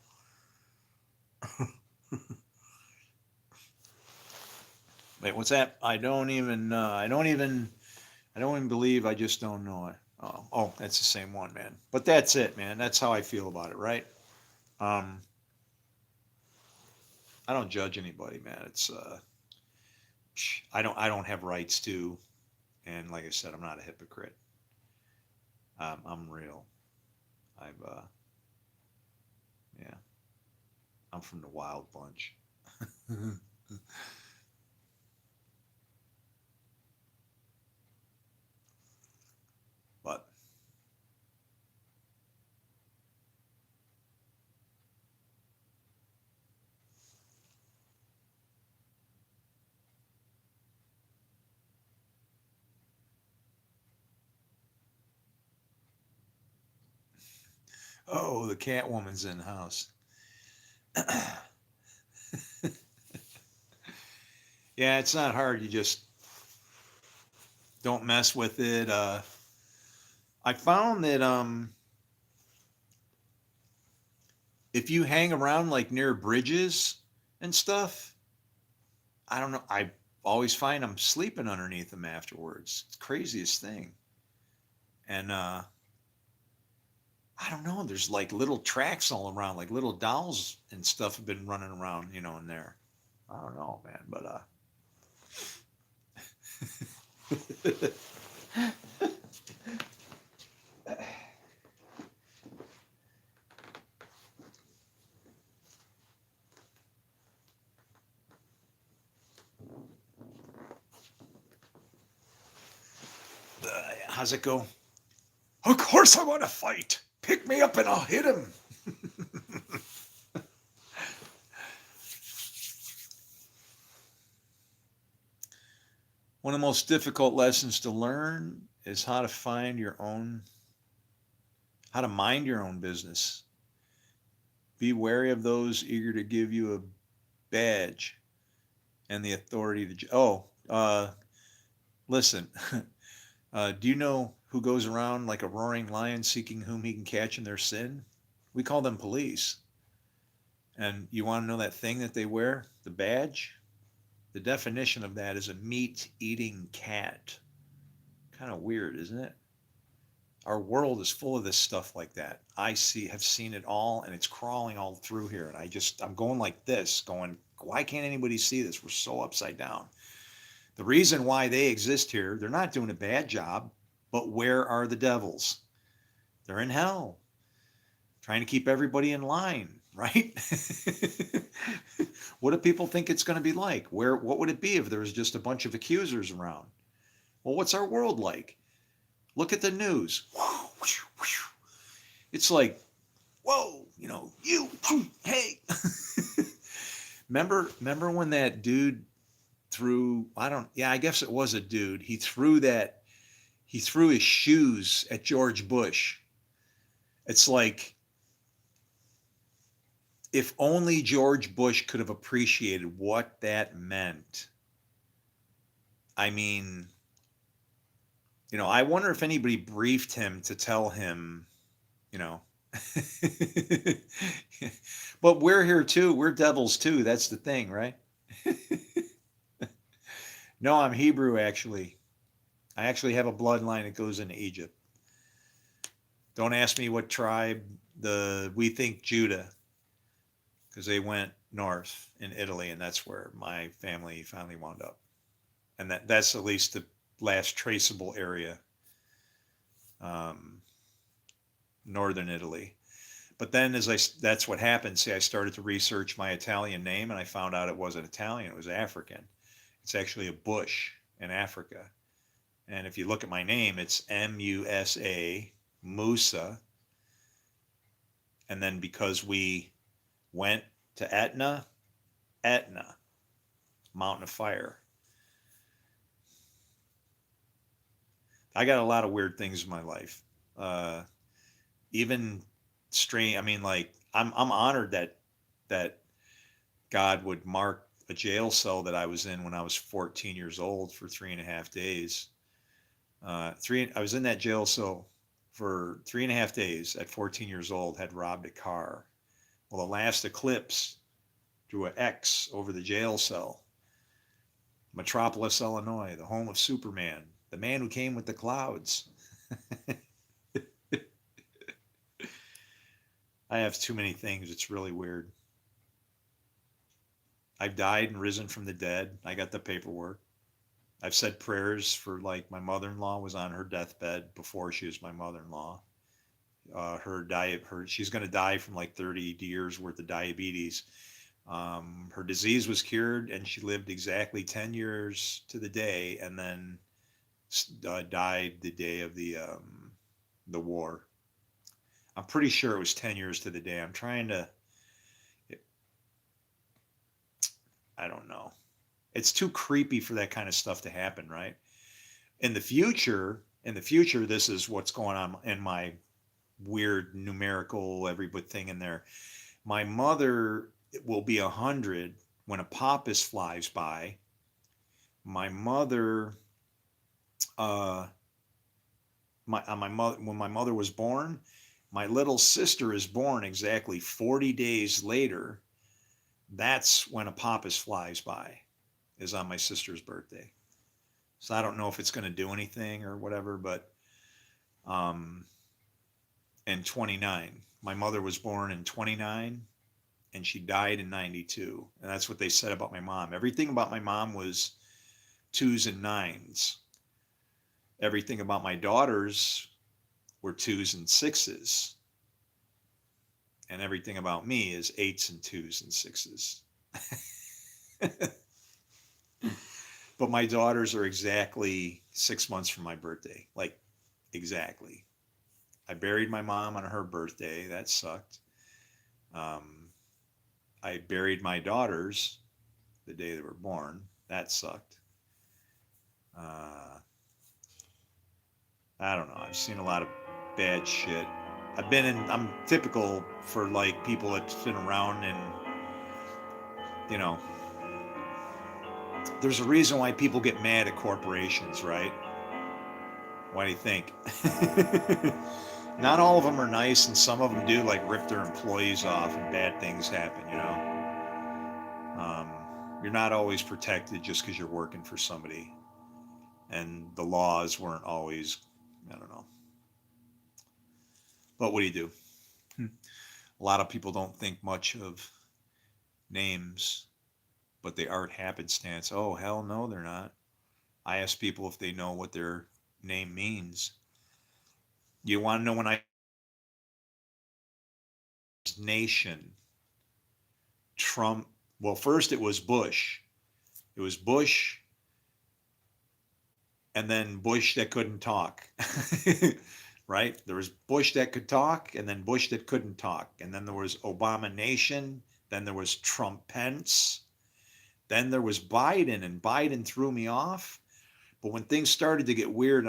Wait, what's that? I don't even believe, I just don't know it. Oh, that's the same one, man. But that's it, man. That's how I feel about it, right? I don't judge anybody, man. It's I don't have rights to, and like I said, I'm not a hypocrite. I'm real. I've yeah, I'm from the wild bunch. But oh, the Catwoman's in the house. Yeah, it's not hard. You just don't mess with it. I found that if you hang around like near bridges and stuff, I don't know. I always find I'm sleeping underneath them afterwards. It's the craziest thing. And I don't know. There's like little tracks all around, like little dolls and stuff have been running around, in there. I don't know, man, but how's it go? Of course I want to fight. Pick me up and I'll hit him. One of the most difficult lessons to learn is how to mind your own business. Be wary of those eager to give you a badge and the authority to. Listen. Do you know who goes around like a roaring lion seeking whom he can catch in their sin? We call them police. And you want to know that thing that they wear, the badge? The definition of that is a meat-eating cat. Kind of weird, isn't it? Our world is full of this stuff like that. Have seen it all, and it's crawling all through here. And I'm going like this, going, why can't anybody see this? We're so upside down. The reason why they exist here, they're not doing a bad job, but where are the devils? They're in hell, trying to keep everybody in line, right? What do people think it's going to be like? What would it be if there was just a bunch of accusers around? Well, what's our world like? Look at the news. It's like, whoa, hey. Remember when that dude I guess it was a dude. He threw his shoes at George Bush. It's like, if only George Bush could have appreciated what that meant. I mean, I wonder if anybody briefed him to tell him, but we're here too. We're devils too. That's the thing, right? No, I'm Hebrew, actually. I actually have a bloodline that goes into Egypt. Don't ask me what tribe. We think Judah, because they went north in Italy, and that's where my family finally wound up. and that's at least the last traceable area, northern Italy. But then that's what happened. See, I started to research my Italian name, and I found out it wasn't Italian, it was African. It's actually a bush in Africa. And if you look at my name, it's Musa, Musa. And then because we went to Etna, Mountain of Fire. I got a lot of weird things in my life. Even strange. I mean, like I'm honored that God would mark a jail cell that I was in when I was 14 years old for 3.5 days. I was in that jail cell for 3.5 days at 14 years old. Had robbed a car. Well, the last eclipse drew an X over the jail cell. Metropolis, Illinois, the home of Superman, the man who came with the clouds. I have too many things. It's really weird. I've died and risen from the dead. I got the paperwork. I've said prayers for, like, my mother-in-law was on her deathbed before she was my mother-in-law. She's going to die from like 30 years worth of diabetes. Her disease was cured, and she lived exactly 10 years to the day, and then died the day of the war. I'm pretty sure it was 10 years to the day. I don't know. It's too creepy for that kind of stuff to happen, right? In the future, this is what's going on in my weird numerical everything in there. My mother will be 100 when a Pappas flies by. My mother, my mother, when my mother was born, my little sister is born exactly 40 days later. That's when a Pappas flies by, is on my sister's birthday. So I don't know if it's going to do anything or whatever, but in 29, my mother was born in 29, and she died in 92. And that's what they said about my mom. Everything about my mom was 2s and 9s. Everything about my daughters were 2s and 6s. And everything about me is 8s and 2s and 6s. But my daughters are exactly 6 months from my birthday. Like, exactly. I buried my mom on her birthday. That sucked. I buried my daughters the day they were born. That sucked. I don't know. I've seen a lot of bad shit. I'm typical for, like, people that's been around, and, you know, there's a reason why people get mad at corporations, right? Why do you think? Not all of them are nice, and some of them do, like, rip their employees off, and bad things happen, you know? You're not always protected just because you're working for somebody, and the laws weren't always, I don't know. But what do you do? A lot of people don't think much of names, but they aren't happenstance. Oh, hell no, they're not. I ask people if they know what their name means. You want to know when I nation, Trump, well, first it was Bush. It was Bush, and then Bush that couldn't talk. Right? There was Bush that could talk, and then Bush that couldn't talk. And then there was Obama Nation. Then there was Trump Pence. Then there was Biden, and Biden threw me off. But when things started to get weird,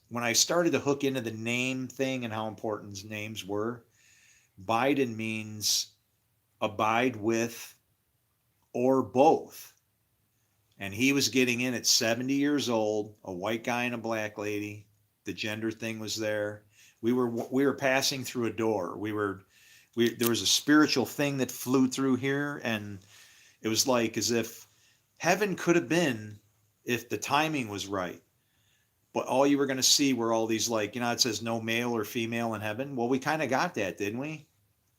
when I started to hook into the name thing and how important names were, Biden means abide with or both. And he was getting in at 70 years old, a white guy and a black lady. The gender thing was there. We were passing through a door. There was a spiritual thing that flew through here, and it was like as if heaven could have been if the timing was right. But all you were going to see were all these, like, it says no male or female in heaven. Well, we kind of got that, didn't we?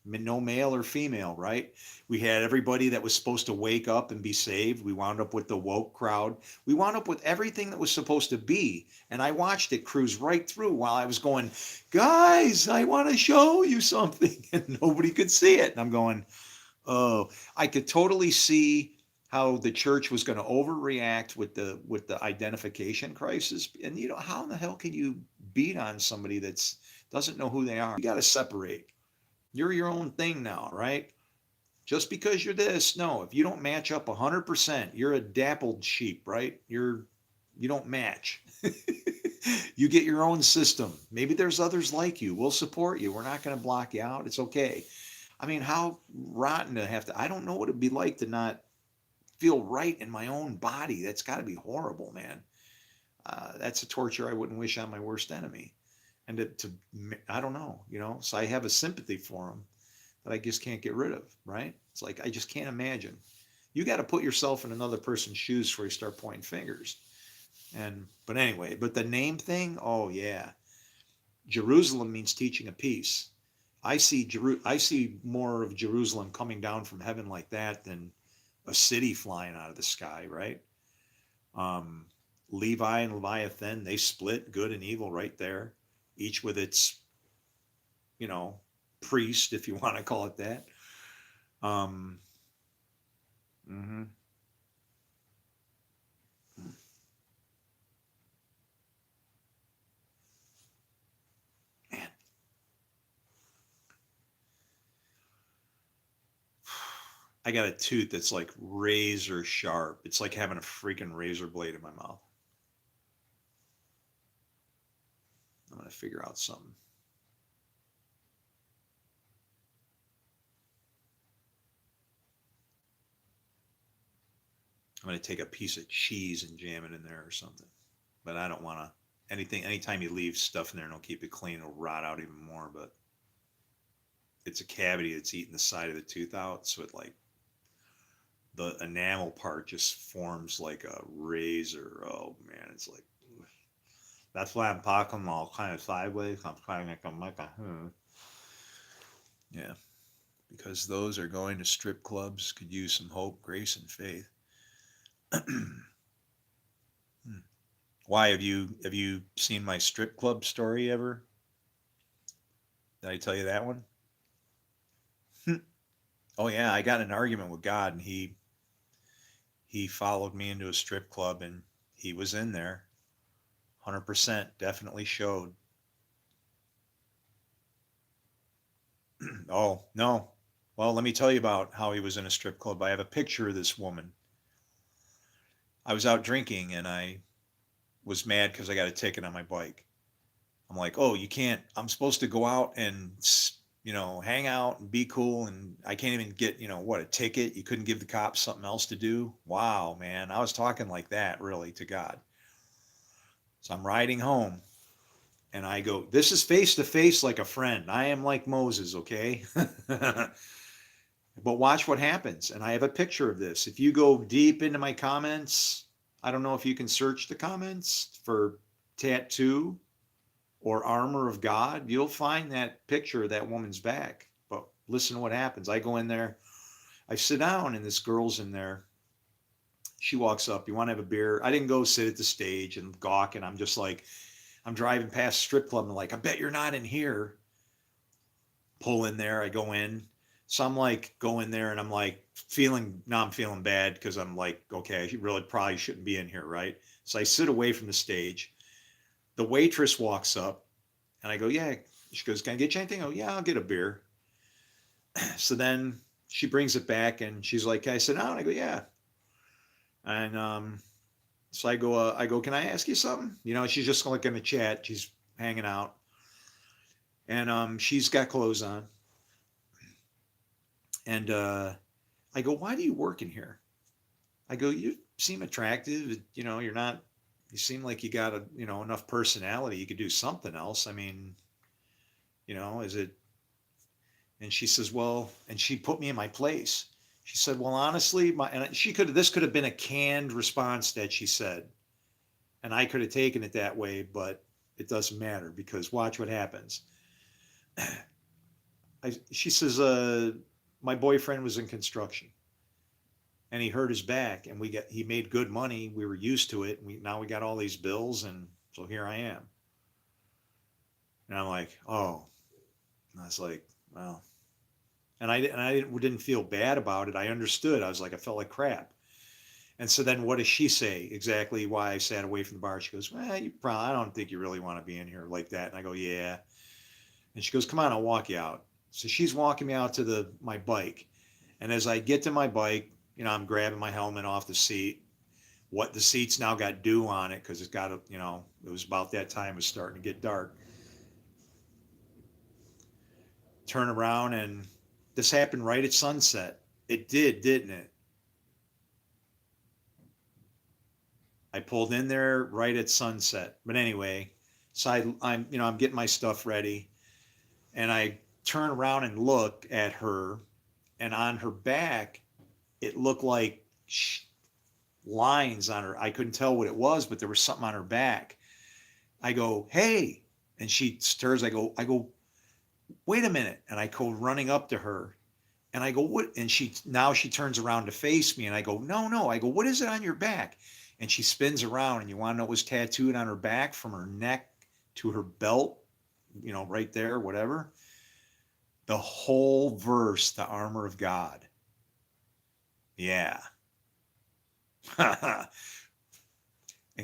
no male or female, right? We had everybody that was supposed to wake up and be saved. We wound up with the woke crowd. We wound up with everything that was supposed to be. And I watched it cruise right through while I was going, guys, I want to show you something. And nobody could see it. And I'm going, oh, I could totally see how the church was going to overreact with the identification crisis. And you know, how in the hell can you beat on somebody that's doesn't know who they are? You got to separate. You're your own thing now, right? Just because you're this, no. If you don't match up 100%, you're a dappled sheep, right? You don't match. You get your own system. Maybe there's others like you. We'll support you. We're not going to block you out. It's okay. I mean, how rotten to have to. I don't know what it'd be like to not feel right in my own body. That's got to be horrible, man. That's a torture I wouldn't wish on my worst enemy. And I don't know, you know. So I have a sympathy for them that I just can't get rid of, right? It's like I just can't imagine. You got to put yourself in another person's shoes before you start pointing fingers. But anyway, but the name thing, oh yeah, Jerusalem means teaching of peace. I see more of Jerusalem coming down from heaven like that than a city flying out of the sky, right? Levi and Leviathan, they split good and evil right there, each with its, you know, priest, if you want to call it that. Mm-hmm. Man. I got a tooth that's like razor sharp. It's like having a freaking razor blade in my mouth. I'm going to figure out something. I'm going to take a piece of cheese and jam it in there or something. But I don't want to. Anytime you leave stuff in there and don't keep it clean, it'll rot out even more. But it's a cavity that's eating the side of the tooth out. So it like, the enamel part just forms like a razor. Oh man, it's like, that's why I'm talking all kind of sideways. I'm trying to make them like a, yeah, because those are going to strip clubs, could use some hope, grace, and faith. Why have you seen my strip club story ever? Did I tell you that one? Oh yeah, I got in an argument with God, and he followed me into a strip club, and he was in there. 100% definitely showed. Oh no. Well, let me tell you about how he was in a strip club. I have a picture of this woman. I was out drinking, and I was mad because I got a ticket on my bike. I'm like, oh, you can't, I'm supposed to go out and, you know, hang out and be cool. And I can't even get, you know, what, a ticket? You couldn't give the cops something else to do? Wow, man. I was talking like that really to God. So I'm riding home and I go, this is face to face like a friend. I am like Moses, okay? But watch what happens. And I have a picture of this. If you go deep into my comments, I don't know if you can search the comments for tattoo or armor of God, you'll find that picture of that woman's back. But listen to what happens. I go in there, I sit down, and this girl's in there. She walks up, you want to have a beer? I didn't go sit at the stage and gawk, and I'm just like, I'm driving past strip club, and I'm like, I bet you're not in here. Pull in there, I go in. So I'm like, go in there, and I'm like, I'm feeling bad because I'm like, okay, I really probably shouldn't be in here, right? So I sit away from the stage. The waitress walks up, and I go, yeah. She goes, can I get you anything? Oh, yeah, I'll get a beer. So then she brings it back, and she's like, can I sit down? I go, yeah. And so I go, can I ask you something? You know, she's just like in the chat. She's hanging out. And she's got clothes on. And I go, why do you work in here? I go, you seem attractive. You know, you seem like you got enough personality. You could do something else. I mean, you know, is it? And she says, well, and she put me in my place. She said, well, honestly, this could have been a canned response that she said. And I could have taken it that way, but it doesn't matter because watch what happens. she says, my boyfriend was in construction and he hurt his back and he made good money. We were used to it. And now we got all these bills. And so here I am. And I'm like, oh, and I was like, well, and I didn't feel bad about it. I understood. I was like, I felt like crap. And so then what does she say exactly why I sat away from the bar? She goes, well, I don't think you really want to be in here like that. And I go, yeah. And she goes, come on, I'll walk you out. So she's walking me out to my bike. And as I get to my bike, I'm grabbing my helmet off the seat. What the seat's now got dew on it because it's got a, it was about that time. It was starting to get dark. Turn around, and this happened right at sunset. It did, didn't it? I pulled in there right at sunset. But anyway, so I'm getting my stuff ready, and I turn around and look at her, and on her back, it looked like lines on her. I couldn't tell what it was, but there was something on her back. I go, hey, and she stirs. I go, wait a minute. And I go running up to her, and I go, what? And she turns around to face me, and I go, no. I go, what is it on your back? And she spins around, and you want to know what was tattooed on her back from her neck to her belt, right there, whatever. The whole verse, the armor of God. Yeah. And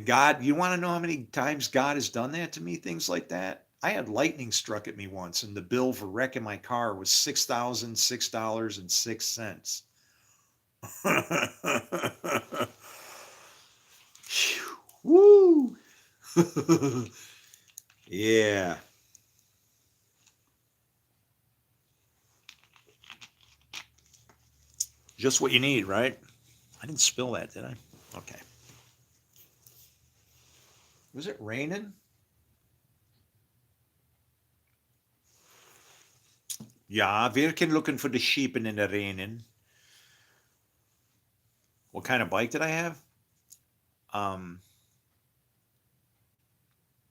God, you want to know how many times God has done that to me, things like that? I had lightning struck at me once, and the bill for wrecking my car was $6,006.06. Woo! Yeah. Just what you need, right? I didn't spill that, did I? Okay. Was it raining? Ja, wir can looking for the sheep in the raining. What kind of bike did I have?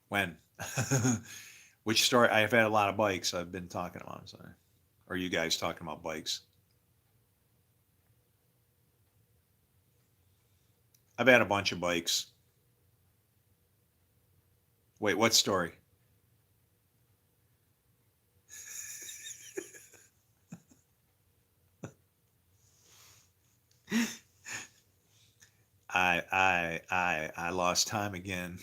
When? Which story? I've had a lot of bikes I've been talking about. So. Are you guys talking about bikes? I've had a bunch of bikes. Wait, what story? I lost time again.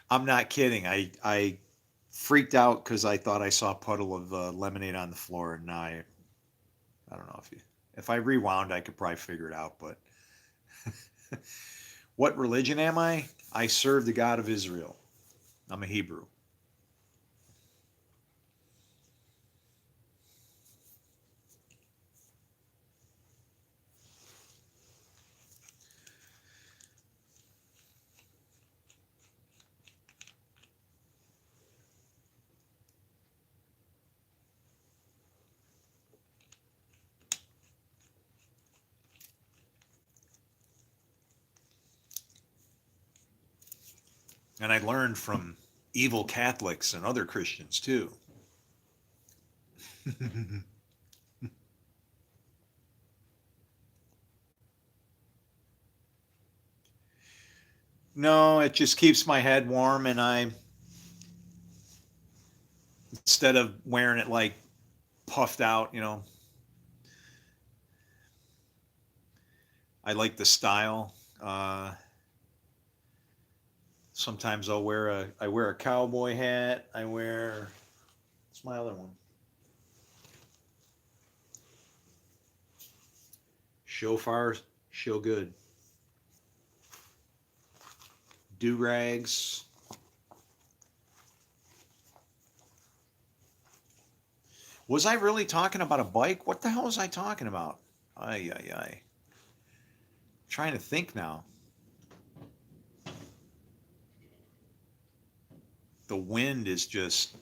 I'm not kidding. I freaked out because I thought I saw a puddle of lemonade on the floor, and now I don't know if I rewound, I could probably figure it out. But what religion am I? I serve the God of Israel. I'm a Hebrew. And I learned from evil Catholics and other Christians too. No, it just keeps my head warm, and instead of wearing it like puffed out, I like the style. Sometimes I wear a cowboy hat. What's my other one? Shofar, show good. Do-rags. Was I really talking about a bike? What the hell was I talking about? Ay. Trying to think now. The wind is just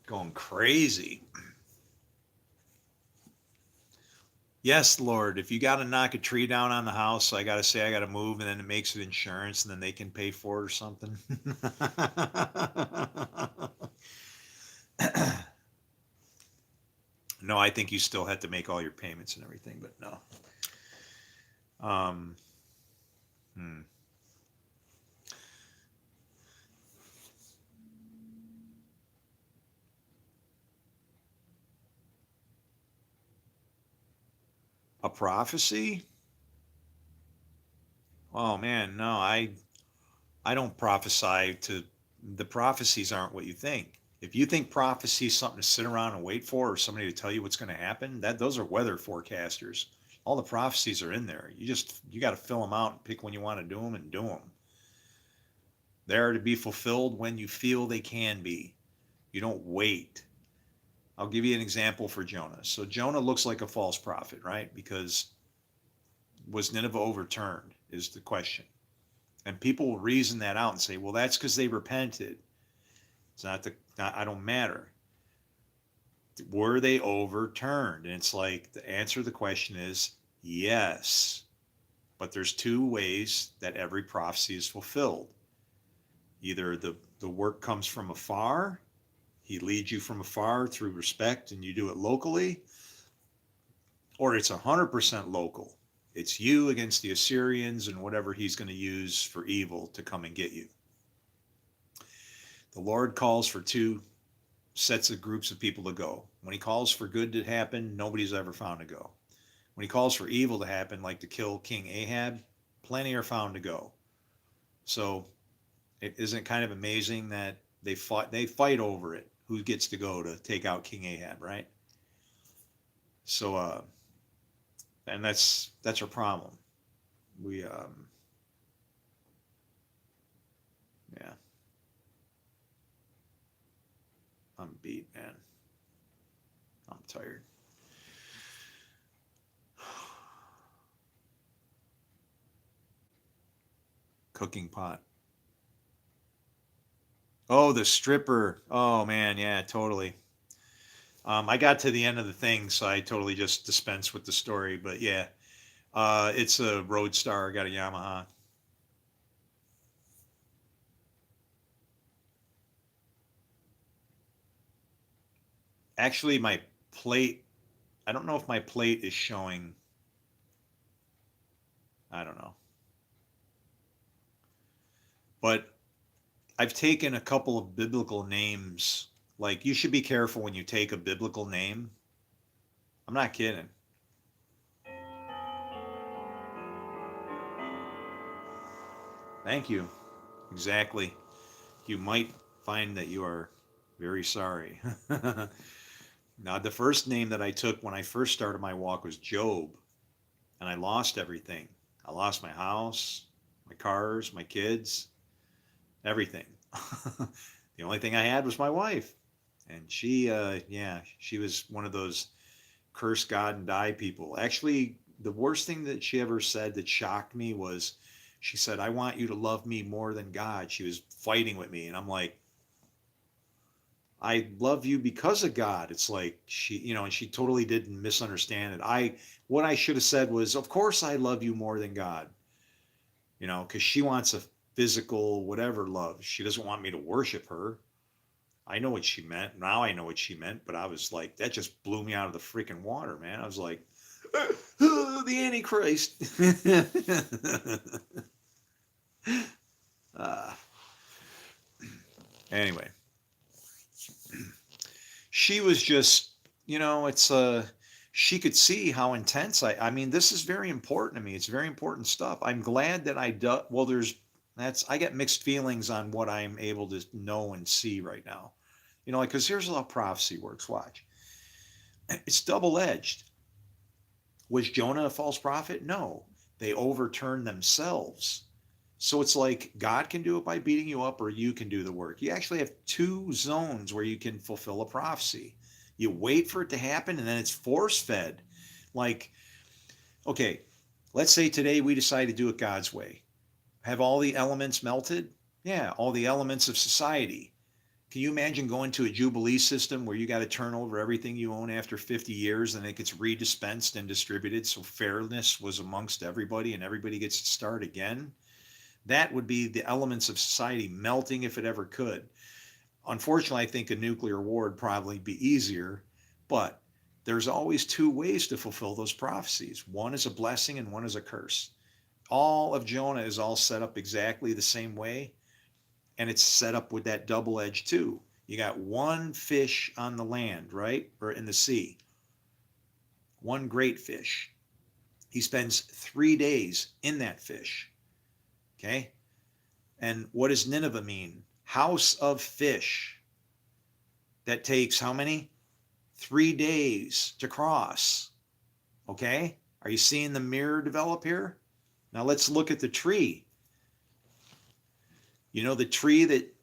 going crazy. Yes, Lord, if you got to knock a tree down on the house, so I got to say I got to move, and then it makes it insurance, and then they can pay for it or something. No, I think you still had to make all your payments and everything, but no. Um, hmm. A prophecy? Oh man, no, I don't prophesy to the prophecies aren't what you think. If you think prophecy is something to sit around and wait for or somebody to tell you what's going to happen, that those are weather forecasters. All the prophecies are in there. You got to fill them out and pick when you want to do them and do them. They are to be fulfilled when you feel they can be. You don't wait. I'll give you an example for Jonah. So Jonah looks like a false prophet, right? Because was Nineveh overturned is the question. And people will reason that out and say, well, that's because they repented. It's I don't matter. Were they overturned? And it's like the answer to the question is yes. But there's two ways that every prophecy is fulfilled. Either the work comes from afar, he leads you from afar through respect and you do it locally, or it's 100% local. It's you against the Assyrians and whatever he's going to use for evil to come and get you. The Lord calls for two sets of groups of people to go. When he calls for good to happen, nobody's ever found to go. When he calls for evil to happen, like to kill King Ahab, plenty are found to go. So it isn't kind of amazing that they fight over it. Who gets to go to take out King Ahab, right? So, and that's our problem. We, yeah, I'm beat, man. I'm tired. Cooking pot. Oh, the stripper. Oh man, yeah, totally. I got to the end of the thing, so I totally just dispensed with the story. But yeah, it's a Roadstar. I got a Yamaha. Actually, my plate. I don't know if my plate is showing. I don't know. But I've taken a couple of biblical names. Like, you should be careful when you take a biblical name. I'm not kidding. Thank you. Exactly. You might find that you are very sorry. Now, the first name that I took when I first started my walk was Job, and I lost everything. I lost my house, my cars, my kids, everything. The only thing I had was my wife. And yeah, she was one of those curse God and die people. Actually, the worst thing that she ever said that shocked me was she said, I want you to love me more than God. She was fighting with me. And I'm like, I love you because of God. It's like and she totally didn't misunderstand it. What I should have said was, of course I love you more than God, because she wants a physical, whatever love. She doesn't want me to worship her. I know what she meant. Now I know what she meant, but I was like, that just blew me out of the freaking water, man. I was like, the Antichrist. uh, anyway, she was just, she could see how intense I mean, this is very important to me. It's very important stuff. I'm glad that I get mixed feelings on what I'm able to know and see right now. Because here's how prophecy works. Watch. It's double-edged. Was Jonah a false prophet? No. They overturned themselves. So it's like God can do it by beating you up, or you can do the work. You actually have two zones where you can fulfill a prophecy. You wait for it to happen, and then it's force-fed. Like, okay, let's say today we decide to do it God's way. Have all the elements melted? Yeah, all the elements of society. Can you imagine going to a Jubilee system where you got to turn over everything you own after 50 years and it gets redispensed and distributed so fairness was amongst everybody and everybody gets to start again? That would be the elements of society melting if it ever could. Unfortunately, I think a nuclear war would probably be easier, but there's always two ways to fulfill those prophecies. One is a blessing and one is a curse. All of Jonah is all set up exactly the same way, and it's set up with that double edge too. You got one fish on the land, right? Or in the sea. One great fish. He spends 3 days in that fish. Okay? And what does Nineveh mean? House of fish. That takes how many? 3 days to cross. Okay? Are you seeing the mirror develop here? Now let's look at the tree. You know the tree that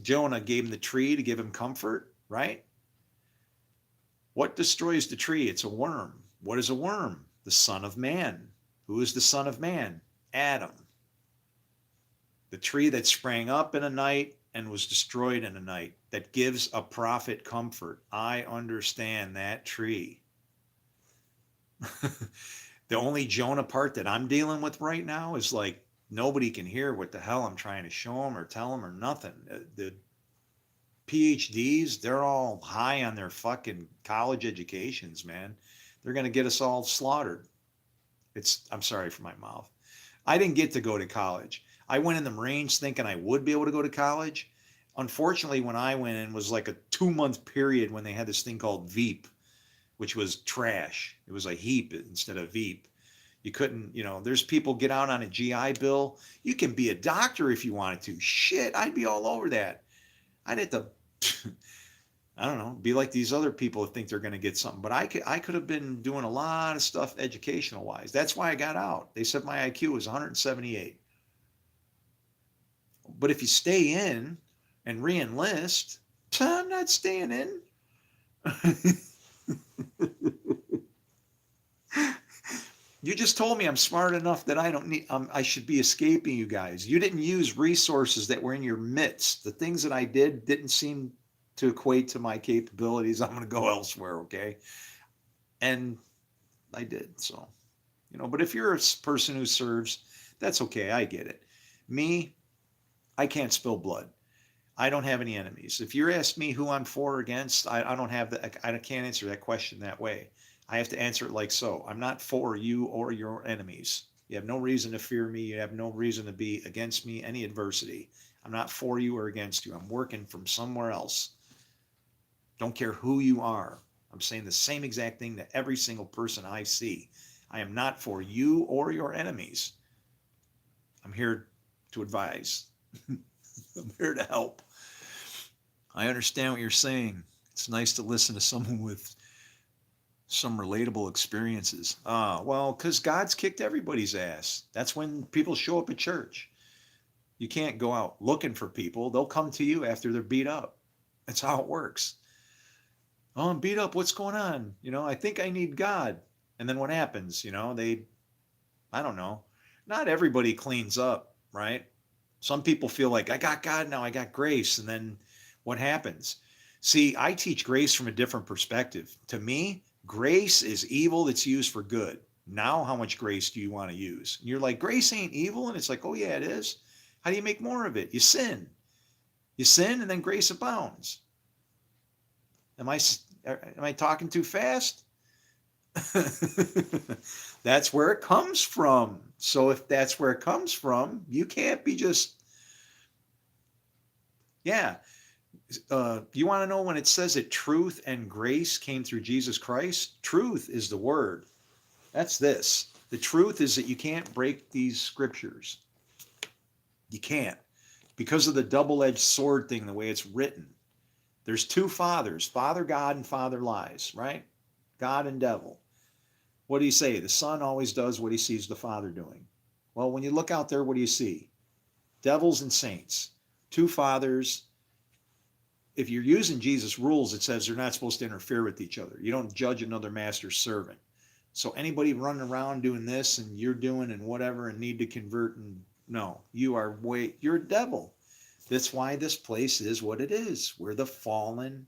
Jonah gave him the tree to give him comfort, right? What destroys the tree? It's a worm. What is a worm? The Son of Man. Who is the Son of Man? Adam. The tree that sprang up in a night and was destroyed in a night, that gives a prophet comfort. I understand that tree. The only Jonah part that I'm dealing with right now is like nobody can hear what the hell I'm trying to show them or tell them or nothing. The PhDs, they're all high on their fucking college educations, man. They're going to get us all slaughtered. I'm sorry for my mouth. I didn't get to go to college. I went in the Marines thinking I would be able to go to college. Unfortunately, when I went in, was like a 2-month period when they had this thing called VEEP, which was trash. It was a heap instead of VEEP. You couldn't, there's people get out on a GI Bill. You can be a doctor if you wanted to. Shit, I'd be all over that. I'd have to, I don't know, be like these other people that think they're going to get something. But I could have been doing a lot of stuff educational wise. That's why I got out. They said my IQ was 178. But if you stay in and re-enlist, I'm not staying in. You just told me I'm smart enough that I don't need, I should be escaping you guys. You didn't use resources that were in your midst. The things that I did didn't seem to equate to my capabilities. I'm going to go elsewhere, okay? And I did, so, but if you're a person who serves, that's okay. I get it. Me, I can't spill blood. I don't have any enemies. If you're asking me who I'm for or against, I don't have that. I can't answer that question that way. I have to answer it like so. I'm not for you or your enemies. You have no reason to fear me. You have no reason to be against me, any adversity. I'm not for you or against you. I'm working from somewhere else. Don't care who you are. I'm saying the same exact thing to every single person I see. I am not for you or your enemies. I'm here to advise. I'm here to help. I understand what you're saying. It's nice to listen to someone with some relatable experiences. Well, because God's kicked everybody's ass. That's when people show up at church. You can't go out looking for people. They'll come to you after they're beat up. That's how it works. Oh, I'm beat up. What's going on? I think I need God. And then what happens? I don't know. Not everybody cleans up, right? Some people feel like I got God now, I got grace. And then what happens? See, I teach grace from a different perspective. To me, grace is evil that's used for good. Now, how much grace do you want to use? And you're like, grace ain't evil. And it's like, oh yeah, it is. How do you make more of it? You sin. You sin and then grace abounds. Am I talking too fast? That's where it comes from. So if that's where it comes from, you can't be just, yeah. You want to know when it says that truth and grace came through Jesus Christ? Truth is the word. That's this. The truth is that you can't break these scriptures. You can't. Because of the double-edged sword thing, the way it's written. There's two fathers, Father God and Father lies, right? God and devil. What do you say? The son always does what he sees the Father doing. Well, when you look out there, what do you see? Devils and saints. Two fathers. If you're using Jesus' rules, it says they're not supposed to interfere with each other. You don't judge another master's servant. So anybody running around doing this and you're doing and whatever and need to convert, and no, you're a devil. That's why this place is what it is. We're the fallen,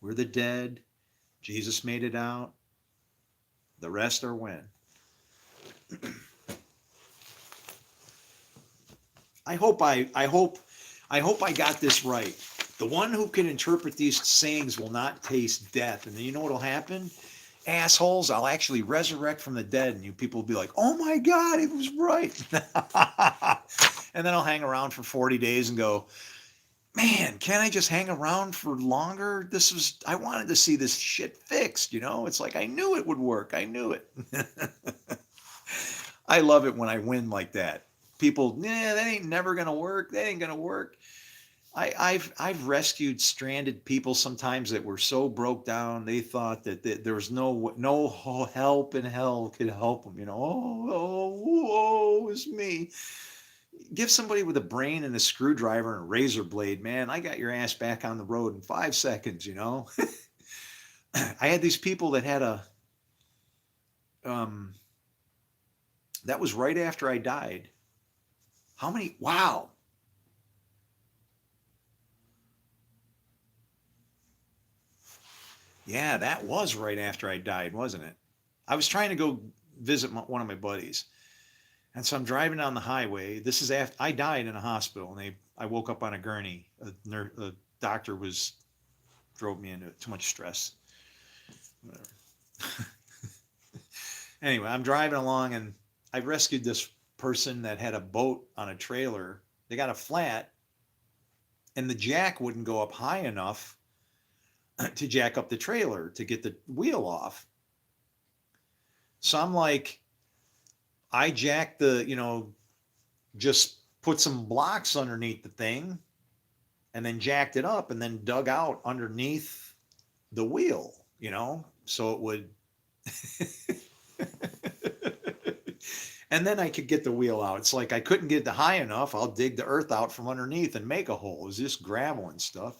we're the dead. Jesus made it out. The rest are when. I hope I got this right. The one who can interpret these sayings will not taste death. And then you know what'll happen? Assholes, I'll actually resurrect from the dead, and you people will be like, oh my God, it was right. And then I'll hang around for 40 days and go, man, can't I just hang around for longer? I wanted to see this shit fixed, you know? It's like I knew it would work. I knew it. I love it when I win like that. People, yeah, that ain't never gonna work. That ain't gonna work. I've rescued stranded people sometimes that were so broke down they thought that there was no help in hell could help them. You know, it's me. Give somebody with a brain and a screwdriver and a razor blade, man. I got your ass back on the road in 5 seconds. You know, I had these people that had a that was right after I died. How many? Wow. Yeah, that was right after I died, wasn't it? I was trying to go visit one of my buddies. And so I'm driving down the highway. This is after I died in a hospital, and I woke up on a gurney. A doctor drove me into too much stress. Whatever. Anyway, I'm driving along, and I rescued this person that had a boat on a trailer. They got a flat, and the jack wouldn't go up high enough to jack up the trailer to get the wheel off. So I'm like, I jacked just put some blocks underneath the thing and then jacked it up and then dug out underneath the wheel, so it would. And then I could get the wheel out. It's like I couldn't get it high enough. I'll dig the earth out from underneath and make a hole. It was just gravel and stuff,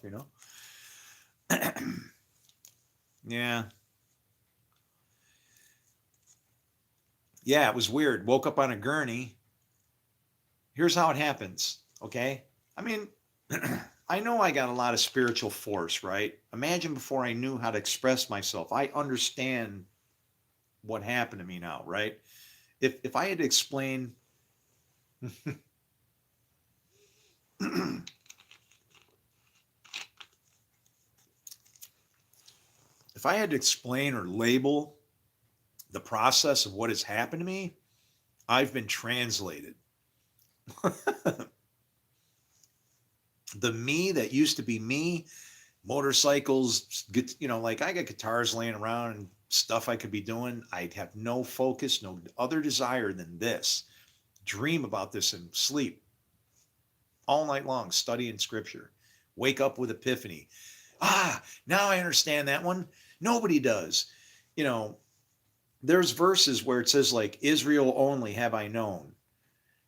Yeah. Yeah, it was weird. Woke up on a gurney. Here's how it happens, okay? I mean, I know I got a lot of spiritual force, right? Imagine before I knew how to express myself. I understand what happened to me now, right? If I had to explain if I had to explain or label the process of what has happened to me, I've been translated. The me that used to be me, motorcycles, like I got guitars laying around and stuff I could be doing. I'd have no focus, no other desire than this. Dream about this and sleep all night long, studying scripture. Wake up with epiphany. Now I understand that one. Nobody does. There's verses where it says like, Israel only have I known.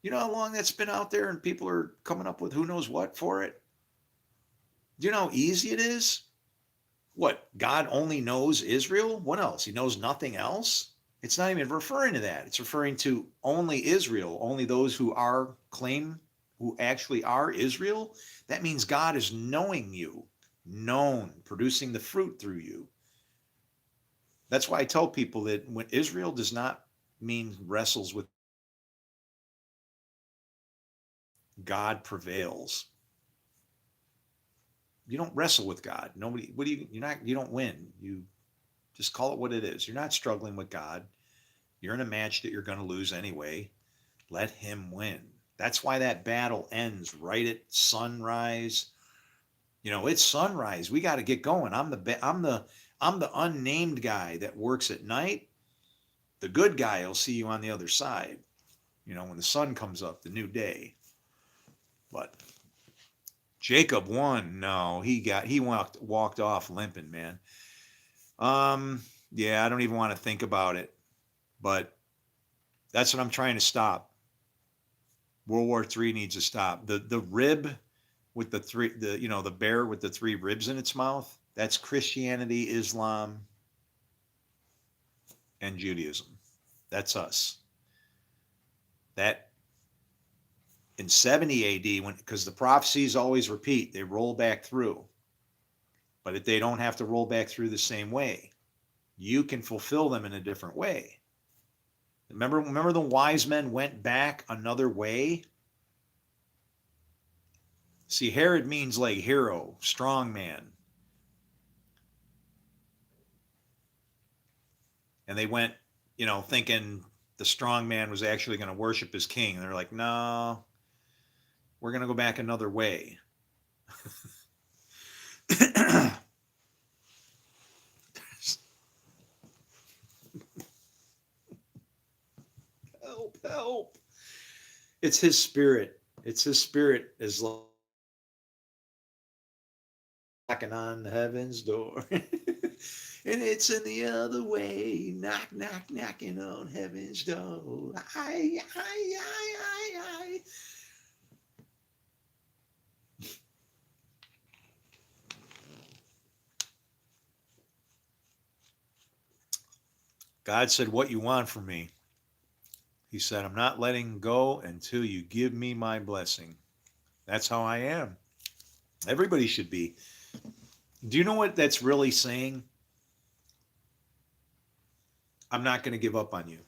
You know how long that's been out there and people are coming up with who knows what for it? Do you know how easy it is? What, God only knows Israel? What else? He knows nothing else? It's not even referring to that. It's referring to only Israel, only those who actually are Israel. That means God is knowing you, known, producing the fruit through you. That's why I tell people that when Israel does not mean wrestles with God prevails. You don't wrestle with God. Nobody, you don't win. You just call it what it is. You're not struggling with God. You're in a match that you're going to lose anyway. Let him win. That's why that battle ends right at sunrise. It's sunrise. We got to get going. I'm the unnamed guy that works at night. The good guy will see you on the other side. When the sun comes up, the new day. But Jacob won. No, he walked off limping, man. Yeah, I don't even want to think about it. But that's what I'm trying to stop. World War III needs to stop. The rib with the bear with the 3 ribs in its mouth, that's Christianity, Islam, and Judaism. That's us. That in 70 AD, because the prophecies always repeat, they roll back through, but they don't have to roll back through the same way. You can fulfill them in a different way. Remember the wise men went back another way? See, Herod means like hero, strong man. And they went, thinking the strong man was actually going to worship his king. And they're like, no, we're going to go back another way. Help, help. It's his spirit. It's his spirit is knocking on the heaven's door. And it's in the other way. Knock, knock, knocking on heaven's door. Aye, aye, aye, aye, aye. God said, what you want from me? He said, I'm not letting go until you give me my blessing. That's how I am. Everybody should be. Do you know what that's really saying? I'm not going to give up on you.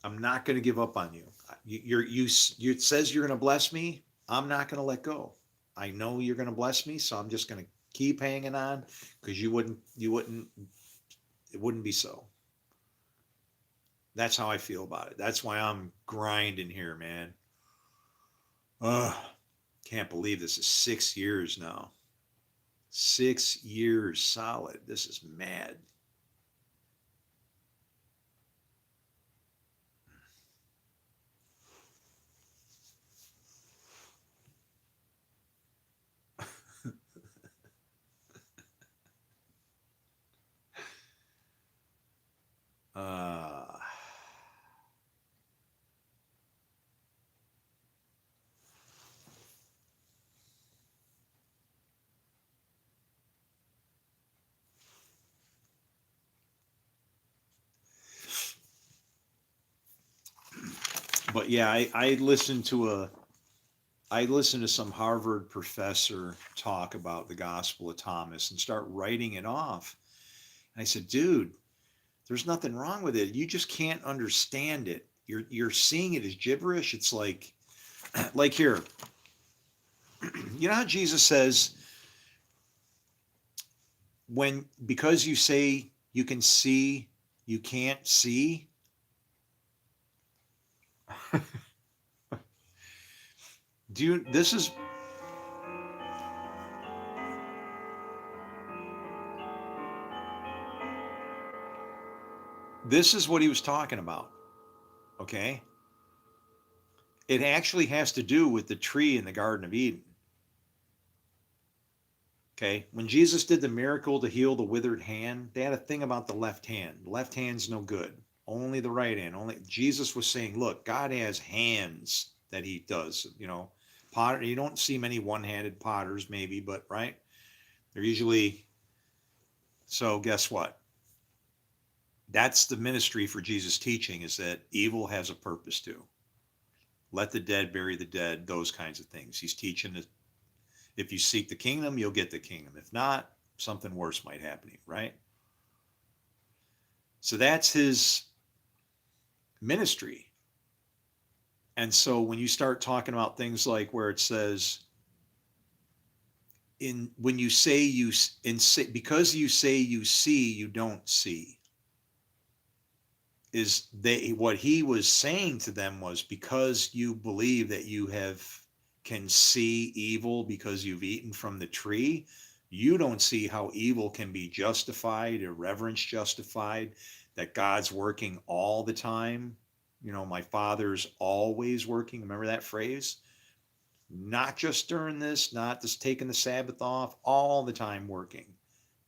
I'm not going to give up on you. It says you're going to bless me. I'm not going to let go. I know you're going to bless me, so I'm just going to keep hanging on, because it wouldn't be so. That's how I feel about it. That's why I'm grinding here, man. Can't believe this is 6 years now. 6 years solid. This is mad. But yeah, I listened to some Harvard professor talk about the Gospel of Thomas and start writing it off. And I said, dude, there's nothing wrong with it. You just can't understand it. You're seeing it as gibberish. It's like here, you know how Jesus says, because you say you can see, you can't see. This is what he was talking about. Okay. It actually has to do with the tree in the Garden of Eden. Okay. When Jesus did the miracle to heal the withered hand, they had a thing about the left hand. The left hand's no good. Only the right hand. Jesus was saying, look, God has hands that he does, potter. You don't see many one-handed potters maybe, but right. They're usually, so guess what? That's the ministry for Jesus' teaching, is that evil has a purpose too. Let the dead bury the dead, those kinds of things. He's teaching that if you seek the kingdom, you'll get the kingdom. If not, something worse might happen to you, right? So that's his ministry. And so when you start talking about things like where it says, because you say you see, you don't see. What he was saying to them was, because you believe that you can see evil because you've eaten from the tree, you don't see how evil can be justified, irreverence justified, that God's working all the time. My Father's always working. Remember that phrase? Not just during this, not just taking the Sabbath off, all the time working.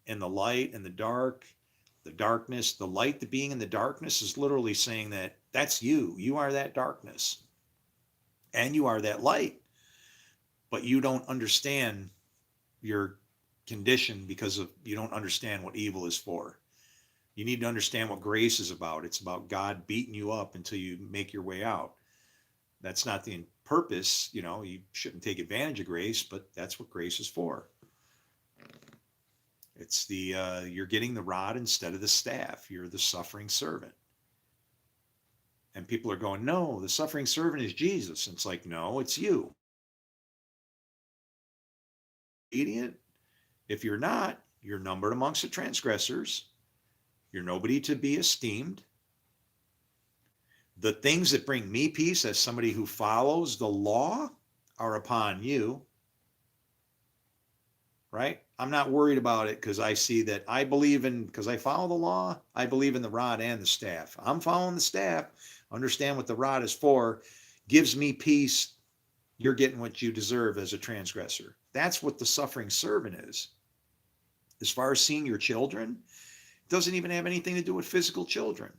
In the light and the dark, the darkness, the light, the being in the darkness is literally saying that that's you. You are that darkness. And you are that light. But you don't understand your condition because you don't understand what evil is for. You need to understand what grace is about. It's about God beating you up until you make your way out. That's not the purpose. You know, you shouldn't take advantage of grace, but that's what grace is for. It's the you're getting the rod instead of the staff. You're the suffering servant. And people are going, no, the suffering servant is Jesus. And it's like, no, it's you. Obedient. If you're not, you're numbered amongst the transgressors. You're nobody to be esteemed. The things that bring me peace as somebody who follows the law are upon you, right? I'm not worried about it because I see that I believe in, because I follow the law, I believe in the rod and the staff. I'm following the staff, understand what the rod is for, gives me peace. You're getting what you deserve as a transgressor. That's what the suffering servant is. As far as seeing your children, it doesn't even have anything to do with physical children.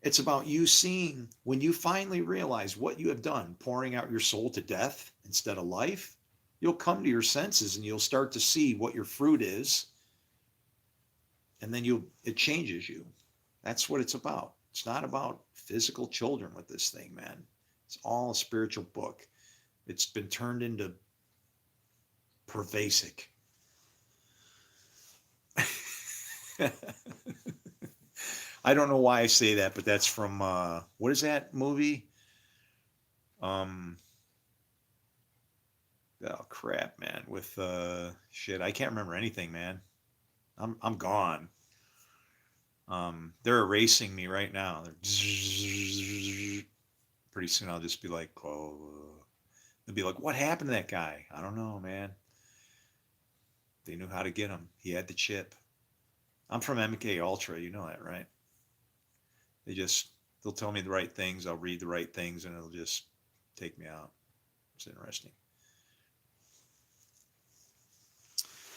It's about you seeing when you finally realize what you have done, pouring out your soul to death instead of life, you'll come to your senses and you'll start to see what your fruit is. And then it changes you. That's what it's about. It's not about physical children with this thing, man. It's all a spiritual book. It's been turned into pervasive. I don't know why I say that, but that's from what is that movie? Oh crap, man! With shit, I can't remember anything, man. I'm gone. They're erasing me right now. Pretty soon I'll just be like, oh, they'll be like, what happened to that guy? I don't know, man. They knew how to get him. He had the chip. I'm from MK Ultra, you know that, right? They'll tell me the right things. I'll read the right things, and it'll just take me out. It's interesting.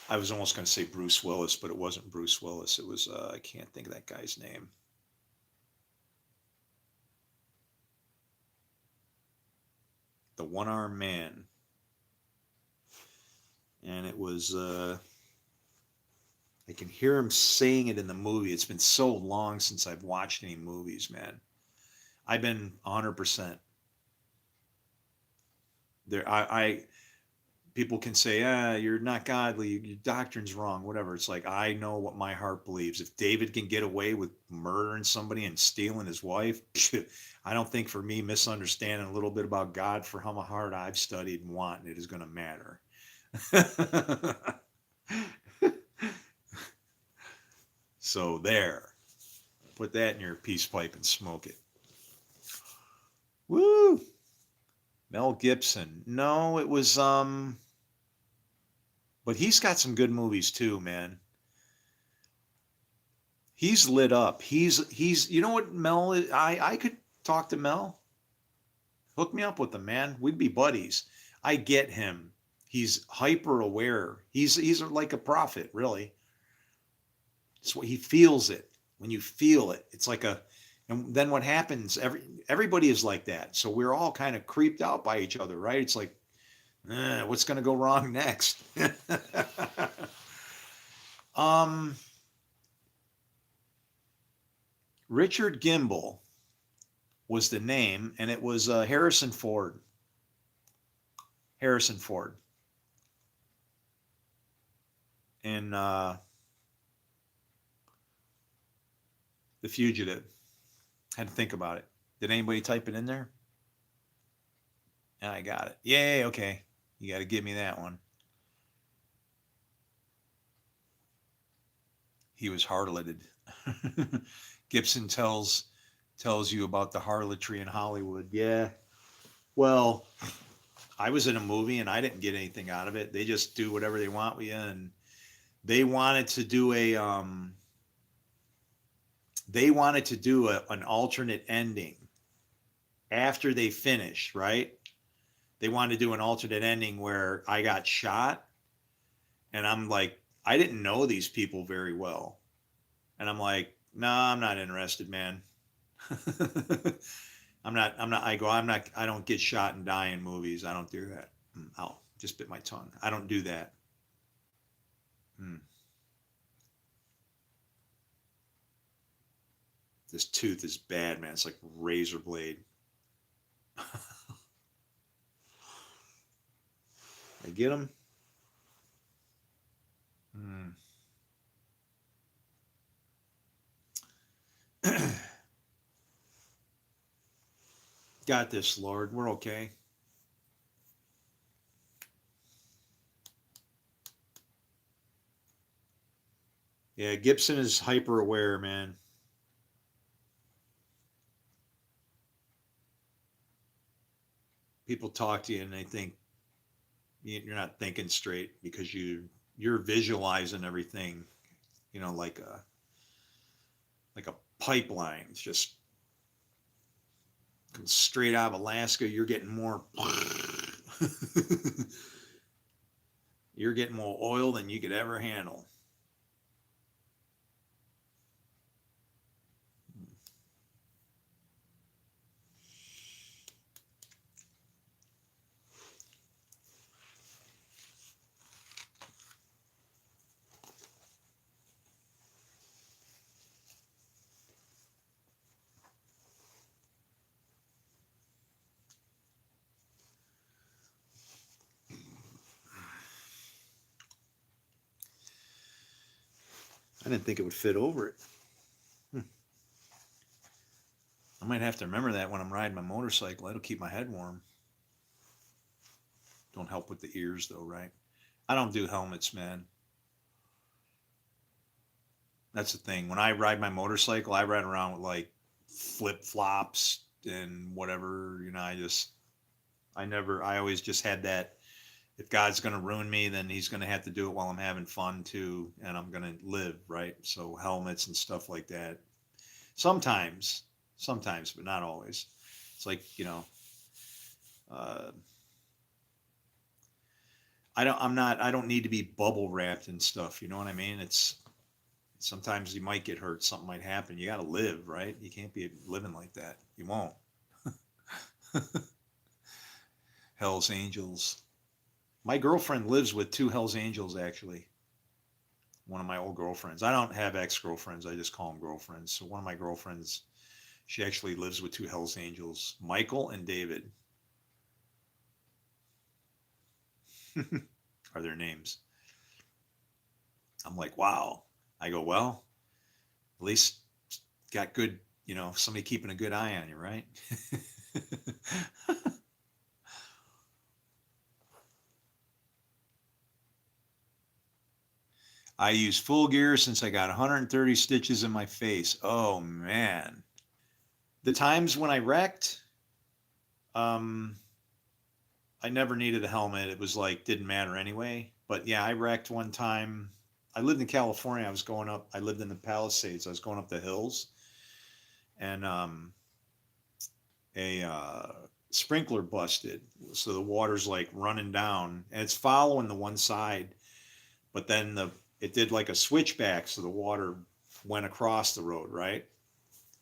I was almost going to say Bruce Willis, but it wasn't Bruce Willis. It was, I can't think of that guy's name. The One-Armed Man. And it was, I can hear him saying it in the movie. It's been so long since I've watched any movies, man. I've been 100%. People can say, you're not godly, your doctrine's wrong, whatever. It's like, I know what my heart believes. If David can get away with murdering somebody and stealing his wife, I don't think for me misunderstanding a little bit about God for how hard I've studied and want it is going to matter. So there, put that in your peace pipe and smoke it. Woo! Mel Gibson. No, it was but he's got some good movies too, man. He's lit up. He's you know what Mel is? I could talk to Mel. Hook me up with him, man. We'd be buddies. I get him. He's hyper aware. He's like a prophet, really. It's what he feels it. When you feel it, it's like and then what happens, everybody is like that. So we're all kind of creeped out by each other, right? It's like, what's going to go wrong next? Richard Gimbel was the name, and it was Harrison Ford. Harrison Ford. And The Fugitive. Had to think about it. Did anybody type it in there? Yeah, I got it. Yay, okay. You got to give me that one. He was harloted. Gibson tells you about the harlotry in Hollywood. Yeah. Well, I was in a movie and I didn't get anything out of it. They just do whatever they want with you, and they wanted to do an alternate ending after they finished, right? They wanted to do an alternate ending where I got shot, and I'm like, I didn't know these people very well. And I'm like, no, I'm not interested, man. I don't get shot and die in movies. I don't do that. Ow, just bit my tongue. I don't do that. This tooth is bad, man. It's like razor blade. I get them. Got this, Lord. We're okay. Yeah, Gibson is hyper aware, man. People talk to you and they think you're not thinking straight because you're visualizing everything, like a pipeline. It's just comes straight out of Alaska. You're getting more you're getting more oil than you could ever handle. I didn't think it would fit over it. I might have to remember that when I'm riding my motorcycle. That'll keep my head warm. Don't help with the ears though, right? I don't do helmets, man. That's the thing. When I ride my motorcycle, I ride around with like flip flops and whatever. I always just had that. If God's going to ruin me, then he's going to have to do it while I'm having fun too. And I'm going to live, right? So helmets and stuff like that. Sometimes, but not always. It's like, uh, I don't need to be bubble wrapped and stuff. You know what I mean? Sometimes you might get hurt. Something might happen. You got to live, right? You can't be living like that. You won't. Hell's Angels. My girlfriend lives with two Hell's Angels, actually. One of my old girlfriends. I don't have ex-girlfriends. I just call them girlfriends. So one of my girlfriends, she actually lives with two Hell's Angels, Michael and David are their names. I'm like, wow. I go, well, at least got good, somebody keeping a good eye on you, right? I use full gear since I got 130 stitches in my face. Oh man. The times when I wrecked, I never needed a helmet. It was like, didn't matter anyway. But yeah, I wrecked one time. I lived in California. I lived in the Palisades. I was going up the hills and a sprinkler busted. So the water's like running down and it's following the one side, but then it did like a switchback. So the water went across the road, right?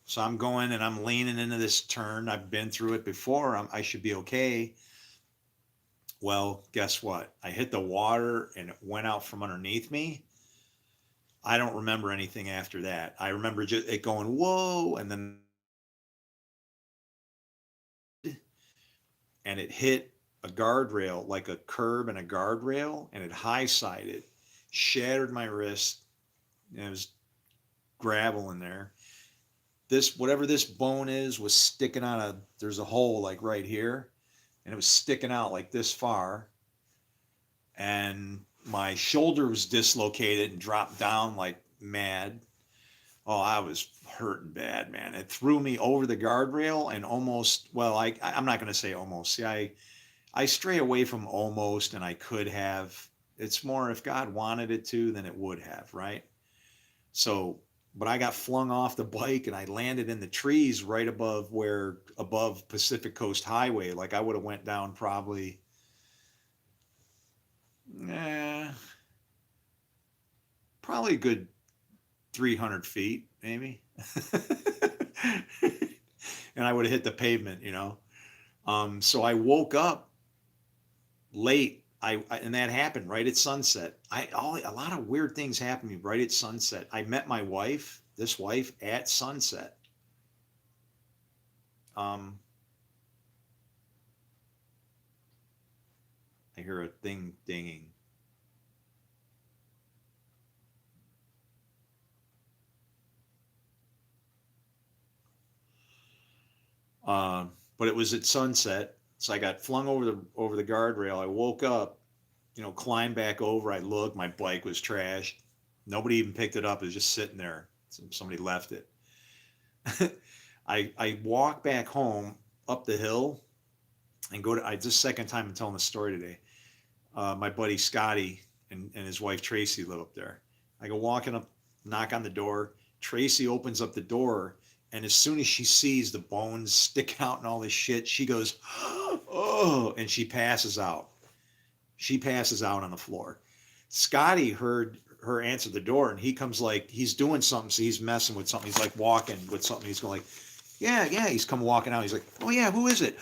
So I'm going and I'm leaning into this turn. I've been through it before. I should be okay. Well, guess what? I hit the water and it went out from underneath me. I don't remember anything after that. I remember just it going, whoa, and then and it hit a guardrail, like a curb and a guardrail, and it high sided, shattered my wrist. And it was gravel in there. Whatever this bone is was sticking out of, there's a hole like right here, and it was sticking out like this far. And my shoulder was dislocated and dropped down like mad. Oh, I was hurting bad, man. It threw me over the guardrail and almost, well, I'm not going to say almost. See, I stray away from almost, and I could have. It's more if God wanted it to, then it would have, right? So, but I got flung off the bike and I landed in the trees right above Pacific Coast Highway. Like I would have went down probably, probably a good 300 feet, maybe. And I would have hit the pavement. So I woke up late. And that happened right at sunset. A lot of weird things happened to me right at sunset. I met this wife at sunset. I hear a thing dinging. But it was at sunset, so I got flung over the guardrail. I woke up, climbed back over. I looked, my bike was trashed. Nobody even picked it up. It was just sitting there. Somebody left it. I walk back home up the hill and go to. I just second time I'm telling the story today. My buddy Scotty and his wife Tracy live up there. I go walking up, knock on the door. Tracy opens up the door, and as soon as she sees the bones sticking out and all this shit, she goes, "Oh!" and she passes out. She passes out on the floor. Scotty heard her answer the door, and he comes like he's doing something, so he's messing with something. He's like walking with something. He's going like, "Yeah, yeah." He's come walking out. He's like, "Oh yeah, who is it?"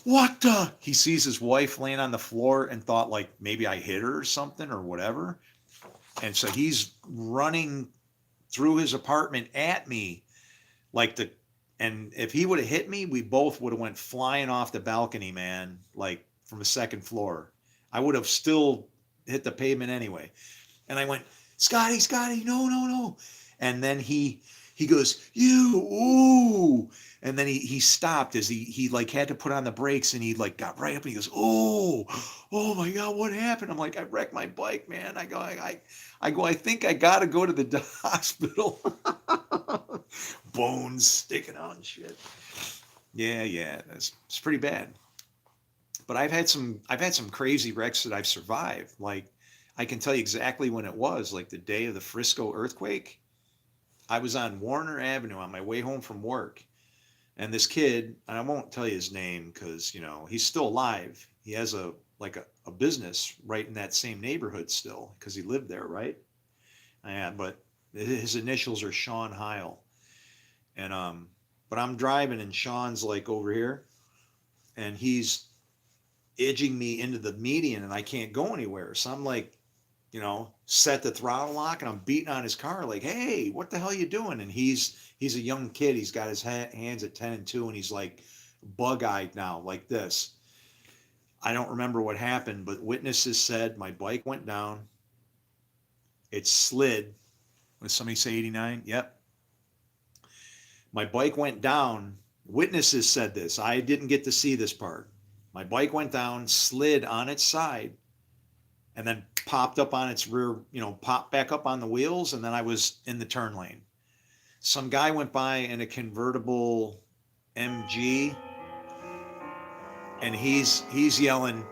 What the? He sees his wife laying on the floor and thought like maybe I hit her or something or whatever. And so he's running through his apartment at me like and if he would have hit me, we both would have went flying off the balcony, man, like from the second floor. I would have still hit the pavement anyway. And I went, Scotty, Scotty, no, no, no. And then he goes, you, ooh. And then he stopped as he like had to put on the brakes, and he like got right up and he goes, oh my God, what happened? I'm like, I wrecked my bike, man. I go, I think I gotta go to the hospital. Bones sticking out and shit. Yeah, it's pretty bad. But I've had some crazy wrecks that I've survived. Like I can tell you exactly when it was, like the day of the Frisco earthquake. I was on Warner Avenue on my way home from work. And this kid, and I won't tell you his name because, he's still alive. He has a business right in that same neighborhood still because he lived there, right? Yeah, but his initials are Sean Heil. And but I'm driving and Sean's like over here and he's edging me into the median and I can't go anywhere. So I'm like, set the throttle lock and I'm beating on his car like, hey, what the hell are you doing? And he's a young kid. He's got his hands at 10 and 2 and he's like bug-eyed now like this. I don't remember what happened, but witnesses said my bike went down. It slid. Would somebody say 89? Yep. My bike went down. Witnesses said this. I didn't get to see this part. My bike went down, slid on its side, and then popped up on its rear, popped back up on the wheels, and then I was in the turn lane. Some guy went by in a convertible MG, and he's yelling,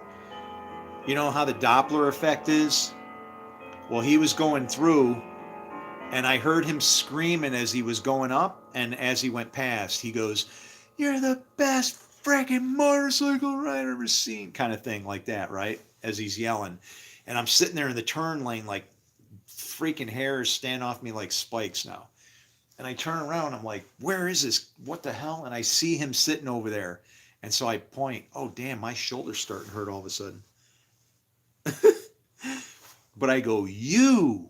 you know how the Doppler effect is? Well, he was going through, and I heard him screaming as he was going up, and as he went past, he goes, "You're the best freaking motorcycle ride I've ever seen," kind of thing like that, right? As he's yelling. And I'm sitting there in the turn lane like freaking hairs stand off me like spikes now. And I turn around, I'm like, where is this? What the hell? And I see him sitting over there. And so I point, oh damn, my shoulder's starting to hurt all of a sudden. But I go, you.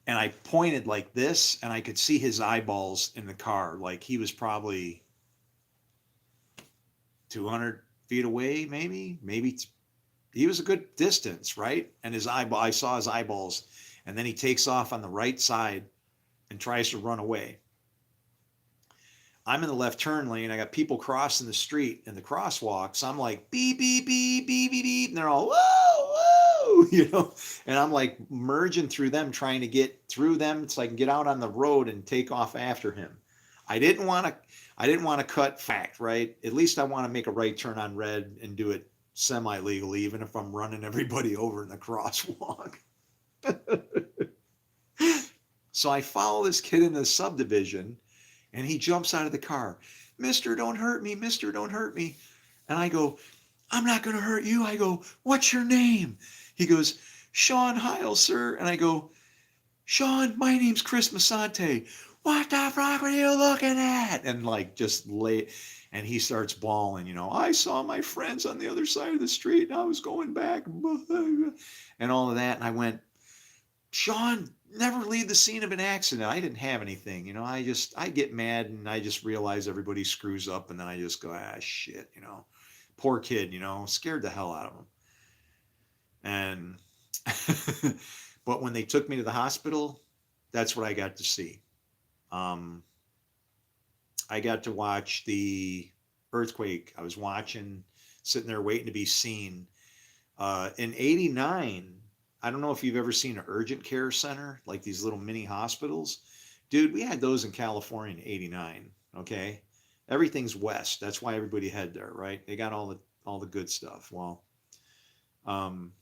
And I pointed like this, and I could see his eyeballs in the car. Like he was probably 200 feet away, maybe. He was a good distance, right? And I saw his eyeballs, and then he takes off on the right side and tries to run away. I'm in the left turn lane. I got people crossing the street in the crosswalks. I'm like, beep, beep, beep, beep, beep, beep. And they're all, whoa, whoa, and I'm like merging through them, trying to get through them so I can get out on the road and take off after him. I didn't want to cut fact, right? At least I want to make a right turn on red and do it semi-legally, even if I'm running everybody over in the crosswalk. So I follow this kid in the subdivision, and he jumps out of the car. Mister, don't hurt me. Mister, don't hurt me. And I go, I'm not going to hurt you. I go, what's your name? He goes, Sean Heil, sir. And I go, Sean, my name's Chris Musanté. What the fuck were you looking at? And like just lay, and he starts bawling, I saw my friends on the other side of the street and I was going back and all of that. And I went, Sean, never leave the scene of an accident. I didn't have anything, I get mad and I just realize everybody screws up and then I just go, shit, poor kid, scared the hell out of him. And but when they took me to the hospital, that's what I got to see. Um, I got to watch the earthquake. I was watching, sitting there waiting to be seen. In '89, I don't know if you've ever seen an urgent care center, like these little mini hospitals. Dude, we had those in California in '89. Okay. Everything's west. That's why everybody head there, right? They got all the good stuff. Well, um,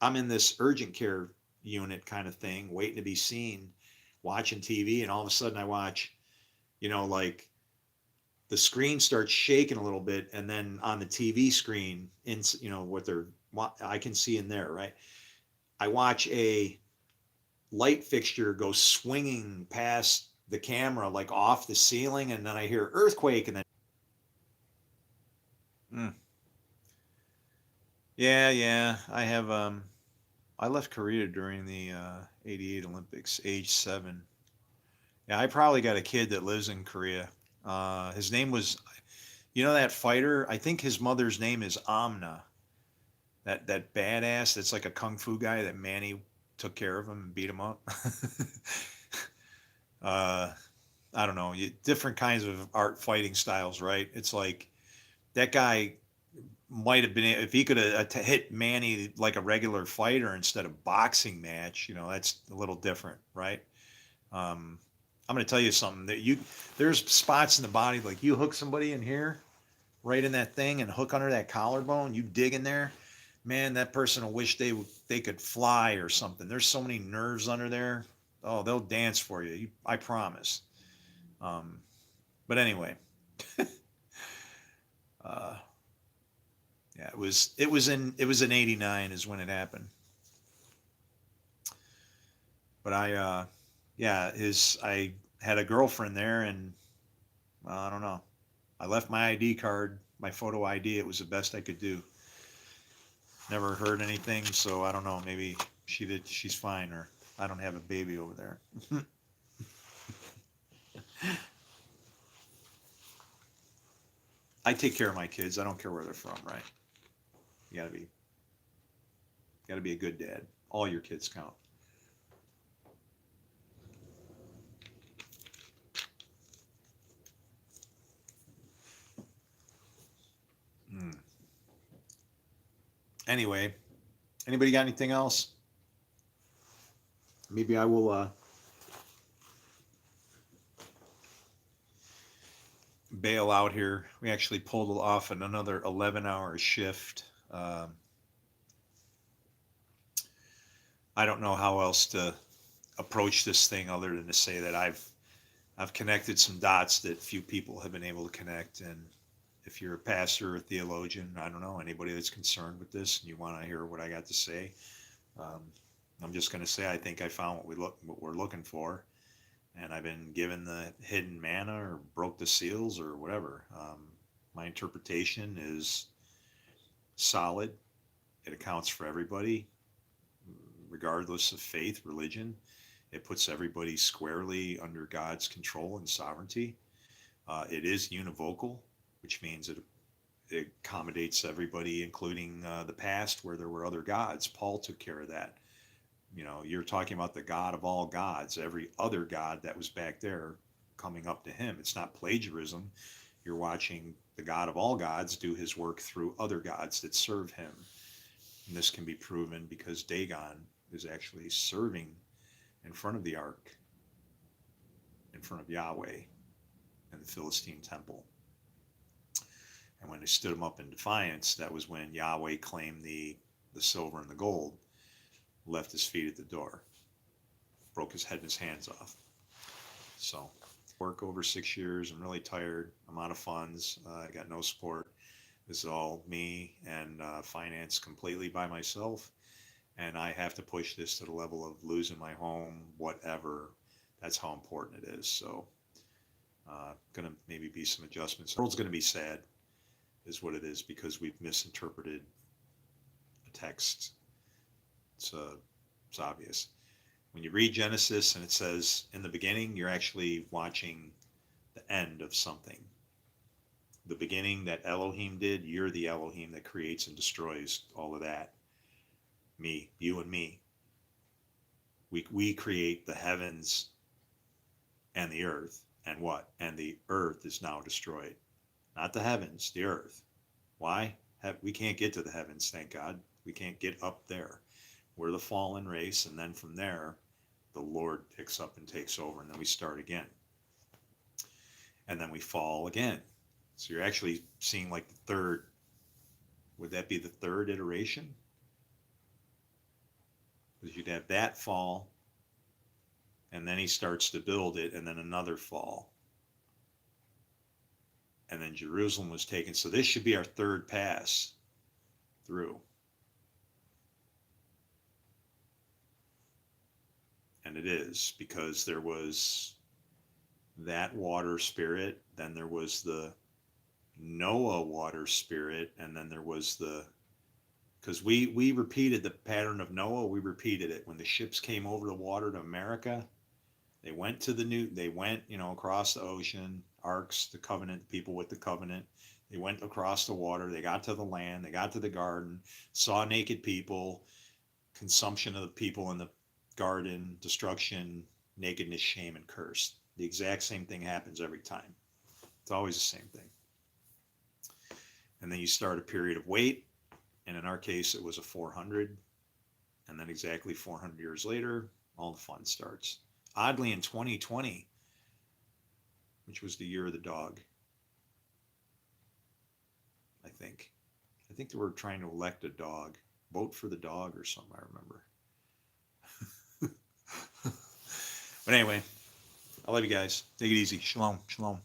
I'm in this urgent care unit kind of thing, waiting to be seen, watching TV, and all of a sudden I watch, like the screen starts shaking a little bit, and then on the TV screen, what I can see in there, right? I watch a light fixture go swinging past the camera, like off the ceiling, and then I hear earthquake, and then, mm, yeah, I have, I left Korea during the '88 Olympics, age 7. Yeah, I probably got a kid that lives in Korea. His name was, that fighter. I think his mother's name is Amna. That badass. That's like a kung fu guy that Manny took care of him and beat him up. uh, I don't know. Different kinds of art fighting styles, right? It's like that guy might have been, if he could have hit Manny like a regular fighter instead of boxing match. That's a little different, right? Um, I'm going to tell you something that there's spots in the body, like you hook somebody in here, right in that thing, and hook under that collarbone, you dig in there, man, that person will wish they could fly or something. There's so many nerves under there. Oh, they'll dance for you. I promise. Um, but anyway, uh, yeah, it was in '89 is when it happened. But I had a girlfriend there, and well, I don't know. I left my ID card, my photo ID. It was the best I could do. Never heard anything, so I don't know. Maybe she's fine, or I don't have a baby over there. I take care of my kids. I don't care where they're from, right? You gotta be a good dad. All your kids count. Hmm. Anyway, anybody got anything else? Maybe I will bail out here. We actually pulled off another 11-hour shift. I don't know how else to approach this thing other than to say that I've connected some dots that few people have been able to connect. And if you're a pastor or a theologian, I don't know, anybody that's concerned with this and you want to hear what I got to say, um, I'm just going to say I think I found what we're looking for, and I've been given the hidden manna or broke the seals or whatever. My interpretation is solid. It accounts for everybody, regardless of faith, religion. It puts everybody squarely under God's control and sovereignty. It is univocal, which means it accommodates everybody, including the past where there were other gods. Paul took care of that. You're talking about the God of all gods, every other God that was back there coming up to him. It's not plagiarism. You're watching the God of all gods do his work through other gods that serve him. And this can be proven because Dagon is actually serving in front of the ark, in front of Yahweh in the Philistine temple. And when they stood him up in defiance, that was when Yahweh claimed the silver and the gold, left his feet at the door, broke his head and his hands off. So, work over 6 years. I'm really tired. I'm out of funds. I got no support. This is all me and financed completely by myself. And I have to push this to the level of losing my home, whatever. That's how important it is. So, going to maybe be some adjustments. The world's going to be sad, is what it is, because we've misinterpreted a text. It's obvious. When you read Genesis and it says in the beginning, you're actually watching the end of something. The beginning that Elohim did, you're the Elohim that creates and destroys all of that. Me, you and me. We create the heavens and the earth. And what? And the earth is now destroyed. Not the heavens, the earth. Why? We can't get to the heavens, thank God. We can't get up there. We're the fallen race, and then from there, the Lord picks up and takes over, and then we start again. And then we fall again. So you're actually seeing like the third, would that be the third iteration? Because you'd have that fall, and then he starts to build it, and then another fall. And then Jerusalem was taken. So this should be our third pass through. And it is, because there was that water spirit, then there was the Noah water spirit, and then there was the, because we repeated the pattern of Noah. We repeated it when the ships came over the water to America. They went to they went, across the ocean, arks, the covenant, people with the covenant. They went across the water. They got to the land. They got to the garden, saw naked people, consumption of the people in the garden, destruction, nakedness, shame, and curse. The exact same thing happens every time. It's always the same thing. And then you start a period of wait. And in our case, it was a 400. And then exactly 400 years later, all the fun starts. Oddly, in 2020, which was the year of the dog, I think they were trying to elect a dog, vote for the dog or something, I remember. But anyway, I love you guys. Take it easy. Shalom. Shalom.